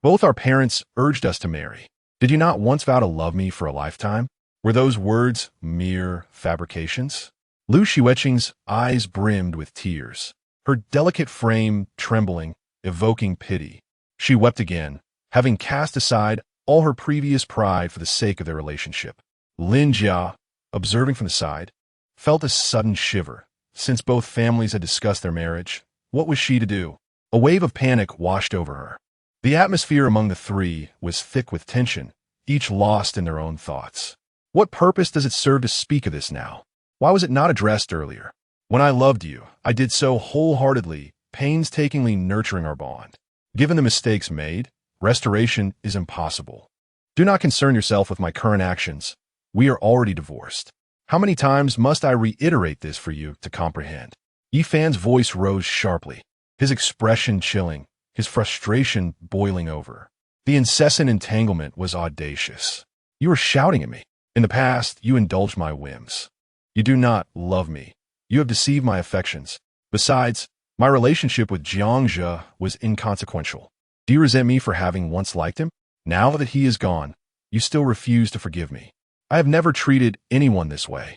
both our parents urged us to marry. Did you not once vow to love me for a lifetime? Were those words mere fabrications? Lu Xueqing's eyes brimmed with tears, her delicate frame trembling, evoking pity. She wept again, having cast aside all her previous pride for the sake of their relationship. Lin Jia, observing from the side, felt a sudden shiver. Since both families had discussed their marriage, what was she to do? A wave of panic washed over her. The atmosphere among the three was thick with tension, each lost in their own thoughts. What purpose does it serve to speak of this now? Why was it not addressed earlier? When I loved you, I did so wholeheartedly, painstakingly nurturing our bond. Given the mistakes made, restoration is impossible. Do not concern yourself with my current actions. We are already divorced. How many times must I reiterate this for you to comprehend? Yi Fan's voice rose sharply, his expression chilling, his frustration boiling over. The incessant entanglement was audacious. You were shouting at me. In the past, you indulged my whims. You do not love me. You have deceived my affections. Besides, my relationship with Jiangzhe was inconsequential. Do you resent me for having once liked him? Now that he is gone, you still refuse to forgive me. I have never treated anyone this way.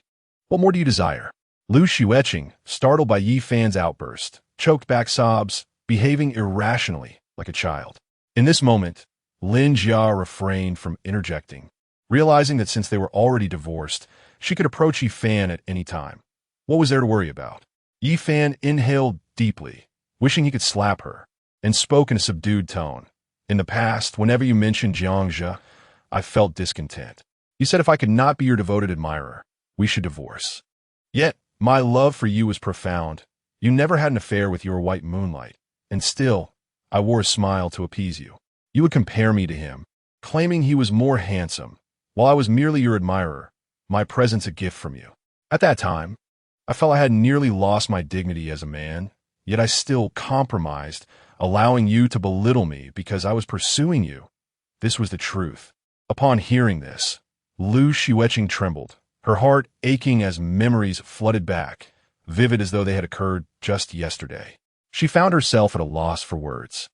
What more do you desire? Lu Xueqing, startled by Yi Fan's outburst, choked back sobs, behaving irrationally like a child. In this moment, Lin Jia refrained from interjecting, realizing that since they were already divorced, she could approach Yi Fan at any time. What was there to worry about? Yi Fan inhaled deeply, wishing he could slap her, and spoke in a subdued tone. In the past, whenever you mentioned Jiangzhe, I felt discontent. You said if I could not be your devoted admirer, we should divorce. Yet, my love for you was profound. You never had an affair with your white moonlight, and still, I wore a smile to appease you. You would compare me to him, claiming he was more handsome, while I was merely your admirer, my presence a gift from you. At that time, I felt I had nearly lost my dignity as a man, yet I still compromised, allowing you to belittle me because I was pursuing you. This was the truth. Upon hearing this, Lu Xueqing trembled, her heart aching as memories flooded back, vivid as though they had occurred just yesterday. She found herself at a loss for words,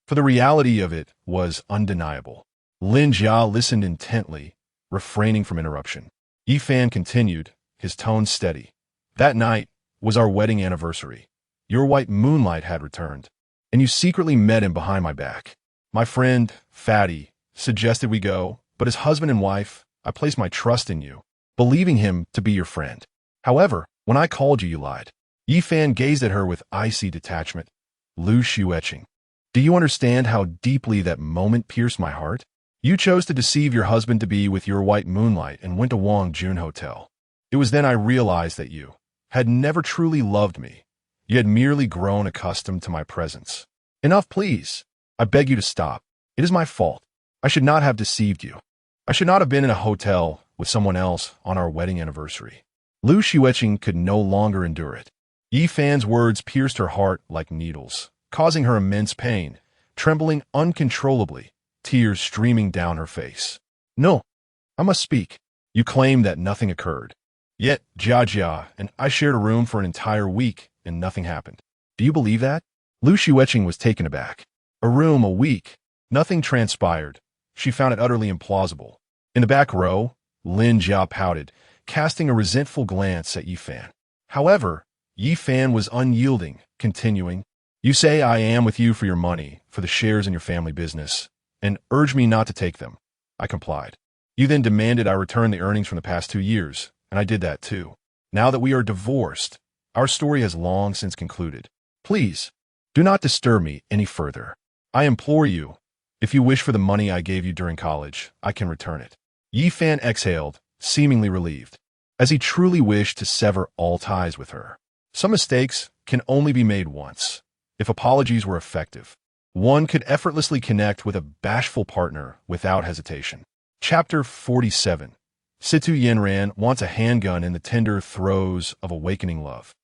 for the reality of it was undeniable. Lin Jia listened intently, refraining from interruption. Yi Fan continued, his tone steady. That night was our wedding anniversary. Your white moonlight had returned, and you secretly met him behind my back. My friend, Fatty, suggested we go, but as husband and wife, I placed my trust in you, believing him to be your friend. However, when I called you, you lied. Yi Fan gazed at her with icy detachment. Lu Xueqing, do you understand how deeply that moment pierced my heart? You chose to deceive your husband to be with your white moonlight and went to Wang Jun Hotel. It was then I realized that you had never truly loved me. You had merely grown accustomed to my presence. Enough, please. I beg you to stop. It is my fault. I should not have deceived you. I should not have been in a hotel with someone else on our wedding anniversary. Lu Xueqing could no longer endure it. Yi Fan's words pierced her heart like needles, causing her immense pain, trembling uncontrollably, tears streaming down her face. No, I must speak. You claim that nothing occurred. Yet, Jia and I shared a room for an entire week and nothing happened. Do you believe that? Lu Xueqing was taken aback. A room, a week. Nothing transpired. She found it utterly implausible. In the back row, Lin Jia pouted, casting a resentful glance at Yi Fan. However, Yi Fan was unyielding, continuing, You say I am with you for your money, for the shares in your family business, and urge me not to take them. I complied. You then demanded I return the earnings from the past 2 years, and I did that too. Now that we are divorced, our story has long since concluded. Please, do not disturb me any further. I implore you, if you wish for the money I gave you during college, I can return it. Yi Fan exhaled, seemingly relieved, as he truly wished to sever all ties with her. Some mistakes can only be made once, If apologies were effective, one could effortlessly connect with a bashful partner without hesitation. Chapter 47. Situ Yenran wants a handgun in the tender throes of awakening love.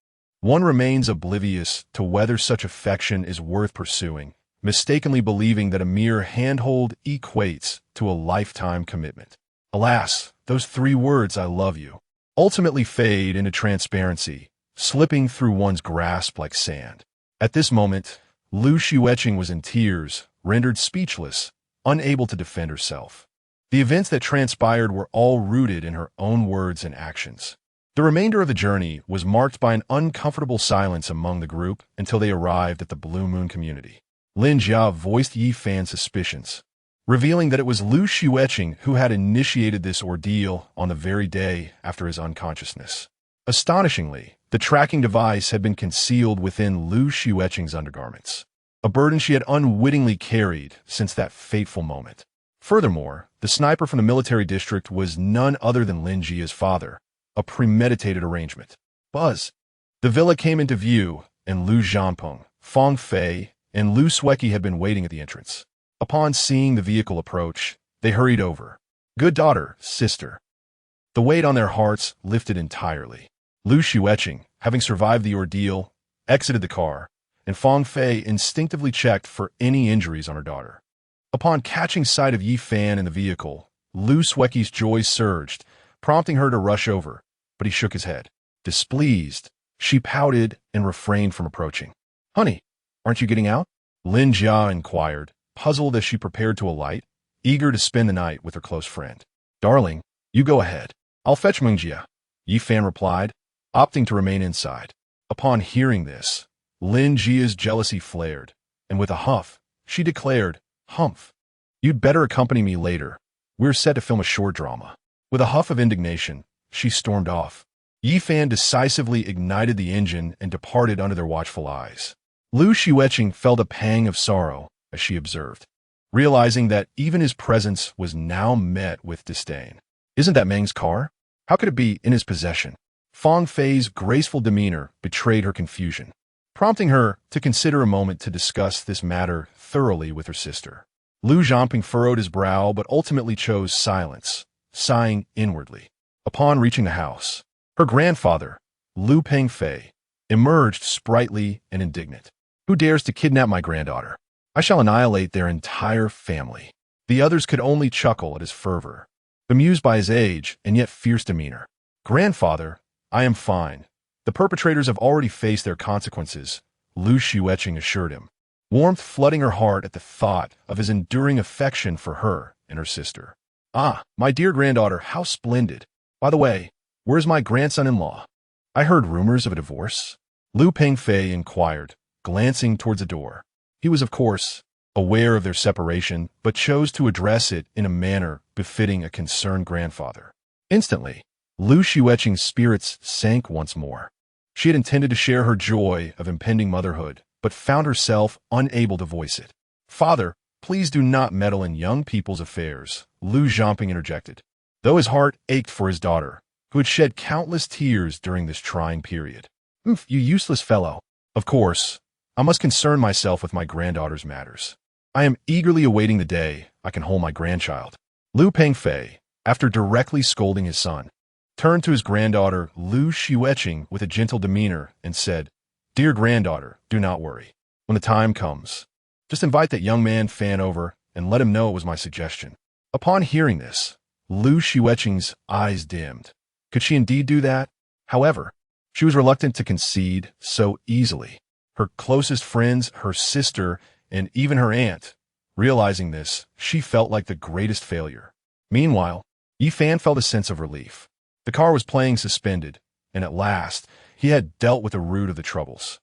One remains oblivious to whether such affection is worth pursuing, mistakenly believing that a mere handhold equates to a lifetime commitment. Alas, those 3 words, "I love you," ultimately fade into transparency, slipping through one's grasp like sand. At this moment, Xueqing was in tears, rendered speechless, unable to defend herself. The events that transpired were all rooted in her own words and actions. The remainder of the journey was marked by an uncomfortable silence among the group until they arrived at the Blue Moon community. Lin Jia voiced Yi Fan's suspicions, revealing that it was Xueqing who had initiated this ordeal on the very day after his unconsciousness. Astonishingly, the tracking device had been concealed within Xueqing's undergarments, a burden she had unwittingly carried since that fateful moment. Furthermore, the sniper from the military district was none other than Lin Jia's father, a premeditated arrangement. Buzz. The villa came into view, and Lu Zhanpeng, Fang Fei, and Lu Xueqing had been waiting at the entrance. Upon seeing the vehicle approach, they hurried over. "Good daughter, sister." The weight on their hearts lifted entirely. Lu Xueqing, having survived the ordeal, exited the car, and Fang Fei instinctively checked for any injuries on her daughter. Upon catching sight of Yi Fan in the vehicle, Lu Xueqing's joy surged, prompting her to rush over, but he shook his head. Displeased, she pouted and refrained from approaching. "Honey, aren't you getting out?" Lin Jia inquired, puzzled as she prepared to alight, eager to spend the night with her close friend. "Darling, you go ahead. I'll fetch Meng Jia," Yi Fan replied, opting to remain inside. Upon hearing this, Lin Jia's jealousy flared, and with a huff, she declared, "Humph. You'd better accompany me later. We're set to film a short drama." With a huff of indignation, she stormed off. Yi Fan decisively ignited the engine and departed under their watchful eyes. Lu Xueqing felt a pang of sorrow as she observed, realizing that even his presence was now met with disdain. "Isn't that Meng's car? How could it be in his possession?" Fang Fei's graceful demeanor betrayed her confusion, prompting her to consider a moment to discuss this matter thoroughly with her sister. Lu Zhanping furrowed his brow but ultimately chose silence, sighing inwardly. Upon reaching the house, her grandfather, Lu Pengfei, emerged sprightly and indignant. "Who dares to kidnap my granddaughter? I shall annihilate their entire family." The others could only chuckle at his fervor, bemused by his age and yet fierce demeanor. "Grandfather, I am fine. The perpetrators have already faced their consequences," Lu Xueqing assured him, warmth flooding her heart at the thought of his enduring affection for her and her sister. "Ah, my dear granddaughter, how splendid. By the way, where's my grandson-in-law? I heard rumors of a divorce?" Lu Pengfei inquired, glancing towards the door. He was, of course, aware of their separation, but chose to address it in a manner befitting a concerned grandfather. Instantly, Lu Xueqing's spirits sank once more. She had intended to share her joy of impending motherhood, but found herself unable to voice it. "Father, please do not meddle in young people's affairs," Lu Zhanping interjected, though his heart ached for his daughter, who had shed countless tears during this trying period. You useless fellow. Of course, I must concern myself with my granddaughter's matters. I am eagerly awaiting the day I can hold my grandchild." Lu Pengfei, after directly scolding his son, turned to his granddaughter Lu Xueqing with a gentle demeanor and said, "Dear granddaughter, do not worry. When the time comes, just invite that young man Fan over and let him know it was my suggestion." Upon hearing this, Lu Xueqing's eyes dimmed. Could she indeed do that? However, she was reluctant to concede so easily. Her closest friends, her sister, and even her aunt, realizing this, she felt like the greatest failure. Meanwhile, Yi Fan felt a sense of relief. The car was playing suspended, and at last, he had dealt with the root of the troubles.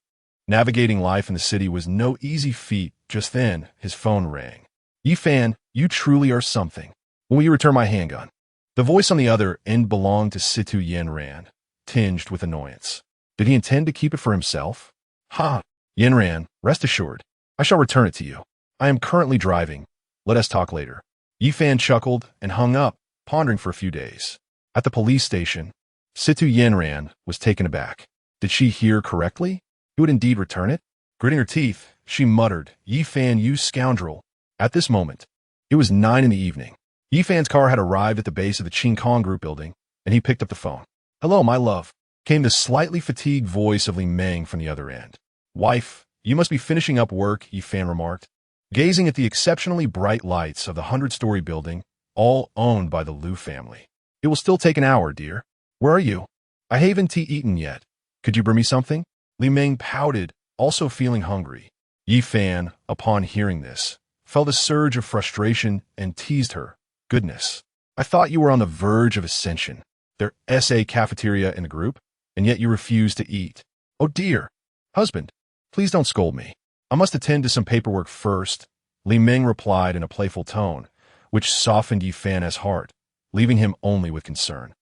Navigating life in the city was no easy feat. Just then, his phone rang. "Yi Fan, you truly are something. When will you return my handgun?" The voice on the other end belonged to Situ Yenran, tinged with annoyance. Did he intend to keep it for himself? "Ha! Yenran, rest assured, I shall return it to you. I am currently driving. Let us talk later." Yi Fan chuckled and hung up, pondering for a few days. At the police station, Situ Yenran was taken aback. Did she hear correctly? He would indeed return it? Gritting her teeth, she muttered, "Yi Fan, you scoundrel." At this moment, it was 9 in the evening. Yi Fan's car had arrived at the base of the Xueqing group building, and he picked up the phone. "Hello, my love," came the slightly fatigued voice of Li Meng from the other end. "Wife, you must be finishing up work," Yi Fan remarked, gazing at the exceptionally bright lights of the 100-story building, all owned by the Liu family. "It will still take an hour, dear. Where are you?" "I haven't eaten yet. Could you bring me something?" Li Meng pouted, also feeling hungry. Yi Fan, upon hearing this, felt a surge of frustration and teased her. "Goodness, I thought you were on the verge of ascension. There's a cafeteria in the group, and yet you refuse to eat. Oh dear. Husband, please don't scold me. I must attend to some paperwork first," Li Meng replied in a playful tone, which softened Yi Fan's heart, leaving him only with concern.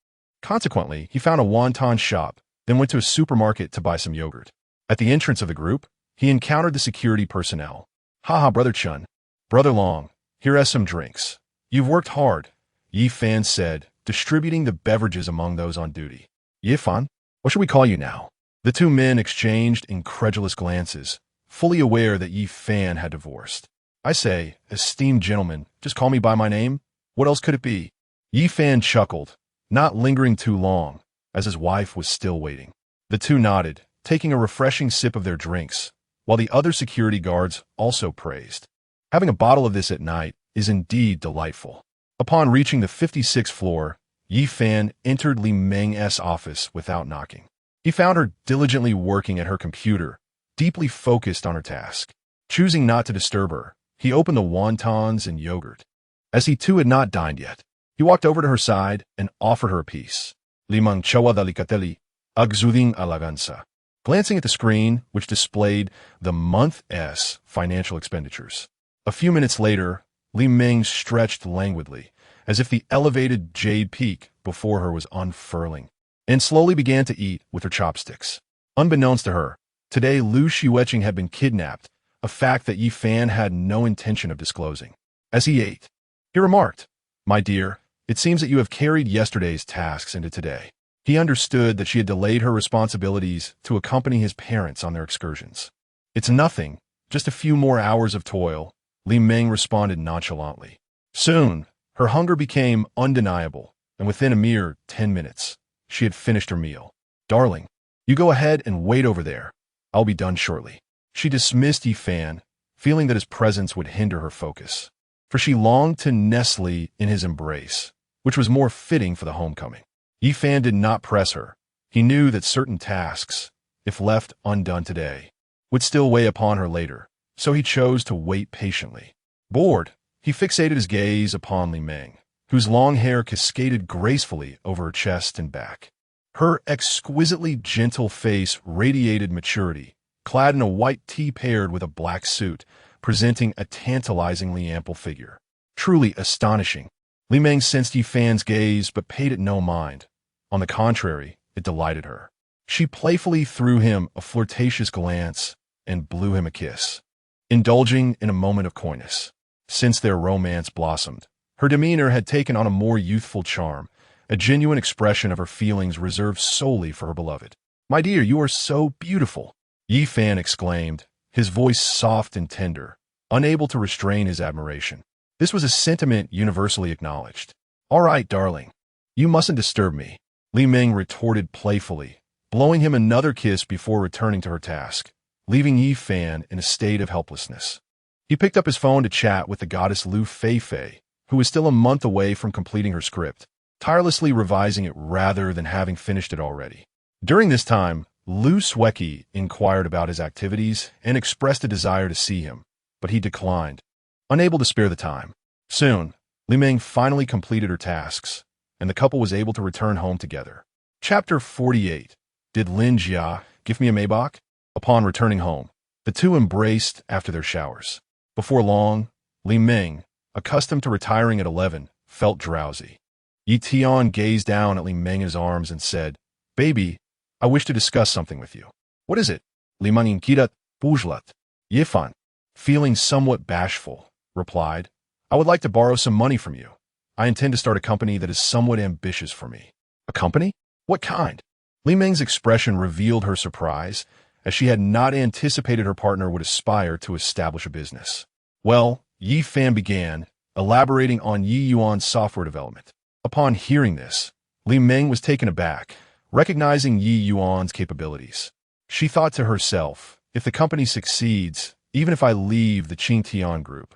Consequently, he found a wonton shop, then went to a supermarket to buy some yogurt. At the entrance of the group, he encountered the security personnel. "Haha, Brother Chun. Brother Long, here are some drinks. You've worked hard," Yi Fan said, distributing the beverages among those on duty. "Yi Fan? What should we call you now?" The two men exchanged incredulous glances, fully aware that Yi Fan had divorced. "I say, esteemed gentlemen, just call me by my name. What else could it be?" Yi Fan chuckled, not lingering too long, as his wife was still waiting. The two nodded, taking a refreshing sip of their drinks, while the other security guards also praised. Having a bottle of this at night is indeed delightful. Upon reaching the 56th floor, Yi Fan entered Li Meng's office without knocking. He found her diligently working at her computer, deeply focused on her task. Choosing not to disturb her, he opened the wontons and yogurt. As he too had not dined yet, he walked over to her side and offered her a piece. "Limang chowa delicateli, agzuding alaganza." Glancing at the screen, which displayed the month's financial expenditures. A few minutes later, Li Meng stretched languidly, as if the elevated jade peak before her was unfurling, and slowly began to eat with her chopsticks. Unbeknownst to her, today Liu Xueqing had been kidnapped, a fact that Yi Fan had no intention of disclosing. As he ate, he remarked, "My dear, it seems that you have carried yesterday's tasks into today." He understood that she had delayed her responsibilities to accompany his parents on their excursions. "It's nothing, just a few more hours of toil," Li Meng responded nonchalantly. Soon, her hunger became undeniable, and within a mere 10 minutes, she had finished her meal. "Darling, you go ahead and wait over there. I'll be done shortly." She dismissed Yi Fan, feeling that his presence would hinder her focus, for she longed to nestle in his embrace, which was more fitting for the homecoming. Yi Fan did not press her. He knew that certain tasks, if left undone today, would still weigh upon her later, so he chose to wait patiently. Bored, he fixated his gaze upon Li Meng, whose long hair cascaded gracefully over her chest and back. Her exquisitely gentle face radiated maturity, clad in a white tee paired with a black suit, presenting a tantalizingly ample figure. Truly astonishing. Li Meng sensed Yi Fan's gaze but paid it no mind. On the contrary, it delighted her. She playfully threw him a flirtatious glance and blew him a kiss, indulging in a moment of coyness. Since their romance blossomed, her demeanor had taken on a more youthful charm, a genuine expression of her feelings reserved solely for her beloved. "My dear, you are so beautiful," Yi Fan exclaimed, his voice soft and tender, unable to restrain his admiration. This was a sentiment universally acknowledged. "All right, darling. You mustn't disturb me," Li Meng retorted playfully, blowing him another kiss before returning to her task, leaving Yi Fan in a state of helplessness. He picked up his phone to chat with the goddess Liu Fei, who was still a month away from completing her script, tirelessly revising it rather than having finished it already. During this time, Liu Xueqing inquired about his activities and expressed a desire to see him, but he declined, unable to spare the time. Soon, Li Meng finally completed her tasks, and the couple was able to return home together. Chapter 48. Did Lin Jia give me a Maybach? Upon returning home, the two embraced after their showers. Before long, Li Meng, accustomed to retiring at 11, felt drowsy. Yi Tian gazed down at Li Meng's arms and said, "Baby, I wish to discuss something with you." "What is it?" Li Meng inquired, "Bujlat." Yi Fan, feeling somewhat bashful, replied, "I would like to borrow some money from you. I intend to start a company that is somewhat ambitious for me." "A company? What kind?" Li Meng's expression revealed her surprise, as she had not anticipated her partner would aspire to establish a business. Well, Yi Fan began, elaborating on Yi Yuan's software development. Upon hearing this, Li Meng was taken aback, recognizing Yi Yuan's capabilities. She thought to herself, if the company succeeds, even if I leave the Qingtian group,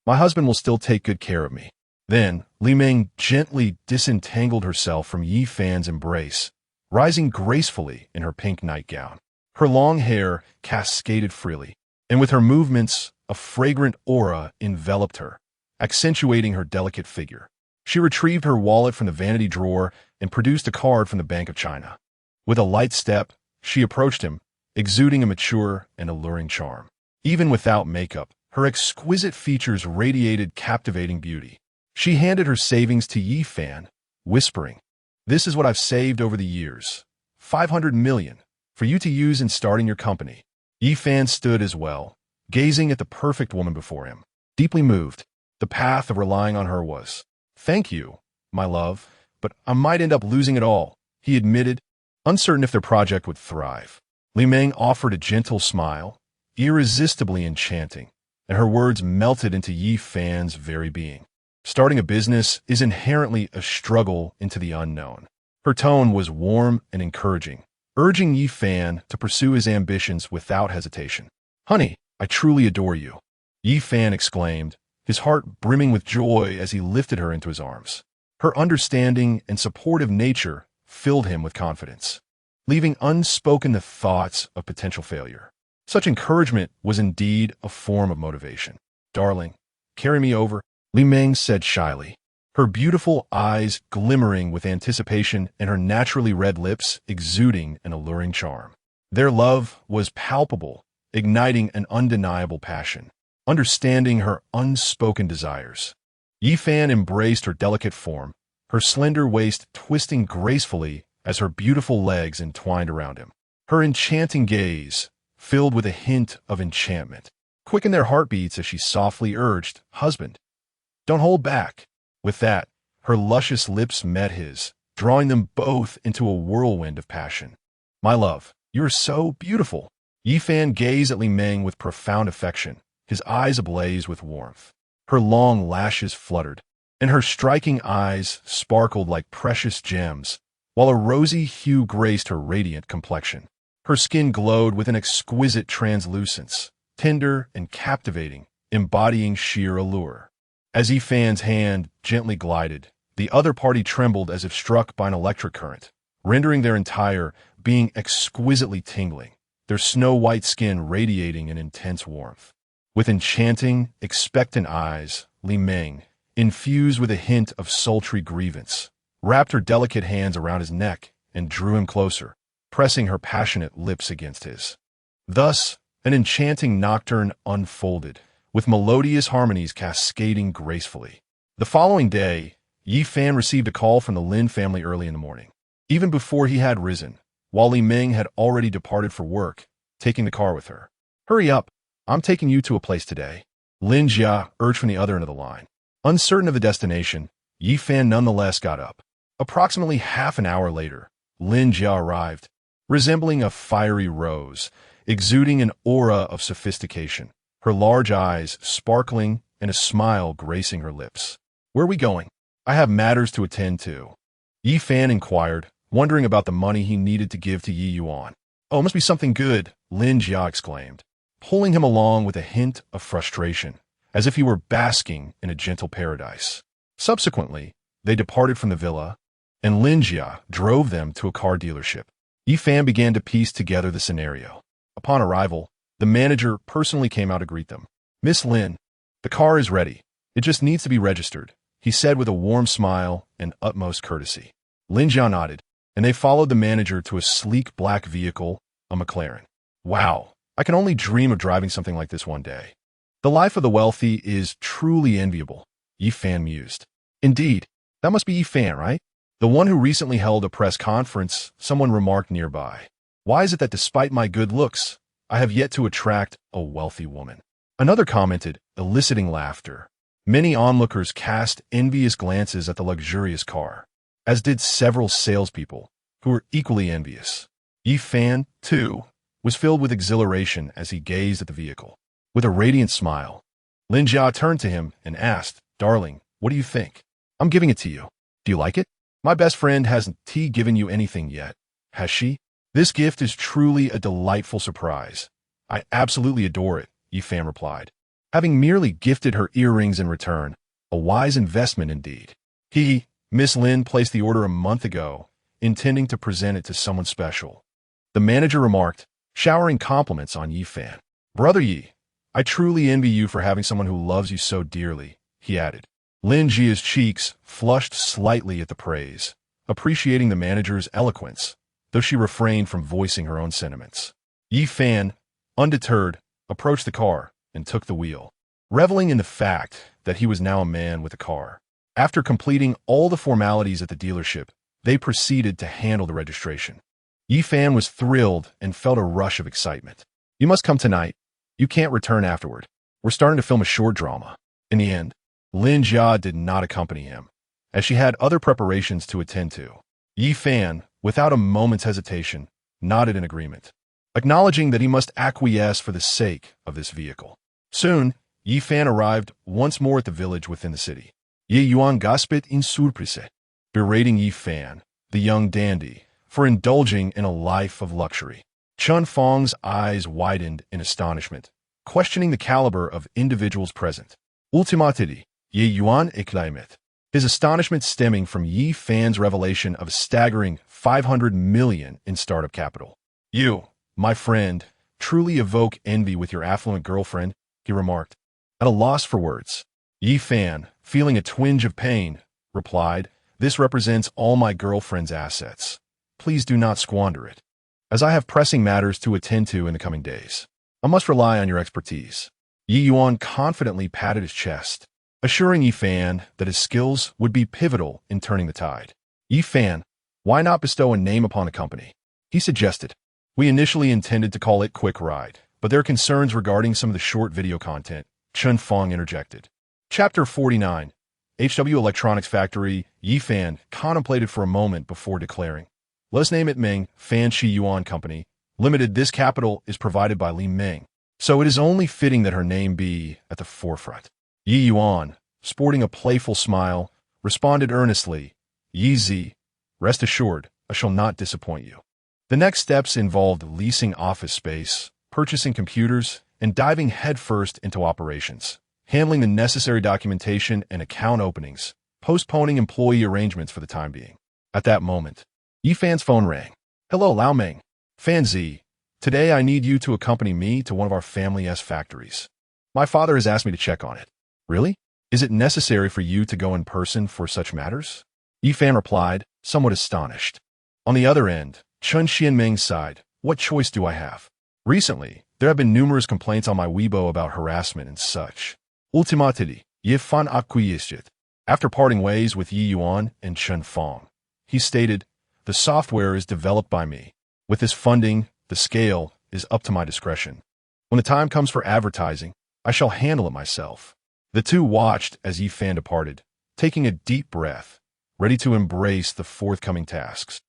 my husband will still take good care of me. Then, Li Meng gently disentangled herself from Yi Fan's embrace, rising gracefully in her pink nightgown. Her long hair cascaded freely, and with her movements, a fragrant aura enveloped her, accentuating her delicate figure. She retrieved her wallet from the vanity drawer and produced a card from the Bank of China. With a light step, she approached him, exuding a mature and alluring charm. Even without makeup, her exquisite features radiated captivating beauty. She handed her savings to Yi Fan, whispering, "This is what I've saved over the years. 500 million, for you to use in starting your company." Yi Fan stood as well, gazing at the perfect woman before him. Deeply moved, the path of relying on her was, "Thank you, my love, but I might end up losing it all," he admitted, uncertain if their project would thrive. Li Meng offered a gentle smile, irresistibly enchanting, and her words melted into Yi Fan's very being. Starting a business is inherently a struggle into the unknown. Her tone was warm and encouraging, urging Yi Fan to pursue his ambitions without hesitation. "Honey, I truly adore you," Yi Fan exclaimed, his heart brimming with joy as he lifted her into his arms. Her understanding and supportive nature filled him with confidence, leaving unspoken the thoughts of potential failure. Such encouragement was indeed a form of motivation. "Darling, carry me over," Li Meng said shyly, her beautiful eyes glimmering with anticipation and her naturally red lips exuding an alluring charm. Their love was palpable, igniting an undeniable passion. Understanding her unspoken desires, Yi Fan embraced her delicate form, her slender waist twisting gracefully as her beautiful legs entwined around him. Her enchanting gaze, filled with a hint of enchantment, quickened their heartbeats as she softly urged, "Husband, don't hold back." With that, her luscious lips met his, drawing them both into a whirlwind of passion. "My love, you are so beautiful." Yi Fan gazed at Li Meng with profound affection, his eyes ablaze with warmth. Her long lashes fluttered, and her striking eyes sparkled like precious gems, while a rosy hue graced her radiant complexion. Her skin glowed with an exquisite translucence, tender and captivating, embodying sheer allure. As Yi Fan's hand gently glided, the other party trembled as if struck by an electric current, rendering their entire being exquisitely tingling, their snow-white skin radiating an intense warmth. With enchanting, expectant eyes, Li Meng, infused with a hint of sultry grievance, wrapped her delicate hands around his neck and drew him closer, pressing her passionate lips against his. Thus, an enchanting nocturne unfolded, with melodious harmonies cascading gracefully. The following day, Yi Fan received a call from the Lin family early in the morning. Even before he had risen, while Li Meng had already departed for work, taking the car with her. "Hurry up, I'm taking you to a place today," Lin Jia urged from the other end of the line. Uncertain of the destination, Yi Fan nonetheless got up. Approximately half an hour later, Lin Jia arrived, resembling a fiery rose, exuding an aura of sophistication, her large eyes sparkling and a smile gracing her lips. "Where are we going?" "I have matters to attend to," Yi Fan inquired, wondering about the money he needed to give to Yi Yuan. "Oh, it must be something good," Lin Jia exclaimed, pulling him along with a hint of frustration, as if he were basking in a gentle paradise. Subsequently, they departed from the villa, and Lin Jia drove them to a car dealership. Yi Fan began to piece together the scenario. Upon arrival, the manager personally came out to greet them. "Miss Lin, the car is ready. It just needs to be registered," he said with a warm smile and utmost courtesy. Lin Jia nodded, and they followed the manager to a sleek black vehicle, a McLaren. "Wow, I can only dream of driving something like this one day. The life of the wealthy is truly enviable," Yi Fan mused. "Indeed, that must be Yi Fan, right? The one who recently held a press conference," someone remarked nearby. "Why is it that despite my good looks, I have yet to attract a wealthy woman?" Another commented, eliciting laughter. Many onlookers cast envious glances at the luxurious car, as did several salespeople, who were equally envious. Yi Fan, too, was filled with exhilaration as he gazed at the vehicle. With a radiant smile, Lin Jia turned to him and asked, "Darling, what do you think? I'm giving it to you. Do you like it? My best friend hasn't given you anything yet, has she? This gift is truly a delightful surprise. I absolutely adore it," Yifan replied, having merely gifted her earrings in return. A wise investment indeed. Miss Lin placed the order a month ago, intending to present it to someone special. The manager remarked, showering compliments on Yifan. "Brother Yi, I truly envy you for having someone who loves you so dearly," he added. Lin Jia's cheeks flushed slightly at the praise, appreciating the manager's eloquence, though she refrained from voicing her own sentiments. Yifan, undeterred, approached the car and took the wheel, reveling in the fact that he was now a man with a car. After completing all the formalities at the dealership, they proceeded to handle the registration. Yifan was thrilled and felt a rush of excitement. "You must come tonight. You can't return afterward. We're starting to film a short drama." In the end, Lin Jia did not accompany him, as she had other preparations to attend to. Yifan, without a moment's hesitation, nodded in agreement, acknowledging that he must acquiesce for the sake of this vehicle. Soon, Yifan arrived once more at the village within the city. Ye Yuan gasped in surprise, berating Yifan, the young dandy, for indulging in a life of luxury. Chun Fong's eyes widened in astonishment, questioning the caliber of individuals present. Ultimately, Ye Yuan exclaimed, his astonishment stemming from Yifan's revelation of a staggering 500 million in startup capital. "You, my friend, truly evoke envy with your affluent girlfriend," he remarked, at a loss for words. Yifan, feeling a twinge of pain, replied, "This represents all my girlfriend's assets. Please do not squander it, as I have pressing matters to attend to in the coming days. I must rely on your expertise." Yi Yuan confidently patted his chest, assuring Yifan that his skills would be pivotal in turning the tide. "Yifan, why not bestow a name upon the company?" he suggested. "We initially intended to call it Quick Ride, but there are concerns regarding some of the short video content," Chun Fong interjected. Chapter 49. HW Electronics Factory. Yifan contemplated for a moment before declaring, "Let's name it Meng Fan Shi Yuan Company Limited. This capital is provided by Li Meng, so it is only fitting that her name be at the forefront." Yi Yuan, sporting a playful smile, responded earnestly, "Yi Zi, rest assured, I shall not disappoint you." The next steps involved leasing office space, purchasing computers, and diving headfirst into operations, handling the necessary documentation and account openings, postponing employee arrangements for the time being. At that moment, Yifan's phone rang. "Hello, Lao Meng. Fan Zi, today I need you to accompany me to one of our family's factories. My father has asked me to check on it." "Really? Is it necessary for you to go in person for such matters?" Yifan replied, somewhat astonished. On the other end, Chun Xianmeng sighed, "What choice do I have? Recently, there have been numerous complaints on my Weibo about harassment and such." Ultimately, Yifan acquiesced. After parting ways with Yi Yuan and Chun Fong, he stated, "The software is developed by me. With this funding, the scale is up to my discretion. When the time comes for advertising, I shall handle it myself." The two watched as Yifan departed, taking a deep breath, ready to embrace the forthcoming tasks.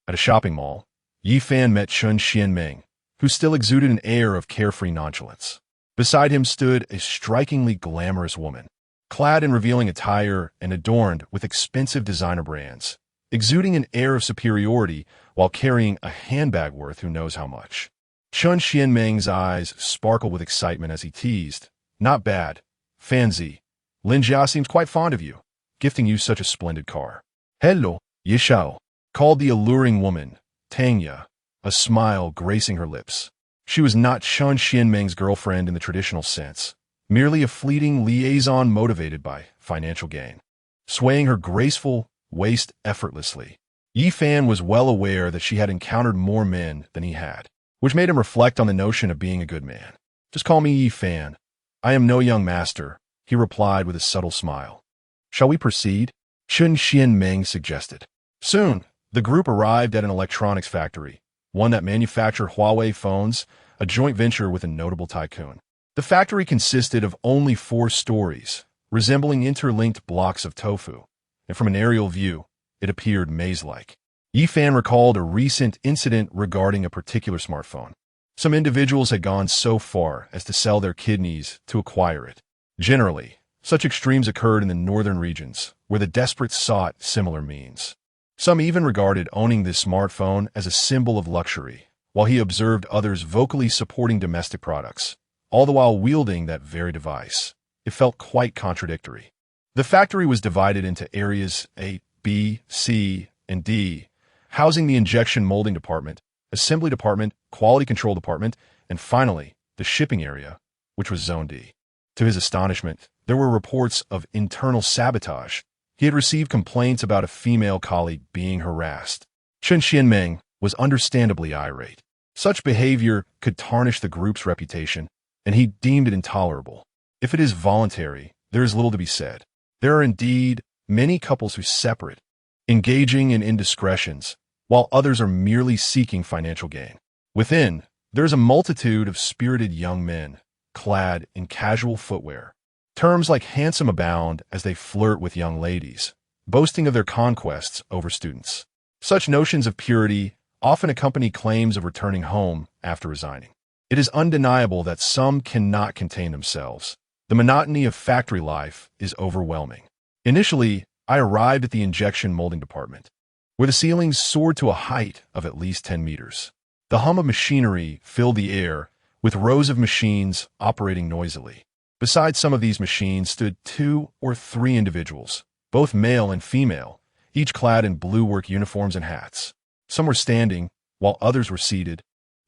At a shopping mall, Yifan met Chun Xianmeng, who still exuded an air of carefree nonchalance. Beside him stood a strikingly glamorous woman, clad in revealing attire and adorned with expensive designer brands, exuding an air of superiority while carrying a handbag worth who knows how much. Chun Xianmeng's eyes sparkled with excitement as he teased, "Not bad. Fan Zi, Lin Jia seems quite fond of you, gifting you such a splendid car." "Hello, Yishao," called the alluring woman, Tanya, a smile gracing her lips. She was not Chun Xianmeng's girlfriend in the traditional sense, merely a fleeting liaison motivated by financial gain. Swaying her graceful waist effortlessly, Yifan was well aware that she had encountered more men than he had, which made him reflect on the notion of being a good man. "Just call me Yifan. I am no young master," he replied with a subtle smile. "Shall we proceed?" Chun Xianmeng suggested. Soon, the group arrived at an electronics factory, one that manufactured Huawei phones, a joint venture with a notable tycoon. The factory consisted of only 4 stories, resembling interlinked blocks of tofu, and from an aerial view, it appeared maze-like. Yifan recalled a recent incident regarding a particular smartphone. Some individuals had gone so far as to sell their kidneys to acquire it. Generally, such extremes occurred in the northern regions, where the desperate sought similar means. Some even regarded owning this smartphone as a symbol of luxury, while he observed others vocally supporting domestic products, all the while wielding that very device. It felt quite contradictory. The factory was divided into areas A, B, C, and D, housing the injection molding department, assembly department, quality control department, and finally, the shipping area, which was Zone D. To his astonishment, there were reports of internal sabotage. He had received complaints about a female colleague being harassed. Chen Xianmeng was understandably irate. Such behavior could tarnish the group's reputation, and he deemed it intolerable. If it is voluntary, there is little to be said. There are indeed many couples who separate, engaging in indiscretions, while others are merely seeking financial gain. Within, there is a multitude of spirited young men, clad in casual footwear. Terms like handsome abound as they flirt with young ladies, boasting of their conquests over students. Such notions of purity often accompany claims of returning home after resigning. It is undeniable that some cannot contain themselves. The monotony of factory life is overwhelming. Initially, I arrived at the injection molding department, where the ceilings soared to a height of at least 10 meters. The hum of machinery filled the air, with rows of machines operating noisily. Beside some of these machines stood 2 or 3 individuals, both male and female, each clad in blue work uniforms and hats. Some were standing, while others were seated,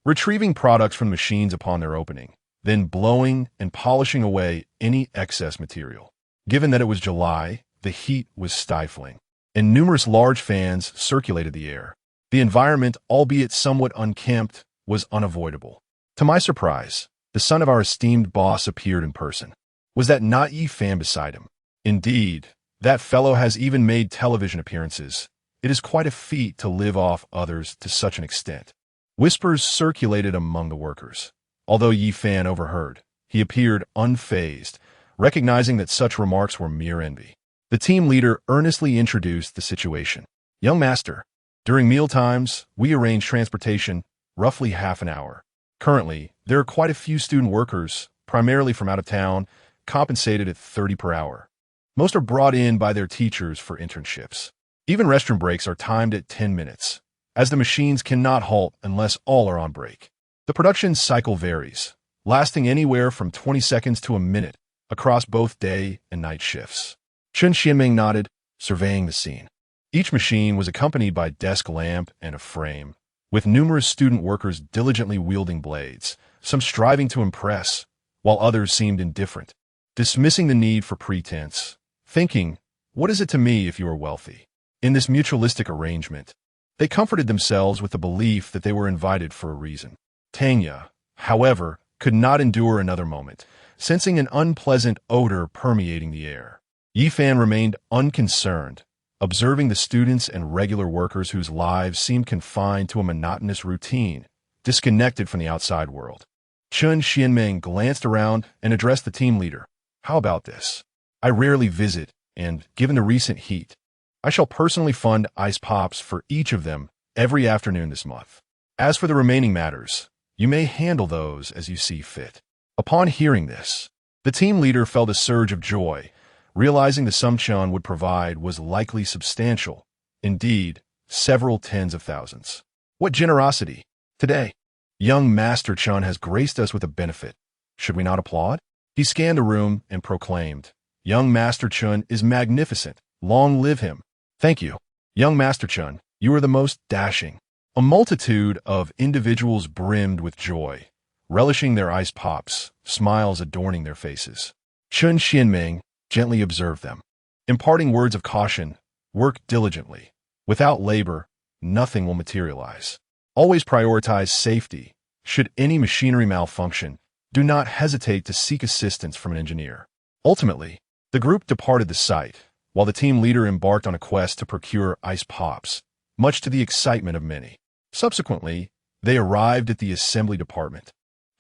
retrieving products from the machines upon their opening, then blowing and polishing away any excess material. Given that it was July, the heat was stifling, and numerous large fans circulated the air. The environment, albeit somewhat unkempt, was unavoidable. To my surprise, the son of our esteemed boss appeared in person. Was that not Yi Fan beside him? Indeed, that fellow has even made television appearances. It is quite a feat to live off others to such an extent. Whispers circulated among the workers. Although Yi Fan overheard, he appeared unfazed, recognizing that such remarks were mere envy. The team leader earnestly introduced the situation. Young master, during meal times, we arrange transportation, roughly half an hour. Currently, there are quite a few student workers, primarily from out of town, compensated at 30 per hour. Most are brought in by their teachers for internships. Even restroom breaks are timed at 10 minutes, as the machines cannot halt unless all are on break. The production cycle varies, lasting anywhere from 20 seconds to a minute across both day and night shifts. Chen Xianming nodded, surveying the scene. Each machine was accompanied by a desk lamp and a frame, with numerous student workers diligently wielding blades, some striving to impress, while others seemed indifferent, dismissing the need for pretense, thinking, what is it to me if you are wealthy? In this mutualistic arrangement, they comforted themselves with the belief that they were invited for a reason. Tanya, however, could not endure another moment, sensing an unpleasant odor permeating the air. Yi Fan remained unconcerned, observing the students and regular workers whose lives seemed confined to a monotonous routine, disconnected from the outside world. Chen Xianmeng glanced around and addressed the team leader. How about this? I rarely visit, and given the recent heat, I shall personally fund ice pops for each of them every afternoon this month. As for the remaining matters, you may handle those as you see fit. Upon hearing this, the team leader felt a surge of joy, realizing the sum Chun would provide was likely substantial, indeed, several tens of thousands. What generosity! Today, young Master Chun has graced us with a benefit. Should we not applaud? He scanned the room and proclaimed, Young Master Chun is magnificent. Long live him. Thank you. Young Master Chun, you are the most dashing. A multitude of individuals brimmed with joy, relishing their ice pops, smiles adorning their faces. Chen Xianming gently observed them, imparting words of caution. Work diligently. Without labor, nothing will materialize. Always prioritize safety. Should any machinery malfunction, do not hesitate to seek assistance from an engineer. Ultimately, the group departed the site, while the team leader embarked on a quest to procure ice pops, much to the excitement of many. Subsequently, they arrived at the assembly department,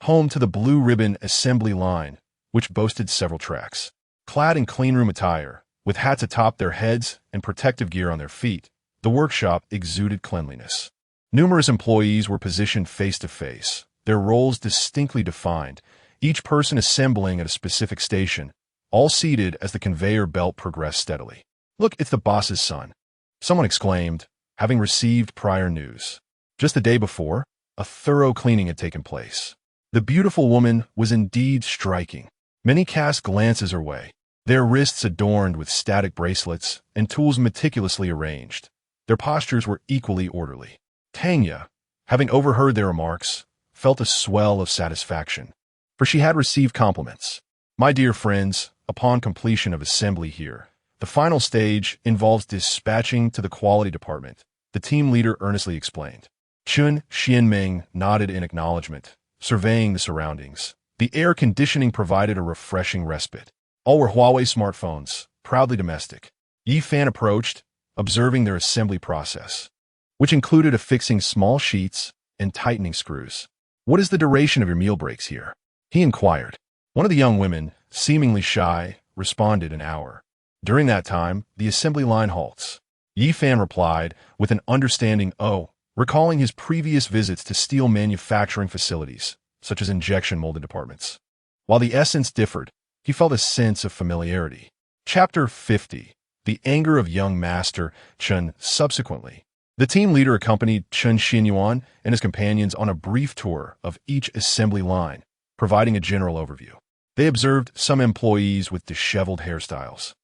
home to the blue ribbon assembly line, which boasted several tracks. Clad in cleanroom attire, with hats atop their heads and protective gear on their feet, the workshop exuded cleanliness. Numerous employees were positioned face to face, their roles distinctly defined, each person assembling at a specific station, all seated as the conveyor belt progressed steadily. "Look, it's the boss's son," someone exclaimed, having received prior news. Just the day before, a thorough cleaning had taken place. The beautiful woman was indeed striking. Many cast glances her way, their wrists adorned with static bracelets and tools meticulously arranged. Their postures were equally orderly. Tanya, having overheard their remarks, felt a swell of satisfaction, for she had received compliments. "My dear friends, upon completion of assembly here, the final stage involves dispatching to the quality department," the team leader earnestly explained. Chun Xianming nodded in acknowledgement, surveying the surroundings. The air conditioning provided a refreshing respite. All were Huawei smartphones, proudly domestic. Yi Fan approached, observing their assembly process, which included affixing small sheets and tightening screws. "What is the duration of your meal breaks here?" he inquired. One of the young women, seemingly shy, responded, "An hour. During that time, the assembly line halts." Yi Fan replied with an understanding "oh," recalling his previous visits to steel manufacturing facilities, such as injection molded departments. While the essence differed, he felt a sense of familiarity. Chapter 50. The Anger of Young Master Chun. Subsequently, the team leader accompanied Chun Xinyuan and his companions on a brief tour of each assembly line, providing a general overview. They observed some employees with disheveled hairstyles,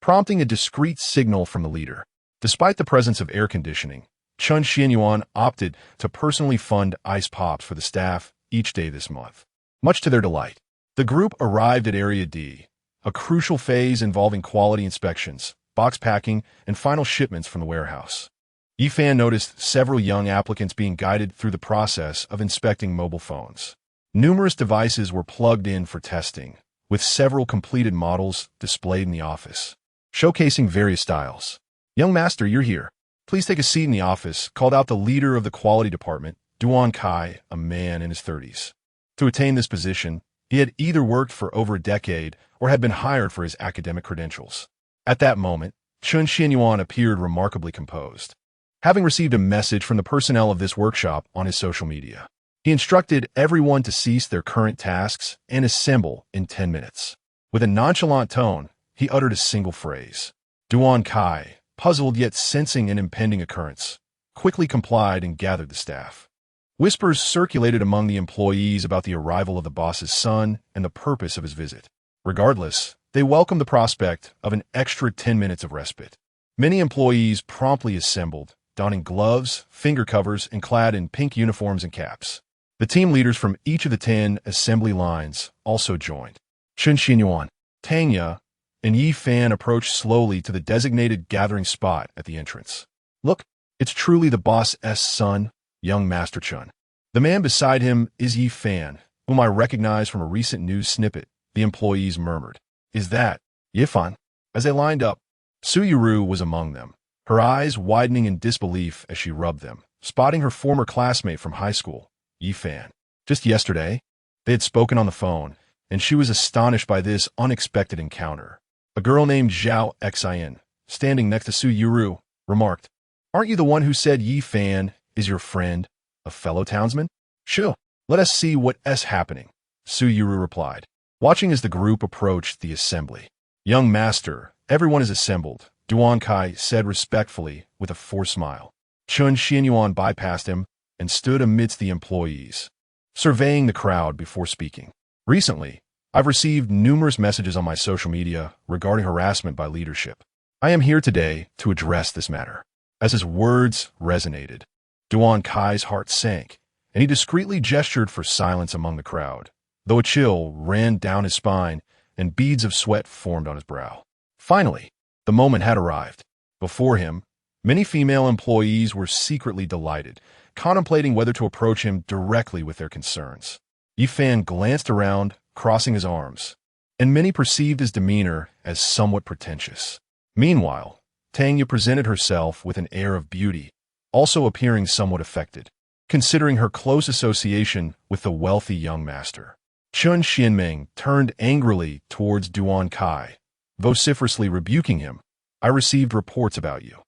prompting a discreet signal from the leader. Despite the presence of air conditioning, Chun Xinyuan opted to personally fund ice pops for the staff each day this month. Much to their delight, the group arrived at Area D, a crucial phase involving quality inspections, box packing, and final shipments from the warehouse. Yi Fan noticed several young applicants being guided through the process of inspecting mobile phones. Numerous devices were plugged in for testing, with several completed models displayed in the office, showcasing various styles. "Young master, you're here. Please take a seat in the office," called out the leader of the quality department, Duan Kai, a man in his 30s. To attain this position, he had either worked for over a decade or had been hired for his academic credentials. At that moment, Chun Xinyuan appeared remarkably composed, having received a message from the personnel of this workshop on his social media. He instructed everyone to cease their current tasks and assemble in 10 minutes. With a nonchalant tone, he uttered a single phrase. Duan Kai, puzzled yet sensing an impending occurrence, quickly complied and gathered the staff. Whispers circulated among the employees about the arrival of the boss's son and the purpose of his visit. Regardless, they welcomed the prospect of an extra 10 minutes of respite. Many employees promptly assembled, donning gloves, finger covers, and clad in pink uniforms and caps. The team leaders from each of the 10 assembly lines also joined. Chun Xinyuan, Tanya, and Yi Fan approached slowly to the designated gathering spot at the entrance. "Look, it's truly the boss's son, young Master Chun." The man beside him is Yi Fan, whom I recognize from a recent news snippet, the employees murmured. "Is that Yi Fan?" As they lined up, Su Yuru was among them, her eyes widening in disbelief as she rubbed them, spotting her former classmate from high school, Yi Fan. Just yesterday, they had spoken on the phone, and she was astonished by this unexpected encounter. A girl named Zhao Xin, standing next to Su Yuru, remarked, "Aren't you the one who said Yi Fan is your friend, a fellow townsman?" "Sure, let us see what's happening," Su Yuru replied, watching as the group approached the assembly. "Young master, everyone is assembled," Duan Kai said respectfully with a forced smile. Chun Xinyuan bypassed him and stood amidst the employees, surveying the crowd before speaking. "Recently, I've received numerous messages on my social media regarding harassment by leadership. I am here today to address this matter." As his words resonated, Duan Kai's heart sank, and he discreetly gestured for silence among the crowd, though a chill ran down his spine and beads of sweat formed on his brow. Finally, the moment had arrived. Before him, many female employees were secretly delighted, contemplating whether to approach him directly with their concerns. Yi Fan glanced around, crossing his arms, and many perceived his demeanor as somewhat pretentious. Meanwhile, Tanya presented herself with an air of beauty, also appearing somewhat affected, considering her close association with the wealthy young master. Chun Xianming turned angrily towards Duan Kai, vociferously rebuking him. "I received reports about you.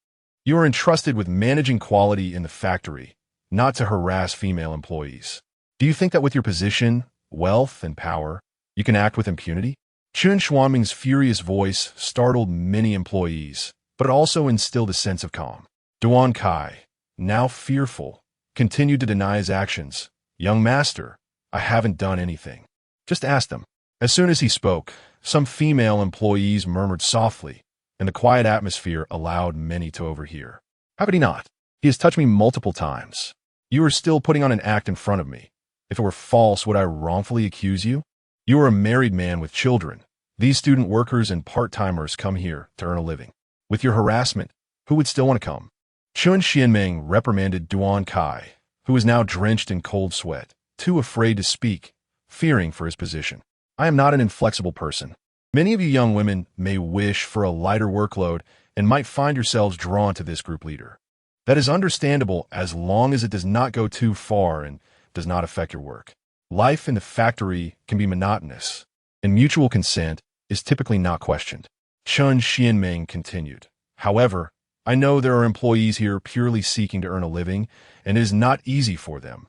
You are entrusted with managing quality in the factory, not to harass female employees." Do you think that with your position, wealth, and power, you can act with impunity? Chun Xuanming's furious voice startled many employees, but it also instilled a sense of calm. Duan Kai, now fearful, continued to deny his actions. Young master, I haven't done anything. Just ask them. As soon as he spoke, some female employees murmured softly, and the quiet atmosphere allowed many to overhear. How could he not? He has touched me multiple times. You are still putting on an act in front of me. If it were false, would I wrongfully accuse you? You are a married man with children. These student workers and part-timers come here to earn a living. With your harassment, who would still want to come? Chun Xianming reprimanded Duan Kai, who was now drenched in cold sweat, too afraid to speak, fearing for his position. I am not an inflexible person. Many of you young women may wish for a lighter workload and might find yourselves drawn to this group leader. That is understandable as long as it does not go too far and does not affect your work. Life in the factory can be monotonous, and mutual consent is typically not questioned. Chun Xianming continued. However, I know there are employees here purely seeking to earn a living, and it is not easy for them.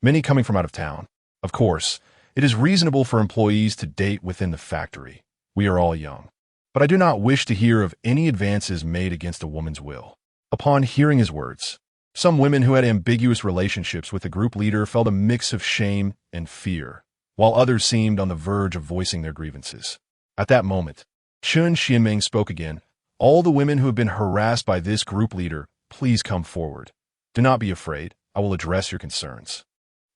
Many coming from out of town. Of course, it is reasonable for employees to date within the factory. We are all young. But I do not wish to hear of any advances made against a woman's will. Upon hearing his words, some women who had ambiguous relationships with the group leader felt a mix of shame and fear, while others seemed on the verge of voicing their grievances. At that moment, Chun Xianming spoke again. All the women who have been harassed by this group leader, please come forward. Do not be afraid. I will address your concerns.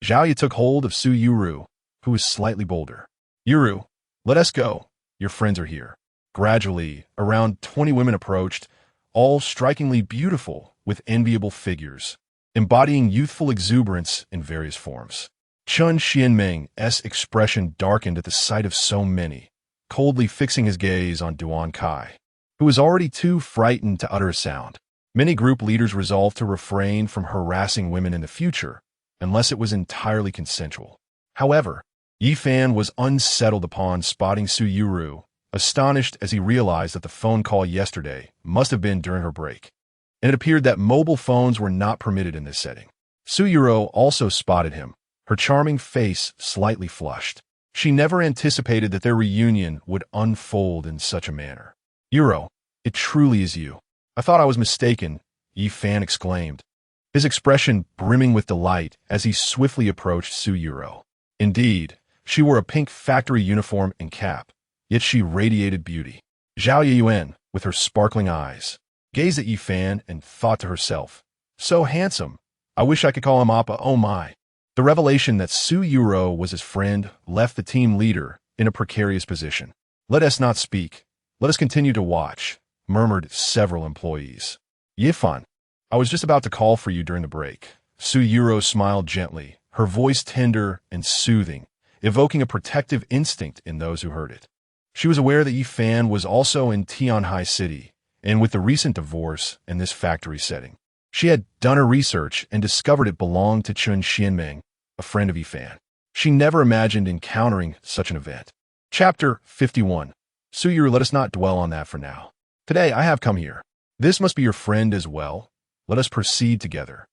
Zhao Yi took hold of Su Yuru, who was slightly bolder. Yuru, let us go. Your friends are here. Gradually, around 20 women approached, all strikingly beautiful with enviable figures, embodying youthful exuberance in various forms. Chun Xianming's expression darkened at the sight of so many, coldly fixing his gaze on Duan Kai, who was already too frightened to utter a sound. Many group leaders resolved to refrain from harassing women in the future, unless it was entirely consensual. However, Yi Fan was unsettled upon spotting Su Yuru, astonished as he realized that the phone call yesterday must have been during her break, and it appeared that mobile phones were not permitted in this setting. Su Yuru also spotted him, her charming face slightly flushed. She never anticipated that their reunion would unfold in such a manner. Yuru, it truly is you. I thought I was mistaken, Yi Fan exclaimed, his expression brimming with delight as he swiftly approached Su Yuru. Indeed, she wore a pink factory uniform and cap, yet she radiated beauty. Zhao Yuan, with her sparkling eyes, gazed at Yi Fan and thought to herself, so handsome, I wish I could call him Appa, oh my. The revelation that Su Yuru was his friend left the team leader in a precarious position. Let us not speak. Let us continue to watch, murmured several employees. Yifan, I was just about to call for you during the break. Su Yuru smiled gently, her voice tender and soothing, evoking a protective instinct in those who heard it. She was aware that Yi Fan was also in Tianhai City, and with the recent divorce in this factory setting, she had done her research and discovered it belonged to Chun Xianming, a friend of Yi Fan. She never imagined encountering such an event. Chapter 51. Su Yuru, let us not dwell on that for now. Today I have come here. This must be your friend as well. Let us proceed together.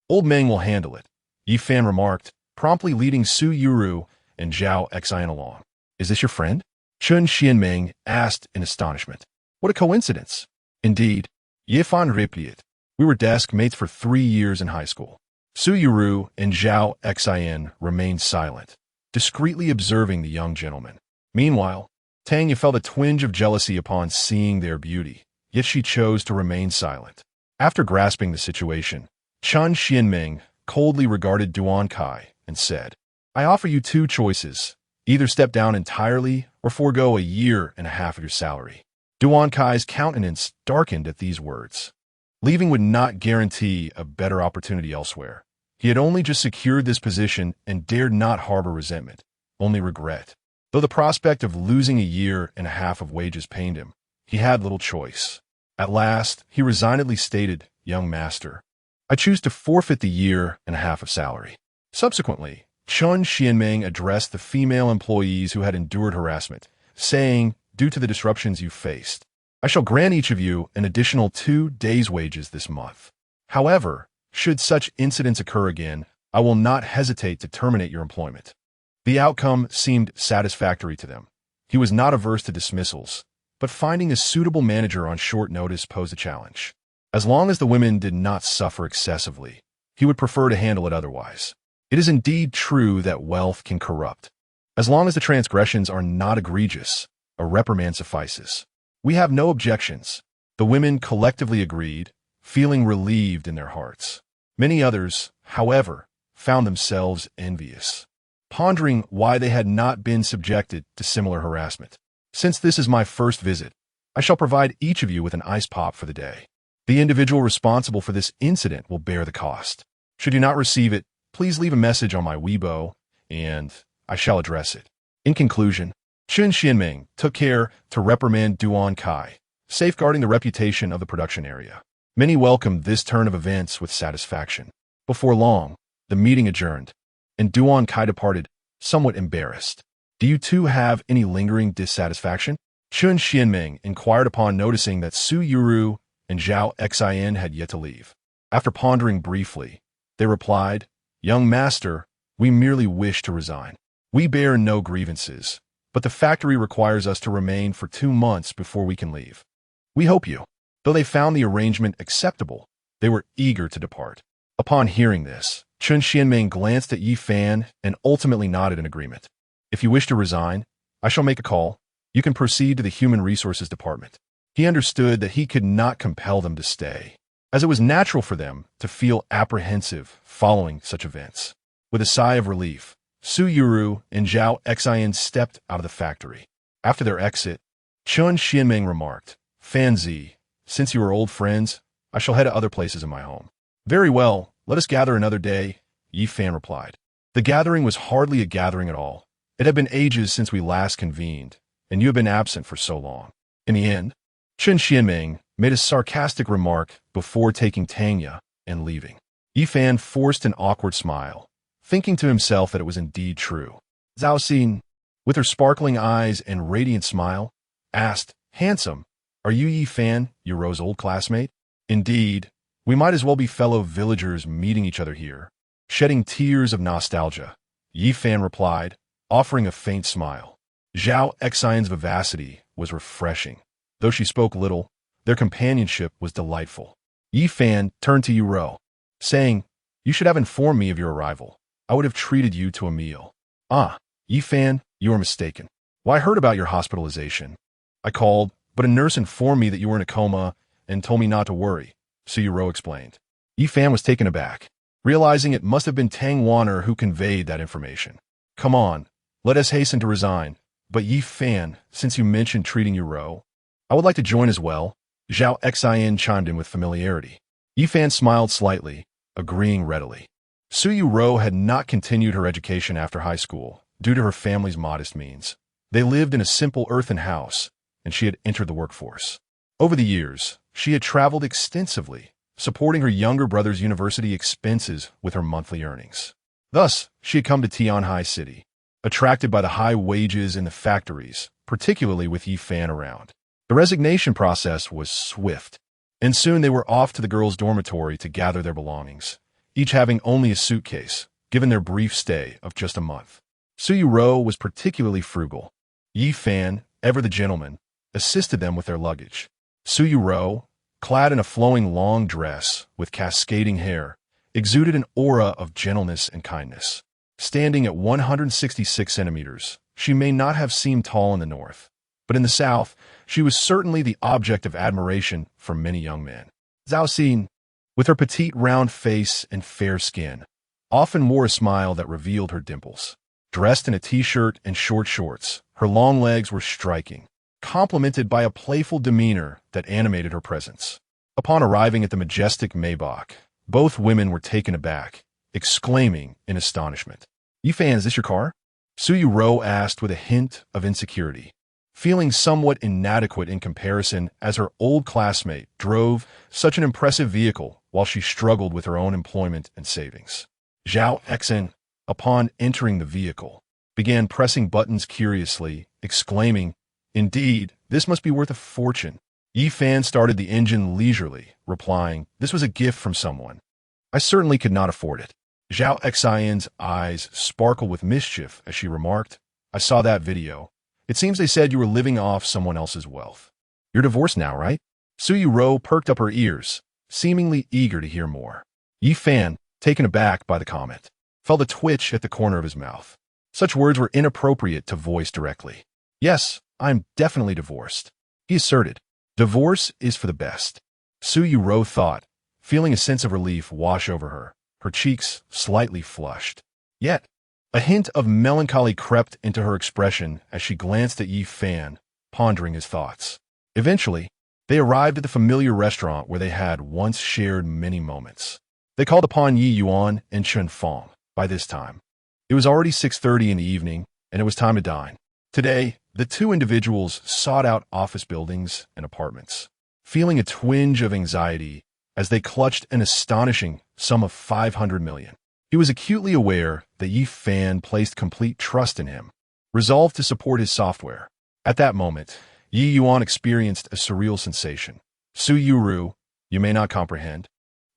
Old Meng will handle it, Yi Fan remarked, promptly leading Su Yuru and Zhao Xian along. Is this your friend? Chun Xianming asked in astonishment. What a coincidence. Indeed, Yi Fan replied. We were desk mates for 3 years in high school. Su Yuru and Zhao Xian remained silent, discreetly observing the young gentleman. Meanwhile, Tanya felt a twinge of jealousy upon seeing their beauty, yet she chose to remain silent. After grasping the situation, Chun Xianming coldly regarded Duan Kai and said, I offer you 2 choices. Either step down entirely or forego a year and a half of your salary. Duan Kai's countenance darkened at these words. Leaving would not guarantee a better opportunity elsewhere. He had only just secured this position and dared not harbor resentment, only regret. Though the prospect of losing a year and a half of wages pained him, he had little choice. At last, he resignedly stated, Young master, I choose to forfeit the year and a half of salary. Subsequently, Chun Xianming addressed the female employees who had endured harassment, saying, due to the disruptions you faced, I shall grant each of you an additional 2 days' wages this month. However, should such incidents occur again, I will not hesitate to terminate your employment. The outcome seemed satisfactory to them. He was not averse to dismissals, but finding a suitable manager on short notice posed a challenge. As long as the women did not suffer excessively, he would prefer to handle it otherwise. It is indeed true that wealth can corrupt. As long as the transgressions are not egregious, a reprimand suffices. We have no objections. The women collectively agreed, feeling relieved in their hearts. Many others, however, found themselves envious, pondering why they had not been subjected to similar harassment. Since this is my first visit, I shall provide each of you with an ice pop for the day. The individual responsible for this incident will bear the cost. Should you not receive it, please leave a message on my Weibo, and I shall address it. In conclusion, Chen Xianming took care to reprimand Duan Kai, safeguarding the reputation of the production area. Many welcomed this turn of events with satisfaction. Before long, the meeting adjourned, and Duan Kai departed, somewhat embarrassed. Do you two have any lingering dissatisfaction? Chen Xianming inquired upon noticing that Su Yuru and Zhao Xin had yet to leave. After pondering briefly, they replied, "Young master, we merely wish to resign. We bear no grievances, but the factory requires us to remain for 2 months before we can leave. We hope you." Though they found the arrangement acceptable, they were eager to depart. Upon hearing this, Chen Xianming glanced at Yi Fan and ultimately nodded in agreement. "If you wish to resign, I shall make a call. You can proceed to the Human Resources Department." He understood that he could not compel them to stay, as it was natural for them to feel apprehensive following such events. With a sigh of relief, Su Yuru and Zhao Xin stepped out of the factory. After their exit, Chen Xianming remarked, "Fan Zi, since you are old friends, I shall head to other places in my home." "Very well, let us gather another day," Yi Fan replied. The gathering was hardly a gathering at all. It had been ages since we last convened, and you have been absent for so long. In the end, Chen Xianming made a sarcastic remark before taking Tanya and leaving. Yi Fan forced an awkward smile, thinking to himself that it was indeed true. Zhao Xin, with her sparkling eyes and radiant smile, asked, "Handsome, are you Yi Fan, Yuro's old classmate?" "Indeed, we might as well be fellow villagers meeting each other here." Shedding tears of nostalgia, Yi Fan replied, offering a faint smile. Zhao Xion's vivacity was refreshing. Though she spoke little, their companionship was delightful. Yi Fan turned to Yuro, saying, "You should have informed me of your arrival. I would have treated you to a meal." "Ah, Yi Fan, you are mistaken. Well, I heard about your hospitalization. I called, but a nurse informed me that you were in a coma and told me not to worry," Su Yuro explained. Yi Fan was taken aback, realizing it must have been Tang Wanner who conveyed that information. "Come on, let us hasten to resign. But Yi Fan, since you mentioned treating Yuro, I would like to join as well," Zhao Xian chimed in with familiarity. Yi Fan smiled slightly, agreeing readily. Su Yuro had not continued her education after high school due to her family's modest means. They lived in a simple earthen house, and she had entered the workforce. Over the years, she had traveled extensively, supporting her younger brother's university expenses with her monthly earnings. Thus, she had come to Tianhai City, attracted by the high wages in the factories, particularly with Yi Fan around. The resignation process was swift, and soon they were off to the girls' dormitory to gather their belongings, each having only a suitcase, given their brief stay of just a month. Su Yuro was particularly frugal. Yi Fan, ever the gentleman, assisted them with their luggage. Su Yuro, clad in a flowing long dress with cascading hair, exuded an aura of gentleness and kindness. Standing at 166 centimeters, she may not have seemed tall in the north, but in the south, she was certainly the object of admiration for many young men. Zhao Xin, with her petite round face and fair skin, often wore a smile that revealed her dimples. Dressed in a t-shirt and short shorts, her long legs were striking, complemented by a playful demeanor that animated her presence. Upon arriving at the majestic Maybach, both women were taken aback, exclaiming in astonishment, "Yi Fan, is this your car?" Su Yuro asked with a hint of insecurity, feeling somewhat inadequate in comparison as her old classmate drove such an impressive vehicle while she struggled with her own employment and savings. Zhao Xin, upon entering the vehicle, began pressing buttons curiously, exclaiming, "Indeed, this must be worth a fortune." Yi Fan started the engine leisurely, replying, "This was a gift from someone. I certainly could not afford it." Zhao Xian's eyes sparkled with mischief as she remarked, I saw that video. It seems they said you were living off someone else's wealth. You're divorced now, right? Su Yuro perked up her ears, seemingly eager to hear more. Yi Fan, taken aback by the comment, felt a twitch at the corner of his mouth. Such words were inappropriate to voice directly. Yes, I'm definitely divorced, he asserted. Divorce is for the best. Su Yuro thought, feeling a sense of relief wash over her, her cheeks slightly flushed. Yet, a hint of melancholy crept into her expression as she glanced at Yi Fan, pondering his thoughts. Eventually, they arrived at the familiar restaurant where they had once shared many moments. They called upon Yi Yuan and Chen Fong. By this time, it was already 6:30 in the evening, and it was time to dine. Today, the two individuals sought out office buildings and apartments, feeling a twinge of anxiety as they clutched an astonishing sum of 500 million. He was acutely aware that Yi Fan placed complete trust in him, resolved to support his software. At that moment, Yi Yuan experienced a surreal sensation. Su Yuru, you may not comprehend,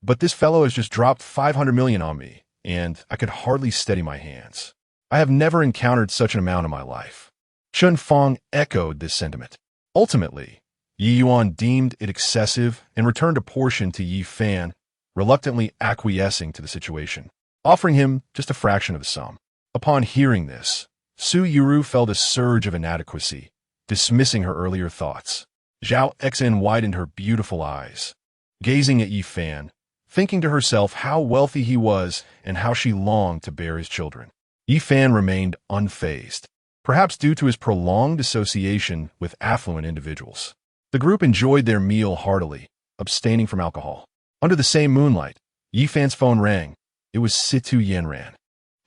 but this fellow has just dropped 500 million on me, and I could hardly steady my hands. I have never encountered such an amount in my life. Chen Fong echoed this sentiment. Ultimately, Yi Yuan deemed it excessive and returned a portion to Yi Fan, reluctantly acquiescing to the situation, offering him just a fraction of the sum. Upon hearing this, Su Yuru felt a surge of inadequacy, dismissing her earlier thoughts. Zhao Xen widened her beautiful eyes, gazing at Yi Fan, thinking to herself how wealthy he was and how she longed to bear his children. Yi Fan remained unfazed, perhaps due to his prolonged association with affluent individuals. The group enjoyed their meal heartily, abstaining from alcohol. Under the same moonlight, Yi Fan's phone rang. It was Situ Yanran.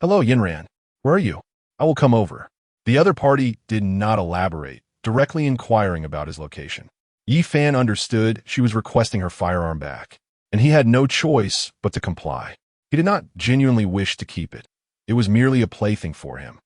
Hello, Yanran. Where are you? I will come over. The other party did not elaborate, directly inquiring about his location. Yi Fan understood she was requesting her firearm back, and he had no choice but to comply. He did not genuinely wish to keep it. It was merely a plaything for him.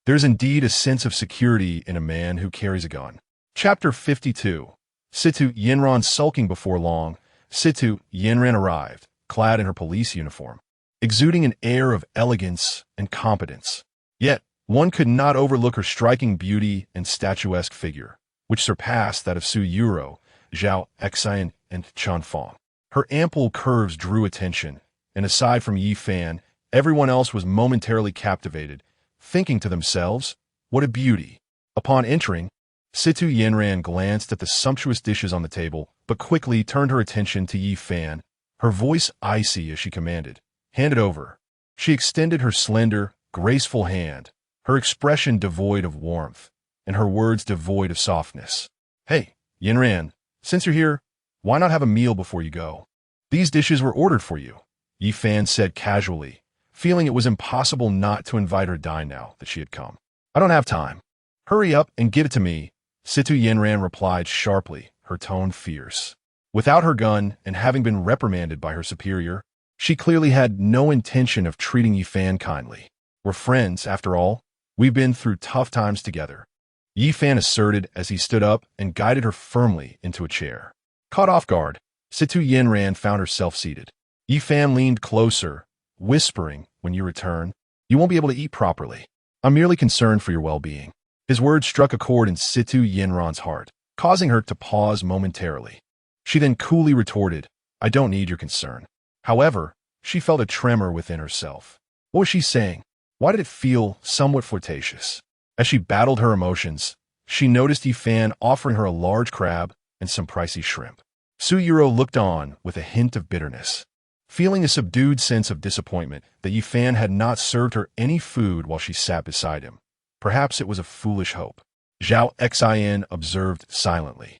There's indeed a sense of security in a man who carries a gun. Chapter 52. Situ Yanran sulking before long. Situ Yanran arrived, clad in her police uniform, exuding an air of elegance and competence. Yet, one could not overlook her striking beauty and statuesque figure, which surpassed that of Su Yuro, Zhao Xian, and Chen Fong. Her ample curves drew attention, and aside from Yi Fan, everyone else was momentarily captivated, thinking to themselves, what a beauty. Upon entering, Situ Yanran glanced at the sumptuous dishes on the table, but quickly turned her attention to Yi Fan, her voice icy as she commanded, hand it over. She extended her slender, graceful hand, her expression devoid of warmth, and her words devoid of softness. Hey, Yanran, since you're here, why not have a meal before you go? These dishes were ordered for you, Yi Fan said casually, feeling it was impossible not to invite her dine now that she had come. I don't have time. Hurry up and give it to me, Situ Yanran replied sharply, her tone fierce. Without her gun and having been reprimanded by her superior, she clearly had no intention of treating Yi Fan kindly. We're friends, after all. We've been through tough times together, Yi Fan asserted as he stood up and guided her firmly into a chair. Caught off guard, Situ Yanran found herself seated. Yi Fan leaned closer, whispering, when you return, you won't be able to eat properly. I'm merely concerned for your well-being. His words struck a chord in Situ Yanran's heart, causing her to pause momentarily. She then coolly retorted, I don't need your concern. However, she felt a tremor within herself. What was she saying? Why did it feel somewhat flirtatious? As she battled her emotions, she noticed Yi Fan offering her a large crab and some pricey shrimp. Su Yuro looked on with a hint of bitterness, feeling a subdued sense of disappointment that Yi Fan had not served her any food while she sat beside him. Perhaps it was a foolish hope. Zhao Xian observed silently,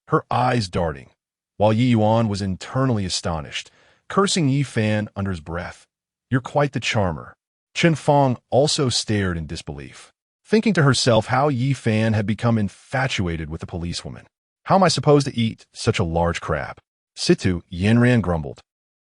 her eyes darting, while Yi Yuan was internally astonished, cursing Yi Fan under his breath. You're quite the charmer. Chen Fong also stared in disbelief, thinking to herself how Yi Fan had become infatuated with the policewoman. How am I supposed to eat such a large crab? Situ Yanran grumbled,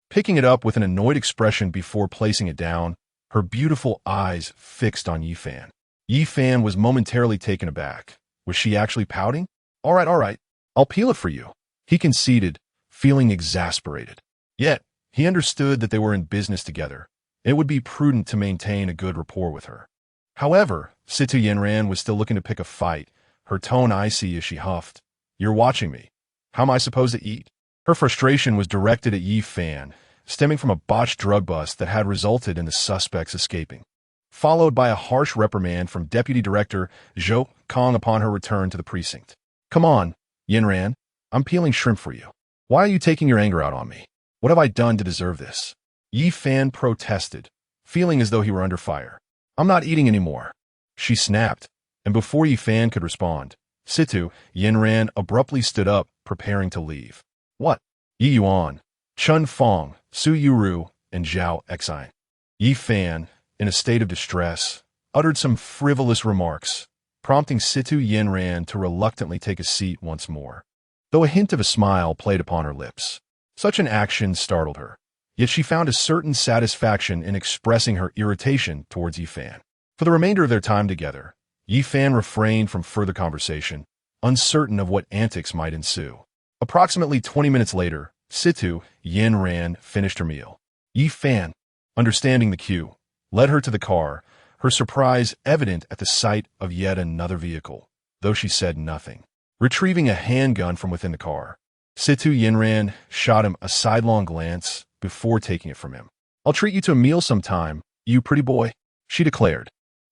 picking it up with an annoyed expression before placing it down, her beautiful eyes fixed on Yi Fan. Yi Fan was momentarily taken aback. Was she actually pouting? All right, I'll peel it for you, he conceded, feeling exasperated. Yet, he understood that they were in business together, It would be prudent to maintain a good rapport with her. However, Situ Yanran was still looking to pick a fight, her tone icy as she huffed. You're watching me. How am I supposed to eat? Her frustration was directed at Yi Fan, stemming from a botched drug bust that had resulted in the suspects escaping, followed by a harsh reprimand from Deputy Director Xueqing upon her return to the precinct. Come on, Yanran, I'm peeling shrimp for you. Why are you taking your anger out on me? What have I done to deserve this? Yi Fan protested, feeling as though he were under fire. I'm not eating anymore, she snapped, and before Yi Fan could respond, Situ Yanran abruptly stood up, preparing to leave. What? Yi Yuan, Chun Fong, Su Yuru, and Zhao Xian. Yi Fan, in a state of distress, uttered some frivolous remarks, prompting Situ Yanran to reluctantly take a seat once more, though a hint of a smile played upon her lips. Such an action startled her, yet she found a certain satisfaction in expressing her irritation towards Yi Fan. For the remainder of their time together, Yi Fan refrained from further conversation, uncertain of what antics might ensue. Approximately 20 minutes later, Situ Yanran finished her meal. Yi Fan, understanding the cue, led her to the car, her surprise evident at the sight of yet another vehicle, though she said nothing. Retrieving a handgun from within the car, Situ Yanran shot him a sidelong glance before taking it from him. I'll treat you to a meal sometime, you pretty boy, she declared,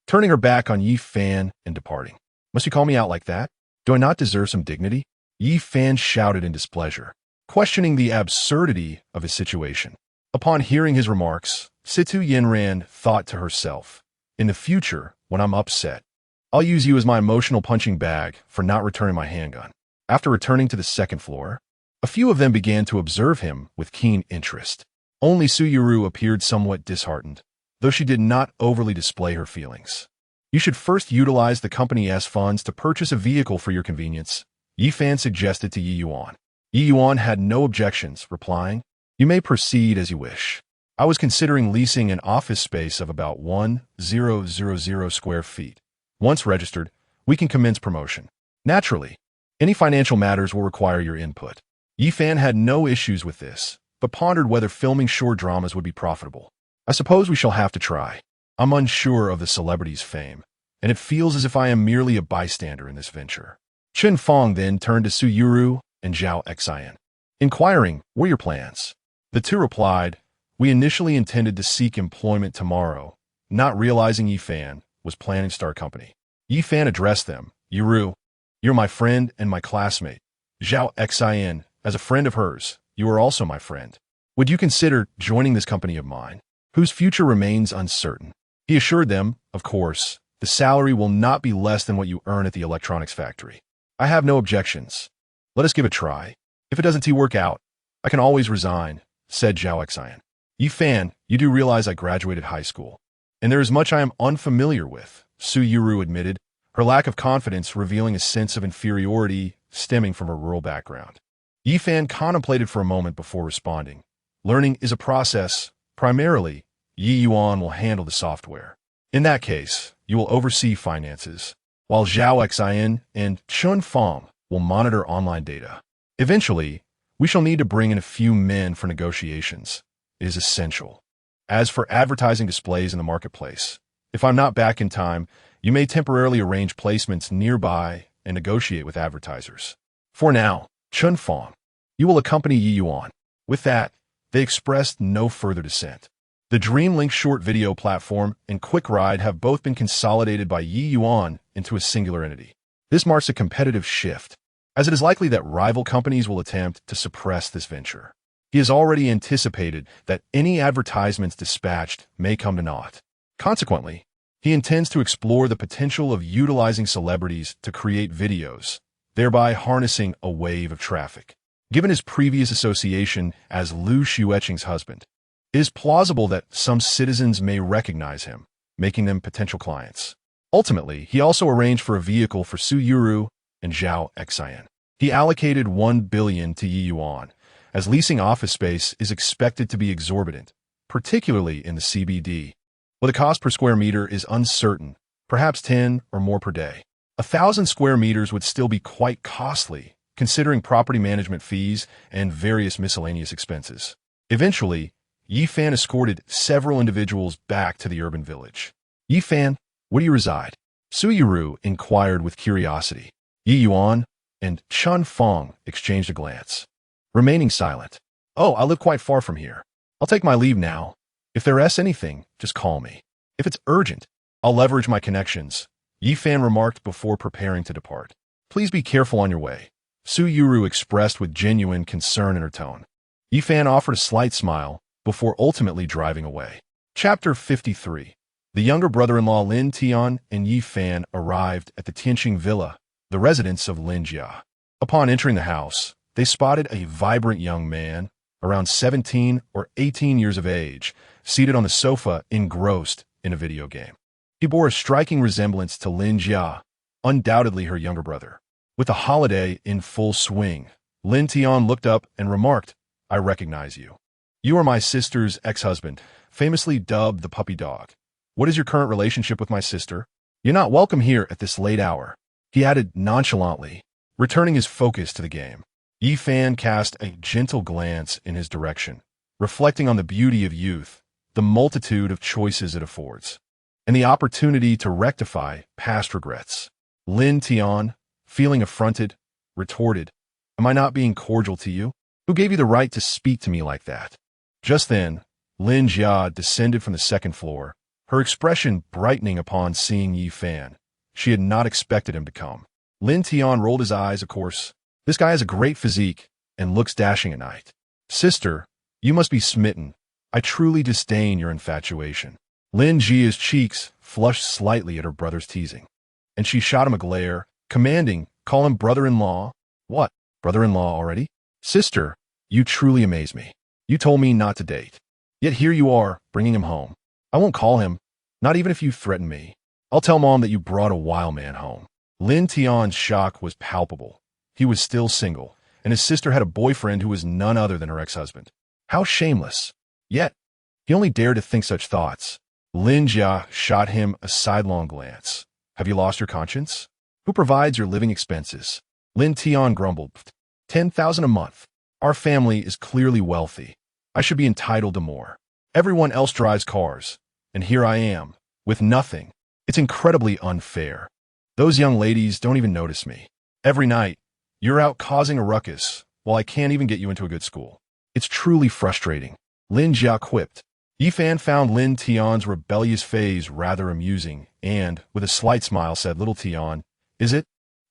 turning her back on Yi Fan and departing. Must you call me out like that? Do I not deserve some dignity? Yi Fan shouted in displeasure, questioning the absurdity of his situation. Upon hearing his remarks, Situ Yanran thought to herself, in the future, when I'm upset, I'll use you as my emotional punching bag for not returning my handgun. After returning to the second floor, a few of them began to observe him with keen interest. Only Su Yuru appeared somewhat disheartened, though she did not overly display her feelings. You should first utilize the company's funds to purchase a vehicle for your convenience, Yi Fan suggested to Yi Yuan. Yi Yuan had no objections, replying, You may proceed as you wish. I was considering leasing an office space of about 1,000 square feet. Once registered, we can commence promotion. Naturally, any financial matters will require your input. Yi Fan had no issues with this, but pondered whether filming short dramas would be profitable. I suppose we shall have to try. I'm unsure of the celebrity's fame, and it feels as if I am merely a bystander in this venture. Chen Fong then turned to Su Yuru and Zhao Xian, inquiring, what are your plans? The two replied, We initially intended to seek employment tomorrow, not realizing Yi Fan was planning to start a company. Yi Fan addressed them, Yuru, you're my friend and my classmate. Zhao Xian, as a friend of hers, you are also my friend. Would you consider joining this company of mine, whose future remains uncertain? He assured them, of course, the salary will not be less than what you earn at the electronics factory. I have no objections. Let us give it a try. If it doesn't work out, I can always resign, said Zhao Xian. Yi Fan, you do realize I graduated high school, and there is much I am unfamiliar with, Su Yuru admitted, her lack of confidence revealing a sense of inferiority stemming from her rural background. Yi Fan contemplated for a moment before responding. Learning is a process. Primarily, Yi Yuan will handle the software. In that case, you will oversee finances, while Zhao Xian and Chun Fong will monitor online data. Eventually, we shall need to bring in a few men for negotiations. It is essential. As for advertising displays in the marketplace, if I'm not back in time, you may temporarily arrange placements nearby and negotiate with advertisers. For now, Chun Fong, you will accompany Yi Yuan. With that, they expressed no further dissent. The DreamLink short video platform and Quick Ride have both been consolidated by Yi Yuan into a singular entity. This marks a competitive shift, as it is likely that rival companies will attempt to suppress this venture. He has already anticipated that any advertisements dispatched may come to naught. Consequently, he intends to explore the potential of utilizing celebrities to create videos, thereby harnessing a wave of traffic. Given his previous association as Lu Xueqing's husband, it is plausible that some citizens may recognize him, making them potential clients. Ultimately, he also arranged for a vehicle for Su Yuru and Zhao Xian. He allocated 1 billion to Yi Yuan, as leasing office space is expected to be exorbitant, particularly in the CBD. While the cost per square meter is uncertain, perhaps 10 or more per day. 1,000 square meters would still be quite costly, considering property management fees and various miscellaneous expenses. Eventually, Yi Fan escorted several individuals back to the urban village. Yi Fan, where do you reside? Su Yiru inquired with curiosity. Yi Yuan and Chun Fong exchanged a glance, remaining silent. Oh, I live quite far from here. I'll take my leave now. If there's anything, just call me. If it's urgent, I'll leverage my connections, Yi Fan remarked before preparing to depart. Please be careful on your way, Su Yiru expressed with genuine concern in her tone. Yi Fan offered a slight smile before ultimately driving away. Chapter 53. The younger brother-in-law Lin Tian and Yi Fan arrived at the Tianqing Villa, the residence of Lin Jia. Upon entering the house, they spotted a vibrant young man, around 17 or 18 years of age, seated on the sofa engrossed in a video game. He bore a striking resemblance to Lin Jia, undoubtedly her younger brother. With the holiday in full swing, Lin Tian looked up and remarked, I recognize you. You are my sister's ex-husband, famously dubbed the puppy dog. What is your current relationship with my sister? You're not welcome here at this late hour, he added nonchalantly, returning his focus to the game. Yi Fan cast a gentle glance in his direction, reflecting on the beauty of youth, the multitude of choices it affords, and the opportunity to rectify past regrets. Lin Tian, feeling affronted, retorted, Am I not being cordial to you? Who gave you the right to speak to me like that? Just then, Lin Jia descended from the second floor, her expression brightening upon seeing Yi Fan. She had not expected him to come. Lin Tian rolled his eyes, of course. This guy has a great physique and looks dashing at night. Sister, you must be smitten. I truly disdain your infatuation. Lin Jia's cheeks flushed slightly at her brother's teasing, and she shot him a glare, commanding, Call him brother-in-law. What, brother-in-law already? Sister, you truly amaze me. You told me not to date. Yet here you are, bringing him home. I won't call him, not even if you threaten me. I'll tell Mom that you brought a wild man home. Lin Tian's shock was palpable. He was still single, and his sister had a boyfriend who was none other than her ex-husband. How shameless. Yet, he only dared to think such thoughts. Lin Jia shot him a sidelong glance. Have you lost your conscience? Who provides your living expenses? Lin Tian grumbled. 10,000 a month. Our family is clearly wealthy. I should be entitled to more. Everyone else drives cars, and here I am, with nothing. It's incredibly unfair. Those young ladies don't even notice me. Every night, you're out causing a ruckus, while I can't even get you into a good school. It's truly frustrating, Lin Jia quipped. Yi Fan found Lin Tian's rebellious phase rather amusing and, with a slight smile, said, Little Tian, is it?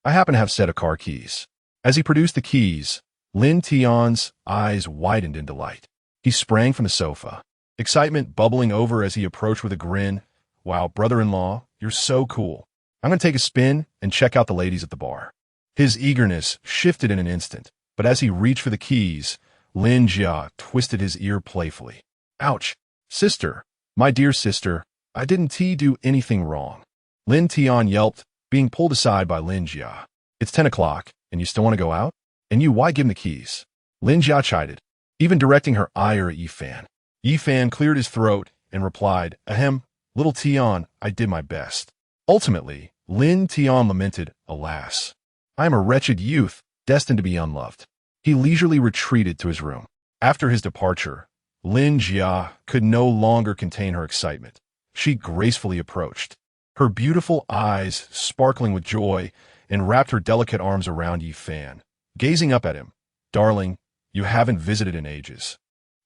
I happen to have a set of car keys. As he produced the keys, Lin Tian's eyes widened in delight. He sprang from the sofa, excitement bubbling over as he approached with a grin. Wow, brother-in-law, you're so cool. I'm going to take a spin and check out the ladies at the bar. His eagerness shifted in an instant, but as he reached for the keys, Lin Jia twisted his ear playfully. Ouch! Sister, my dear sister, I didn't do anything wrong. Lin Tian yelped, being pulled aside by Lin Jia. It's 10 o'clock, and you still want to go out? And you, why give him the keys? Lin Jia chided, even directing her ire at Yi Fan. Yi Fan cleared his throat and replied, Ahem, Little Tian, I did my best. Ultimately, Lin Tian lamented, Alas, I am a wretched youth, destined to be unloved. He leisurely retreated to his room. After his departure, Lin Jia could no longer contain her excitement. She gracefully approached, her beautiful eyes sparkling with joy, and wrapped her delicate arms around Yi Fan, gazing up at him. Darling, you haven't visited in ages.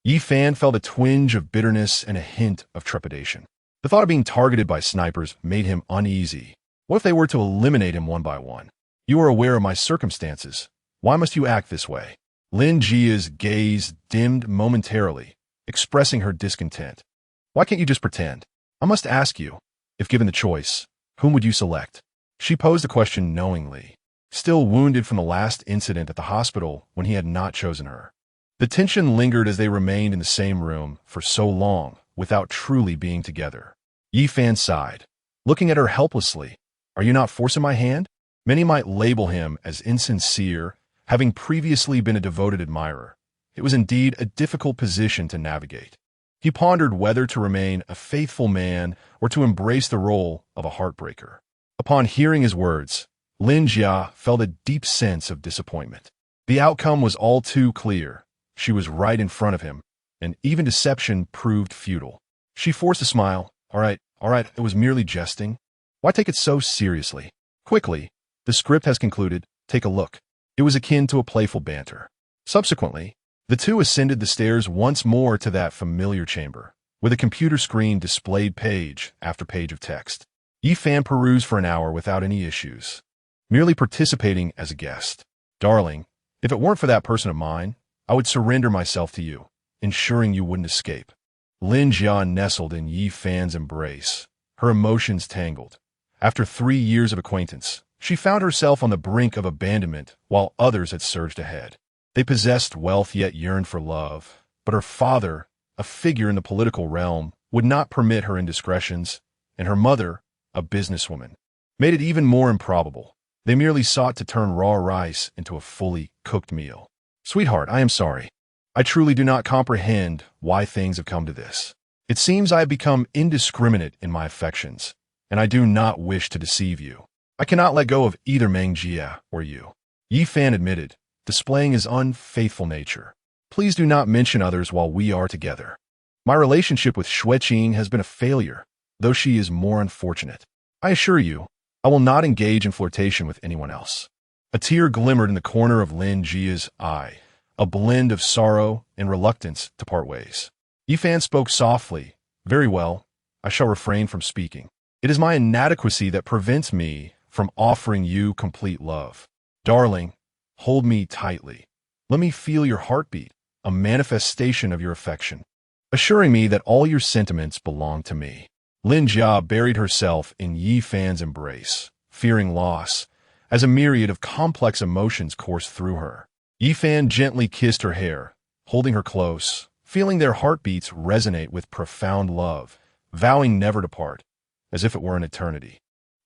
Yi Fan felt a twinge of bitterness and a hint of trepidation. The thought of being targeted by snipers made him uneasy. What if they were to eliminate him one by one? You are aware of my circumstances. Why must you act this way? Lin Jia's gaze dimmed momentarily, expressing her discontent. Why can't you just pretend? I must ask you, if given the choice, whom would you select? She posed the question knowingly, still wounded from the last incident at the hospital when he had not chosen her. The tension lingered as they remained in the same room for so long without truly being together. Yi Fan sighed, looking at her helplessly. Are you not forcing my hand? Many might label him as insincere, having previously been a devoted admirer. It was indeed a difficult position to navigate. He pondered whether to remain a faithful man or to embrace the role of a heartbreaker. Upon hearing his words, Lin Jia felt a deep sense of disappointment. The outcome was all too clear. She was right in front of him, and even deception proved futile. She forced a smile. All right, it was merely jesting. Why take it so seriously? Quickly, the script has concluded. Take a look. It was akin to a playful banter. Subsequently, the two ascended the stairs once more to that familiar chamber, with a computer screen displayed page after page of text. Yi Fan perused for an hour without any issues, merely participating as a guest. Darling, if it weren't for that person of mine, I would surrender myself to you, ensuring you wouldn't escape. Lin Jia nestled in Yi Fan's embrace, her emotions tangled. After 3 years of acquaintance, she found herself on the brink of abandonment while others had surged ahead. They possessed wealth yet yearned for love, but her father, a figure in the political realm, would not permit her indiscretions, and her mother, a businesswoman, made it even more improbable. They merely sought to turn raw rice into a fully cooked meal. Sweetheart, I am sorry. I truly do not comprehend why things have come to this. It seems I have become indiscriminate in my affections, and I do not wish to deceive you. I cannot let go of either Lin Jia or you. Yi Fan admitted, displaying his unfaithful nature. Please do not mention others while we are together. My relationship with Xueqing has been a failure, though she is more unfortunate. I assure you, I will not engage in flirtation with anyone else. A tear glimmered in the corner of Lin Jia's eye, a blend of sorrow and reluctance to part ways. Yi Fan spoke softly. Very well, I shall refrain from speaking. It is my inadequacy that prevents me from offering you complete love. Darling, hold me tightly. Let me feel your heartbeat, a manifestation of your affection, assuring me that all your sentiments belong to me. Lin Jia buried herself in Yi Fan's embrace, fearing loss, as a myriad of complex emotions coursed through her. Yi Fan gently kissed her hair, holding her close, feeling their heartbeats resonate with profound love, vowing never to part, as if it were an eternity.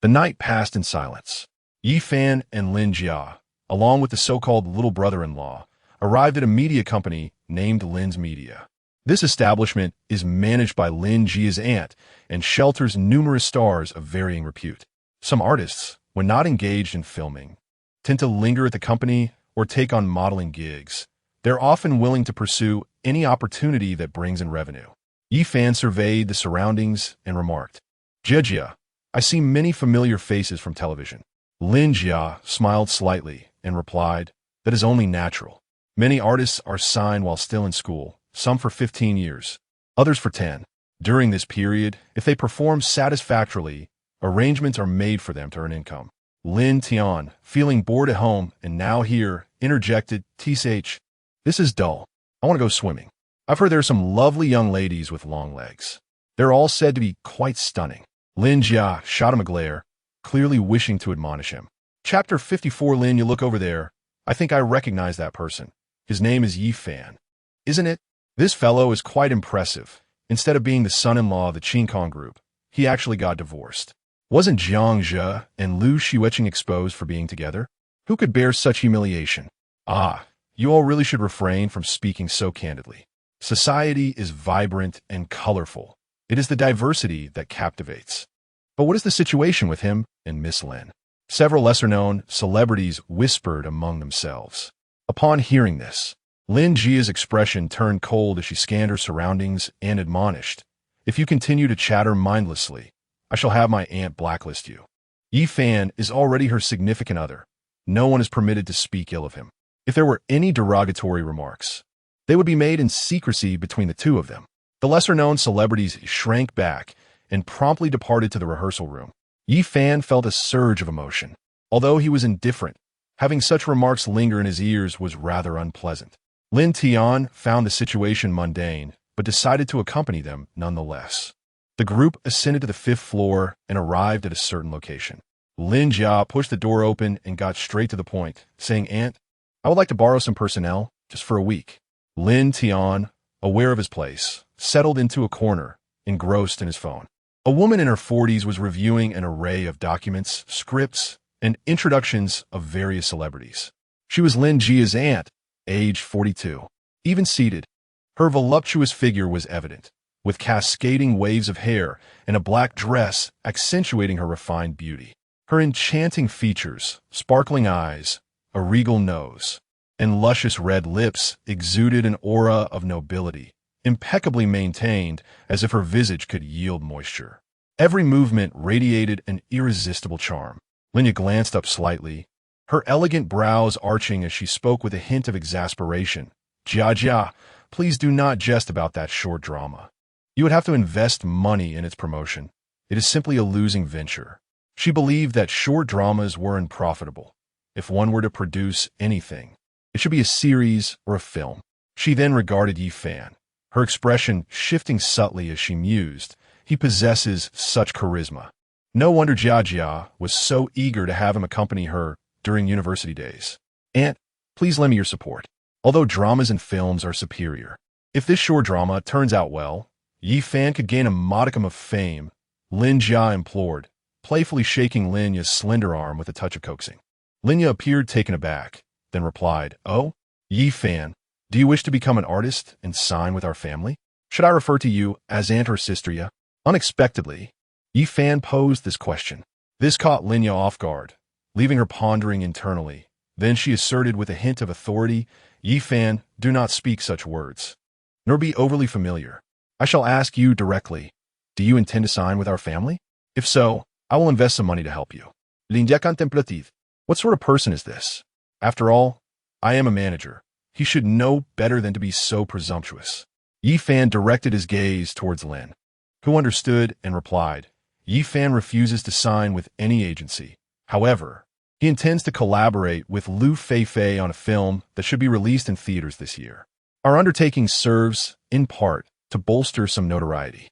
The night passed in silence. Yi Fan and Lin Jia, along with the so-called little brother-in-law, arrived at a media company named Lin's Media. This establishment is managed by Lin Jia's aunt and shelters numerous stars of varying repute. Some artists, when not engaged in filming, tend to linger at the company or take on modeling gigs. They're often willing to pursue any opportunity that brings in revenue. Yi Fan surveyed the surroundings and remarked, Jia, I see many familiar faces from television. Lin Jia smiled slightly and replied, that is only natural. Many artists are signed while still in school, some for 15 years, others for 10. During this period, if they perform satisfactorily, arrangements are made for them to earn income. Lin Tian, feeling bored at home and now here, interjected, TCH, this is dull. I want to go swimming. I've heard there are some lovely young ladies with long legs. They're all said to be quite stunning. Lin Jia shot him a glare, clearly wishing to admonish him. Chapter 54. Lin, you look over there. I think I recognize that person. His name is Yi Fan. Isn't it? This fellow is quite impressive. Instead of being the son-in-law of the Xueqing group, he actually got divorced. Wasn't Jiang Zhe and Lu Xueqing exposed for being together? Who could bear such humiliation? Ah, you all really should refrain from speaking so candidly. Society is vibrant and colorful. It is the diversity that captivates. But what is the situation with him and Miss Lin? Several lesser-known celebrities whispered among themselves. Upon hearing this, Lin Jia's expression turned cold as she scanned her surroundings and admonished, if you continue to chatter mindlessly, I shall have my aunt blacklist you. Yi Fan is already her significant other. No one is permitted to speak ill of him. If there were any derogatory remarks, they would be made in secrecy between the two of them. The lesser-known celebrities shrank back and promptly departed to the rehearsal room. Yi Fan felt a surge of emotion. Although he was indifferent, having such remarks linger in his ears was rather unpleasant. Lin Tian found the situation mundane, but decided to accompany them nonetheless. The group ascended to the 5th floor and arrived at a certain location. Lin Jia pushed the door open and got straight to the point, saying, Aunt, I would like to borrow some personnel, just for a week. Lin Tian, aware of his place, settled into a corner, engrossed in his phone. A woman in her 40s was reviewing an array of documents, scripts, and introductions of various celebrities. She was Lin Jia's aunt, age 42. Even seated, her voluptuous figure was evident, with cascading waves of hair and a black dress accentuating her refined beauty. Her enchanting features, sparkling eyes, a regal nose, and luscious red lips exuded an aura of nobility impeccably maintained as if her visage could yield moisture. Every movement radiated an irresistible charm. Lin Jia glanced up slightly, her elegant brows arching as she spoke with a hint of exasperation. Jia, please do not jest about that short drama. You would have to invest money in its promotion. It is simply a losing venture. She believed that short dramas were unprofitable. If one were to produce anything, it should be a series or a film. She then regarded Yi Fan, her expression shifting subtly as she mused. He possesses such charisma. No wonder Jia was so eager to have him accompany her during university days. Aunt, please lend me your support. Although dramas and films are superior, if this short drama turns out well, Yi Fan could gain a modicum of fame, Lin Jia implored, playfully shaking Lin Jia's slender arm with a touch of coaxing. Lin Jia appeared taken aback, then replied, "Oh, Yi Fan, do you wish to become an artist and sign with our family? Should I refer to you as aunt or sister Jia?" Unexpectedly, Yi Fan posed this question. This caught Lin Jia off guard, leaving her pondering internally. Then she asserted with a hint of authority, "Yi Fan, do not speak such words, nor be overly familiar. I shall ask you directly, do you intend to sign with our family? If so, I will invest some money to help you." Lin Jia contemplative. What sort of person is this? After all, I am a manager. He should know better than to be so presumptuous. Yi Fan directed his gaze towards Lin, who understood and replied, "Yi Fan refuses to sign with any agency. However, he intends to collaborate with Lu Feifei on a film that should be released in theaters this year. Our undertaking serves, in part, to bolster some notoriety."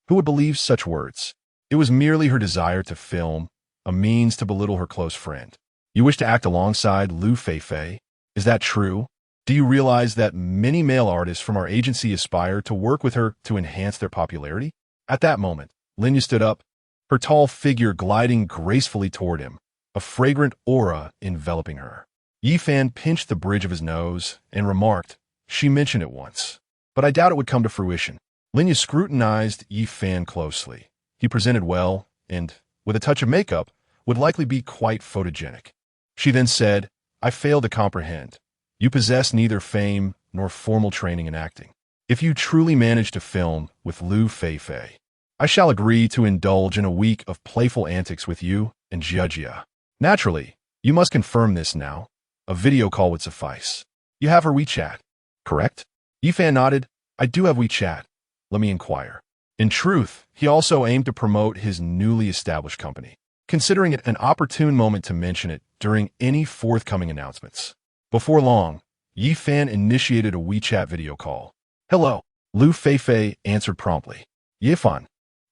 Who would believe such words? It was merely her desire to film, a means to belittle her close friend. You wish to act alongside Lu Feifei? Is that true? Do you realize that many male artists from our agency aspire to work with her to enhance their popularity? At that moment, Lin Jia stood up, her tall figure gliding gracefully toward him, a fragrant aura enveloping her. Yi Fan pinched the bridge of his nose and remarked, "She mentioned it once, but I doubt it would come to fruition." Lin Jia scrutinized Yi Fan closely. He presented well and, with a touch of makeup, would likely be quite photogenic. She then said, "I fail to comprehend. You possess neither fame nor formal training in acting. If you truly manage to film with Lu Feifei, I shall agree to indulge in a week of playful antics with you and Jia. Naturally, you must confirm this now. A video call would suffice. You have her WeChat, correct?" Yi Fan nodded. "I do have WeChat. Let me inquire." In truth, he also aimed to promote his newly established company, considering it an opportune moment to mention it during any forthcoming announcements. Before long, Yi Fan initiated a WeChat video call. "Hello," Lu Feifei answered promptly. "Yi Fan,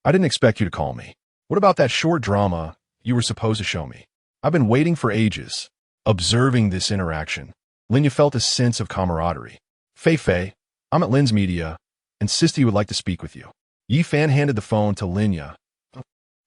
I didn't expect you to call me. What about that short drama you were supposed to show me? I've been waiting for ages." Observing this interaction, Lin Jia felt a sense of camaraderie. "Feifei, I'm at Lin's Media, and Sister would like to speak with you." Yi Fan handed the phone to Lin Jia.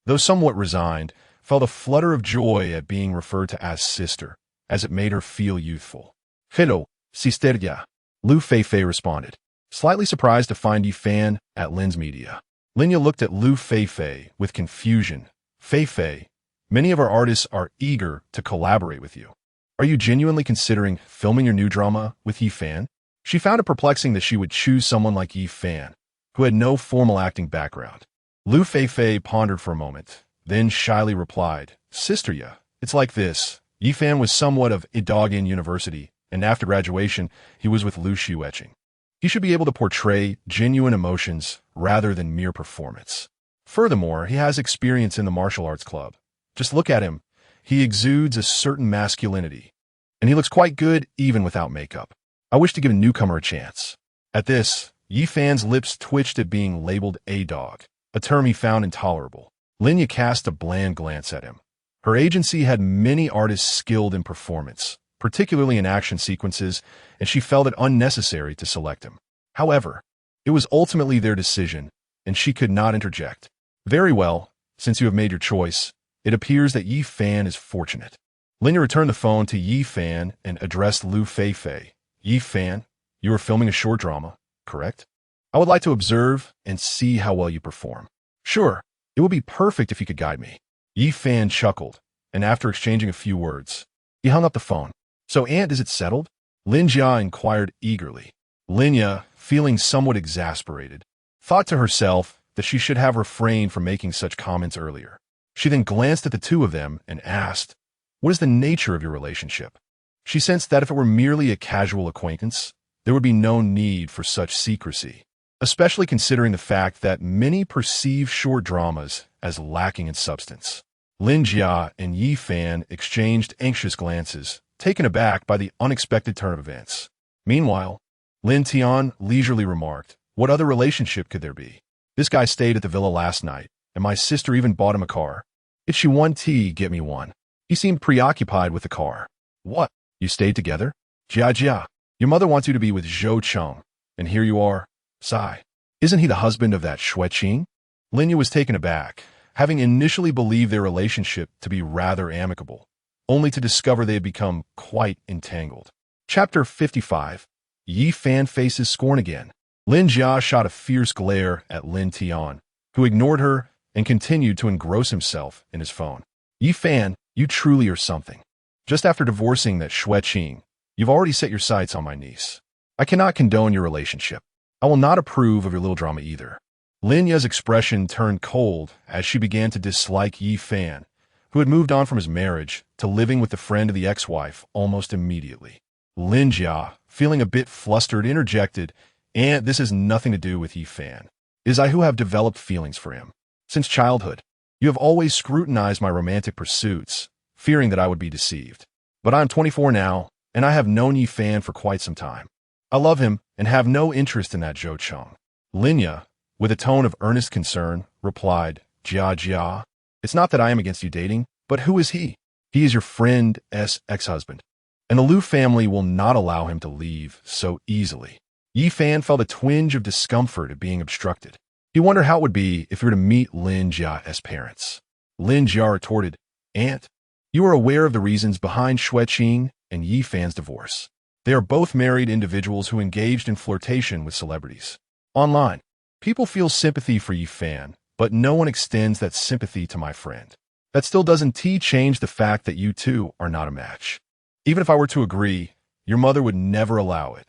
Though somewhat resigned, felt a flutter of joy at being referred to as sister, as it made her feel youthful. "Hello, sister Jia," Lu Feifei responded, slightly surprised to find Yi Fan at Lin's Media. Lin Jia looked at Lu Feifei with confusion. "Feifei, many of our artists are eager to collaborate with you. Are you genuinely considering filming your new drama with Yi Fan?" She found it perplexing that she would choose someone like Yi Fan, who had no formal acting background. Lu Feifei pondered for a moment, then shyly replied, "Sister Jia, it's like this. Yi Fan was somewhat of a dog in university, and after graduation, he was with Lu Xueqing. He should be able to portray genuine emotions rather than mere performance. Furthermore, he has experience in the martial arts club. Just look at him. He exudes a certain masculinity, and he looks quite good even without makeup. I wish to give a newcomer a chance." At this, Yi Fan's lips twitched at being labeled a dog, a term he found intolerable. Lin Jia cast a bland glance at him. Her agency had many artists skilled in performance, particularly in action sequences, and she felt it unnecessary to select him. However, it was ultimately their decision, and she could not interject. "Very well, since you have made your choice, it appears that Yi Fan is fortunate." Lin Jia returned the phone to Yi Fan and addressed Lu Feifei. "Yi Fan, you are filming a short drama, correct? I would like to observe and see how well you perform." "Sure, it would be perfect if you could guide me." Yi Fan chuckled, and after exchanging a few words, he hung up the phone. "So, Aunt, is it settled?" Lin Jia inquired eagerly. Lin Jia, feeling somewhat exasperated, thought to herself that she should have refrained from making such comments earlier. She then glanced at the two of them and asked, "What is the nature of your relationship?" She sensed that if it were merely a casual acquaintance, there would be no need for such secrecy, especially considering the fact that many perceive short dramas as lacking in substance. Lin Jia and Yi Fan exchanged anxious glances, taken aback by the unexpected turn of events. Meanwhile, Lin Tian leisurely remarked, "What other relationship could there be? This guy stayed at the villa last night, and my sister even bought him a car. If she won tea, get me one." He seemed preoccupied with the car. "What? You stayed together?" "Jia, your mother wants you to be with Xueqing, and here you are." Sigh. "Isn't he the husband of that Xueqing?" Lin was taken aback, having initially believed their relationship to be rather amicable, only to discover they had become quite entangled. Chapter 55. Yi Fan faces scorn again. Lin Jia shot a fierce glare at Lin Tian, who ignored her and continued to engross himself in his phone. "Yi Fan, you truly are something. Just after divorcing that Xueqing, you've already set your sights on my niece. I cannot condone your relationship. I will not approve of your little drama either." Lin Ya's expression turned cold as she began to dislike Yi Fan, who had moved on from his marriage to living with the friend of the ex-wife almost immediately. Lin Jia, feeling a bit flustered, interjected, "And this has nothing to do with Yi Fan. It is I who have developed feelings for him. Since childhood, you have always scrutinized my romantic pursuits, fearing that I would be deceived. But I am 24 now, and I have known Yi Fan for quite some time. I love him and have no interest in that Xueqing." Lin Ya, with a tone of earnest concern, replied, Jia, "It's not that I am against you dating, but who is he? He is your friend's ex-husband, and the Liu family will not allow him to leave so easily." Yi Fan felt a twinge of discomfort at being obstructed. He wondered how it would be if he were to meet Lin Jia's parents. Lin Jia retorted, "Aunt, you are aware of the reasons behind Xueqing and Yi Fan's divorce. They are both married individuals who engaged in flirtation with celebrities. Online, people feel sympathy for Yi Fan, but no one extends that sympathy to my friend. That still doesn't change the fact that you two are not a match. Even if I were to agree, your mother would never allow it."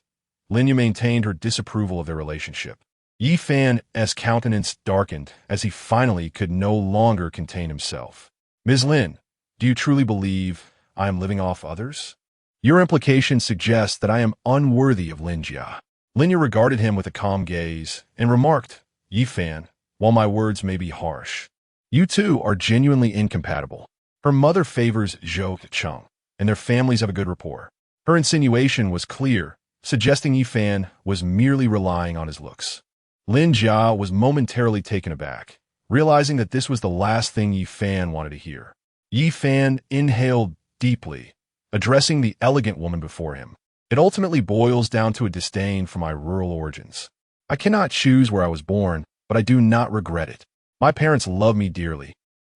Lin Yu maintained her disapproval of their relationship. Yi Fan's countenance darkened as he finally could no longer contain himself. "Ms. Lin, do you truly believe I am living off others? Your implication suggests that I am unworthy of Lin Jia." Lin Yu regarded him with a calm gaze and remarked, "Yi Fan, while my words may be harsh, you two are genuinely incompatible. Her mother favors Xueqing, and their families have a good rapport." Her insinuation was clear, suggesting Yi Fan was merely relying on his looks. Lin Jia was momentarily taken aback, realizing that this was the last thing Yi Fan wanted to hear. Yi Fan inhaled deeply, addressing the elegant woman before him. "It ultimately boils down to a disdain for my rural origins. I cannot choose where I was born, but I do not regret it. My parents love me dearly,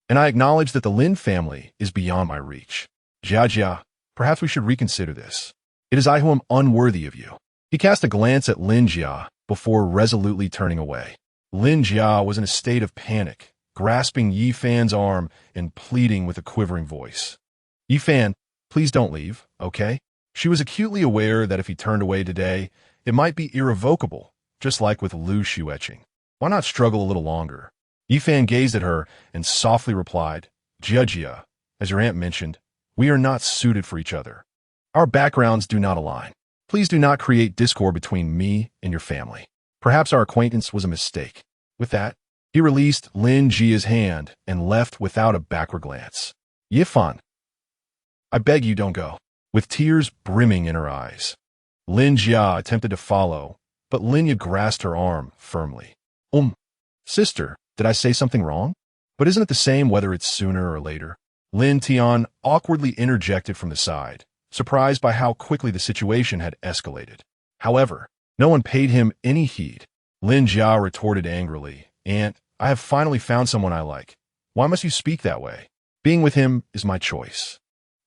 and I acknowledge that the Lin family is beyond my reach. Jia, perhaps we should reconsider this. It is I who am unworthy of you." He cast a glance at Lin Jia before resolutely turning away. Lin Jia was in a state of panic, grasping Yi Fan's arm and pleading with a quivering voice. "Yi Fan, please don't leave, okay?" She was acutely aware that if he turned away today, it might be irrevocable, just like with Liu Xueqing. Why not struggle a little longer? Yi Fan gazed at her and softly replied, "Jia, as your aunt mentioned, we are not suited for each other. Our backgrounds do not align. Please do not create discord between me and your family. Perhaps our acquaintance was a mistake." With that, he released Lin Jia's hand and left without a backward glance. "Yi Fan, I beg you don't go." With tears brimming in her eyes, Lin Jia attempted to follow, but Lin Jia grasped her arm firmly. Sister, did I say something wrong? But isn't it the same whether it's sooner or later?" Lin Tian awkwardly interjected from the side, surprised by how quickly the situation had escalated. However, no one paid him any heed. Lin Jia retorted angrily, "Aunt, I have finally found someone I like. Why must you speak that way? Being with him is my choice.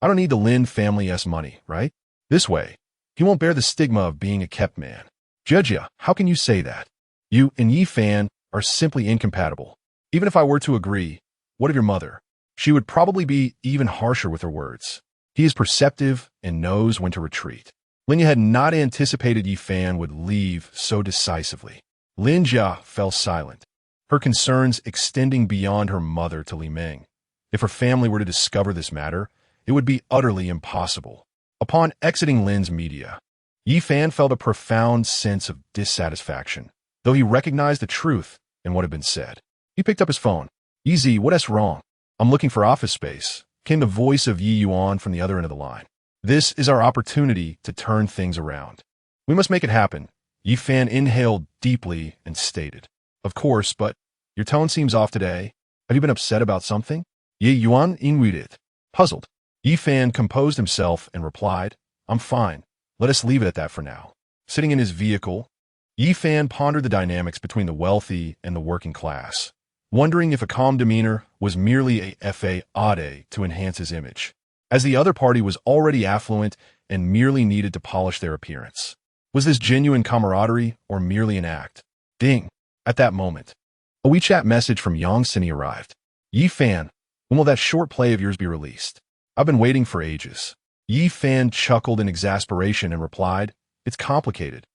I don't need the Lin family's money, right? This way, he won't bear the stigma of being a kept man." "Jia, how can you say that? You and Yi Fan are simply incompatible. Even if I were to agree, what of your mother? She would probably be even harsher with her words. He is perceptive and knows when to retreat." Lin Jia had not anticipated Yi Fan would leave so decisively. Lin Jia fell silent, her concerns extending beyond her mother to Li Meng. If her family were to discover this matter, it would be utterly impossible. Upon exiting Lin's media, Yi Fan felt a profound sense of dissatisfaction, though he recognized the truth in what had been said. He picked up his phone. "Easy, what's wrong? I'm looking for office space," came the voice of Yi Yuan from the other end of the line. "This is our opportunity to turn things around. We must make it happen." Yi Fan inhaled deeply and stated, "Of course, but your tone seems off today. Have you been upset about something?" Yi Yuan inwarded, puzzled. Yi Fan composed himself and replied, "I'm fine. Let us leave it at that for now." Sitting in his vehicle, Yi Fan pondered the dynamics between the wealthy and the working class, wondering if a calm demeanor was merely a facade to enhance his image, as the other party was already affluent and merely needed to polish their appearance. Was this genuine camaraderie or merely an act? Ding! At that moment, a WeChat message from Yang Sini arrived. "Yi Fan, when will that short play of yours be released? I've been waiting for ages." Yi Fan chuckled in exasperation and replied, "It's complicated.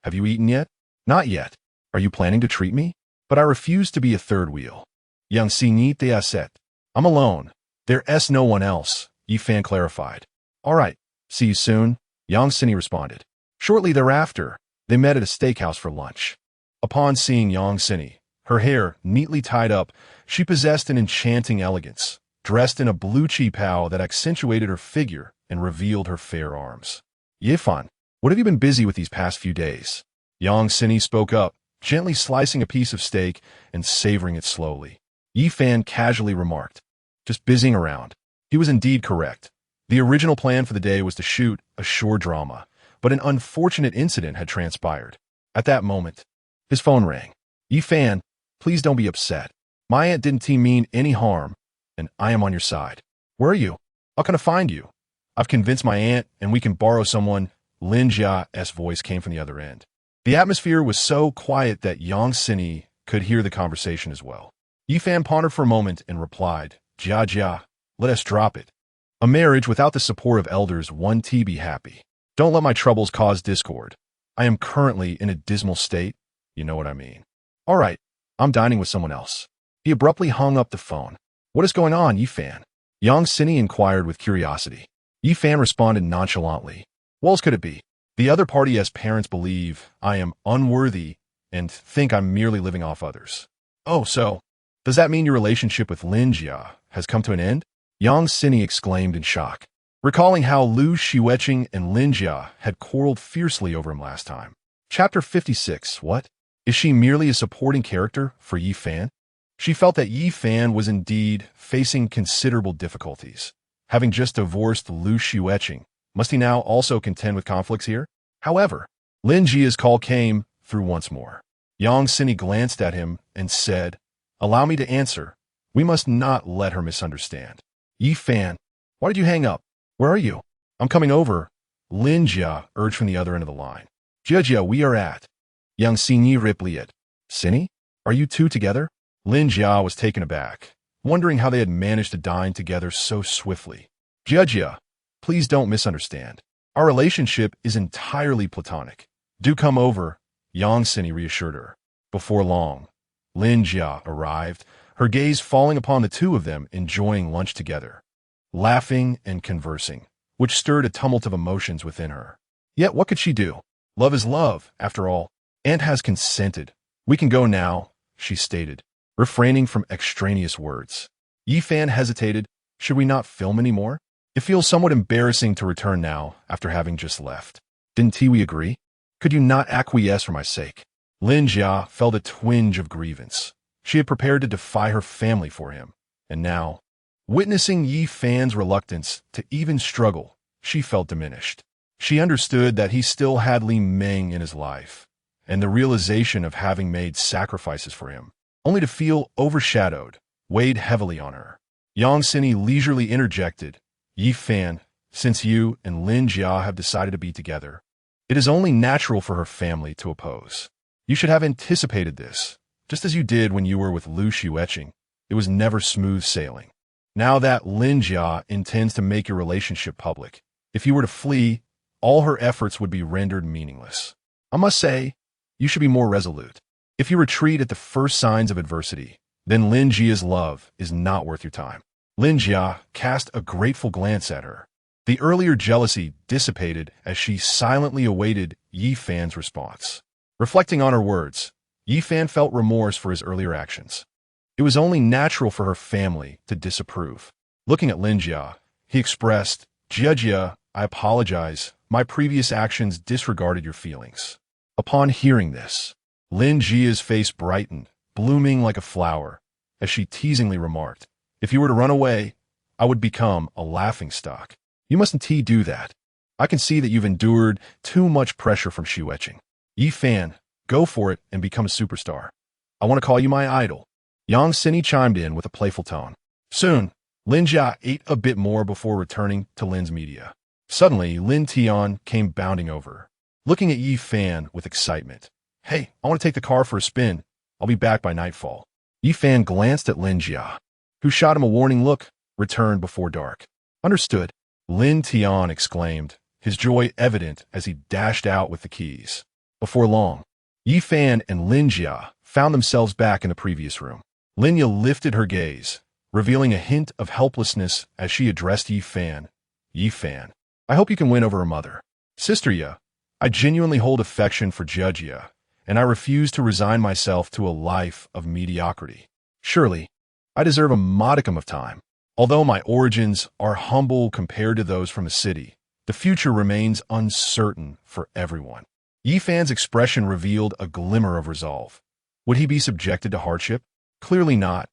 Have you eaten yet?" "Not yet. Are you planning to treat me?" "But I refuse to be a third wheel." Yang Sini te aset. "I'm alone. There's no one else," Yi Fan clarified. "All right. See you soon," Yang Sini responded. Shortly thereafter, they met at a steakhouse for lunch. Upon seeing Yang Sini, her hair neatly tied up, she possessed an enchanting elegance, dressed in a blue qipao that accentuated her figure and revealed her fair arms. "Yi Fan, what have you been busy with these past few days?" Yang Sini spoke up, gently slicing a piece of steak and savoring it slowly. Yi Fan casually remarked, "Just busying around." He was indeed correct. The original plan for the day was to shoot a short drama, but an unfortunate incident had transpired. At that moment, his phone rang. "Yi Fan, please don't be upset. My aunt didn't mean any harm, and I am on your side." "Where are you? How can I find you?" "I've convinced my aunt, and we can borrow someone." Lin Jia's voice came from the other end. The atmosphere was so quiet that Yang Sini could hear the conversation as well. Yi Fan pondered for a moment and replied, Jia, let us drop it. A marriage without the support of elders won't be happy. Don't let my troubles cause discord. I am currently in a dismal state. You know what I mean. All right, I'm dining with someone else." He abruptly hung up the phone. "What is going on, Yi Fan?" Yang Sini inquired with curiosity. Yi Fan responded nonchalantly. "What else could it be? The other party as parents believe I am unworthy and think I'm merely living off others." "Oh, so, does that mean your relationship with Lin Jia has come to an end?" Yang Sini exclaimed in shock, recalling how Xueqing and Lin Jia had quarreled fiercely over him last time. Chapter 56. What? Is she merely a supporting character for Yi Fan? She felt that Yi Fan was indeed facing considerable difficulties. Having just divorced Xueqing, must he now also contend with conflicts here? However, Lin Jia's call came through once more. Yang Sini glanced at him and said, "Allow me to answer. We must not let her misunderstand." "Yi Fan, why did you hang up? Where are you?" "I'm coming over," Lin Jia urged from the other end of the line. "Jia, we are at." Yang Sini replied, "Sini, are you two together?" Lin Jia was taken aback, wondering how they had managed to dine together so swiftly. "Jia, please don't misunderstand. Our relationship is entirely platonic. Do come over," Yang Sini reassured her. Before long, Lin Jia arrived, her gaze falling upon the two of them enjoying lunch together, laughing and conversing, which stirred a tumult of emotions within her. Yet what could she do? Love is love, after all. Aunt has consented. "We can go now," she stated, refraining from extraneous words. Yi Fan hesitated. "Should we not film anymore? It feels somewhat embarrassing to return now after having just left. Didn't we agree? Could you not acquiesce for my sake?" Lin Jia felt a twinge of grievance. She had prepared to defy her family for him, and now, witnessing Yi Fan's reluctance to even struggle, she felt diminished. She understood that he still had Li Meng in his life, and the realization of having made sacrifices for him, only to feel overshadowed, weighed heavily on her. Yang Sini leisurely interjected, "Yi Fan, since you and Lin Jia have decided to be together, it is only natural for her family to oppose. You should have anticipated this, just as you did when you were with Xueqing. It was never smooth sailing. Now that Lin Jia intends to make your relationship public, if you were to flee, all her efforts would be rendered meaningless. I must say, you should be more resolute. If you retreat at the first signs of adversity, then Lin Jia's love is not worth your time. Lin Jia cast a grateful glance at her. The earlier jealousy dissipated as she silently awaited Yi Fan's response. Reflecting on her words, Yi Fan felt remorse for his earlier actions. It was only natural for her family to disapprove. Looking at Lin Jia, he expressed, Jia, I apologize. My previous actions disregarded your feelings. Upon hearing this, Lin Jia's face brightened, blooming like a flower, as she teasingly remarked, if you were to run away, I would become a laughingstock. You mustn't do that. I can see that you've endured too much pressure from Xueqing. Yi Fan, go for it and become a superstar. I want to call you my idol. Yang Sini chimed in with a playful tone. Soon, Lin Jia ate a bit more before returning to Lin's media. Suddenly, Lin Tian came bounding over, looking at Yi Fan with excitement. Hey, I want to take the car for a spin. I'll be back by nightfall. Yi Fan glanced at Lin Jia, who shot him a warning look, returned before dark. Understood, Lin Tian exclaimed, his joy evident as he dashed out with the keys. Before long, Yi Fan and Lin Jia found themselves back in the previous room. Lin Jia lifted her gaze, revealing a hint of helplessness as she addressed Yi Fan. Yi Fan, I hope you can win over her mother. Sister Jia, I genuinely hold affection for Jia, and I refuse to resign myself to a life of mediocrity. Surely, I deserve a modicum of time. Although my origins are humble compared to those from the city, the future remains uncertain for everyone. Yi Fan's expression revealed a glimmer of resolve. Would he be subjected to hardship? Clearly not.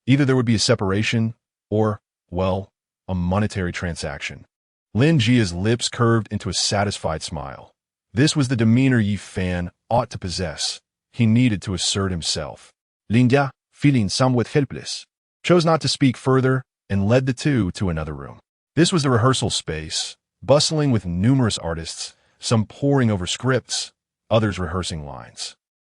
Either there would be a separation, or, well, a monetary transaction. Lin Jia's lips curved into a satisfied smile. This was the demeanor Yi Fan ought to possess. He needed to assert himself. Lin Jia, feeling somewhat helpless, chose not to speak further and led the two to another room. This was the rehearsal space, bustling with numerous artists, some poring over scripts, others rehearsing lines.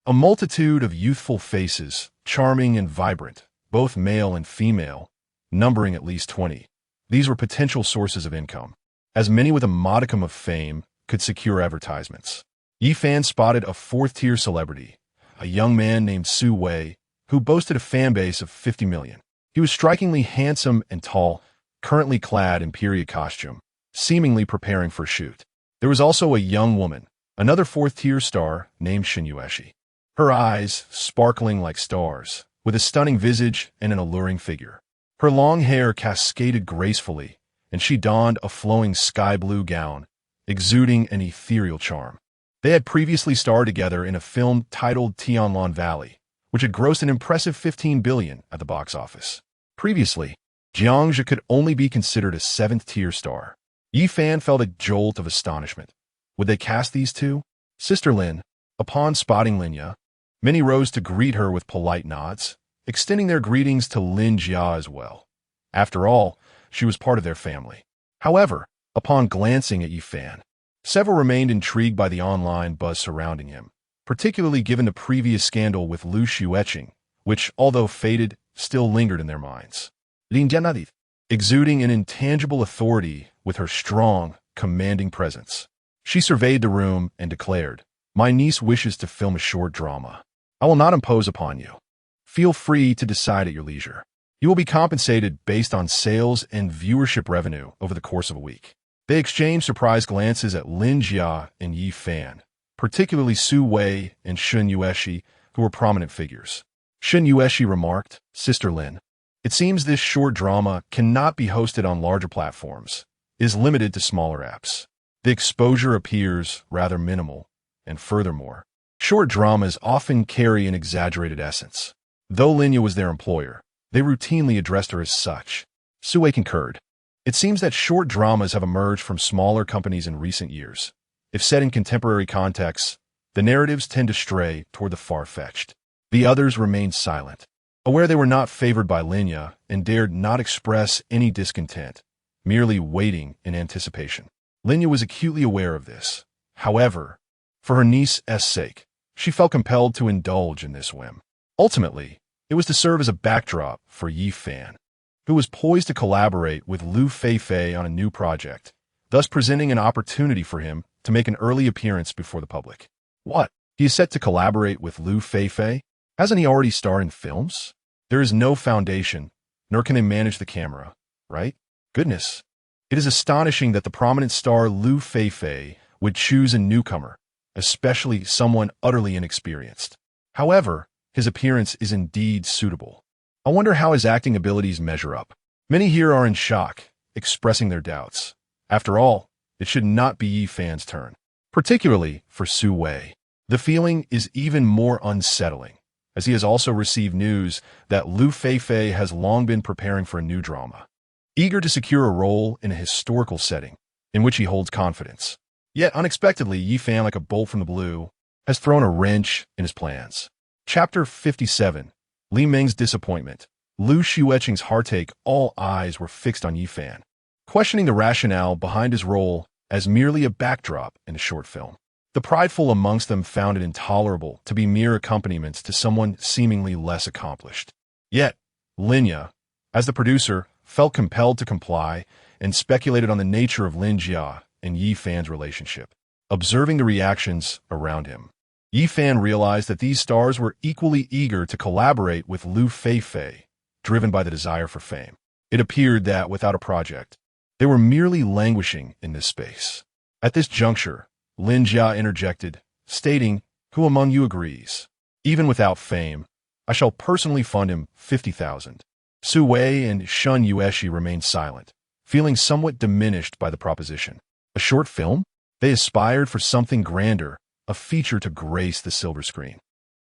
A multitude of youthful faces, charming and vibrant, both male and female, numbering at least 20. These were potential sources of income. As many with a modicum of fame could secure advertisements. Yi Fan spotted a fourth-tier celebrity, a young man named Su Wei, who boasted a fan base of 50 million. He was strikingly handsome and tall, currently clad in period costume, seemingly preparing for a shoot. There was also a young woman, another fourth-tier star named Xueqing. Her eyes sparkling like stars, with a stunning visage and an alluring figure. Her long hair cascaded gracefully, and she donned a flowing sky-blue gown, exuding an ethereal charm. They had previously starred together in a film titled Tianlan Valley, which had grossed an impressive 15 billion at the box office. Previously, Jiang Zhe could only be considered a seventh-tier star. Yi Fan felt a jolt of astonishment. Would they cast these two? Sister Lin, upon spotting Lin Jia, many rose to greet her with polite nods, extending their greetings to Lin Jia as well. After all, she was part of their family. However, upon glancing at Yi Fan, several remained intrigued by the online buzz surrounding him, particularly given the previous scandal with Lu Xueqing, which, although faded, still lingered in their minds. Lin Jia, exuding an intangible authority with her strong, commanding presence. She surveyed the room and declared, My niece wishes to film a short drama. I will not impose upon you. Feel free to decide at your leisure. You will be compensated based on sales and viewership revenue over the course of a week. They exchanged surprised glances at Lin Jia and Yi Fan, particularly Su Wei and Xueqing, who were prominent figures. Xueqing remarked, Sister Lin, it seems this short drama cannot be hosted on larger platforms. It is limited to smaller apps. The exposure appears rather minimal, and furthermore, short dramas often carry an exaggerated essence. Though Lin Jia was their employer, they routinely addressed her as such. Su Wei concurred. It seems that short dramas have emerged from smaller companies in recent years. If set in contemporary contexts, the narratives tend to stray toward the far-fetched. The others remained silent, aware they were not favored by Lin Jia and dared not express any discontent, merely waiting in anticipation. Lin Jia was acutely aware of this. However, for her niece's sake, she felt compelled to indulge in this whim. Ultimately, it was to serve as a backdrop for Yi Fan, who was poised to collaborate with Lu Feifei on a new project, thus presenting an opportunity for him to make an early appearance before the public. What? He is set to collaborate with Lu Feifei? Hasn't he already starred in films? There is no foundation, nor can they manage the camera, right? Goodness. It is astonishing that the prominent star Lu Feifei would choose a newcomer, especially someone utterly inexperienced. However, his appearance is indeed suitable. I wonder how his acting abilities measure up. Many here are in shock, expressing their doubts. After all, it should not be Yi Fan's turn, particularly for Xueqing. The feeling is even more unsettling, as he has also received news that Lu Feifei has long been preparing for a new drama, eager to secure a role in a historical setting in which he holds confidence. Yet unexpectedly, Yi Fan, like a bolt from the blue, has thrown a wrench in his plans. Chapter 57. Li Meng's disappointment. Lu Xueqing's heartache. All eyes were fixed on Yi Fan, questioning the rationale behind his role as merely a backdrop in a short film. The prideful amongst them found it intolerable to be mere accompaniments to someone seemingly less accomplished. Yet, Lin Jia, as the producer, felt compelled to comply and speculated on the nature of Lin Jia and Yi Fan's relationship. Observing the reactions around him, Yi Fan realized that these stars were equally eager to collaborate with Lu Feifei, driven by the desire for fame. It appeared that, without a project, they were merely languishing in this space. At this juncture, Lin Jia interjected, stating, "Who among you agrees? Even without fame, I shall personally fund him 50,000. Xueqing and Shun Yueshi remained silent, feeling somewhat diminished by the proposition. A short film? They aspired for something grander, a feature to grace the silver screen.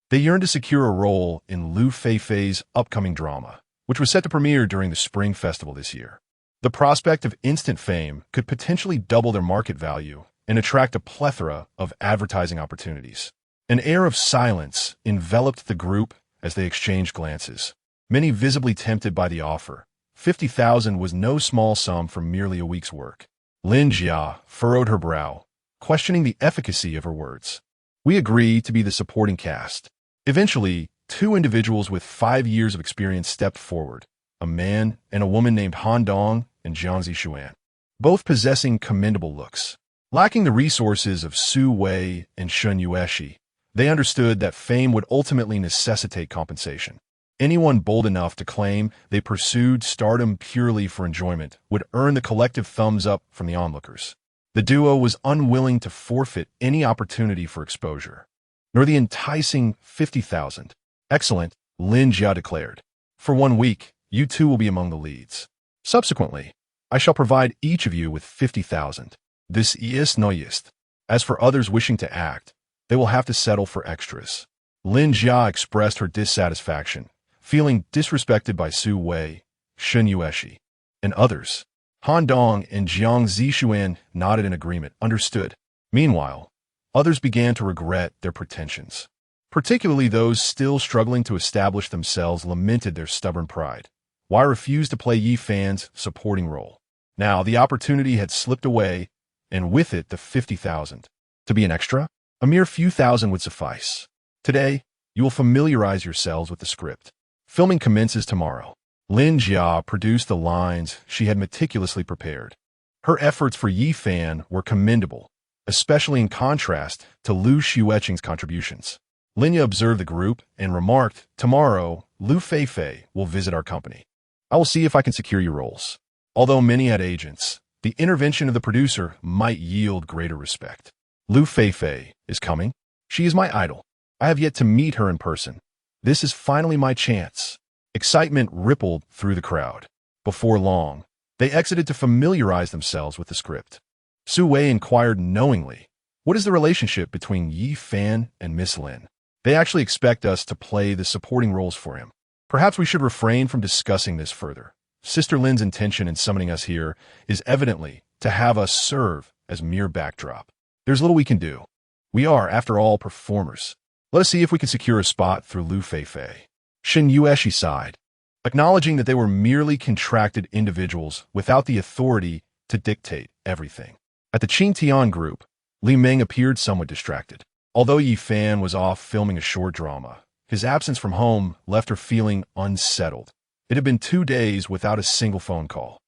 They yearned to secure a role in Lu Feifei's upcoming drama, which was set to premiere during the Spring Festival this year. The prospect of instant fame could potentially double their market value and attract a plethora of advertising opportunities. An air of silence enveloped the group as they exchanged glances, many visibly tempted by the offer. 50,000 was no small sum for merely a week's work. Lin Jia furrowed her brow, questioning the efficacy of her words. We agree to be the supporting cast. Eventually, two individuals with 5 years of experience stepped forward, a man and a woman named Han Dong and Jiang Zixuan, both possessing commendable looks. Lacking the resources of Xueqing and Shun Yueshi, they understood that fame would ultimately necessitate compensation. Anyone bold enough to claim they pursued stardom purely for enjoyment would earn the collective thumbs up from the onlookers. The duo was unwilling to forfeit any opportunity for exposure, nor the enticing 50,000. Excellent, Lin Jia declared. For 1 week, you two will be among the leads. Subsequently, I shall provide each of you with 50,000. This is noist. As for others wishing to act, they will have to settle for extras. Lin Jia expressed her dissatisfaction, feeling disrespected by Xueqing, Shun Yueshi, and others. Han Dong and Jiang Zixuan nodded in agreement, understood. Meanwhile, others began to regret their pretensions. Particularly those still struggling to establish themselves lamented their stubborn pride. Why refuse to play Yi Fan's supporting role? Now the opportunity had slipped away, and with it the 50,000. To be an extra? A mere few thousand would suffice. Today, you will familiarize yourselves with the script. Filming commences tomorrow. Lin Jia produced the lines she had meticulously prepared. Her efforts for Yi Fan were commendable, especially in contrast to Lu Xueqing's contributions. Lin Jia observed the group and remarked, "Tomorrow, Lu Feifei will visit our company. I will see if I can secure your roles." Although many had agents, the intervention of the producer might yield greater respect. Lu Feifei is coming. She is my idol. I have yet to meet her in person. This is finally my chance. Excitement rippled through the crowd. Before long, they exited to familiarize themselves with the script. Xueqing inquired knowingly, "What is the relationship between Yi Fan and Miss Lin? They actually expect us to play the supporting roles for him. Perhaps we should refrain from discussing this further. Sister Lin's intention in summoning us here is evidently to have us serve as mere backdrop. There's little we can do. We are, after all, performers. Let us see if we can secure a spot through Lu Feifei." Shun Yueshi sighed, acknowledging that they were merely contracted individuals without the authority to dictate everything. At the Qingtian group, Li Meng appeared somewhat distracted. Although Yi Fan was off filming a short drama, his absence from home left her feeling unsettled. It had been 2 days without a single phone call.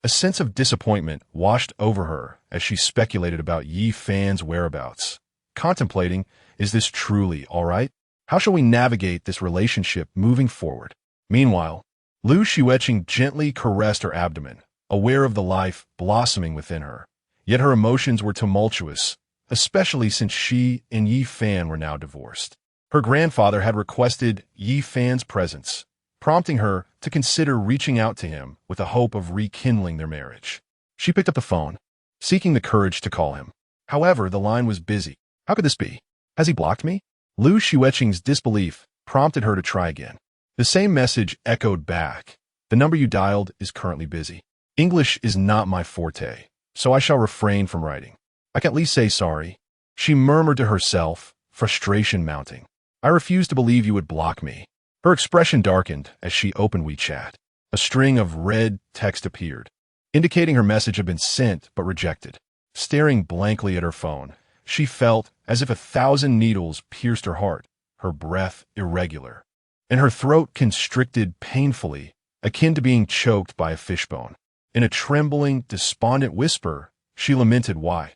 A sense of disappointment washed over her as she speculated about Yi Fan's whereabouts, contemplating, is this truly all right? How shall we navigate this relationship moving forward? Meanwhile, Xueqing gently caressed her abdomen, aware of the life blossoming within her. Yet her emotions were tumultuous, especially since she and Yi Fan were now divorced. Her grandfather had requested Yi Fan's presence, prompting her to consider reaching out to him with the hope of rekindling their marriage. She picked up the phone, seeking the courage to call him. However, the line was busy. How could this be? Has he blocked me? Xueqing's disbelief prompted her to try again. The same message echoed back. The number you dialed is currently busy. English is not my forte, so I shall refrain from writing. I can at least say sorry. She murmured to herself, frustration mounting. I refuse to believe you would block me. Her expression darkened as she opened WeChat. A string of red text appeared, indicating her message had been sent but rejected. Staring blankly at her phone, she felt as if 1,000 needles pierced her heart, her breath irregular, and her throat constricted painfully, akin to being choked by a fishbone. In a trembling, despondent whisper, she lamented why,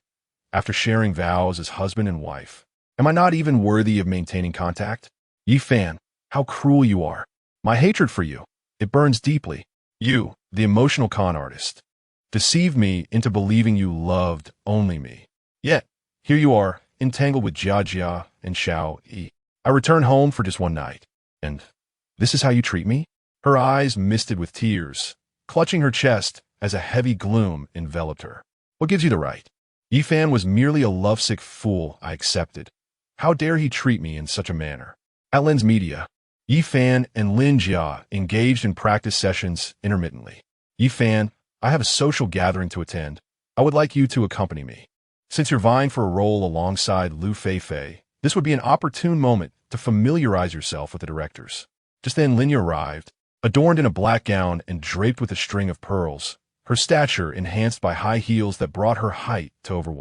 after sharing vows as husband and wife, am I not even worthy of maintaining contact? Yi Fan, how cruel you are. My hatred for you, it burns deeply. You, the emotional con artist, deceived me into believing you loved only me. Yet, here you are, entangled with Jia and Xueqing. I returned home for just one night. And this is how you treat me? Her eyes misted with tears, clutching her chest as a heavy gloom enveloped her. What gives you the right? Yi Fan was merely a lovesick fool I accepted. How dare he treat me in such a manner? At Lin's Media, Yi Fan and Lin Jia engaged in practice sessions intermittently. Yi Fan, I have a social gathering to attend. I would like you to accompany me. Since you're vying for a role alongside Lu Feifei, this would be an opportune moment to familiarize yourself with the directors. Just then, Lin arrived, adorned in a black gown and draped with a string of pearls, her stature enhanced by high heels that brought her height to over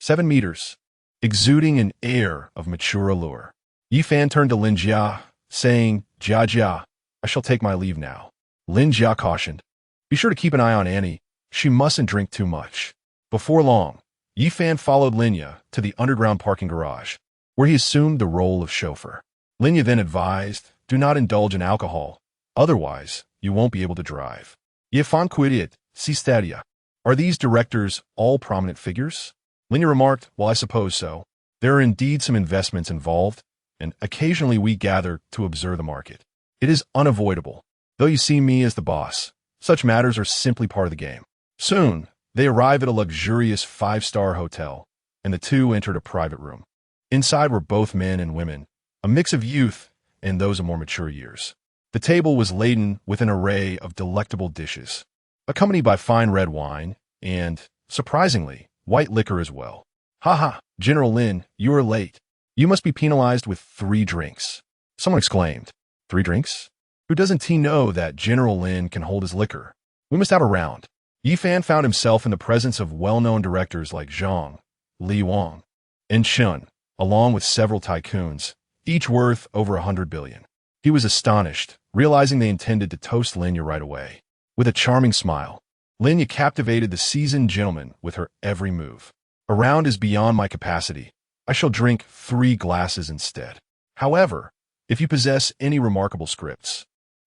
7 meters, exuding an air of mature allure. Yi Fan turned to Lin Jia, saying, Jia, I shall take my leave now. Lin Jia cautioned, be sure to keep an eye on Annie. She mustn't drink too much. Before long, Yi Fan followed Lin Jia to the underground parking garage, where he assumed the role of chauffeur. Lin Jia then advised, do not indulge in alcohol, otherwise you won't be able to drive. Ye fan quid si stadia. Are these directors all prominent figures? Lin Jia remarked, well, I suppose so. There are indeed some investments involved, and occasionally we gather to observe the market. It is unavoidable. Though you see me as the boss, such matters are simply part of the game. Soon, they arrived at a luxurious 5-star hotel, and the two entered a private room. Inside were both men and women, a mix of youth and those of more mature years. The table was laden with an array of delectable dishes, accompanied by fine red wine and, surprisingly, white liquor as well. Ha, General Lin, you are late. You must be penalized with 3 drinks. Someone exclaimed. 3 drinks? Who doesn't he know that General Lin can hold his liquor? We must have a round. Yi Fan found himself in the presence of well-known directors like Zhang, Li Wang, and Shun, along with several tycoons, each worth over 100 billion. He was astonished, realizing they intended to toast Lin Jia right away. With a charming smile, Lin Jia captivated the seasoned gentleman with her every move. A round is beyond my capacity. I shall drink 3 glasses instead. However, if you possess any remarkable scripts,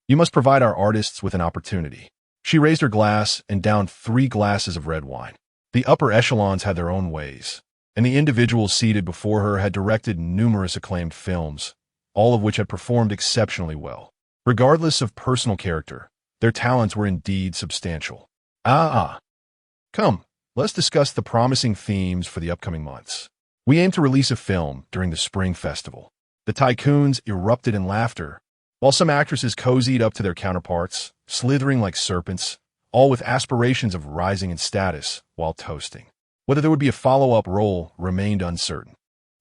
you must provide our artists with an opportunity. She raised her glass and downed 3 glasses of red wine. The upper echelons had their own ways, and the individuals seated before her had directed numerous acclaimed films, all of which had performed exceptionally well. Regardless of personal character, their talents were indeed substantial. Come, let's discuss the promising themes for the upcoming months. We aim to release a film during the Spring Festival. The tycoons erupted in laughter, while some actresses cozied up to their counterparts, slithering like serpents, all with aspirations of rising in status while toasting. Whether there would be a follow-up role remained uncertain.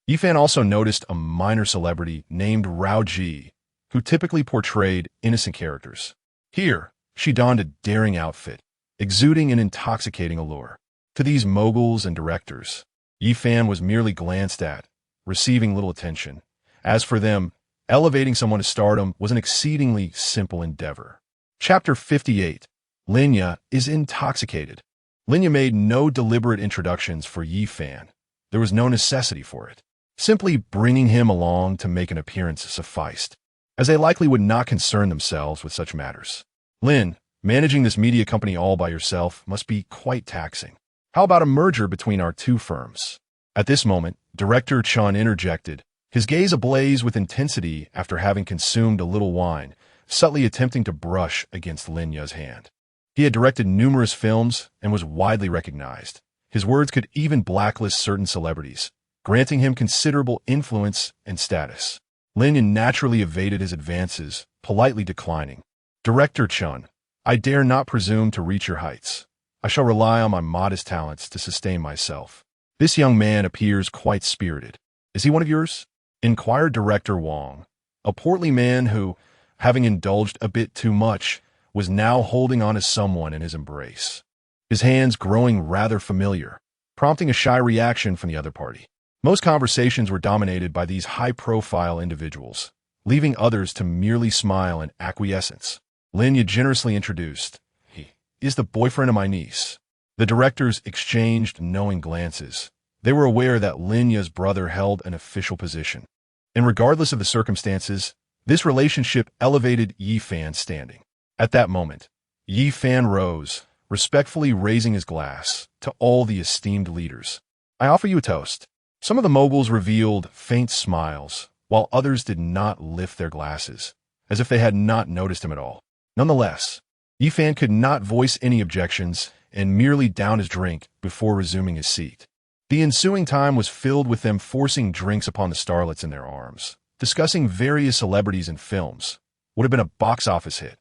Yi Fan also noticed a minor celebrity named Rao Ji, who typically portrayed innocent characters. Here, she donned a daring outfit, exuding an intoxicating allure. To these moguls and directors, Yi Fan was merely glanced at, receiving little attention. As for them, elevating someone to stardom was an exceedingly simple endeavor. Chapter 58. Lin Jia is intoxicated. Lin Jia made no deliberate introductions for Yi Fan. There was no necessity for it. Simply bringing him along to make an appearance sufficed, as they likely would not concern themselves with such matters. Lin, managing this media company all by yourself must be quite taxing. How about a merger between our two firms? At this moment, Director Chun interjected, his gaze ablaze with intensity after having consumed a little wine, subtly attempting to brush against Lin Jia's hand. He had directed numerous films and was widely recognized. His words could even blacklist certain celebrities, granting him considerable influence and status. Lin Jia naturally evaded his advances, politely declining. Director Chun, I dare not presume to reach your heights. I shall rely on my modest talents to sustain myself. This young man appears quite spirited. Is he one of yours? Inquired Director Wang, a portly man who, having indulged a bit too much, was now holding on to someone in his embrace. His hands growing rather familiar, prompting a shy reaction from the other party. Most conversations were dominated by these high-profile individuals, leaving others to merely smile in acquiescence. Lin Jia generously introduced, he is the boyfriend of my niece. The directors exchanged knowing glances. They were aware that Lin Jia's brother held an official position. And regardless of the circumstances, this relationship elevated Yi Fan's standing. At that moment, Yi Fan rose, respectfully raising his glass to all the esteemed leaders. I offer you a toast. Some of the moguls revealed faint smiles, while others did not lift their glasses, as if they had not noticed him at all. Nonetheless, Yi Fan could not voice any objections and merely downed his drink before resuming his seat. The ensuing time was filled with them forcing drinks upon the starlets in their arms, discussing various celebrities and films. Would have been a box office hit.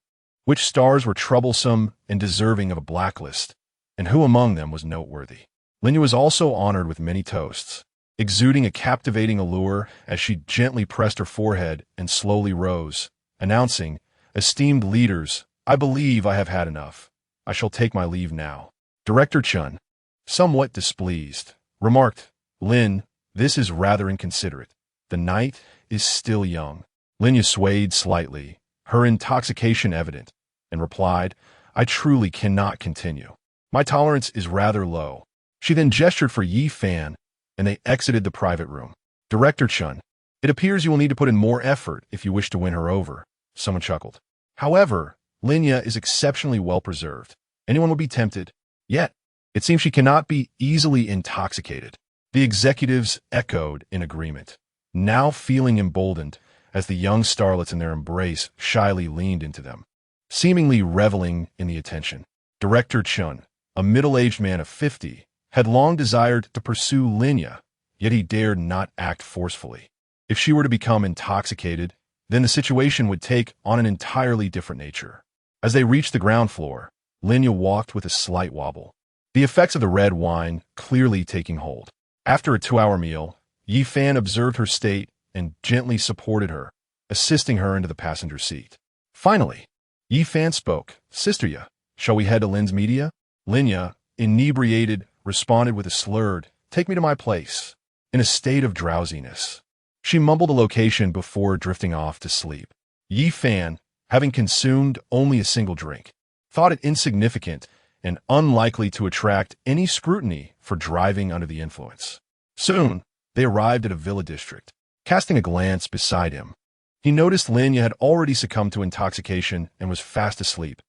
Which stars were troublesome and deserving of a blacklist, and who among them was noteworthy. Lin Jia was also honored with many toasts, exuding a captivating allure as she gently pressed her forehead and slowly rose, announcing, esteemed leaders, I believe I have had enough. I shall take my leave now. Director Chun, somewhat displeased, remarked, Lin, this is rather inconsiderate. The night is still young. Lin Jia swayed slightly, her intoxication evident, and replied, I truly cannot continue. My tolerance is rather low. She then gestured for Yi Fan, and they exited the private room. Director Chun, it appears you will need to put in more effort if you wish to win her over. Someone chuckled. However, Lin Jia is exceptionally well preserved. Anyone would be tempted. Yet, it seems she cannot be easily intoxicated. The executives echoed in agreement, now feeling emboldened as the young starlets in their embrace shyly leaned into them, seemingly reveling in the attention. Director Chun, a middle-aged man of 50, had long desired to pursue Lin Jia, yet he dared not act forcefully. If she were to become intoxicated, then the situation would take on an entirely different nature. As they reached the ground floor, Lin Jia walked with a slight wobble, the effects of the red wine clearly taking hold. After a 2-hour meal, Yi Fan observed her state and gently supported her, assisting her into the passenger seat. Finally, Yi Fan spoke, Sister Jia, shall we head to Lin's media? Lin Jia, inebriated, responded with a slurred, take me to my place, in a state of drowsiness. She mumbled a location before drifting off to sleep. Yi Fan, having consumed only a single drink, thought it insignificant and unlikely to attract any scrutiny for driving under the influence. Soon, they arrived at a villa district. Casting a glance beside him, he noticed Lin Jia had already succumbed to intoxication and was fast asleep.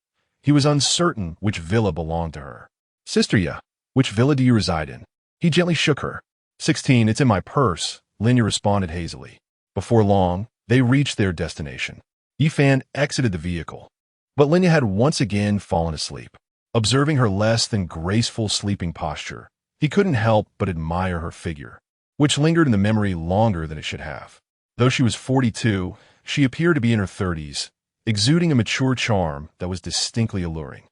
He was uncertain which villa belonged to her. Sister Jia, which villa do you reside in? He gently shook her. 16, it's in my purse, Lin Jia responded hazily. Before long, they reached their destination. Yi Fan exited the vehicle, but Lin Jia had once again fallen asleep. Observing her less than graceful sleeping posture, he couldn't help but admire her figure, which lingered in the memory longer than it should have. Though she was 42, she appeared to be in her 30s, exuding a mature charm that was distinctly alluring.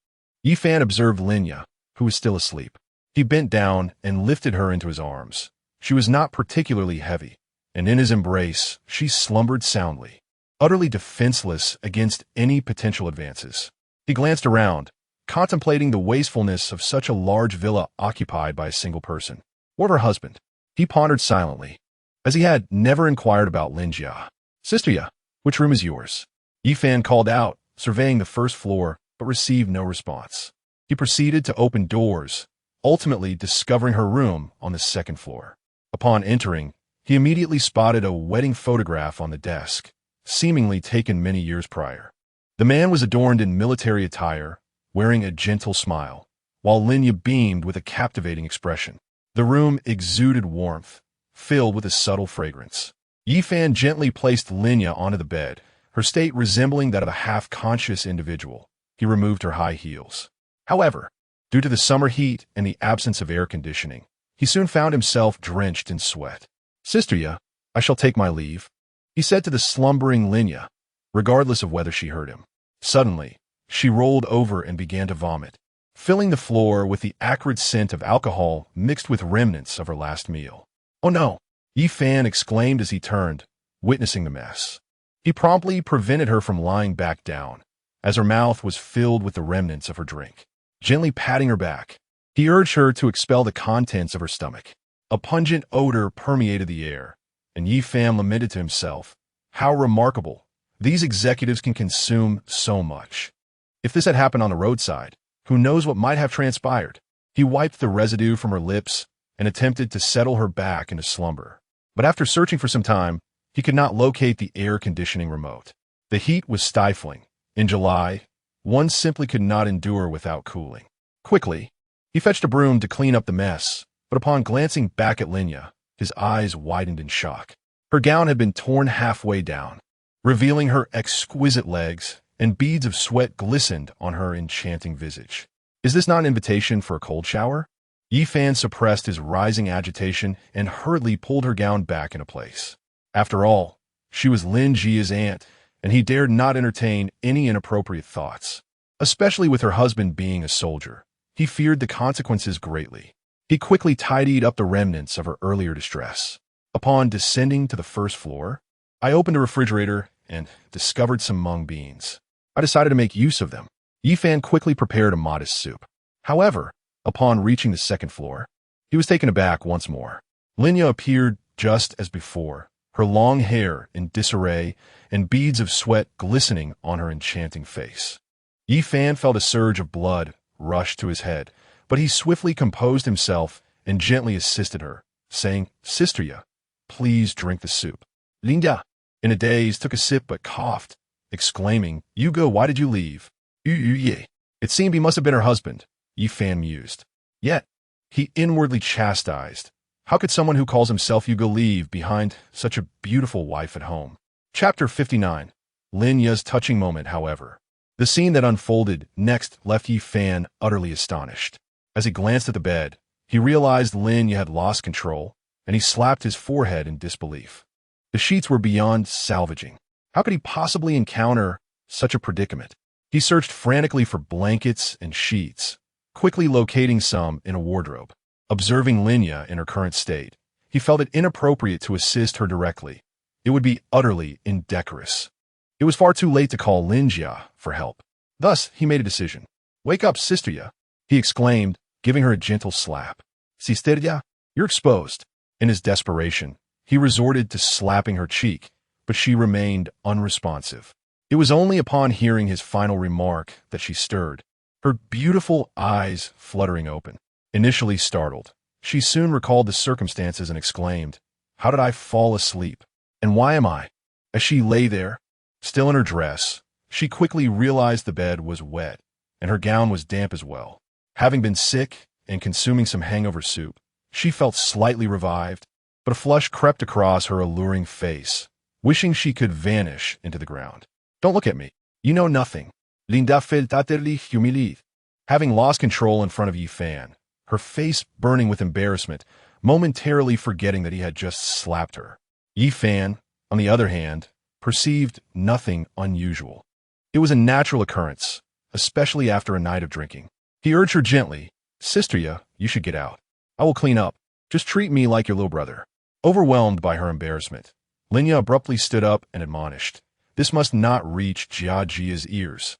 Yi Fan observed Lin Jia, who was still asleep. He bent down and lifted her into his arms. She was not particularly heavy, and in his embrace, she slumbered soundly, utterly defenseless against any potential advances. He glanced around, contemplating the wastefulness of such a large villa occupied by a single person. Or of her husband. He pondered silently, as he had never inquired about Lin Jia. Sister Jia, which room is yours? Yi Fan called out, surveying the first floor, but received no response. He proceeded to open doors, ultimately discovering her room on the second floor. Upon entering, he immediately spotted a wedding photograph on the desk, seemingly taken many years prior. The man was adorned in military attire, wearing a gentle smile, while Lin Jia beamed with a captivating expression. The room exuded warmth, filled with a subtle fragrance. Yi Fan gently placed Lin Jia onto the bed, her state resembling that of a half-conscious individual. He removed her high heels. However, due to the summer heat and the absence of air conditioning, he soon found himself drenched in sweat. "Sister Yi, I shall take my leave," he said to the slumbering Lin Jia, regardless of whether she heard him. Suddenly, she rolled over and began to vomit, filling the floor with the acrid scent of alcohol mixed with remnants of her last meal. "Oh no!" Yi Fan exclaimed as he turned, witnessing the mess. He promptly prevented her from lying back down, as her mouth was filled with the remnants of her drink. Gently patting her back, he urged her to expel the contents of her stomach. A pungent odor permeated the air, and Yi Fan lamented to himself, "How remarkable! These executives can consume so much. If this had happened on the roadside, who knows what might have transpired?" He wiped the residue from her lips and attempted to settle her back into slumber. But after searching for some time, he could not locate the air conditioning remote. The heat was stifling. In July, one simply could not endure without cooling. Quickly, he fetched a broom to clean up the mess, but upon glancing back at Lin Jia, his eyes widened in shock. Her gown had been torn halfway down, revealing her exquisite legs, and beads of sweat glistened on her enchanting visage. "Is this not an invitation for a cold shower?" Yi Fan suppressed his rising agitation and hurriedly pulled her gown back into place. After all, she was Lin Jia's aunt, and he dared not entertain any inappropriate thoughts. Especially with her husband being a soldier, he feared the consequences greatly. He quickly tidied up the remnants of her earlier distress. Upon descending to the first floor, I opened a refrigerator and discovered some mung beans. I decided to make use of them. Yi Fan quickly prepared a modest soup. However, upon reaching the second floor, he was taken aback once more. Lin Jia appeared just as before, her long hair in disarray and beads of sweat glistening on her enchanting face. Yi Fan felt a surge of blood rush to his head, but he swiftly composed himself and gently assisted her, saying, "Sister Yi, please drink the soup." Lin Jia, in a daze, took a sip but coughed, exclaiming, "Hugo, why did you leave?" Ye. It seemed he must have been her husband, Yi Fan mused. Yet, he inwardly chastised. How could someone who calls himself Hugo leave behind such a beautiful wife at home? Chapter 59. Lin Jia's touching moment, however. The scene that unfolded next left Yi Fan utterly astonished. As he glanced at the bed, he realized Lin Jia had lost control, and he slapped his forehead in disbelief. The sheets were beyond salvaging. How could he possibly encounter such a predicament? He searched frantically for blankets and sheets, quickly locating some in a wardrobe. Observing Lin Jia in her current state, he felt it inappropriate to assist her directly. It would be utterly indecorous. It was far too late to call Lin Jia for help. Thus, he made a decision. "Wake up, Sister Jia," he exclaimed, giving her a gentle slap. "Sister Jia, you're exposed." In his desperation, he resorted to slapping her cheek, but she remained unresponsive. It was only upon hearing his final remark that she stirred, her beautiful eyes fluttering open. Initially startled, she soon recalled the circumstances and exclaimed, "How did I fall asleep? And why am I?" As she lay there, still in her dress, she quickly realized the bed was wet, and her gown was damp as well. Having been sick and consuming some hangover soup, she felt slightly revived, but a flush crept across her alluring face, wishing she could vanish into the ground. "Don't look at me. You know nothing." Lin Jia felt utterly humiliated. Having lost control in front of Yi Fan, her face burning with embarrassment, momentarily forgetting that he had just slapped her. Yi Fan, on the other hand, perceived nothing unusual. It was a natural occurrence, especially after a night of drinking. He urged her gently, "Sister Jia, you should get out. I will clean up. Just treat me like your little brother." Overwhelmed by her embarrassment, Lin Jia abruptly stood up and admonished, "This must not reach Jia Jia's ears,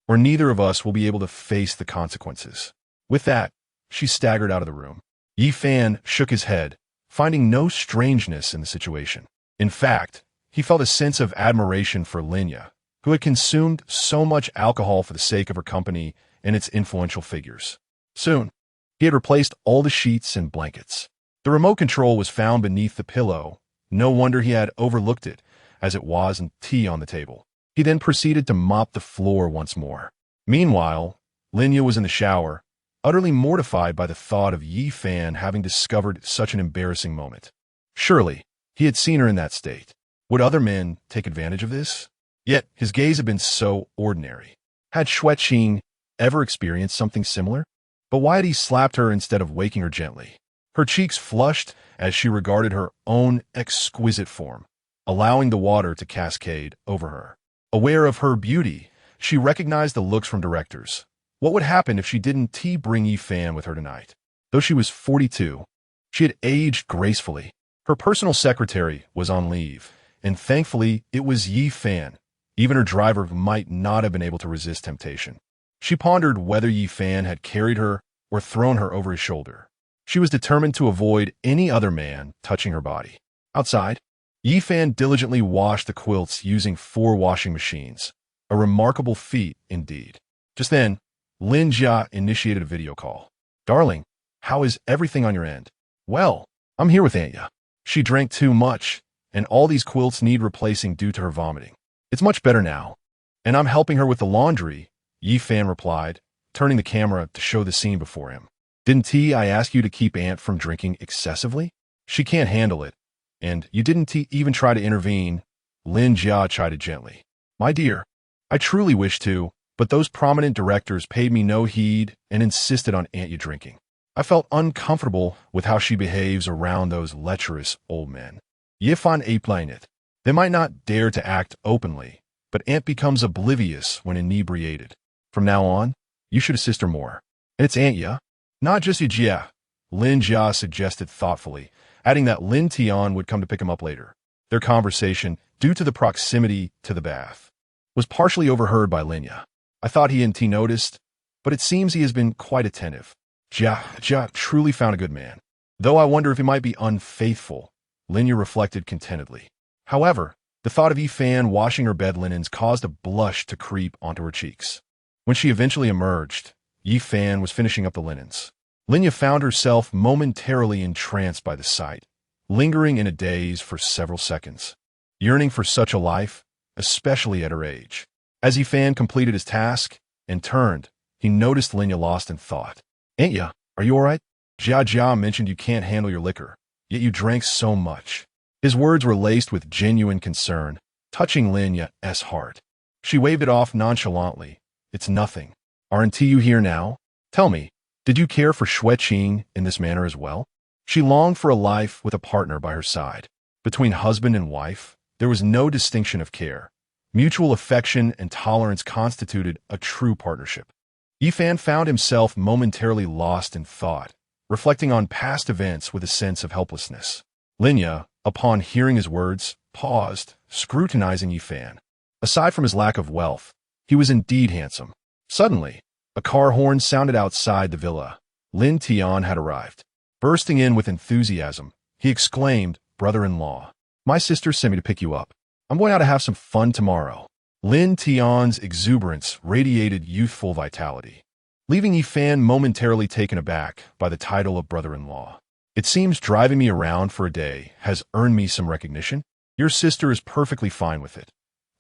or neither of us will be able to face the consequences." With that, she staggered out of the room. Yi Fan shook his head, finding no strangeness in the situation. In fact, he felt a sense of admiration for Lin Jia, who had consumed so much alcohol for the sake of her company and its influential figures. Soon, he had replaced all the sheets and blankets. The remote control was found beneath the pillow. No wonder he had overlooked it, as it was and tea on the table. He then proceeded to mop the floor once more. Meanwhile, Lin Jia was in the shower, utterly mortified by the thought of Yi Fan having discovered such an embarrassing moment. Surely, he had seen her in that state. Would other men take advantage of this? Yet, his gaze had been so ordinary. Had Xueqing ever experienced something similar? But why had he slapped her instead of waking her gently? Her cheeks flushed as she regarded her own exquisite form, allowing the water to cascade over her. Aware of her beauty, she recognized the looks from directors. What would happen if she didn't bring Yi Fan with her tonight? Though she was 42, she had aged gracefully. Her personal secretary was on leave, and thankfully it was Yi Fan. Even her driver might not have been able to resist temptation. She pondered whether Yi Fan had carried her or thrown her over his shoulder. She was determined to avoid any other man touching her body. Outside, Yi Fan diligently washed the quilts using 4 washing machines. A remarkable feat indeed. Just then, Lin Jia initiated a video call. "Darling, how is everything on your end?" "Well, I'm here with Aunt Ya. She drank too much, and all these quilts need replacing due to her vomiting. It's much better now, and I'm helping her with the laundry," Yi Fan replied, turning the camera to show the scene before him. "Didn't I ask you to keep Aunt from drinking excessively? She can't handle it, and you didn't even try to intervene," Lin Jia chided gently. "My dear, I truly wish to, but those prominent directors paid me no heed and insisted on Aunt Ya drinking. I felt uncomfortable with how she behaves around those lecherous old men. Yi Fan explained it. They might not dare to act openly, but Aunt becomes oblivious when inebriated. From now on, you should assist her more. And it's Aunt Ya, not just Yi Jia," Lin Jia suggested thoughtfully, adding that Lin Tian would come to pick him up later. Their conversation, due to the proximity to the bath, was partially overheard by Lin Jia. "I thought he and noticed, but it seems he has been quite attentive. Jia truly found a good man. Though I wonder if he might be unfaithful," Lin Jia reflected contentedly. However, the thought of Yi Fan washing her bed linens caused a blush to creep onto her cheeks. When she eventually emerged, Yi Fan was finishing up the linens. Lin Jia found herself momentarily entranced by the sight, lingering in a daze for several seconds, yearning for such a life, especially at her age. As Yi Fan completed his task and turned, he noticed Lin Jia lost in thought. "Aunt Ya, are you all right? Jia mentioned you can't handle your liquor, yet you drank so much." His words were laced with genuine concern, touching Lin Jia's heart. She waved it off nonchalantly. "It's nothing. Aren't you here now? Tell me, did you care for Xueqing in this manner as well?" She longed for a life with a partner by her side. Between husband and wife, there was no distinction of care. Mutual affection and tolerance constituted a true partnership. Yi Fan found himself momentarily lost in thought, reflecting on past events with a sense of helplessness. Lin Jia, upon hearing his words, paused, scrutinizing Yi Fan. Aside from his lack of wealth, he was indeed handsome. Suddenly, a car horn sounded outside the villa. Lin Tian had arrived. Bursting in with enthusiasm, he exclaimed, "Brother-in-law, my sister sent me to pick you up. I'm going out to have some fun tomorrow." Lin Tian's exuberance radiated youthful vitality, leaving Yi Fan momentarily taken aback by the title of brother-in-law. "It seems driving me around for a day has earned me some recognition. Your sister is perfectly fine with it.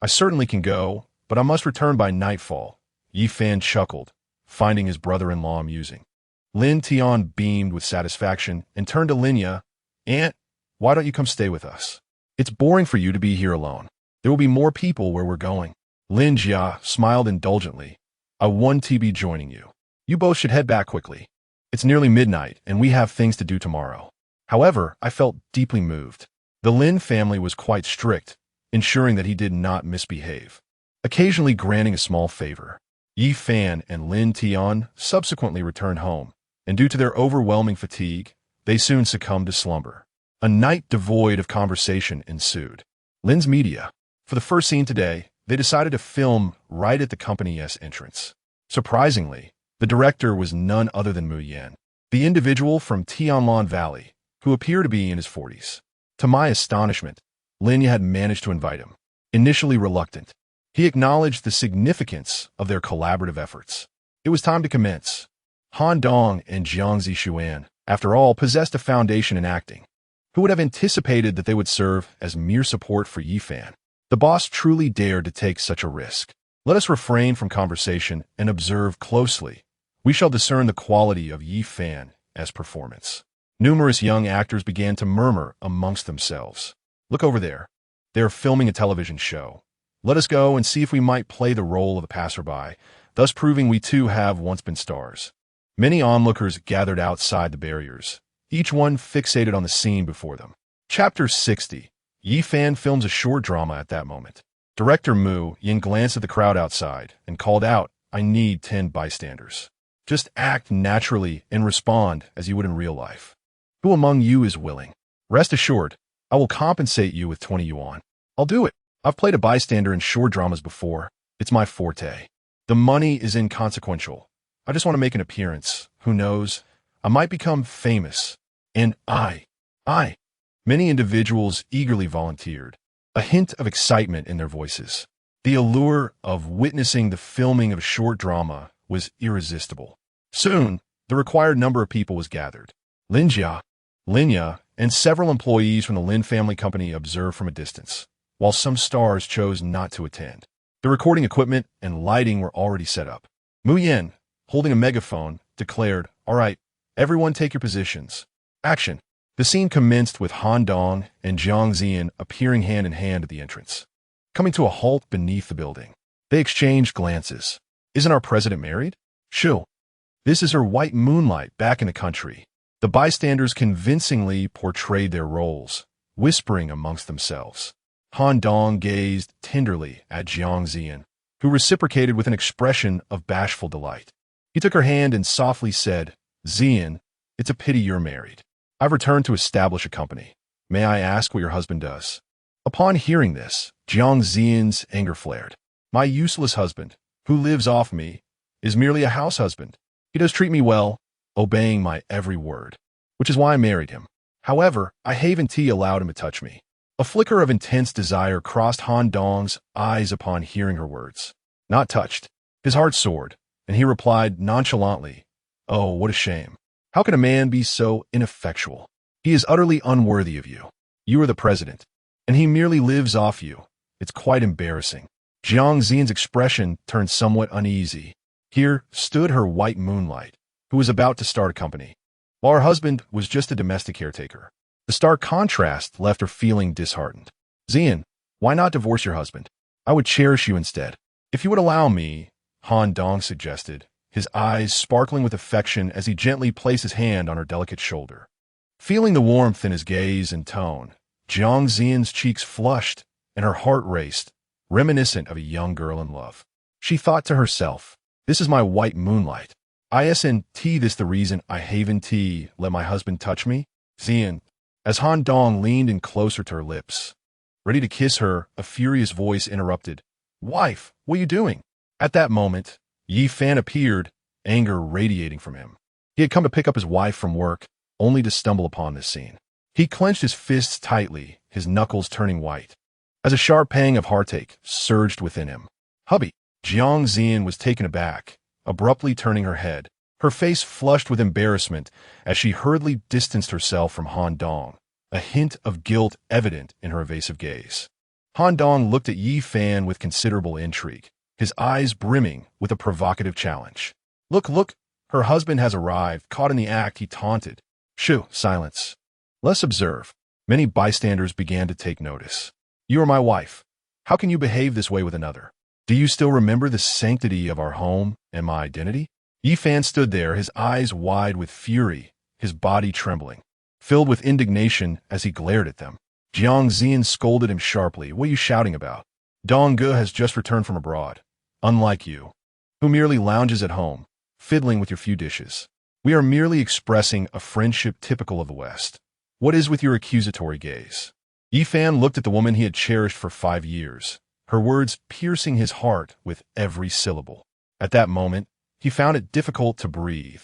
I certainly can go, but I must return by nightfall." Yi Fan chuckled, finding his brother-in-law amusing. Lin Tian beamed with satisfaction and turned to Lin Jia. "Aunt, why don't you come stay with us? It's boring for you to be here alone. There will be more people where we're going." Lin Jia smiled indulgently. "I want to be joining you. You both should head back quickly. It's nearly midnight, and we have things to do tomorrow." However, I felt deeply moved. The Lin family was quite strict, ensuring that he did not misbehave, occasionally granting a small favor. Yi Fan and Lin Tian subsequently returned home, and due to their overwhelming fatigue, they soon succumbed to slumber. A night devoid of conversation ensued. Lin's media. For the first scene today, they decided to film right at the company's entrance. Surprisingly, the director was none other than Mu Yan, the individual from Tianlan Valley, who appeared to be in his 40s. To my astonishment, Lin had managed to invite him. Initially reluctant, He acknowledged the significance of their collaborative efforts. It was time to commence. Han Dong and Jiangzi Xuan, after all, possessed a foundation in acting. Who would have anticipated that they would serve as mere support for Yi Fan? The boss truly dared to take such a risk. Let us refrain from conversation and observe closely. We shall discern the quality of Yi Fan as performance. Numerous young actors began to murmur amongst themselves. Look over there. They are filming a television show. Let us go and see if we might play the role of a passerby, thus proving we too have once been stars. Many onlookers gathered outside the barriers, each one fixated on the scene before them. Chapter 60. Yi Fan films a short drama at that moment. Director Mu Yin glanced at the crowd outside and called out, "I need 10 bystanders. Just act naturally and respond as you would in real life. Who among you is willing? Rest assured, I will compensate you with 20 yuan. I'll do it. I've played a bystander in short dramas before. It's my forte. The money is inconsequential. I just want to make an appearance. Who knows? I might become famous. And I. Many individuals eagerly volunteered, a hint of excitement in their voices. The allure of witnessing the filming of a short drama was irresistible. Soon, the required number of people was gathered. Lin Jia, and several employees from the Lin family company observed from a distance, while some stars chose not to attend. The recording equipment and lighting were already set up. Mu Yin, holding a megaphone, declared, "All right, everyone take your positions. Action." The scene commenced with Han Dong and Jiang Ziyan appearing hand in hand at the entrance, coming to a halt beneath the building. They exchanged glances. "Isn't our president married? Shu. This is her white moonlight back in the country." The bystanders convincingly portrayed their roles, whispering amongst themselves. Han Dong gazed tenderly at Jiang Ziyan, who reciprocated with an expression of bashful delight. He took her hand and softly said, "Ziyan, it's a pity you're married. I've returned to establish a company. May I ask what your husband does?" Upon hearing this, Jiang Ziyan's anger flared. "My useless husband, who lives off me, is merely a house husband. He does treat me well, obeying my every word, which is why I married him. However, I haven't allowed him to touch me." A flicker of intense desire crossed Han Dong's eyes upon hearing her words. Not touched. His heart soared, and he replied nonchalantly, "Oh, what a shame. How can a man be so ineffectual? He is utterly unworthy of you. You are the president, and he merely lives off you. It's quite embarrassing." Jiang Ziyan's expression turned somewhat uneasy. Here stood her white moonlight, who was about to start a company, while her husband was just a domestic caretaker. The stark contrast left her feeling disheartened. "Ziyan, why not divorce your husband? I would cherish you instead." "If you would allow me," Han Dong suggested, his eyes sparkling with affection as he gently placed his hand on her delicate shoulder. Feeling the warmth in his gaze and tone, Jiang Ziyan's cheeks flushed and her heart raced, reminiscent of a young girl in love. She thought to herself, "This is my white moonlight. Isn't this the reason I haven't let my husband touch me?" "Ziyan." As Han Dong leaned in closer to her lips, ready to kiss her, a furious voice interrupted. "Wife, what are you doing?" At that moment, Yi Fan appeared, anger radiating from him. He had come to pick up his wife from work, only to stumble upon this scene. He clenched his fists tightly, his knuckles turning white, as a sharp pang of heartache surged within him. "Hubby!" Jiang Ziyan was taken aback, abruptly turning her head, her face flushed with embarrassment as she hurriedly distanced herself from Han Dong, a hint of guilt evident in her evasive gaze. Han Dong looked at Yi Fan with considerable intrigue, his eyes brimming with a provocative challenge. Look, her husband has arrived." Caught in the act, he taunted. "Shoo, silence. Let's observe." Many bystanders began to take notice. "You are my wife. How can you behave this way with another? Do you still remember the sanctity of our home and my identity?" Yi Fan stood there, his eyes wide with fury, his body trembling, filled with indignation as he glared at them. Jiang Ziyan scolded him sharply. "What are you shouting about? Dong Ge has just returned from abroad, unlike you, who merely lounges at home, fiddling with your few dishes. We are merely expressing a friendship typical of the West. What is with your accusatory gaze?" Yi Fan looked at the woman he had cherished for 5 years, her words piercing his heart with every syllable. At that moment, he found it difficult to breathe,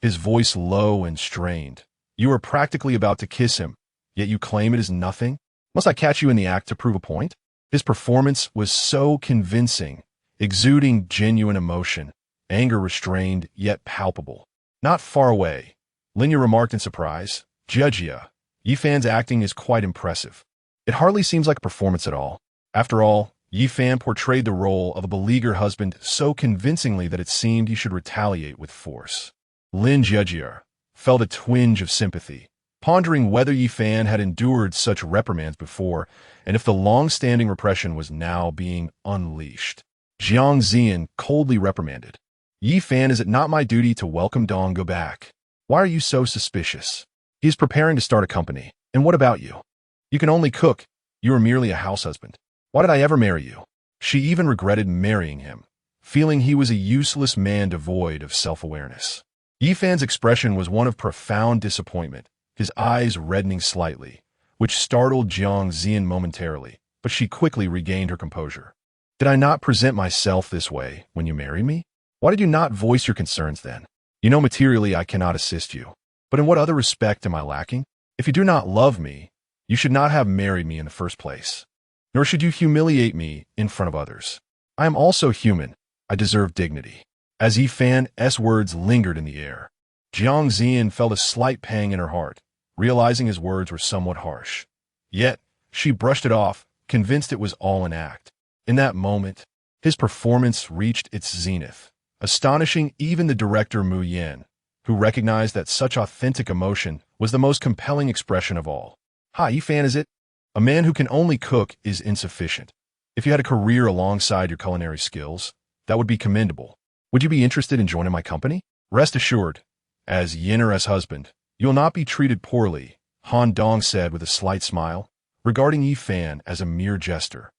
his voice low and strained. "You are practically about to kiss him, yet you claim it is nothing? Must I catch you in the act to prove a point?" His performance was so convincing, exuding genuine emotion, anger restrained yet palpable. Not far away, Lin Jia remarked in surprise, Jia, Yifan's acting is quite impressive. It hardly seems like a performance at all. After all, Yifan portrayed the role of a beleaguered husband so convincingly that it seemed he should retaliate with force. Lin Jia felt a twinge of sympathy, pondering whether Yifan had endured such reprimands before and if the long-standing repression was now being unleashed. Jiang Zian coldly reprimanded. Yifan, is it not my duty to welcome Dong go back? Why are you so suspicious? He is preparing to start a company. And what about you? You can only cook. You are merely a house husband. Why did I ever marry you? She even regretted marrying him, feeling he was a useless man devoid of self-awareness. Yifan's expression was one of profound disappointment, his eyes reddening slightly, which startled Jiang Zian momentarily, but she quickly regained her composure. Did I not present myself this way when you married me? Why did you not voice your concerns then? You know materially I cannot assist you. But in what other respect am I lacking? If you do not love me, you should not have married me in the first place. Nor should you humiliate me in front of others. I am also human. I deserve dignity. As Yifan's words lingered in the air, Jiang Zian felt a slight pang in her heart, realizing his words were somewhat harsh. Yet, she brushed it off, convinced it was all an act. In that moment, his performance reached its zenith, astonishing even the director Mu Yan, who recognized that such authentic emotion was the most compelling expression of all. Ha, Yifan, is it? A man who can only cook is insufficient. If you had a career alongside your culinary skills, that would be commendable. Would you be interested in joining my company? Rest assured, as Yinner's husband, you will not be treated poorly, Han Dong said with a slight smile, regarding Yifan as a mere jester,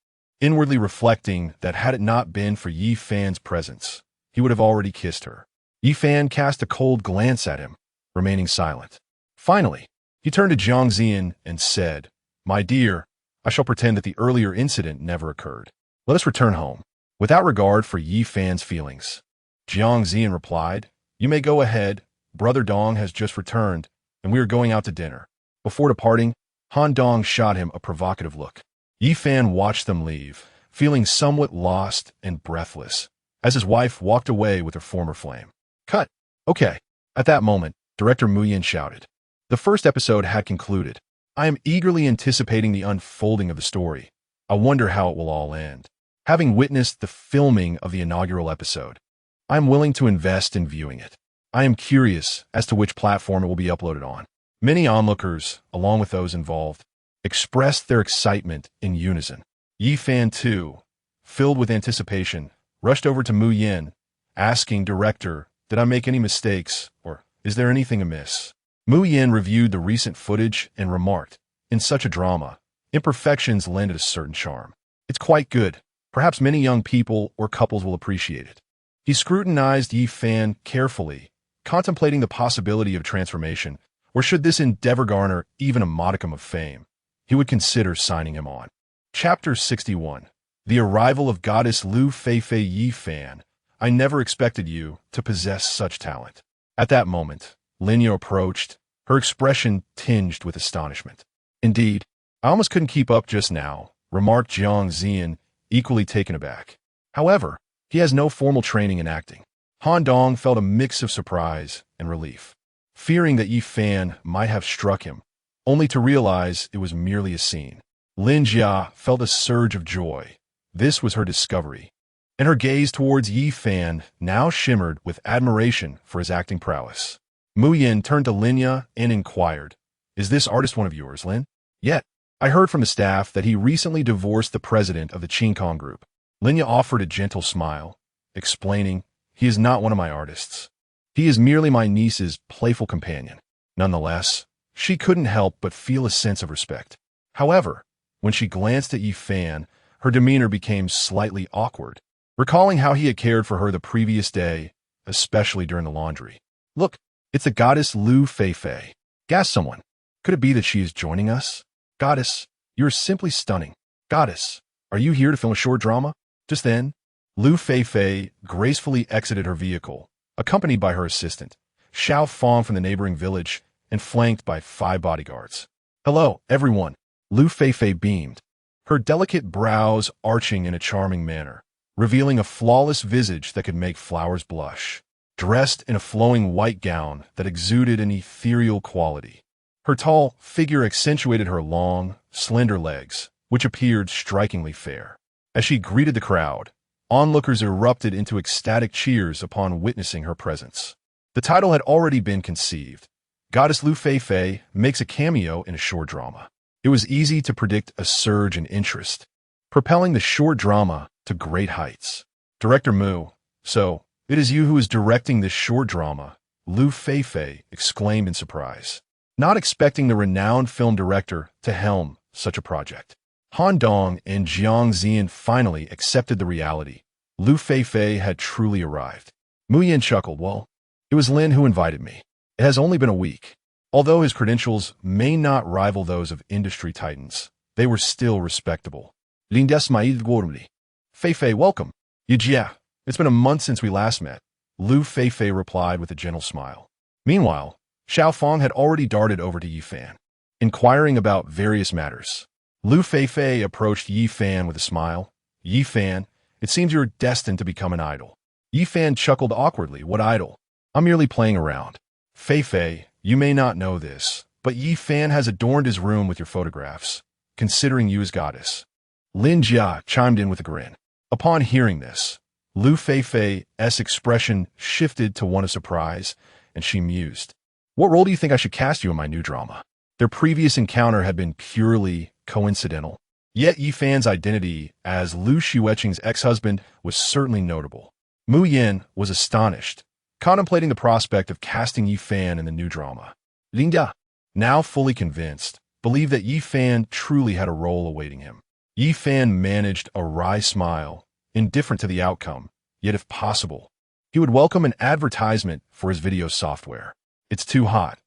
inwardly reflecting that had it not been for Yifan's presence, he would have already kissed her. Yifan cast a cold glance at him, remaining silent. Finally, he turned to Jiang Zian and said, My dear, I shall pretend that the earlier incident never occurred. Let us return home. Without regard for Yifan's feelings, Jiang Zian replied, You may go ahead. Brother Dong has just returned, and we are going out to dinner. Before departing, Han Dong shot him a provocative look. Yifan watched them leave, feeling somewhat lost and breathless, as his wife walked away with her former flame. Cut. Okay. At that moment, director Mu Yan shouted. The first episode had concluded. I am eagerly anticipating the unfolding of the story. I wonder how it will all end. Having witnessed the filming of the inaugural episode, I am willing to invest in viewing it. I am curious as to which platform it will be uploaded on. Many onlookers, along with those involved, expressed their excitement in unison. Yifan, too, filled with anticipation, rushed over to Mu Yan, asking, Director, did I make any mistakes, or is there anything amiss? Mu Yan reviewed the recent footage and remarked, In such a drama, imperfections lend it a certain charm. It's quite good. Perhaps many young people or couples will appreciate it. He scrutinized Yifan carefully, contemplating the possibility of transformation, or should this endeavor garner even a modicum of fame, he would consider signing him on. Chapter 61. The Arrival of Goddess Lu Feifei. Yifan, I never expected you to possess such talent. At that moment, Lin Jia approached, her expression tinged with astonishment. Indeed, I almost couldn't keep up just now, remarked Jiang Zian, equally taken aback. However, he has no formal training in acting. Han Dong felt a mix of surprise and relief, fearing that Yifan might have struck him, only to realize it was merely a scene. Lin Jia felt a surge of joy. This was her discovery, and her gaze towards Yifan now shimmered with admiration for his acting prowess. Mu Yan turned to Lin Jia and inquired, Is this artist one of yours, Lin? Yet, I heard from the staff that he recently divorced the president of the Xueqing group. Lin Jia offered a gentle smile, explaining, He is not one of my artists. He is merely my niece's playful companion. Nonetheless, she couldn't help but feel a sense of respect. However, when she glanced at Yifan, her demeanor became slightly awkward, recalling how he had cared for her the previous day, especially during the laundry. Look, it's the goddess Lu Feifei, gasped someone. Could it be that she is joining us? Goddess, you are simply stunning. Goddess, are you here to film a short drama? Just then, Lu Feifei gracefully exited her vehicle, accompanied by her assistant, Xiao Fong from the neighboring village, and flanked by 5 bodyguards. Hello, everyone, Lu Feifei beamed. her delicate brows arching in a charming manner, revealing a flawless visage that could make flowers blush. Dressed in a flowing white gown that exuded an ethereal quality, her tall figure accentuated her long, slender legs, which appeared strikingly fair. As she greeted the crowd, onlookers erupted into ecstatic cheers upon witnessing her presence. The title had already been conceived. Goddess Lu Feifei makes a cameo in a short drama. It was easy to predict a surge in interest, propelling the short drama to great heights. Director Mu, "So, it is you who is directing this short drama," Lu Feifei exclaimed in surprise, not expecting the renowned film director to helm such a project. Han Dong and Jiang Zian finally accepted the reality. Lu Feifei had truly arrived. Mu Yin chuckled, "Well, it was Lin who invited me. It has only been a week." Although his credentials may not rival those of industry titans, they were still respectable. Lin Jia, "Feifei, welcome." Lin Jia, "It's been a month since we last met," Lu Feifei replied with a gentle smile. Meanwhile, Xiaofang had already darted over to Yi Fan, inquiring about various matters. Lu Feifei approached Yi Fan with a smile. "Yi Fan, it seems you're destined to become an idol." Yi Fan chuckled awkwardly. "What idol? I'm merely playing around." "Feifei, you may not know this, but Yi Fan has adorned his room with your photographs, considering you as goddess." Lin Jia chimed in with a grin. Upon hearing this, Lu Feifei's expression shifted to one of surprise, and she mused. "What role do you think I should cast you in my new drama?" Their previous encounter had been purely coincidental, yet Yi Fan's identity as Lu Xueqing's ex-husband was certainly notable. Mu Yin was astonished, contemplating the prospect of casting Yi Fan in the new drama. Lin Jia, now fully convinced, believed that Yi Fan truly had a role awaiting him. Yi Fan managed a wry smile, indifferent to the outcome, yet if possible, he would welcome an advertisement for his video software. "It's too hot.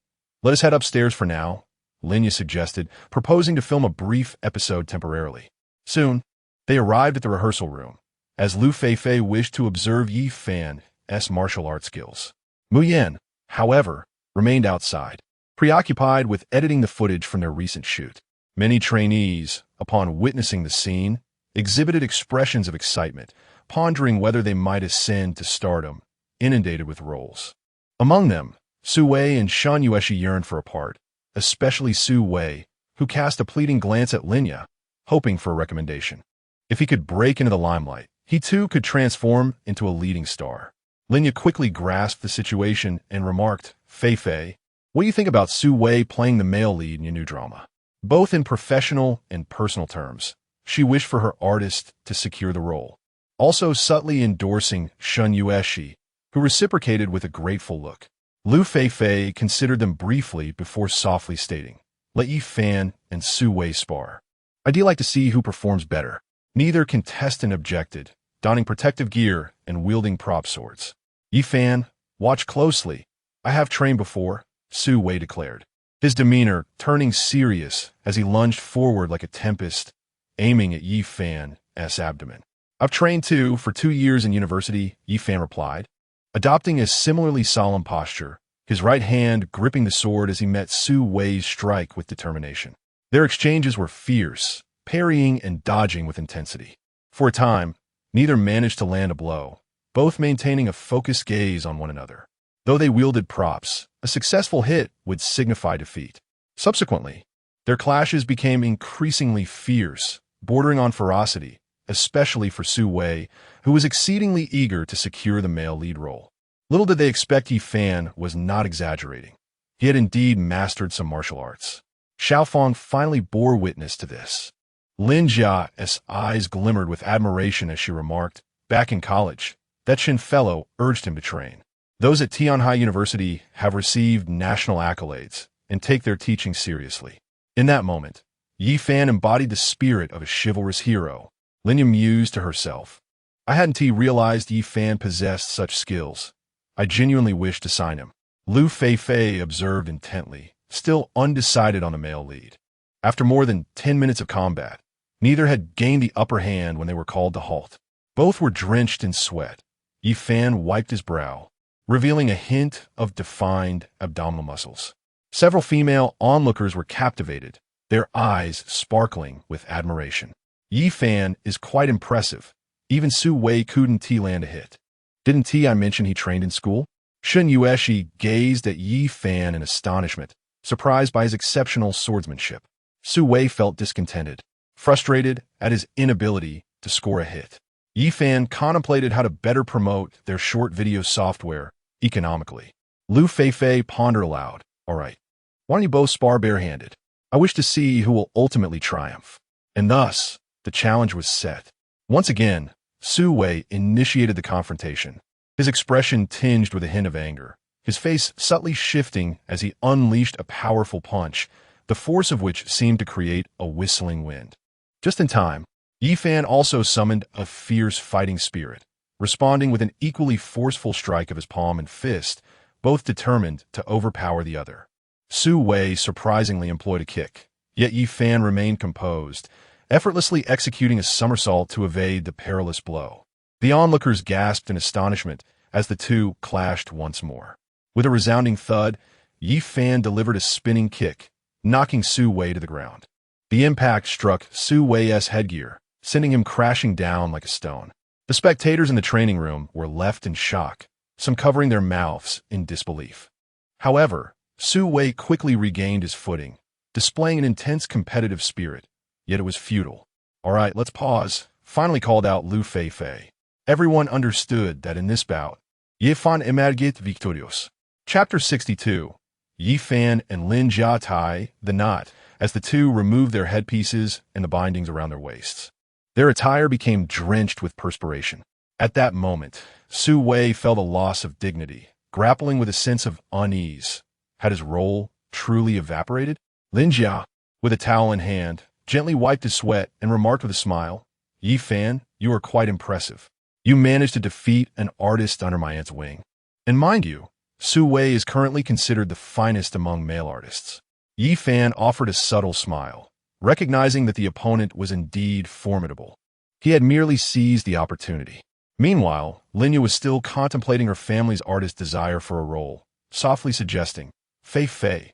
Let us head upstairs for now," Lin Jia suggested, proposing to film a brief episode temporarily. Soon, they arrived at the rehearsal room, as Lu Feifei wished to observe Yi Fan's martial arts skills. Mu Yin, however, remained outside, preoccupied with editing the footage from their recent shoot. Many trainees, upon witnessing the scene, exhibited expressions of excitement, pondering whether they might ascend to stardom, inundated with roles. Among them, Su Wei and Shan Yueshi yearned for a part, especially Su Wei, who cast a pleading glance at Lin Jia, hoping for a recommendation. If he could break into the limelight, he too could transform into a leading star. Lin Jia quickly grasped the situation and remarked, "Feifei, what do you think about Su Wei playing the male lead in your new drama?" Both in professional and personal terms, she wished for her artist to secure the role, also subtly endorsing Shan Yueshi, who reciprocated with a grateful look. Lu Feifei considered them briefly before softly stating, "Let Yi Fan and Su Wei spar. I'd like to see who performs better." Neither contestant objected, donning protective gear and wielding prop swords. "Yi Fan, watch closely. I have trained before," Su Wei declared, his demeanor turning serious as he lunged forward like a tempest, aiming at Yi Fan's abdomen. "I've trained too for 2 years in university," Yi Fan replied, adopting a similarly solemn posture, his right hand gripping the sword as he met Su Wei's strike with determination. Their exchanges were fierce, parrying and dodging with intensity. For a time, neither managed to land a blow, both maintaining a focused gaze on one another. Though they wielded props, a successful hit would signify defeat. Subsequently, their clashes became increasingly fierce, bordering on ferocity, especially for Su Wei, who was exceedingly eager to secure the male lead role. Little did they expect Yi Fan was not exaggerating. He had indeed mastered some martial arts. Xiaofang finally bore witness to this. Lin Jia's eyes glimmered with admiration as she remarked, "Back in college, that Shin fellow urged him to train. Those at Tianhai University have received national accolades and take their teaching seriously." In that moment, Yi Fan embodied the spirit of a chivalrous hero. Lin Jia mused to herself, "I hadn't realized Yi Fan possessed such skills. I genuinely wish to sign him." Lu Feifei observed intently, still undecided on the male lead. After more than 10 minutes of combat, neither had gained the upper hand when they were called to halt. Both were drenched in sweat. Yi Fan wiped his brow, revealing a hint of defined abdominal muscles. Several female onlookers were captivated, their eyes sparkling with admiration. Yi Fan is quite impressive. Even Su Wei couldn't land a hit. Didn't I mention he trained in school? Shun Yueshi gazed at Yi Fan in astonishment, surprised by his exceptional swordsmanship. Su Wei felt discontented, frustrated at his inability to score a hit. Yi Fan contemplated how to better promote their short video software economically. Lu Feifei pondered aloud. All right, why don't you both spar barehanded? I wish to see who will ultimately triumph. And thus, the challenge was set. Once again, Su Wei initiated the confrontation, his expression tinged with a hint of anger, his face subtly shifting as he unleashed a powerful punch, the force of which seemed to create a whistling wind. Just in time, Yi Fan also summoned a fierce fighting spirit, responding with an equally forceful strike of his palm and fist, both determined to overpower the other. Su Wei surprisingly employed a kick, yet Yi Fan remained composed, effortlessly executing a somersault to evade the perilous blow. The onlookers gasped in astonishment as the two clashed once more. With a resounding thud, Yi Fan delivered a spinning kick, knocking Su Wei to the ground. The impact struck Su Wei's headgear, sending him crashing down like a stone. The spectators in the training room were left in shock, some covering their mouths in disbelief. However, Su Wei quickly regained his footing, displaying an intense competitive spirit, yet it was futile. All right, let's pause, finally called out Lu Feifei. Everyone understood that in this bout, Yi Fan emergit victorious. Chapter 62. Yi Fan and Lin Jia tie the knot as the two removed their headpieces and the bindings around their waists. Their attire became drenched with perspiration. At that moment, Su Wei felt a loss of dignity, grappling with a sense of unease. Had his role truly evaporated? Lin Jia, with a towel in hand, gently wiped his sweat and remarked with a smile, Yi Fan, you are quite impressive. You managed to defeat an artist under my aunt's wing. And mind you, Su Wei is currently considered the finest among male artists. Yi Fan offered a subtle smile, recognizing that the opponent was indeed formidable. He had merely seized the opportunity. Meanwhile, Lin Jia was still contemplating her family's artist's desire for a role, softly suggesting, Fei Fei,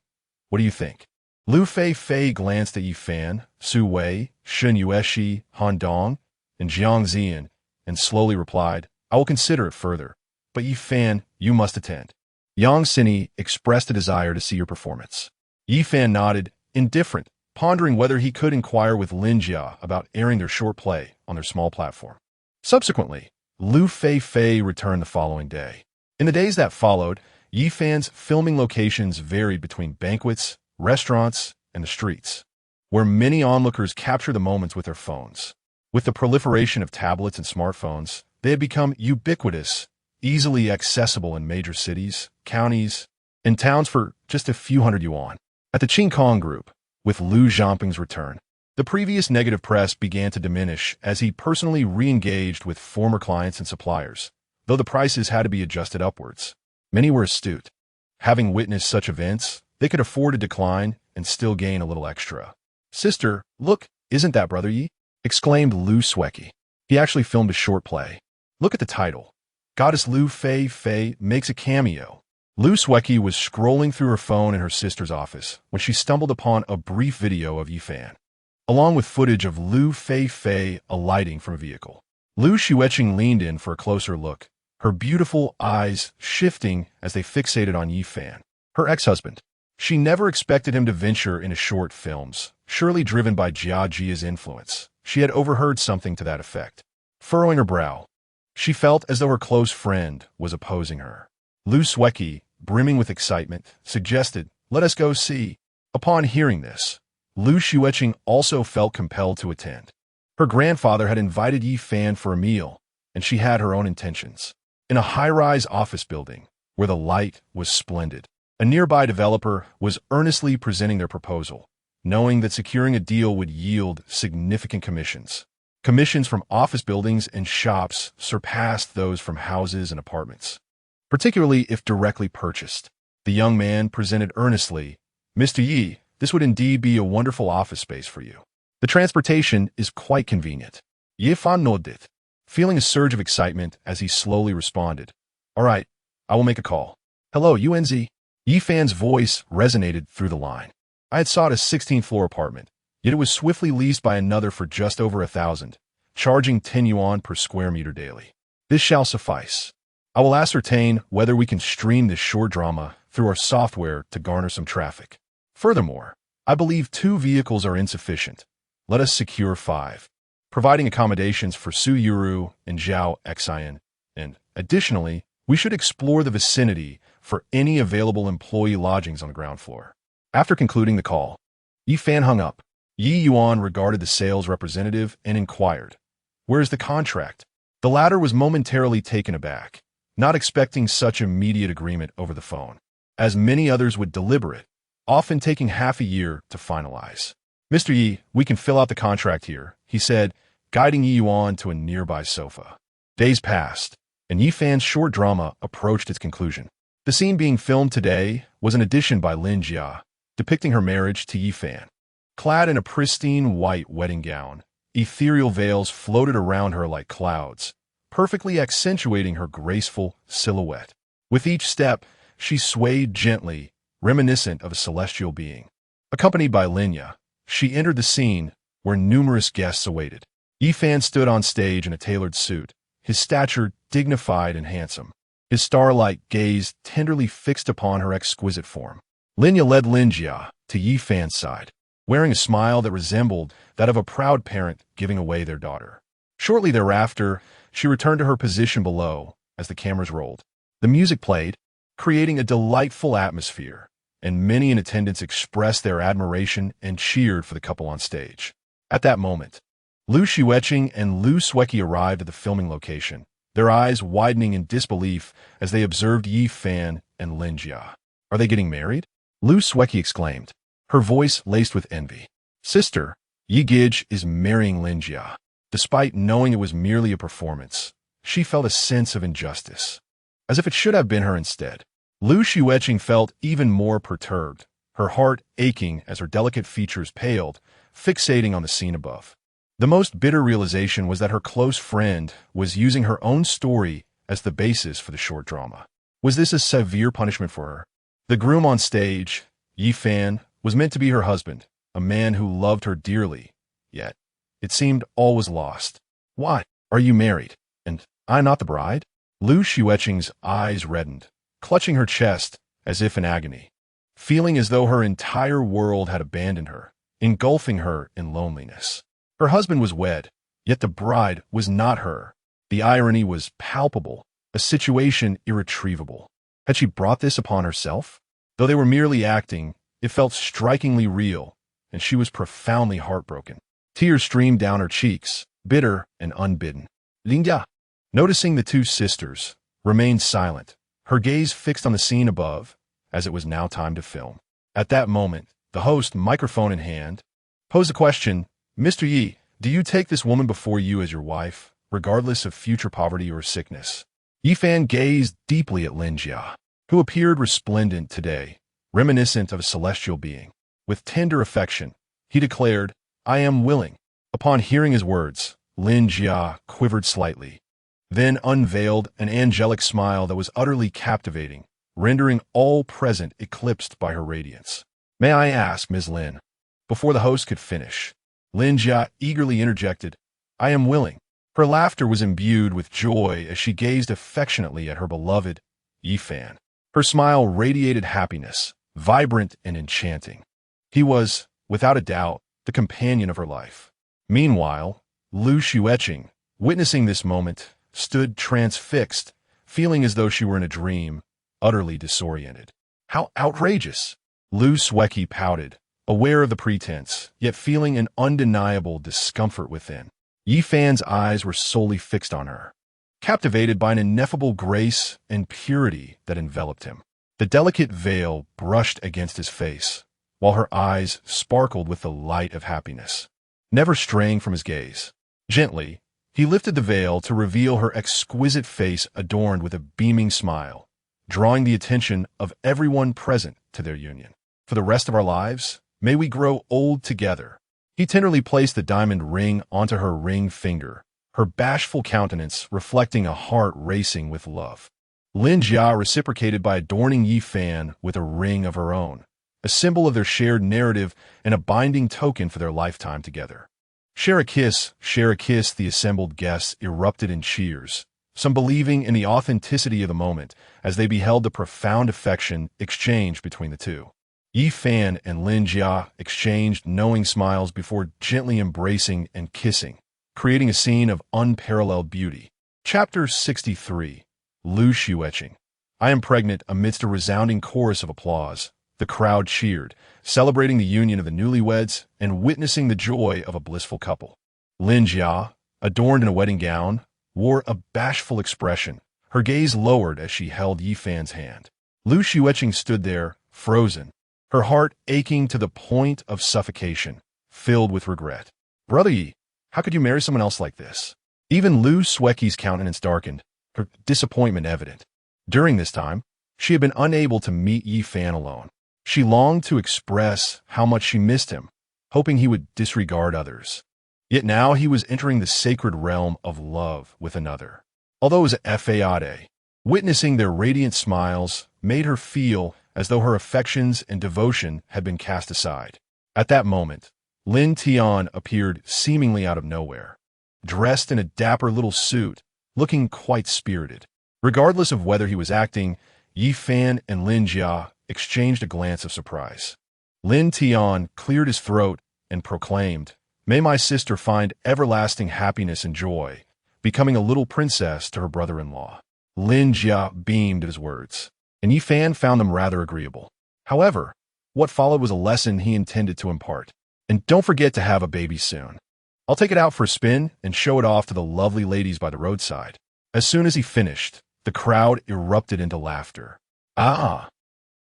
what do you think? Lu Feifei glanced at Yi Fan, Su Wei, Shun Yueshi, Han Dong, and Jiang Zian, and slowly replied, I will consider it further, but Yi Fan, you must attend. Yang Sini expressed a desire to see your performance. Yi Fan nodded, indifferent, pondering whether he could inquire with Lin Jia about airing their short play on their small platform. Subsequently, Lu Feifei returned the following day. In the days that followed, Yi Fan's filming locations varied between banquets, restaurants, and the streets, where many onlookers capture the moments with their phones. With the proliferation of tablets and smartphones, they had become ubiquitous, easily accessible in major cities, counties, and towns for just a few hundred yuan. At the Qingkong Group, with Lu Zhamping's return, the previous negative press began to diminish as he personally re-engaged with former clients and suppliers, though the prices had to be adjusted upwards. Many were astute. Having witnessed such events, they could afford to decline and still gain a little extra. Sister, look, isn't that Brother Yi? Exclaimed Lu Xueqing. He actually filmed a short play. Look at the title. Goddess Lu Feifei makes a cameo. Lu Xueqing was scrolling through her phone in her sister's office when she stumbled upon a brief video of Yi Fan, along with footage of Lu Feifei alighting from a vehicle. Lu Xueqing leaned in for a closer look, her beautiful eyes shifting as they fixated on Yi Fan, her ex-husband. She never expected him to venture into short films, surely driven by Jia Jia's influence. She had overheard something to that effect. Furrowing her brow, she felt as though her close friend was opposing her. Lu Xueqing, brimming with excitement, suggested, let us go see. Upon hearing this, Lu Xueqing also felt compelled to attend. Her grandfather had invited Yi Fan for a meal, and she had her own intentions. In a high-rise office building, where the light was splendid, a nearby developer was earnestly presenting their proposal, knowing that securing a deal would yield significant commissions. Commissions from office buildings and shops surpassed those from houses and apartments, particularly if directly purchased. The young man presented earnestly, Mr. Yi, this would indeed be a wonderful office space for you. The transportation is quite convenient. Yi Fan nodded, feeling a surge of excitement as he slowly responded, all right, I will make a call. Hello, UNZ. Yi Fan's voice resonated through the line. I had sought a 16th floor apartment. Yet it was swiftly leased by another for just over 1,000, charging 10 yuan per square meter daily. This shall suffice. I will ascertain whether we can stream this short drama through our software to garner some traffic. Furthermore, I believe 2 vehicles are insufficient. Let us secure 5, providing accommodations for Su Yuru and Zhao Xian, and, additionally, we should explore the vicinity for any available employee lodgings on the ground floor. After concluding the call, Yi Fan hung up. Yi Yuan regarded the sales representative and inquired, "Where is the contract?" The latter was momentarily taken aback, not expecting such immediate agreement over the phone, as many others would deliberate, often taking half a year to finalize. "Mr. Yi, we can fill out the contract here," he said, guiding Yi Yuan to a nearby sofa. Days passed, and Yi Fan's short drama approached its conclusion. The scene being filmed today was an addition by Lin Jia, depicting her marriage to Yi Fan. Clad in a pristine white wedding gown, ethereal veils floated around her like clouds, perfectly accentuating her graceful silhouette. With each step, she swayed gently, reminiscent of a celestial being. Accompanied by Lin Jia, she entered the scene where numerous guests awaited. Yi Fan stood on stage in a tailored suit, his stature dignified and handsome, his starlight gaze tenderly fixed upon her exquisite form. Lin Jia led Lin Jia to Yi Fan's side, wearing a smile that resembled that of a proud parent giving away their daughter. Shortly thereafter, she returned to her position below as the cameras rolled. The music played, creating a delightful atmosphere, and many in attendance expressed their admiration and cheered for the couple on stage. At that moment, Xueqing and Xueqing arrived at the filming location, their eyes widening in disbelief as they observed Yi Fan and Lin Jia. "Are they getting married?" Xueqing exclaimed, her voice laced with envy. "Sister, Yi Gij is marrying Lin Jia." Despite knowing it was merely a performance, she felt a sense of injustice, as if it should have been her instead. Xueqing felt even more perturbed, her heart aching as her delicate features paled, fixating on the scene above. The most bitter realization was that her close friend was using her own story as the basis for the short drama. Was this a severe punishment for her? The groom on stage, Yi Fan, was meant to be her husband, a man who loved her dearly, yet it seemed all was lost. "Why are you married, and I not the bride?" Xueqing's eyes reddened, clutching her chest as if in agony, feeling as though her entire world had abandoned her, engulfing her in loneliness. Her husband was wed, yet the bride was not her. The irony was palpable, a situation irretrievable. Had she brought this upon herself? Though they were merely acting, it felt strikingly real, and she was profoundly heartbroken. Tears streamed down her cheeks, bitter and unbidden. Lin Jia, noticing the 2 sisters, remained silent, her gaze fixed on the scene above, as it was now time to film. At that moment, the host, microphone in hand, posed the question, "Mr. Yi, do you take this woman before you as your wife, regardless of future poverty or sickness?" Yi Fan gazed deeply at Lin Jia, who appeared resplendent today, reminiscent of a celestial being. With tender affection, he declared, "I am willing." Upon hearing his words, Lin Jia quivered slightly, then unveiled an angelic smile that was utterly captivating, rendering all present eclipsed by her radiance. "May I ask, Ms. Lin?" Before the host could finish, Lin Jia eagerly interjected, "I am willing." Her laughter was imbued with joy as she gazed affectionately at her beloved Yi Fan. Her smile radiated happiness, vibrant and enchanting. He was, without a doubt, the companion of her life. Meanwhile, Xueqing, witnessing this moment, stood transfixed, feeling as though she were in a dream, utterly disoriented. "How outrageous!" Xueqing pouted, aware of the pretense, yet feeling an undeniable discomfort within. Yi Fan's eyes were solely fixed on her, captivated by an ineffable grace and purity that enveloped him. The delicate veil brushed against his face, while her eyes sparkled with the light of happiness, never straying from his gaze. Gently, he lifted the veil to reveal her exquisite face adorned with a beaming smile, drawing the attention of everyone present to their union. "For the rest of our lives, may we grow old together." He tenderly placed the diamond ring onto her ring finger, her bashful countenance reflecting a heart racing with love. Lin Jia reciprocated by adorning Yi Fan with a ring of her own, a symbol of their shared narrative and a binding token for their lifetime together. Share a kiss, the assembled guests erupted in cheers, some believing in the authenticity of the moment as they beheld the profound affection exchanged between the two. Yi Fan and Lin Jia exchanged knowing smiles before gently embracing and kissing, creating a scene of unparalleled beauty. Chapter 63. Lu Xueqing. I am pregnant. Amidst a resounding chorus of applause, the crowd cheered, celebrating the union of the newlyweds and witnessing the joy of a blissful couple. Lin Jia, adorned in a wedding gown, wore a bashful expression, her gaze lowered as she held Yi Fan's hand. Lu Xueqing stood there, frozen, her heart aching to the point of suffocation, filled with regret. Brother Yi, how could you marry someone else like this? Even Lu Xueqing's countenance darkened, her disappointment evident. During this time, she had been unable to meet Yi Fan alone. She longed to express how much she missed him, hoping he would disregard others. Yet now he was entering the sacred realm of love with another. Although it was fade, witnessing their radiant smiles made her feel as though her affections and devotion had been cast aside. At that moment, Lin Tian appeared seemingly out of nowhere, dressed in a dapper little suit, looking quite spirited. Regardless of whether he was acting, Yi Fan and Lin Jia exchanged a glance of surprise. Lin Tian cleared his throat and proclaimed, "May my sister find everlasting happiness and joy, becoming a little princess to her brother-in-law." Lin Jia beamed at his words, and Yi Fan found them rather agreeable. However, what followed was a lesson he intended to impart. And don't forget to have a baby soon. I'll take it out for a spin and show it off to the lovely ladies by the roadside. As soon as he finished, the crowd erupted into laughter. Ah!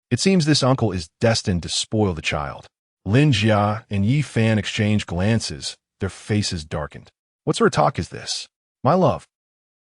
It seems this uncle is destined to spoil the child. Lin Jia and Yi Fan exchanged glances, their faces darkened. What sort of talk is this? My love,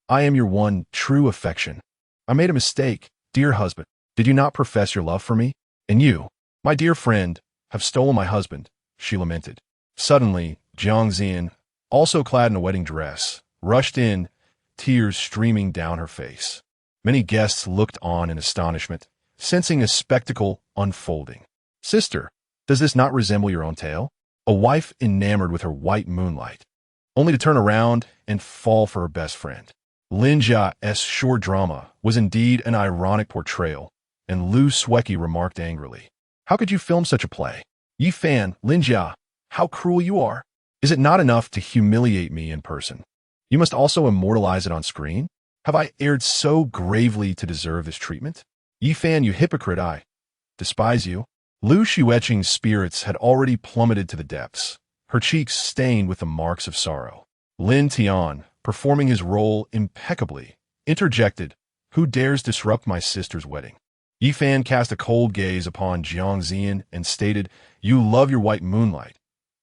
I am your one true affection. I made a mistake, dear husband. Did you not profess your love for me? And you, my dear friend, have stolen my husband, she lamented. Suddenly, Jiang Zian, also clad in a wedding dress, rushed in, tears streaming down her face. Many guests looked on in astonishment, sensing a spectacle unfolding. Sister, does this not resemble your own tale? A wife enamored with her white moonlight, only to turn around and fall for her best friend. Lin Jia's short drama was indeed an ironic portrayal, and Lu Xueqing remarked angrily, "How could you film such a play? Yi Fan, Lin Jia, how cruel you are. Is it not enough to humiliate me in person? You must also immortalize it on screen? Have I erred so gravely to deserve this treatment? Yi Fan, you hypocrite, I despise you." Lu Xueqing's spirits had already plummeted to the depths, her cheeks stained with the marks of sorrow. Lin Tian, performing his role impeccably, interjected, "Who dares disrupt my sister's wedding?" Yi Fan cast a cold gaze upon Jiang Zian and stated, "You love your white moonlight.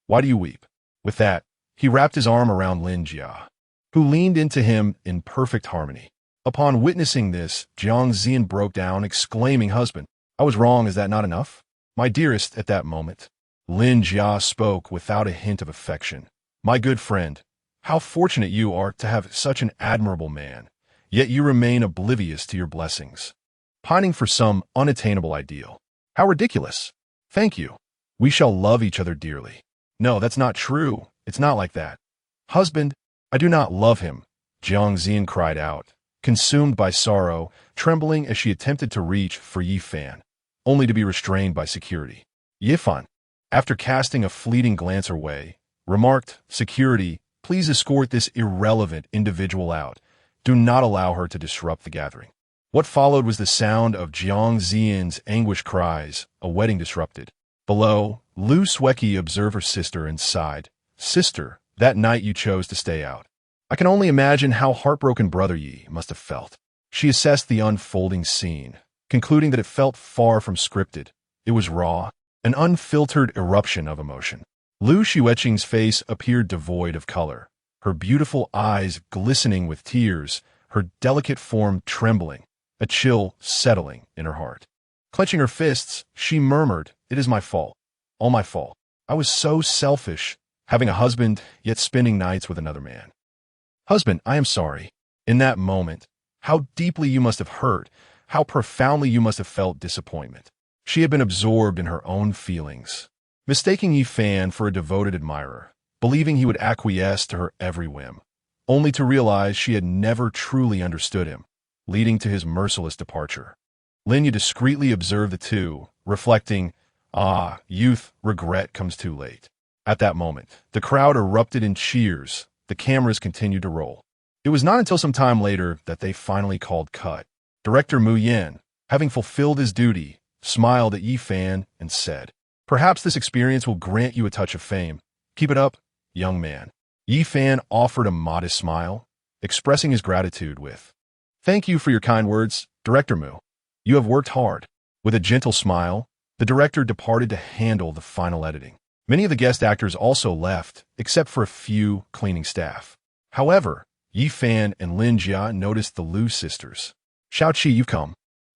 Why do you weep?" With that, he wrapped his arm around Lin Jia, who leaned into him in perfect harmony. Upon witnessing this, Jiang Zian broke down, exclaiming, "Husband, I was wrong. Is that not enough?" "My dearest," at that moment, Lin Jia spoke without a hint of affection. "My good friend, how fortunate you are to have such an admirable man, yet you remain oblivious to your blessings, pining for some unattainable ideal. How ridiculous! Thank you. We shall love each other dearly." "No, that's not true. It's not like that." "Husband, I do not love him," Jiang Zian cried out, consumed by sorrow, trembling as she attempted to reach for Yi Fan, only to be restrained by security. Yi Fan, after casting a fleeting glance her way, remarked, "Security, please escort this irrelevant individual out. Do not allow her to disrupt the gathering." What followed was the sound of Jiang Zian's anguished cries, a wedding disrupted. Below, Lu Xueqing observed her sister and sighed, "Sister, that night you chose to stay out. I can only imagine how heartbroken Brother Yi must have felt." She assessed the unfolding scene, concluding that it felt far from scripted. It was raw, an unfiltered eruption of emotion. Lu Xueqing's face appeared devoid of color, her beautiful eyes glistening with tears, her delicate form trembling, a chill settling in her heart. Clenching her fists, she murmured, "It is my fault. All my fault. I was so selfish, having a husband, yet spending nights with another man. Husband, I am sorry." In that moment, how deeply you must have hurt, how profoundly you must have felt disappointment. She had been absorbed in her own feelings, mistaking Yi Fan for a devoted admirer, believing he would acquiesce to her every whim, only to realize she had never truly understood him, leading to his merciless departure. Lin Jia discreetly observed the two, reflecting, youth, regret comes too late. At that moment, the crowd erupted in cheers. The cameras continued to roll. It was not until some time later that they finally called cut. Director Mu Yan, having fulfilled his duty, smiled at Yi Fan and said, "Perhaps this experience will grant you a touch of fame. Keep it up, young man." Yi Fan offered a modest smile, expressing his gratitude with, "Thank you for your kind words, Director Mu. You have worked hard." With a gentle smile, the director departed to handle the final editing. Many of the guest actors also left, except for a few cleaning staff. However, Yi Fan and Lin Jia noticed the Lu sisters. "Xiaoqi, you've come."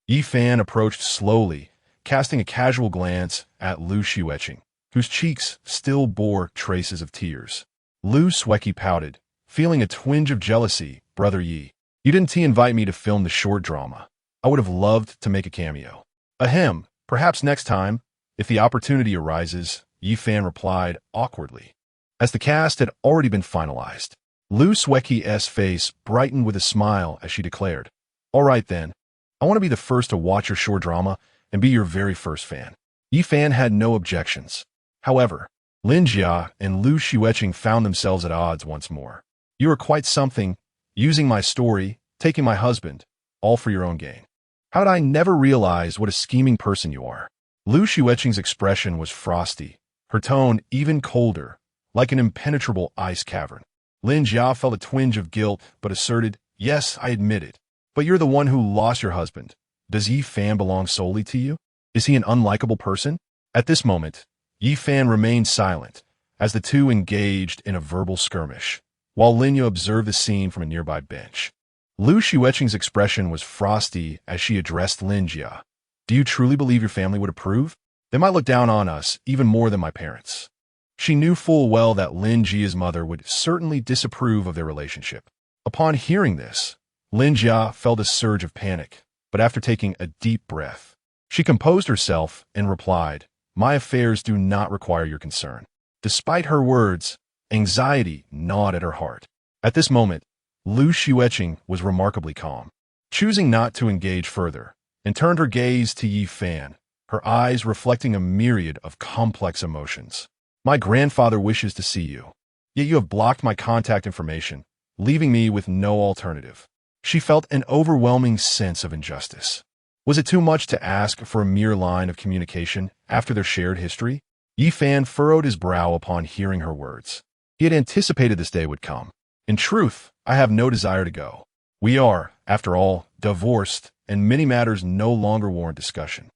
Yi Fan approached slowly, casting a casual glance at Lu Xueqing, whose cheeks still bore traces of tears. Lu Xueqing pouted, feeling a twinge of jealousy. "Brother Yi, you didn't invite me to film the short drama. I would have loved to make a cameo." "Ahem, perhaps next time, if the opportunity arises," Yi Fan replied awkwardly. As the cast had already been finalized, Lu Xueqing's face brightened with a smile as she declared, "All right then, I want to be the first to watch your short drama and be your very first fan." Yi Fan had no objections. However, Lin Jia and Lu Xueqing found themselves at odds once more. "You are quite something, using my story, taking my husband, all for your own gain. How did I never realize what a scheming person you are?" Lu Xueqing's expression was frosty, her tone even colder, like an impenetrable ice cavern. Lin Jia felt a twinge of guilt, but asserted, "Yes, I admit it. But you're the one who lost your husband. Does Yi Fan belong solely to you? Is he an unlikable person?" At this moment, Yi Fan remained silent, as the two engaged in a verbal skirmish, while Lin Jia observed the scene from a nearby bench. Lu Xueqing's expression was frosty as she addressed Lin Jia. "Do you truly believe your family would approve? They might look down on us even more than my parents." She knew full well that Lin Jia's mother would certainly disapprove of their relationship. Upon hearing this, Lin Jia felt a surge of panic, but after taking a deep breath, she composed herself and replied, "My affairs do not require your concern." Despite her words, anxiety gnawed at her heart. At this moment, Lu Xueqing was remarkably calm, choosing not to engage further, and turned her gaze to Yi Fan, her eyes reflecting a myriad of complex emotions. "My grandfather wishes to see you, yet you have blocked my contact information, leaving me with no alternative." She felt an overwhelming sense of injustice. Was it too much to ask for a mere line of communication after their shared history? Yi Fan furrowed his brow upon hearing her words. He had anticipated this day would come. "In truth, I have no desire to go. We are, after all, divorced, and many matters no longer warrant discussion."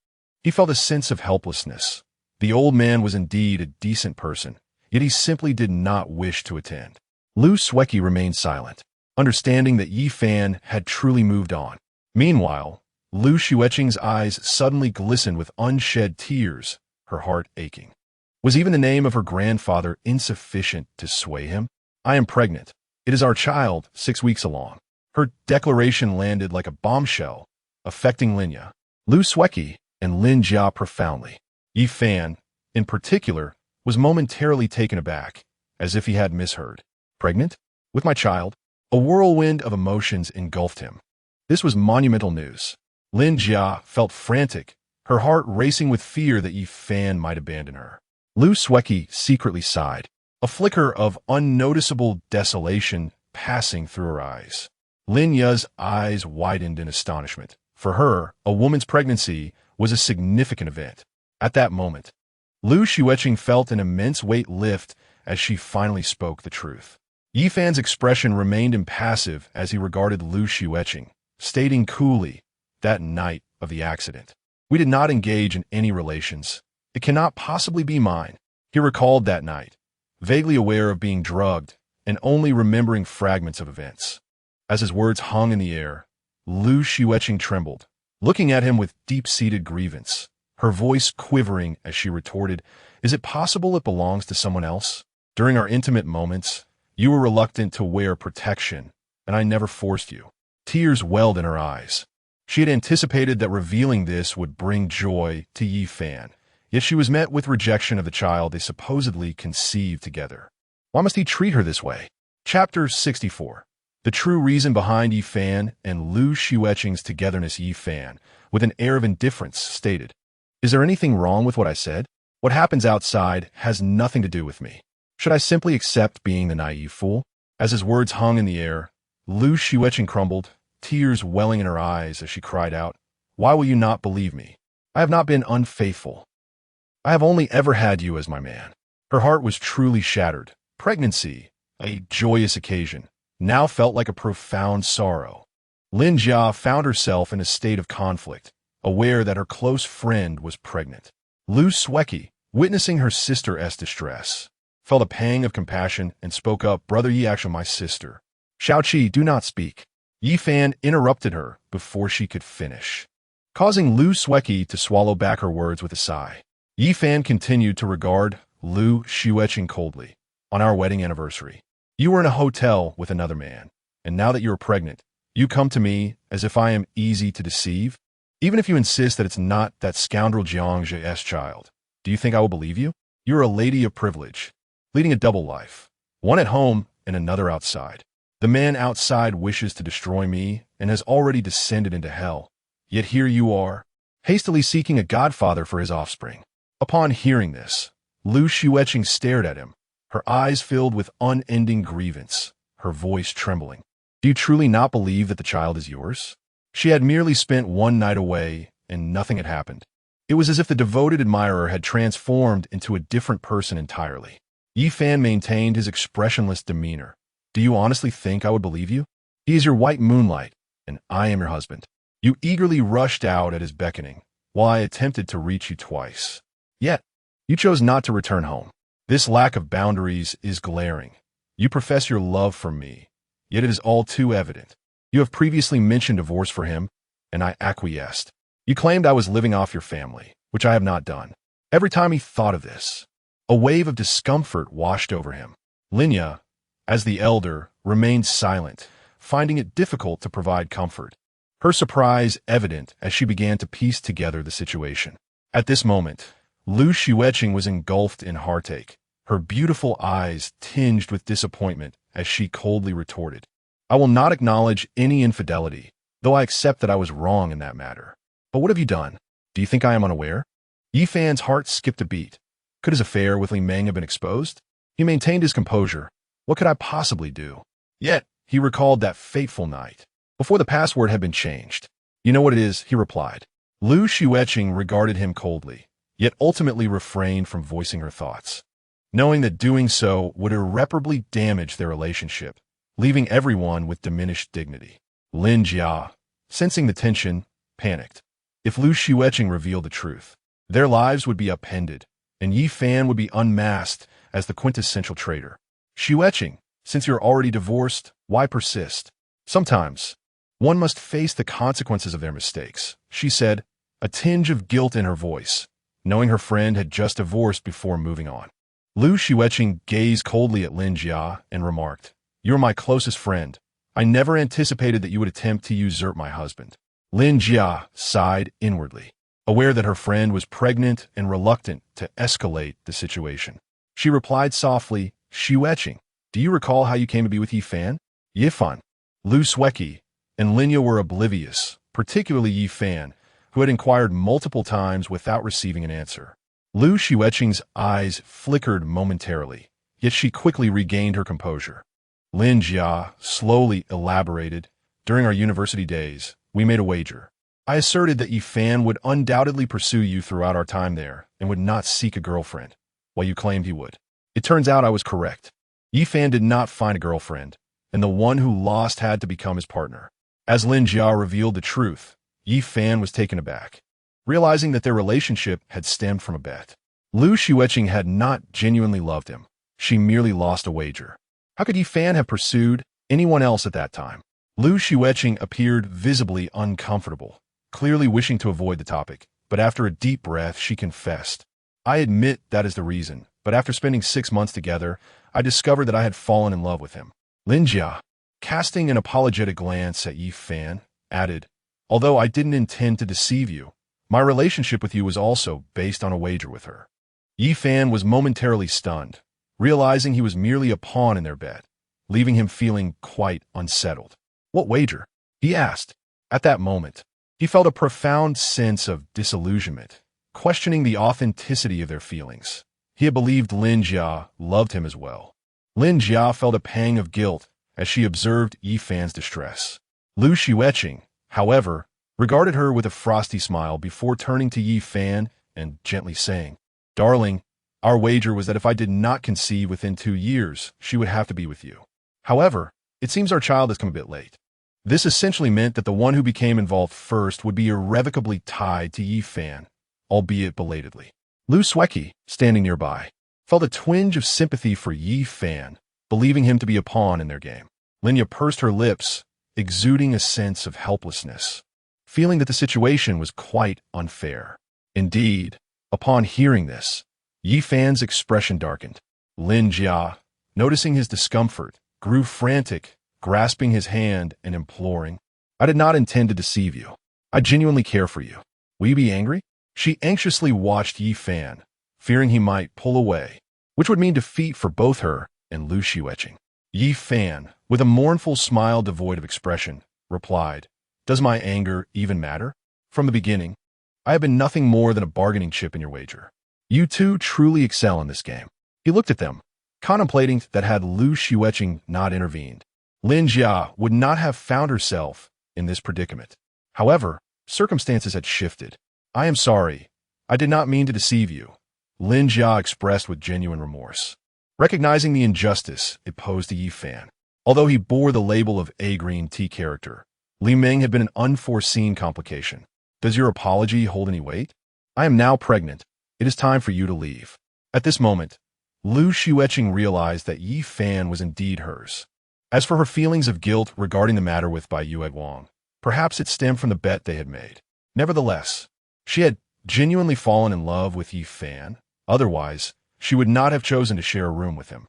He felt a sense of helplessness. The old man was indeed a decent person, yet he simply did not wish to attend. Lu Xueqing remained silent, understanding that Yi Fan had truly moved on. Meanwhile, Lu Xueqing's eyes suddenly glistened with unshed tears, her heart aching. Was even the name of her grandfather insufficient to sway him? "I am pregnant. It is our child, 6 weeks along." Her declaration landed like a bombshell, affecting Lin Jia, Lu Xueqing, and Lin Jia profoundly. Yi Fan, in particular, was momentarily taken aback, as if he had misheard. "Pregnant? With my child?" A whirlwind of emotions engulfed him. This was monumental news. Lin Jia felt frantic, her heart racing with fear that Yi Fan might abandon her. Lu Xueqing secretly sighed, a flicker of unnoticeable desolation passing through her eyes. Lin Jia's eyes widened in astonishment. For her, a woman's pregnancy was a significant event. At that moment, Lu Xueqing felt an immense weight lift as she finally spoke the truth. Yi Fan's expression remained impassive as he regarded Lu Xueqing, stating coolly, "That night of the accident, we did not engage in any relations. It cannot possibly be mine." He recalled that night, vaguely aware of being drugged and only remembering fragments of events. As his words hung in the air, Lu Xueqing trembled, looking at him with deep-seated grievance, her voice quivering as she retorted, "Is it possible it belongs to someone else? During our intimate moments, you were reluctant to wear protection, and I never forced you." Tears welled in her eyes. She had anticipated that revealing this would bring joy to Yi Fan, yet she was met with rejection of the child they supposedly conceived together. Why must he treat her this way? Chapter 64. The true reason behind Yi Fan and Lu Xueqing's togetherness. Yi Fan, with an air of indifference, stated, "Is there anything wrong with what I said? What happens outside has nothing to do with me. Should I simply accept being the naive fool?" As his words hung in the air, Lu Xueqing crumbled, tears welling in her eyes as she cried out, "Why will you not believe me? I have not been unfaithful. I have only ever had you as my man." Her heart was truly shattered. Pregnancy, a joyous occasion, now felt like a profound sorrow. Lin Jia found herself in a state of conflict, aware that her close friend was pregnant. Lu Xueqing, witnessing her sister's distress, felt a pang of compassion and spoke up, "Brother Yi, actually my sister." "Shaoqi, do not speak." Yi Fan interrupted her before she could finish, causing Lu Xueqing to swallow back her words with a sigh. Yi Fan continued to regard Lu Xueqing coldly. "On our wedding anniversary, you were in a hotel with another man, and now that you are pregnant, you come to me as if I am easy to deceive? Even if you insist that it's not that scoundrel Jiang Zhe's child, do you think I will believe you? You are a lady of privilege, leading a double life, one at home and another outside. The man outside wishes to destroy me and has already descended into hell. Yet here you are, hastily seeking a godfather for his offspring." Upon hearing this, Lu Xueqing stared at him, her eyes filled with unending grievance, her voice trembling. "Do you truly not believe that the child is yours?" She had merely spent one night away, and nothing had happened. It was as if the devoted admirer had transformed into a different person entirely. Yi Fan maintained his expressionless demeanor. "Do you honestly think I would believe you? He is your white moonlight, and I am your husband." You eagerly rushed out at his beckoning, while I attempted to reach you twice. Yet, you chose not to return home. This lack of boundaries is glaring. You profess your love for me, yet it is all too evident. You have previously mentioned divorce for him, and I acquiesced. You claimed I was living off your family, which I have not done. Every time he thought of this, a wave of discomfort washed over him. Lin Jia, as the elder, remained silent, finding it difficult to provide comfort. Her surprise evident as she began to piece together the situation. At this moment, Lu Xueqing was engulfed in heartache, her beautiful eyes tinged with disappointment as she coldly retorted, "I will not acknowledge any infidelity, though I accept that I was wrong in that matter. But what have you done? Do you think I am unaware?" Yi Fan's heart skipped a beat. Could his affair with Li Meng have been exposed? He maintained his composure. What could I possibly do? Yet, he recalled that fateful night, before the password had been changed. "You know what it is," he replied. Lu Xueqing regarded him coldly, yet ultimately refrained from voicing her thoughts, knowing that doing so would irreparably damage their relationship, leaving everyone with diminished dignity. Lin Jia, sensing the tension, panicked. If Lu Xueqing revealed the truth, their lives would be upended, and Yi Fan would be unmasked as the quintessential traitor. "Xueqing, since you're already divorced, why persist? Sometimes, one must face the consequences of their mistakes," she said, a tinge of guilt in her voice, knowing her friend had just divorced before moving on. Lu Xueqing gazed coldly at Lin Jia and remarked, "You're my closest friend. I never anticipated that you would attempt to usurp my husband." Lin Jia sighed inwardly, aware that her friend was pregnant and reluctant to escalate the situation. She replied softly, "Xueqing, do you recall how you came to be with Yi Fan?" Yi Fan, Lu Xueqing, and Lin Jia were oblivious, particularly Yi Fan, who had inquired multiple times without receiving an answer. Lu Xueqing's eyes flickered momentarily, yet she quickly regained her composure. Lin Jia slowly elaborated, "During our university days, we made a wager. I asserted that Yi Fan would undoubtedly pursue you throughout our time there and would not seek a girlfriend, while you claimed he would. It turns out I was correct. Yi Fan did not find a girlfriend, and the one who lost had to become his partner." As Lin Jia revealed the truth, Yi Fan was taken aback, realizing that their relationship had stemmed from a bet. Lu Xueqing had not genuinely loved him. She merely lost a wager. How could Yi Fan have pursued anyone else at that time? Lu Xueqing appeared visibly uncomfortable, clearly wishing to avoid the topic, but after a deep breath, she confessed, "I admit that is the reason, but after spending 6 months together, I discovered that I had fallen in love with him." Lin Jia, casting an apologetic glance at Yi Fan, added, Although I didn't intend to deceive you, my relationship with you was also based on a wager with her. Yi Fan was momentarily stunned, realizing he was merely a pawn in their bet, leaving him feeling quite unsettled. What wager? He asked. At that moment, he felt a profound sense of disillusionment, questioning the authenticity of their feelings. He had believed Lin Jia loved him as well. Lin Jia felt a pang of guilt as she observed Yi Fan's distress. Xueqing, however, regarded her with a frosty smile before turning to Yi Fan and gently saying, "Darling, our wager was that if I did not conceive within 2 years, she would have to be with you. However, it seems our child has come a bit late." This essentially meant that the one who became involved first would be irrevocably tied to Yi Fan, albeit belatedly. Xueqing, standing nearby, felt a twinge of sympathy for Yi Fan, believing him to be a pawn in their game. Lin Jia pursed her lips, exuding a sense of helplessness, feeling that the situation was quite unfair. Indeed, upon hearing this, Yi Fan's expression darkened. Lin Jia, noticing his discomfort, grew frantic, grasping his hand and imploring, "I did not intend to deceive you. I genuinely care for you. Will you be angry?" She anxiously watched Yi Fan, fearing he might pull away, which would mean defeat for both her and Xueqing. Yi Fan, with a mournful smile devoid of expression, replied, "Does my anger even matter? From the beginning, I have been nothing more than a bargaining chip in your wager. You two truly excel in this game." He looked at them, contemplating that had Xueqing not intervened, Lin Jia would not have found herself in this predicament. However, circumstances had shifted. "I am sorry. I did not mean to deceive you," Lin Jia expressed with genuine remorse, recognizing the injustice it posed to Yi Fan. Although he bore the label of A-green tea character, Li Ming had been an unforeseen complication. "Does your apology hold any weight? I am now pregnant. It is time for you to leave." At this moment, Xueqing realized that Yi Fan was indeed hers. As for her feelings of guilt regarding the matter with Bai Yuewang, perhaps it stemmed from the bet they had made. Nevertheless, she had genuinely fallen in love with Yi Fan. Otherwise, she would not have chosen to share a room with him.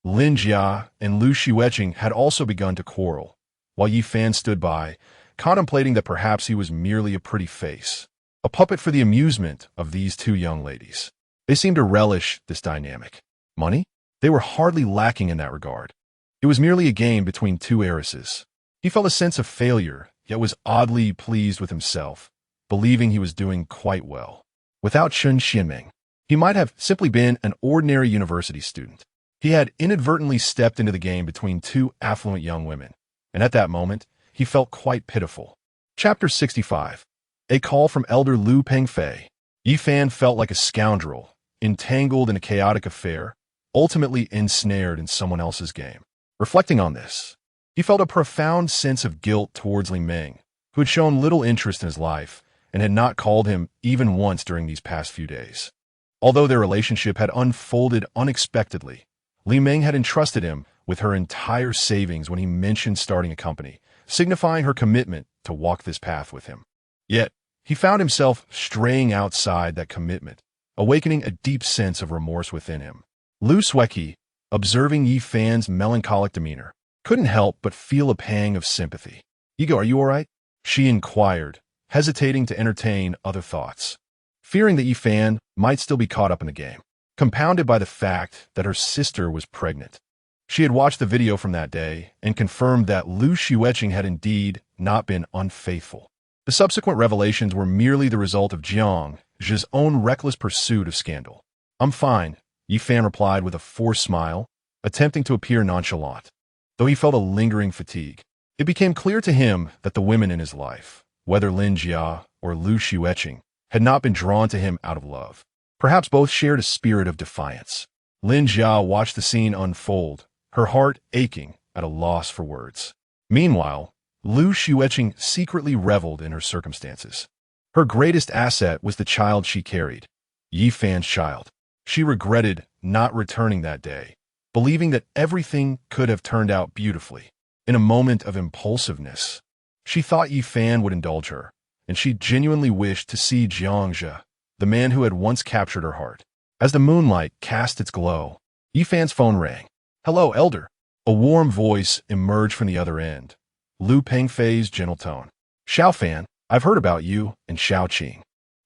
Lin Jia and Xueqing had also begun to quarrel, while Yi Fan stood by, contemplating that perhaps he was merely a pretty face, a puppet for the amusement of these two young ladies. They seemed to relish this dynamic. Money? They were hardly lacking in that regard. It was merely a game between two heiresses. He felt a sense of failure, yet was oddly pleased with himself, believing he was doing quite well. Without Chen Xianming, he might have simply been an ordinary university student. He had inadvertently stepped into the game between two affluent young women, and at that moment, he felt quite pitiful. Chapter 65. A call from Elder Lu Pengfei. Yi Fan felt like a scoundrel, entangled in a chaotic affair, ultimately ensnared in someone else's game. Reflecting on this, he felt a profound sense of guilt towards Li Ming, who had shown little interest in his life and had not called him even once during these past few days. Although their relationship had unfolded unexpectedly, Li Ming had entrusted him with her entire savings when he mentioned starting a company, signifying her commitment to walk this path with him. Yet, he found himself straying outside that commitment, awakening a deep sense of remorse within him. Xueqing, observing Yi Fan's melancholic demeanor, couldn't help but feel a pang of sympathy. "Yigo, are you all right?" she inquired, hesitating to entertain other thoughts, fearing that Yi Fan might still be caught up in the game, compounded by the fact that her sister was pregnant. She had watched the video from that day and confirmed that Xueqing had indeed not been unfaithful. The subsequent revelations were merely the result of Jiang's own reckless pursuit of scandal. "I'm fine," Yi Fan replied with a forced smile, attempting to appear nonchalant. Though he felt a lingering fatigue, it became clear to him that the women in his life, whether Lin Jia or Xueqing, had not been drawn to him out of love. Perhaps both shared a spirit of defiance. Lin Jia watched the scene unfold, her heart aching at a loss for words. Meanwhile, Xueqing secretly reveled in her circumstances. Her greatest asset was the child she carried, Yi Fan's child. She regretted not returning that day, believing that everything could have turned out beautifully. In a moment of impulsiveness, she thought Yi Fan would indulge her, and she genuinely wished to see Jiangzhe, the man who had once captured her heart. As the moonlight cast its glow, Yi Fan's phone rang. "Hello, Elder." A warm voice emerged from the other end, Lu Pengfei's gentle tone. "Xiao Fan, I've heard about you and Xueqing.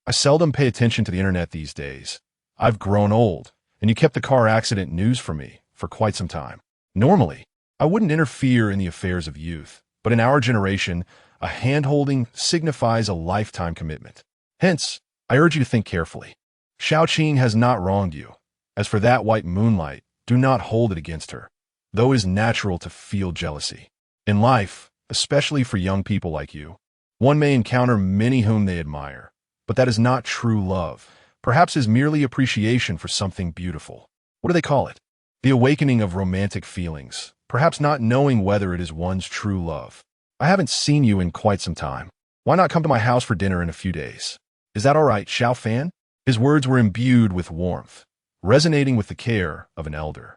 I seldom pay attention to the internet these days. I've grown old, and you kept the car accident news from me for quite some time. Normally, I wouldn't interfere in the affairs of youth, but in our generation, a hand-holding signifies a lifetime commitment. Hence, I urge you to think carefully. Xueqing has not wronged you. As for that white moonlight, do not hold it against her, though it is natural to feel jealousy. In life, especially for young people like you, one may encounter many whom they admire, but that is not true love. Perhaps is merely appreciation for something beautiful. What do they call it? The awakening of romantic feelings, perhaps not knowing whether it is one's true love. I haven't seen you in quite some time. Why not come to my house for dinner in a few days? Is that all right, Xiao Fan? His words were imbued with warmth, resonating with the care of an elder.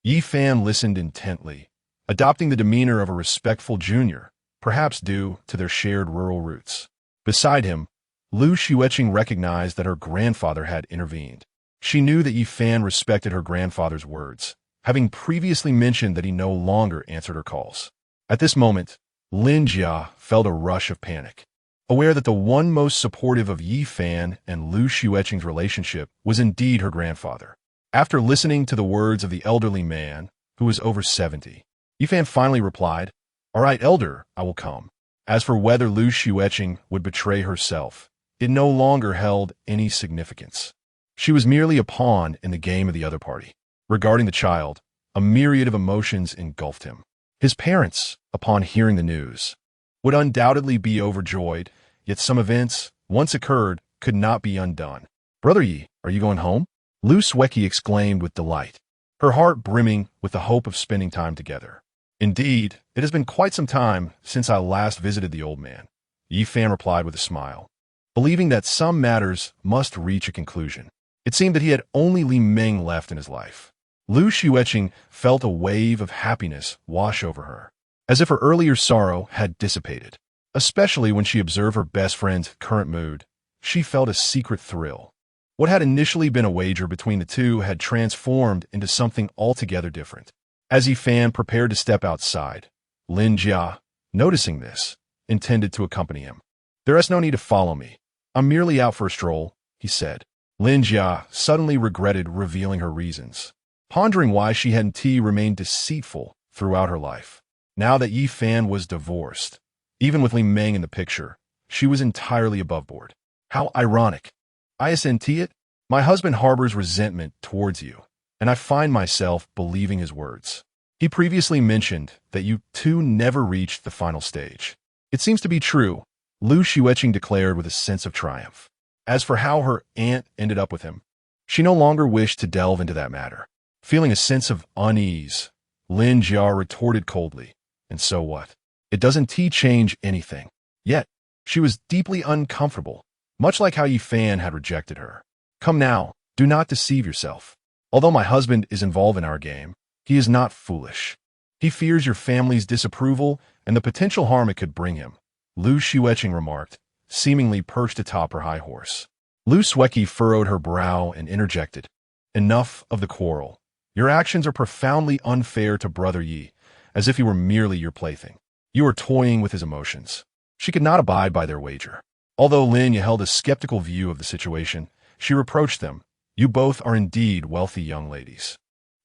Yi Fan listened intently, adopting the demeanor of a respectful junior, perhaps due to their shared rural roots. Beside him, Lu Xueqing recognized that her grandfather had intervened. She knew that Yi Fan respected her grandfather's words, having previously mentioned that he no longer answered her calls. At this moment, Lin Jia felt a rush of panic. Aware that the one most supportive of Yi Fan and Lu Xueqing's relationship was indeed her grandfather. After listening to the words of the elderly man, who was over 70, Yi Fan finally replied, "All right, elder, I will come." As for whether Lu Xueqing would betray herself, it no longer held any significance. She was merely a pawn in the game of the other party. Regarding the child, a myriad of emotions engulfed him. His parents, upon hearing the news, would undoubtedly be overjoyed, yet some events, once occurred, could not be undone. "Brother Yi, are you going home?" Lu Xueqing exclaimed with delight, her heart brimming with the hope of spending time together. "Indeed, it has been quite some time since I last visited the old man," Yi Fan replied with a smile, believing that some matters must reach a conclusion. It seemed that he had only Li Meng left in his life. Lu Xueqing felt a wave of happiness wash over her, as if her earlier sorrow had dissipated. Especially when she observed her best friend's current mood, she felt a secret thrill. What had initially been a wager between the two had transformed into something altogether different. As Yi Fan prepared to step outside, Lin Jia, noticing this, intended to accompany him. "There is no need to follow me. I'm merely out for a stroll," he said. Lin Jia suddenly regretted revealing her reasons, pondering why she had remained deceitful throughout her life. Now that Yi Fan was divorced, even with Li Meng in the picture, she was entirely above board. How ironic. Isn't it? My husband harbors resentment towards you, and I find myself believing his words. He previously mentioned that you two never reached the final stage. It seems to be true, Lu Xueqing declared with a sense of triumph. As for how her aunt ended up with him, she no longer wished to delve into that matter. Feeling a sense of unease, Lin Jia retorted coldly, "And so what? It doesn't change anything." Yet, she was deeply uncomfortable, much like how Yi Fan had rejected her. "Come now, do not deceive yourself. Although my husband is involved in our game, he is not foolish. He fears your family's disapproval and the potential harm it could bring him," Lu Xueqing remarked, seemingly perched atop her high horse. Lu Xueqing furrowed her brow and interjected, "Enough of the quarrel. Your actions are profoundly unfair to Brother Yi, as if he were merely your plaything. You are toying with his emotions." She could not abide by their wager. Although Lin held a skeptical view of the situation, she reproached them. "You both are indeed wealthy young ladies.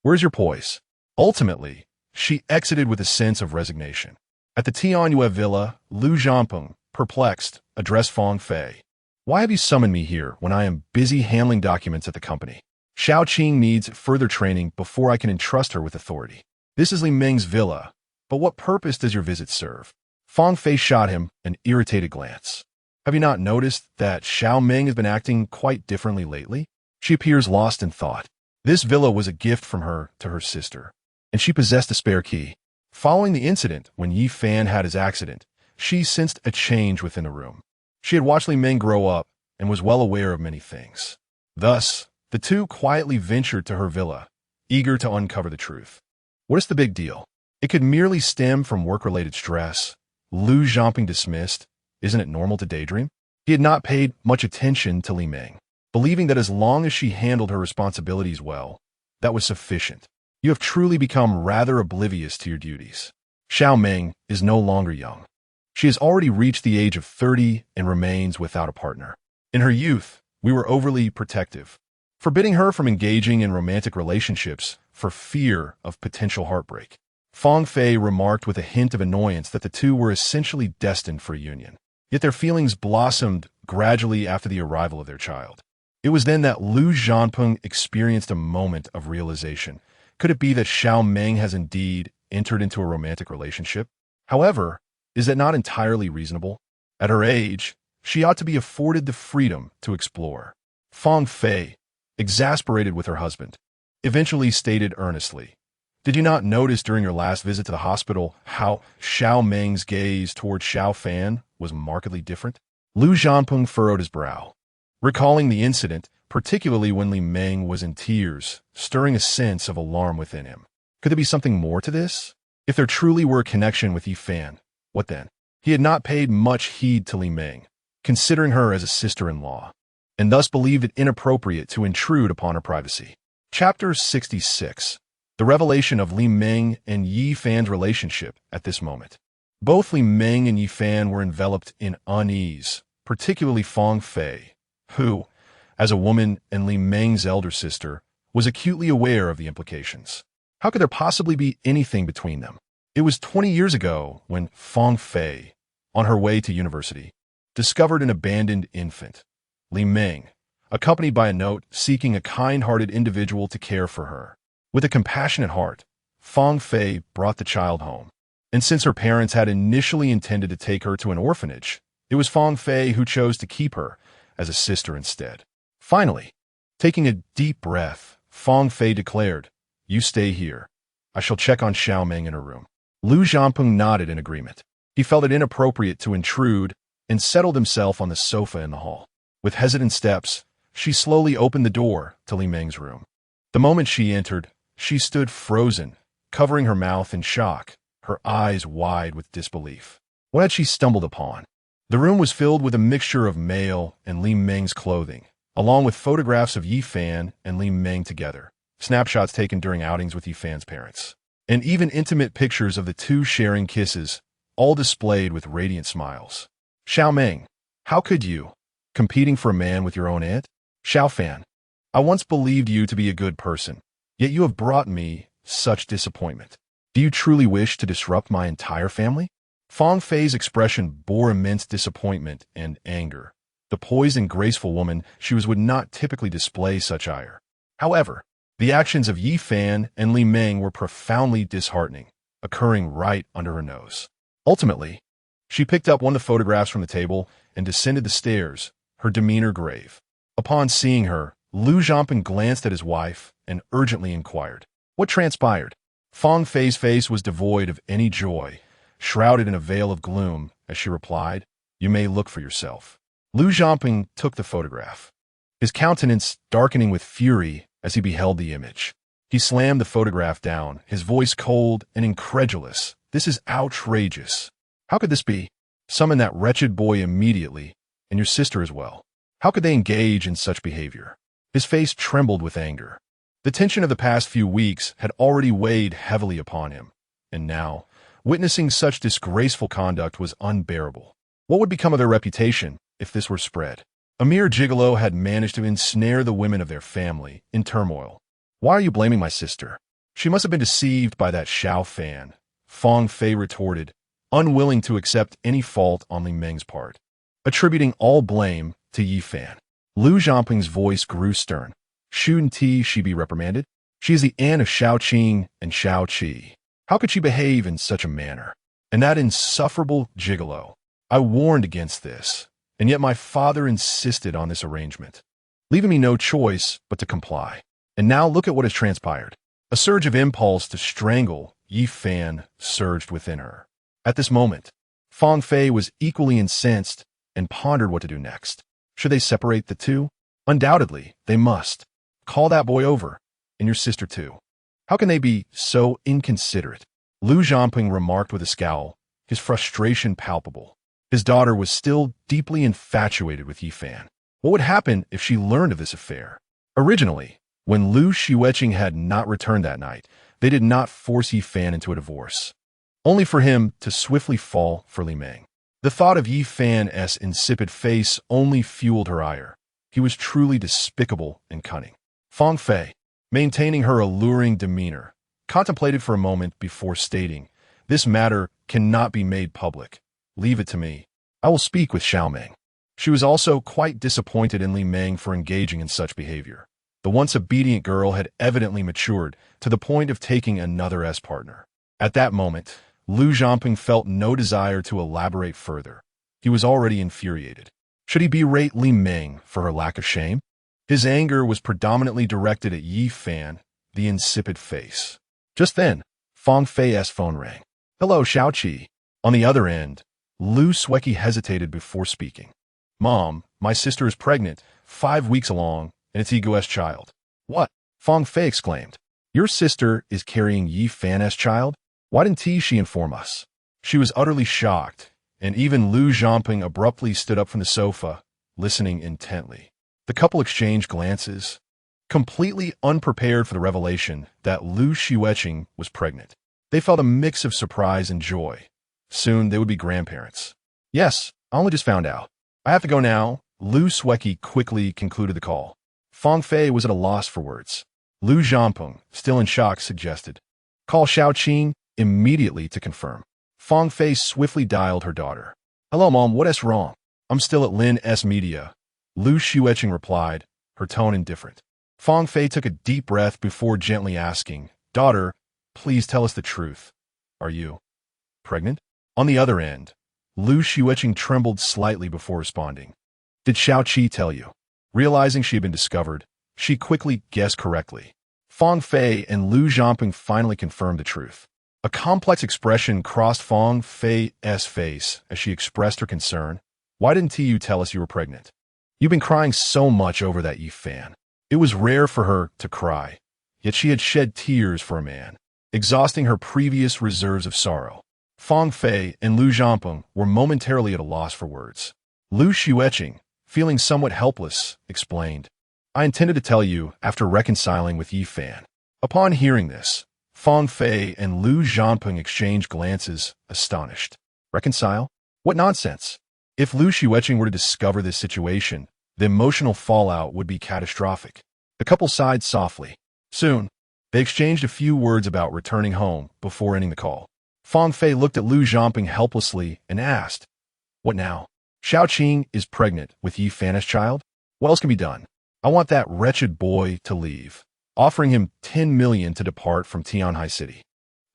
Where's your poise?" Ultimately, she exited with a sense of resignation. At the Tianyue villa, Lu Zhanpeng, perplexed, addressed Fang Fei. "Why have you summoned me here when I am busy handling documents at the company? Xueqing needs further training before I can entrust her with authority. This is Li Meng's villa, but what purpose does your visit serve?" Fang Fei shot him an irritated glance. "Have you not noticed that Xiao Meng has been acting quite differently lately? She appears lost in thought. This villa was a gift from her to her sister, and she possessed a spare key. Following the incident when Yi Fan had his accident, she sensed a change within the room. She had watched Li Meng grow up and was well aware of many things. Thus, the two quietly ventured to her villa, eager to uncover the truth. What is the big deal? It could merely stem from work-related stress. Lu Zhanping dismissed. Isn't it normal to daydream? He had not paid much attention to Li Meng, believing that as long as she handled her responsibilities well, that was sufficient. You have truly become rather oblivious to your duties. Xiao Meng is no longer young. She has already reached the age of 30 and remains without a partner. In her youth, we were overly protective, forbidding her from engaging in romantic relationships for fear of potential heartbreak. Fang Fei remarked with a hint of annoyance that the two were essentially destined for a union. Yet their feelings blossomed gradually after the arrival of their child. It was then that Lu Zhanpeng experienced a moment of realization. Could it be that Xueqing has indeed entered into a romantic relationship? However, is that not entirely reasonable? At her age, she ought to be afforded the freedom to explore. Fang Fei, exasperated with her husband, eventually stated earnestly, "Did you not notice during your last visit to the hospital how Xueqing's gaze toward Xiao Fan was markedly different?" Lu Zhanpeng furrowed his brow, recalling the incident, particularly when Li Meng was in tears, stirring a sense of alarm within him. Could there be something more to this? If there truly were a connection with Yi Fan, what then? He had not paid much heed to Li Meng, considering her as a sister-in-law, and thus believed it inappropriate to intrude upon her privacy. Chapter 66. The revelation of Li Meng and Yi Fan's relationship at this moment. Both Li Meng and Yi Fan were enveloped in unease, particularly Fang Fei, who, as a woman and Li Meng's elder sister, was acutely aware of the implications. How could there possibly be anything between them? It was 20 years ago when Fang Fei, on her way to university, discovered an abandoned infant, Li Meng, accompanied by a note seeking a kind-hearted individual to care for her. With a compassionate heart, Fang Fei brought the child home. And since her parents had initially intended to take her to an orphanage, it was Fang Fei who chose to keep her as a sister instead. Finally, taking a deep breath, Fang Fei declared, "You stay here. I shall check on Xueqing in her room." Lu Zhanpeng nodded in agreement. He felt it inappropriate to intrude and settled himself on the sofa in the hall. With hesitant steps, she slowly opened the door to Li Meng's room. The moment she entered, she stood frozen, covering her mouth in shock, her eyes wide with disbelief. What had she stumbled upon? The room was filled with a mixture of male and Li Meng's clothing, along with photographs of Yi Fan and Li Meng together, snapshots taken during outings with Yi Fan's parents, and even intimate pictures of the two sharing kisses, all displayed with radiant smiles. Xueqing, how could you? Competing for a man with your own aunt? Xiao Fan, I once believed you to be a good person, yet you have brought me such disappointment. Do you truly wish to disrupt my entire family? Fang Fei's expression bore immense disappointment and anger. The poised and graceful woman she was would not typically display such ire. However, the actions of Yi Fan and Li Meng were profoundly disheartening, occurring right under her nose. Ultimately, she picked up one of the photographs from the table and descended the stairs, her demeanor grave. Upon seeing her, Lu Zhanpeng glanced at his wife and urgently inquired, "What transpired?" Fang Fei's face was devoid of any joy, shrouded in a veil of gloom, as she replied, "You may look for yourself." Lu Zhanpeng took the photograph, his countenance darkening with fury as he beheld the image. He slammed the photograph down, his voice cold and incredulous. "This is outrageous. How could this be? Summon that wretched boy immediately, and your sister as well. How could they engage in such behavior?" His face trembled with anger. The tension of the past few weeks had already weighed heavily upon him, and now, witnessing such disgraceful conduct was unbearable. What would become of their reputation if this were spread? A mere gigolo had managed to ensnare the women of their family in turmoil. "Why are you blaming my sister? She must have been deceived by that Xiao Fan," Fang Fei retorted, unwilling to accept any fault on Li Meng's part, attributing all blame to Yi Fan. Lu Zhanpeng's voice grew stern. "Shouldn't she be reprimanded? She is the aunt of Xueqing and Xiaoqi. How could she behave in such a manner? And that insufferable gigolo. I warned against this, and yet my father insisted on this arrangement, leaving me no choice but to comply. And now look at what has transpired." A surge of impulse to strangle Yi Fan surged within her. At this moment, Fang Fei was equally incensed and pondered what to do next. Should they separate the two? Undoubtedly, they must. Call that boy over, and your sister too. How can they be so inconsiderate? Lu Zhanpeng remarked with a scowl, his frustration palpable. His daughter was still deeply infatuated with Yi Fan. What would happen if she learned of this affair? Originally, when Lu Xueqing had not returned that night, they did not force Yi Fan into a divorce, only for him to swiftly fall for Li Meng. The thought of Yi Fan's insipid face only fueled her ire. He was truly despicable and cunning. Fang Fei, maintaining her alluring demeanor, contemplated for a moment before stating, "This matter cannot be made public. Leave it to me. I will speak with Xiaoming." She was also quite disappointed in Li Meng for engaging in such behavior. The once obedient girl had evidently matured to the point of taking another as partner. At that moment, Lu Zhanping felt no desire to elaborate further. He was already infuriated. Should he berate Li Meng for her lack of shame? His anger was predominantly directed at Yi Fan, the insipid face. Just then, Fang Fei's phone rang. "Hello, Xiaoqi." On the other end, Lu Xueqing hesitated before speaking. "Mom, my sister is pregnant, 5 weeks along, and it's Ego's child." "What?" Fang Fei exclaimed. "Your sister is carrying Yi Fan's child? Why didn't she inform us?" She was utterly shocked, and even Lu Zhanping abruptly stood up from the sofa, listening intently. The couple exchanged glances, completely unprepared for the revelation that Lu Xueqing was pregnant. They felt a mix of surprise and joy. Soon they would be grandparents. "Yes, I only just found out. I have to go now," Lu Xueqing quickly concluded the call. Fang Fei was at a loss for words. Lu Zhanping, still in shock, suggested, "Call Xiaoqing immediately to confirm." Fang Fei swiftly dialed her daughter. "Hello, Mom, what's wrong?" "I'm still at Lin's media," Lu Xueqing replied, her tone indifferent. Fang Fei took a deep breath before gently asking, "Daughter, please tell us the truth. Are you pregnant?" On the other end, Lu Xueqing trembled slightly before responding. "Did Xiaoqi tell you?" Realizing she had been discovered, she quickly guessed correctly. Fang Fei and Lu Zhanping finally confirmed the truth. A complex expression crossed Fang Fei's face as she expressed her concern. "Why didn't you tell us you were pregnant? You've been crying so much over that Yi Fan." It was rare for her to cry, yet she had shed tears for a man, exhausting her previous reserves of sorrow. Fang Fei and Lu Zhanping were momentarily at a loss for words. Lu Xueqing, feeling somewhat helpless, explained, "I intended to tell you after reconciling with Yi Fan." Upon hearing this, Fang Fei and Lu Zhanping exchanged glances, astonished. Reconcile? What nonsense! If Lu Xueqing were to discover this situation, the emotional fallout would be catastrophic. The couple sighed softly. Soon, they exchanged a few words about returning home before ending the call. Fang Fei looked at Lu Zhanping helplessly and asked, "What now? Xiaoqing is pregnant with Yi Fan's child? What else can be done? I want that wretched boy to leave," offering him 10 million to depart from Tianhai City.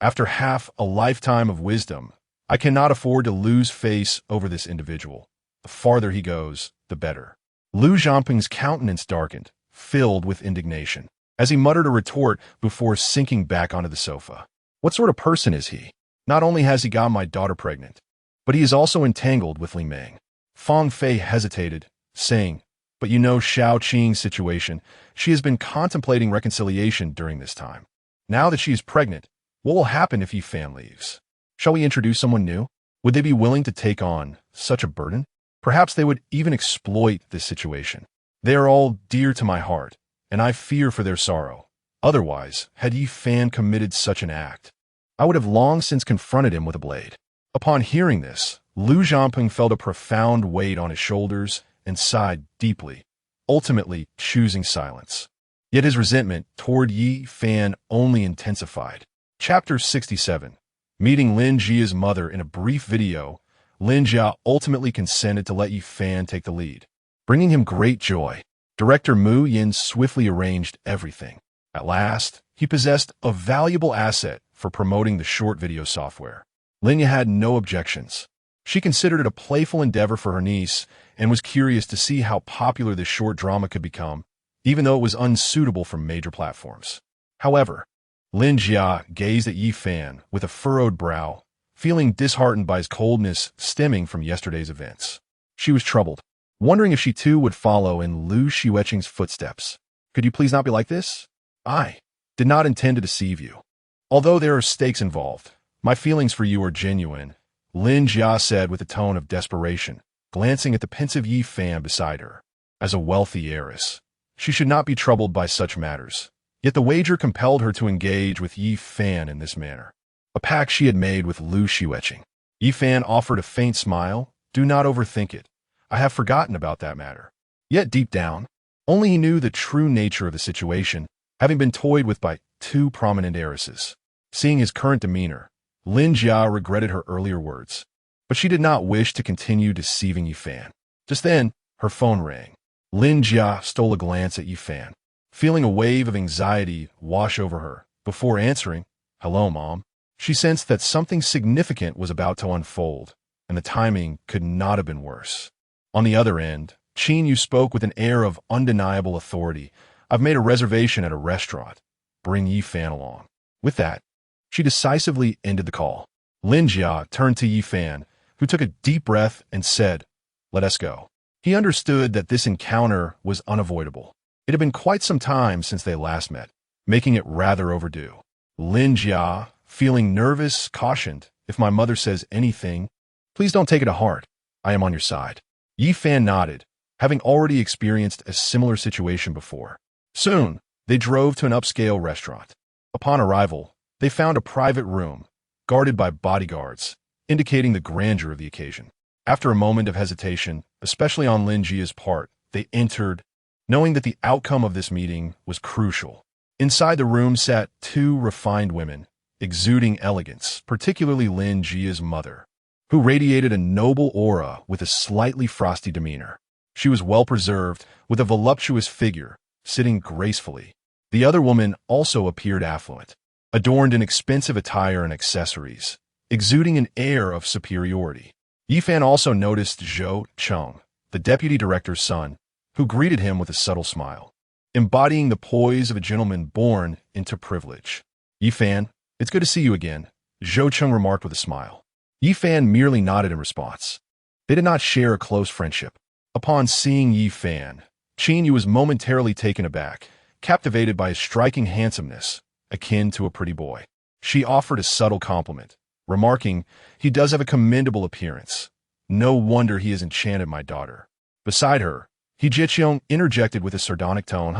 "After half a lifetime of wisdom, I cannot afford to lose face over this individual. The farther he goes, the better." Lu Zhanping's countenance darkened, filled with indignation, as he muttered a retort before sinking back onto the sofa. What sort of person is he? Not only has he got my daughter pregnant, but he is also entangled with Li Meng. Fang Fei hesitated, saying, "But you know Xiaoqing's situation. She has been contemplating reconciliation during this time. Now that she is pregnant, what will happen if Yi Fan leaves? Shall we introduce someone new? Would they be willing to take on such a burden? Perhaps they would even exploit this situation. They are all dear to my heart, and I fear for their sorrow. Otherwise, had Yi Fan committed such an act, I would have long since confronted him with a blade." Upon hearing this, Lu Zhanping felt a profound weight on his shoulders and sighed deeply, ultimately choosing silence. Yet his resentment toward Yi Fan only intensified. Chapter 67. Meeting Lin Jia's mother in a brief video, Lin Jia ultimately consented to let Yi Fan take the lead, bringing him great joy. Director Mu Yin swiftly arranged everything. At last, he possessed a valuable asset for promoting the short video software. Lin Jia had no objections. She considered it a playful endeavor for her niece and was curious to see how popular this short drama could become, even though it was unsuitable for major platforms. However, Lin Jia gazed at Yi Fan with a furrowed brow, feeling disheartened by his coldness stemming from yesterday's events. She was troubled, wondering if she too would follow in Lu Xueqing's footsteps. "Could you please not be like this? I did not intend to deceive you. Although there are stakes involved, my feelings for you are genuine," Lin Jia said with a tone of desperation, glancing at the pensive Yi Fan beside her. As a wealthy heiress, she should not be troubled by such matters. Yet the wager compelled her to engage with Yi Fan in this manner. A pact she had made with Lu Xueqing. Yi Fan offered a faint smile, Do not overthink it. I have forgotten about that matter. Yet deep down, only he knew the true nature of the situation, having been toyed with by two prominent heiresses. Seeing his current demeanor, Lin Jia regretted her earlier words, but she did not wish to continue deceiving Yifan. Just then, her phone rang. Lin Jia stole a glance at Yifan, feeling a wave of anxiety wash over her. Before answering, "Hello, Mom," she sensed that something significant was about to unfold, and the timing could not have been worse. On the other end, Qin Yu spoke with an air of undeniable authority. "I've made a reservation at a restaurant. Bring Yifan along." With that, she decisively ended the call. Lin Jia turned to Yifan, who took a deep breath and said, "Let us go." He understood that this encounter was unavoidable. It had been quite some time since they last met, making it rather overdue. Lin Jia, feeling nervous, cautioned, "If my mother says anything, please don't take it to heart. I am on your side." Yifan nodded, having already experienced a similar situation before. Soon, they drove to an upscale restaurant. Upon arrival, they found a private room, guarded by bodyguards, indicating the grandeur of the occasion. After a moment of hesitation, especially on Lin Jia's part, they entered, knowing that the outcome of this meeting was crucial. Inside the room sat two refined women, exuding elegance, particularly Lin Jia's mother, who radiated a noble aura with a slightly frosty demeanor. She was well-preserved, with a voluptuous figure, sitting gracefully. The other woman also appeared affluent, adorned in expensive attire and accessories, exuding an air of superiority. Yifan also noticed Xueqing, the deputy director's son, who greeted him with a subtle smile, embodying the poise of a gentleman born into privilege. "Yifan, it's good to see you again," Xueqing remarked with a smile. Yifan merely nodded in response. They did not share a close friendship. Upon seeing Yifan, Qin Yu was momentarily taken aback, captivated by his striking handsomeness, akin to a pretty boy. She offered a subtle compliment, remarking, "He does have a commendable appearance. No wonder he has enchanted my daughter." Beside her, Jiqiong interjected with a sardonic tone,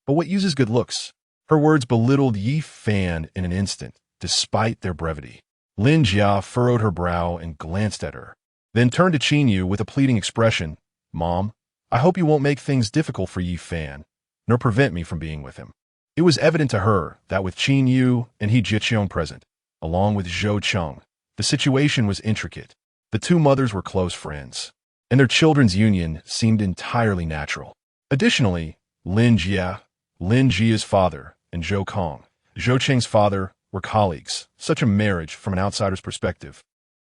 "But what uses good looks?" Her words belittled Yifan in an instant, despite their brevity. Lin Jia furrowed her brow and glanced at her, then turned to Qin Yu with a pleading expression, "Mom, I hope you won't make things difficult for Yifan, nor prevent me from being with him." It was evident to her that with Qin Yu and Jiqiong present, along with Xueqing, the situation was intricate. The two mothers were close friends, and their children's union seemed entirely natural. Additionally, Lin Jia's father, and Xueqing's father, were colleagues. Such a marriage, from an outsider's perspective,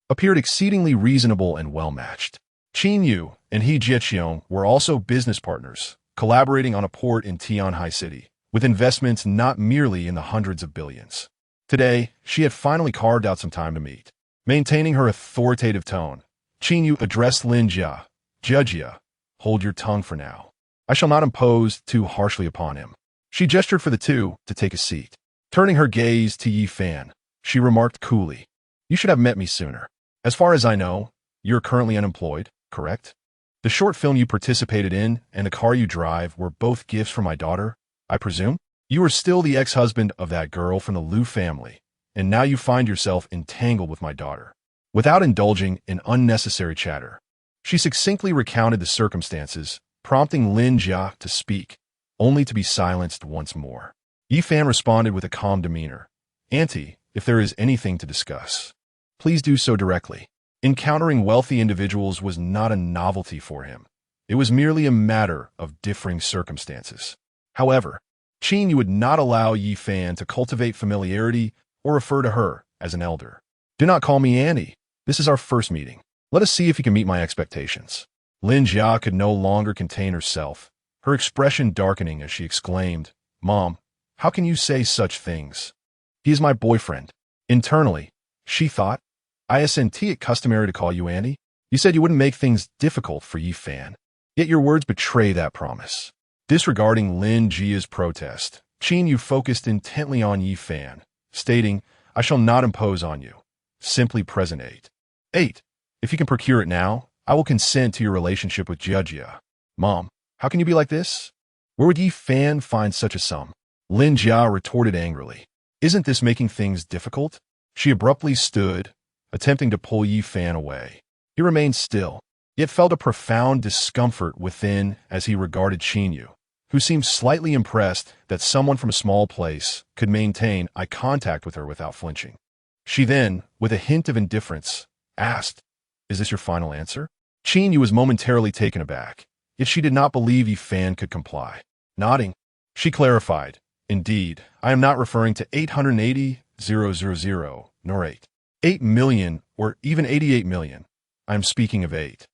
appeared exceedingly reasonable and well-matched. Qin Yu and Jiqiong were also business partners, collaborating on a port in Tianhai City, with investments not merely in the hundreds of billions. Today, she had finally carved out some time to meet. Maintaining her authoritative tone, Qin Yu addressed Lin Jia. "Jia, hold your tongue for now. I shall not impose too harshly upon him." She gestured for the two to take a seat. Turning her gaze to Yifan, she remarked coolly, "You should have met me sooner. As far as I know, you're currently unemployed, correct? The short film you participated in and the car you drive were both gifts from my daughter, I presume? You are still the ex-husband of that girl from the Liu family, and now you find yourself entangled with my daughter." Without indulging in unnecessary chatter, she succinctly recounted the circumstances, prompting Lin Jia to speak, only to be silenced once more. Yifan responded with a calm demeanor, "Auntie, if there is anything to discuss, please do so directly." Encountering wealthy individuals was not a novelty for him. It was merely a matter of differing circumstances. However, Qin Yu would not allow Yifan to cultivate familiarity or refer to her as an elder. "Do not call me Annie. This is our first meeting. Let us see if you can meet my expectations." Lin Jia could no longer contain herself, her expression darkening as she exclaimed, "Mom, how can you say such things? He is my boyfriend." Internally, she thought, "Isn't it customary to call you Annie? You said you wouldn't make things difficult for Yifan, yet your words betray that promise." Disregarding Lin Jia's protest, Qin Yu focused intently on Yifan, stating, "I shall not impose on you. Simply present 8. If you can procure it now, I will consent to your relationship with Jia." "Mom, how can you be like this? Where would Yifan find such a sum?" Lin Jia retorted angrily. "Isn't this making things difficult?" She abruptly stood, attempting to pull Yifan away. He remained still, yet felt a profound discomfort within as he regarded Qinyu, who seemed slightly impressed that someone from a small place could maintain eye contact with her without flinching. She then, with a hint of indifference, asked, "Is this your final answer?" Qinyu was momentarily taken aback, yet she did not believe Yi Fan could comply. Nodding, she clarified, "Indeed, I am not referring to 880,000, nor 8 million, or even 88 million. I am speaking of 8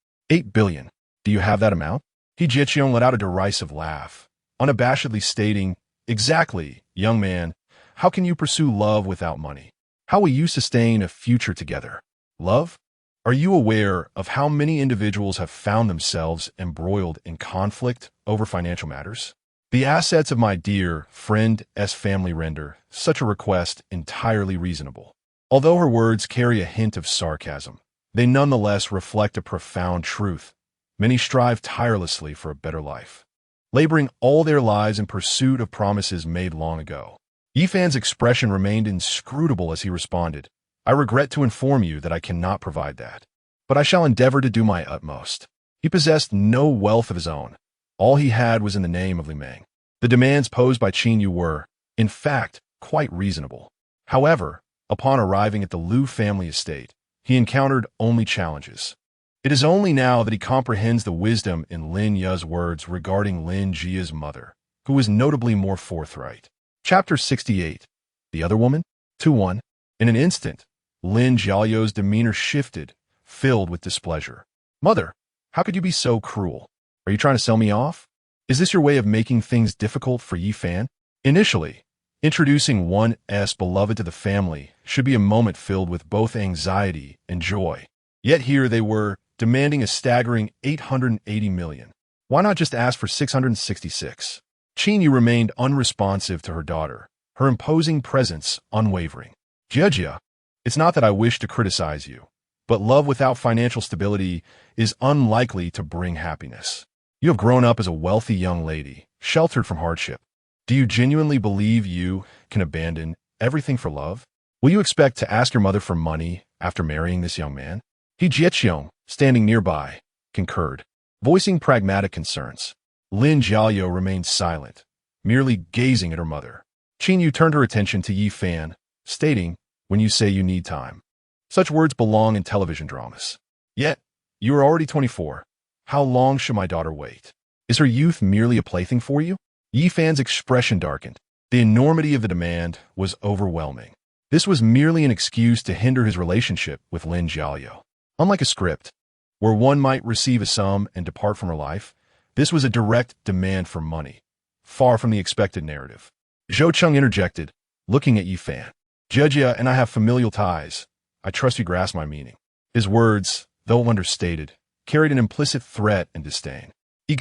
billion. Do you have that amount?" He Jiqiong let out a derisive laugh, unabashedly stating, "Exactly, young man. How can you pursue love without money? How will you sustain a future together? Love? Are you aware of how many individuals have found themselves embroiled in conflict over financial matters? The assets of my dear friend's family render such a request entirely reasonable." Although her words carry a hint of sarcasm, they nonetheless reflect a profound truth. Many strive tirelessly for a better life, laboring all their lives in pursuit of promises made long ago. Yi Fan's expression remained inscrutable as he responded, "I regret to inform you that I cannot provide that, but I shall endeavor to do my utmost." He possessed no wealth of his own. All he had was in the name of Li Meng. The demands posed by Qinyu were, in fact, quite reasonable. However, upon arriving at the Liu family estate, he encountered only challenges. It is only now that he comprehends the wisdom in Lin Jia's words regarding Lin Jia's mother, who was notably more forthright. Chapter 68. The Other Woman? 2-1. In an instant, Lin Jiao's demeanor shifted, filled with displeasure. "Mother, how could you be so cruel? Are you trying to sell me off? Is this your way of making things difficult for Yi Fan?" Initially, introducing one's beloved to the family should be a moment filled with both anxiety and joy. Yet here they were, demanding a staggering 880 million. Why not just ask for 666? Qinyu remained unresponsive to her daughter, her imposing presence unwavering. "Jia, it's not that I wish to criticize you, but love without financial stability is unlikely to bring happiness. You have grown up as a wealthy young lady, sheltered from hardship. Do you genuinely believe you can abandon everything for love? Will you expect to ask your mother for money after marrying this young man?" He Jiqiong, standing nearby, concurred, voicing pragmatic concerns. Lin Jiao remained silent, merely gazing at her mother. Qinyu turned her attention to Yi Fan, stating, "When you say you need time, such words belong in television dramas. Yet, you are already 24. How long should my daughter wait? Is her youth merely a plaything for you?" Yi Fan's expression darkened. The enormity of the demand was overwhelming. This was merely an excuse to hinder his relationship with Lin Jiao. Unlike a script, where one might receive a sum and depart from her life, this was a direct demand for money, far from the expected narrative. Zhou Cheng interjected, looking at Yi Fan. "Jia and I have familial ties. I trust you grasp my meaning." His words, though understated, carried an implicit threat and disdain. Y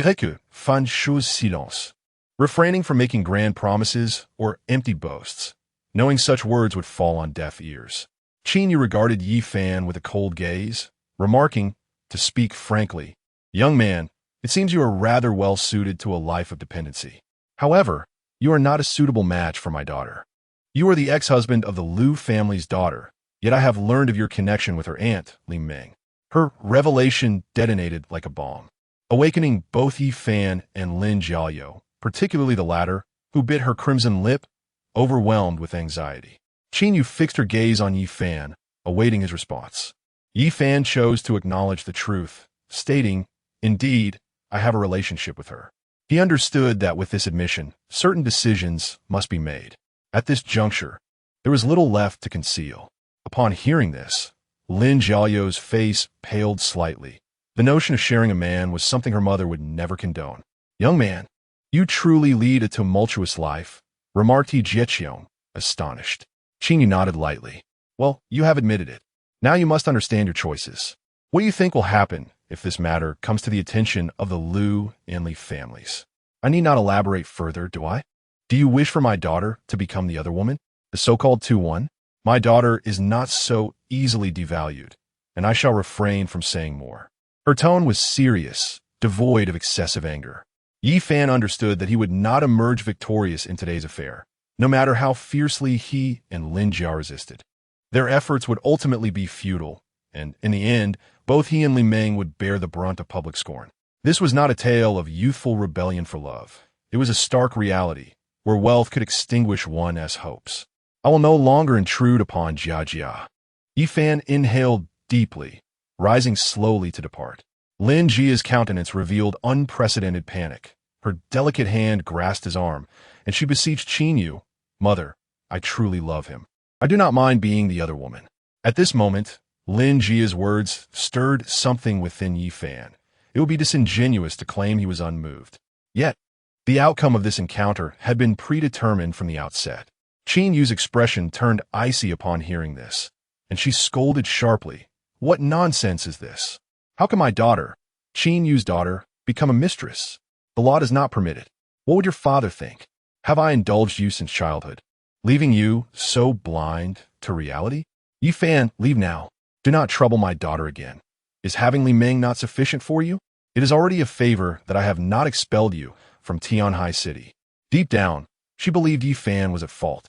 fan chose silence. Refraining from making grand promises or empty boasts, knowing such words would fall on deaf ears. Qinyu regarded Yi Fan with a cold gaze, remarking, to speak frankly, "Young man, it seems you are rather well suited to a life of dependency. However, you are not a suitable match for my daughter. You are the ex-husband of the Liu family's daughter, yet I have learned of your connection with her aunt, Li Meng." Her revelation detonated like a bomb, awakening both Yi Fan and Lin Jiao, particularly the latter, who bit her crimson lip, overwhelmed with anxiety. Qinyu fixed her gaze on Yi Fan, awaiting his response. Yi Fan chose to acknowledge the truth, stating, "Indeed, I have a relationship with her." He understood that with this admission, certain decisions must be made. At this juncture, there was little left to conceal. Upon hearing this, Lin Jiao's face paled slightly. The notion of sharing a man was something her mother would never condone. "Young man, you truly lead a tumultuous life," remarked He Jiqiong, astonished. Qinyu nodded lightly. "Well, you have admitted it. Now you must understand your choices. What do you think will happen if this matter comes to the attention of the Liu and Li families? I need not elaborate further, do I? Do you wish for my daughter to become the other woman, the so-called 2-1? My daughter is not so easily devalued, and I shall refrain from saying more." Her tone was serious, devoid of excessive anger. Yi Fan understood that he would not emerge victorious in today's affair, no matter how fiercely he and Lin Jia resisted. Their efforts would ultimately be futile, and, in the end, both he and Li Meng would bear the brunt of public scorn. This was not a tale of youthful rebellion for love. It was a stark reality, where wealth could extinguish one's hopes. I will no longer intrude upon Jia. Yifan inhaled deeply, rising slowly to depart. Lin Jia's countenance revealed unprecedented panic. Her delicate hand grasped his arm, and she beseeched Qinyu, "Mother, I truly love him. I do not mind being the other woman." At this moment, Lin Jia's words stirred something within Yifan. It would be disingenuous to claim he was unmoved. Yet, the outcome of this encounter had been predetermined from the outset. Qinyu's expression turned icy upon hearing this, and she scolded sharply. "What nonsense is this? How can my daughter, Qinyu's daughter, become a mistress? The law does not permit it. What would your father think? Have I indulged you since childhood, leaving you so blind to reality? Yifan, leave now. Do not trouble my daughter again. Is having Li Meng not sufficient for you? It is already a favor that I have not expelled you from Tianhai City." Deep down, she believed Yifan was at fault,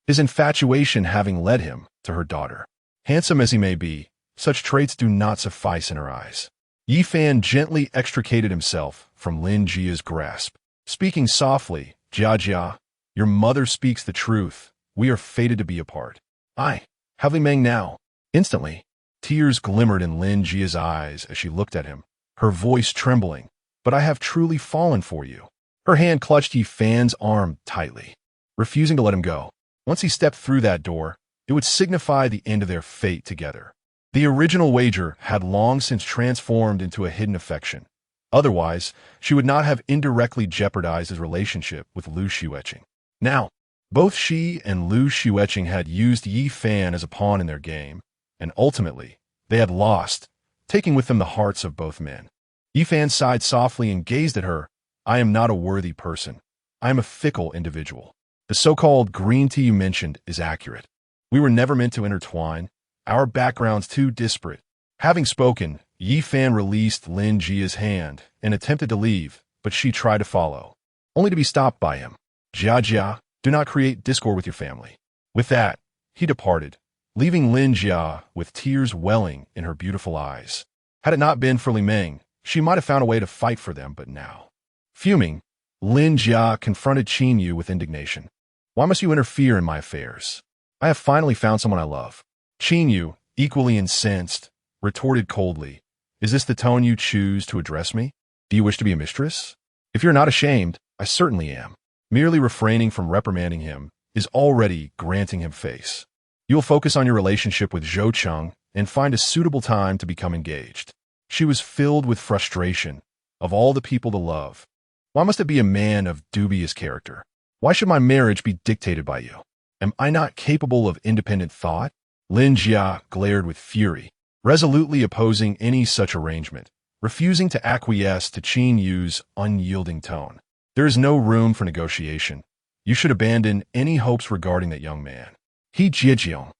his infatuation having led him to her daughter. Handsome as he may be, such traits do not suffice in her eyes. Yifan gently extricated himself from Lin Jia's grasp. Speaking softly, "Jia, your mother speaks the truth. We are fated to be apart. I have Li Meng now." Instantly, tears glimmered in Lin Jia's eyes as she looked at him, her voice trembling. "But I have truly fallen for you." Her hand clutched Yifan's arm tightly, refusing to let him go. Once he stepped through that door, it would signify the end of their fate together. The original wager had long since transformed into a hidden affection. Otherwise, she would not have indirectly jeopardized his relationship with Lu Xueqing. Now, both she and Lu Xueqing had used Yifan as a pawn in their game, and ultimately, they had lost, taking with them the hearts of both men. Yifan sighed softly and gazed at her. "I am not a worthy person. I am a fickle individual. The so-called green tea you mentioned is accurate. We were never meant to intertwine, our backgrounds too disparate." Having spoken, Yifan released Lin Jia's hand and attempted to leave, but she tried to follow, only to be stopped by him. "Jia, do not create discord with your family." With that, he departed, leaving Lin Jia with tears welling in her beautiful eyes. Had it not been for Li Meng, she might have found a way to fight for them, but now. Fuming, Lin Jia confronted Qinyu with indignation. "Why must you interfere in my affairs? I have finally found someone I love." Qinyu, equally incensed, retorted coldly, "Is this the tone you choose to address me? Do you wish to be a mistress? If you're not ashamed, I certainly am." Merely refraining from reprimanding him is already granting him face. You will focus on your relationship with Xueqing and find a suitable time to become engaged. She was filled with frustration. Of all the people to love, why must it be a man of dubious character? Why should my marriage be dictated by you? Am I not capable of independent thought? Lin Jia glared with fury, resolutely opposing any such arrangement, refusing to acquiesce to Qinyu's unyielding tone. "There is no room for negotiation. You should abandon any hopes regarding that young man." He Jia,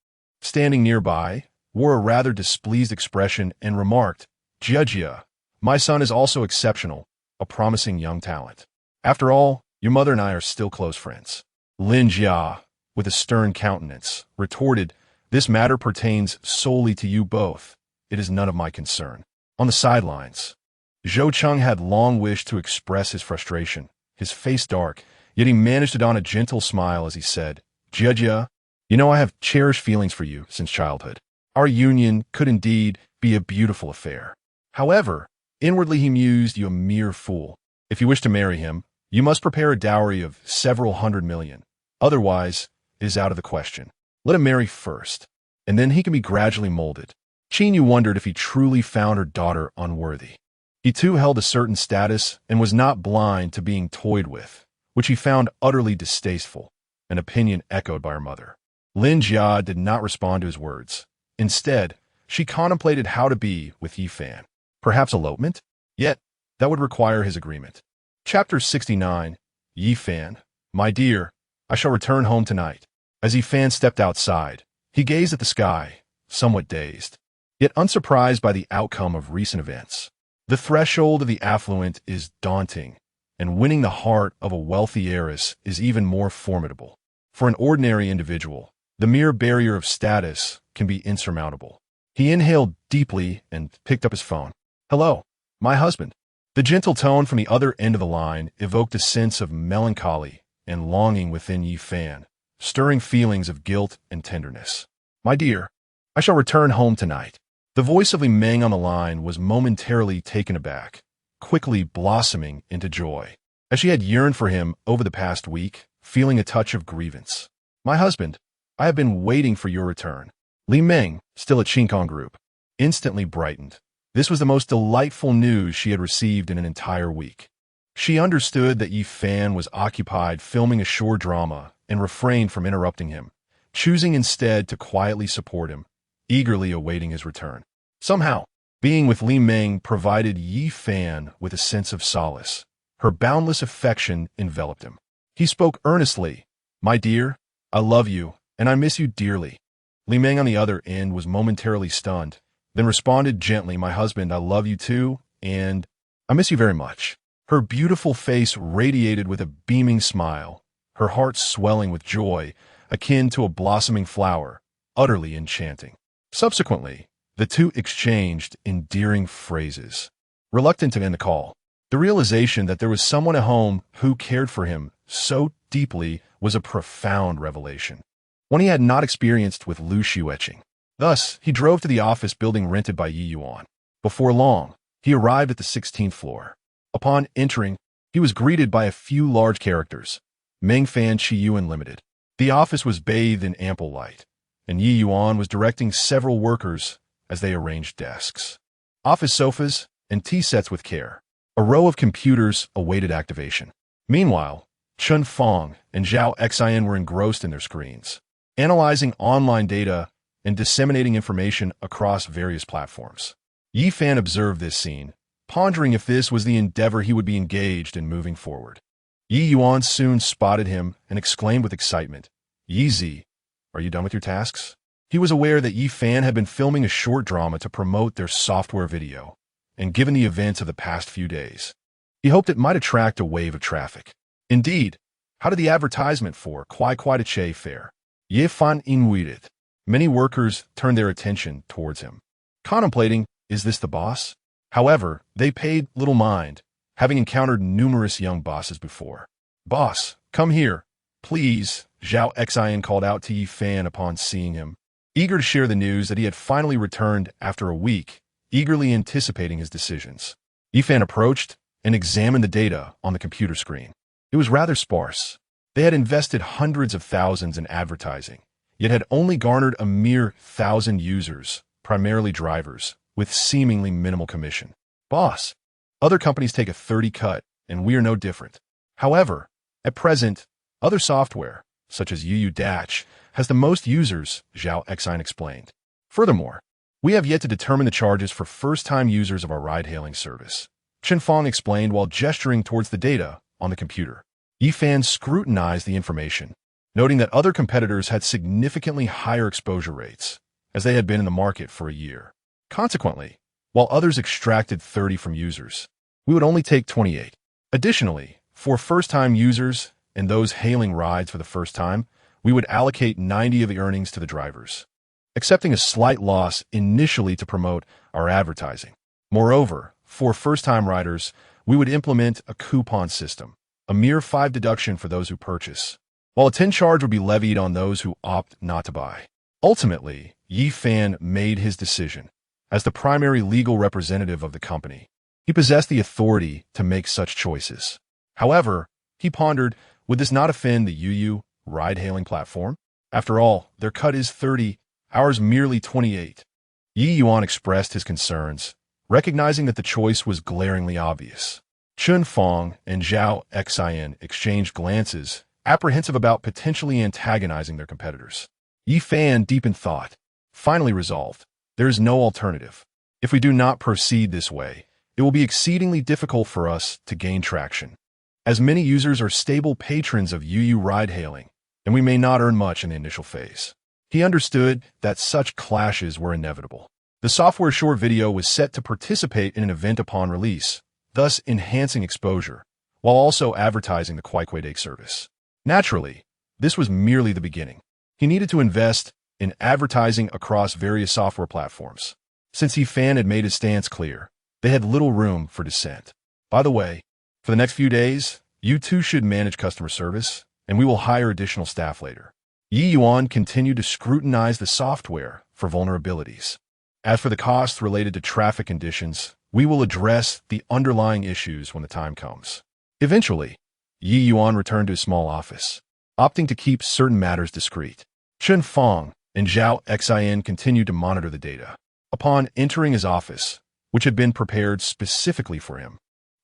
standing nearby, wore a rather displeased expression and remarked, "Jia, my son is also exceptional, a promising young talent. After all, your mother and I are still close friends." Lin Jia, with a stern countenance, retorted, "This matter pertains solely to you both. It is none of my concern." On the sidelines, Xueqing had long wished to express his frustration, his face dark, yet he managed to don a gentle smile as he said, "Jia, you know I have cherished feelings for you since childhood. Our union could indeed be a beautiful affair." However, inwardly he mused, "You a mere fool. If you wish to marry him, you must prepare a dowry of several 100 million. Otherwise, it is out of the question. Let him marry first, and then he can be gradually molded." Qinyu wondered if he truly found her daughter unworthy. He too held a certain status and was not blind to being toyed with, which he found utterly distasteful, an opinion echoed by her mother. Lin Jia did not respond to his words. Instead, she contemplated how to be with Yifan. Perhaps elopement? Yet, that would require his agreement. Chapter 69. Yifan, "My dear, I shall return home tonight." As Yifan stepped outside, he gazed at the sky, somewhat dazed, yet unsurprised by the outcome of recent events. The threshold of the affluent is daunting, and winning the heart of a wealthy heiress is even more formidable. For an ordinary individual, the mere barrier of status can be insurmountable. He inhaled deeply and picked up his phone. "Hello, my husband." The gentle tone from the other end of the line evoked a sense of melancholy and longing within Yi Fan, stirring feelings of guilt and tenderness. "My dear, I shall return home tonight." The voice of Li Meng on the line was momentarily taken aback, quickly blossoming into joy, as she had yearned for him over the past week, feeling a touch of grievance. "My husband, I have been waiting for your return." Li Meng, still at Xueqing Group, instantly brightened. This was the most delightful news she had received in an entire week. She understood that Yi Fan was occupied filming a short drama and refrained from interrupting him, choosing instead to quietly support him, eagerly awaiting his return. Somehow, being with Li Meng provided Yi Fan with a sense of solace. Her boundless affection enveloped him. He spoke earnestly. "My dear, I love you, and I miss you dearly." Li Meng on the other end was momentarily stunned, then responded gently, "My husband, I love you too, and I miss you very much." Her beautiful face radiated with a beaming smile, her heart swelling with joy, akin to a blossoming flower, utterly enchanting. Subsequently, the two exchanged endearing phrases. Reluctant to end the call, the realization that there was someone at home who cared for him so deeply was a profound revelation, one he had not experienced with Lu Xueqing. Thus, he drove to the office building rented by Yi Yuan. Before long, he arrived at the 16th floor. Upon entering, he was greeted by a few large characters, Meng Fan Chi Yuan Limited. The office was bathed in ample light, and Yi Yuan was directing several workers as they arranged desks, office sofas, and tea sets with care. A row of computers awaited activation. Meanwhile, Chun Fong and Zhao Xian were engrossed in their screens, analyzing online data and disseminating information across various platforms. Yi Fan observed this scene, pondering if this was the endeavor he would be engaged in moving forward. Yi Yuan soon spotted him and exclaimed with excitement, "Yi Zi, are you done with your tasks?" He was aware that Yi Fan had been filming a short drama to promote their software video, and given the events of the past few days, he hoped it might attract a wave of traffic. Indeed, how did the advertisement for Kwai Kwai to Che fare? Ye Fan Inweited. Many workers turned their attention towards him, contemplating, is this the boss? However, they paid little mind, having encountered numerous young bosses before. "Boss, come here, please," Zhao Xian called out to Yi Fan upon seeing him, eager to share the news that he had finally returned after a week, eagerly anticipating his decisions. Yi Fan approached and examined the data on the computer screen. It was rather sparse. They had invested hundreds of thousands in advertising, yet had only garnered a mere 1,000 users, primarily drivers, with seemingly minimal commission. "Boss, other companies take a 30 cut, and we are no different. However, at present, other software, such as UU Dash, has the most users," Zhao Xian explained. "Furthermore, we have yet to determine the charges for first-time users of our ride-hailing service," Chen Fong explained while gesturing towards the data on the computer. Yi Fan scrutinized the information, noting that other competitors had significantly higher exposure rates, as they had been in the market for a year. Consequently, while others extracted 30 from users, we would only take 28. Additionally, for first-time users and those hailing rides for the first time, we would allocate 90 of the earnings to the drivers, accepting a slight loss initially to promote our advertising. Moreover, for first-time riders, we would implement a coupon system, a mere 5 deduction for those who purchase, while a 10 charge would be levied on those who opt not to buy. Ultimately, Yi Fan made his decision. As the primary legal representative of the company, he possessed the authority to make such choices. However, he pondered, would this not offend the UU ride-hailing platform? After all, their cut is 30, ours merely 28. Yi Yuan expressed his concerns, recognizing that the choice was glaringly obvious. Chun Fong and Zhao Xian exchanged glances, apprehensive about potentially antagonizing their competitors. Yi Fan, deep in thought, finally resolved, there is no alternative. If we do not proceed this way, it will be exceedingly difficult for us to gain traction, as many users are stable patrons of UU ride-hailing, and we may not earn much in the initial phase. He understood that such clashes were inevitable. The software short video was set to participate in an event upon release, thus enhancing exposure, while also advertising the Kwai Kwai Day service. Naturally, this was merely the beginning. He needed to invest in advertising across various software platforms. Since Yi Fan had made his stance clear, they had little room for dissent. By the way, for the next few days, you two should manage customer service, and we will hire additional staff later. Yi Yuan continued to scrutinize the software for vulnerabilities. As for the costs related to traffic conditions, we will address the underlying issues when the time comes. Eventually, Yi Yuan returned to his small office, opting to keep certain matters discreet. Chen Feng and Zhao Xin continued to monitor the data. Upon entering his office, which had been prepared specifically for him,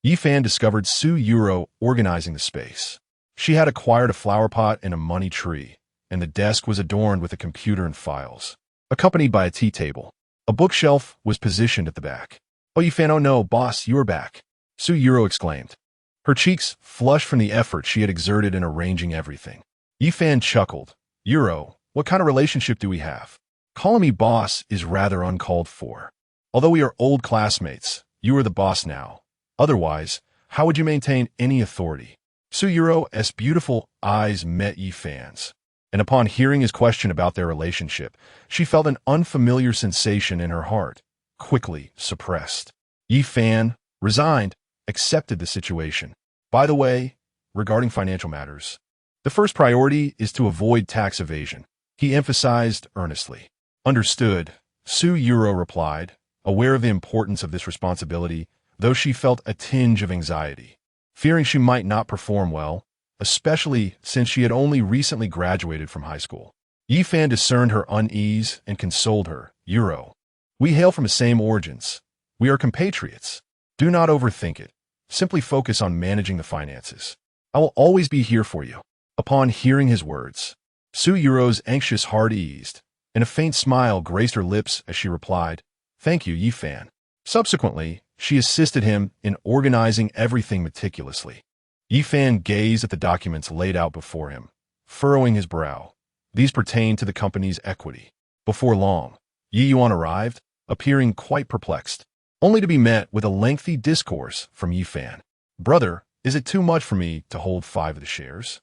Yi Fan discovered Su Yuro organizing the space. She had acquired a flower pot and a money tree, and the desk was adorned with a computer and files, accompanied by a tea table. A bookshelf was positioned at the back. "Oh, Yi Fan, oh no, boss, you're back," Su Yuro exclaimed. Her cheeks flushed from the effort she had exerted in arranging everything. Yi Fan chuckled. "Yuro, what kind of relationship do we have? Calling me boss is rather uncalled for. Although we are old classmates, you are the boss now. Otherwise, how would you maintain any authority?" Su Yuro's beautiful eyes met Yi Fan's, and upon hearing his question about their relationship, she felt an unfamiliar sensation in her heart, quickly suppressed. Yi Fan, resigned, accepted the situation. "By the way, regarding financial matters, the first priority is to avoid tax evasion," he emphasized earnestly. "Understood," Su Yuro replied, aware of the importance of this responsibility, though she felt a tinge of anxiety, fearing she might not perform well, especially since she had only recently graduated from high school. Yi Fan discerned her unease and consoled her. "Yuro, we hail from the same origins. We are compatriots. Do not overthink it. Simply focus on managing the finances. I will always be here for you." Upon hearing his words, Su Yuro's anxious heart eased, and a faint smile graced her lips as she replied, "Thank you, Yi Fan." Subsequently, she assisted him in organizing everything meticulously. Yi Fan gazed at the documents laid out before him, furrowing his brow. These pertained to the company's equity. Before long, Yi Yuan arrived, appearing quite perplexed, only to be met with a lengthy discourse from Yi Fan. "Brother, is it too much for me to hold 5 of the shares?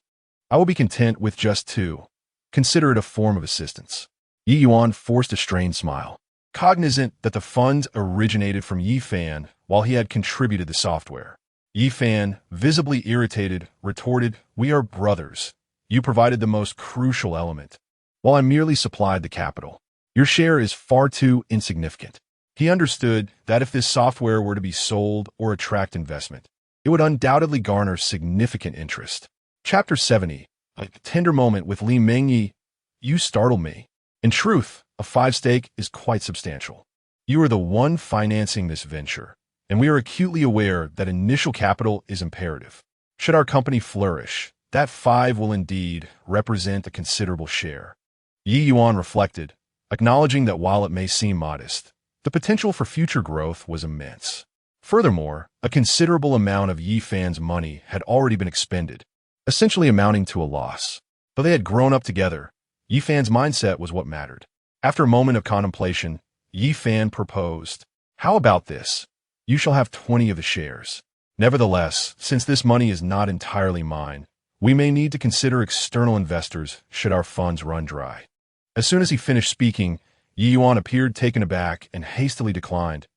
I will be content with just 2. Consider it a form of assistance." Yi Yuan forced a strained smile, cognizant that the funds originated from Yi Fan while he had contributed the software. Yi Fan, visibly irritated, retorted, "We are brothers. You provided the most crucial element, while I merely supplied the capital. Your share is far too insignificant." He understood that if this software were to be sold or attract investment, it would undoubtedly garner significant interest. Chapter 70, A Tender Moment with Li Mengyi. "You startled me. In truth, a 5 stake is quite substantial. You are the one financing this venture, and we are acutely aware that initial capital is imperative. Should our company flourish, that 5 will indeed represent a considerable share." Yi Yuan reflected, acknowledging that while it may seem modest, the potential for future growth was immense. Furthermore, a considerable amount of Yi Fan's money had already been expended, essentially amounting to a loss. Though they had grown up together, Yi Fan's mindset was what mattered. After a moment of contemplation, Yi Fan proposed, "How about this? You shall have 20 of the shares. Nevertheless, since this money is not entirely mine, we may need to consider external investors should our funds run dry." As soon as he finished speaking, Yi Yuan appeared taken aback and hastily declined.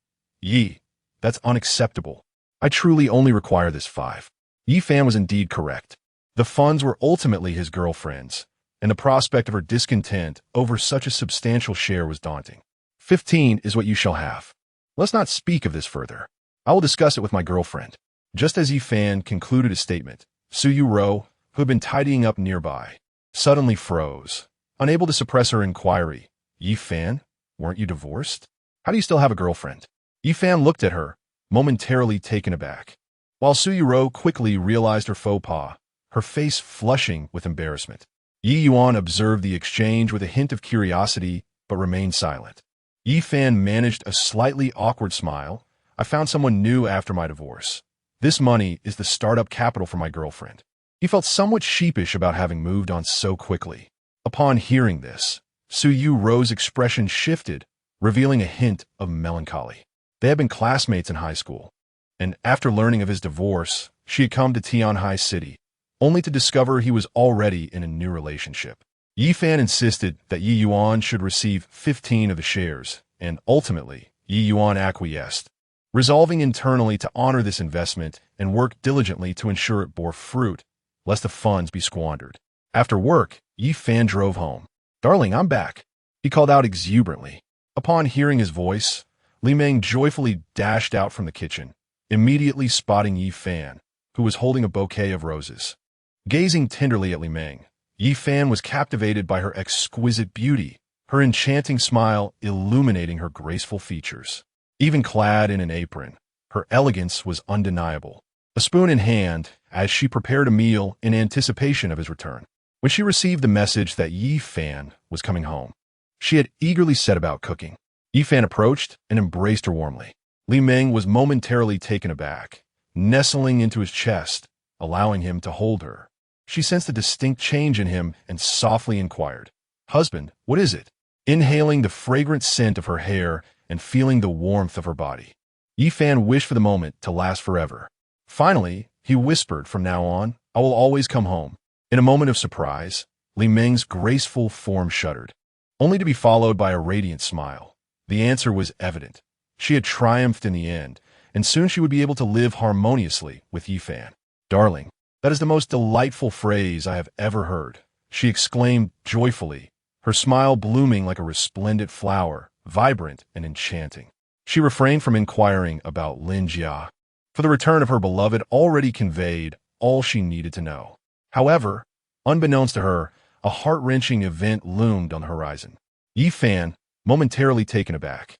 "Yi, that's unacceptable. I truly only require this 5. Yi Fan was indeed correct. The funds were ultimately his girlfriend's, and the prospect of her discontent over such a substantial share was daunting. 15 is what you shall have. Let's not speak of this further. I will discuss it with my girlfriend." Just as Yi Fan concluded his statement, Su Yuro, who had been tidying up nearby, suddenly froze, unable to suppress her inquiry. "Yi Fan, weren't you divorced? How do you still have a girlfriend?" Yi Fan looked at her, momentarily taken aback, while Su Yuro quickly realized her faux pas, her face flushing with embarrassment. Yi Yuan observed the exchange with a hint of curiosity, but remained silent. Yi Fan managed a slightly awkward smile. "I found someone new after my divorce. This money is the startup capital for my girlfriend." He felt somewhat sheepish about having moved on so quickly. Upon hearing this, Su Yuro's expression shifted, revealing a hint of melancholy. They had been classmates in high school, and after learning of his divorce, she had come to Tianhai City, only to discover he was already in a new relationship. Yi Fan insisted that Yi Yuan should receive 15 of the shares, and ultimately, Yi Yuan acquiesced, resolving internally to honor this investment and work diligently to ensure it bore fruit, lest the funds be squandered. After work, Yi Fan drove home. "Darling, I'm back," he called out exuberantly. Upon hearing his voice, Li Meng joyfully dashed out from the kitchen, immediately spotting Yi Fan, who was holding a bouquet of roses. Gazing tenderly at Li Meng, Yi Fan was captivated by her exquisite beauty, her enchanting smile illuminating her graceful features. Even clad in an apron, her elegance was undeniable. A spoon in hand, as she prepared a meal in anticipation of his return. When she received the message that Yi Fan was coming home, she had eagerly set about cooking. Yi Fan approached and embraced her warmly. Li Meng was momentarily taken aback, nestling into his chest, allowing him to hold her. She sensed a distinct change in him and softly inquired, "Husband, what is it?" Inhaling the fragrant scent of her hair and feeling the warmth of her body, Yi Fan wished for the moment to last forever. Finally, he whispered, "From now on, I will always come home." In a moment of surprise, Li Meng's graceful form shuddered, only to be followed by a radiant smile. The answer was evident. She had triumphed in the end, and soon she would be able to live harmoniously with Yi Fan. "Darling, that is the most delightful phrase I have ever heard," she exclaimed joyfully, her smile blooming like a resplendent flower, vibrant and enchanting. She refrained from inquiring about Lin Jia, for the return of her beloved already conveyed all she needed to know. However, unbeknownst to her, a heart-wrenching event loomed on the horizon. Yi Fan, momentarily taken aback,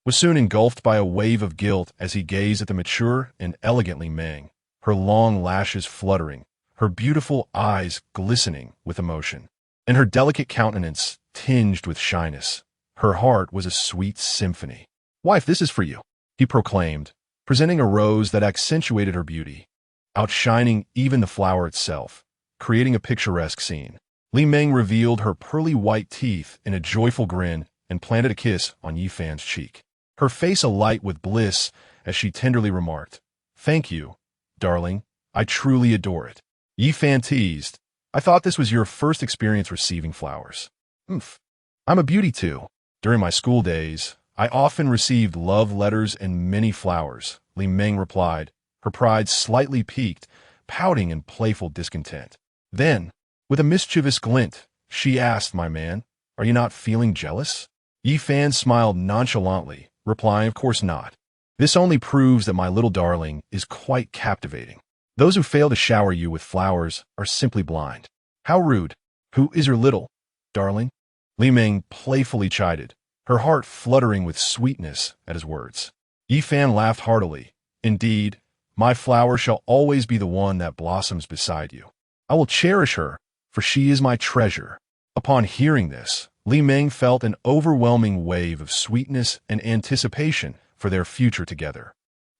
was soon engulfed by a wave of guilt as he gazed at the mature and elegant Li Meng, her long lashes fluttering, her beautiful eyes glistening with emotion, and her delicate countenance tinged with shyness. Her heart was a sweet symphony. "Wife, this is for you," he proclaimed, presenting a rose that accentuated her beauty, outshining even the flower itself, creating a picturesque scene. Li Meng revealed her pearly white teeth in a joyful grin and planted a kiss on Yi Fan's cheek, her face alight with bliss as she tenderly remarked, "Thank you, darling, I truly adore it." Yi Fan teased, "I thought this was your first experience receiving flowers." "Oomph. I'm a beauty too. During my school days, I often received love letters and many flowers," Li Meng replied, her pride slightly piqued, pouting in playful discontent. Then, with a mischievous glint, she asked, "My man, are you not feeling jealous?" Yi Fan smiled nonchalantly, replying, "Of course not. This only proves that my little darling is quite captivating. Those who fail to shower you with flowers are simply blind." "How rude. Who is your little darling?" Li Meng playfully chided, her heart fluttering with sweetness at his words. Yi Fan laughed heartily. "Indeed, my flower shall always be the one that blossoms beside you. I will cherish her, for she is my treasure." Upon hearing this, Li Meng felt an overwhelming wave of sweetness and anticipation for their future together.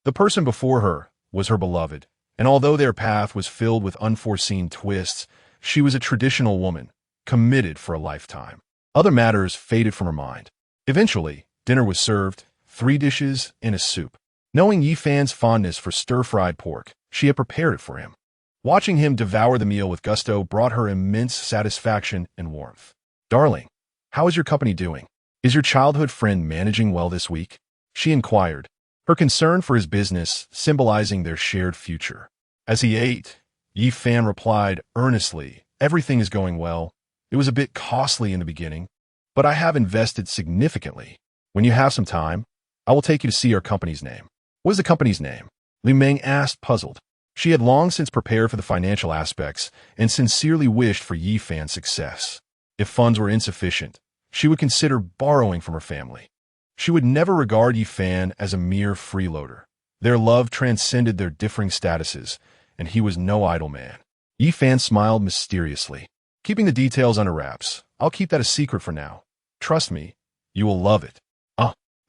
The person before her was her beloved, and although their path was filled with unforeseen twists, she was a traditional woman, committed for a lifetime. Other matters faded from her mind. Eventually, dinner was served, 3 dishes and a soup. Knowing Yi Fan's fondness for stir-fried pork, she had prepared it for him. Watching him devour the meal with gusto brought her immense satisfaction and warmth. "Darling, how is your company doing? Is your childhood friend managing well this week?" she inquired, her concern for his business symbolizing their shared future. As he ate, Yi Fan replied earnestly, "Everything is going well. It was a bit costly in the beginning, but I have invested significantly. When you have some time, I will take you to see our company's name." "What is the company's name?" Li Meng asked, puzzled. She had long since prepared for the financial aspects and sincerely wished for Yi Fan's success. If funds were insufficient, she would consider borrowing from her family. She would never regard Yi Fan as a mere freeloader. Their love transcended their differing statuses, and he was no idle man. Yi Fan smiled mysteriously. "Keeping the details under wraps, I'll keep that a secret for now. Trust me, you will love it."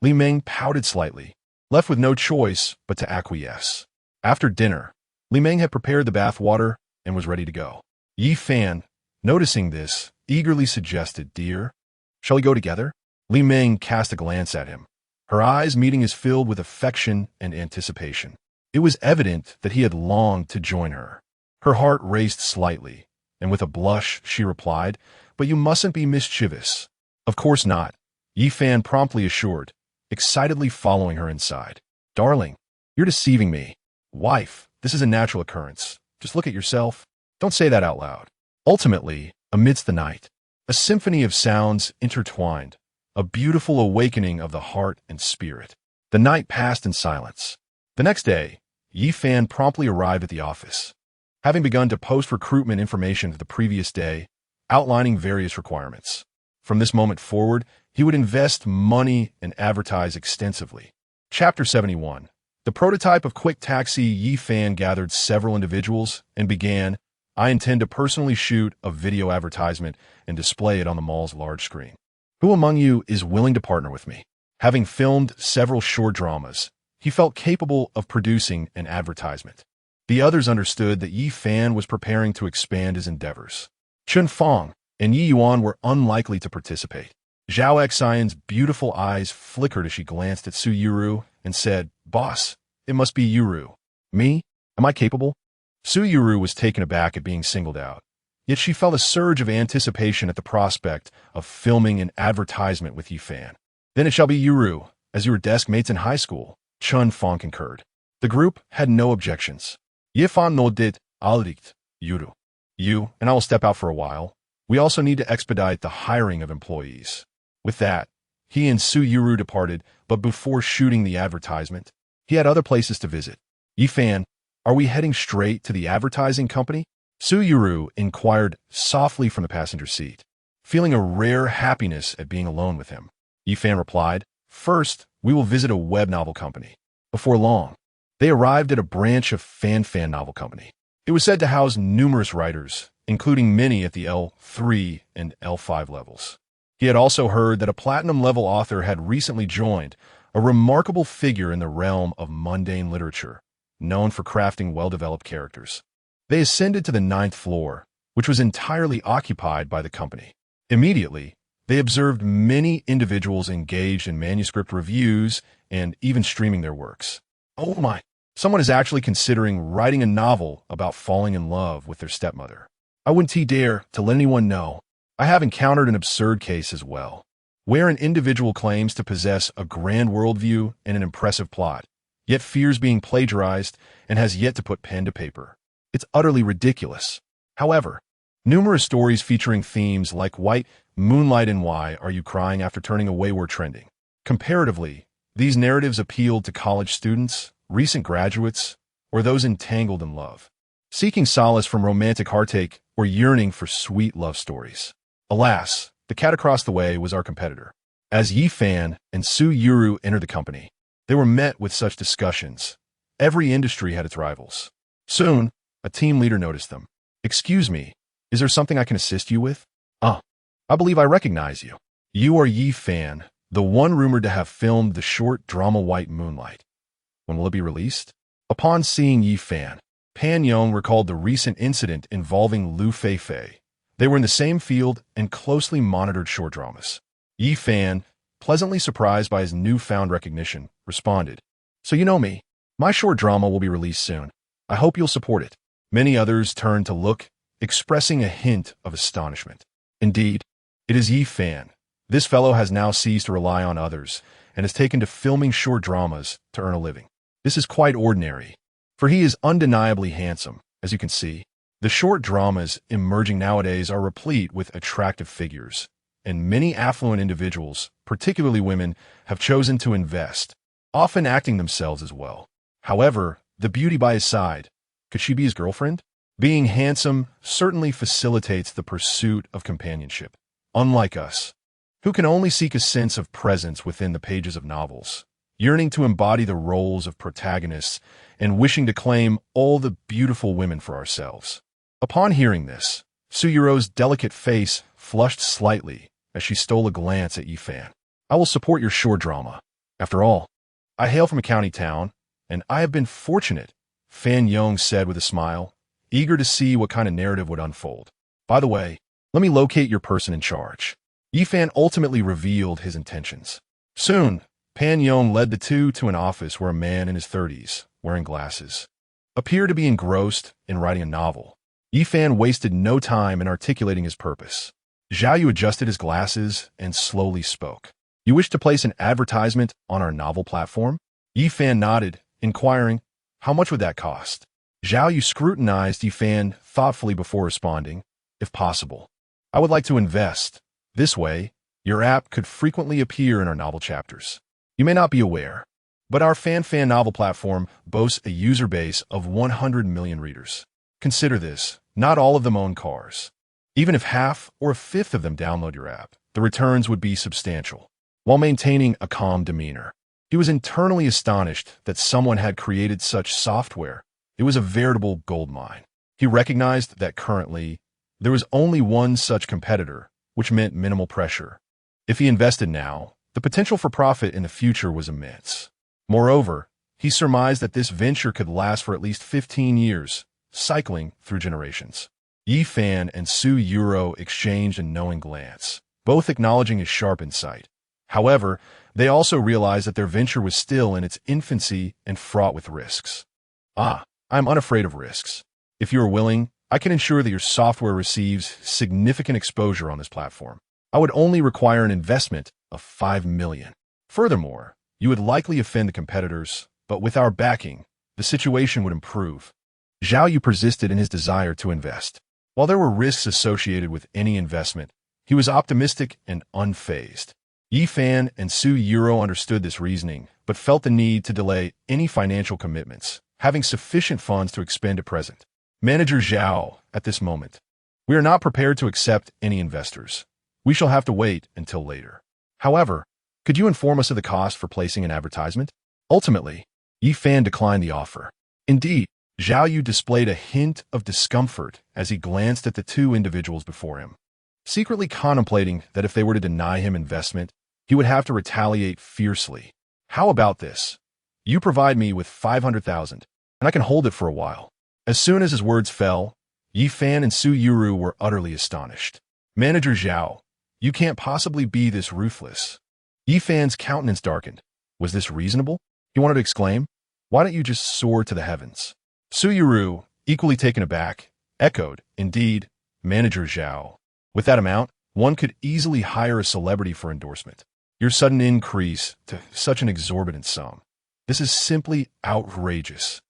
Li Meng pouted slightly, left with no choice but to acquiesce. After dinner, Li Meng had prepared the bath water and was ready to go. Yi Fan, noticing this, eagerly suggested, "Dear, shall we go together?" Li Meng cast a glance at him, her eyes meeting his filled with affection and anticipation. It was evident that he had longed to join her. Her heart raced slightly, and with a blush she replied, "But you mustn't be mischievous." "Of course not," Yi Fan promptly assured, excitedly following her inside. "Darling, you're deceiving me." "Wife, this is a natural occurrence. Just look at yourself." "Don't say that out loud." Ultimately, amidst the night, a symphony of sounds intertwined, a beautiful awakening of the heart and spirit. The night passed in silence. The next day, Yi Fan promptly arrived at the office, having begun to post recruitment information for the previous day, outlining various requirements. From this moment forward, he would invest money and advertise extensively. Chapter 71. The prototype of Quick Taxi. Yi Fan gathered several individuals and began, "I intend to personally shoot a video advertisement and display it on the mall's large screen. Who among you is willing to partner with me?" Having filmed several short dramas, he felt capable of producing an advertisement. The others understood that Yi Fan was preparing to expand his endeavors. Chun Fong and Yi Yuan were unlikely to participate. Zhao Xian's beautiful eyes flickered as she glanced at Su Yuru and said, "Boss, it must be Yuru." "Me? Am I capable?" Su Yuru was taken aback at being singled out, yet she felt a surge of anticipation at the prospect of filming an advertisement with Yi Fan. "Then it shall be Yuru, as you were desk mates in high school," Chun Fong concurred. The group had no objections. Yi Fan nodded, "I'll dict, Yuru. You and I will step out for a while. We also need to expedite the hiring of employees." With that, he and Su Yuru departed, but before shooting the advertisement, he had other places to visit. "Yi Fan, are we heading straight to the advertising company?" Su Yuru inquired softly from the passenger seat, feeling a rare happiness at being alone with him. Yi Fan replied, "First, we will visit a web novel company." Before long, they arrived at a branch of Fan Novel Company. It was said to house numerous writers, including many at the L3 and L5 levels. He had also heard that a platinum-level author had recently joined, a remarkable figure in the realm of mundane literature, known for crafting well-developed characters. They ascended to the 9th floor, which was entirely occupied by the company. Immediately, they observed many individuals engaged in manuscript reviews and even streaming their works. "Oh my, someone is actually considering writing a novel about falling in love with their stepmother. I wouldn't dare to let anyone know." I have encountered an absurd case as well, where an individual claims to possess a grand worldview and an impressive plot, yet fears being plagiarized and has yet to put pen to paper. It's utterly ridiculous. However, numerous stories featuring themes like white, moonlight, and why are you crying after turning away were trending. Comparatively, these narratives appealed to college students, recent graduates, or those entangled in love, seeking solace from romantic heartache or yearning for sweet love stories. Alas, the cat across the way was our competitor. As Yi Fan and Su Yuru entered the company, they were met with such discussions. Every industry had its rivals. Soon, a team leader noticed them. "Excuse me, is there something I can assist you with?" I believe I recognize you. You are Yi Fan, the one rumored to have filmed the short drama White Moonlight. When will it be released?" Upon seeing Yi Fan, Pan Yong recalled the recent incident involving Lu Feifei. They were in the same field and closely monitored short dramas. Yi Fan, pleasantly surprised by his newfound recognition, responded, "So you know me. My short drama will be released soon. I hope you'll support it." Many others turned to look, expressing a hint of astonishment. Indeed, it is Yi Fan. This fellow has now ceased to rely on others and has taken to filming short dramas to earn a living. This is quite ordinary, for he is undeniably handsome, as you can see. The short dramas emerging nowadays are replete with attractive figures, and many affluent individuals, particularly women, have chosen to invest, often acting themselves as well. However, the beauty by his side, could she be his girlfriend? Being handsome certainly facilitates the pursuit of companionship. Unlike us, who can only seek a sense of presence within the pages of novels, yearning to embody the roles of protagonists and wishing to claim all the beautiful women for ourselves. Upon hearing this, Su Yuru's delicate face flushed slightly as she stole a glance at Yi Fan. "I will support your short drama. After all, I hail from a county town, and I have been fortunate," Fan Yong said with a smile, eager to see what kind of narrative would unfold. "By the way, let me locate your person in charge." Yi Fan ultimately revealed his intentions. Soon, Pan Yong led the two to an office where a man in his 30s, wearing glasses, appeared to be engrossed in writing a novel. Yifan wasted no time in articulating his purpose. Zhao Yu adjusted his glasses and slowly spoke. You wish to place an advertisement on our novel platform? Yifan nodded, inquiring, how much would that cost? Zhao Yu scrutinized Yifan thoughtfully before responding, if possible. I would like to invest. This way, your app could frequently appear in our novel chapters. You may not be aware, but our fan novel platform boasts a user base of 100 million readers. Consider this, not all of them own cars. Even if half or a fifth of them download your app, the returns would be substantial. While maintaining a calm demeanor, he was internally astonished that someone had created such software. It was a veritable goldmine. He recognized that currently, there was only one such competitor, which meant minimal pressure. If he invested now, the potential for profit in the future was immense. Moreover, he surmised that this venture could last for at least 15 years, cycling through generations. Yifan and Su Yuro exchanged a knowing glance, both acknowledging his sharp insight. However, they also realized that their venture was still in its infancy and fraught with risks. I'm unafraid of risks. If you are willing, I can ensure that your software receives significant exposure on this platform. I would only require an investment of 5 million. Furthermore, you would likely offend the competitors, but with our backing, the situation would improve. Zhao Yu persisted in his desire to invest. While there were risks associated with any investment, he was optimistic and unfazed. Yifan and Su Yuro understood this reasoning, but felt the need to delay any financial commitments, having sufficient funds to expend at present. Manager Zhao, at this moment, we are not prepared to accept any investors. We shall have to wait until later. However, could you inform us of the cost for placing an advertisement? Ultimately, Yifan declined the offer. Indeed, Zhao Yu displayed a hint of discomfort as he glanced at the two individuals before him, secretly contemplating that if they were to deny him investment, he would have to retaliate fiercely. How about this? You provide me with 500,000, and I can hold it for a while. As soon as his words fell, Yifan and Su Yuru were utterly astonished. Manager Zhao, you can't possibly be this ruthless. Yifan's countenance darkened. Was this reasonable? He wanted to exclaim. Why don't you just soar to the heavens? Su Yuru, equally taken aback, echoed, indeed, Manager Zhao. With that amount, one could easily hire a celebrity for endorsement. Your sudden increase to such an exorbitant sum. This is simply outrageous.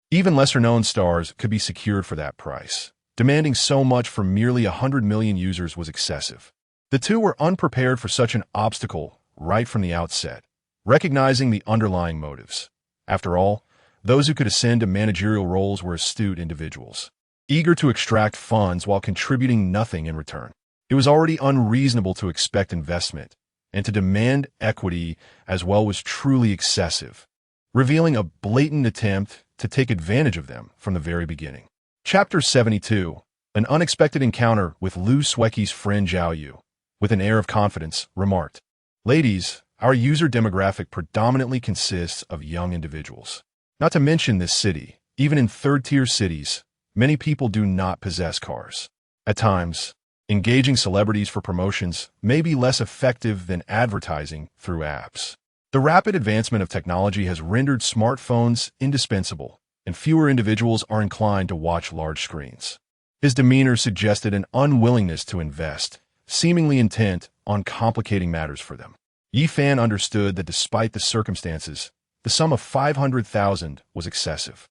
Even lesser-known stars could be secured for that price. Demanding so much from merely 100 million users was excessive. The two were unprepared for such an obstacle right from the outset, recognizing the underlying motives. After all, those who could ascend to managerial roles were astute individuals, eager to extract funds while contributing nothing in return. It was already unreasonable to expect investment, and to demand equity as well was truly excessive, revealing a blatant attempt to take advantage of them from the very beginning. Chapter 72. An unexpected encounter with Lu Xueqing's friend Zhao Yu, with an air of confidence, remarked, Ladies, our user demographic predominantly consists of young individuals. Not to mention this city, even in third-tier cities, many people do not possess cars. At times, engaging celebrities for promotions may be less effective than advertising through apps. The rapid advancement of technology has rendered smartphones indispensable, and fewer individuals are inclined to watch large screens. His demeanor suggested an unwillingness to invest, seemingly intent on complicating matters for them. Yifan understood that despite the circumstances, the sum of 500,000 was excessive.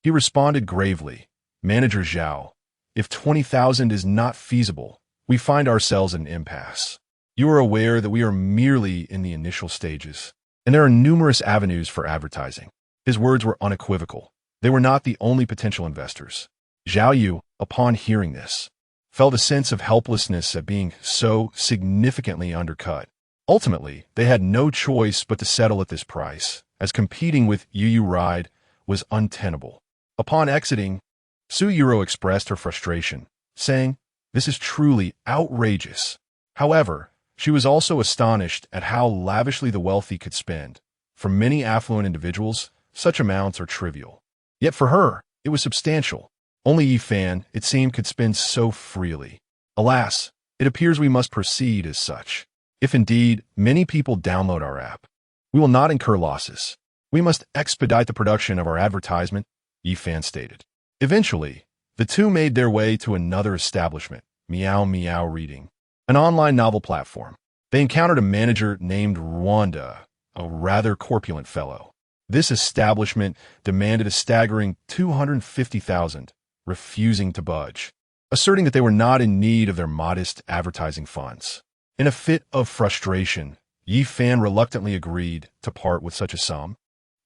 He responded gravely, Manager Zhao, if 20,000 is not feasible, we find ourselves in an impasse. You are aware that we are merely in the initial stages, and there are numerous avenues for advertising. His words were unequivocal. They were not the only potential investors. Zhao Yu, upon hearing this, felt a sense of helplessness at being so significantly undercut. Ultimately, they had no choice but to settle at this price, as competing with Yu Ride was untenable. Upon exiting, Su Yuro expressed her frustration, saying, This is truly outrageous. However, she was also astonished at how lavishly the wealthy could spend. For many affluent individuals, such amounts are trivial. Yet for her, it was substantial. Only Yifan, it seemed, could spend so freely. Alas, it appears we must proceed as such. If indeed many people download our app, we will not incur losses. We must expedite the production of our advertisement, Yifan stated. Eventually, The two made their way to another establishment, Meow Meow Reading, an online novel platform. They encountered a manager named Rwanda, a rather corpulent fellow. This establishment demanded a staggering $250,000, refusing to budge, asserting that they were not in need of their modest advertising funds. In a fit of frustration, Yi Fan reluctantly agreed to part with such a sum,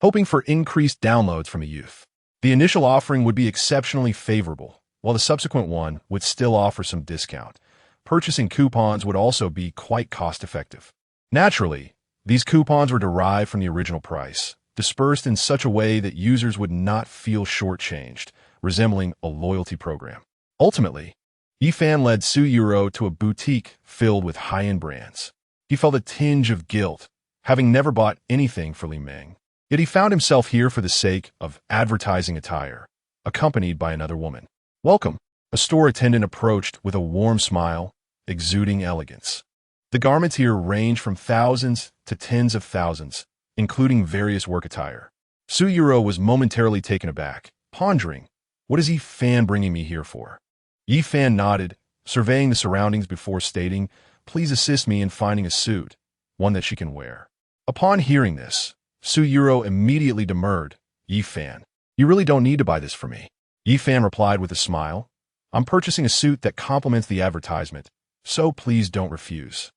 hoping for increased downloads from a youth. The initial offering would be exceptionally favorable, while the subsequent one would still offer some discount. Purchasing coupons would also be quite cost-effective. Naturally, these coupons were derived from the original price, dispersed in such a way that users would not feel shortchanged, resembling a loyalty program. Ultimately, Yifan led Xueqing to a boutique filled with high-end brands. He felt a tinge of guilt, having never bought anything for Li Ming. Yet he found himself here for the sake of advertising attire, accompanied by another woman. "Welcome," a store attendant approached with a warm smile, exuding elegance. The garments here range from thousands to tens of thousands, including various work attire. Xueqing was momentarily taken aback, pondering, "What is Yi Fan bringing me here for?" Yi Fan nodded, surveying the surroundings before stating, "Please assist me in finding a suit, one that she can wear." Upon hearing this, Xueqing immediately demurred, "Yi Fan, you really don't need to buy this for me." Yi Fan replied with a smile, "I'm purchasing a suit that complements the advertisement, so please don't refuse."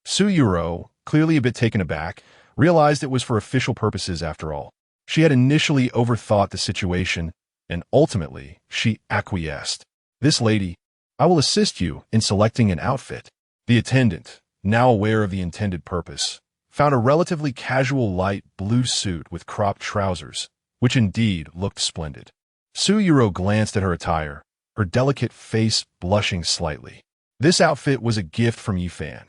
Xueqing, clearly a bit taken aback, realized it was for official purposes after all. She had initially overthought the situation, and ultimately, she acquiesced. "This lady, I will assist you in selecting an outfit." The attendant, now aware of the intended purpose, found a relatively casual light blue suit with cropped trousers, which indeed looked splendid. Xueqing glanced at her attire, her delicate face blushing slightly. This outfit was a gift from Yi Fan.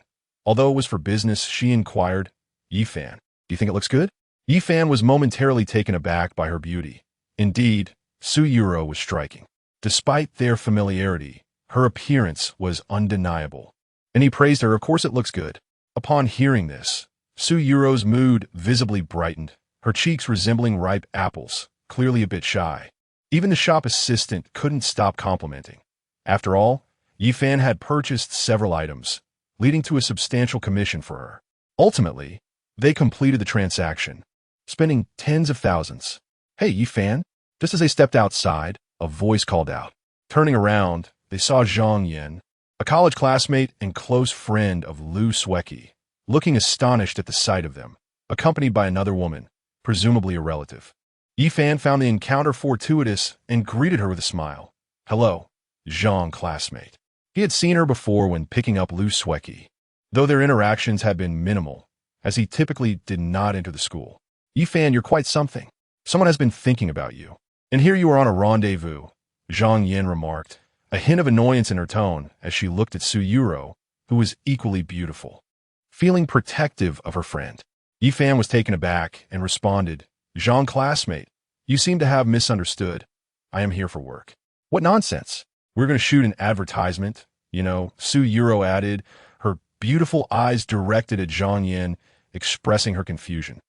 Although it was for business, she inquired, "Yi Fan, do you think it looks good?" Yi Fan was momentarily taken aback by her beauty. Indeed, Xueqing was striking. Despite their familiarity, her appearance was undeniable. And he praised her, "Of course it looks good." Upon hearing this, Xueqing's mood visibly brightened, her cheeks resembling ripe apples, clearly a bit shy. Even the shop assistant couldn't stop complimenting. After all, Yi Fan had purchased several items, leading to a substantial commission for her. Ultimately, they completed the transaction, spending tens of thousands. "Hey, Yi Fan!" Just as they stepped outside, a voice called out. Turning around, they saw Zhang Yan, a college classmate and close friend of Xueqing, looking astonished at the sight of them, accompanied by another woman, presumably a relative. Yi Fan found the encounter fortuitous and greeted her with a smile. "Hello, Zhang classmate." He had seen her before when picking up Xueqing, though their interactions had been minimal, as he typically did not enter the school. "Yi Fan, you're quite something. Someone has been thinking about you. And here you are on a rendezvous," Zhang Yan remarked, a hint of annoyance in her tone as she looked at Xueqing, who was equally beautiful. Feeling protective of her friend, Yi Fan was taken aback and responded, "Zhang classmate, you seem to have misunderstood. I am here for work." "What nonsense? We're going to shoot an advertisement, you know," Xueqing added, her beautiful eyes directed at Zhang Yan, expressing her confusion.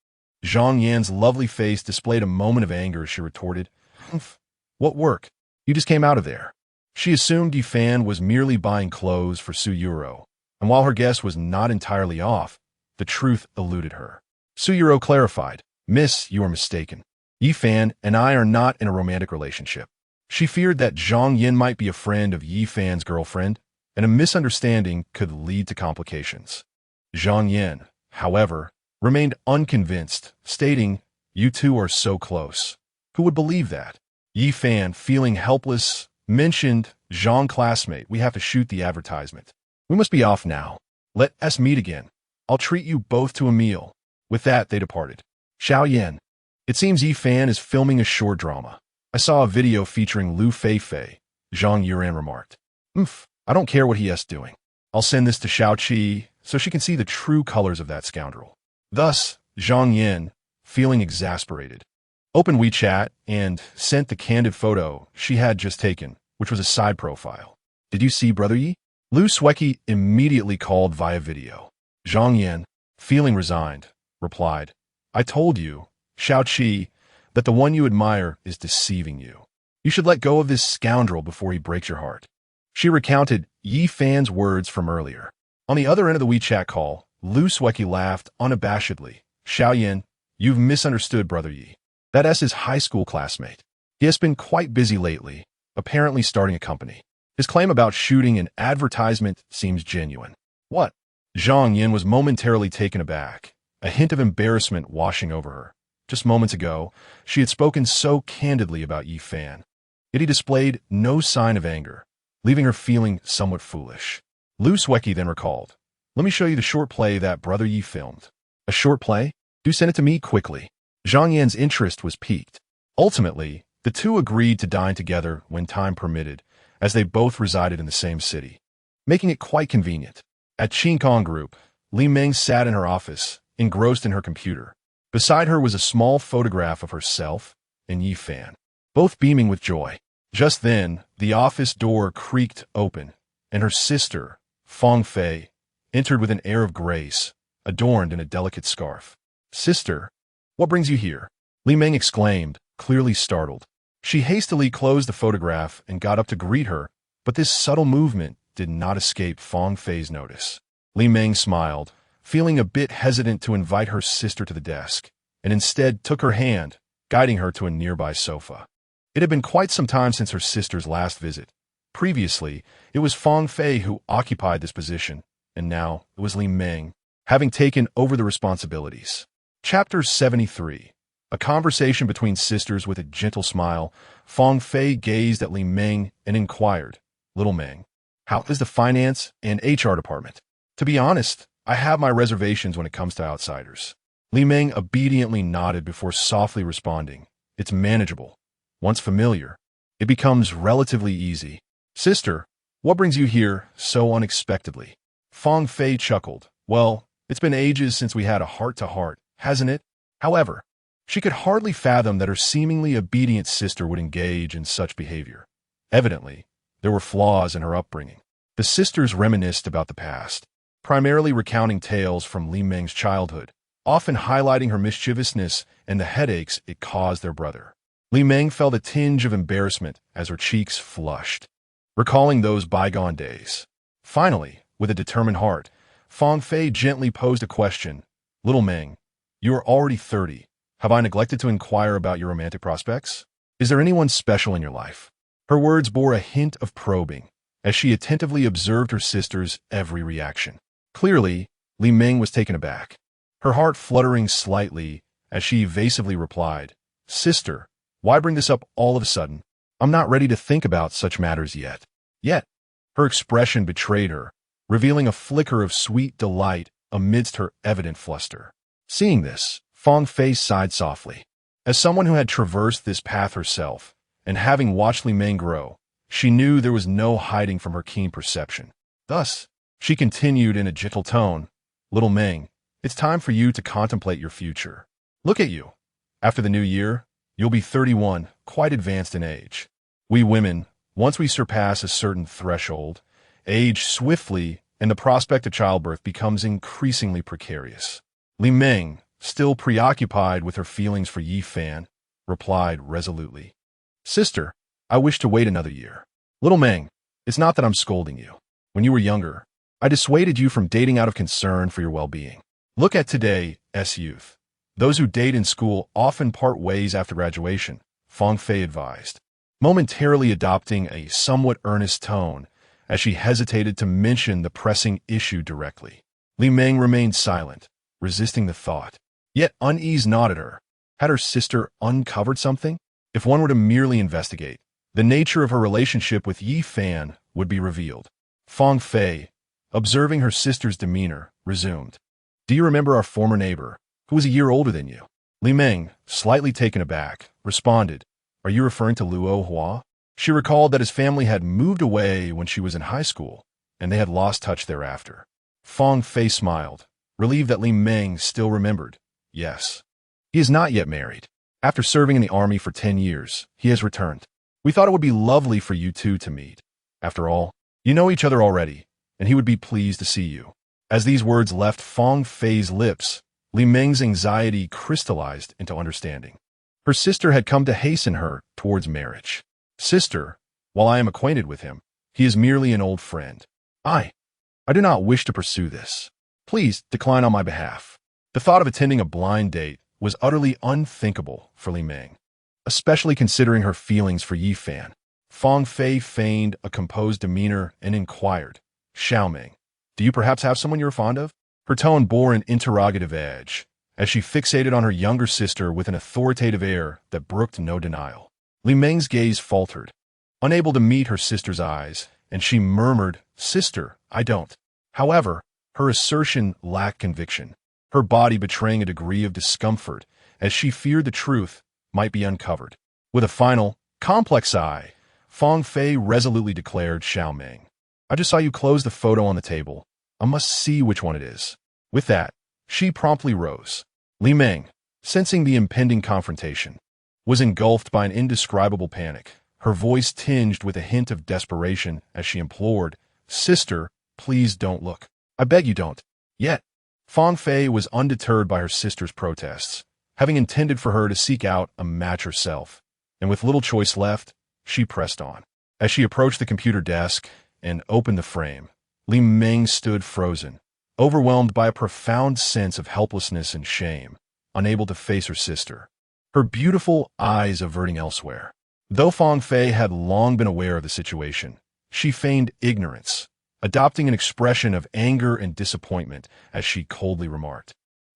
Zhang Yan's lovely face displayed a moment of anger as she retorted, "Humph, what work? You just came out of there." She assumed Yi Fan was merely buying clothes for Xueqing, and while her guess was not entirely off, the truth eluded her. Xueqing clarified, "Miss, you are mistaken. Yi Fan and I are not in a romantic relationship." She feared that Zhang Yan might be a friend of Yi Fan's girlfriend, and a misunderstanding could lead to complications. Zhang Yan, however, remained unconvinced, stating, "You two are so close. Who would believe that?" Yi Fan, feeling helpless, mentioned, "Zhang classmate, we have to shoot the advertisement. We must be off now. Let us meet again. I'll treat you both to a meal." With that, they departed. "Xiao Yan, it seems Yi Fan is filming a short drama. I saw a video featuring Lu Feifei," Zhang Yuran remarked. I don't care what he is doing. I'll send this to Xueqing so she can see the true colors of that scoundrel." Thus, Zhang Yan, feeling exasperated, opened WeChat and sent the candid photo she had just taken, which was a side profile. "Did you see, Brother Yi?" Xueqing immediately called via video. Zhang Yan, feeling resigned, replied, "I told you, Xueqing, that the one you admire is deceiving you. You should let go of this scoundrel before he breaks your heart. She recounted Yi Fan's words from earlier. On the other end of the WeChat call, Xueqing laughed unabashedly. Xiaoyan, you've misunderstood Brother Yi. That's his high school classmate. He has been quite busy lately, apparently starting a company. His claim about shooting an advertisement seems genuine. What? Zhang Yin was momentarily taken aback, a hint of embarrassment washing over her. Just moments ago, she had spoken so candidly about Yi Fan. Yet he displayed no sign of anger, leaving her feeling somewhat foolish. Xueqing then recalled, let me show you the short play that Brother Yi filmed. A short play? Do send it to me quickly. Zhang Yan's interest was piqued. Ultimately, the two agreed to dine together when time permitted, as they both resided in the same city, making it quite convenient. At Xueqing Group, Li Meng sat in her office, engrossed in her computer. Beside her was a small photograph of herself and Yi Fan, both beaming with joy. Just then, the office door creaked open, and her sister, Fang Fei, entered with an air of grace, adorned in a delicate scarf. Sister, what brings you here? Li Meng exclaimed, clearly startled. She hastily closed the photograph and got up to greet her, but this subtle movement did not escape Fang Fei's notice. Li Meng smiled, feeling a bit hesitant to invite her sister to the desk, and instead took her hand, guiding her to a nearby sofa. It had been quite some time since her sister's last visit. Previously, it was Fang Fei who occupied this position, and now it was Li Meng, having taken over the responsibilities. Chapter 73. A conversation between sisters. With a gentle smile, Fang Fei gazed at Li Meng and inquired, Little Meng, how is the finance and HR department? To be honest, I have my reservations when it comes to outsiders. Li Meng obediently nodded before softly responding, it's manageable. Once familiar, it becomes relatively easy. Sister, what brings you here so unexpectedly? Fang Fei chuckled. Well, it's been ages since we had a heart-to-heart, hasn't it? However, she could hardly fathom that her seemingly obedient sister would engage in such behavior. Evidently, there were flaws in her upbringing. The sisters reminisced about the past, primarily recounting tales from Li Meng's childhood, often highlighting her mischievousness and the headaches it caused their brother. Li Meng felt a tinge of embarrassment as her cheeks flushed, recalling those bygone days. Finally, with a determined heart, Fang Fei gently posed a question. Little Meng, you are already 30. Have I neglected to inquire about your romantic prospects? Is there anyone special in your life? Her words bore a hint of probing, as she attentively observed her sister's every reaction. Clearly, Li Meng was taken aback, her heart fluttering slightly as she evasively replied, Sister, why bring this up all of a sudden? I'm not ready to think about such matters yet. Yet, her expression betrayed her, revealing a flicker of sweet delight amidst her evident fluster. Seeing this, Fang Fei sighed softly. As someone who had traversed this path herself, and having watched Li Meng grow, she knew there was no hiding from her keen perception. Thus, she continued in a gentle tone, Little Meng, it's time for you to contemplate your future. Look at you. After the new year, you'll be 31, quite advanced in age. We women, once we surpass a certain threshold, age swiftly, and the prospect of childbirth becomes increasingly precarious. Li Meng, still preoccupied with her feelings for Yi Fan, replied resolutely, Sister, I wish to wait another year. Little Meng, it's not that I'm scolding you. When you were younger, I dissuaded you from dating out of concern for your well-being. Look at today's youth. Those who date in school often part ways after graduation, Fang Fei advised, momentarily adopting a somewhat earnest tone as she hesitated to mention the pressing issue directly. Li Meng remained silent, resisting the thought. Yet unease gnawed her. Had her sister uncovered something? If one were to merely investigate, the nature of her relationship with Yi Fan would be revealed. Fang Fei, observing her sister's demeanor, resumed. Do you remember our former neighbor, who was a year older than you? Li Meng, slightly taken aback, responded, Are you referring to Luo Hua? She recalled that his family had moved away when she was in high school, and they had lost touch thereafter. Fang Fei smiled, relieved that Li Meng still remembered. Yes. He is not yet married. After serving in the army for 10 years, he has returned. We thought it would be lovely for you two to meet. After all, you know each other already, and he would be pleased to see you. As these words left Fang Fei's lips, Li Meng's anxiety crystallized into understanding. Her sister had come to hasten her towards marriage. Sister, while I am acquainted with him, he is merely an old friend. I do not wish to pursue this. Please decline on my behalf. The thought of attending a blind date was utterly unthinkable for Li Ming, especially considering her feelings for Yi Fan. Fang Fei feigned a composed demeanor and inquired, Xiaoming, do you perhaps have someone you are fond of? Her tone bore an interrogative edge, as she fixated on her younger sister with an authoritative air that brooked no denial. Li Ming's gaze faltered, unable to meet her sister's eyes, and she murmured, Sister, I don't. However, her assertion lacked conviction, her body betraying a degree of discomfort as she feared the truth might be uncovered. With a final, complex sigh, Fang Fei resolutely declared, Xiaoming, I just saw you close the photo on the table. I must see which one it is. With that, she promptly rose. Li Ming, sensing the impending confrontation, was engulfed by an indescribable panic, her voice tinged with a hint of desperation as she implored, Sister, please don't look. I beg you don't. Yet, Fang Fei was undeterred by her sister's protests, having intended for her to seek out a match herself, and with little choice left, she pressed on. As she approached the computer desk and opened the frame, Li Ming stood frozen, overwhelmed by a profound sense of helplessness and shame, unable to face her sister, her beautiful eyes averting elsewhere. Though Fang Fei had long been aware of the situation, she feigned ignorance, adopting an expression of anger and disappointment as she coldly remarked,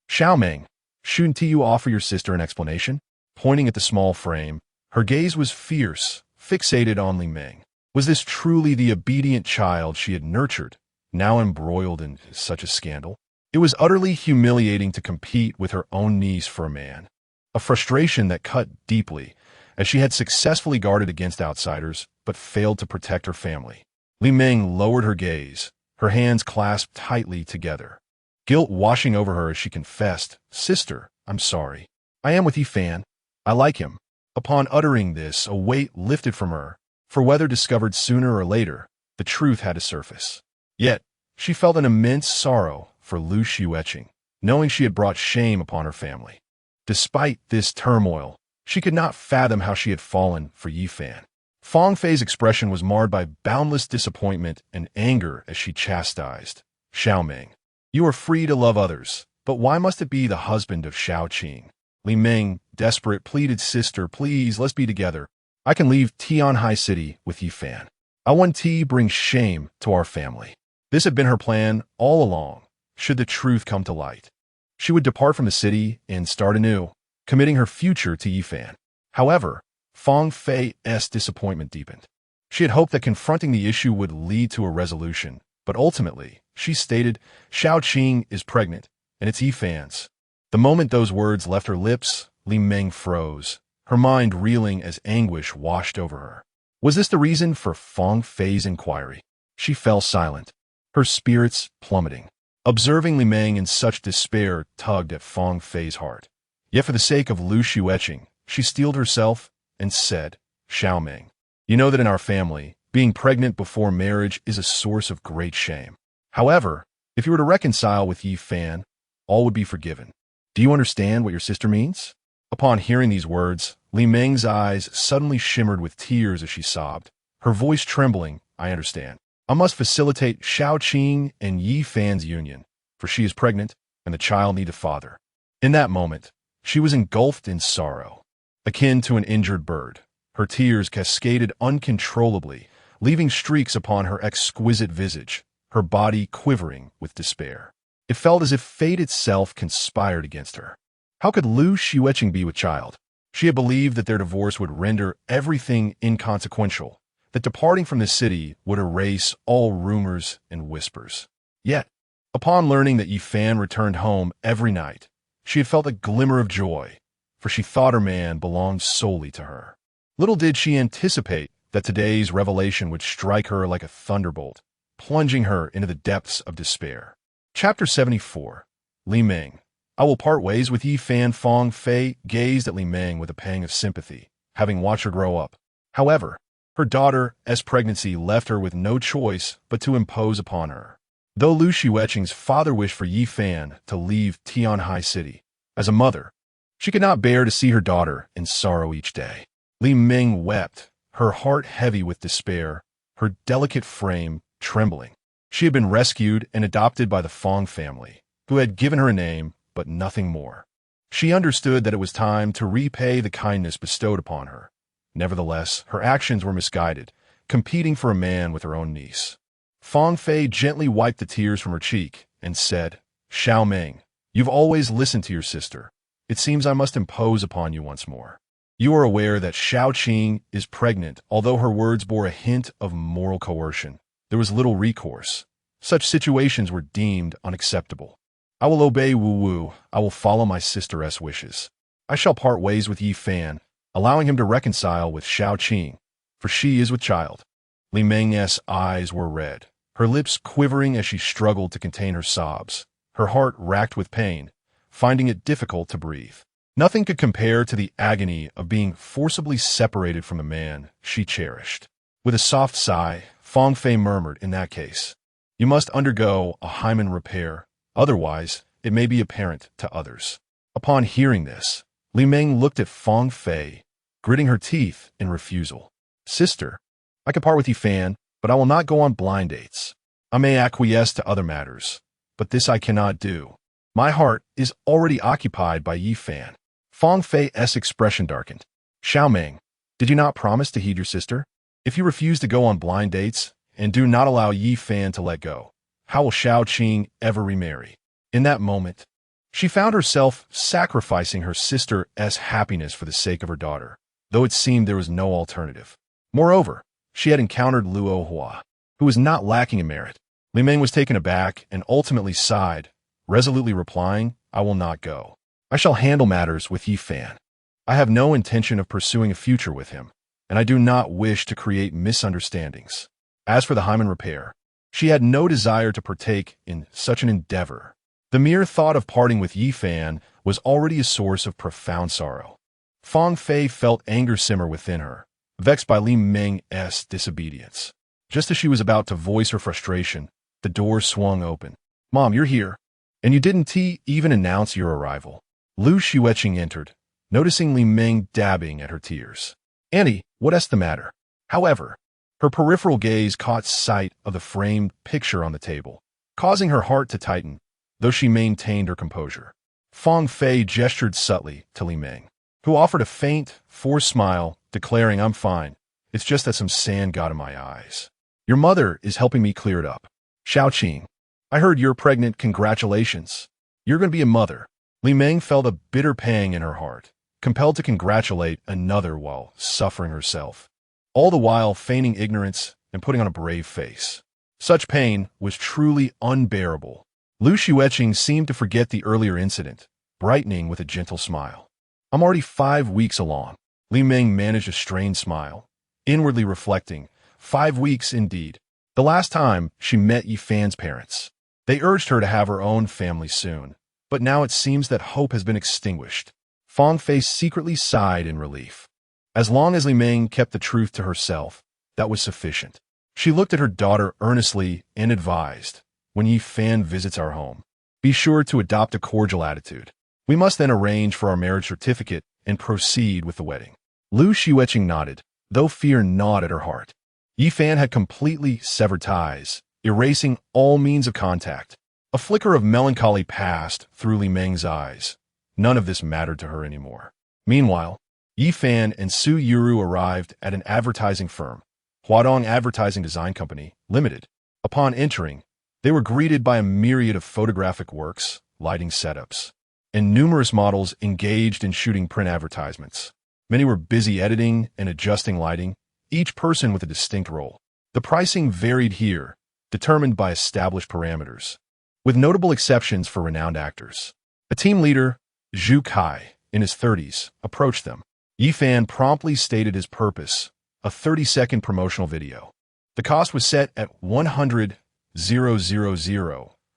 Xiaoming, shouldn't you offer your sister an explanation? Pointing at the small frame, her gaze was fierce, fixated on Li Ming. Was this truly the obedient child she had nurtured, now embroiled in such a scandal? It was utterly humiliating to compete with her own niece for a man, a frustration that cut deeply, as she had successfully guarded against outsiders but failed to protect her family. Li Ming lowered her gaze, her hands clasped tightly together, guilt washing over her as she confessed, Sister, I'm sorry. I am with Yi Fan. I like him. Upon uttering this, a weight lifted from her, for whether discovered sooner or later, the truth had to surface. Yet, she felt an immense sorrow for Xueqing, knowing she had brought shame upon her family. Despite this turmoil, she could not fathom how she had fallen for Yi Fan. Fang Fei's expression was marred by boundless disappointment and anger as she chastised, Xiaoming, you are free to love others, but why must it be the husband of Xueqing? Li Ming, desperate, pleaded, Sister, please, let's be together. I can leave Tianhai City with Yi Fan. I want Ti brings shame to our family. This had been her plan all along, should the truth come to light. She would depart from the city and start anew, committing her future to Yi Fan. However, Fang Fei's disappointment deepened. She had hoped that confronting the issue would lead to a resolution, but ultimately, she stated, Xueqing is pregnant, and it's Yi Fan's. The moment those words left her lips, Li Ming froze, her mind reeling as anguish washed over her. Was this the reason for Fang Fei's inquiry? She fell silent, her spirits plummeting. Observing Li Ming in such despair tugged at Fang Fei's heart. Yet for the sake of Xueqing, she steeled herself and said, Xiaoming, you know that in our family, being pregnant before marriage is a source of great shame. However, if you were to reconcile with Yi Fan, all would be forgiven. Do you understand what your sister means? Upon hearing these words, Li Ming's eyes suddenly shimmered with tears as she sobbed, her voice trembling, I understand. I must facilitate Xueqing and Yi Fan's union, for she is pregnant, and the child needs a father. In that moment, she was engulfed in sorrow, akin to an injured bird. Her tears cascaded uncontrollably, leaving streaks upon her exquisite visage, her body quivering with despair. It felt as if fate itself conspired against her. How could Xueqing be with child? She had believed that their divorce would render everything inconsequential, that departing from the city would erase all rumors and whispers. Yet, upon learning that Yi Fan returned home every night, she had felt a glimmer of joy, for she thought her man belonged solely to her. Little did she anticipate that today's revelation would strike her like a thunderbolt, plunging her into the depths of despair. Chapter 74. Li Ming. I will part ways with Yi Fan. Fang Fei gazed at Li Ming with a pang of sympathy, having watched her grow up. However, her daughter's pregnancy left her with no choice but to impose upon her. Though Xueqing's father wished for Yi Fan to leave Tianhai City, as a mother, she could not bear to see her daughter in sorrow each day. Li Ming wept, her heart heavy with despair, her delicate frame trembling. She had been rescued and adopted by the Fong family, who had given her a name, but nothing more. She understood that it was time to repay the kindness bestowed upon her. Nevertheless, her actions were misguided, competing for a man with her own niece. Fong Fei gently wiped the tears from her cheek and said, "Xueqing, you've always listened to your sister. It seems I must impose upon you once more. You are aware that Xueqing is pregnant, although her words bore a hint of moral coercion. There was little recourse. Such situations were deemed unacceptable. I will obey Wu Wu. I will follow my sister's wishes. I shall part ways with Yi Fan, allowing him to reconcile with Xueqing, for she is with child." Li Meng's eyes were red, her lips quivering as she struggled to contain her sobs, her heart racked with pain, finding it difficult to breathe. Nothing could compare to the agony of being forcibly separated from a man she cherished. With a soft sigh, Fong Fei murmured, "In that case, you must undergo a hymen repair, otherwise it may be apparent to others." Upon hearing this, Li Meng looked at Fong Fei, gritting her teeth in refusal. "Sister, I can part with Yi Fan, but I will not go on blind dates. I may acquiesce to other matters, but this I cannot do. My heart is already occupied by Yi Fan." Fong Fei's expression darkened. "Xueqing, did you not promise to heed your sister? If you refuse to go on blind dates and do not allow Yi Fan to let go, how will Xueqing ever remarry?" In that moment, she found herself sacrificing her sister's happiness for the sake of her daughter, though it seemed there was no alternative. Moreover, she had encountered Luo Hua, who was not lacking in merit. Li Meng was taken aback and ultimately sighed, resolutely replying, "I will not go. I shall handle matters with Yi Fan. I have no intention of pursuing a future with him, and I do not wish to create misunderstandings." As for the hymen repair, she had no desire to partake in such an endeavor. The mere thought of parting with Yi Fan was already a source of profound sorrow. Fong Fei felt anger simmer within her, vexed by Li Meng's disobedience. Just as she was about to voice her frustration, the door swung open. "Mom, you're here, and you didn't even announce your arrival." Lu Xueqing entered, noticing Li Meng dabbing at her tears. "Auntie, what's the matter?" However, her peripheral gaze caught sight of the framed picture on the table, causing her heart to tighten, though she maintained her composure. Fong Fei gestured subtly to Li Meng, who offered a faint, forced smile, declaring, "I'm fine. It's just that some sand got in my eyes. Your mother is helping me clear it up." "Xueqing, I heard you're pregnant. Congratulations. You're going to be a mother." Li Meng felt a bitter pang in her heart, compelled to congratulate another while suffering herself, all the while feigning ignorance and putting on a brave face. Such pain was truly unbearable. Lu Xueqing seemed to forget the earlier incident, brightening with a gentle smile. "I'm already 5 weeks along." Li Meng managed a strained smile, inwardly reflecting, 5 weeks indeed. The last time she met Yi Fan's parents, they urged her to have her own family soon, but now it seems that hope has been extinguished. Fong Fei secretly sighed in relief. As long as Li Meng kept the truth to herself, that was sufficient. She looked at her daughter earnestly and advised, "When Yi Fan visits our home, be sure to adopt a cordial attitude. We must then arrange for our marriage certificate and proceed with the wedding." Lu Xueqing nodded, though fear gnawed at her heart. Yi Fan had completely severed ties, erasing all means of contact. A flicker of melancholy passed through Li Meng's eyes. None of this mattered to her anymore. Meanwhile, Yi Fan and Su Yuru arrived at an advertising firm, Huadong Advertising Design Company, Limited. Upon entering, they were greeted by a myriad of photographic works, lighting setups, and numerous models engaged in shooting print advertisements. Many were busy editing and adjusting lighting, each person with a distinct role. The pricing varied here, determined by established parameters, with notable exceptions for renowned actors. A team leader, Zhu Kai, in his 30s, approached them. Yi Fan promptly stated his purpose, a 30-second promotional video. The cost was set at 100,000,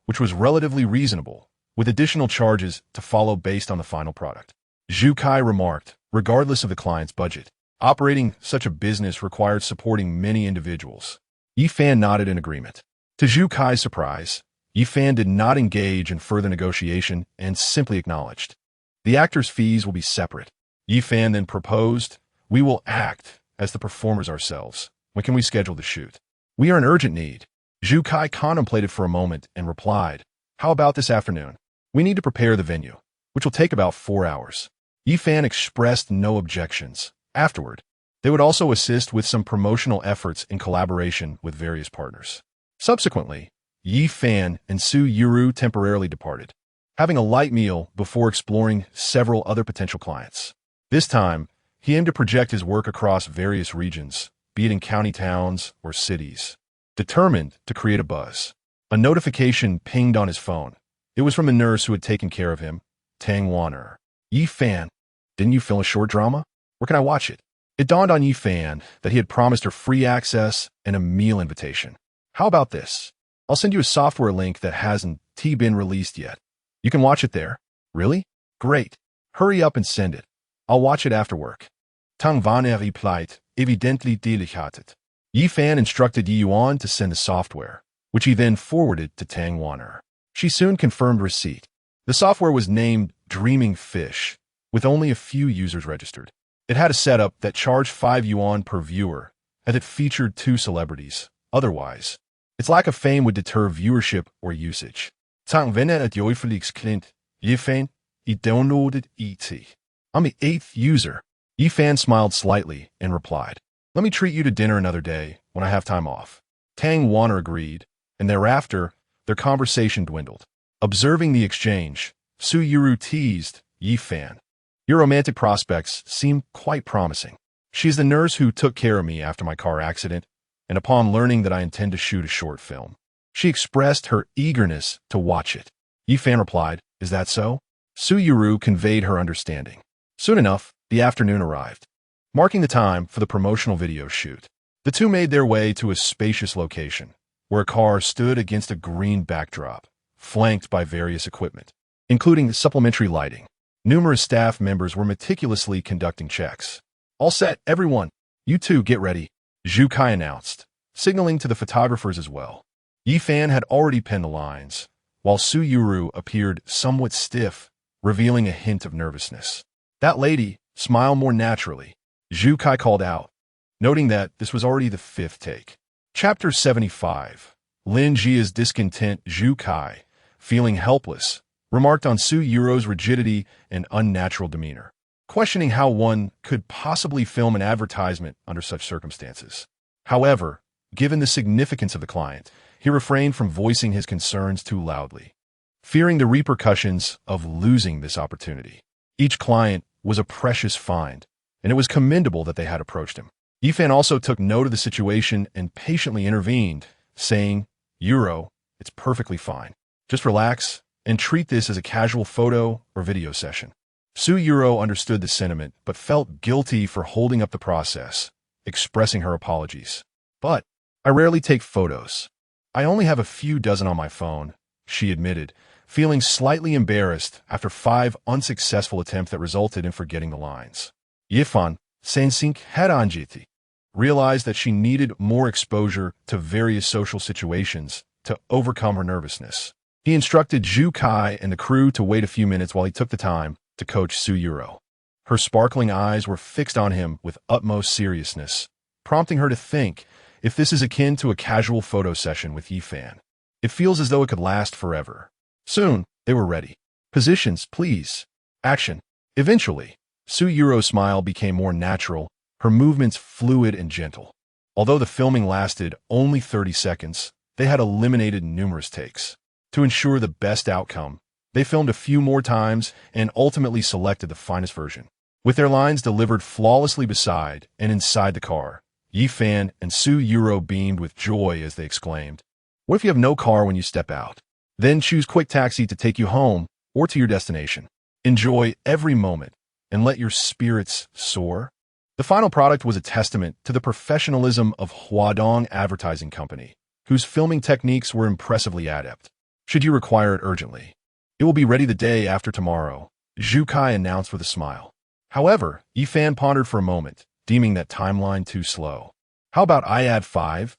which was relatively reasonable, with additional charges to follow based on the final product. Zhu Kai remarked, regardless of the client's budget, operating such a business required supporting many individuals. Yi Fan nodded in agreement. To Zhu Kai's surprise, Yi Fan did not engage in further negotiation and simply acknowledged. "The actor's fees will be separate." Yi Fan then proposed, "We will act as the performers ourselves. When can we schedule the shoot? We are in urgent need. Xueqing contemplated for a moment and replied, how about this afternoon? We need to prepare the venue, which will take about 4 hours. Yifan expressed no objections. Afterward, they would also assist with some promotional efforts in collaboration with various partners. Subsequently, Yifan and Su Yuru temporarily departed, having a light meal before exploring several other potential clients. This time, he aimed to project his work across various regions, be it in county towns or cities, determined to create a buzz. A notification pinged on his phone. It was from the nurse who had taken care of him, Tang Wan'er. Yifan, didn't you film a short drama? Where can I watch it? It dawned on Yifan that he had promised her free access and a meal invitation. How about this? I'll send you a software link that hasn't been released yet. You can watch it there. Really? Great. Hurry up and send it. I'll watch it after work. Tang Wan'er replied, evidently delighted. Yifan instructed Yi Yuan to send the software, which he then forwarded to Tang Wan'er. She soon confirmed receipt. The software was named Dreaming Fish, with only a few users registered. It had a setup that charged 5 yuan per viewer, and it featured 2 celebrities. Otherwise, its lack of fame would deter viewership or usage. Tang Wan'er het joyfully klint, Yifan, he downloaded ET. I'm the 8th user. Yifan smiled slightly and replied, let me treat you to dinner another day when I have time off. Tang Wan'er agreed, and thereafter, their conversation dwindled. Observing the exchange, Su Yuru teased Yifan. Your romantic prospects seem quite promising. She is the nurse who took care of me after my car accident, and upon learning that I intend to shoot a short film, she expressed her eagerness to watch it. Yifan replied, is that so? Su Yuru conveyed her understanding. Soon enough, the afternoon arrived, marking the time for the promotional video shoot. The two made their way to a spacious location, where a car stood against a green backdrop, flanked by various equipment, including supplementary lighting. Numerous staff members were meticulously conducting checks. All set, everyone. You two get ready, Xueqing announced, signaling to the photographers as well. Yifan had already penned the lines, while Su Yuru appeared somewhat stiff, revealing a hint of nervousness. That lady, smile more naturally, Xueqing called out, noting that this was already the 5th take. Chapter 75. Lin Jia's discontent. Xueqing, feeling helpless, remarked on Su Yuru's rigidity and unnatural demeanor, questioning how one could possibly film an advertisement under such circumstances. However, given the significance of the client, he refrained from voicing his concerns too loudly, fearing the repercussions of losing this opportunity. Each client was a precious find, and it was commendable that they had approached him. Yifan also took note of the situation and patiently intervened, saying, Euro, it's perfectly fine. Just relax and treat this as a casual photo or video session. Su Yuru understood the sentiment, but felt guilty for holding up the process, expressing her apologies. But I rarely take photos. I only have a few dozen on my phone, she admitted, feeling slightly embarrassed after 5 unsuccessful attempts that resulted in forgetting the lines. Yifan, sensing heranjiti, realized that she needed more exposure to various social situations to overcome her nervousness. He instructed Xueqing and the crew to wait a few minutes while he took the time to coach Su Yuru. Her sparkling eyes were fixed on him with utmost seriousness, prompting her to think if this is akin to a casual photo session with Yifan. It feels as though it could last forever. Soon, they were ready. Positions, please. Action. Eventually, Su Yuru's smile became more natural, her movements fluid and gentle. Although the filming lasted only 30 seconds, they had eliminated numerous takes. To ensure the best outcome, they filmed a few more times and ultimately selected the finest version. With their lines delivered flawlessly beside and inside the car, Yifan and Su Yuru beamed with joy as they exclaimed, what if you have no car when you step out? Then choose Quick Taxi to take you home or to your destination. Enjoy every moment and let your spirits soar. The final product was a testament to the professionalism of Huadong Advertising Company, whose filming techniques were impressively adept. Should you require it urgently, it will be ready the day after tomorrow, Xueqing announced with a smile. However, Yifan pondered for a moment, deeming that timeline too slow. How about I add 5000?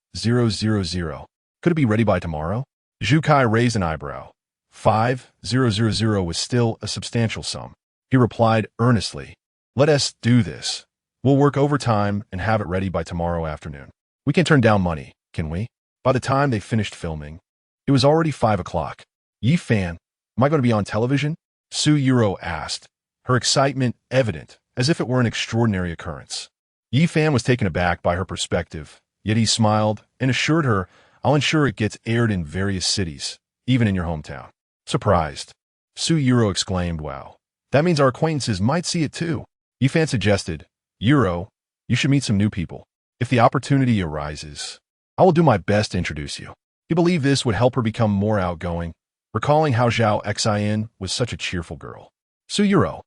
Could it be ready by tomorrow? Xueqing raised an eyebrow. 5000 was still a substantial sum. He replied earnestly, let us do this. We'll work overtime and have it ready by tomorrow afternoon. We can turn down money, can we? By the time they finished filming, it was already 5 o'clock. Yi Fan, am I going to be on television? Su Yuro asked, her excitement evident, as if it were an extraordinary occurrence. Yi Fan was taken aback by her perspective, yet he smiled and assured her, I'll ensure it gets aired in various cities, even in your hometown. Surprised, Su Yuro exclaimed, wow. That means our acquaintances might see it too. Yi Fan suggested, Yuro, you should meet some new people. If the opportunity arises, I will do my best to introduce you. He believed this would help her become more outgoing, recalling how Zhao Xin was such a cheerful girl. Su Yuro,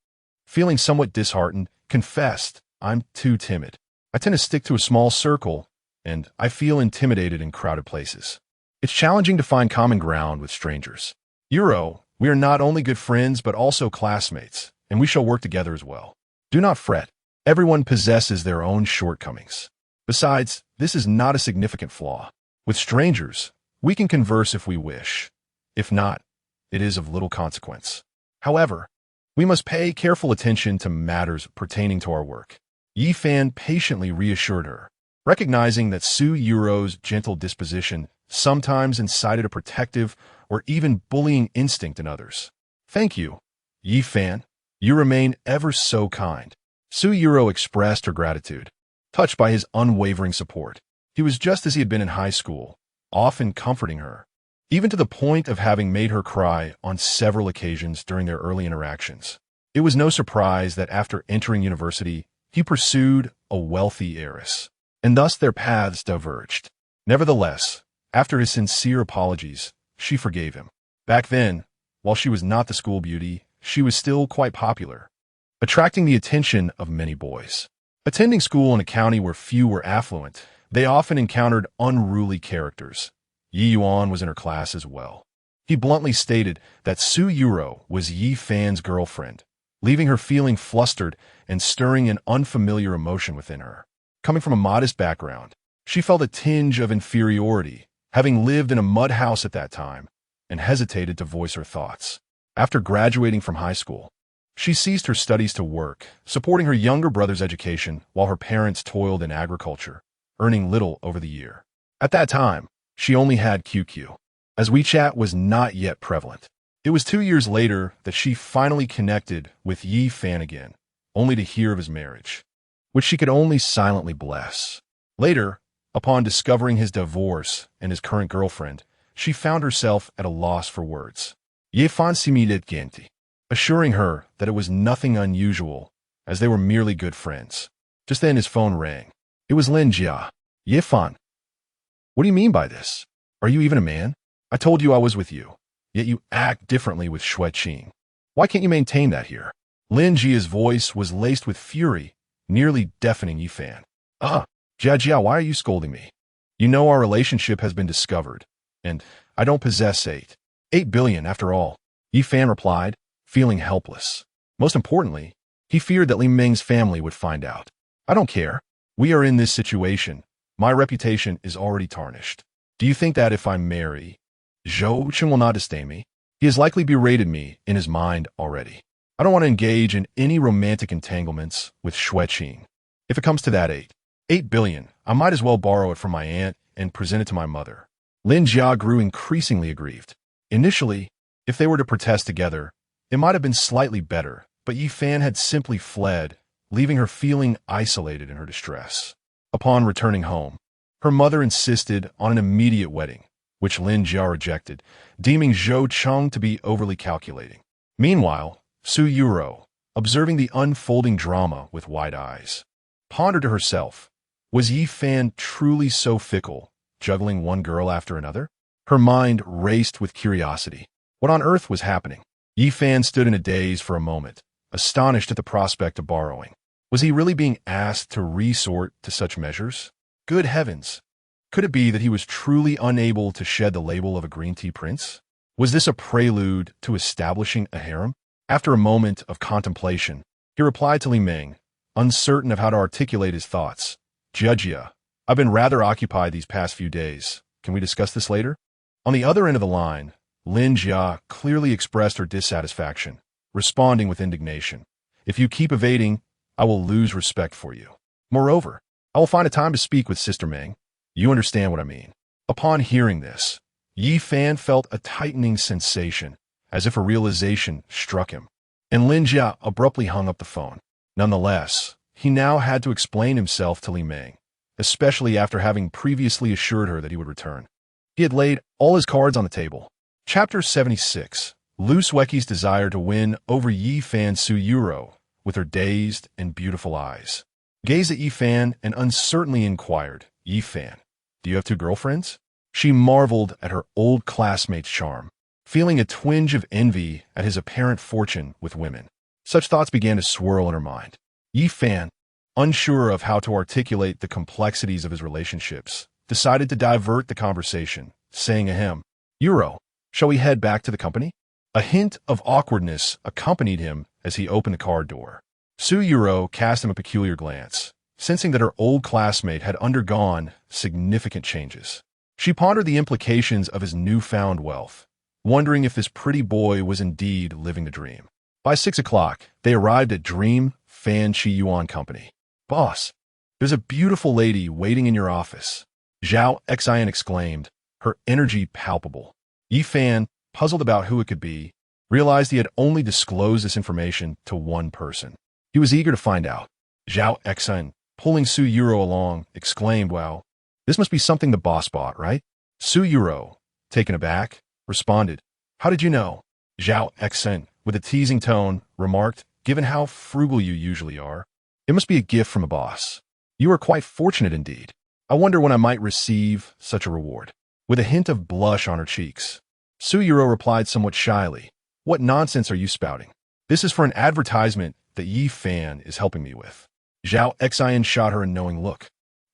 feeling somewhat disheartened, confessed, I'm too timid. I tend to stick to a small circle, and I feel intimidated in crowded places. It's challenging to find common ground with strangers. Yuro, we are not only good friends but also classmates, and we shall work together as well. Do not fret. Everyone possesses their own shortcomings. Besides, this is not a significant flaw. With strangers, we can converse if we wish. If not, it is of little consequence. However, we must pay careful attention to matters pertaining to our work. Yi Fan patiently reassured her, recognizing that Su Yuro's gentle disposition sometimes incited a protective or even bullying instinct in others. Thank you, Yi Fan. You remain ever so kind. Su Yuro expressed her gratitude, touched by his unwavering support. He was just as he had been in high school, often comforting her, even to the point of having made her cry on several occasions during their early interactions. It was no surprise that after entering university, he pursued a wealthy heiress, and thus their paths diverged. Nevertheless, after his sincere apologies, she forgave him. Back then, while she was not the school beauty, she was still quite popular, attracting the attention of many boys. Attending school in a county where few were affluent, they often encountered unruly characters. Yi Yuan was in her class as well. He bluntly stated that Su Yuro was Yi Fan's girlfriend, leaving her feeling flustered and stirring an unfamiliar emotion within her. Coming from a modest background, she felt a tinge of inferiority, having lived in a mud house at that time, and hesitated to voice her thoughts. After graduating from high school, she ceased her studies to work, supporting her younger brother's education while her parents toiled in agriculture, earning little over the year. At that time, she only had QQ, as WeChat was not yet prevalent. It was 2 years later that she finally connected with Yi Fan again, only to hear of his marriage, which she could only silently bless. Later, upon discovering his divorce and his current girlfriend, she found herself at a loss for words. Ye Fan similed gente, assuring her that it was nothing unusual, as they were merely good friends. Just then his phone rang. It was Lin Jia. Ye Fan. What do you mean by this? Are you even a man? I told you I was with you, yet you act differently with Xueqing. Why can't you maintain that here? Lin Jia's voice was laced with fury, nearly deafening Yi Fan. Jia, why are you scolding me? You know our relationship has been discovered, and I don't possess 8 billion after all. Yi Fan replied, feeling helpless. Most importantly, he feared that Li Ming's family would find out. I don't care. We are in this situation. My reputation is already tarnished. Do you think that if I marry, Xueqing will not disdain me? He has likely berated me in his mind already. I don't want to engage in any romantic entanglements with Xueqing. If it comes to that 8 billion, I might as well borrow it from my aunt and present it to my mother. Lin Jia grew increasingly aggrieved. Initially, if they were to protest together, it might have been slightly better, but Yi Fan had simply fled, leaving her feeling isolated in her distress. Upon returning home, her mother insisted on an immediate wedding, which Lin Jia rejected, deeming Xueqing to be overly calculating. Meanwhile, Su Yuro, observing the unfolding drama with wide eyes, pondered to herself, was Yi Fan truly so fickle, juggling one girl after another? Her mind raced with curiosity. What on earth was happening? Yi Fan stood in a daze for a moment, astonished at the prospect of borrowing. Was he really being asked to resort to such measures? Good heavens! Could it be that he was truly unable to shed the label of a green tea prince? Was this a prelude to establishing a harem? After a moment of contemplation, he replied to Li Ming, uncertain of how to articulate his thoughts. Jia, I've been rather occupied these past few days. Can we discuss this later? On the other end of the line, Lin Jia clearly expressed her dissatisfaction, responding with indignation. If you keep evading, I will lose respect for you. Moreover, I will find a time to speak with Sister Meng. You understand what I mean. Upon hearing this, Yi Fan felt a tightening sensation, as if a realization struck him. And Lin Jia abruptly hung up the phone. Nonetheless, he now had to explain himself to Li Meng, especially after having previously assured her that he would return. He had laid all his cards on the table. Chapter 76. Xueqing's desire to win over Yi Fan. Su Yuro, with her dazed and beautiful eyes, gazed at Yi Fan and uncertainly inquired, Yi Fan, do you have 2 girlfriends? She marveled at her old classmate's charm, feeling a twinge of envy at his apparent fortune with women. Such thoughts began to swirl in her mind. Yi Fan, unsure of how to articulate the complexities of his relationships, decided to divert the conversation, saying ahem, Yuro, shall we head back to the company? A hint of awkwardness accompanied him as he opened the car door. Su Yuro cast him a peculiar glance, sensing that her old classmate had undergone significant changes. She pondered the implications of his newfound wealth, wondering if this pretty boy was indeed living the dream. By 6 o'clock, they arrived at Dream Fan Chi Yuan Company. Boss, there's a beautiful lady waiting in your office, Zhao Xian exclaimed, her energy palpable. Yi Fan, puzzled about who it could be, realized he had only disclosed this information to one person. He was eager to find out. Zhao Xian, pulling Su Yuro along, exclaimed, wow, this must be something the boss bought, right? Su Yuro, taken aback, responded, how did you know? Zhao Xian, with a teasing tone, remarked, given how frugal you usually are, it must be a gift from a boss. You are quite fortunate indeed. I wonder when I might receive such a reward. With a hint of blush on her cheeks, Su Yuro replied somewhat shyly, what nonsense are you spouting? This is for an advertisement that Yi Fan is helping me with. Zhao Xian shot her a knowing look,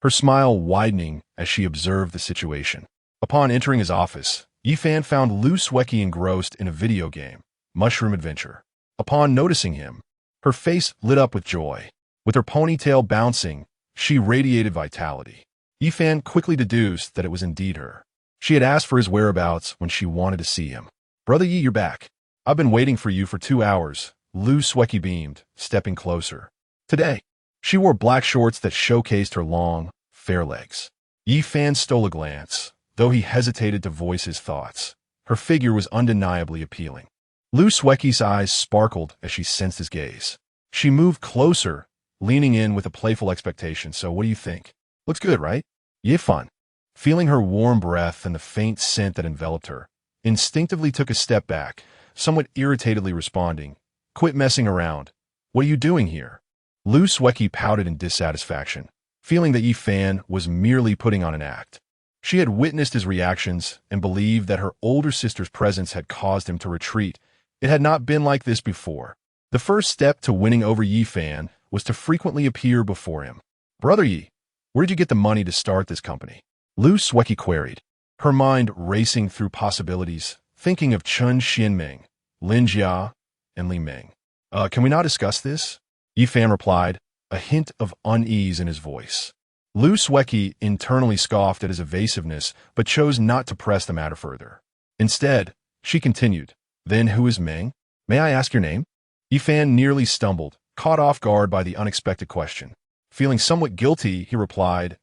her smile widening as she observed the situation. Upon entering his office, Yi Fan found Xueqing engrossed in a video game, Mushroom Adventure. Upon noticing him, her face lit up with joy. With her ponytail bouncing, she radiated vitality. Yi Fan quickly deduced that it was indeed her. She had asked for his whereabouts when she wanted to see him. Brother Yi, you're back. I've been waiting for you for 2 hours, Xueqing beamed, stepping closer. Today, she wore black shorts that showcased her long, fair legs. Yi Fan stole a glance, though he hesitated to voice his thoughts. Her figure was undeniably appealing. Xueqing's eyes sparkled as she sensed his gaze. She moved closer, leaning in with a playful expectation. So what do you think? Looks good, right? Yi Fan, feeling her warm breath and the faint scent that enveloped her, instinctively took a step back, somewhat irritatedly responding, quit messing around. What are you doing here? Xueqing pouted in dissatisfaction, feeling that Yi Fan was merely putting on an act. She had witnessed his reactions and believed that her older sister's presence had caused him to retreat. It had not been like this before. The first step to winning over Yi Fan was to frequently appear before him. Brother Yi, where did you get the money to start this company? Xueqing queried, her mind racing through possibilities, thinking of Chen Xianming, Lin Jia, and Li Meng. Can we not discuss this? Yi Fan replied, a hint of unease in his voice. Xueqing internally scoffed at his evasiveness, but chose not to press the matter further. Instead, she continued, then who is Meng? May I ask your name? Yi Fan nearly stumbled, caught off guard by the unexpected question. Feeling somewhat guilty, he replied,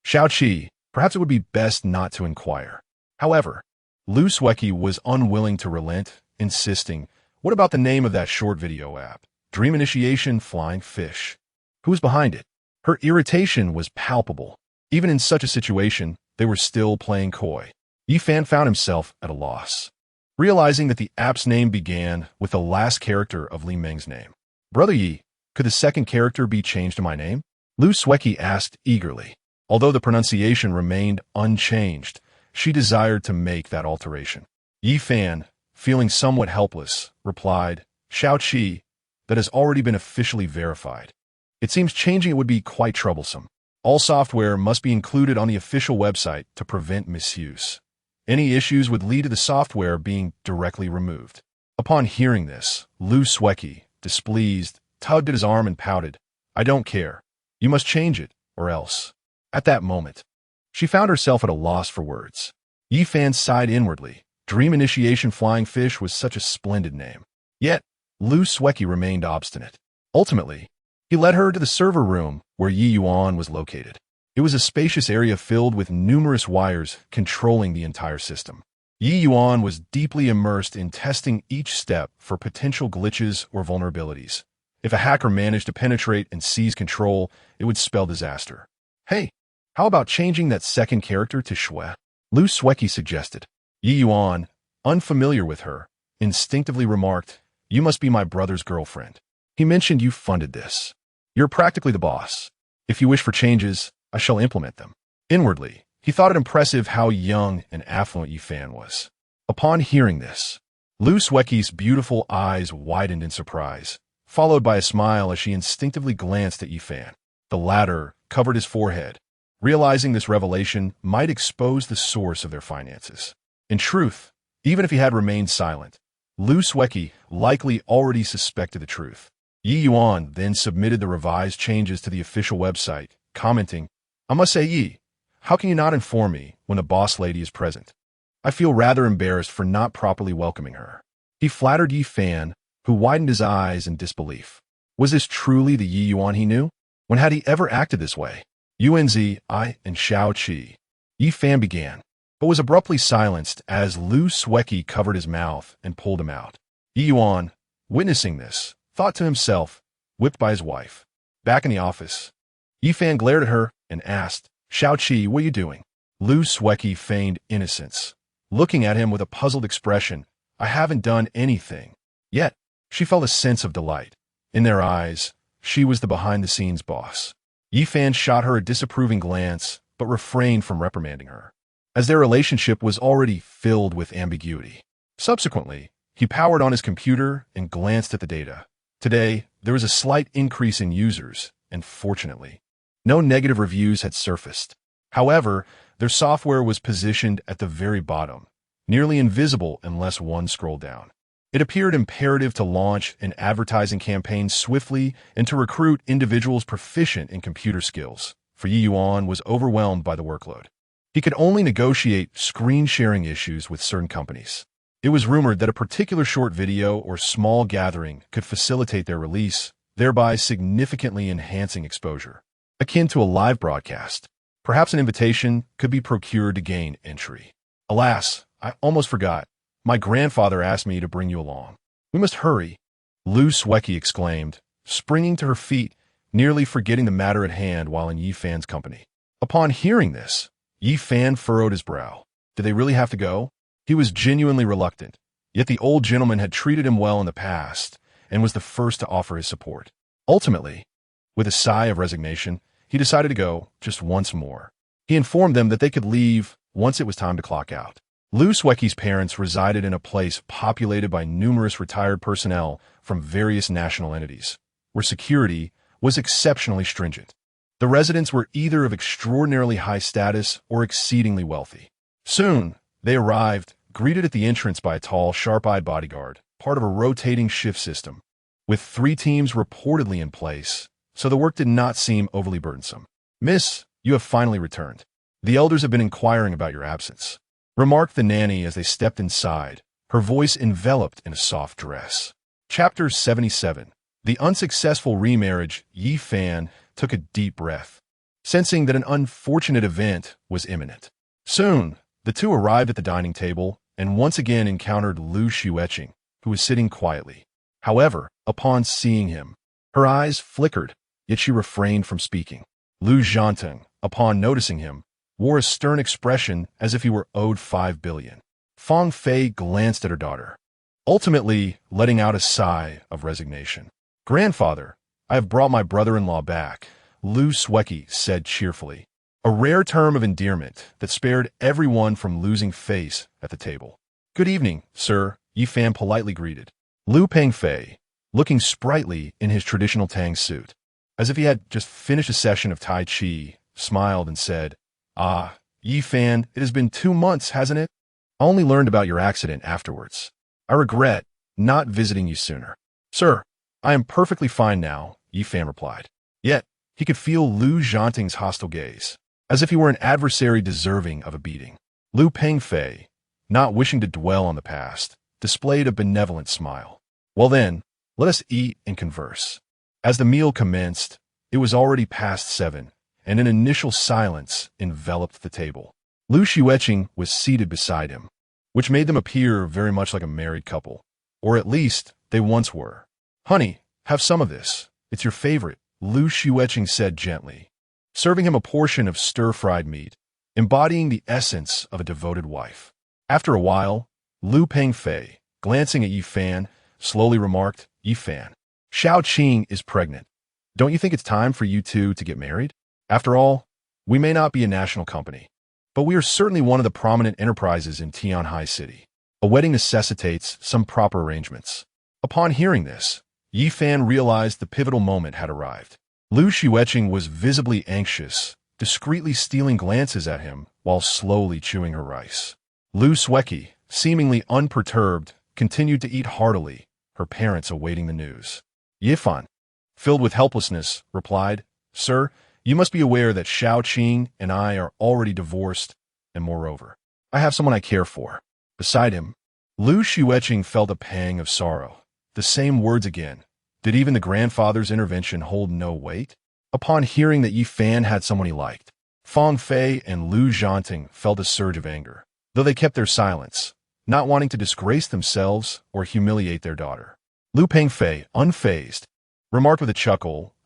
Xueqing, perhaps it would be best not to inquire. However, Xueqing was unwilling to relent, insisting, what about the name of that short video app? Dream Initiation Flying Fish. Who was behind it? Her irritation was palpable. Even in such a situation, they were still playing coy. Yi Fan found himself at a loss, realizing that the app's name began with the last character of Li Meng's name. Brother Yi, could the second character be changed to my name? Xueqing asked eagerly. Although the pronunciation remained unchanged, she desired to make that alteration. Yi Fan, feeling somewhat helpless, replied, Xueqing, that has already been officially verified. It seems changing it would be quite troublesome. All software must be included on the official website to prevent misuse. Any issues would lead to the software being directly removed. Upon hearing this, Xueqing, displeased, tugged at his arm and pouted, I don't care. You must change it, or else. At that moment, she found herself at a loss for words. Yi Fan sighed inwardly. Dream Initiation Flying Fish was such a splendid name. Yet, Xueqing remained obstinate. Ultimately, he He led her to the server room where Yi Yuan was located. It was a spacious area filled with numerous wires controlling the entire system. Yi Yuan was deeply immersed in testing each step for potential glitches or vulnerabilities. If a hacker managed to penetrate and seize control, it would spell disaster. Hey, how about changing that second character to Xue? Xueqing suggested. Yi Yuan, unfamiliar with her, instinctively remarked, "You must be my brother's girlfriend. He mentioned you funded this. You're practically the boss. If you wish for changes, I shall implement them." Inwardly, he thought it impressive how young and affluent Yifan was. Upon hearing this, Xueqing's beautiful eyes widened in surprise, followed by a smile as she instinctively glanced at Yifan. The latter covered his forehead, realizing this revelation might expose the source of their finances. In truth, even if he had remained silent, Xueqing likely already suspected the truth. Yi Yuan then submitted the revised changes to the official website, commenting, "I must say, Yi, how can you not inform me when the boss lady is present? I feel rather embarrassed for not properly welcoming her." He flattered Yifan, who widened his eyes in disbelief. Was this truly the Yi Yuan he knew? When had he ever acted this way? Yuanzi, I, and Xueqing. Yifan began, but was abruptly silenced as Xueqing covered his mouth and pulled him out. Yi Yuan, witnessing this, thought to himself, whipped by his wife. Back in the office, Yifan glared at her and asked, "Xueqing, what are you doing?" Xueqing feigned innocence, looking at him with a puzzled expression. "I haven't done anything." Yet, she felt a sense of delight. In their eyes, she was the behind-the-scenes boss. Yifan shot her a disapproving glance, but refrained from reprimanding her, as their relationship was already filled with ambiguity. Subsequently, he powered on his computer and glanced at the data. Today, there was a slight increase in users, and fortunately, no negative reviews had surfaced. However, their software was positioned at the very bottom, nearly invisible unless one scrolled down. It appeared imperative to launch an advertising campaign swiftly and to recruit individuals proficient in computer skills, for Yi Yuan was overwhelmed by the workload. He could only negotiate screen-sharing issues with certain companies. It was rumored that a particular short video or small gathering could facilitate their release, thereby significantly enhancing exposure. Akin to a live broadcast, perhaps an invitation could be procured to gain entry. Alas, I almost forgot. My grandfather asked me to bring you along. We must hurry, Xueqing exclaimed, springing to her feet, nearly forgetting the matter at hand while in Yifan's company. Upon hearing this, Yifan furrowed his brow. Did they really have to go? He was genuinely reluctant, yet the old gentleman had treated him well in the past and was the first to offer his support. Ultimately, with a sigh of resignation, he decided to go just once more. He informed them that they could leave once it was time to clock out. Xueqing's parents resided in a place populated by numerous retired personnel from various national entities, where security was exceptionally stringent. The residents were either of extraordinarily high status or exceedingly wealthy. Soon, they arrived, greeted at the entrance by a tall, sharp-eyed bodyguard, part of a rotating shift system, with 3 teams reportedly in place, so the work did not seem overly burdensome. "Miss, you have finally returned. The elders have been inquiring about your absence," remarked the nanny as they stepped inside, her voice enveloped in a soft dress. Chapter 77. The unsuccessful remarriage. Yifan took a deep breath, sensing that an unfortunate event was imminent. Soon, the two arrived at the dining table and once again encountered Xueqing, who was sitting quietly. However, upon seeing him, her eyes flickered, yet she refrained from speaking. Xueqing, upon noticing him, wore a stern expression as if he were owed 5 billion. Fang Fei glanced at her daughter, ultimately letting out a sigh of resignation. "Grandfather, I have brought my brother-in-law back," Xueqing said cheerfully, a rare term of endearment that spared everyone from losing face at the table. "Good evening, sir," Yifan politely greeted. Pengfei, looking sprightly in his traditional Tang suit, as if he had just finished a session of Tai Chi, smiled and said, "Ah, Yifan, it has been 2 months, hasn't it? I only learned about your accident afterwards. I regret not visiting you sooner." "Sir, I am perfectly fine now," Yifan replied. Yet, he could feel Xueqing's hostile gaze, as if he were an adversary deserving of a beating. Pengfei, not wishing to dwell on the past, displayed a benevolent smile. "Well then, let us eat and converse. As the meal commenced, it was already past 7, and an initial silence enveloped the table. Xueqing was seated beside him, which made them appear very much like a married couple. Or at least, they once were. "Honey, have some of this. It's your favorite," Xueqing said gently, serving him a portion of stir-fried meat, embodying the essence of a devoted wife. After a while, Lu Pengfei, glancing at Yi Fan, slowly remarked, "Yi Fan, Xueqing is pregnant. Don't you think it's time for you two to get married? After all, we may not be a national company, but we are certainly one of the prominent enterprises in Tianhai City. A wedding necessitates some proper arrangements." Upon hearing this, Yi Fan realized the pivotal moment had arrived. Xueqing was visibly anxious, discreetly stealing glances at him while slowly chewing her rice. Xueqing, seemingly unperturbed, continued to eat heartily, her parents awaiting the news. Yi Fan, filled with helplessness, replied, "Sir, you must be aware that Xueqing and I are already divorced, and moreover, I have someone I care for." Beside him, Xueqing felt a pang of sorrow. The same words again. Did even the grandfather's intervention hold no weight? Upon hearing that Yi Fan had someone he liked, Fang Fei and Lu Zhanting felt a surge of anger, though they kept their silence, not wanting to disgrace themselves or humiliate their daughter. Lu Pengfei, unfazed, remarked with a chuckle,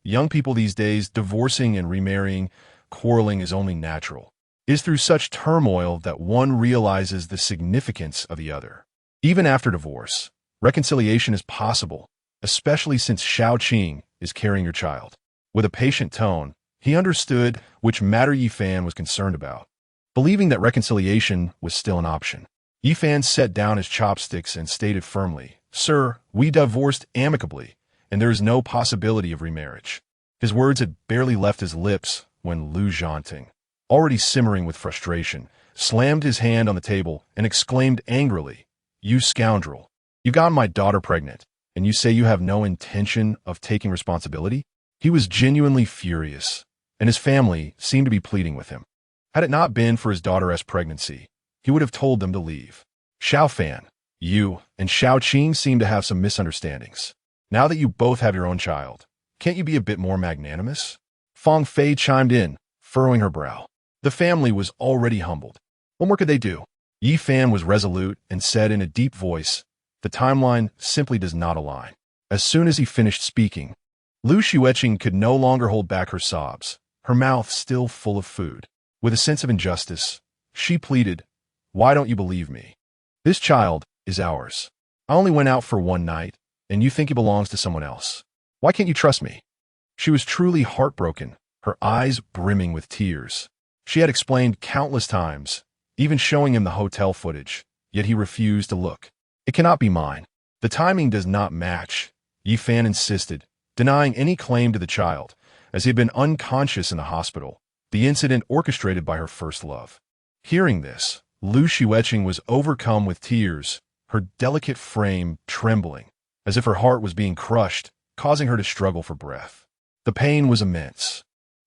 young people these days, divorcing and remarrying, quarreling is only natural. It is through such turmoil that one realizes the significance of the other. Even after divorce, reconciliation is possible, especially since Xueqing is carrying your child." With a patient tone, he understood which matter Yi Fan was concerned about. Believing that reconciliation was still an option, Yi Fan set down his chopsticks and stated firmly, "Sir, we divorced amicably, and there is no possibility of remarriage." His words had barely left his lips when Lu Zhanting, already simmering with frustration, slammed his hand on the table and exclaimed angrily, "You scoundrel! You got my daughter pregnant, and you say you have no intention of taking responsibility?" He was genuinely furious, and his family seemed to be pleading with him. Had it not been for his daughter's pregnancy, he would have told them to leave. "Xiao Fan, you and Xueqing seem to have some misunderstandings. Now that you both have your own child, can't you be a bit more magnanimous?" Fang Fei chimed in, furrowing her brow. The family was already humbled. What more could they do? Yi Fan was resolute and said in a deep voice, "The timeline simply does not align." As soon as he finished speaking, Xueqing could no longer hold back her sobs, her mouth still full of food. With a sense of injustice, she pleaded, "Why don't you believe me? This child is ours. I only went out for one night, and you think he belongs to someone else. Why can't you trust me?" She was truly heartbroken, her eyes brimming with tears. She had explained countless times, even showing him the hotel footage, yet he refused to look. "It cannot be mine. The timing does not match," Yi Fan insisted, denying any claim to the child, as he had been unconscious in the hospital, the incident orchestrated by her first love. Hearing this, Xueqing was overcome with tears, her delicate frame trembling, as if her heart was being crushed, causing her to struggle for breath. The pain was immense.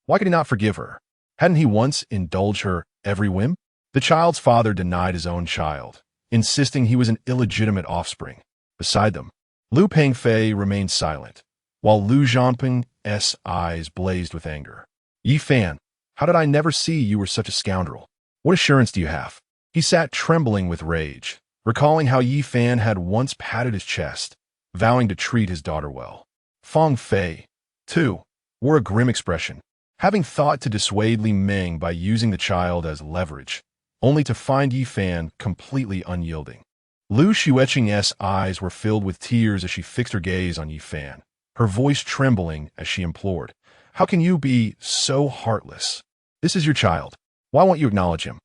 Why could he not forgive her? Hadn't he once indulged her every whim? The child's father denied his own child, insisting he was an illegitimate offspring. Beside them, Lu Pengfei remained silent, while Lu Zhanping's eyes blazed with anger. "Yi Fan, how did I never see you were such a scoundrel? What assurance do you have?" He sat trembling with rage, recalling how Yi Fan had once patted his chest, vowing to treat his daughter well. Fang Fei, too, wore a grim expression, having thought to dissuade Li Meng by using the child as leverage, only to find Yi Fan completely unyielding. Xueqing's eyes were filled with tears as she fixed her gaze on Yi Fan, her voice trembling as she implored, "How can you be so heartless? This is your child. Why won't you acknowledge him?"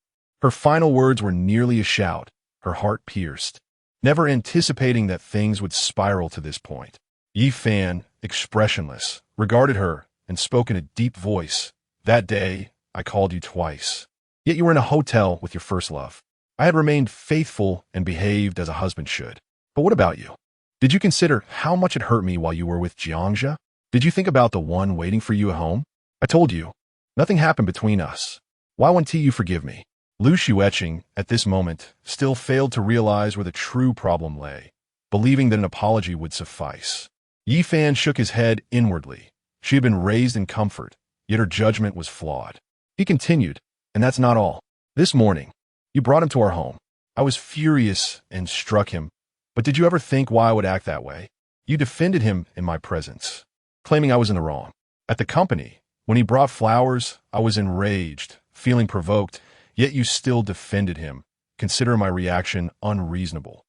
Her final words were nearly a shout, her heart pierced. Never anticipating that things would spiral to this point, Yi Fan, expressionless, regarded her and spoke in a deep voice, "That day, I called you twice. Yet you were in a hotel with your first love. I had remained faithful and behaved as a husband should. But what about you? Did you consider how much it hurt me while you were with Jiangxia? Did you think about the one waiting for you at home? I told you, nothing happened between us. Why won't you forgive me?" Xueqing, at this moment, still failed to realize where the true problem lay, believing that an apology would suffice. Yi Fan shook his head inwardly. She had been raised in comfort, yet her judgment was flawed. He continued, and that's not all. This morning, you brought him to our home. I was furious and struck him, but did you ever think why I would act that way? You defended him in my presence, claiming I was in the wrong. At the company, when he brought flowers, I was enraged, feeling provoked, yet you still defended him, considering my reaction unreasonable.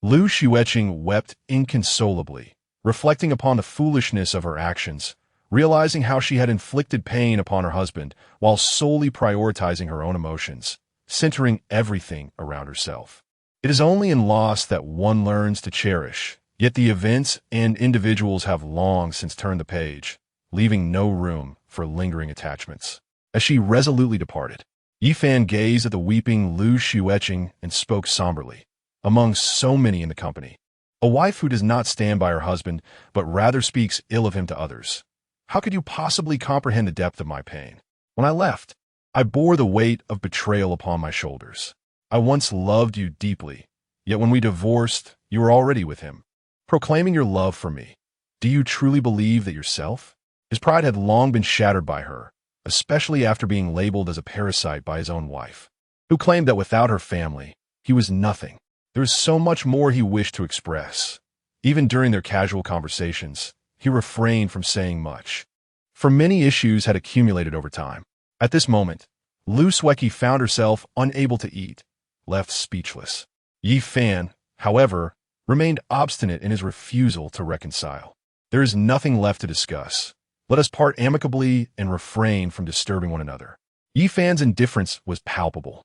Lu Xueqing wept inconsolably, reflecting upon the foolishness of her actions, realizing how she had inflicted pain upon her husband while solely prioritizing her own emotions, centering everything around herself. It is only in loss that one learns to cherish, yet the events and individuals have long since turned the page, leaving no room for lingering attachments. As she resolutely departed, Yi Fan gazed at the weeping Lu Xueqing and spoke somberly. Among so many in the company, a wife who does not stand by her husband, but rather speaks ill of him to others. How could you possibly comprehend the depth of my pain? When I left, I bore the weight of betrayal upon my shoulders. I once loved you deeply, yet when we divorced, you were already with him, proclaiming your love for me. Do you truly believe that yourself? His pride had long been shattered by her, especially after being labeled as a parasite by his own wife, who claimed that without her family, he was nothing. There was so much more he wished to express. Even during their casual conversations, he refrained from saying much, for many issues had accumulated over time. At this moment, Lu Xueqing found herself unable to eat, left speechless. Yi Fan, however, remained obstinate in his refusal to reconcile. There is nothing left to discuss. Let us part amicably and refrain from disturbing one another. Yi Fan's indifference was palpable.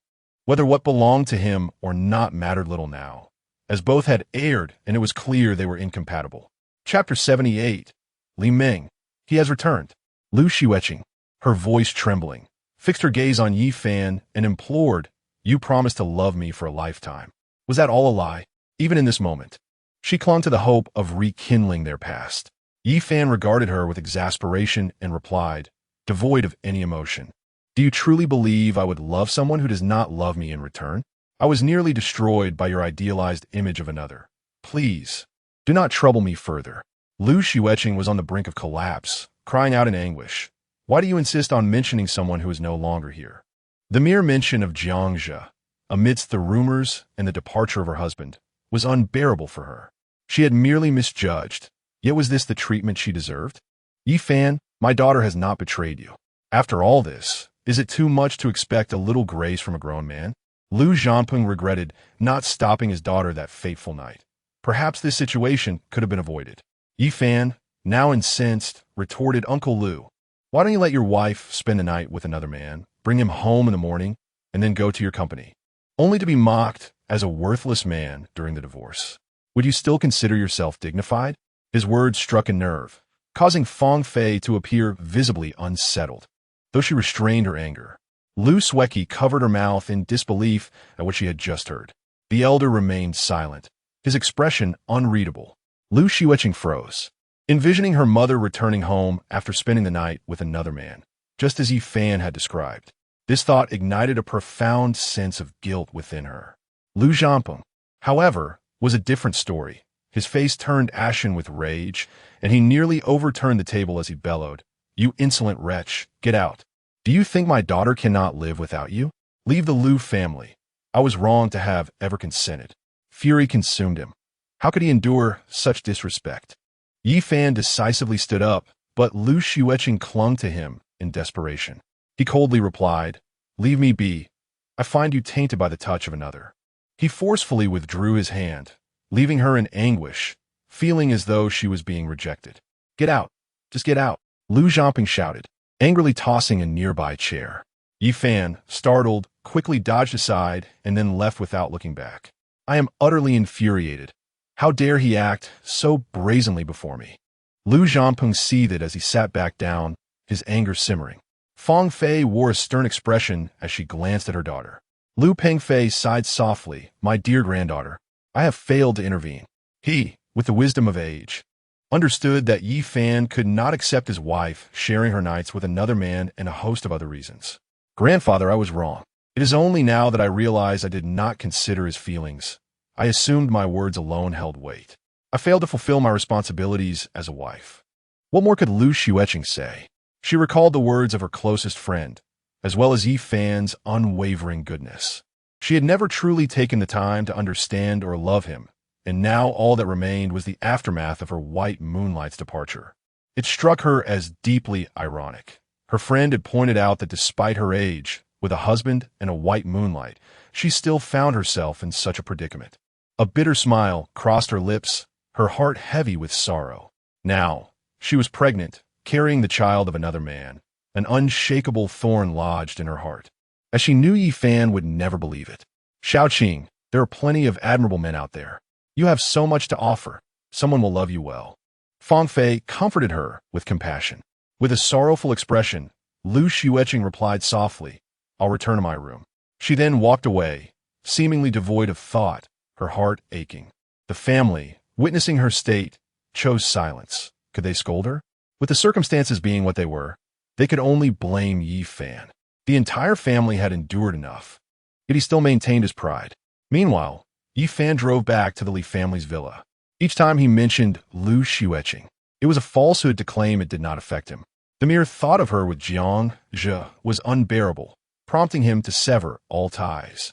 Whether what belonged to him or not mattered little now, as both had erred and it was clear they were incompatible. Chapter 78. Li Ming. He has returned. Lu Xueqing, her voice trembling, fixed her gaze on Yi Fan and implored, "You promised to love me for a lifetime. Was that all a lie?" Even in this moment, she clung to the hope of rekindling their past. Yi Fan regarded her with exasperation and replied, devoid of any emotion, "Do you truly believe I would love someone who does not love me in return? I was nearly destroyed by your idealized image of another. Please, do not trouble me further." Lu Xueqing was on the brink of collapse, crying out in anguish. Why do you insist on mentioning someone who is no longer here? The mere mention of Jiangxia, amidst the rumors and the departure of her husband, was unbearable for her. She had merely misjudged, yet was this the treatment she deserved? Yi Fan, my daughter has not betrayed you. After all this, is it too much to expect a little grace from a grown man? Lu Zhanpeng regretted not stopping his daughter that fateful night. Perhaps this situation could have been avoided. Yi Fan, now incensed, retorted, "Uncle Lu, why don't you let your wife spend the night with another man, bring him home in the morning, and then go to your company, only to be mocked as a worthless man during the divorce? Would you still consider yourself dignified?" His words struck a nerve, causing Fang Fei to appear visibly unsettled. Though she restrained her anger, Lu Xueqing covered her mouth in disbelief at what she had just heard. The elder remained silent, his expression unreadable. Lu Xueqing froze, envisioning her mother returning home after spending the night with another man, just as Yi Fan had described. This thought ignited a profound sense of guilt within her. Lu Zhanpeng, however, was a different story. His face turned ashen with rage, and he nearly overturned the table as he bellowed, "You insolent wretch, get out. Do you think my daughter cannot live without you? Leave the Lu family. I was wrong to have ever consented." Fury consumed him. How could he endure such disrespect? Yi Fan decisively stood up, but Lu Xueqing clung to him in desperation. He coldly replied, "Leave me be. I find you tainted by the touch of another." He forcefully withdrew his hand, leaving her in anguish, feeling as though she was being rejected. "Get out. Just get out," Lu Zhanping shouted, angrily tossing a nearby chair. Yi Fan, startled, quickly dodged aside and then left without looking back. "I am utterly infuriated. How dare he act so brazenly before me?" Lu Zhanpeng seethed as he sat back down, his anger simmering. Fang Fei wore a stern expression as she glanced at her daughter. Lu Pengfei sighed softly, "My dear granddaughter, I have failed to intervene." He, with the wisdom of age, understood that Yi Fan could not accept his wife sharing her nights with another man and a host of other reasons. "Grandfather, I was wrong. It is only now that I realize I did not consider his feelings. I assumed my words alone held weight." I failed to fulfill my responsibilities as a wife. What more could Lu Xueqing say? She recalled the words of her closest friend, as well as Yi Fan's unwavering goodness. She had never truly taken the time to understand or love him, and now all that remained was the aftermath of her white moonlight's departure. It struck her as deeply ironic. Her friend had pointed out that despite her age, with a husband and a white moonlight, she still found herself in such a predicament. A bitter smile crossed her lips, her heart heavy with sorrow. Now, she was pregnant, carrying the child of another man. An unshakable thorn lodged in her heart. As she knew Yi Fan would never believe it. Xueqing, there are plenty of admirable men out there. You have so much to offer. Someone will love you well. Fang Fei comforted her with compassion. With a sorrowful expression, Lu Xueqing replied softly, I'll return to my room. She then walked away, seemingly devoid of thought, her heart aching. The family, witnessing her state, chose silence. Could they scold her? With the circumstances being what they were, they could only blame Yi Fan. The entire family had endured enough, yet he still maintained his pride. Meanwhile, Yi Fan drove back to the Li family's villa. Each time he mentioned Lu Xueqing, it was a falsehood to claim it did not affect him. The mere thought of her with Jiang Zhe was unbearable, prompting him to sever all ties.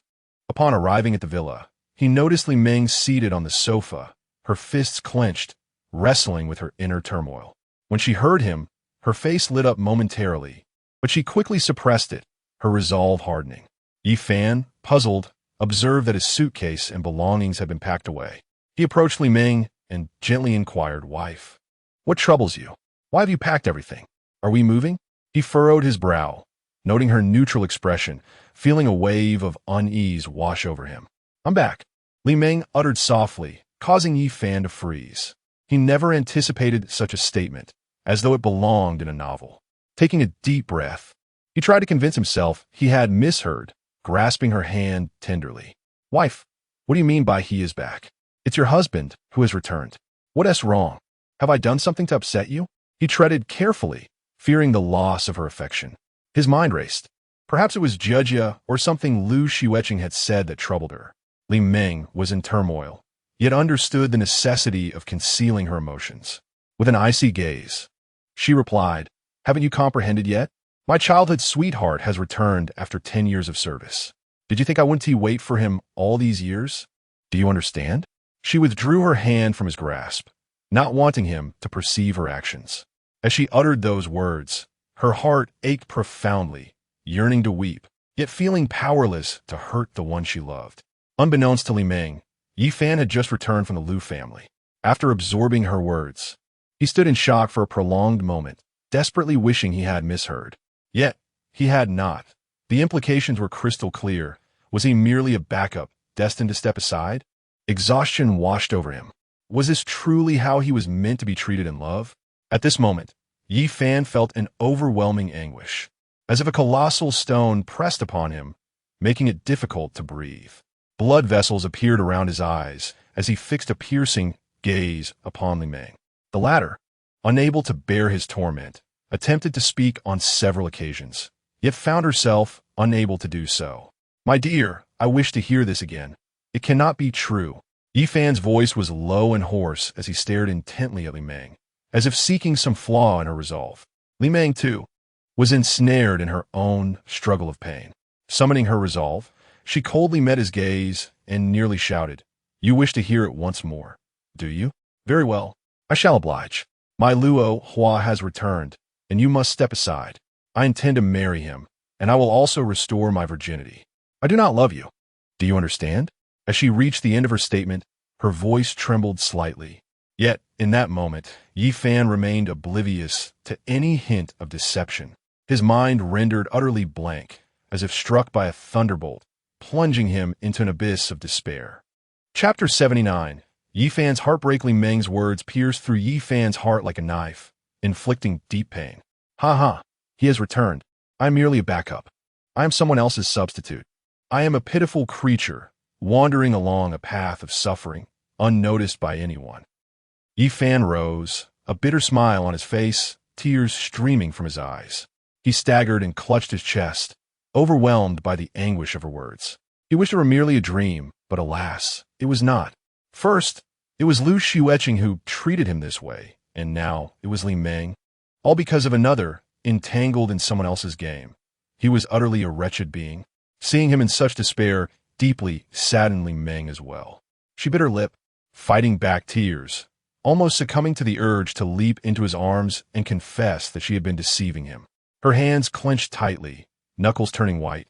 Upon arriving at the villa, he noticed Li Meng seated on the sofa, her fists clenched, wrestling with her inner turmoil. When she heard him, her face lit up momentarily, but she quickly suppressed it, her resolve hardening. Yi Fan, puzzled, observed that his suitcase and belongings had been packed away. He approached Li Meng and gently inquired, Wife, what troubles you? Why have you packed everything? Are we moving? He furrowed his brow, noting her neutral expression, feeling a wave of unease wash over him. I'm back, Li Meng uttered softly, causing Yi Fan to freeze. He never anticipated such a statement, as though it belonged in a novel. Taking a deep breath, he tried to convince himself he had misheard, grasping her hand tenderly. Wife, what do you mean by he is back? It's your husband who has returned. What's wrong? Have I done something to upset you? He treaded carefully, fearing the loss of her affection. His mind raced. Perhaps it was Jia or something Lu Xueqing had said that troubled her. Li Meng was in turmoil, yet understood the necessity of concealing her emotions. With an icy gaze, she replied, Haven't you comprehended yet? My childhood sweetheart has returned after 10 years of service. Did you think I wouldn't wait for him all these years? Do you understand? She withdrew her hand from his grasp, not wanting him to perceive her actions. As she uttered those words, her heart ached profoundly, yearning to weep, yet feeling powerless to hurt the one she loved. Unbeknownst to Li Meng, Yi Fan had just returned from the Lu family. After absorbing her words, he stood in shock for a prolonged moment, desperately wishing he had misheard. Yet, he had not. The implications were crystal clear. Was he merely a backup, destined to step aside? Exhaustion washed over him. Was this truly how he was meant to be treated in love? At this moment, Yi Fan felt an overwhelming anguish, as if a colossal stone pressed upon him, making it difficult to breathe. Blood vessels appeared around his eyes as he fixed a piercing gaze upon Li Meng. The latter, unable to bear his torment, attempted to speak on several occasions, yet found herself unable to do so. My dear, I wish to hear this again. It cannot be true. Yi Fan's voice was low and hoarse as he stared intently at Li Meng, as if seeking some flaw in her resolve. Li Meng, too, was ensnared in her own struggle of pain. Summoning her resolve, she coldly met his gaze and nearly shouted, You wish to hear it once more, do you? Very well, I shall oblige. My Luo Hua has returned, and you must step aside. I intend to marry him, and I will also restore my virginity. I do not love you. Do you understand? As she reached the end of her statement, her voice trembled slightly. Yet, in that moment, Yi Fan remained oblivious to any hint of deception. His mind rendered utterly blank, as if struck by a thunderbolt, plunging him into an abyss of despair. Chapter 79. Yi Fan's heartbreak. Li Meng's words pierced through Yi Fan's heart like a knife, inflicting deep pain. Ha! He has returned. I am merely a backup. I am someone else's substitute. I am a pitiful creature, wandering along a path of suffering, unnoticed by anyone. Yi Fan rose, a bitter smile on his face, tears streaming from his eyes. He staggered and clutched his chest, overwhelmed by the anguish of her words. He wished it were merely a dream, but alas, it was not. First, It was Lu Xueqing who treated him this way, and now it was Li Meng. All because of another, entangled in someone else's game. He was utterly a wretched being. Seeing him in such despair deeply saddened Li Meng as well. She bit her lip, fighting back tears, almost succumbing to the urge to leap into his arms and confess that she had been deceiving him. Her hands clenched tightly, knuckles turning white.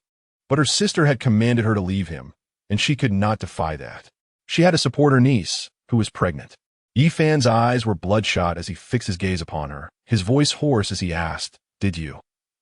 But her sister had commanded her to leave him, and she could not defy that. She had to support her niece, who was pregnant. Yi Fan's eyes were bloodshot as he fixed his gaze upon her, his voice hoarse as he asked, "Did you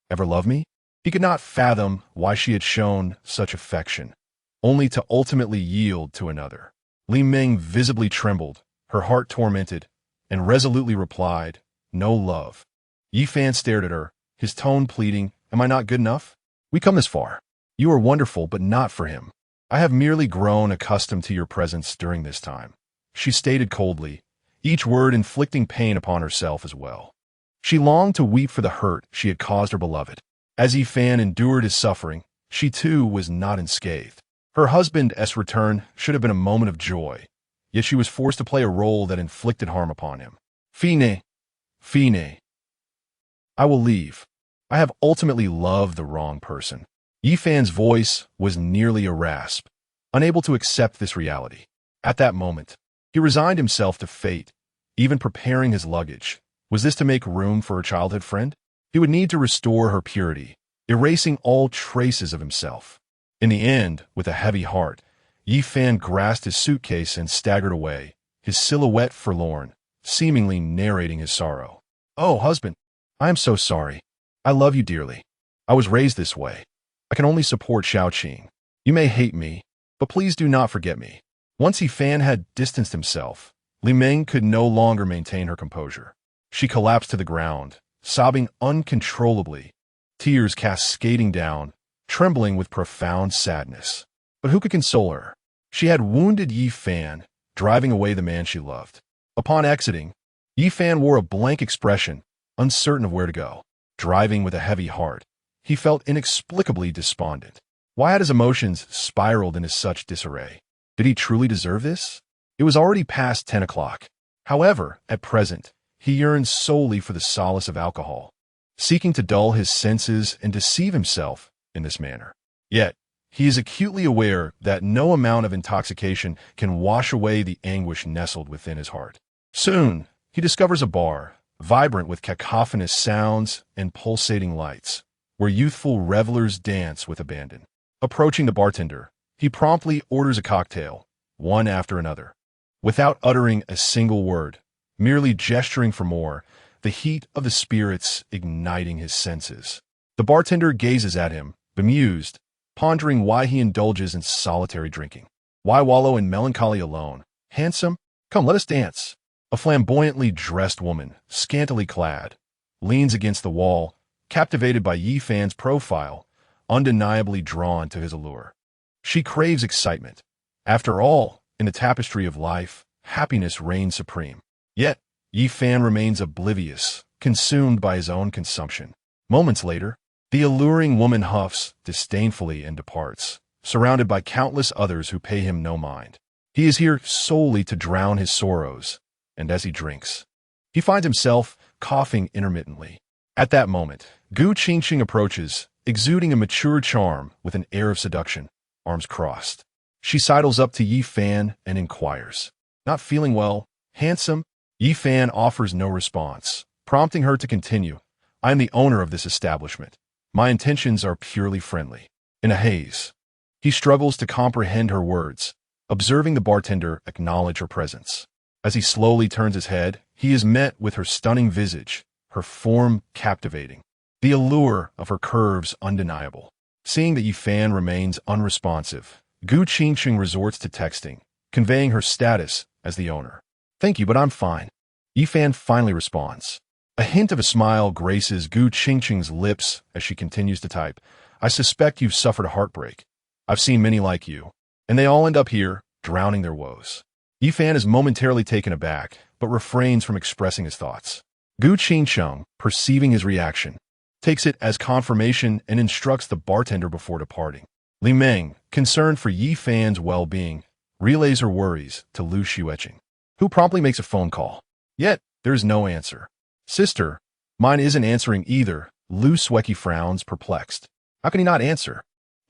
ever love me?" He could not fathom why she had shown such affection, only to ultimately yield to another. Li Meng visibly trembled, her heart tormented, and resolutely replied, "No love." Yi Fan stared at her, his tone pleading, "Am I not good enough? We come this far. You are wonderful, but not for him. I have merely grown accustomed to your presence during this time," she stated coldly, each word inflicting pain upon herself as well. She longed to weep for the hurt she had caused her beloved. As Yi Fan endured his suffering, she too was not unscathed. Her husband's return should have been a moment of joy, yet she was forced to play a role that inflicted harm upon him. Fine. I will leave. I have ultimately loved the wrong person. Yi Fan's voice was nearly a rasp, unable to accept this reality. At that moment, he resigned himself to fate, even preparing his luggage. Was this to make room for her childhood friend? He would need to restore her purity, erasing all traces of himself. In the end, with a heavy heart, Yi Fan grasped his suitcase and staggered away, his silhouette forlorn, seemingly narrating his sorrow. "Oh, husband, I am so sorry. I love you dearly. I was raised this way. I can only support Xueqing. You may hate me, but please do not forget me." Once Yi Fan had distanced himself, Li Meng could no longer maintain her composure. She collapsed to the ground, sobbing uncontrollably, tears cascading down, trembling with profound sadness. But who could console her? She had wounded Yi Fan, driving away the man she loved. Upon exiting, Yi Fan wore a blank expression, uncertain of where to go. Driving with a heavy heart, he felt inexplicably despondent. Why had his emotions spiraled into such disarray? Did he truly deserve this? It was already past 10 o'clock. However, at present, he yearned solely for the solace of alcohol, seeking to dull his senses and deceive himself in this manner. Yet, he is acutely aware that no amount of intoxication can wash away the anguish nestled within his heart. Soon, he discovers a bar, vibrant with cacophonous sounds and pulsating lights, where youthful revelers dance with abandon. Approaching the bartender, he promptly orders a cocktail, one after another. Without uttering a single word, merely gesturing for more, the heat of the spirits igniting his senses. The bartender gazes at him, bemused, pondering why he indulges in solitary drinking. Why wallow in melancholy alone? Handsome? Come, let us dance. A flamboyantly dressed woman, scantily clad, leans against the wall, captivated by Yi Fan's profile, undeniably drawn to his allure. She craves excitement. After all, in the tapestry of life, happiness reigns supreme. Yet, Yi Fan remains oblivious, consumed by his own consumption. Moments later, the alluring woman huffs disdainfully and departs, surrounded by countless others who pay him no mind. He is here solely to drown his sorrows, and as he drinks, he finds himself coughing intermittently. At that moment, Gu Qingqing approaches, exuding a mature charm with an air of seduction, arms crossed. She sidles up to Yi Fan and inquires. Not feeling well, handsome? Yi Fan offers no response, prompting her to continue. "I am the owner of this establishment. My intentions are purely friendly." In a haze, he struggles to comprehend her words, observing the bartender acknowledge her presence. As he slowly turns his head, he is met with her stunning visage, her form captivating, the allure of her curves undeniable. Seeing that Yi Fan remains unresponsive, Gu Qingqing resorts to texting, conveying her status as the owner. "Thank you, but I'm fine." Yi Fan finally responds. A hint of a smile graces Gu Qingqing's lips as she continues to type. "I suspect you've suffered a heartbreak. I've seen many like you, and they all end up here, drowning their woes." Yi Fan is momentarily taken aback, but refrains from expressing his thoughts. Gu Qingqing, perceiving his reaction, takes it as confirmation and instructs the bartender before departing. Li Meng, concerned for Yi Fan's well-being, relays her worries to Lu Xueqing. who promptly makes a phone call. Yet, there is no answer. Sister, mine isn't answering either. Xueqing frowns, perplexed. How can he not answer?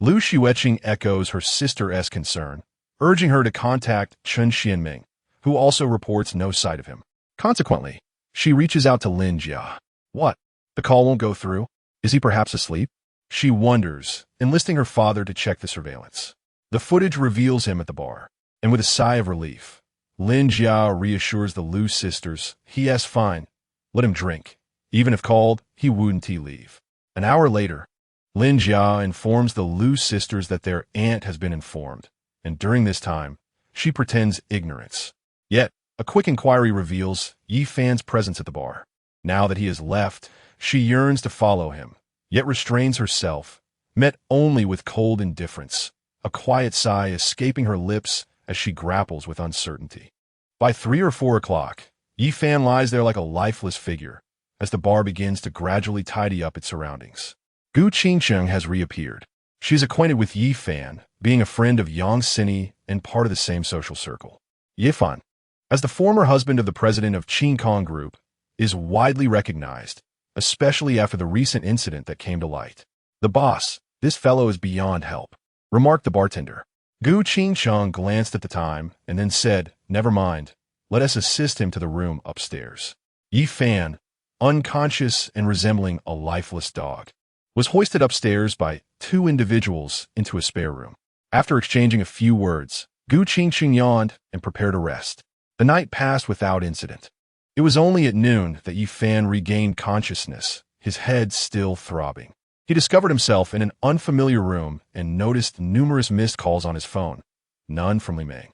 Xueqing echoes her sister's concern, urging her to contact Xueqing, who also reports no sight of him. Consequently, she reaches out to Lin Jia. What? The call won't go through? Is he perhaps asleep? She wonders, enlisting her father to check the surveillance. The footage reveals him at the bar, and with a sigh of relief, Lin Jia reassures the Lu sisters he is fine. Let him drink. Even if called, he wouldn't leave. An hour later, Lin Jia informs the Lu sisters that their aunt has been informed, and during this time, she pretends ignorance. Yet, a quick inquiry reveals Yi Fan's presence at the bar. Now that he has left, she yearns to follow him, yet restrains herself, met only with cold indifference, a quiet sigh escaping her lips as she grapples with uncertainty. By 3 or 4 o'clock, Yi Fan lies there like a lifeless figure, as the bar begins to gradually tidy up its surroundings. Xueqing has reappeared. She is acquainted with Yi Fan, being a friend of Yang Sini and part of the same social circle. Yi Fan, as the former husband of the president of Xueqing Group, is widely recognized, especially after the recent incident that came to light. The boss, this fellow is beyond help, remarked the bartender. Xueqing glanced at the time and then said, never mind, let us assist him to the room upstairs. Yi Fan, unconscious and resembling a lifeless dog, was hoisted upstairs by 2 individuals into a spare room. After exchanging a few words, Xueqing yawned and prepared to rest. The night passed without incident. It was only at noon that Yi Fan regained consciousness, his head still throbbing. He discovered himself in an unfamiliar room and noticed numerous missed calls on his phone, none from Li Meng.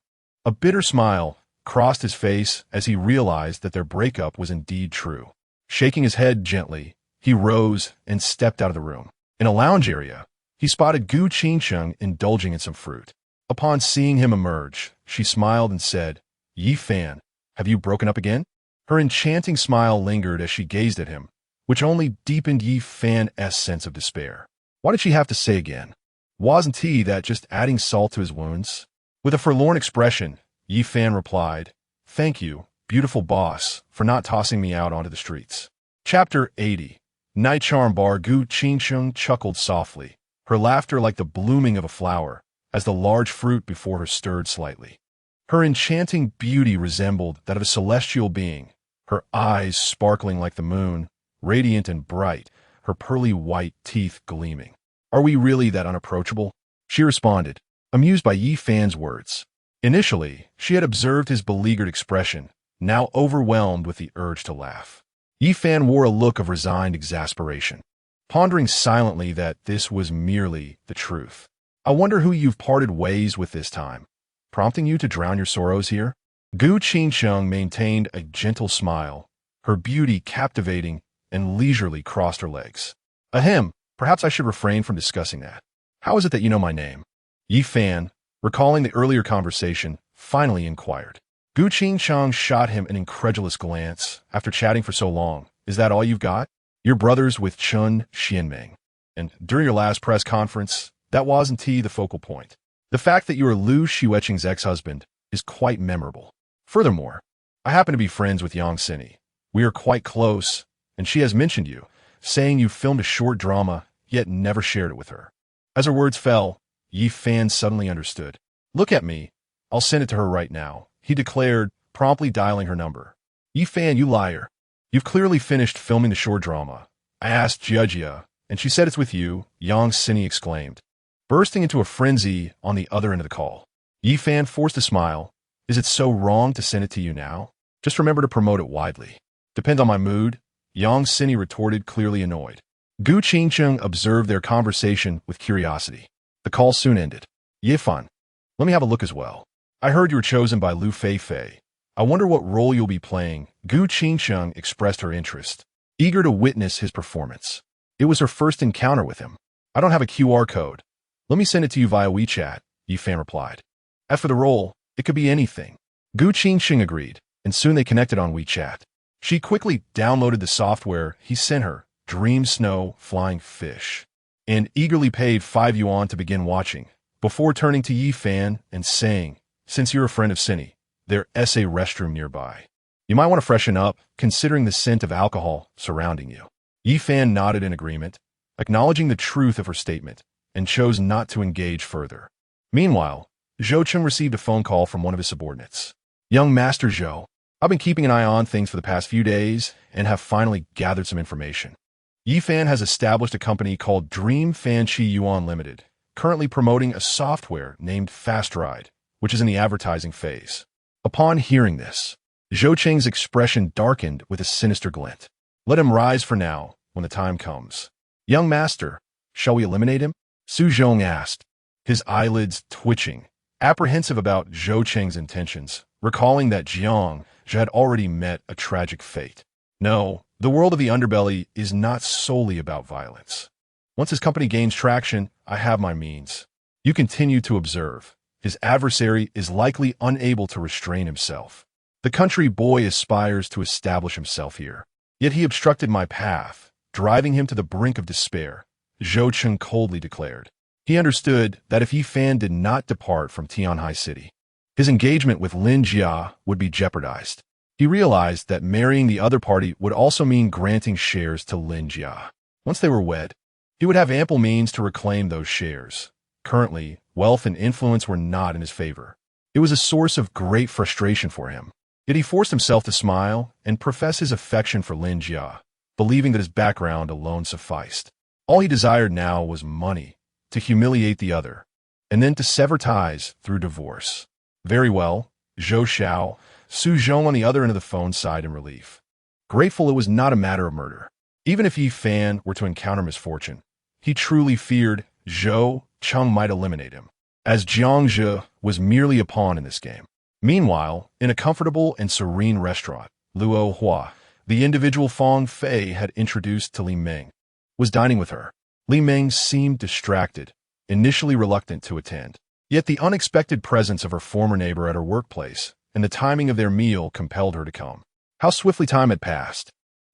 A bitter smile crossed his face as he realized that their breakup was indeed true. Shaking his head gently, he rose and stepped out of the room. In a lounge area, he spotted Xueqing indulging in some fruit. Upon seeing him emerge, she smiled and said, Yi Fan, have you broken up again? Her enchanting smile lingered as she gazed at him, which only deepened Yi Fan's sense of despair. Why did she have to say again? Wasn't he that just adding salt to his wounds? With a forlorn expression, Yi Fan replied, thank you, beautiful boss, for not tossing me out onto the streets. Chapter 80. Night Charm Bar. Xueqing chuckled softly, her laughter like the blooming of a flower, as the large fruit before her stirred slightly. Her enchanting beauty resembled that of a celestial being, her eyes sparkling like the moon, radiant and bright, her pearly white teeth gleaming. Are we really that unapproachable? She responded, amused by Yi Fan's words. Initially, she had observed his beleaguered expression, now overwhelmed with the urge to laugh. Yi Fan wore a look of resigned exasperation, pondering silently that this was merely the truth. I wonder who you've parted ways with this time, prompting you to drown your sorrows here? Xueqing maintained a gentle smile, her beauty captivating, and leisurely crossed her legs. Ahem, perhaps I should refrain from discussing that. How is it that you know my name? Yi Fan, recalling the earlier conversation, finally inquired. Xueqing shot him an incredulous glance after chatting for so long. Is that all you've got? You're brothers with Xueqing. And during your last press conference, that wasn't the focal point. The fact that you are Lu Xueqing's ex-husband is quite memorable. Furthermore, I happen to be friends with Yang Sini. We are quite close, and she has mentioned you, saying you filmed a short drama, yet never shared it with her. As her words fell, Yi Fan suddenly understood. Look at me. I'll send it to her right now, he declared, promptly dialing her number. Yi Fan, you liar. You've clearly finished filming the short drama. I asked Jia, and she said it's with you, Yang Sini exclaimed, bursting into a frenzy on the other end of the call. Yi Fan forced a smile. Is it so wrong to send it to you now? Just remember to promote it widely. Depends on my mood, Yang Sini retorted, clearly annoyed. Xueqing observed their conversation with curiosity. The call soon ended. Yi Fan, let me have a look as well. I heard you were chosen by Lu Feifei. I wonder what role you'll be playing. Xueqing expressed her interest, eager to witness his performance. It was her first encounter with him. I don't have a QR code. Let me send it to you via WeChat, Yi Fan replied. As for the role, it could be anything. Xueqing agreed, and soon they connected on WeChat. She quickly downloaded the software he sent her, Dream Snow Flying Fish, and eagerly paid 5 yuan to begin watching, before turning to Yi Fan and saying, since you're a friend of Sini, There's a restroom nearby. You might want to freshen up, considering the scent of alcohol surrounding you. Yi Fan nodded in agreement, acknowledging the truth of her statement, and chose not to engage further. Meanwhile, Xueqing received a phone call from one of his subordinates. Young Master Zhou, I've been keeping an eye on things for the past few days and have finally gathered some information. Yi Fan has established a company called Dream Fan Chi Yuan Limited, currently promoting a software named Fast Ride, which is in the advertising phase. Upon hearing this, Xueqing's expression darkened with a sinister glint. Let him rise for now, when the time comes. Young master, shall we eliminate him? Su Zhong asked, his eyelids twitching, apprehensive about Xueqing's intentions, recalling that Jiang had already met a tragic fate. No, the world of the underbelly is not solely about violence. Once his company gains traction, I have my means. You continue to observe. His adversary is likely unable to restrain himself. The country boy aspires to establish himself here. Yet he obstructed my path, driving him to the brink of despair, Xueqing coldly declared. He understood that if Yi Fan did not depart from Tianhai City, his engagement with Lin Jia would be jeopardized. He realized that marrying the other party would also mean granting shares to Lin Jia. Once they were wed, he would have ample means to reclaim those shares. Currently, wealth and influence were not in his favor. It was a source of great frustration for him. Yet he forced himself to smile and profess his affection for Lin Jia, believing that his background alone sufficed. All he desired now was money, to humiliate the other, and then to sever ties through divorce. Very well, Zhou Xiao, Su Zhong on the other end of the phone sighed in relief. Grateful it was not a matter of murder. Even if Yi Fan were to encounter misfortune, he truly feared Zhou Cheng might eliminate him, as Jiang Zhe was merely a pawn in this game. Meanwhile, in a comfortable and serene restaurant, Luo Hua, the individual Fong Fei had introduced to Li Ming, was dining with her. Li Ming seemed distracted, initially reluctant to attend. Yet the unexpected presence of her former neighbor at her workplace and the timing of their meal compelled her to come. How swiftly time had passed.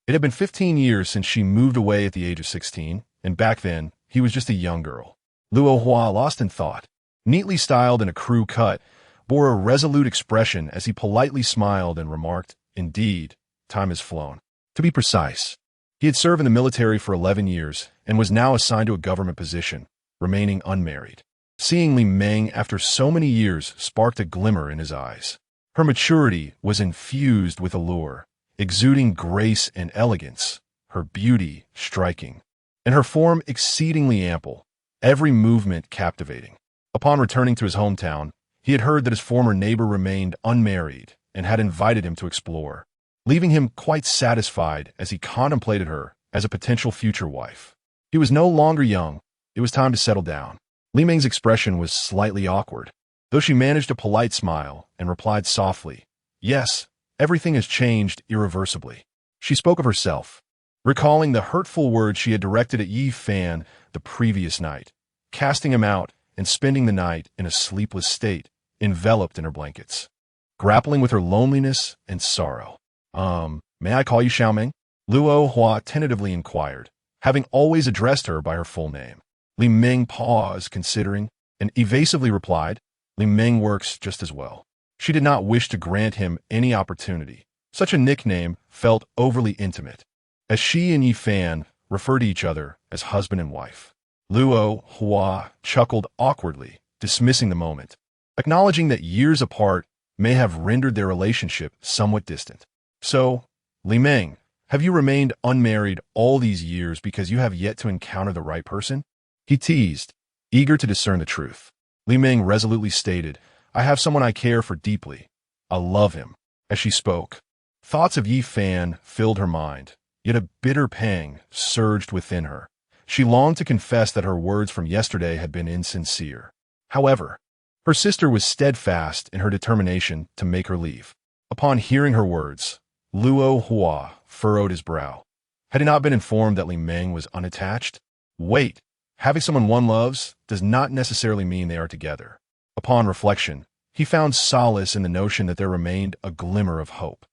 It had been 15 years since she moved away at the age of 16, and back then, he was just a young girl. Luo Hua, lost in thought, neatly styled in a crew cut, bore a resolute expression as he politely smiled and remarked, "Indeed, time has flown." To be precise, he had served in the military for 11 years and was now assigned to a government position, remaining unmarried. Seeing Li Ming after so many years sparked a glimmer in his eyes. Her maturity was infused with allure, exuding grace and elegance, her beauty striking, and her form exceedingly ample, every movement captivating. Upon returning to his hometown, he had heard that his former neighbor remained unmarried and had invited him to explore, leaving him quite satisfied as he contemplated her as a potential future wife. He was no longer young. It was time to settle down. Li Ming's expression was slightly awkward, though she managed a polite smile and replied softly, "Yes, everything has changed irreversibly." She spoke of herself, recalling the hurtful words she had directed at Yi Fan the previous night, casting him out and spending the night in a sleepless state, enveloped in her blankets, grappling with her loneliness and sorrow. May I call you Xiaoming?" Luo Hua tentatively inquired, having always addressed her by her full name. Li Ming paused, considering, and evasively replied, "Li Ming works just as well." She did not wish to grant him any opportunity. Such a nickname felt overly intimate, as she and Yi Fan referred to each other as husband and wife. Luo Hua chuckled awkwardly, dismissing the moment, acknowledging that years apart may have rendered their relationship somewhat distant. "So, Li Ming, have you remained unmarried all these years because you have yet to encounter the right person?" He teased, eager to discern the truth. Li Ming resolutely stated, "I have someone I care for deeply. I love him." As she spoke, thoughts of Yi Fan filled her mind, yet a bitter pang surged within her. She longed to confess that her words from yesterday had been insincere. However, her sister was steadfast in her determination to make her leave. Upon hearing her words, Luo Hua furrowed his brow. Had he not been informed that Li Ming was unattached? Wait, having someone one loves does not necessarily mean they are together. Upon reflection, he found solace in the notion that there remained a glimmer of hope.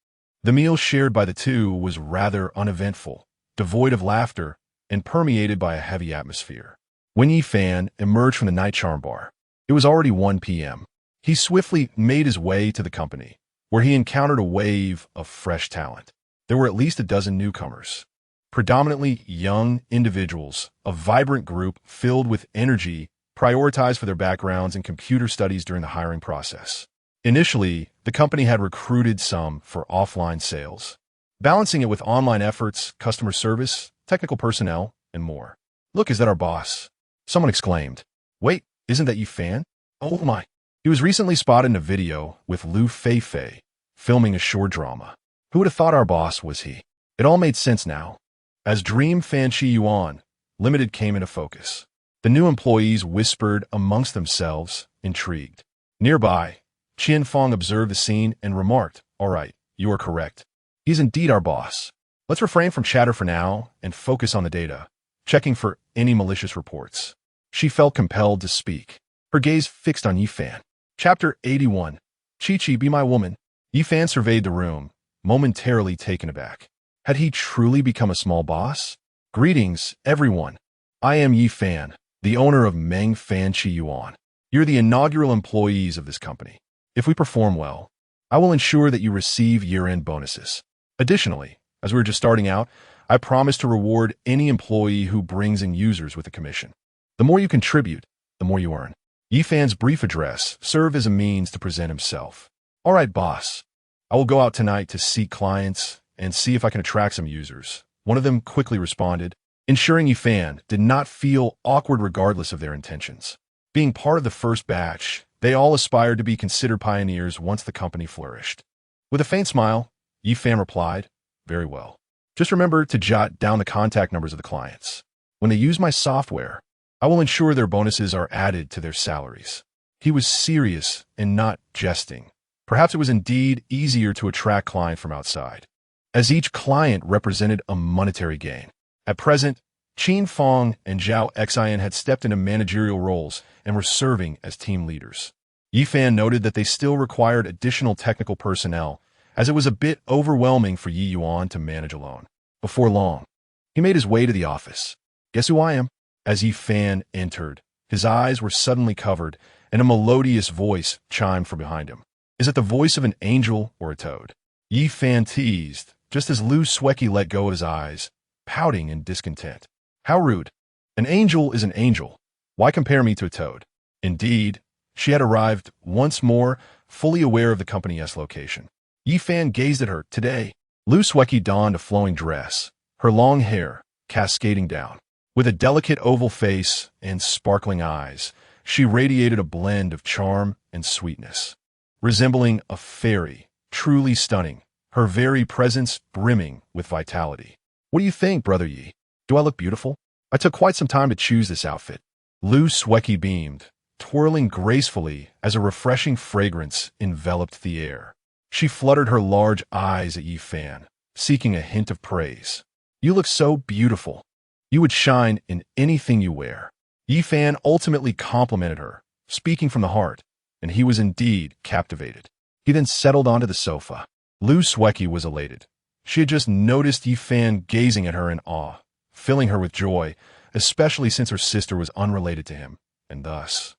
The meal shared by the two was rather uneventful, devoid of laughter, and permeated by a heavy atmosphere. When Yi Fan emerged from the night charm bar, it was already 1 p.m. He swiftly made his way to the company, where he encountered a wave of fresh talent. There were at least a dozen newcomers, predominantly young individuals, a vibrant group filled with energy, prioritized for their backgrounds in computer studies during the hiring process. Initially, the company had recruited some for offline sales, balancing it with online efforts, customer service, technical personnel, and more. "Look, is that our boss?" someone exclaimed. "Wait, isn't that Yi Fan? Oh my." He was recently spotted in a video with Lu Feifei, filming a short drama. Who would have thought our boss was he? It all made sense now. As Dream Fan Chi Yuan Limited came into focus, the new employees whispered amongst themselves, intrigued. Nearby, Qian Fong observed the scene and remarked, "All right, you are correct. He's indeed our boss. Let's refrain from chatter for now and focus on the data, checking for any malicious reports." She felt compelled to speak, her gaze fixed on Yi Fan. Chapter 81. Chi-Chi, be my woman. Yi Fan surveyed the room, momentarily taken aback. Had he truly become a small boss? "Greetings, everyone. I am Yi Fan, the owner of Meng Fan Chi Yuan. You're the inaugural employees of this company. If we perform well, I will ensure that you receive year-end bonuses. Additionally, as we're just starting out, I promise to reward any employee who brings in users with a commission. The more you contribute, the more you earn." Yi Fan's brief address served as a means to present himself. "All right, boss. I will go out tonight to seek clients and see if I can attract some users." One of them quickly responded, ensuring Yi Fan did not feel awkward regardless of their intentions. Being part of the first batch, they all aspired to be considered pioneers once the company flourished. With a faint smile, Yi Fan replied, "Very well. Just remember to jot down the contact numbers of the clients. When they use my software, I will ensure their bonuses are added to their salaries." He was serious and not jesting. Perhaps it was indeed easier to attract clients from outside, as each client represented a monetary gain. At present, Qin Fong and Zhao Xian had stepped into managerial roles and were serving as team leaders. Yi Fan noted that they still required additional technical personnel, as it was a bit overwhelming for Yi Yuan to manage alone. Before long, he made his way to the office. "Guess who I am?" As Yi Fan entered, his eyes were suddenly covered, and a melodious voice chimed from behind him. "Is it the voice of an angel or a toad?" Yi Fan teased, just as Lu Xueqing let go of his eyes, pouting in discontent. "How rude. An angel is an angel. Why compare me to a toad?" Indeed, she had arrived once more, fully aware of the company's location. Yi Fan gazed at her. Today, Lu Xueqing donned a flowing dress, her long hair cascading down. With a delicate oval face and sparkling eyes, she radiated a blend of charm and sweetness. Resembling a fairy, truly stunning, her very presence brimming with vitality. "What do you think, Brother Yi? Do I look beautiful? I took quite some time to choose this outfit." Lu Xueqing beamed, twirling gracefully as a refreshing fragrance enveloped the air. She fluttered her large eyes at Yi Fan, seeking a hint of praise. "You look so beautiful. You would shine in anything you wear." Yi Fan ultimately complimented her, speaking from the heart, and he was indeed captivated. He then settled onto the sofa. Lu Xueqing was elated. She had just noticed Yi Fan gazing at her in awe, filling her with joy, especially since her sister was unrelated to him, and thus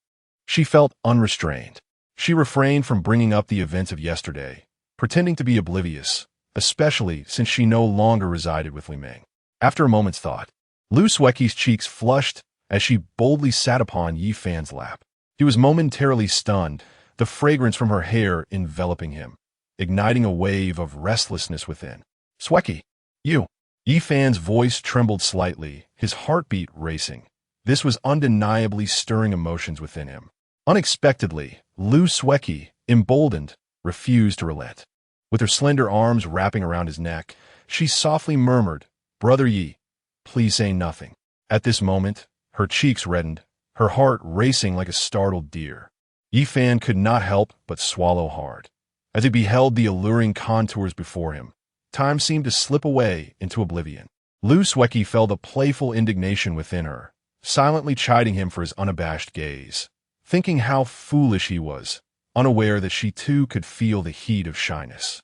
she felt unrestrained. She refrained from bringing up the events of yesterday, pretending to be oblivious, especially since she no longer resided with Li Meng. After a moment's thought, Lu Xueqing's cheeks flushed as she boldly sat upon Yi Fan's lap. He was momentarily stunned, the fragrance from her hair enveloping him, igniting a wave of restlessness within. "Xueqing, you." Yi Fan's voice trembled slightly, his heartbeat racing. This was undeniably stirring emotions within him. Unexpectedly, Lu Xueqing, emboldened, refused to relent. With her slender arms wrapping around his neck, she softly murmured, "Brother Yi, please say nothing." At this moment, her cheeks reddened, her heart racing like a startled deer. Yi Fan could not help but swallow hard. As he beheld the alluring contours before him, time seemed to slip away into oblivion. Lu Xueqing felt a playful indignation within her, silently chiding him for his unabashed gaze, thinking how foolish he was, unaware that she too could feel the heat of shyness.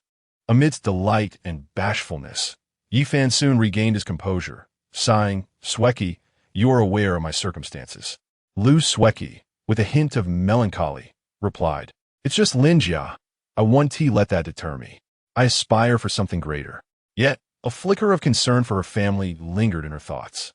Amidst delight and bashfulness, Yi Fan soon regained his composure, sighing, "Xueqing, you are aware of my circumstances." Lu Xueqing, with a hint of melancholy, replied, "It's just Lin Jia. I won't let that deter me. I aspire for something greater. Yet, a flicker of concern for her family lingered in her thoughts.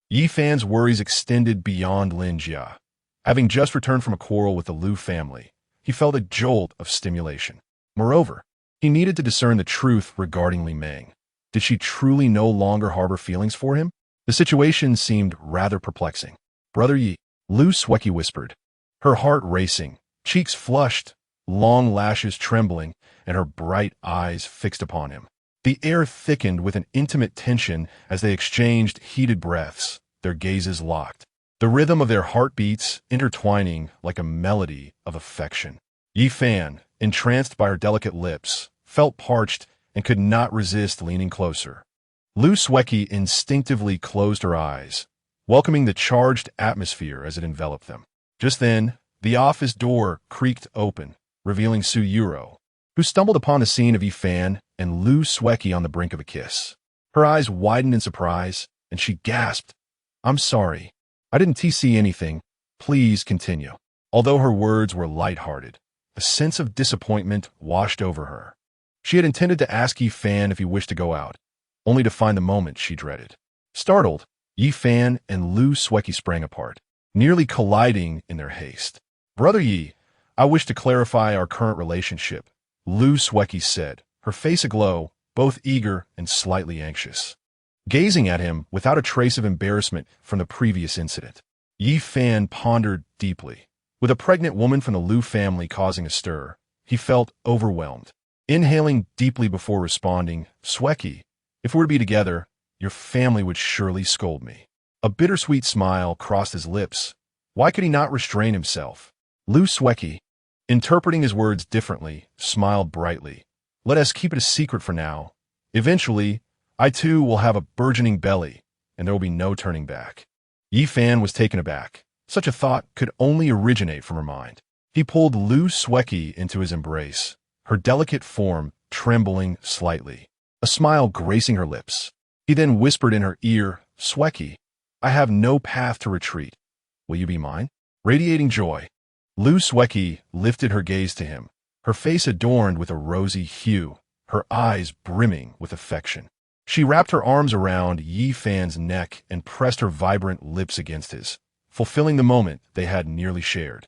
Yi Fan's worries extended beyond Lin Jia. Having just returned from a quarrel with the Liu family, he felt a jolt of stimulation. Moreover, he needed to discern the truth regarding Li Meng. Did she truly no longer harbor feelings for him? The situation seemed rather perplexing. Brother Yi, Lu Xueqing whispered, her heart racing, cheeks flushed, long lashes trembling, and her bright eyes fixed upon him. The air thickened with an intimate tension as they exchanged heated breaths, their gazes locked, the rhythm of their heartbeats intertwining like a melody of affection. Yi Fan, entranced by her delicate lips, felt parched and could not resist leaning closer. Lu Xueqing instinctively closed her eyes, welcoming the charged atmosphere as it enveloped them. Just then, the office door creaked open, revealing Su Yuro, who stumbled upon the scene of Yi Fan and Lu Xueqing on the brink of a kiss. Her eyes widened in surprise, and she gasped, "I'm sorry. I didn't see anything. Please continue." Although her words were light-hearted, a sense of disappointment washed over her. She had intended to ask Yi Fan if he wished to go out, only to find the moment she dreaded. Startled, Yi Fan and Lu Xueqing sprang apart, nearly colliding in their haste. "Brother Yi, I wish to clarify our current relationship," Lu Xueqing said, her face aglow, both eager and slightly anxious. Gazing at him without a trace of embarrassment from the previous incident, Yi Fan pondered deeply. With a pregnant woman from the Liu family causing a stir, he felt overwhelmed. Inhaling deeply before responding, "Xueqing, if we were to be together, your family would surely scold me." A bittersweet smile crossed his lips. Why could he not restrain himself? Lu Xueqing, interpreting his words differently, smiled brightly. "Let us keep it a secret for now. Eventually, I too will have a burgeoning belly, and there will be no turning back." Yi Fan was taken aback. Such a thought could only originate from her mind. He pulled Lu Xueqing into his embrace, her delicate form trembling slightly, a smile gracing her lips. He then whispered in her ear, "Xueqing, I have no path to retreat. Will you be mine?" Radiating joy, Lu Xueqing lifted her gaze to him, her face adorned with a rosy hue, her eyes brimming with affection. She wrapped her arms around Yi Fan's neck and pressed her vibrant lips against his, fulfilling the moment they had nearly shared.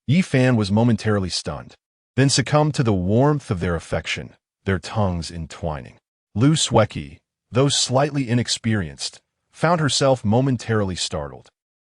Yi Fan was momentarily stunned, then succumbed to the warmth of their affection, their tongues entwining. Lu Xueqing, though slightly inexperienced, found herself momentarily startled,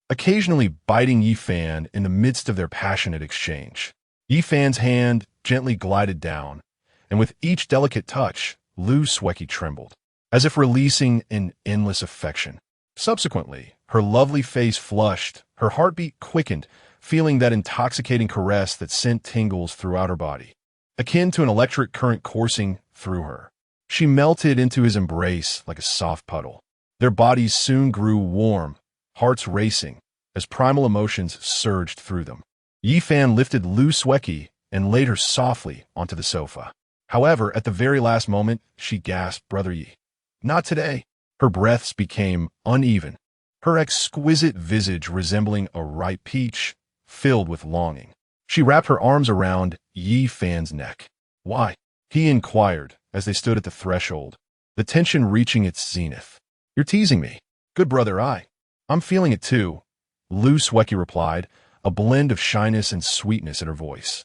occasionally biting Yi Fan in the midst of their passionate exchange. Yi Fan's hand gently glided down, and with each delicate touch, Lu Xueqing trembled, as if releasing an endless affection. Subsequently, her lovely face flushed, her heartbeat quickened, feeling that intoxicating caress that sent tingles throughout her body, akin to an electric current coursing through her. She melted into his embrace like a soft puddle. Their bodies soon grew warm, hearts racing, as primal emotions surged through them. Yi Fan lifted Lu Xueqing and laid her softly onto the sofa. However, at the very last moment, she gasped, "Brother Yi, not today." Her breaths became uneven, her exquisite visage resembling a ripe peach, filled with longing. She wrapped her arms around Yi Fan's neck. "Why?" he inquired as they stood at the threshold, the tension reaching its zenith. "You're teasing me." "Good brother, I'm feeling it too," Lu Xueqing replied, a blend of shyness and sweetness in her voice,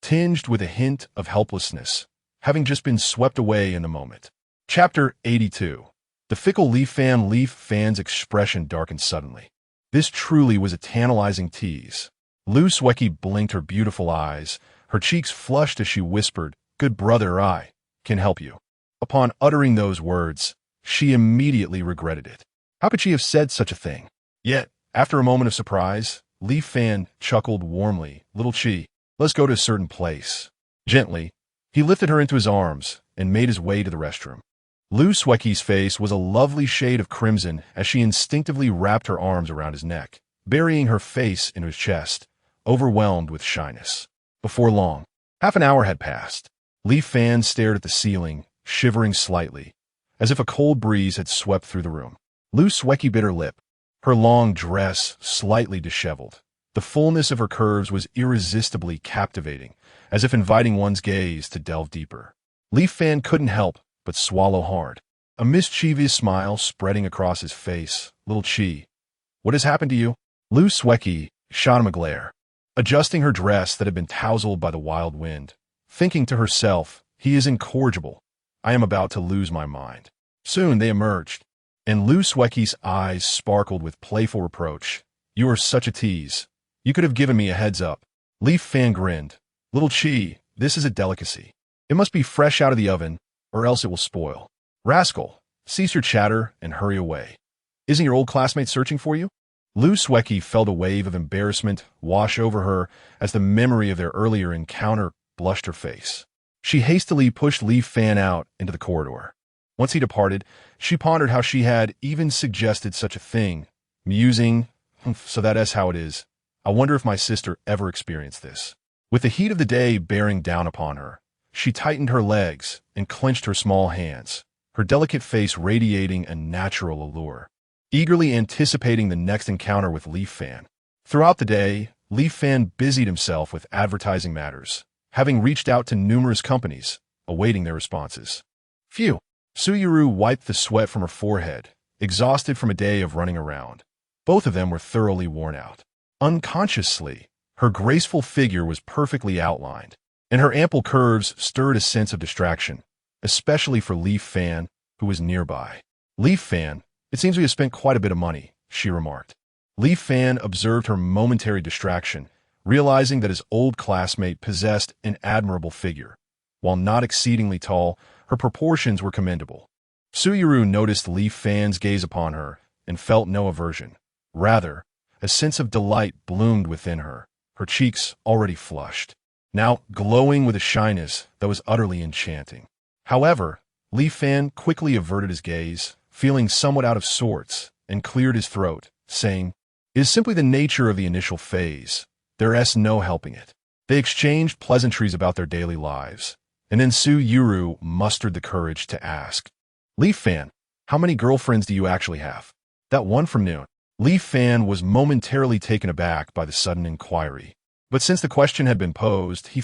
tinged with a hint of helplessness, having just been swept away in the moment. Chapter 82. The fickle Leaf Fan's expression darkened suddenly. This truly was a tantalizing tease. Lu Xueqing blinked her beautiful eyes, her cheeks flushed as she whispered, "Good brother, I can help you." Upon uttering those words, she immediately regretted it. How could she have said such a thing? Yet, after a moment of surprise, Leaf Fan chuckled warmly, "Little Chi, let's go to a certain place." Gently, he lifted her into his arms and made his way to the restroom. Lu Xueqing's face was a lovely shade of crimson as she instinctively wrapped her arms around his neck, burying her face into his chest, overwhelmed with shyness. Before long, half an hour had passed. Leaf Fan stared at the ceiling, shivering slightly, as if a cold breeze had swept through the room. Lu Xueqing bit her lip, her long dress slightly disheveled, The fullness of her curves was irresistibly captivating, as if inviting one's gaze to delve deeper. Li Fan couldn't help but swallow hard, a mischievous smile spreading across his face. Little Chi, what has happened to you? Xueqing shot him a glare, adjusting her dress that had been tousled by the wild wind, thinking to herself, he is incorrigible. I am about to lose my mind. Soon they emerged, and Xueqing's eyes sparkled with playful reproach. You are such a tease. You could have given me a heads up. Li Fan grinned. Little Chi, this is a delicacy. It must be fresh out of the oven, or else it will spoil. Rascal, cease your chatter and hurry away. Isn't your old classmate searching for you? Xueqing felt a wave of embarrassment wash over her as the memory of their earlier encounter blushed her face. She hastily pushed Li Fan out into the corridor. Once he departed, she pondered how she had even suggested such a thing, musing, so that's how it is. I wonder if my sister ever experienced this. With the heat of the day bearing down upon her, she tightened her legs and clenched her small hands, her delicate face radiating a natural allure, eagerly anticipating the next encounter with Li Fan. Throughout the day, Li Fan busied himself with advertising matters, having reached out to numerous companies, awaiting their responses. Phew! Xueqing wiped the sweat from her forehead, exhausted from a day of running around. Both of them were thoroughly worn out. Unconsciously, her graceful figure was perfectly outlined, and her ample curves stirred a sense of distraction, especially for Li Fan, who was nearby. Li Fan, it seems we have spent quite a bit of money, she remarked. Li Fan observed her momentary distraction, realizing that his old classmate possessed an admirable figure. While not exceedingly tall, her proportions were commendable. Xueqing noticed Li Fan's gaze upon her and felt no aversion. Rather, a sense of delight bloomed within her, her cheeks already flushed, now glowing with a shyness that was utterly enchanting. However, Li Fan quickly averted his gaze, feeling somewhat out of sorts, and cleared his throat, saying, It is simply the nature of the initial phase. There's no helping it. They exchanged pleasantries about their daily lives, and then Xueqing mustered the courage to ask, Li Fan, how many girlfriends do you actually have? That one from noon. Li Fan was momentarily taken aback by the sudden inquiry, but since the question had been posed, he